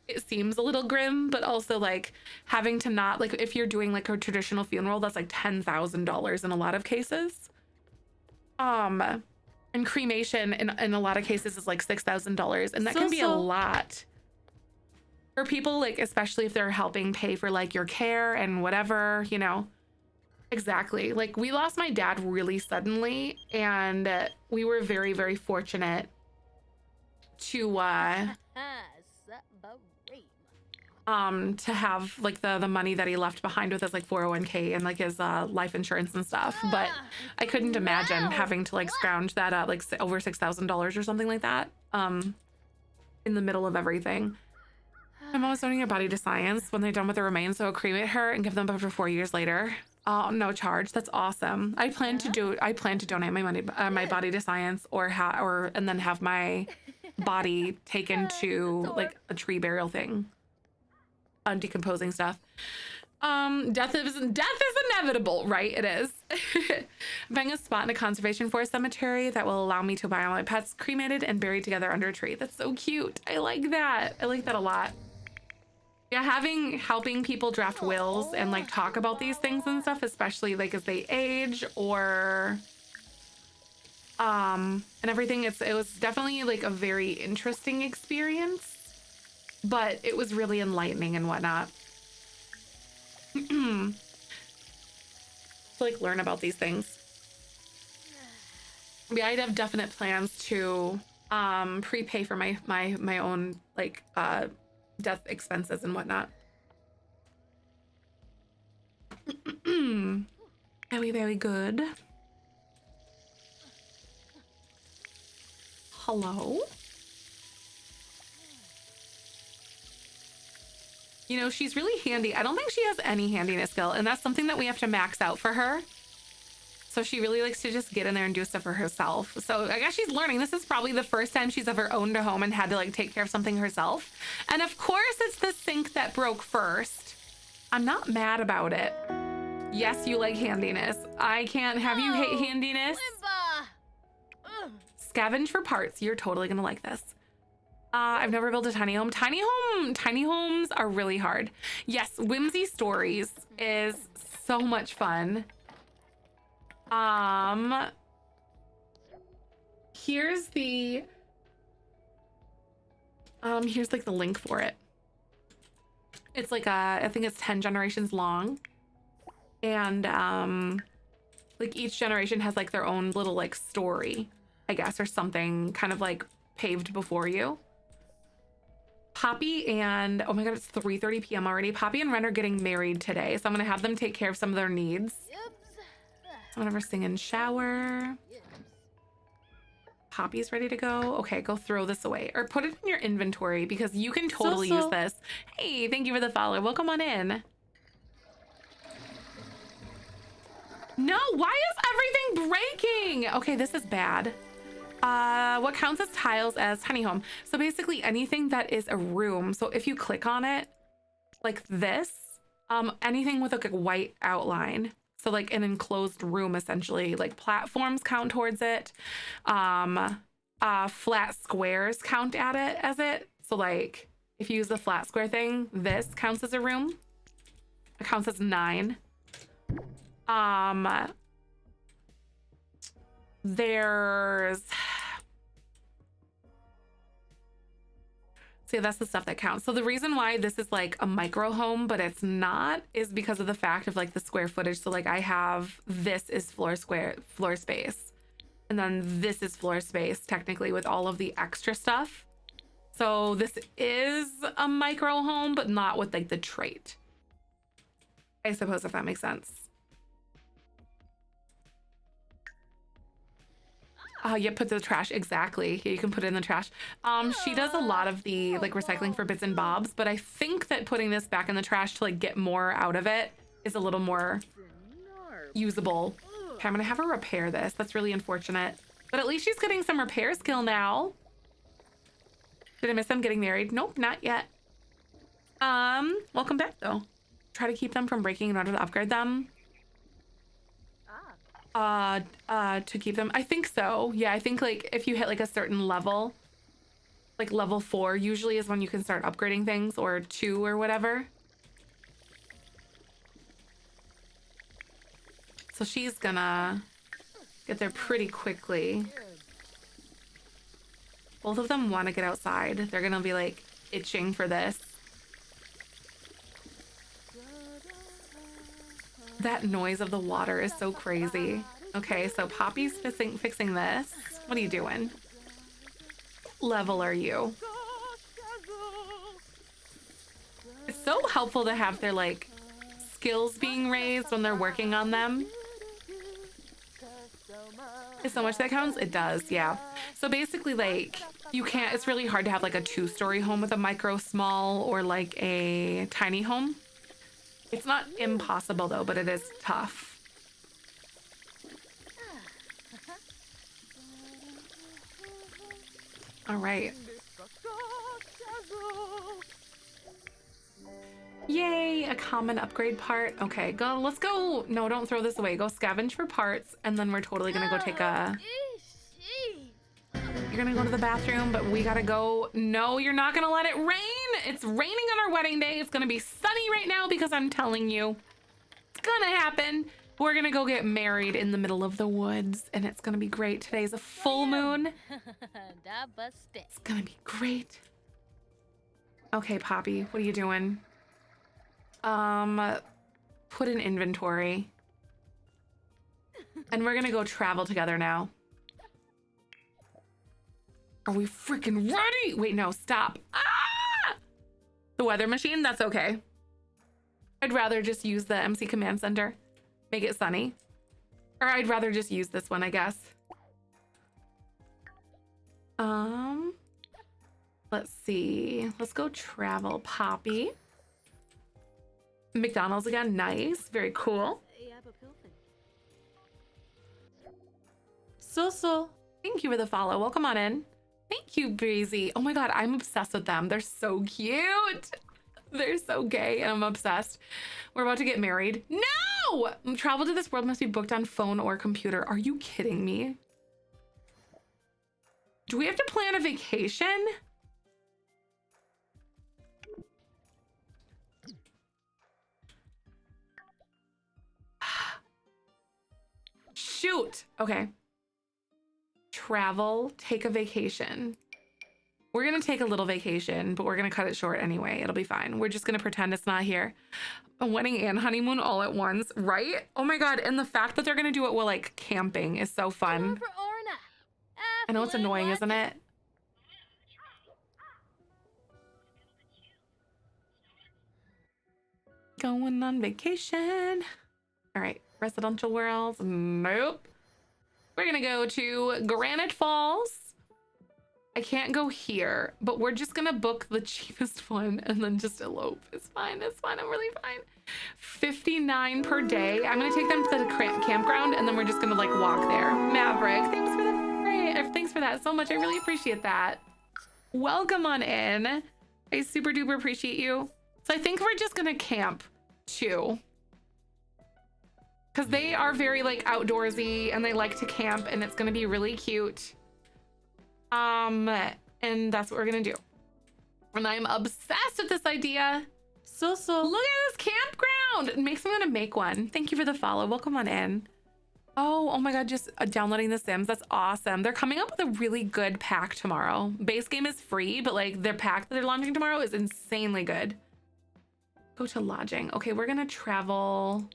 a little grim, but also like having to not, like if you're doing like a traditional funeral, that's like $10,000 in a lot of cases. And cremation in a lot of cases is like $6,000, and that can be a lot for people, like especially if they're helping pay for like your care and whatever, you know. Exactly. Like we lost my dad really suddenly, and we were very, very fortunate to have like the money that he left behind with his like 401k and like his life insurance and stuff. But I couldn't imagine having to like scrounge that up, like over $6,000 or something like that, in the middle of everything. My mom was donating her body to science when they're done with the remains, so I'll cremate her and give them up for 4 years later. Oh, no charge. That's awesome. I plan to donate my money, my body to science, and then have my body taken to like a tree burial thing, decomposing stuff. Death is inevitable, right? It is. I'm buying a spot in a conservation forest cemetery that will allow me to buy all my pets cremated and buried together under a tree. That's so cute. I like that. I like that a lot. Yeah, helping people draft wills and like talk about these things and stuff, especially like as they age or and everything. It was definitely like a very interesting experience, but it was really enlightening and whatnot. To like learn about these things. Yeah, I'd have definite plans to prepay for my own like death expenses and whatnot. Very, very good. Hello? You know, she's really handy. I don't think she has any handiness skill, and that's something that we have to max out for her. So she really likes to just get in there and do stuff for herself. So I guess she's learning. This is probably the first time she's ever owned a home and had to like take care of something herself. And of course it's the sink that broke first. I'm not mad about it. Yes, you like handiness. I can't have you hate handiness. Scavenge for parts. You're totally gonna like this. I've never built a tiny home. Tiny homes are really hard. Yes, Whimsy Stories is so much fun. Here's like the link for it. It's like I think it's 10 generations long, and like each generation has like their own little like story, I guess, or something kind of like paved before you. Poppy and, oh my god, it's 3:30 p.m. already. Poppy and Ren are getting married today, so I'm gonna have them take care of some of their needs. I'm gonna sing and shower. Poppy's ready to go. Okay, go throw this away or put it in your inventory because you can totally use this. Hey, thank you for the follow. Welcome on in. No, why is everything breaking? Okay, this is bad. What counts as tiles as tiny home? So basically anything that is a room. So if you click on it like this, anything with like a white outline. So like an enclosed room, essentially, like platforms count towards it. Flat squares count at it as it. So like if you use the flat square thing, this counts as a room. It counts as 9. There's, see, that's the stuff that counts. So the reason why this is like a micro home, but it's not, is because of the fact of like the square footage. So like I have, this is floor space, and then this is floor space technically with all of the extra stuff. So this is a micro home, but not with like the trait, I suppose, if that makes sense. Yeah, put the trash, exactly. Yeah, you can put it in the trash. She does a lot of the like recycling for bits and bobs, but I think that putting this back in the trash to like get more out of it is a little more usable. Okay, I'm gonna have her repair this. That's really unfortunate, but at least she's getting some repair skill now. Did I miss them getting married? Nope, not yet. Welcome back though. Try to keep them from breaking in order to upgrade them. To keep them, I think so. Yeah, I think like if you hit like a certain level, like level 4 usually is when you can start upgrading things, or 2 or whatever. So she's gonna get there pretty quickly. Both of them want to get outside. They're gonna be like itching for this. That noise of the water is so crazy. Okay, so Poppy's fixing this. What are you doing? What level are you? It's so helpful to have their like skills being raised when they're working on them. Is so much that counts? It does, yeah. So basically like you can't, it's really hard to have like a 2-story home with a micro small or like a tiny home. It's not impossible though, but it is tough. All right. Yay, a common upgrade part. Okay, go, let's go. No, don't throw this away. Go scavenge for parts, and then we're totally gonna go take a... You're gonna go to the bathroom, but we gotta go. No, you're not gonna let it rain. It's raining on our wedding day. It's gonna be sunny right now because I'm telling you, it's gonna happen. We're gonna go get married in the middle of the woods, and it's gonna be great. Today's a full moon. It's gonna be great. Okay, Poppy, what are you doing? Put in inventory. And we're gonna go travel together now. Are we freaking ready? Wait, no, stop. Ah! The weather machine, that's okay. I'd rather just use the MC Command Center. Make it sunny. Or I'd rather just use this one, I guess. Let's see. Let's go travel, Poppy. McDonald's again, nice, very cool. So. Thank you for the follow. Welcome on in. Thank you, Breezy. Oh my God, I'm obsessed with them. They're so cute. They're so gay and I'm obsessed. We're about to get married. No! Travel to this world must be booked on phone or computer. Are you kidding me? Do we have to plan a vacation? Shoot. Okay. Travel, take a vacation. We're gonna take a little vacation, but we're gonna cut it short anyway. It'll be fine. We're just gonna pretend it's not here. A wedding and honeymoon all at once, right? Oh my God, and the fact that they're gonna do it while like camping is so fun. I know it's annoying, isn't it? Going on vacation. All right, residential worlds, nope. We're gonna go to Granite Falls. I can't go here, but we're just gonna book the cheapest one and then just elope. It's fine, I'm really fine. 59 per day. I'm gonna take them to the campground and then we're just gonna like walk there. Maverick, thanks for that so much. I really appreciate that. Welcome on in. I super duper appreciate you. So I think we're just gonna camp too. Because they are very like outdoorsy and they like to camp and it's gonna be really cute. And that's what we're gonna do. And I'm obsessed with this idea. So look at this campground. It makes me want to make one. Thank you for the follow. Welcome on in. Oh my God, just downloading The Sims. That's awesome. They're coming up with a really good pack tomorrow. Base game is free, but like their pack that they're launching tomorrow is insanely good. Go to lodging. Okay, we're gonna travel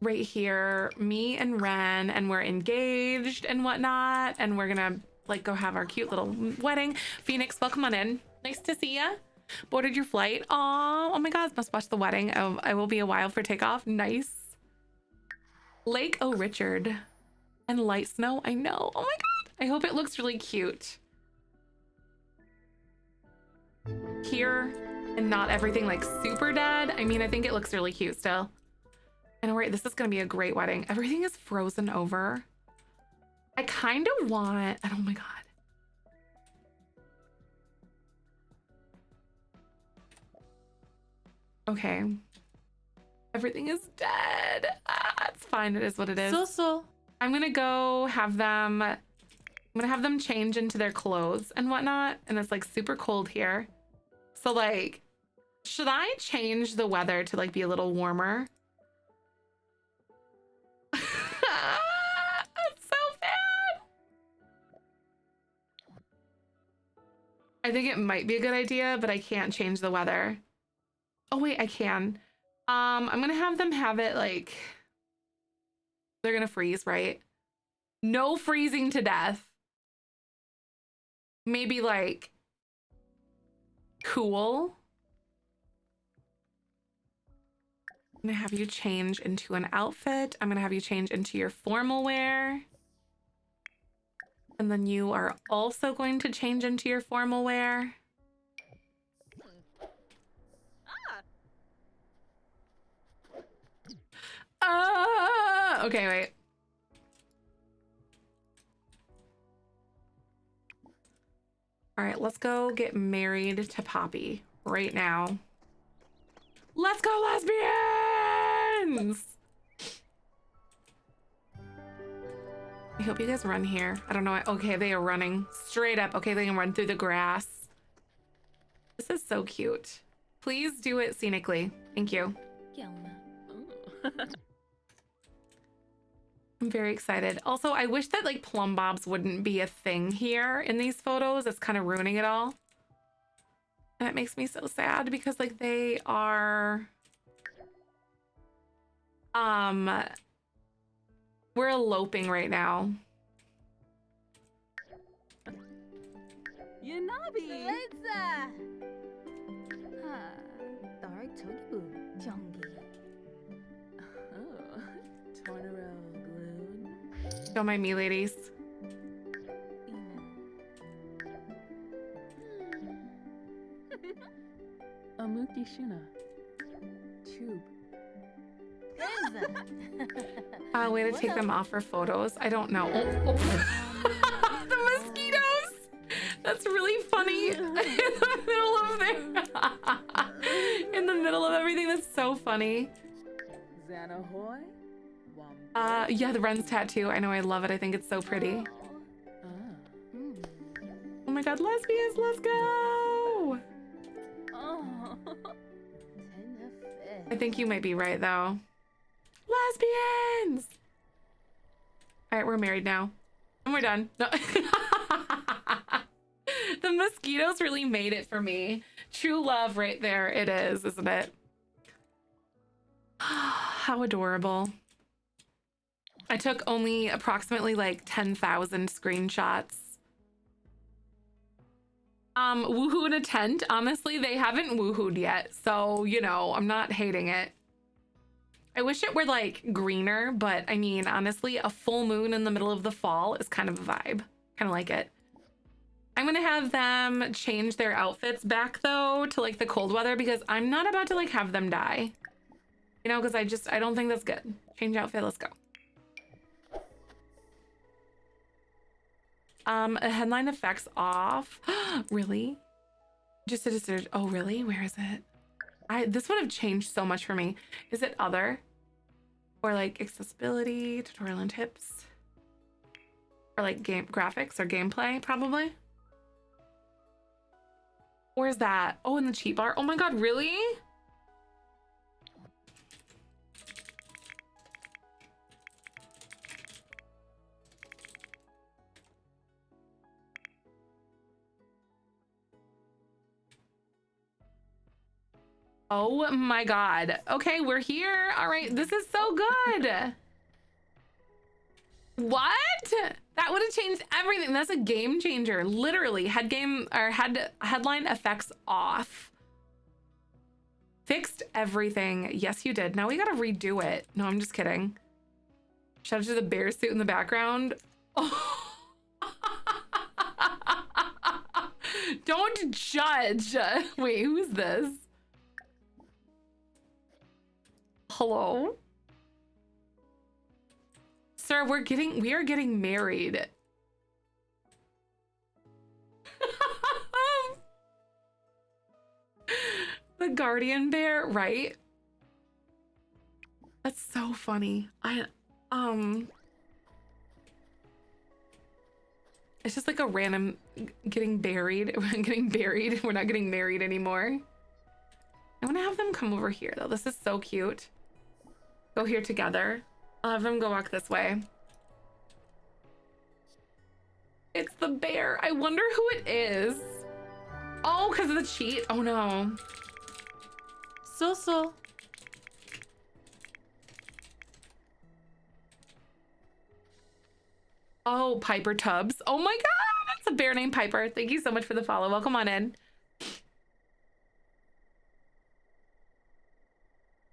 right here, me and Ren, and we're engaged and whatnot, and we're gonna like go have our cute little wedding. Phoenix, welcome on in. Nice to see ya. Boarded your flight. Oh my God, must watch the wedding. Oh, I will be a while for takeoff. Nice. Lake Oh Richard and light snow. I know. Oh my God, I hope it looks really cute here and not everything like super dead. I mean, I think it looks really cute still. And right, this is gonna be a great wedding. Everything is frozen over. I kind of want, and oh my God. Okay. Everything is dead. It's fine, it is what it is. I'm gonna go have them, I'm gonna have them change into their clothes and whatnot. And it's like super cold here. So like, should I change the weather to like be a little warmer? It's so bad. I think it might be a good idea, but I can't change the weather. Oh wait, I can. I'm gonna have them have it like, they're gonna freeze, right? No freezing to death. Maybe like cool. I'm gonna have you change into an outfit. I'm gonna have you change into your formal wear. And then you are also going to change into your formal wear. Okay, wait. All right, let's go get married to Poppy right now. Let's go, lesbians! I hope you guys run here. I don't know. Okay, they are running straight up. Okay, they can run through the grass. This is so cute. Please do it scenically. Thank you. I'm very excited. Also, I wish that like plumb bobs wouldn't be a thing here in these photos. It's kind of ruining it all. And it makes me so sad because like they are we're eloping right now. Yanabi. Let's dark togibu jongi. Oh, Tornado Gloon. Don't mind me, ladies. Amuki Shuna. Tube. Way to take them off for photos. I don't know. The mosquitoes. That's really funny. In the middle of there. In the middle of everything. That's so funny. Xanahoy. Yeah, the Ren's tattoo. I know, I love it. I think it's so pretty. Oh my god, lesbians, let's go! I think you might be right though. Lesbians! Alright, we're married now. And we're done. No. The mosquitoes really made it for me. True love right there. It is, isn't it? How adorable. I took only approximately like 10,000 screenshots. Woohoo in a tent. Honestly, they haven't woohooed yet. So, you know, I'm not hating it. I wish it were like greener, but I mean, honestly, a full moon in the middle of the fall is kind of a vibe. Kind of like it. I'm gonna have them change their outfits back though to like the cold weather because I'm not about to like have them die. You know, because I don't think that's good. Change outfit, let's go. A headline effects off. Really? Just oh really? Where is it? This would have changed so much for me. Is it other? Or like accessibility, tutorial and tips? Or like game graphics or gameplay, probably? Or is that? Oh, in the cheat bar. Oh my god, really? Oh my god. Okay, we're here. All right, this is so good. What? That would have changed everything. That's a game changer. Literally, headline effects off. Fixed everything. Yes, you did. Now we gotta redo it. No, I'm just kidding. Shout out to the bear suit in the background. Oh. Don't judge. Wait, who's this? Hello? Sir, we are getting married. The guardian bear, right? That's so funny. It's just like a random getting buried. We're getting buried. We're not getting married anymore. I want to have them come over here though. This is so cute. Go here together. I'll have them go walk this way. It's the bear. I wonder who it is. Oh, because of the cheat. Oh no. So. Oh, Piper Tubbs. Oh my god, that's a bear named Piper. Thank you so much for the follow. Welcome on in.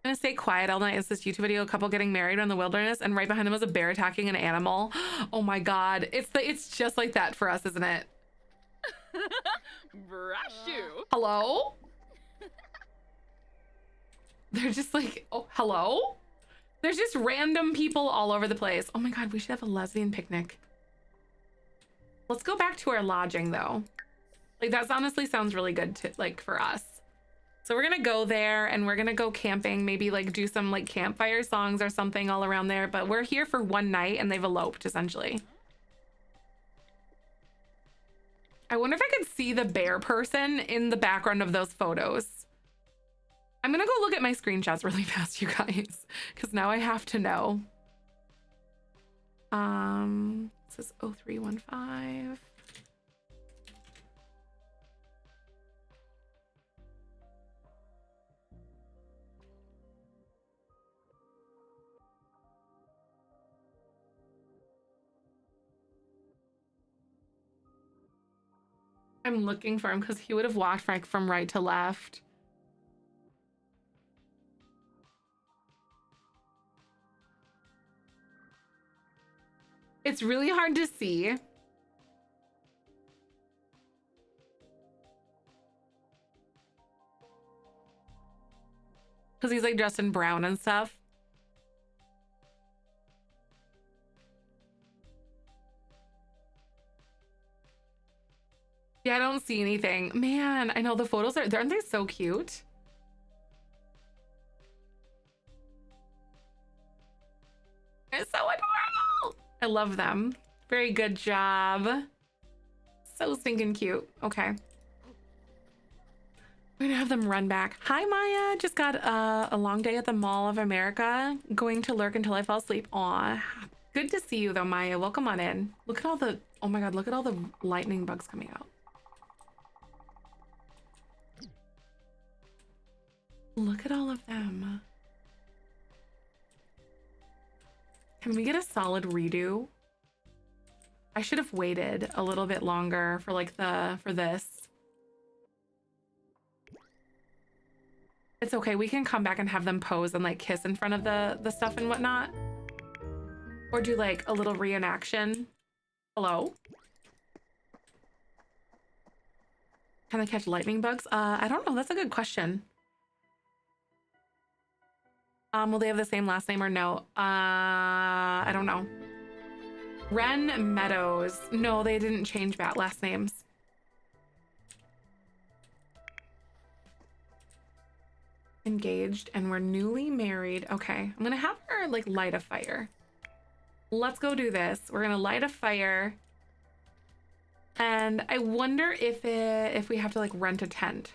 I'm gonna stay quiet all night. It's this YouTube video, a couple getting married in the wilderness, and right behind them was a bear attacking an animal. Oh my god, it's just like that for us, isn't it? Brashu. Hello? They're just like, oh, hello? There's just random people all over the place. Oh my god, we should have a lesbian picnic. Let's go back to our lodging though. Like that honestly sounds really good to like for us. So we're gonna go there and we're gonna go camping, maybe like do some like campfire songs or something all around there. But we're here for one night and they've eloped essentially. I wonder if I could see the bear person in the background of those photos. I'm gonna go look at my screenshots really fast, you guys, because now I have to know. This is 0315. I'm looking for him because he would have walked from right to left. It's really hard to see. Because he's like dressed in brown and stuff. Yeah, I don't see anything. Man, I know the photos aren't they so cute? They're so adorable. I love them. Very good job. So stinking cute. Okay. We're gonna have them run back. Hi, Maya. Just got a long day at the Mall of America. Going to lurk until I fall asleep. Aw. Good to see you though, Maya. Welcome on in. Look at all the, oh my God, look at all the lightning bugs coming out. Look at all of them. Can we get a solid redo? I should have waited a little bit longer for like for this. It's okay, we can come back and have them pose and like kiss in front of the stuff and whatnot. Or do like a little reenaction. Hello? Can I catch lightning bugs? I don't know, that's a good question. Will they have the same last name or no? I don't know. Wren Meadows. No, they didn't change last names. Engaged and we're newly married. Okay, I'm gonna have her like light a fire. Let's go do this. We're gonna light a fire. And I wonder if we have to like rent a tent.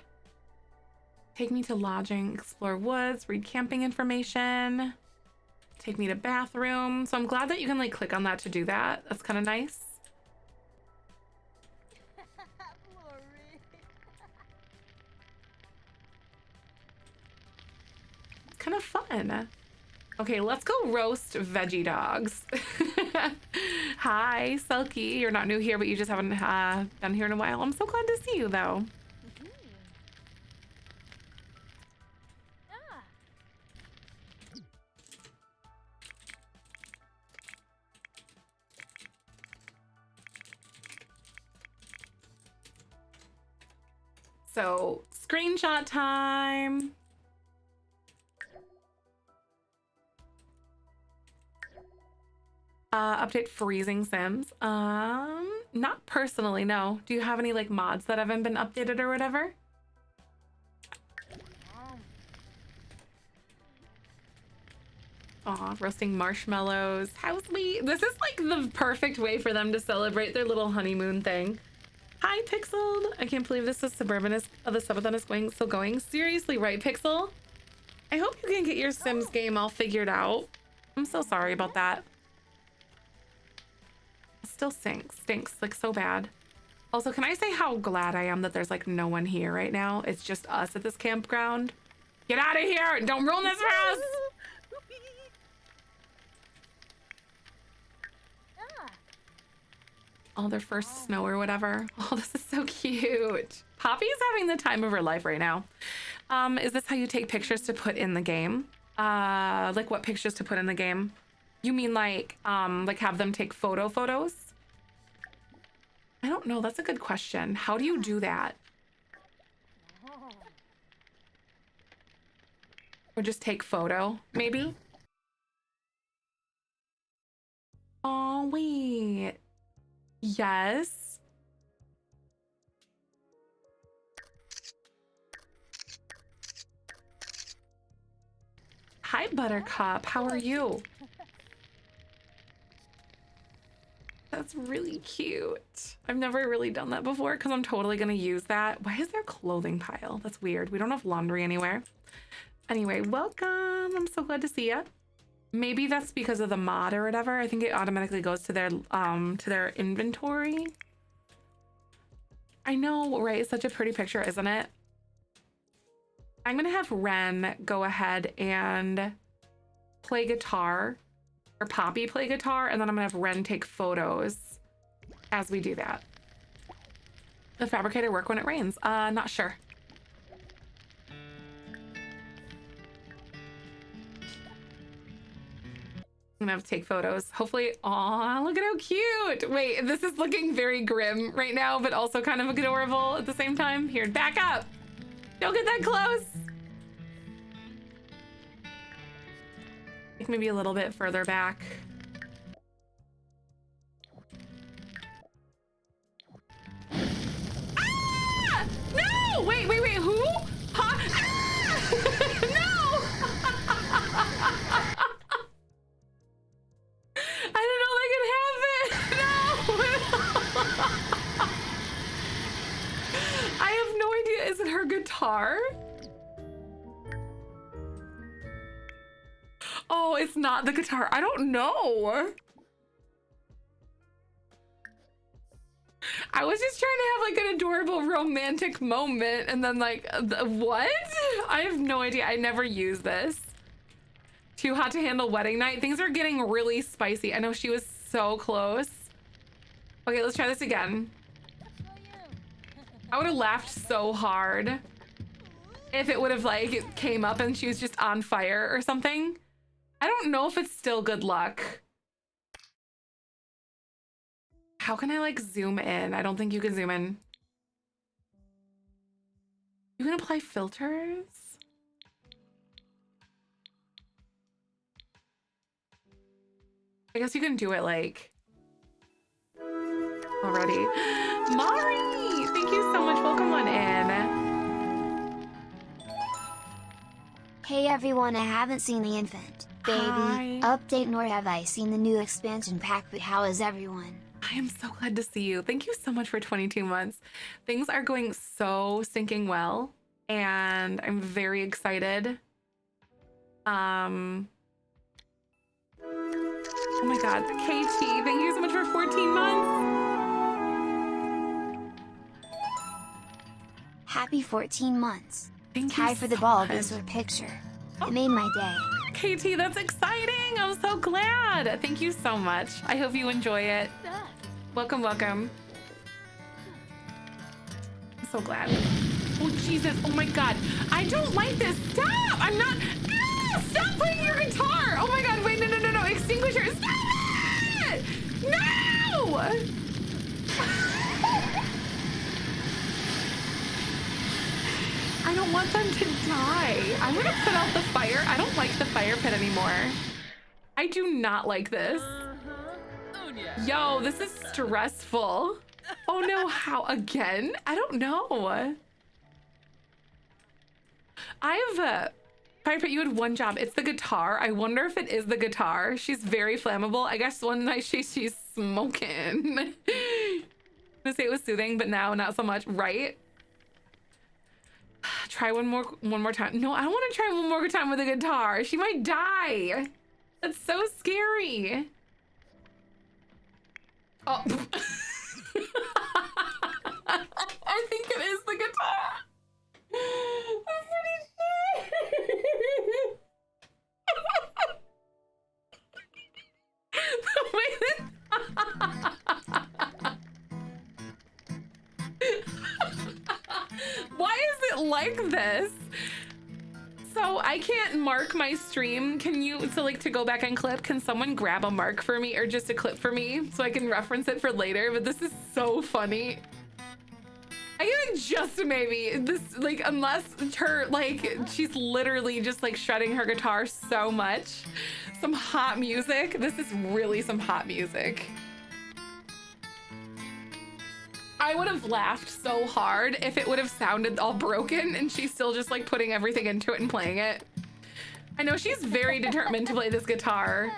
Take me to lodging, explore woods, read camping information, take me to bathroom. So I'm glad that you can like click on that to do that. That's kind of nice. It's kind of fun. Okay, let's go roast veggie dogs. Hi, Selkie. You're not new here, but you just haven't been here in a while. I'm so glad to see you though. So, screenshot time. Update freezing Sims. Not personally, no. Do you have any like mods that haven't been updated or whatever? Aw, roasting marshmallows. How sweet. This is like the perfect way for them to celebrate their little honeymoon thing. Hi, Pixel. I can't believe this is the subathon is still going. Seriously, right, Pixel? I hope you can get your Sims game all figured out. I'm so sorry about that. It still stinks like so bad. Also, can I say how glad I am that there's like no one here right now? It's just us at this campground. Get out of here! Don't ruin this for us! All their first snow or whatever. Oh, this is so cute. Poppy's having the time of her life right now. Is this how you take pictures to put in the game? Like what pictures to put in the game? You mean like have them take photos? I don't know. That's a good question. How do you do that? Or just take photo, maybe? Oh, wait. Yes. Hi, Buttercup. How are you? That's really cute. I've never really done that before because I'm totally going to use that. Why is there a clothing pile? That's weird. We don't have laundry anywhere. Anyway, welcome. I'm so glad to see you. Maybe that's because of the mod or whatever. I think it automatically goes to their inventory. I know, right? It's such a pretty picture, isn't it? I'm going to have Ren go ahead and play guitar, or Poppy play guitar, and then I'm going to have Ren take photos as we do that. The fabricator work when it rains? Not sure. I'm gonna have to take photos. Hopefully, aw, look at how cute. Wait, this is looking very grim right now, but also kind of adorable at the same time. Here, back up. Don't get that close. Maybe a little bit further back. Ah! No! Wait, who? Huh? Ah! No! I didn't know that could happen. No! I have no idea. Is it her guitar? Oh, it's not the guitar. I don't know. I was just trying to have like an adorable romantic moment and then like, what? I have no idea. I never use this. Too hot to handle wedding night. Things are getting really spicy. I know she was so close. Okay, let's try this again. I would have laughed so hard if it would have like it came up and she was just on fire or something. I don't know if it's still good luck. How can I like zoom in? I don't think you can zoom in. You can apply filters? I guess you can do it like already. Mari, thank you so much. Welcome on in. Hey everyone, I haven't seen the infant baby Hi. update, nor have I seen the new expansion pack, but how is everyone? I am so glad to see you. Thank you so much for 22 months. Things are going so stinking well, and I'm very excited. Oh my God, KT, thank you so much for 14 months. Happy 14 months. Thank Tie you for the so ball, much. this your picture. It made my day. KT, that's exciting. I'm so glad. Thank you so much. I hope you enjoy it. Welcome, welcome. I'm so glad. Oh, Jesus. Oh, my God. I don't like this. Stop. I'm not. Ah, stop playing your guitar. Oh, my God. Wait, no. Extinguisher. Stop it. No. I don't want them to die. I'm going to put out the fire. I don't like the fire pit anymore. I do not like this. Yo, this is stressful. Oh no, how again? I don't know. I have fire pit, you had one job. It's the guitar. I wonder if it is the guitar. She's very flammable. I guess one night she's smoking. I'm gonna say it was soothing, but now not so much, right? Try one more time. No, I don't want to try one more time with the guitar. She might die. That's so scary. Oh. I think it is the guitar. I'm pretty sure. Why is it like this? So I can't mark my stream. Can you, so like to go back and clip, can someone grab a mark for me or just a clip for me so I can reference it for later? But this is so funny. I can just maybe this, like, unless her, like, she's literally just like shredding her guitar so much. Some hot music. This is really some hot music. I would have laughed so hard if it would have sounded all broken and she's still just like putting everything into it and playing it. I know she's very determined to play this guitar.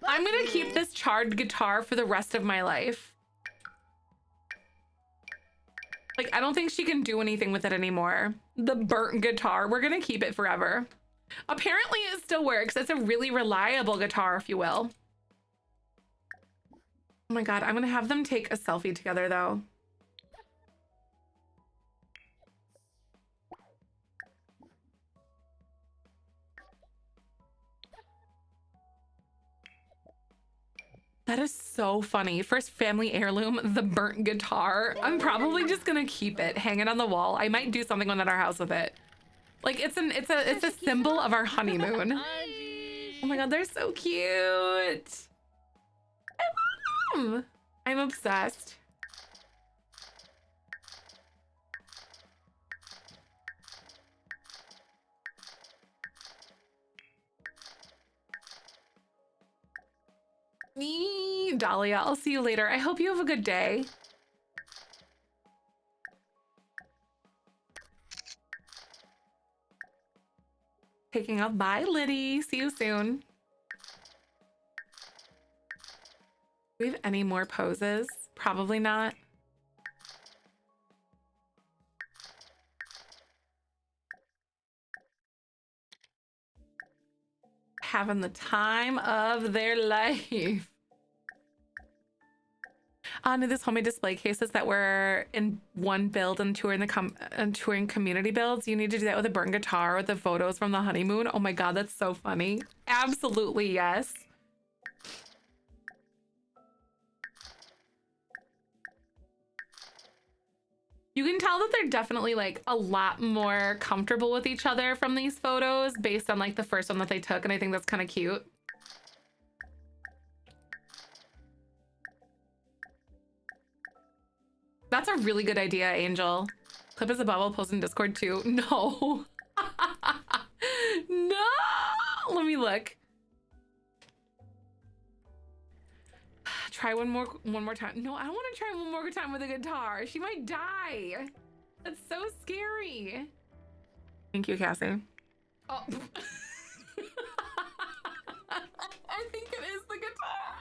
I'm gonna keep this charred guitar for the rest of my life. Like, I don't think she can do anything with it anymore. The burnt guitar, we're gonna keep it forever. Apparently it still works. It's a really reliable guitar, if you will. Oh my God, I'm gonna have them take a selfie together though. That is so funny. First family heirloom, the burnt guitar. I'm probably just gonna keep it, hang it on the wall. I might do something within our house with it. Like it's a symbol of our honeymoon. Oh my God, they're so cute. I love them. I'm obsessed. Dahlia, I'll see you later. I hope you have a good day. Taking off. Bye, Liddy. See you soon. Do we have any more poses? Probably not. Having the time of their life. No, this homemade display cases that were in one build and touring touring community builds. You need to do that with a burnt guitar with the photos from the honeymoon. Oh my God, that's so funny. Absolutely, yes. You can tell that they're definitely like a lot more comfortable with each other from these photos based on like the first one that they took, and I think that's kind of cute. That's a really good idea, Angel. Clip as a bubble, post in Discord too. No. No. Let me look. Try one more time. No, I don't want to try one more time with a guitar. She might die. That's so scary. Thank you, Cassie. Oh. I think it is the guitar.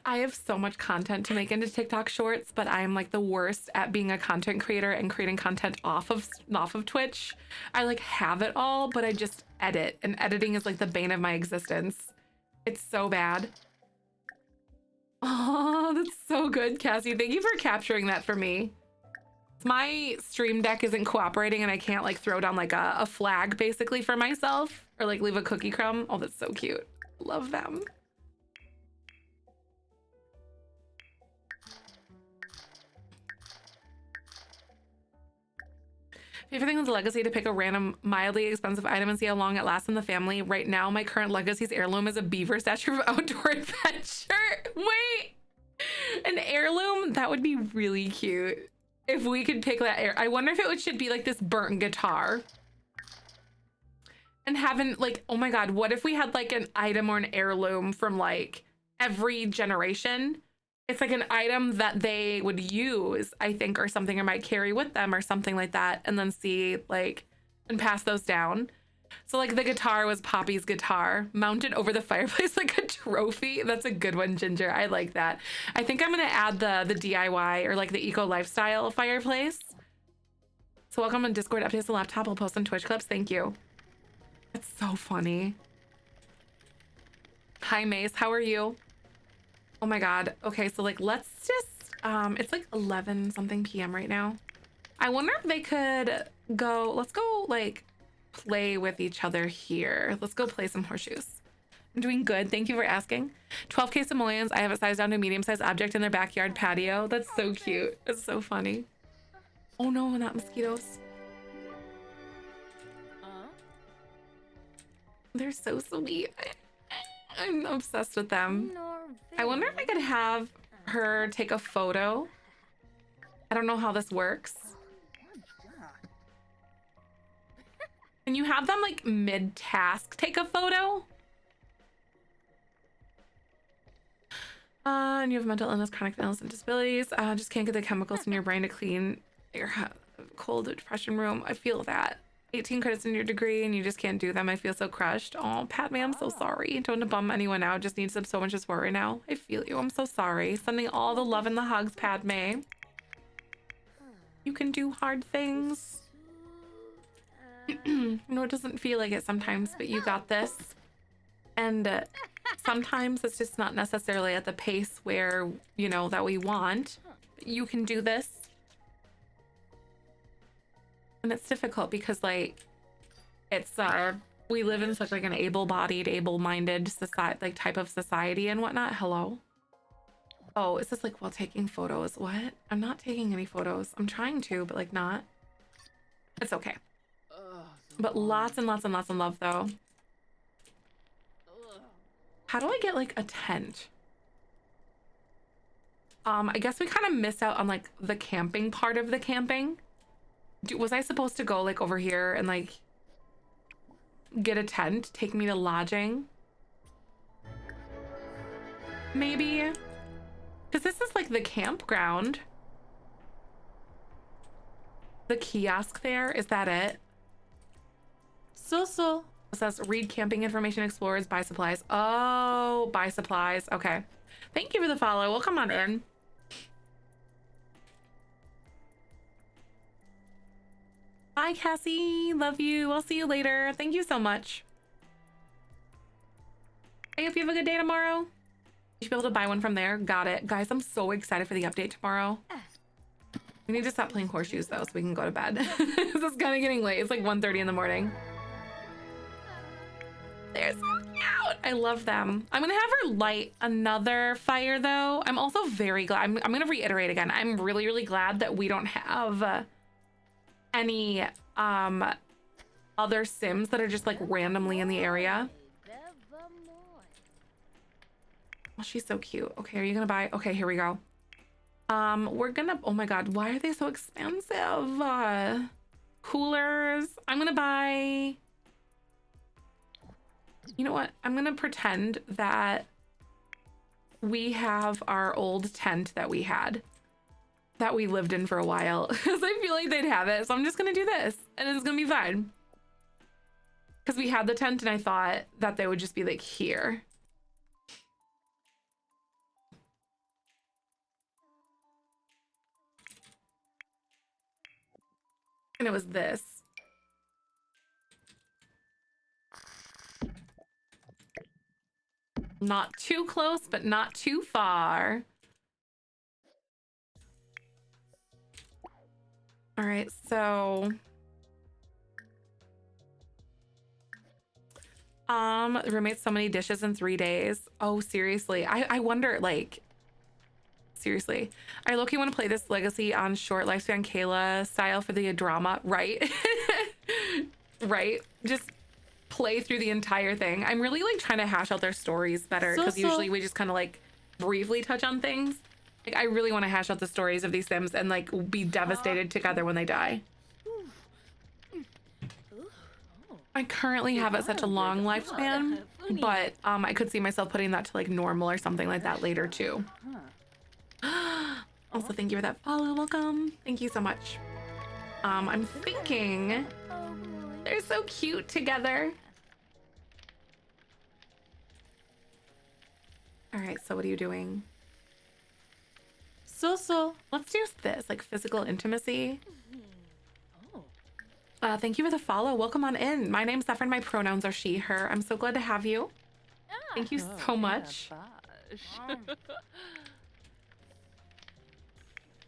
I have so much content to make into TikTok shorts, but I am like the worst at being a content creator and creating content off of Twitch. I like have it all, but I just edit, and editing is like the bane of my existence. It's so bad. Oh, that's so good, Cassie. Thank you for capturing that for me. My stream deck isn't cooperating and I can't like throw down like a flag basically for myself or like leave a cookie crumb. Oh, that's so cute. Love them. Favorite thing with the legacy to pick a random, mildly expensive item and see how long it lasts in the family. Right now, my current legacy's heirloom is a beaver statue of outdoor adventure. Wait, an heirloom? That would be really cute. If we could pick that I wonder if it should be like this burnt guitar. And having like, oh my God, what if we had like an item or an heirloom from like every generation? It's like an item that they would use, I think, or something, or might carry with them or something like that, and then see like and pass those down. So like the guitar was Poppy's guitar, mounted over the fireplace like a trophy. That's a good one, Ginger. I like that. I think I'm gonna add the DIY or like the eco lifestyle fireplace. So welcome on Discord. Updates the laptop. I'll post on Twitch clips. Thank you. It's so funny. Hi Mace, how are you? Oh my God. Okay, so like let's just it's like 11 something PM right now. I wonder if they could go, let's go like play with each other here. Let's go play some horseshoes. I'm doing good. Thank you for asking. 12K simoleons. I have it sized down to a medium-sized object in their backyard patio. That's so cute. It's so funny. Oh no, not mosquitoes. They're so sweet. I'm obsessed with them. I wonder if I could have her take a photo. I don't know how this works. Can you have them like mid-task take a photo? And you have mental illness, chronic illness, and disabilities. Just can't get the chemicals in your brain to clean your cold depression room. I feel that. 18 credits in your degree and you just can't do them. I feel so crushed. Oh, Padme, I'm so sorry. Don't want to bum anyone out. Just need so much support right now. I feel you. I'm so sorry. Sending all the love and the hugs, Padme. You can do hard things. No, it doesn't feel like it sometimes, but you got this. And sometimes it's just not necessarily at the pace where, you know, that we want. You can do this. And it's difficult because, like, it's, we live in such, like, an able-bodied, able-minded society, like, type of society and whatnot. Hello? Oh, is this, like, while taking photos? What? I'm not taking any photos. I'm trying to, but, like, not. It's okay. But lots and lots and lots of love, though. How do I get, like, a tent? I guess we kind of missed out on, like, the camping part of the camping. Was I supposed to go, like, over here and, like, get a tent? Take me to lodging? Maybe? Because this is, like, the campground. The kiosk there, is that it? So. It says read camping information, explorers, buy supplies. Oh, buy supplies. Okay. Thank you for the follow. Well, come on in. Bye, Cassie. Love you. I'll see you later. Thank you so much. I hope you have a good day tomorrow. You should be able to buy one from there. Got it. Guys, I'm so excited for the update tomorrow. We need to stop playing horseshoes, though, so we can go to bed. This is kind of getting late. It's like 1:30 in the morning. They're so cute. I love them. I'm gonna have her light another fire, though. I'm also very glad. I'm gonna reiterate again. I'm really, really glad that we don't have any other Sims that are just like randomly in the area. Oh, she's so cute. Okay, are you gonna buy? Okay, here we go. We're gonna, oh my God, why are they so expensive? Coolers. I'm gonna buy, you know what? I'm gonna pretend that we have our old tent that we had, that we lived in for a while, because I feel like they'd have it. So I'm just gonna do this and it's gonna be fine. Because we had the tent and I thought that they would just be like here. And it was this. Not too close, but not too far. All right, so roommates so many dishes in 3 days. Oh, seriously. I wonder, like, seriously. I low-key want to play this Legacy on short lifespan Kayla style for the drama, right? Right? Just play through the entire thing. I'm really like trying to hash out their stories better because usually we just kind of like briefly touch on things. Like I really want to hash out the stories of these Sims and like be devastated together when they die. I currently have it set to long lifespan, but I could see myself putting that to like normal or something like that later too. Also, thank you for that follow. Welcome. Thank you so much. I'm thinking they're so cute together. All right, so what are you doing? So let's do this, like physical intimacy. Thank you for the follow. Welcome on in. My name's Zefrine. My pronouns are she, her. I'm so glad to have you. Thank you so much.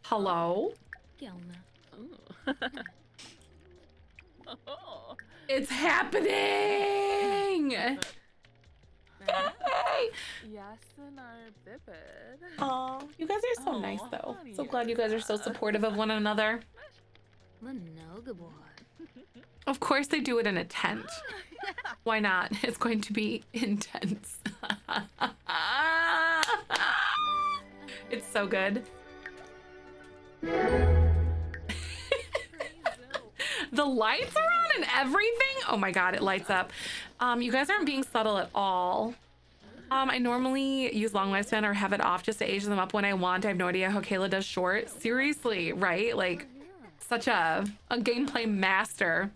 Hello? It's happening! Hey! Oh, you guys are so nice though. So glad you guys are so supportive of one another. Of course they do it in a tent. Why not? It's going to be intense. It's so good. The lights are on and everything. Oh my God, it lights up. You guys aren't being subtle at all. I normally use long lifespan or have it off just to age them up when I want. I have no idea how Kayla does short. Seriously, right? Like, such a gameplay master.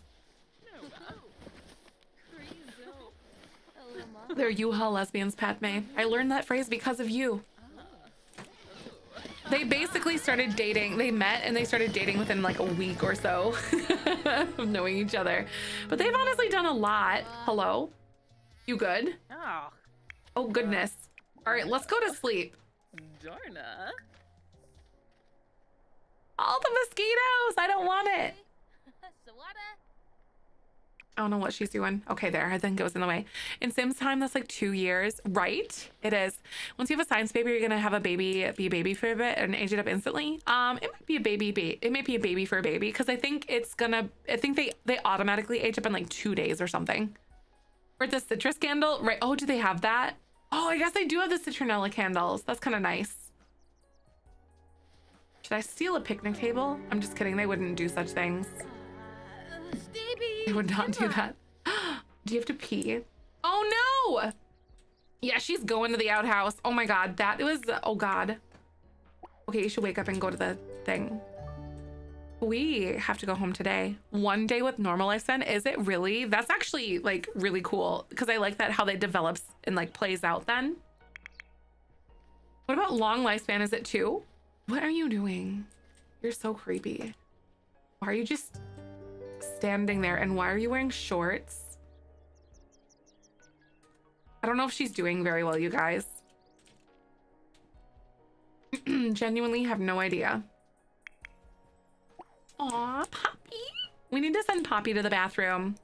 They're U-Haul lesbians, Padme. I learned that phrase because of you. They basically started dating. They met and they started dating within like a week or so of knowing each other. But they've honestly done a lot. Hello? You good? Oh, Oh, goodness. All right, let's go to sleep. Darna. All the mosquitoes. I don't want it. I don't know what she's doing. Okay, there. I think it was in the way. In Sims time, that's like 2 years, right? It is. Once you have a science baby, you're gonna have a baby, be a baby for a bit and age it up instantly. It might be a baby. It might be a baby for a baby because I think it's gonna. I think they automatically age up in like 2 days or something. Or the citrus candle, right? Oh, do they have that? Oh, I guess they do have the citronella candles. That's kind of nice. Should I steal a picnic table? I'm just kidding. They wouldn't do such things. They would not do that. Do you have to pee? Oh no! Yeah, she's going to the outhouse. Oh my god, that was, oh god. Okay, you should wake up and go to the thing. We have to go home today. 1 day with normal lifespan, is it really? That's actually like really cool because I like that how that develops and like plays out then. What about long lifespan, is it 2? What are you doing? You're so creepy. Why are you just standing there and why are you wearing shorts? I don't know if she's doing very well, you guys. Genuinely have no idea. Aw, Poppy. We need to send Poppy to the bathroom.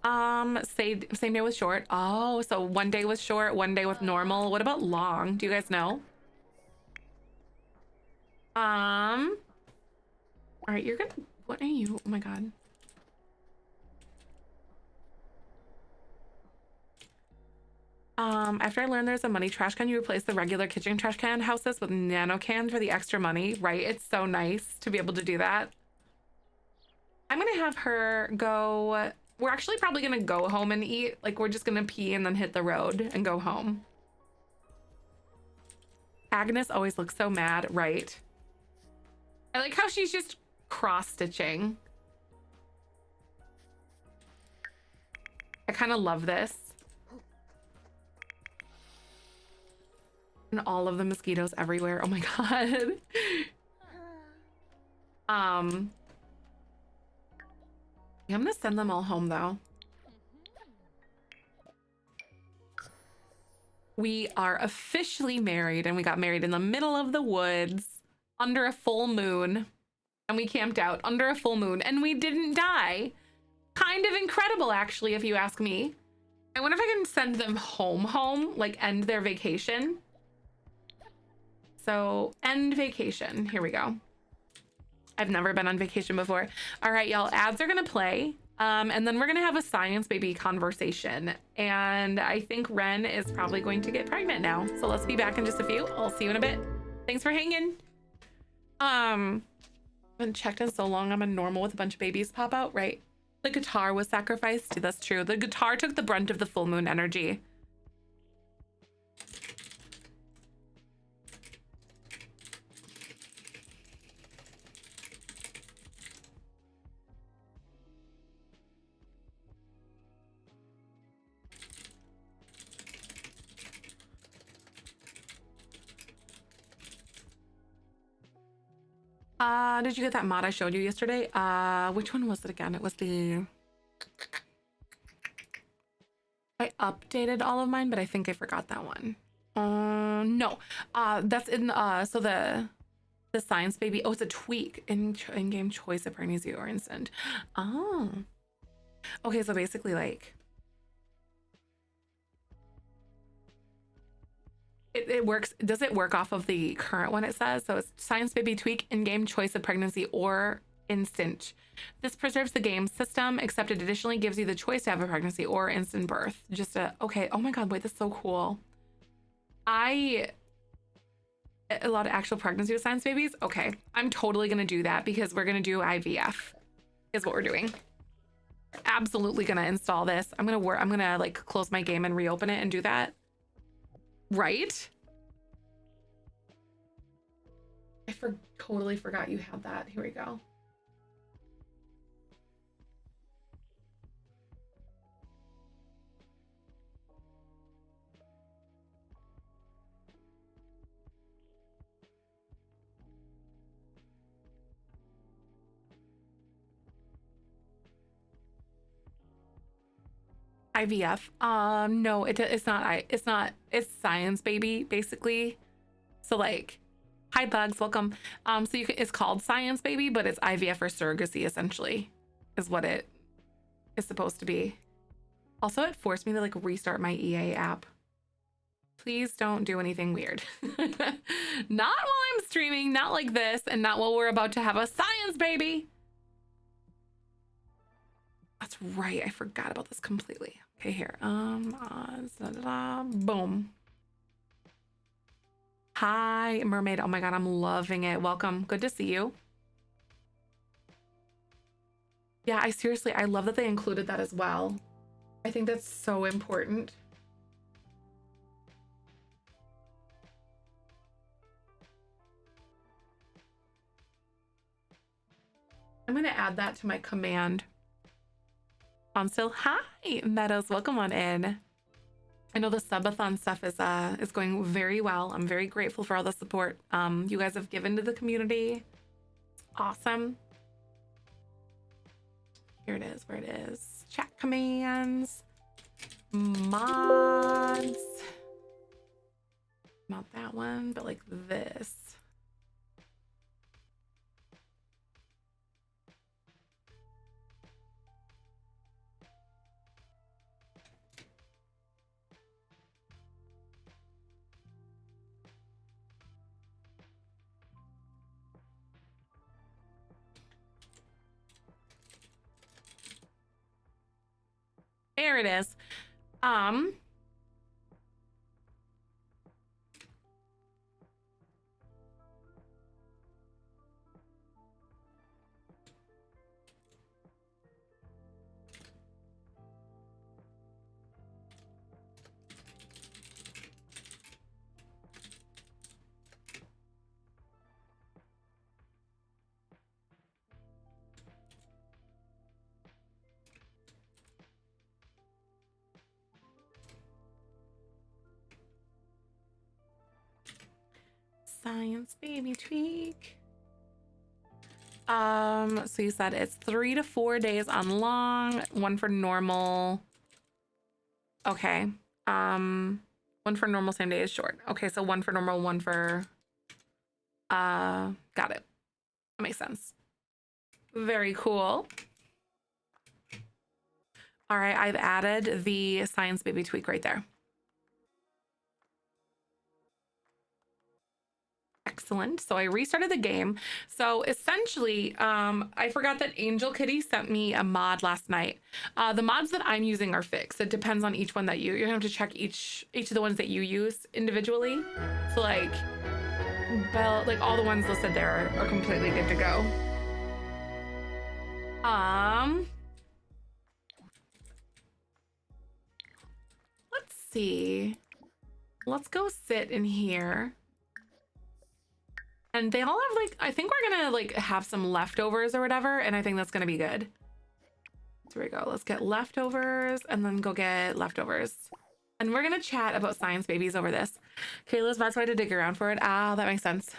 Same day with short. Oh, so 1 day with short, 1 day with normal. What about long? Do you guys know? All right, you're gonna, what are you? Oh my god. After I learned there's a money trash can, you replace the regular kitchen trash can houses with nano cans for the extra money, right? It's so nice to be able to do that. I'm gonna have her go, we're actually probably gonna go home and eat. Like we're just gonna pee and then hit the road and go home. Agnes always looks so mad, right? I like how she's just cross-stitching. I kind of love this. And all of the mosquitoes everywhere. Oh my god. I'm gonna send them all home though. We are officially married and we got married in the middle of the woods under a full moon. And we camped out under a full moon and we didn't die. Kind of incredible, actually, if you ask me. I wonder if I can send them home, like end their vacation. So end vacation, here we go. I've never been on vacation before. All right, y'all, ads are gonna play. And then we're gonna have a science baby conversation. And I think Ren is probably going to get pregnant now. So let's be back in just a few. I'll see you in a bit. Thanks for hanging. Been checked in so long. I'm a normal with a bunch of babies pop out, right? The guitar was sacrificed. That's true. The guitar took the brunt of the full moon energy. Did you get that mod I showed you yesterday? Which one was it again? It was the... I updated all of mine, but I think I forgot that one. No. That's in, so the science baby. Oh, it's a tweak in-game choice of pregnancy or instant. Oh. Okay, so basically like... It works. Does it work off of the current one? It says so. It's science baby tweak in-game choice of pregnancy or instant. This preserves the game system, except it additionally gives you the choice to have a pregnancy or instant birth. Just a okay. Oh my god, wait, that's so cool. A lot of actual pregnancy with science babies. Okay, I'm totally gonna do that because we're gonna do IVF. Is what we're doing. Absolutely gonna install this. I'm gonna like close my game and reopen it and do that. Right? I totally forgot you had that. Here we go. IVF. No, it's not. It's science, baby, basically. So like, hi bugs, welcome. So it's called science, baby, but it's IVF or surrogacy, essentially, is what it is supposed to be. Also, it forced me to like restart my EA app. Please don't do anything weird. Not while I'm streaming, not like this, and not while we're about to have a science baby. That's right. I forgot about this completely. Okay, here. Boom. Hi, mermaid. Oh my God, I'm loving it. Welcome. Good to see you. Yeah, I love that they included that as well. I think that's so important. I'm going to add that to my command. Still, hi Meadows, welcome on in. I know the subathon stuff is going very well. I'm very grateful for all the support you guys have given to the community. It's awesome. Here it is, where it is. Chat commands, mods. Not that one, but like this. There it is. Science baby tweak. So you said it's 3 to 4 days on long, 1 for normal. Okay. 1 for normal, same day is short. Okay, so 1 for normal, 1 for got it. That makes sense. Very cool. All right, I've added the science baby tweak right there. Excellent. So I restarted the game. So essentially, I forgot that Angel Kitty sent me a mod last night. The mods that I'm using are fixed. It depends on each one that you're gonna have to check each of the ones that you use individually. So like, all the ones listed there are completely good to go. Let's see. Let's go sit in here. And they all have like, I think we're gonna like have some leftovers or whatever, and I think that's gonna be good. So here we go. Let's get leftovers and then go get leftovers. And we're gonna chat about science babies over this. Kayla's about to dig around for it. Ah, that makes sense.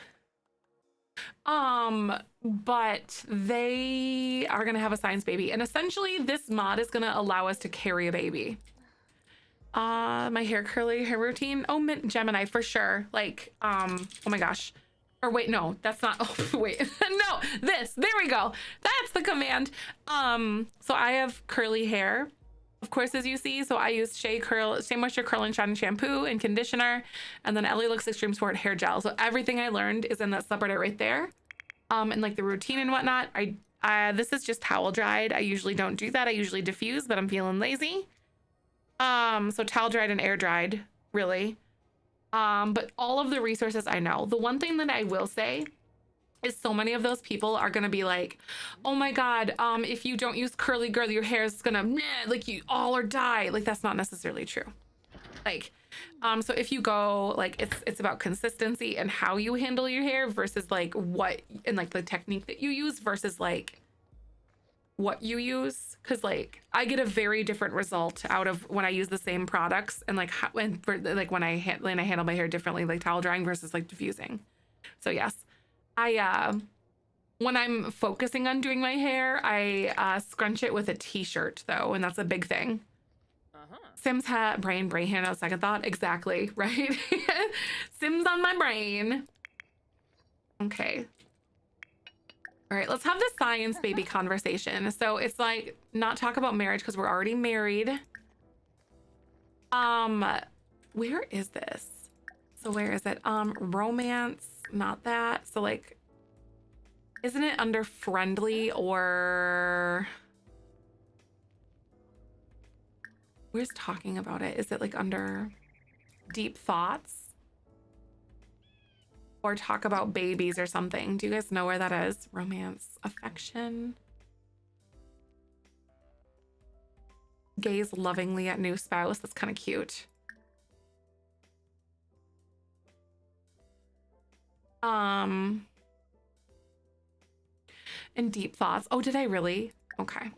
But they are gonna have a science baby, and essentially this mod is gonna allow us to carry a baby. My curly hair routine. Oh, Gemini for sure. Like, oh my gosh. Or wait, no, that's not, oh, wait, no, there we go. That's the command. So I have curly hair, of course, as you see. So I use Shea Moisture Curl and Shine shampoo and conditioner. And then Ellie Looks Extreme Sport hair gel. So everything I learned is in that subreddit right there. And like the routine and whatnot. This is just towel dried. I usually don't do that. I usually diffuse, but I'm feeling lazy. So towel dried and air dried, really. But all of the resources I know. The one thing that I will say is so many of those people are gonna be like, oh my God, if you don't use curly girl, your hair is gonna meh, like you all or die. Like that's not necessarily true. Like, so if you go like it's about consistency and how you handle your hair versus like what and like the technique that you use versus like what you use, because like I get a very different result out of when I use the same products and like how, and for, like when I handle my hair differently, like towel drying versus like diffusing. So yes, I when I'm focusing on doing my hair, I scrunch it with a t-shirt though, and that's a big thing. Sims hat brain hair, no second thought. Exactly, right? Sims on my brain. Okay. All right, let's have the science baby conversation. So it's like not talk about marriage because we're already married. Where is this? So where is it? Romance, not that. So like, isn't it under friendly or where's talking about it? Is it like under deep thoughts? Or talk about babies or something. Do you guys know where that is? Romance, affection. Gaze lovingly at new spouse. That's kind of cute. And deep thoughts. Oh, did I really? Okay.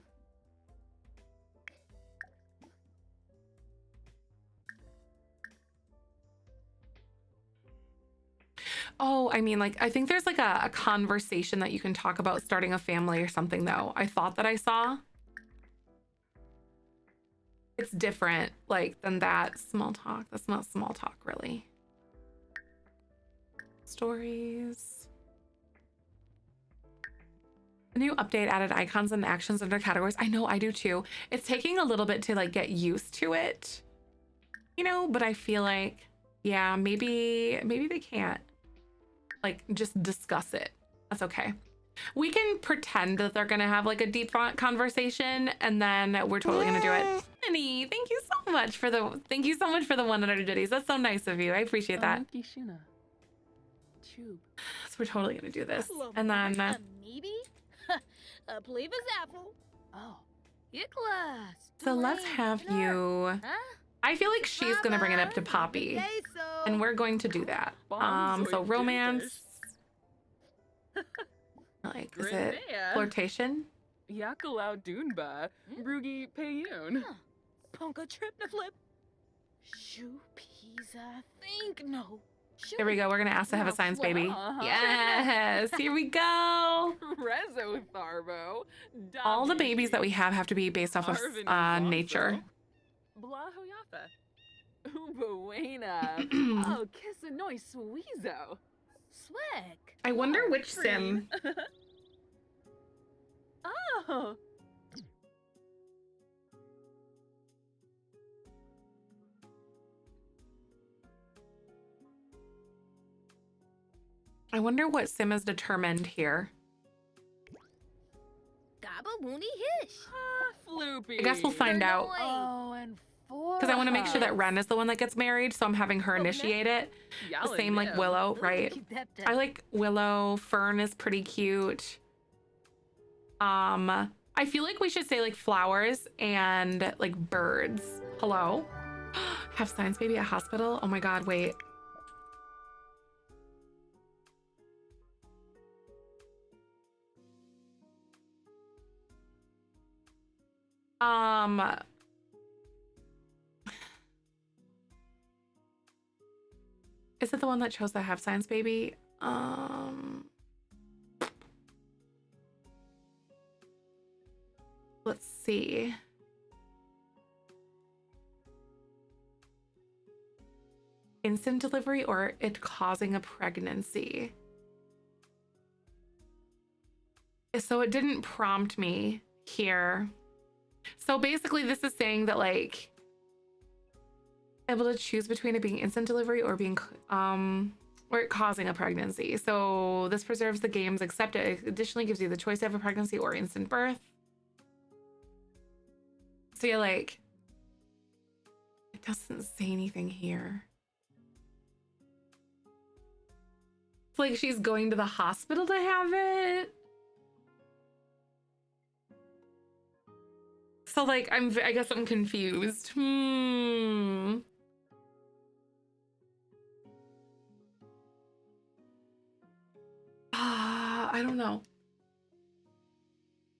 Oh, I mean, like, I think there's like a conversation that you can talk about starting a family or something, though. I thought that I saw. It's different, like, than that small talk. That's not small talk, really. Stories. The new update added icons and actions under categories. I know, I do too. It's taking a little bit to, like, get used to it, you know, but I feel like, yeah, maybe they can't. Like just discuss it. That's okay. We can pretend that they're gonna have like a deep conversation and then we're totally gonna do it. Annie, thank you so much for the 100 ditties. That's so nice of you. I appreciate that. Tube. So we're totally gonna do this. And then maybe a flavor's apple. Oh. Iklas. so let's have you. I feel like she's gonna bring it up to Poppy. And we're going to do that. So romance. Like, is it flirtation? Yakalau Dunba, Brugi Payun. Ponka trip to flip. Shoe pizza. Think no. There we go. We're gonna ask to have a science baby. Yes, here we go. Rezo Tharbo. All the babies that we have to be based off of nature. Blahoyapa. Ubuena. Oh, Kissanoi Suizo. Swag. I wonder which sim. Oh. I wonder what sim is determined here. Gaba Woony Hish. Floopy. I guess we'll find out. Oh, and four. Because I want to make sure that Ren is the one that gets married, so I'm having her initiate it. The same like Willow, right? I like Willow. Fern is pretty cute. I feel like we should say like flowers and like birds. Hello? Have science baby at hospital? Oh my god, wait. Is it the one that chose the have science baby? Let's see. Instant delivery or it causing a pregnancy? So it didn't prompt me here. So basically this is saying that like able to choose between it being instant delivery or being or it causing a pregnancy. So this preserves the games except it additionally gives you the choice to have a pregnancy or instant birth. So you're like, it doesn't say anything here. It's like she's going to the hospital to have it. So like, I guess I'm confused. I don't know.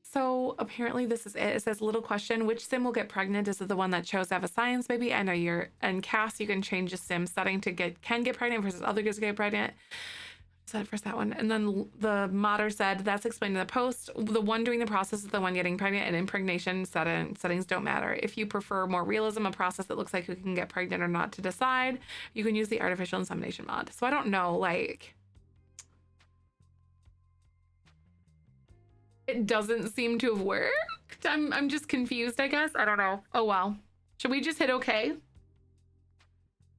So apparently this is it. It says, little question, which sim will get pregnant? Is it the one that chose to have a science baby? I know you're, and Cass, you can change the sim setting to can get pregnant versus other kids get pregnant. Said first that one. And then the modder said, that's explained in the post. The one doing the process is the one getting pregnant, and impregnation settings don't matter. If you prefer more realism, a process that looks like you can get pregnant or not to decide, you can use the artificial insemination mod. So I don't know, like, it doesn't seem to have worked. I'm just confused, I guess. I don't know. Oh, well. Should we just hit okay?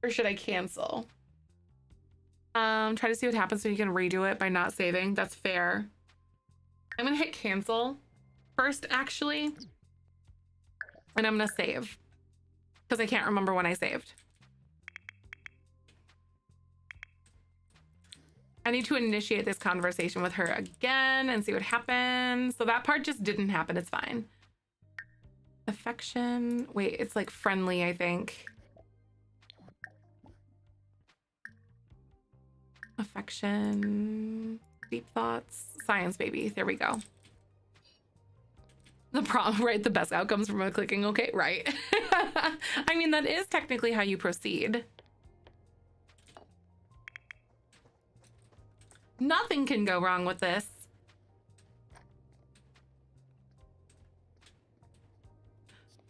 Or should I cancel? Try to see what happens so you can redo it by not saving. That's fair. I'm gonna hit cancel first, actually. And I'm gonna save. Because I can't remember when I saved. I need to initiate this conversation with her again and see what happens. So that part just didn't happen. It's fine. Affection. Wait, it's like friendly, I think. Affection. Deep thoughts. Science baby. There we go. The problem, right? The best outcomes from a clicking okay, right? I mean, that is technically how you proceed. Nothing can go wrong with this.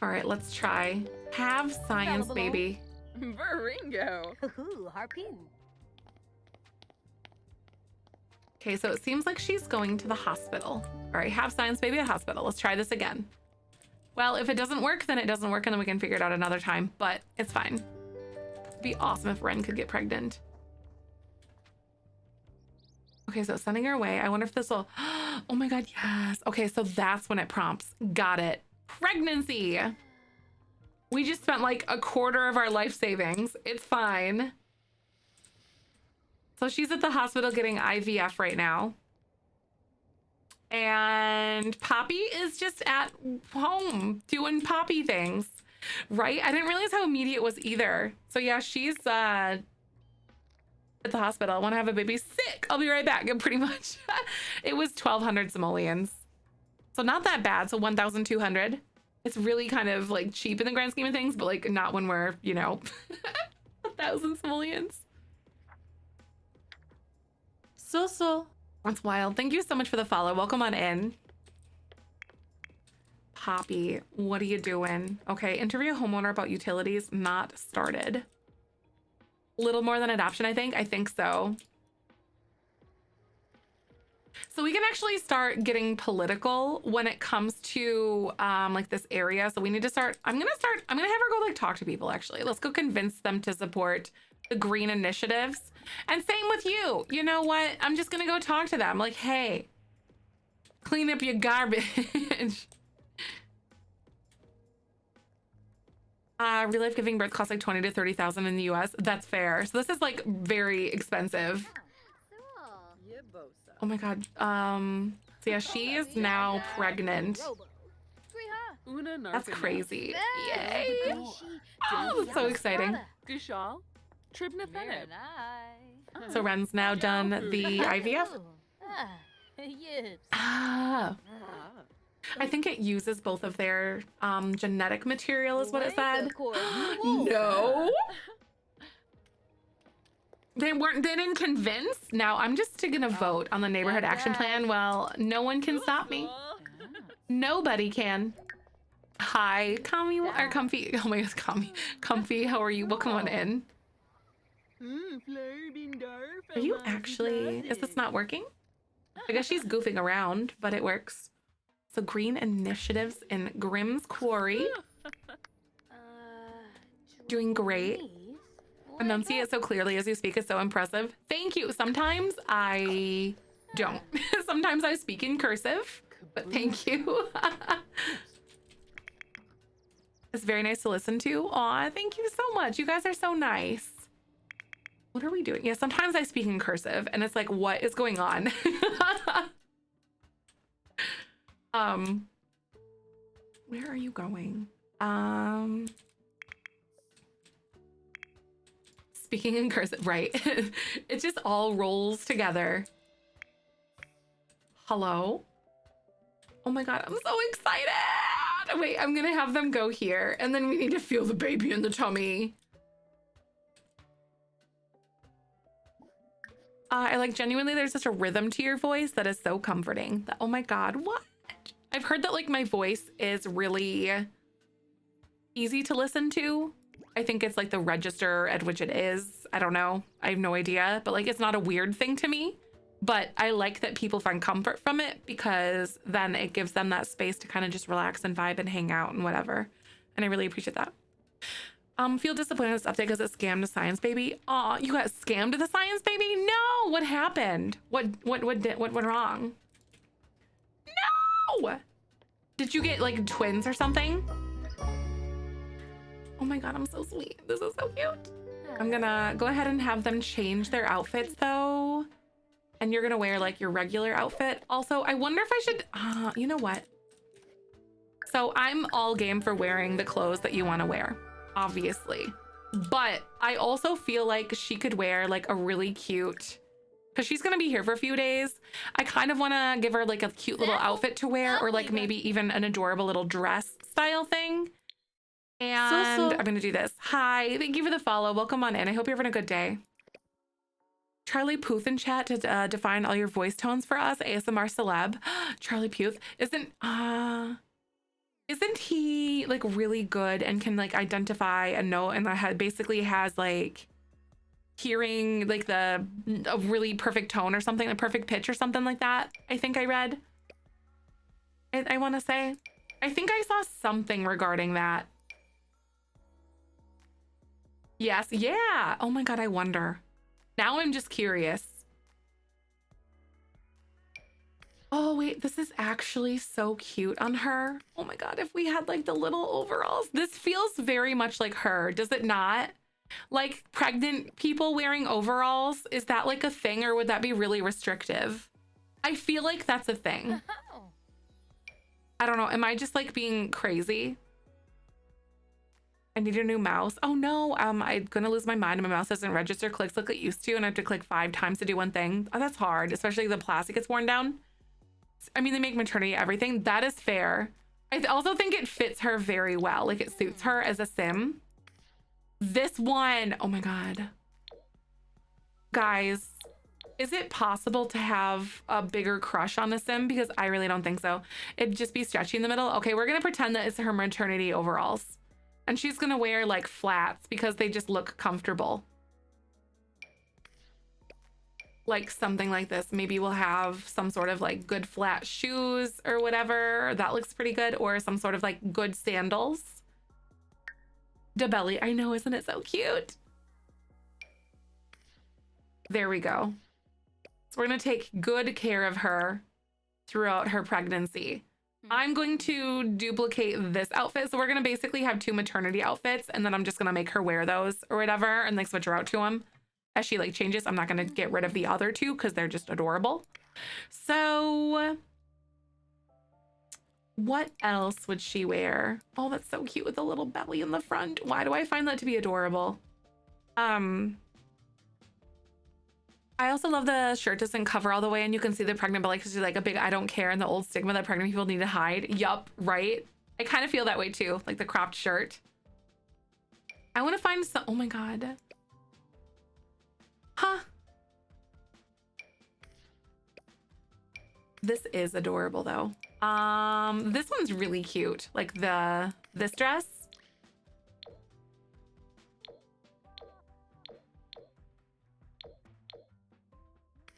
All right, let's try. Have science, baby. Baringo. Harpoon. Okay, so it seems like she's going to the hospital. All right, have science, baby at hospital. Let's try this again. Well, if it doesn't work, then it doesn't work, and then we can figure it out another time, but it's fine. It'd be awesome if Ren could get pregnant. Okay, so sending her away. I wonder if this will, oh my God, yes. Okay, so that's when it prompts. Got it. Pregnancy. We just spent like a quarter of our life savings. It's fine. So she's at the hospital getting IVF right now. And Poppy is just at home doing Poppy things, right? I didn't realize how immediate it was either. So yeah, she's at the hospital. I want to have a baby. Sick. I'll be right back. Pretty much. It was 1,200 simoleons. So not that bad. So 1,200. It's really kind of like cheap in the grand scheme of things, but like not when we're, you know, 1,000 simoleons. So. That's wild. Thank you so much for the follow. Welcome on in. Poppy, what are you doing? Okay, interview a homeowner about utilities not started. Little more than adoption, I think. I think so. So we can actually start getting political when it comes to like this area. So we need to start, I'm gonna have her go like talk to people actually. Let's go convince them to support the green initiatives. And same with you. You know what? I'm just gonna go talk to them. Like, hey, clean up your garbage. Real life giving birth costs like 20 to 30,000 in the US. That's fair. So this is like very expensive. Oh my God. So yeah, she is now pregnant. That's crazy. Yay. Oh, that's so exciting. Gushal. Tribnafenib. So Ren's now done the IVF. Ah. I think it uses both of their genetic material is what it said. No. They didn't convince. Now I'm just gonna vote on the neighborhood action plan. Well, no one can stop me. Nobody can. Hi, Comfy or Comfy. Oh my God, Comfy, how are you? Welcome on in. Are you actually, is this not working? I guess she's goofing around, but it works. So green initiatives in Grimm's Quarry. Doing great. Enunciate so clearly as you speak is so impressive. Thank you. Sometimes I don't. Sometimes I speak in cursive, but thank you. It's very nice to listen to. Aw, thank you so much. You guys are so nice. What are we doing? Yeah, sometimes I speak in cursive and it's like, what is going on? Where are you going? Speaking in cursive, right? It just all rolls together. Hello? Oh my God, I'm so excited. Wait, I'm gonna have them go here and then we need to feel the baby in the tummy. I like genuinely, there's such a rhythm to your voice that is so comforting. Oh my God, what? I've heard that like my voice is really easy to listen to. I think it's like the register at which it is. I don't know. I have no idea, but like it's not a weird thing to me. But I like that people find comfort from it because then it gives them that space to kind of just relax and vibe and hang out and whatever. And I really appreciate that. Feel disappointed in this update because it scammed a science baby. Aw, you got scammed with a science baby? No, what happened? What went wrong? No! Did you get like twins or something? Oh my God, I'm so sweet. This is so cute. I'm gonna go ahead and have them change their outfits though. And you're gonna wear like your regular outfit. Also, I wonder if I should, you know what? So I'm all game for wearing the clothes that you wanna wear, obviously. But I also feel like she could wear like a really cute, because she's gonna be here for a few days. I kind of wanna give her like a cute little outfit to wear or like maybe even an adorable little dress style thing. And I'm gonna do this. Hi, thank you for the follow. Welcome on in. I hope you're having a good day. Charlie Puth in chat to define all your voice tones for us. ASMR celeb. Charlie Puth isn't he like really good and can like identify a note and basically has like hearing like a really perfect tone or something, a perfect pitch or something like that. I think I read. I want to say. I think I saw something regarding that. Yes, yeah. Oh my God, I wonder. Now I'm just curious. Oh wait, this is actually so cute on her. Oh my God, if we had like the little overalls. This feels very much like her, does it not? Like pregnant people wearing overalls, is that like a thing or would that be really restrictive? I feel like that's a thing. I don't know, am I just like being crazy? I need a new mouse. Oh no, I'm gonna lose my mind. My mouse doesn't register clicks like it used to, and I have to click 5 times to do one thing. Oh, that's hard, especially if the plastic gets worn down. I mean, they make maternity everything. That is fair. I also think it fits her very well. Like it suits her as a sim. This one, oh my God. Guys, is it possible to have a bigger crush on the sim? Because I really don't think so. It'd just be stretchy in the middle. Okay, we're gonna pretend that it's her maternity overalls. And she's gonna wear like flats because they just look comfortable. Like something like this. Maybe we'll have some sort of like good flat shoes or whatever. That looks pretty good. Or some sort of like good sandals. DeBelly, I know, isn't it so cute? There we go. So we're gonna take good care of her throughout her pregnancy. I'm going to duplicate this outfit. So we're going to basically have 2 maternity outfits and then I'm just going to make her wear those or whatever and like switch her out to them as she like changes. I'm not going to get rid of the other 2 because they're just adorable. So what else would she wear? Oh, that's so cute with a little belly in the front. Why do I find that to be adorable? I also love the shirt doesn't cover all the way and you can see the pregnant belly because she's like a big I don't care and the old stigma that pregnant people need to hide. Yup, right? I kind of feel that way too, like the cropped shirt. I want to find some, oh my God. Huh. This is adorable though. This one's really cute. Like this dress.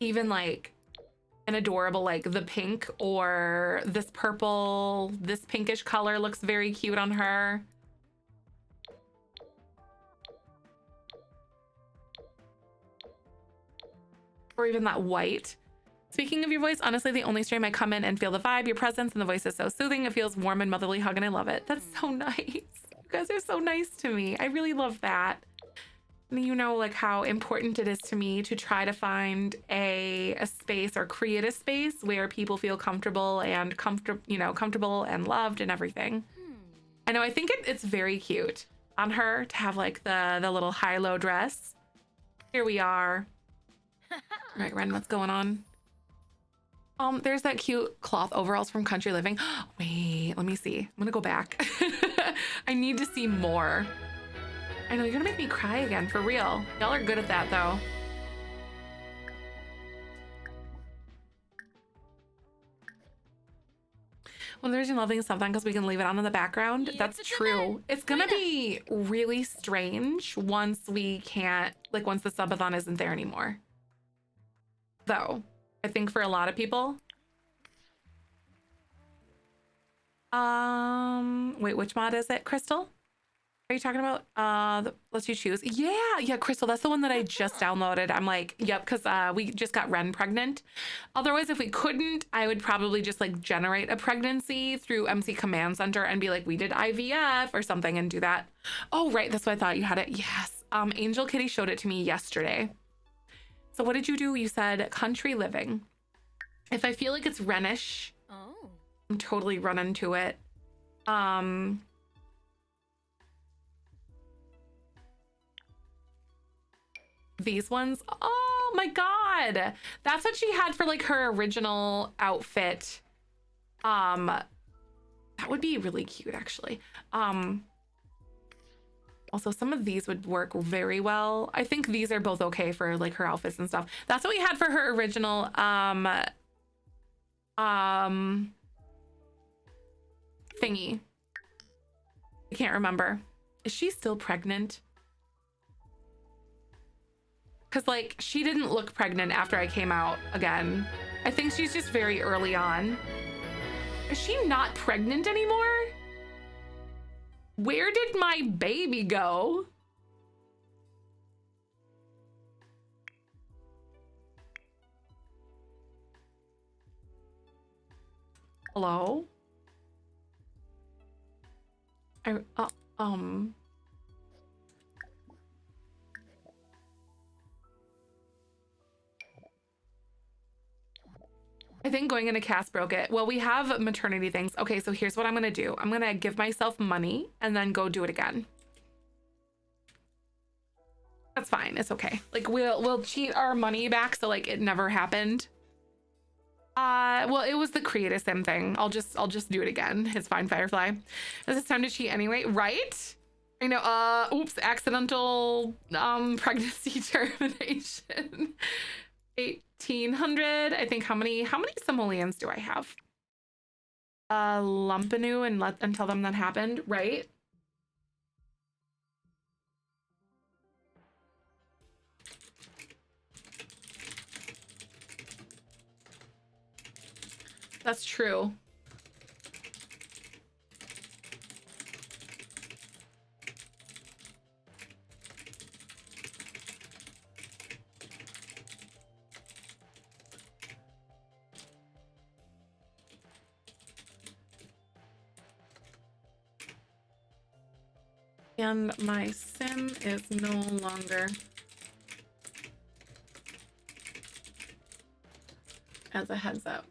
Even like an adorable, like the pink or this purple, this pinkish color looks very cute on her. Or even that white. Speaking of your voice, honestly, the only stream I come in and feel the vibe, your presence, and the voice is so soothing. It feels warm and motherly hug and I love it. That's so nice. You guys are so nice to me. I really love that. you know, like how important it is to me to try to find a space or create a space where people feel comfortable and comfortable and loved and everything. I know, I think it's very cute on her to have like the little high-low dress. Here we are. All right, Ren, what's going on? There's that cute cloth overalls from Country Living. Wait, let me see. I'm gonna go back. I need to see more. I know, you're gonna make me cry again, for real. Y'all are good at that, though. Well, there's loving something because we can leave it on in the background. That's true. It's gonna be really strange once we can't, like once the subathon isn't there anymore. Though, I think for a lot of people. Wait, which mod is it, Crystal? Are you talking about lets you choose? Yeah, Crystal, that's the one that I just downloaded. I'm like, yep, because we just got Ren pregnant. Otherwise, if we couldn't, I would probably just like generate a pregnancy through MC Command Center and be like, we did IVF or something and do that. Oh, right, that's what I thought you had it. Yes, Angel Kitty showed it to me yesterday. So what did you do? You said Country Living. If I feel like it's Renish, I'm totally running to it. These ones, oh my god, that's what she had for like her original outfit. That would be really cute, actually. Also, some of these would work very well. I think these are both okay for like her outfits and stuff. That's what we had for her original thingy. I can't remember. Is she still pregnant? Because, like, she didn't look pregnant after I came out again. I think she's just very early on. Is she not pregnant anymore? Where did my baby go? Hello? I think going into cast broke it. Well, we have maternity things. Okay, so here's what I'm gonna do. I'm gonna give myself money and then go do it again. That's fine. It's okay. Like we'll cheat our money back so like it never happened. Well, it was the create a sim thing. I'll just do it again. It's fine, Firefly. This is time to cheat anyway, right? I know. Oops, accidental pregnancy termination. 1800. I think how many simoleons do I have? Lumpinu and tell them that happened, right? That's true. And my sim is no longer as a heads up.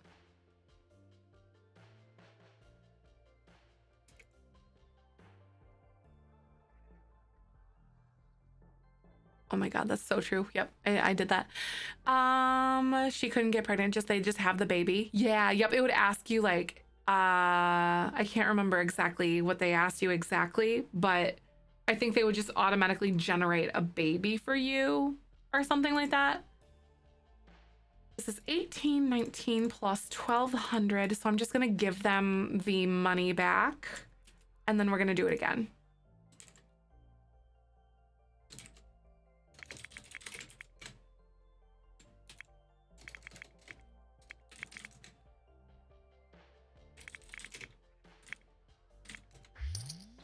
Oh my god, that's so true. Yep, I did that. She couldn't get pregnant, they just have the baby. Yeah, yep, it would ask you like I can't remember exactly what they asked you exactly, but I think they would just automatically generate a baby for you or something like that. This is 1819 plus 1200, so I'm just gonna give them the money back and then we're gonna do it again.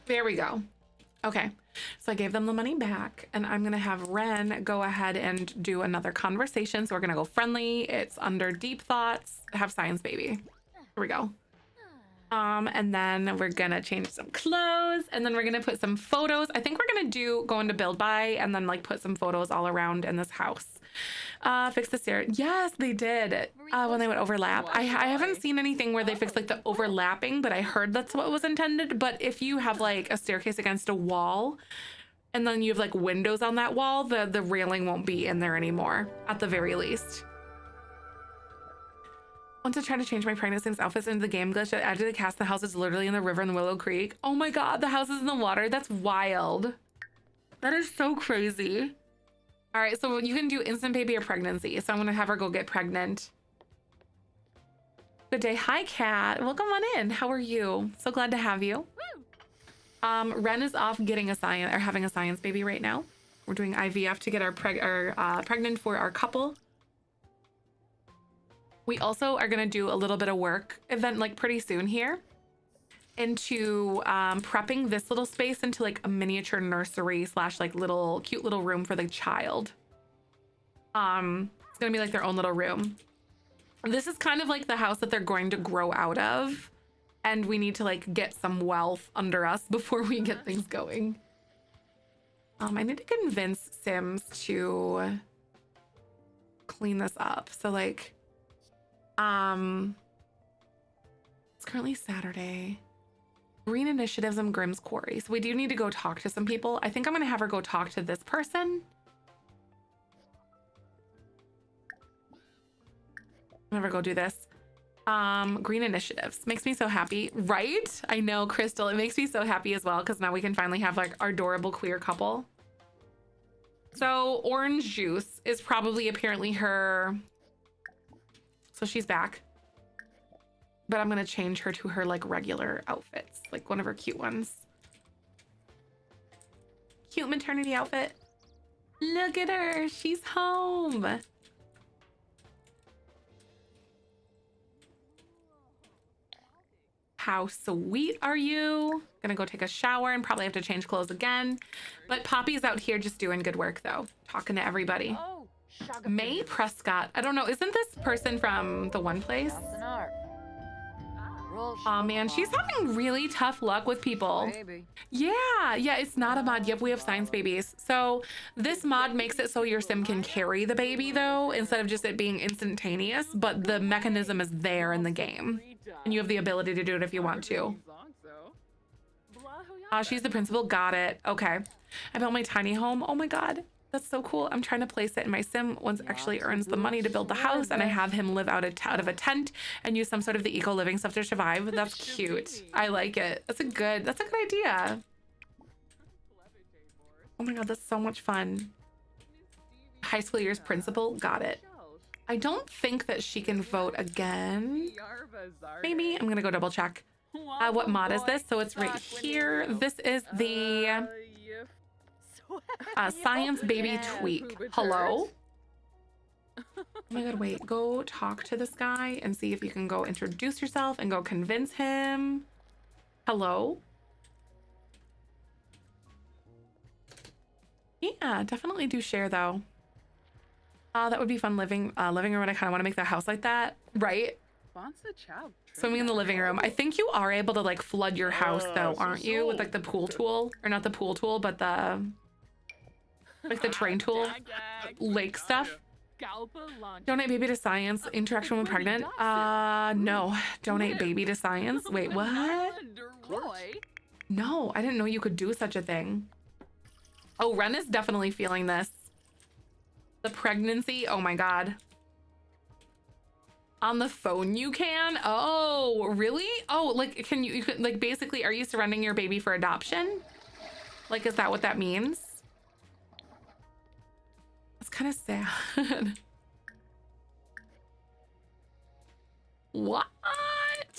There we go. Okay, so I gave them the money back and I'm gonna have Ren go ahead and do another conversation. So we're gonna go friendly. It's under deep thoughts, have science baby. Here we go. And then we're gonna change some clothes, and then we're gonna put some photos. I think we're gonna go into build by and then like put some photos all around in this house. Fix the stair. Yes, they did. When they would overlap. I haven't seen anything where they fixed like the overlapping, but I heard that's what was intended. But if you have like a staircase against a wall and then you have like windows on that wall, the railing won't be in there anymore, at the very least. Want to try to change my pregnant Sims outfits into the game glitch that added to the cast. The house is literally in the river in the Willow Creek. Oh my god, the house is in the water. That's wild. That is so crazy. All right, so you can do instant baby or pregnancy. So I'm gonna have her go get pregnant. Good day. Hi, Kat. Welcome on in. How are you? So glad to have you. Ren is off getting having a science baby right now. We're doing IVF to get our pregnant for our couple. We also are gonna do a little bit of work event like pretty soon here into prepping this little space into like a miniature nursery slash like cute little room for the child. It's gonna be like their own little room. This is kind of like the house that they're going to grow out of, and we need to like get some wealth under us before we get things going. I need to convince Sims to clean this up. So like it's currently Saturday. Green Initiatives and Grimm's Quarry. So we do need to go talk to some people. I think I'm gonna have her go talk to this person. I'm gonna go do this. Green Initiatives makes me so happy, right? I know, Crystal, it makes me so happy as well because now we can finally have like our adorable queer couple. So orange juice is probably apparently her. So she's back, but I'm gonna change her to her like regular outfits, like one of her cute ones. Cute maternity outfit. Look at her, she's home. How sweet are you? Gonna go take a shower and probably have to change clothes again. But Poppy's out here just doing good work though, talking to everybody. May Prescott. I don't know. Isn't this person from the one place? Oh man, she's having really tough luck with people. Yeah, it's not a mod. Yep, we have science babies. So this mod makes it so your sim can carry the baby though, instead of just it being instantaneous, but the mechanism is there in the game. And you have the ability to do it if you want to. She's the principal. Got it. Okay. I built my tiny home. Oh my god. That's so cool. I'm trying to place it in my sim once actually earns the money to build the house, and I have him live out of a tent and use some sort of the eco living stuff to survive. That's cute. I like it. That's a good idea. Oh my god, that's so much fun. High school years principal. Got it. I don't think that she can vote again. Maybe. I'm gonna go double check. What mod is this? So it's right here. This is the science baby tweak. Hello? Oh my god, wait. Go talk to this guy and see if you can go introduce yourself and go convince him. Hello? Yeah, definitely do share though. That would be fun living room. And I kind of want to make the house like that, right? Swimming in the living room. I think you are able to like flood your house though, aren't you? With like the pool tool, or not the pool tool, but the like the train tool, lake stuff. Donate baby to science. Interaction when pregnant. No. Donate baby to science. Wait, what? No, I didn't know you could do such a thing. Oh, Ren is definitely feeling this. The pregnancy. Oh my god. On the phone you can? Oh, really? Oh, like you could like basically, are you surrendering your baby for adoption? Like, is that what that means? It's kind of sad. What?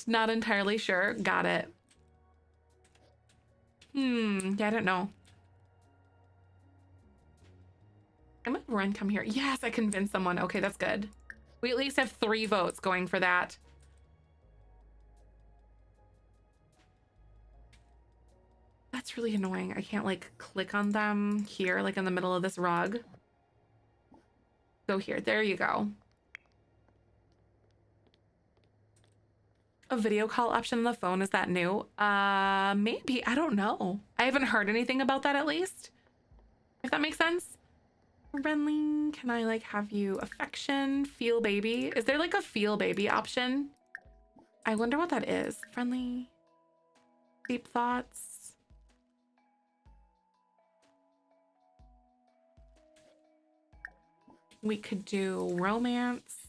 Not entirely sure. Got it. Yeah, I don't know. I'm gonna run, come here. Yes, I convinced someone. Okay, that's good. We at least have 3 votes going for that. That's really annoying. I can't like click on them here, like in the middle of this rug. Go here. There you go. a video call option on the phone? Is that new? Maybe. I don't know. I haven't heard anything about that, at least. If that makes sense. Friendly. Can I like have you affection? Feel baby? Is there like a feel baby option? I wonder what that is. Friendly. Deep thoughts. We could do romance.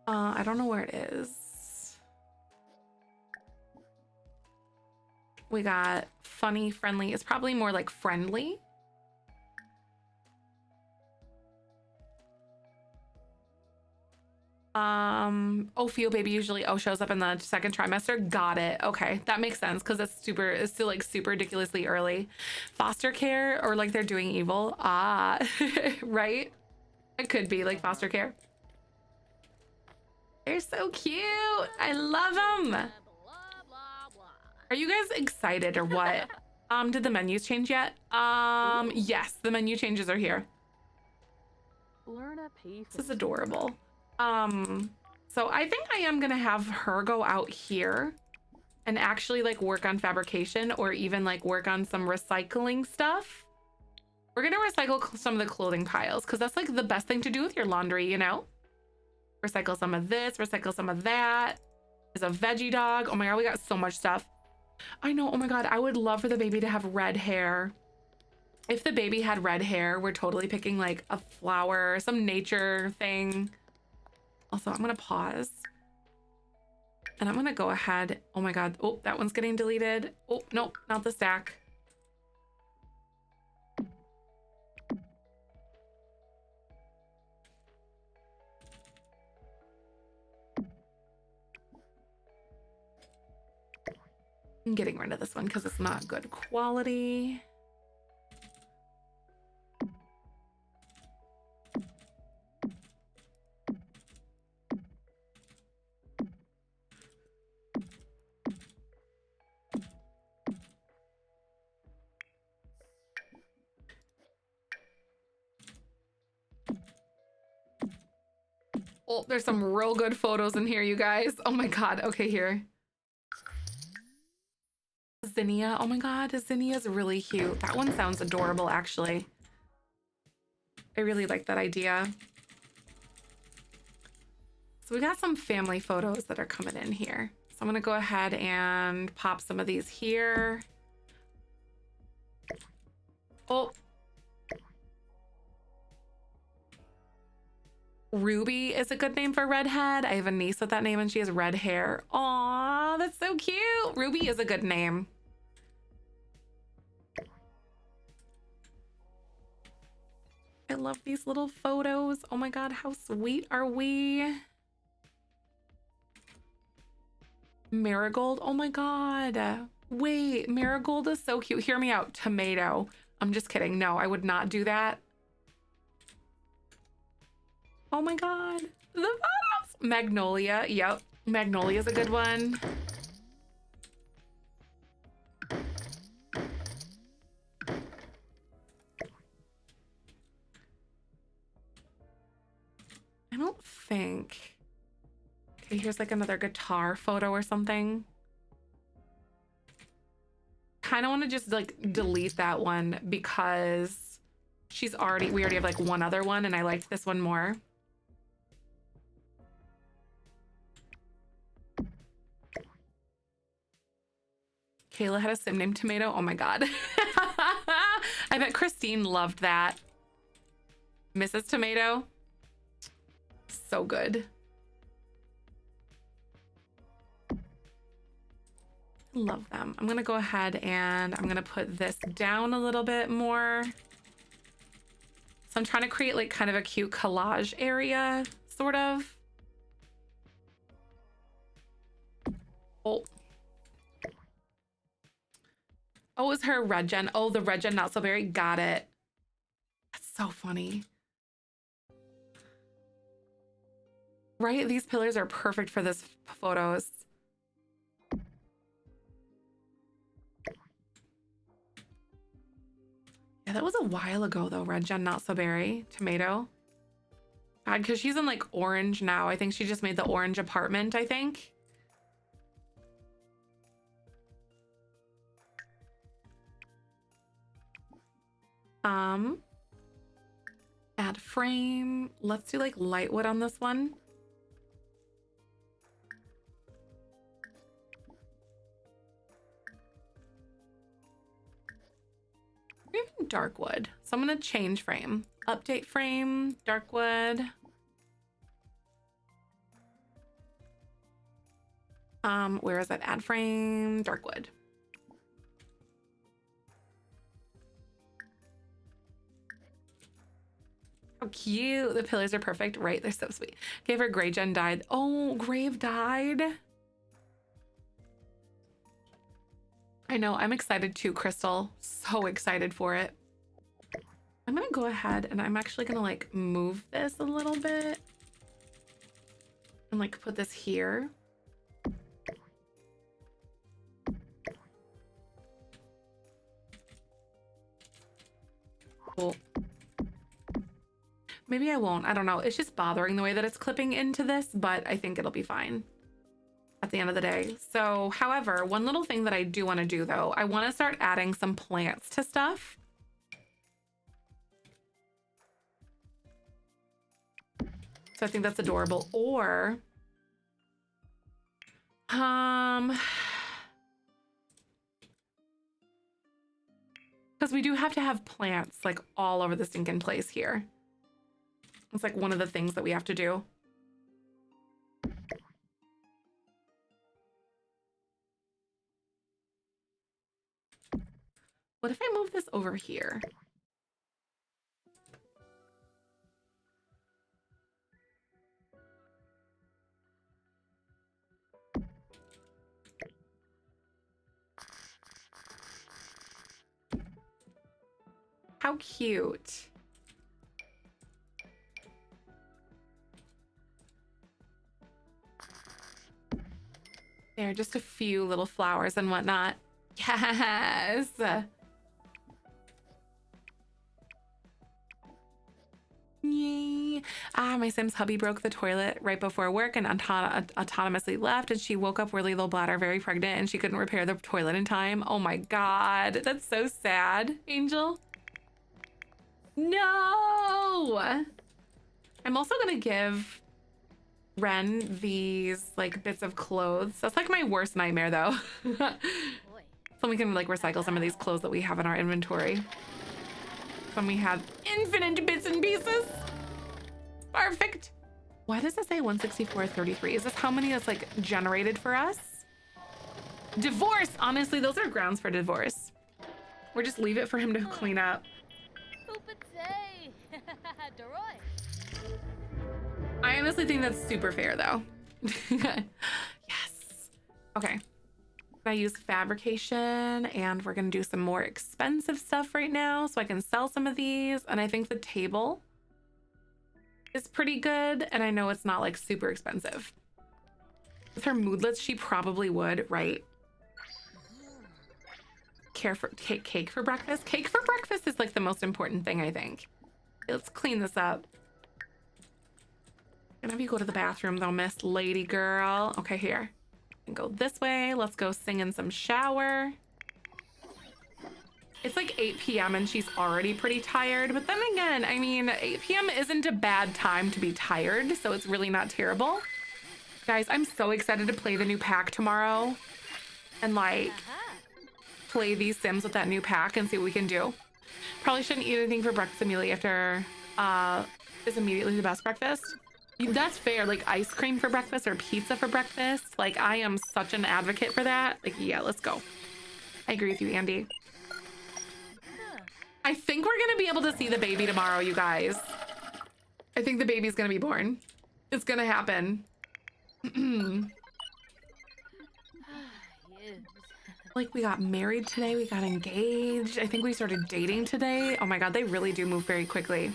I don't know where it is. We got funny, friendly. It's probably more like friendly. Oh, feel baby usually shows up in the second trimester. Got it. Okay, that makes sense because it's still like super ridiculously early. Foster care or like they're doing evil. Ah, right? It could be like foster care. They're so cute. I love them. Are you guys excited or what? Did the menus change yet? Yes, the menu changes are here. Learn a piece. This is adorable. So I think I am gonna have her go out here and actually like work on fabrication or even like work on some recycling stuff. We're gonna recycle some of the clothing piles because that's like the best thing to do with your laundry, you know? Recycle some of this, recycle some of that. There's a veggie dog. Oh my God, we got so much stuff. I know, oh my God, I would love for the baby to have red hair. If the baby had red hair, we're totally picking like a flower, some nature thing. Also, I'm gonna pause. And I'm gonna go ahead. Oh my God, oh, that one's getting deleted. Oh, nope, not the stack. I'm getting rid of this one because it's not good quality. Oh, there's some real good photos in here, you guys. Oh my God. Okay, here. Zinnia. Oh my God, Zinnia's really cute. That one sounds adorable, actually. I really like that idea. So we got some family photos that are coming in here. So I'm gonna go ahead and pop some of these here. Oh. Ruby is a good name for redhead. I have a niece with that name and she has red hair. Aw, that's so cute. Ruby is a good name. I love these little photos. Oh my God, how sweet are we? Marigold. Oh my God. Wait, Marigold is so cute. Hear me out. Tomato. I'm just kidding. No, I would not do that. Oh my God. The photos. Magnolia. Yep. Magnolia is a good one. I don't think. Okay, here's like another guitar photo or something. Kind of want to just like delete that one because we already have like one other one and I liked this one more. Kayla had a sim named Tomato. Oh my God. I bet Christine loved that. Mrs. Tomato. So good. Love them. I'm gonna go ahead and I'm gonna put this down a little bit more. So I'm trying to create like kind of a cute collage area, sort of. Oh. Oh, is her red gen? Oh, the red gen not so berry. Got it. That's so funny. Right? These pillars are perfect for this photos. Yeah, that was a while ago though. Red Gen, not so berry. Tomato. God, because she's in like orange now. I think she just made the orange apartment, I think. Add frame. Let's do like light wood on this one. Even dark wood. So I'm gonna change frame. Update frame, dark wood. Where is that? Add frame, dark wood. How cute. The pillars are perfect, right? They're so sweet. Gave her Gray Gen died. Oh, Grave died. I know, I'm excited too, Crystal. So excited for it. I'm gonna go ahead and I'm actually gonna like move this a little bit and like put this here. Cool. Maybe I won't. I don't know. It's just bothering the way that it's clipping into this, but I think it'll be fine at the end of the day. So, however, one little thing that I do want to do though, I want to start adding some plants to stuff. So I think that's adorable. Or, because we do have to have plants like all over the stinking place here. It's like one of the things that we have to do. What if I move this over here? How cute. There are just a few little flowers and whatnot. Yes. Yay. Ah, my Sim's hubby broke the toilet right before work and autonomously left, and she woke up really low bladder, very pregnant, and she couldn't repair the toilet in time. Oh my God. That's so sad, Angel. No. I'm also gonna give Ren these like bits of clothes. That's like my worst nightmare though. So we can like recycle some of these clothes that we have in our inventory. When we have infinite bits and pieces. Perfect. Why does it say 164.33? Is this how many that's like generated for us? Divorce. Honestly, those are grounds for divorce. Or just leave it for him to clean up. I honestly think that's super fair though. Yes. Okay. I use fabrication and we're gonna do some more expensive stuff right now so I can sell some of these. And I think the table is pretty good. And I know it's not like super expensive. With her moodlets, she probably would, right? Cake for breakfast. Cake for breakfast is like the most important thing, I think. Let's clean this up. And have you go to the bathroom though, Miss Lady Girl. Okay, here. And go this way. Let's go sing in some shower. It's like 8 p.m. and she's already pretty tired. But then again, I mean, 8 p.m. isn't a bad time to be tired, so it's really not terrible. Guys, I'm so excited to play the new pack tomorrow. And like, play these Sims with that new pack and see what we can do. Probably shouldn't eat anything for breakfast immediately after, is immediately the best breakfast. That's fair, like ice cream for breakfast or pizza for breakfast. Like I am such an advocate for that. Like, yeah, let's go. I agree with you, Andy. I think we're gonna be able to see the baby tomorrow, you guys. I think the baby's gonna be born. It's gonna happen. Like we got married today, we got engaged. I think we started dating today. Oh my God, they really do move very quickly.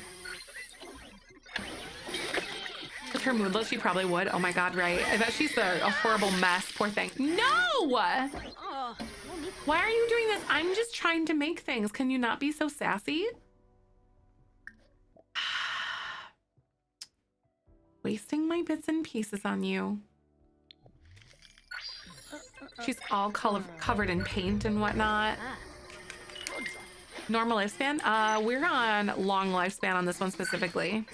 with her mood, she probably would. Oh my God, right? I bet she's a horrible mess. Poor thing. No! Why are you doing this? I'm just trying to make things. Can you not be so sassy? Wasting my bits and pieces on you. She's all covered in paint and whatnot. Normal lifespan? We're on long lifespan on this one specifically.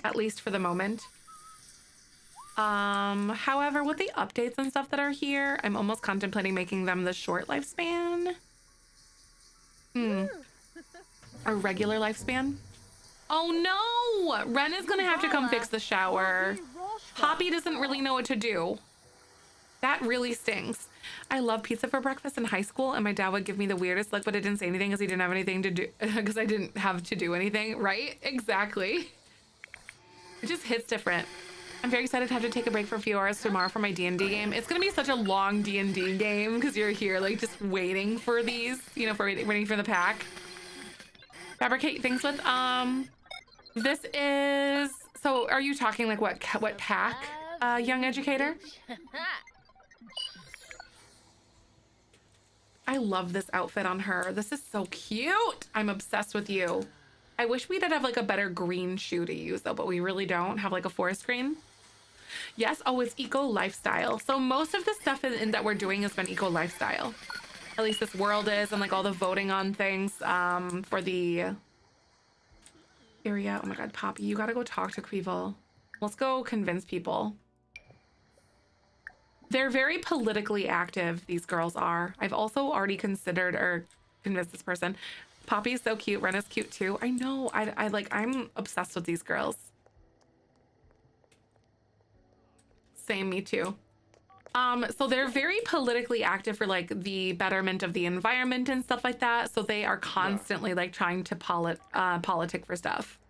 At least for the moment. However, with the updates and stuff that are here, I'm almost contemplating making them the short lifespan. A regular lifespan? Oh no! Ren is gonna have to come fix the shower. Poppy doesn't really know what to do. That really stings. I love pizza for breakfast in high school, and my dad would give me the weirdest look, but I didn't say anything because he didn't have anything to do, because I didn't have to do anything, right? Exactly. It just hits different. I'm very excited to have to take a break for a few hours tomorrow for my D&D game. It's gonna be such a long D&D game because you're here like just waiting for these, you know, for waiting for the pack. Fabricate things with, this is, so are you talking like what pack, young educator? I love this outfit on her. This is so cute. I'm obsessed with you. I wish we did have like a better green shoe to use though, but we really don't have like a forest green. Yes, oh, it's eco lifestyle. So most of the stuff that we're doing has been eco lifestyle. At least this world is, and like all the voting on things for the area. Oh my God, Poppy, you gotta go talk to Queevil. Let's go convince people. They're very politically active, these girls are. I've also already considered or convinced this person. Poppy's so cute. Ren is cute too. I know. I'm obsessed with these girls. Same, me too. So they're very politically active for like the betterment of the environment and stuff like that. So they are constantly like trying to politic for stuff.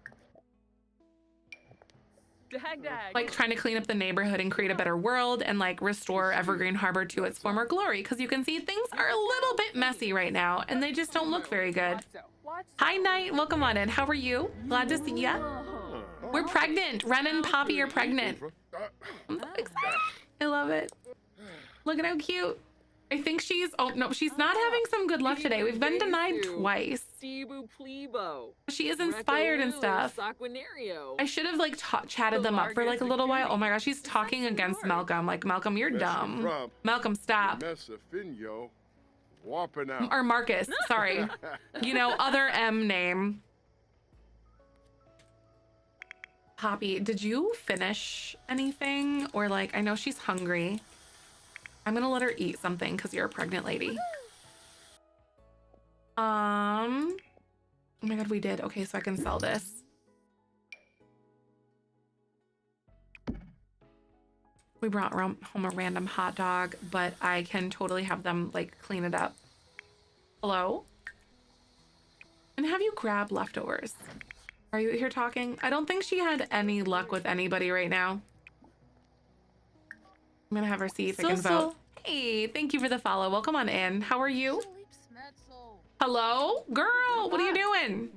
Like trying to clean up the neighborhood and create a better world and like restore Evergreen Harbor to its former glory. Because you can see things are a little bit messy right now and they just don't look very good. Hi, Knight. Welcome on in. How are you? Glad to see ya. We're pregnant. Ren and Poppy are pregnant. I'm so excited. I love it. Look at how cute. I think she's, oh no, she's not having some good luck today. We've been denied twice. She is inspired and stuff. I should have like chatted them up for like a little while. Oh my gosh, she's talking against Malcolm. Like, Malcolm, you're dumb. Malcolm, stop. Or Marcus, sorry. You know, other M name. Poppy, did you finish anything? Or like, I know she's hungry. I'm gonna let her eat something because you're a pregnant lady. Oh my God, we did. Okay, so I can sell this. We brought home a random hot dog, but I can totally have them like clean it up. Hello? And have you grabbed leftovers? Are you here talking? I don't think she had any luck with anybody right now. I'm gonna have her see if I can vote. Hey, thank you for the follow. Welcome on in. How are you? Hello? Girl, what are you doing?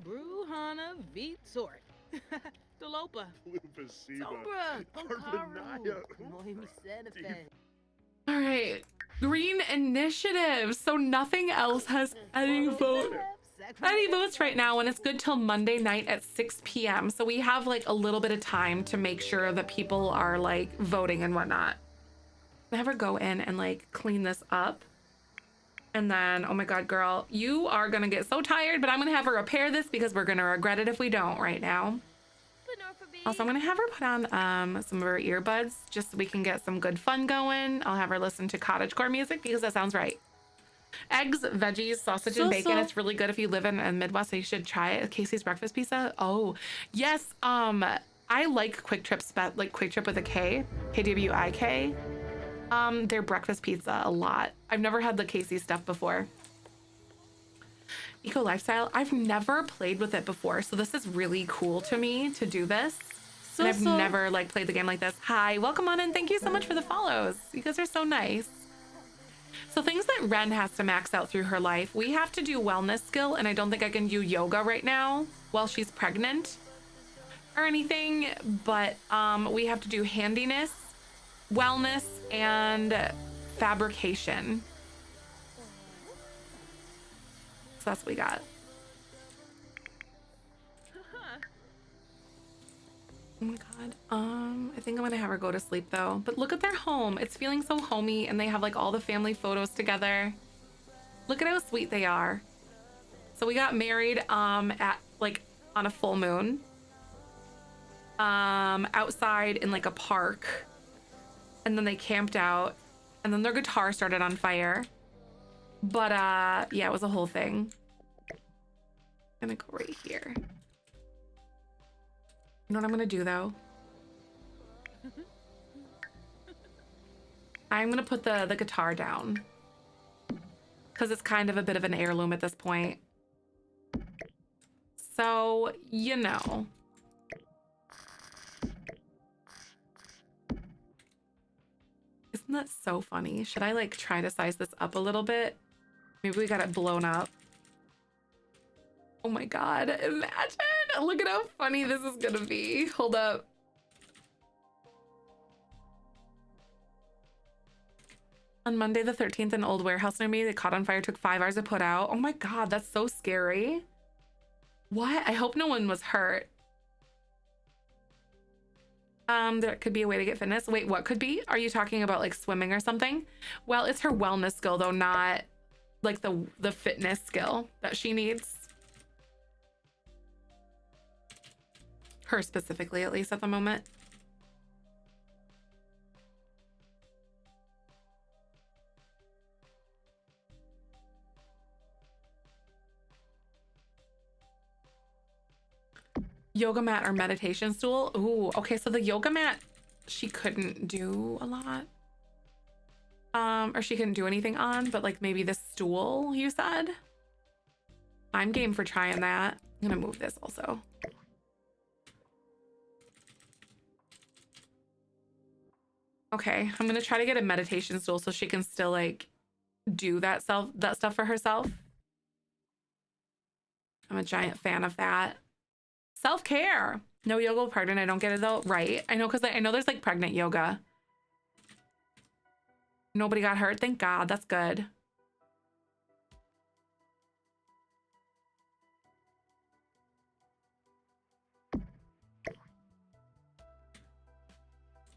All right. Green initiative. So nothing else has any votes right now, and it's good till Monday night at 6 p.m. So we have like a little bit of time to make sure that people are like voting and whatnot. Have her go in and like clean this up. And then, oh my God, girl, you are gonna get so tired, but I'm gonna have her repair this because we're gonna regret it if we don't right now. Also, I'm gonna have her put on some of her earbuds just so we can get some good fun going. I'll have her listen to cottagecore music because that sounds right. Eggs, veggies, sausage, and bacon. It's really good if you live in the Midwest, so you should try it. Casey's breakfast pizza. Oh, yes. I like Quick Trip, like Quick Trip with a K, KWIK. Their breakfast pizza a lot. I've never had the Casey stuff before. Eco lifestyle. I've never played with it before, so this is really cool to me to do this. And I've never like played the game like this. Hi, welcome on in. Thank you so much for the follows. You guys are so nice. So things that Ren has to max out through her life. We have to do wellness skill, and I don't think I can do yoga right now while she's pregnant. or anything, but we have to do handiness, wellness, and fabrication. So that's what we got. Oh my god. I think I'm gonna have her go to sleep though. But look at their home. It's feeling so homey, and they have like all the family photos together. Look at how sweet they are. So we got married at like on a full moon. Outside in like a park. And then they camped out, and then their guitar started on fire. But yeah, it was a whole thing. I'm gonna go right here. You know what I'm gonna do though? I'm gonna put the guitar down because it's kind of a bit of an heirloom at this point. So, you know. Isn't that so funny? Should I like try to size this up a little bit? Maybe we got it blown up. Oh my god, imagine! Look at how funny this is gonna be. Hold up. On Monday the 13th, an old warehouse near me that caught on fire took 5 hours to put out. Oh my god, that's so scary. What? I hope no one was hurt. There could be a way to get fitness. Wait, what could be? Are you talking about like swimming or something? Well, it's her wellness skill though, not like the fitness skill that she needs. Her specifically, at least at the moment. Yoga mat or meditation stool? Ooh, okay, so the yoga mat she couldn't do a lot. Or she couldn't do anything on, but like maybe the stool, you said? I'm game for trying that. I'm gonna move this also. Okay, I'm gonna try to get a meditation stool so she can still like do that stuff for herself. I'm a giant fan of that. Self-care. No yoga with pregnant. I don't get it though. Right. I know, because I know there's like pregnant yoga. Nobody got hurt. Thank God. That's good.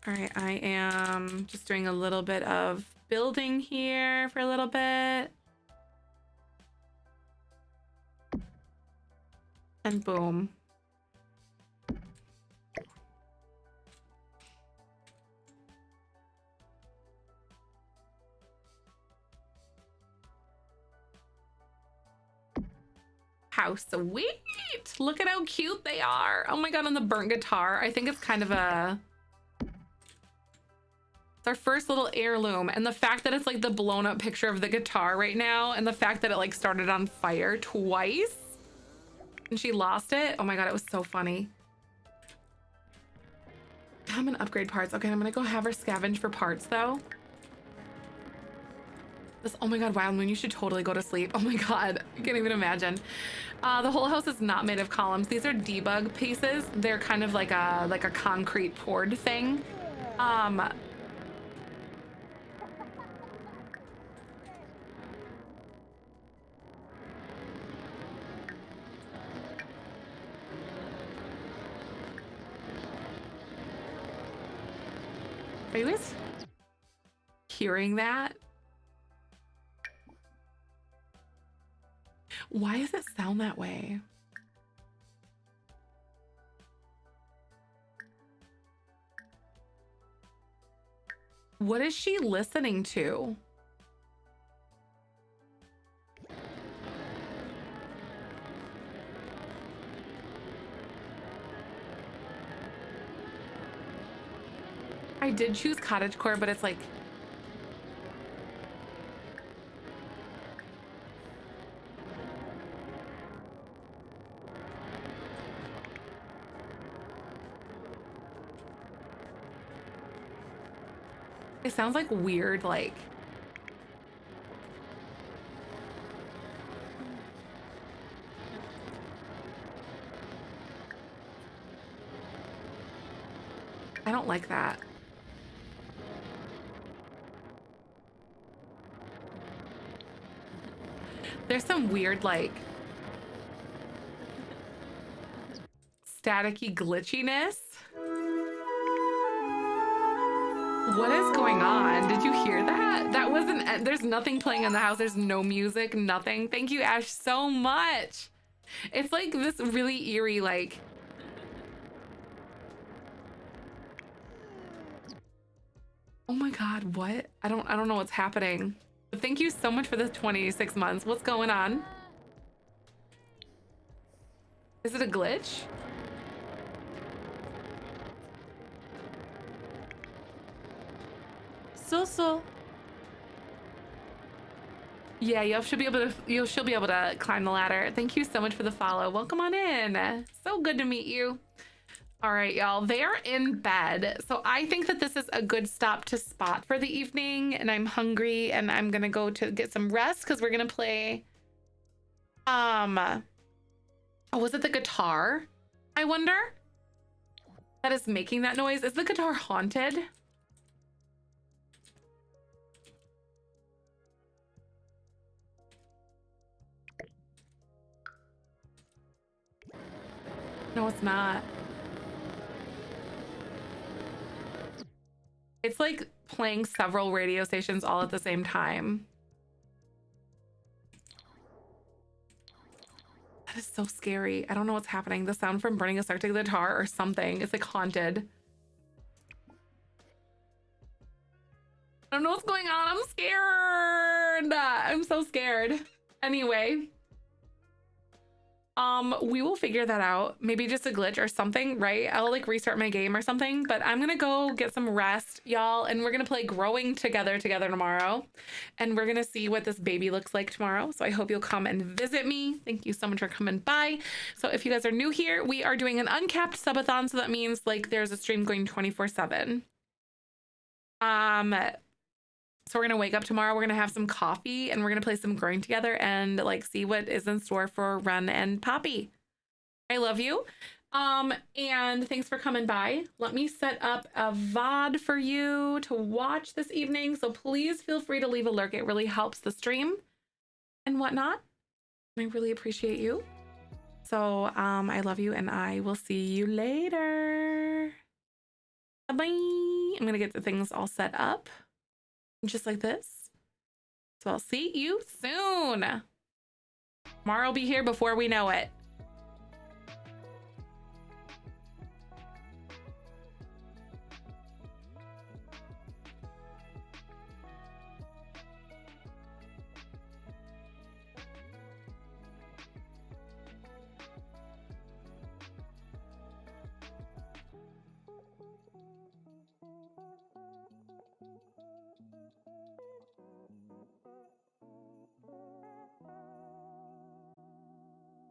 All right. I am just doing a little bit of building here for a little bit. And boom. How sweet. Look at how cute they are. Oh my God, on the burnt guitar. I think it's kind of it's our first little heirloom. And the fact that it's like the blown up picture of the guitar right now, and the fact that it like started on fire twice and she lost it. Oh my God, it was so funny. I'm gonna upgrade parts. Okay, I'm gonna go have her scavenge for parts though. Oh my God, Wild Moon, you should totally go to sleep. Oh my God, I can't even imagine. The whole house is not made of columns. These are debug pieces. They're kind of like a concrete poured thing. Are you guys hearing that? Why does it sound that way? What is she listening to? I did choose cottagecore, but it's like it sounds like weird, like I don't like that. There's some weird, like, staticky glitchiness. What is going on? Did you hear that? That wasn't, there's nothing playing in the house. There's no music, nothing. Thank you, Ash, so much. It's like this really eerie, like, oh my God, what? I don't know what's happening. But thank you so much for the 26 months. What's going on? Is it a glitch? So. Yeah, you should be able to climb the ladder. Thank you so much for the follow. Welcome on in. So good to meet you. All right, y'all, they're in bed. So I think that this is a good stop to spot for the evening, and I'm hungry and I'm gonna go to get some rest because we're gonna play, oh, was it the guitar? I wonder that is making that noise. Is the guitar haunted? No, it's not. It's like playing several radio stations all at the same time. That is so scary. I don't know what's happening. The sound from burning a circuit guitar or something. It's like haunted. I don't know what's going on. I'm scared. I'm so scared. Anyway. We will figure that out. Maybe just a glitch or something, right? I'll like restart my game or something, but I'm gonna go get some rest, y'all, and we're gonna play Growing Together tomorrow, and we're gonna see what this baby looks like tomorrow. So I hope you'll come and visit me. Thank you so much for coming by. So if you guys are new here, we are doing an uncapped subathon, so that means like there's a stream going 24/7. So we're gonna wake up tomorrow, we're gonna have some coffee, and we're gonna play some Growing Together and like see what is in store for Ren and Poppy. I love you. And thanks for coming by. Let me set up a VOD for you to watch this evening. So please feel free to leave a lurk. It really helps the stream and whatnot. I really appreciate you. So I love you, and I will see you later. Bye-bye. I'm gonna get the things all set up. Just like this. So I'll see you soon. Tomorrow will be here before we know it.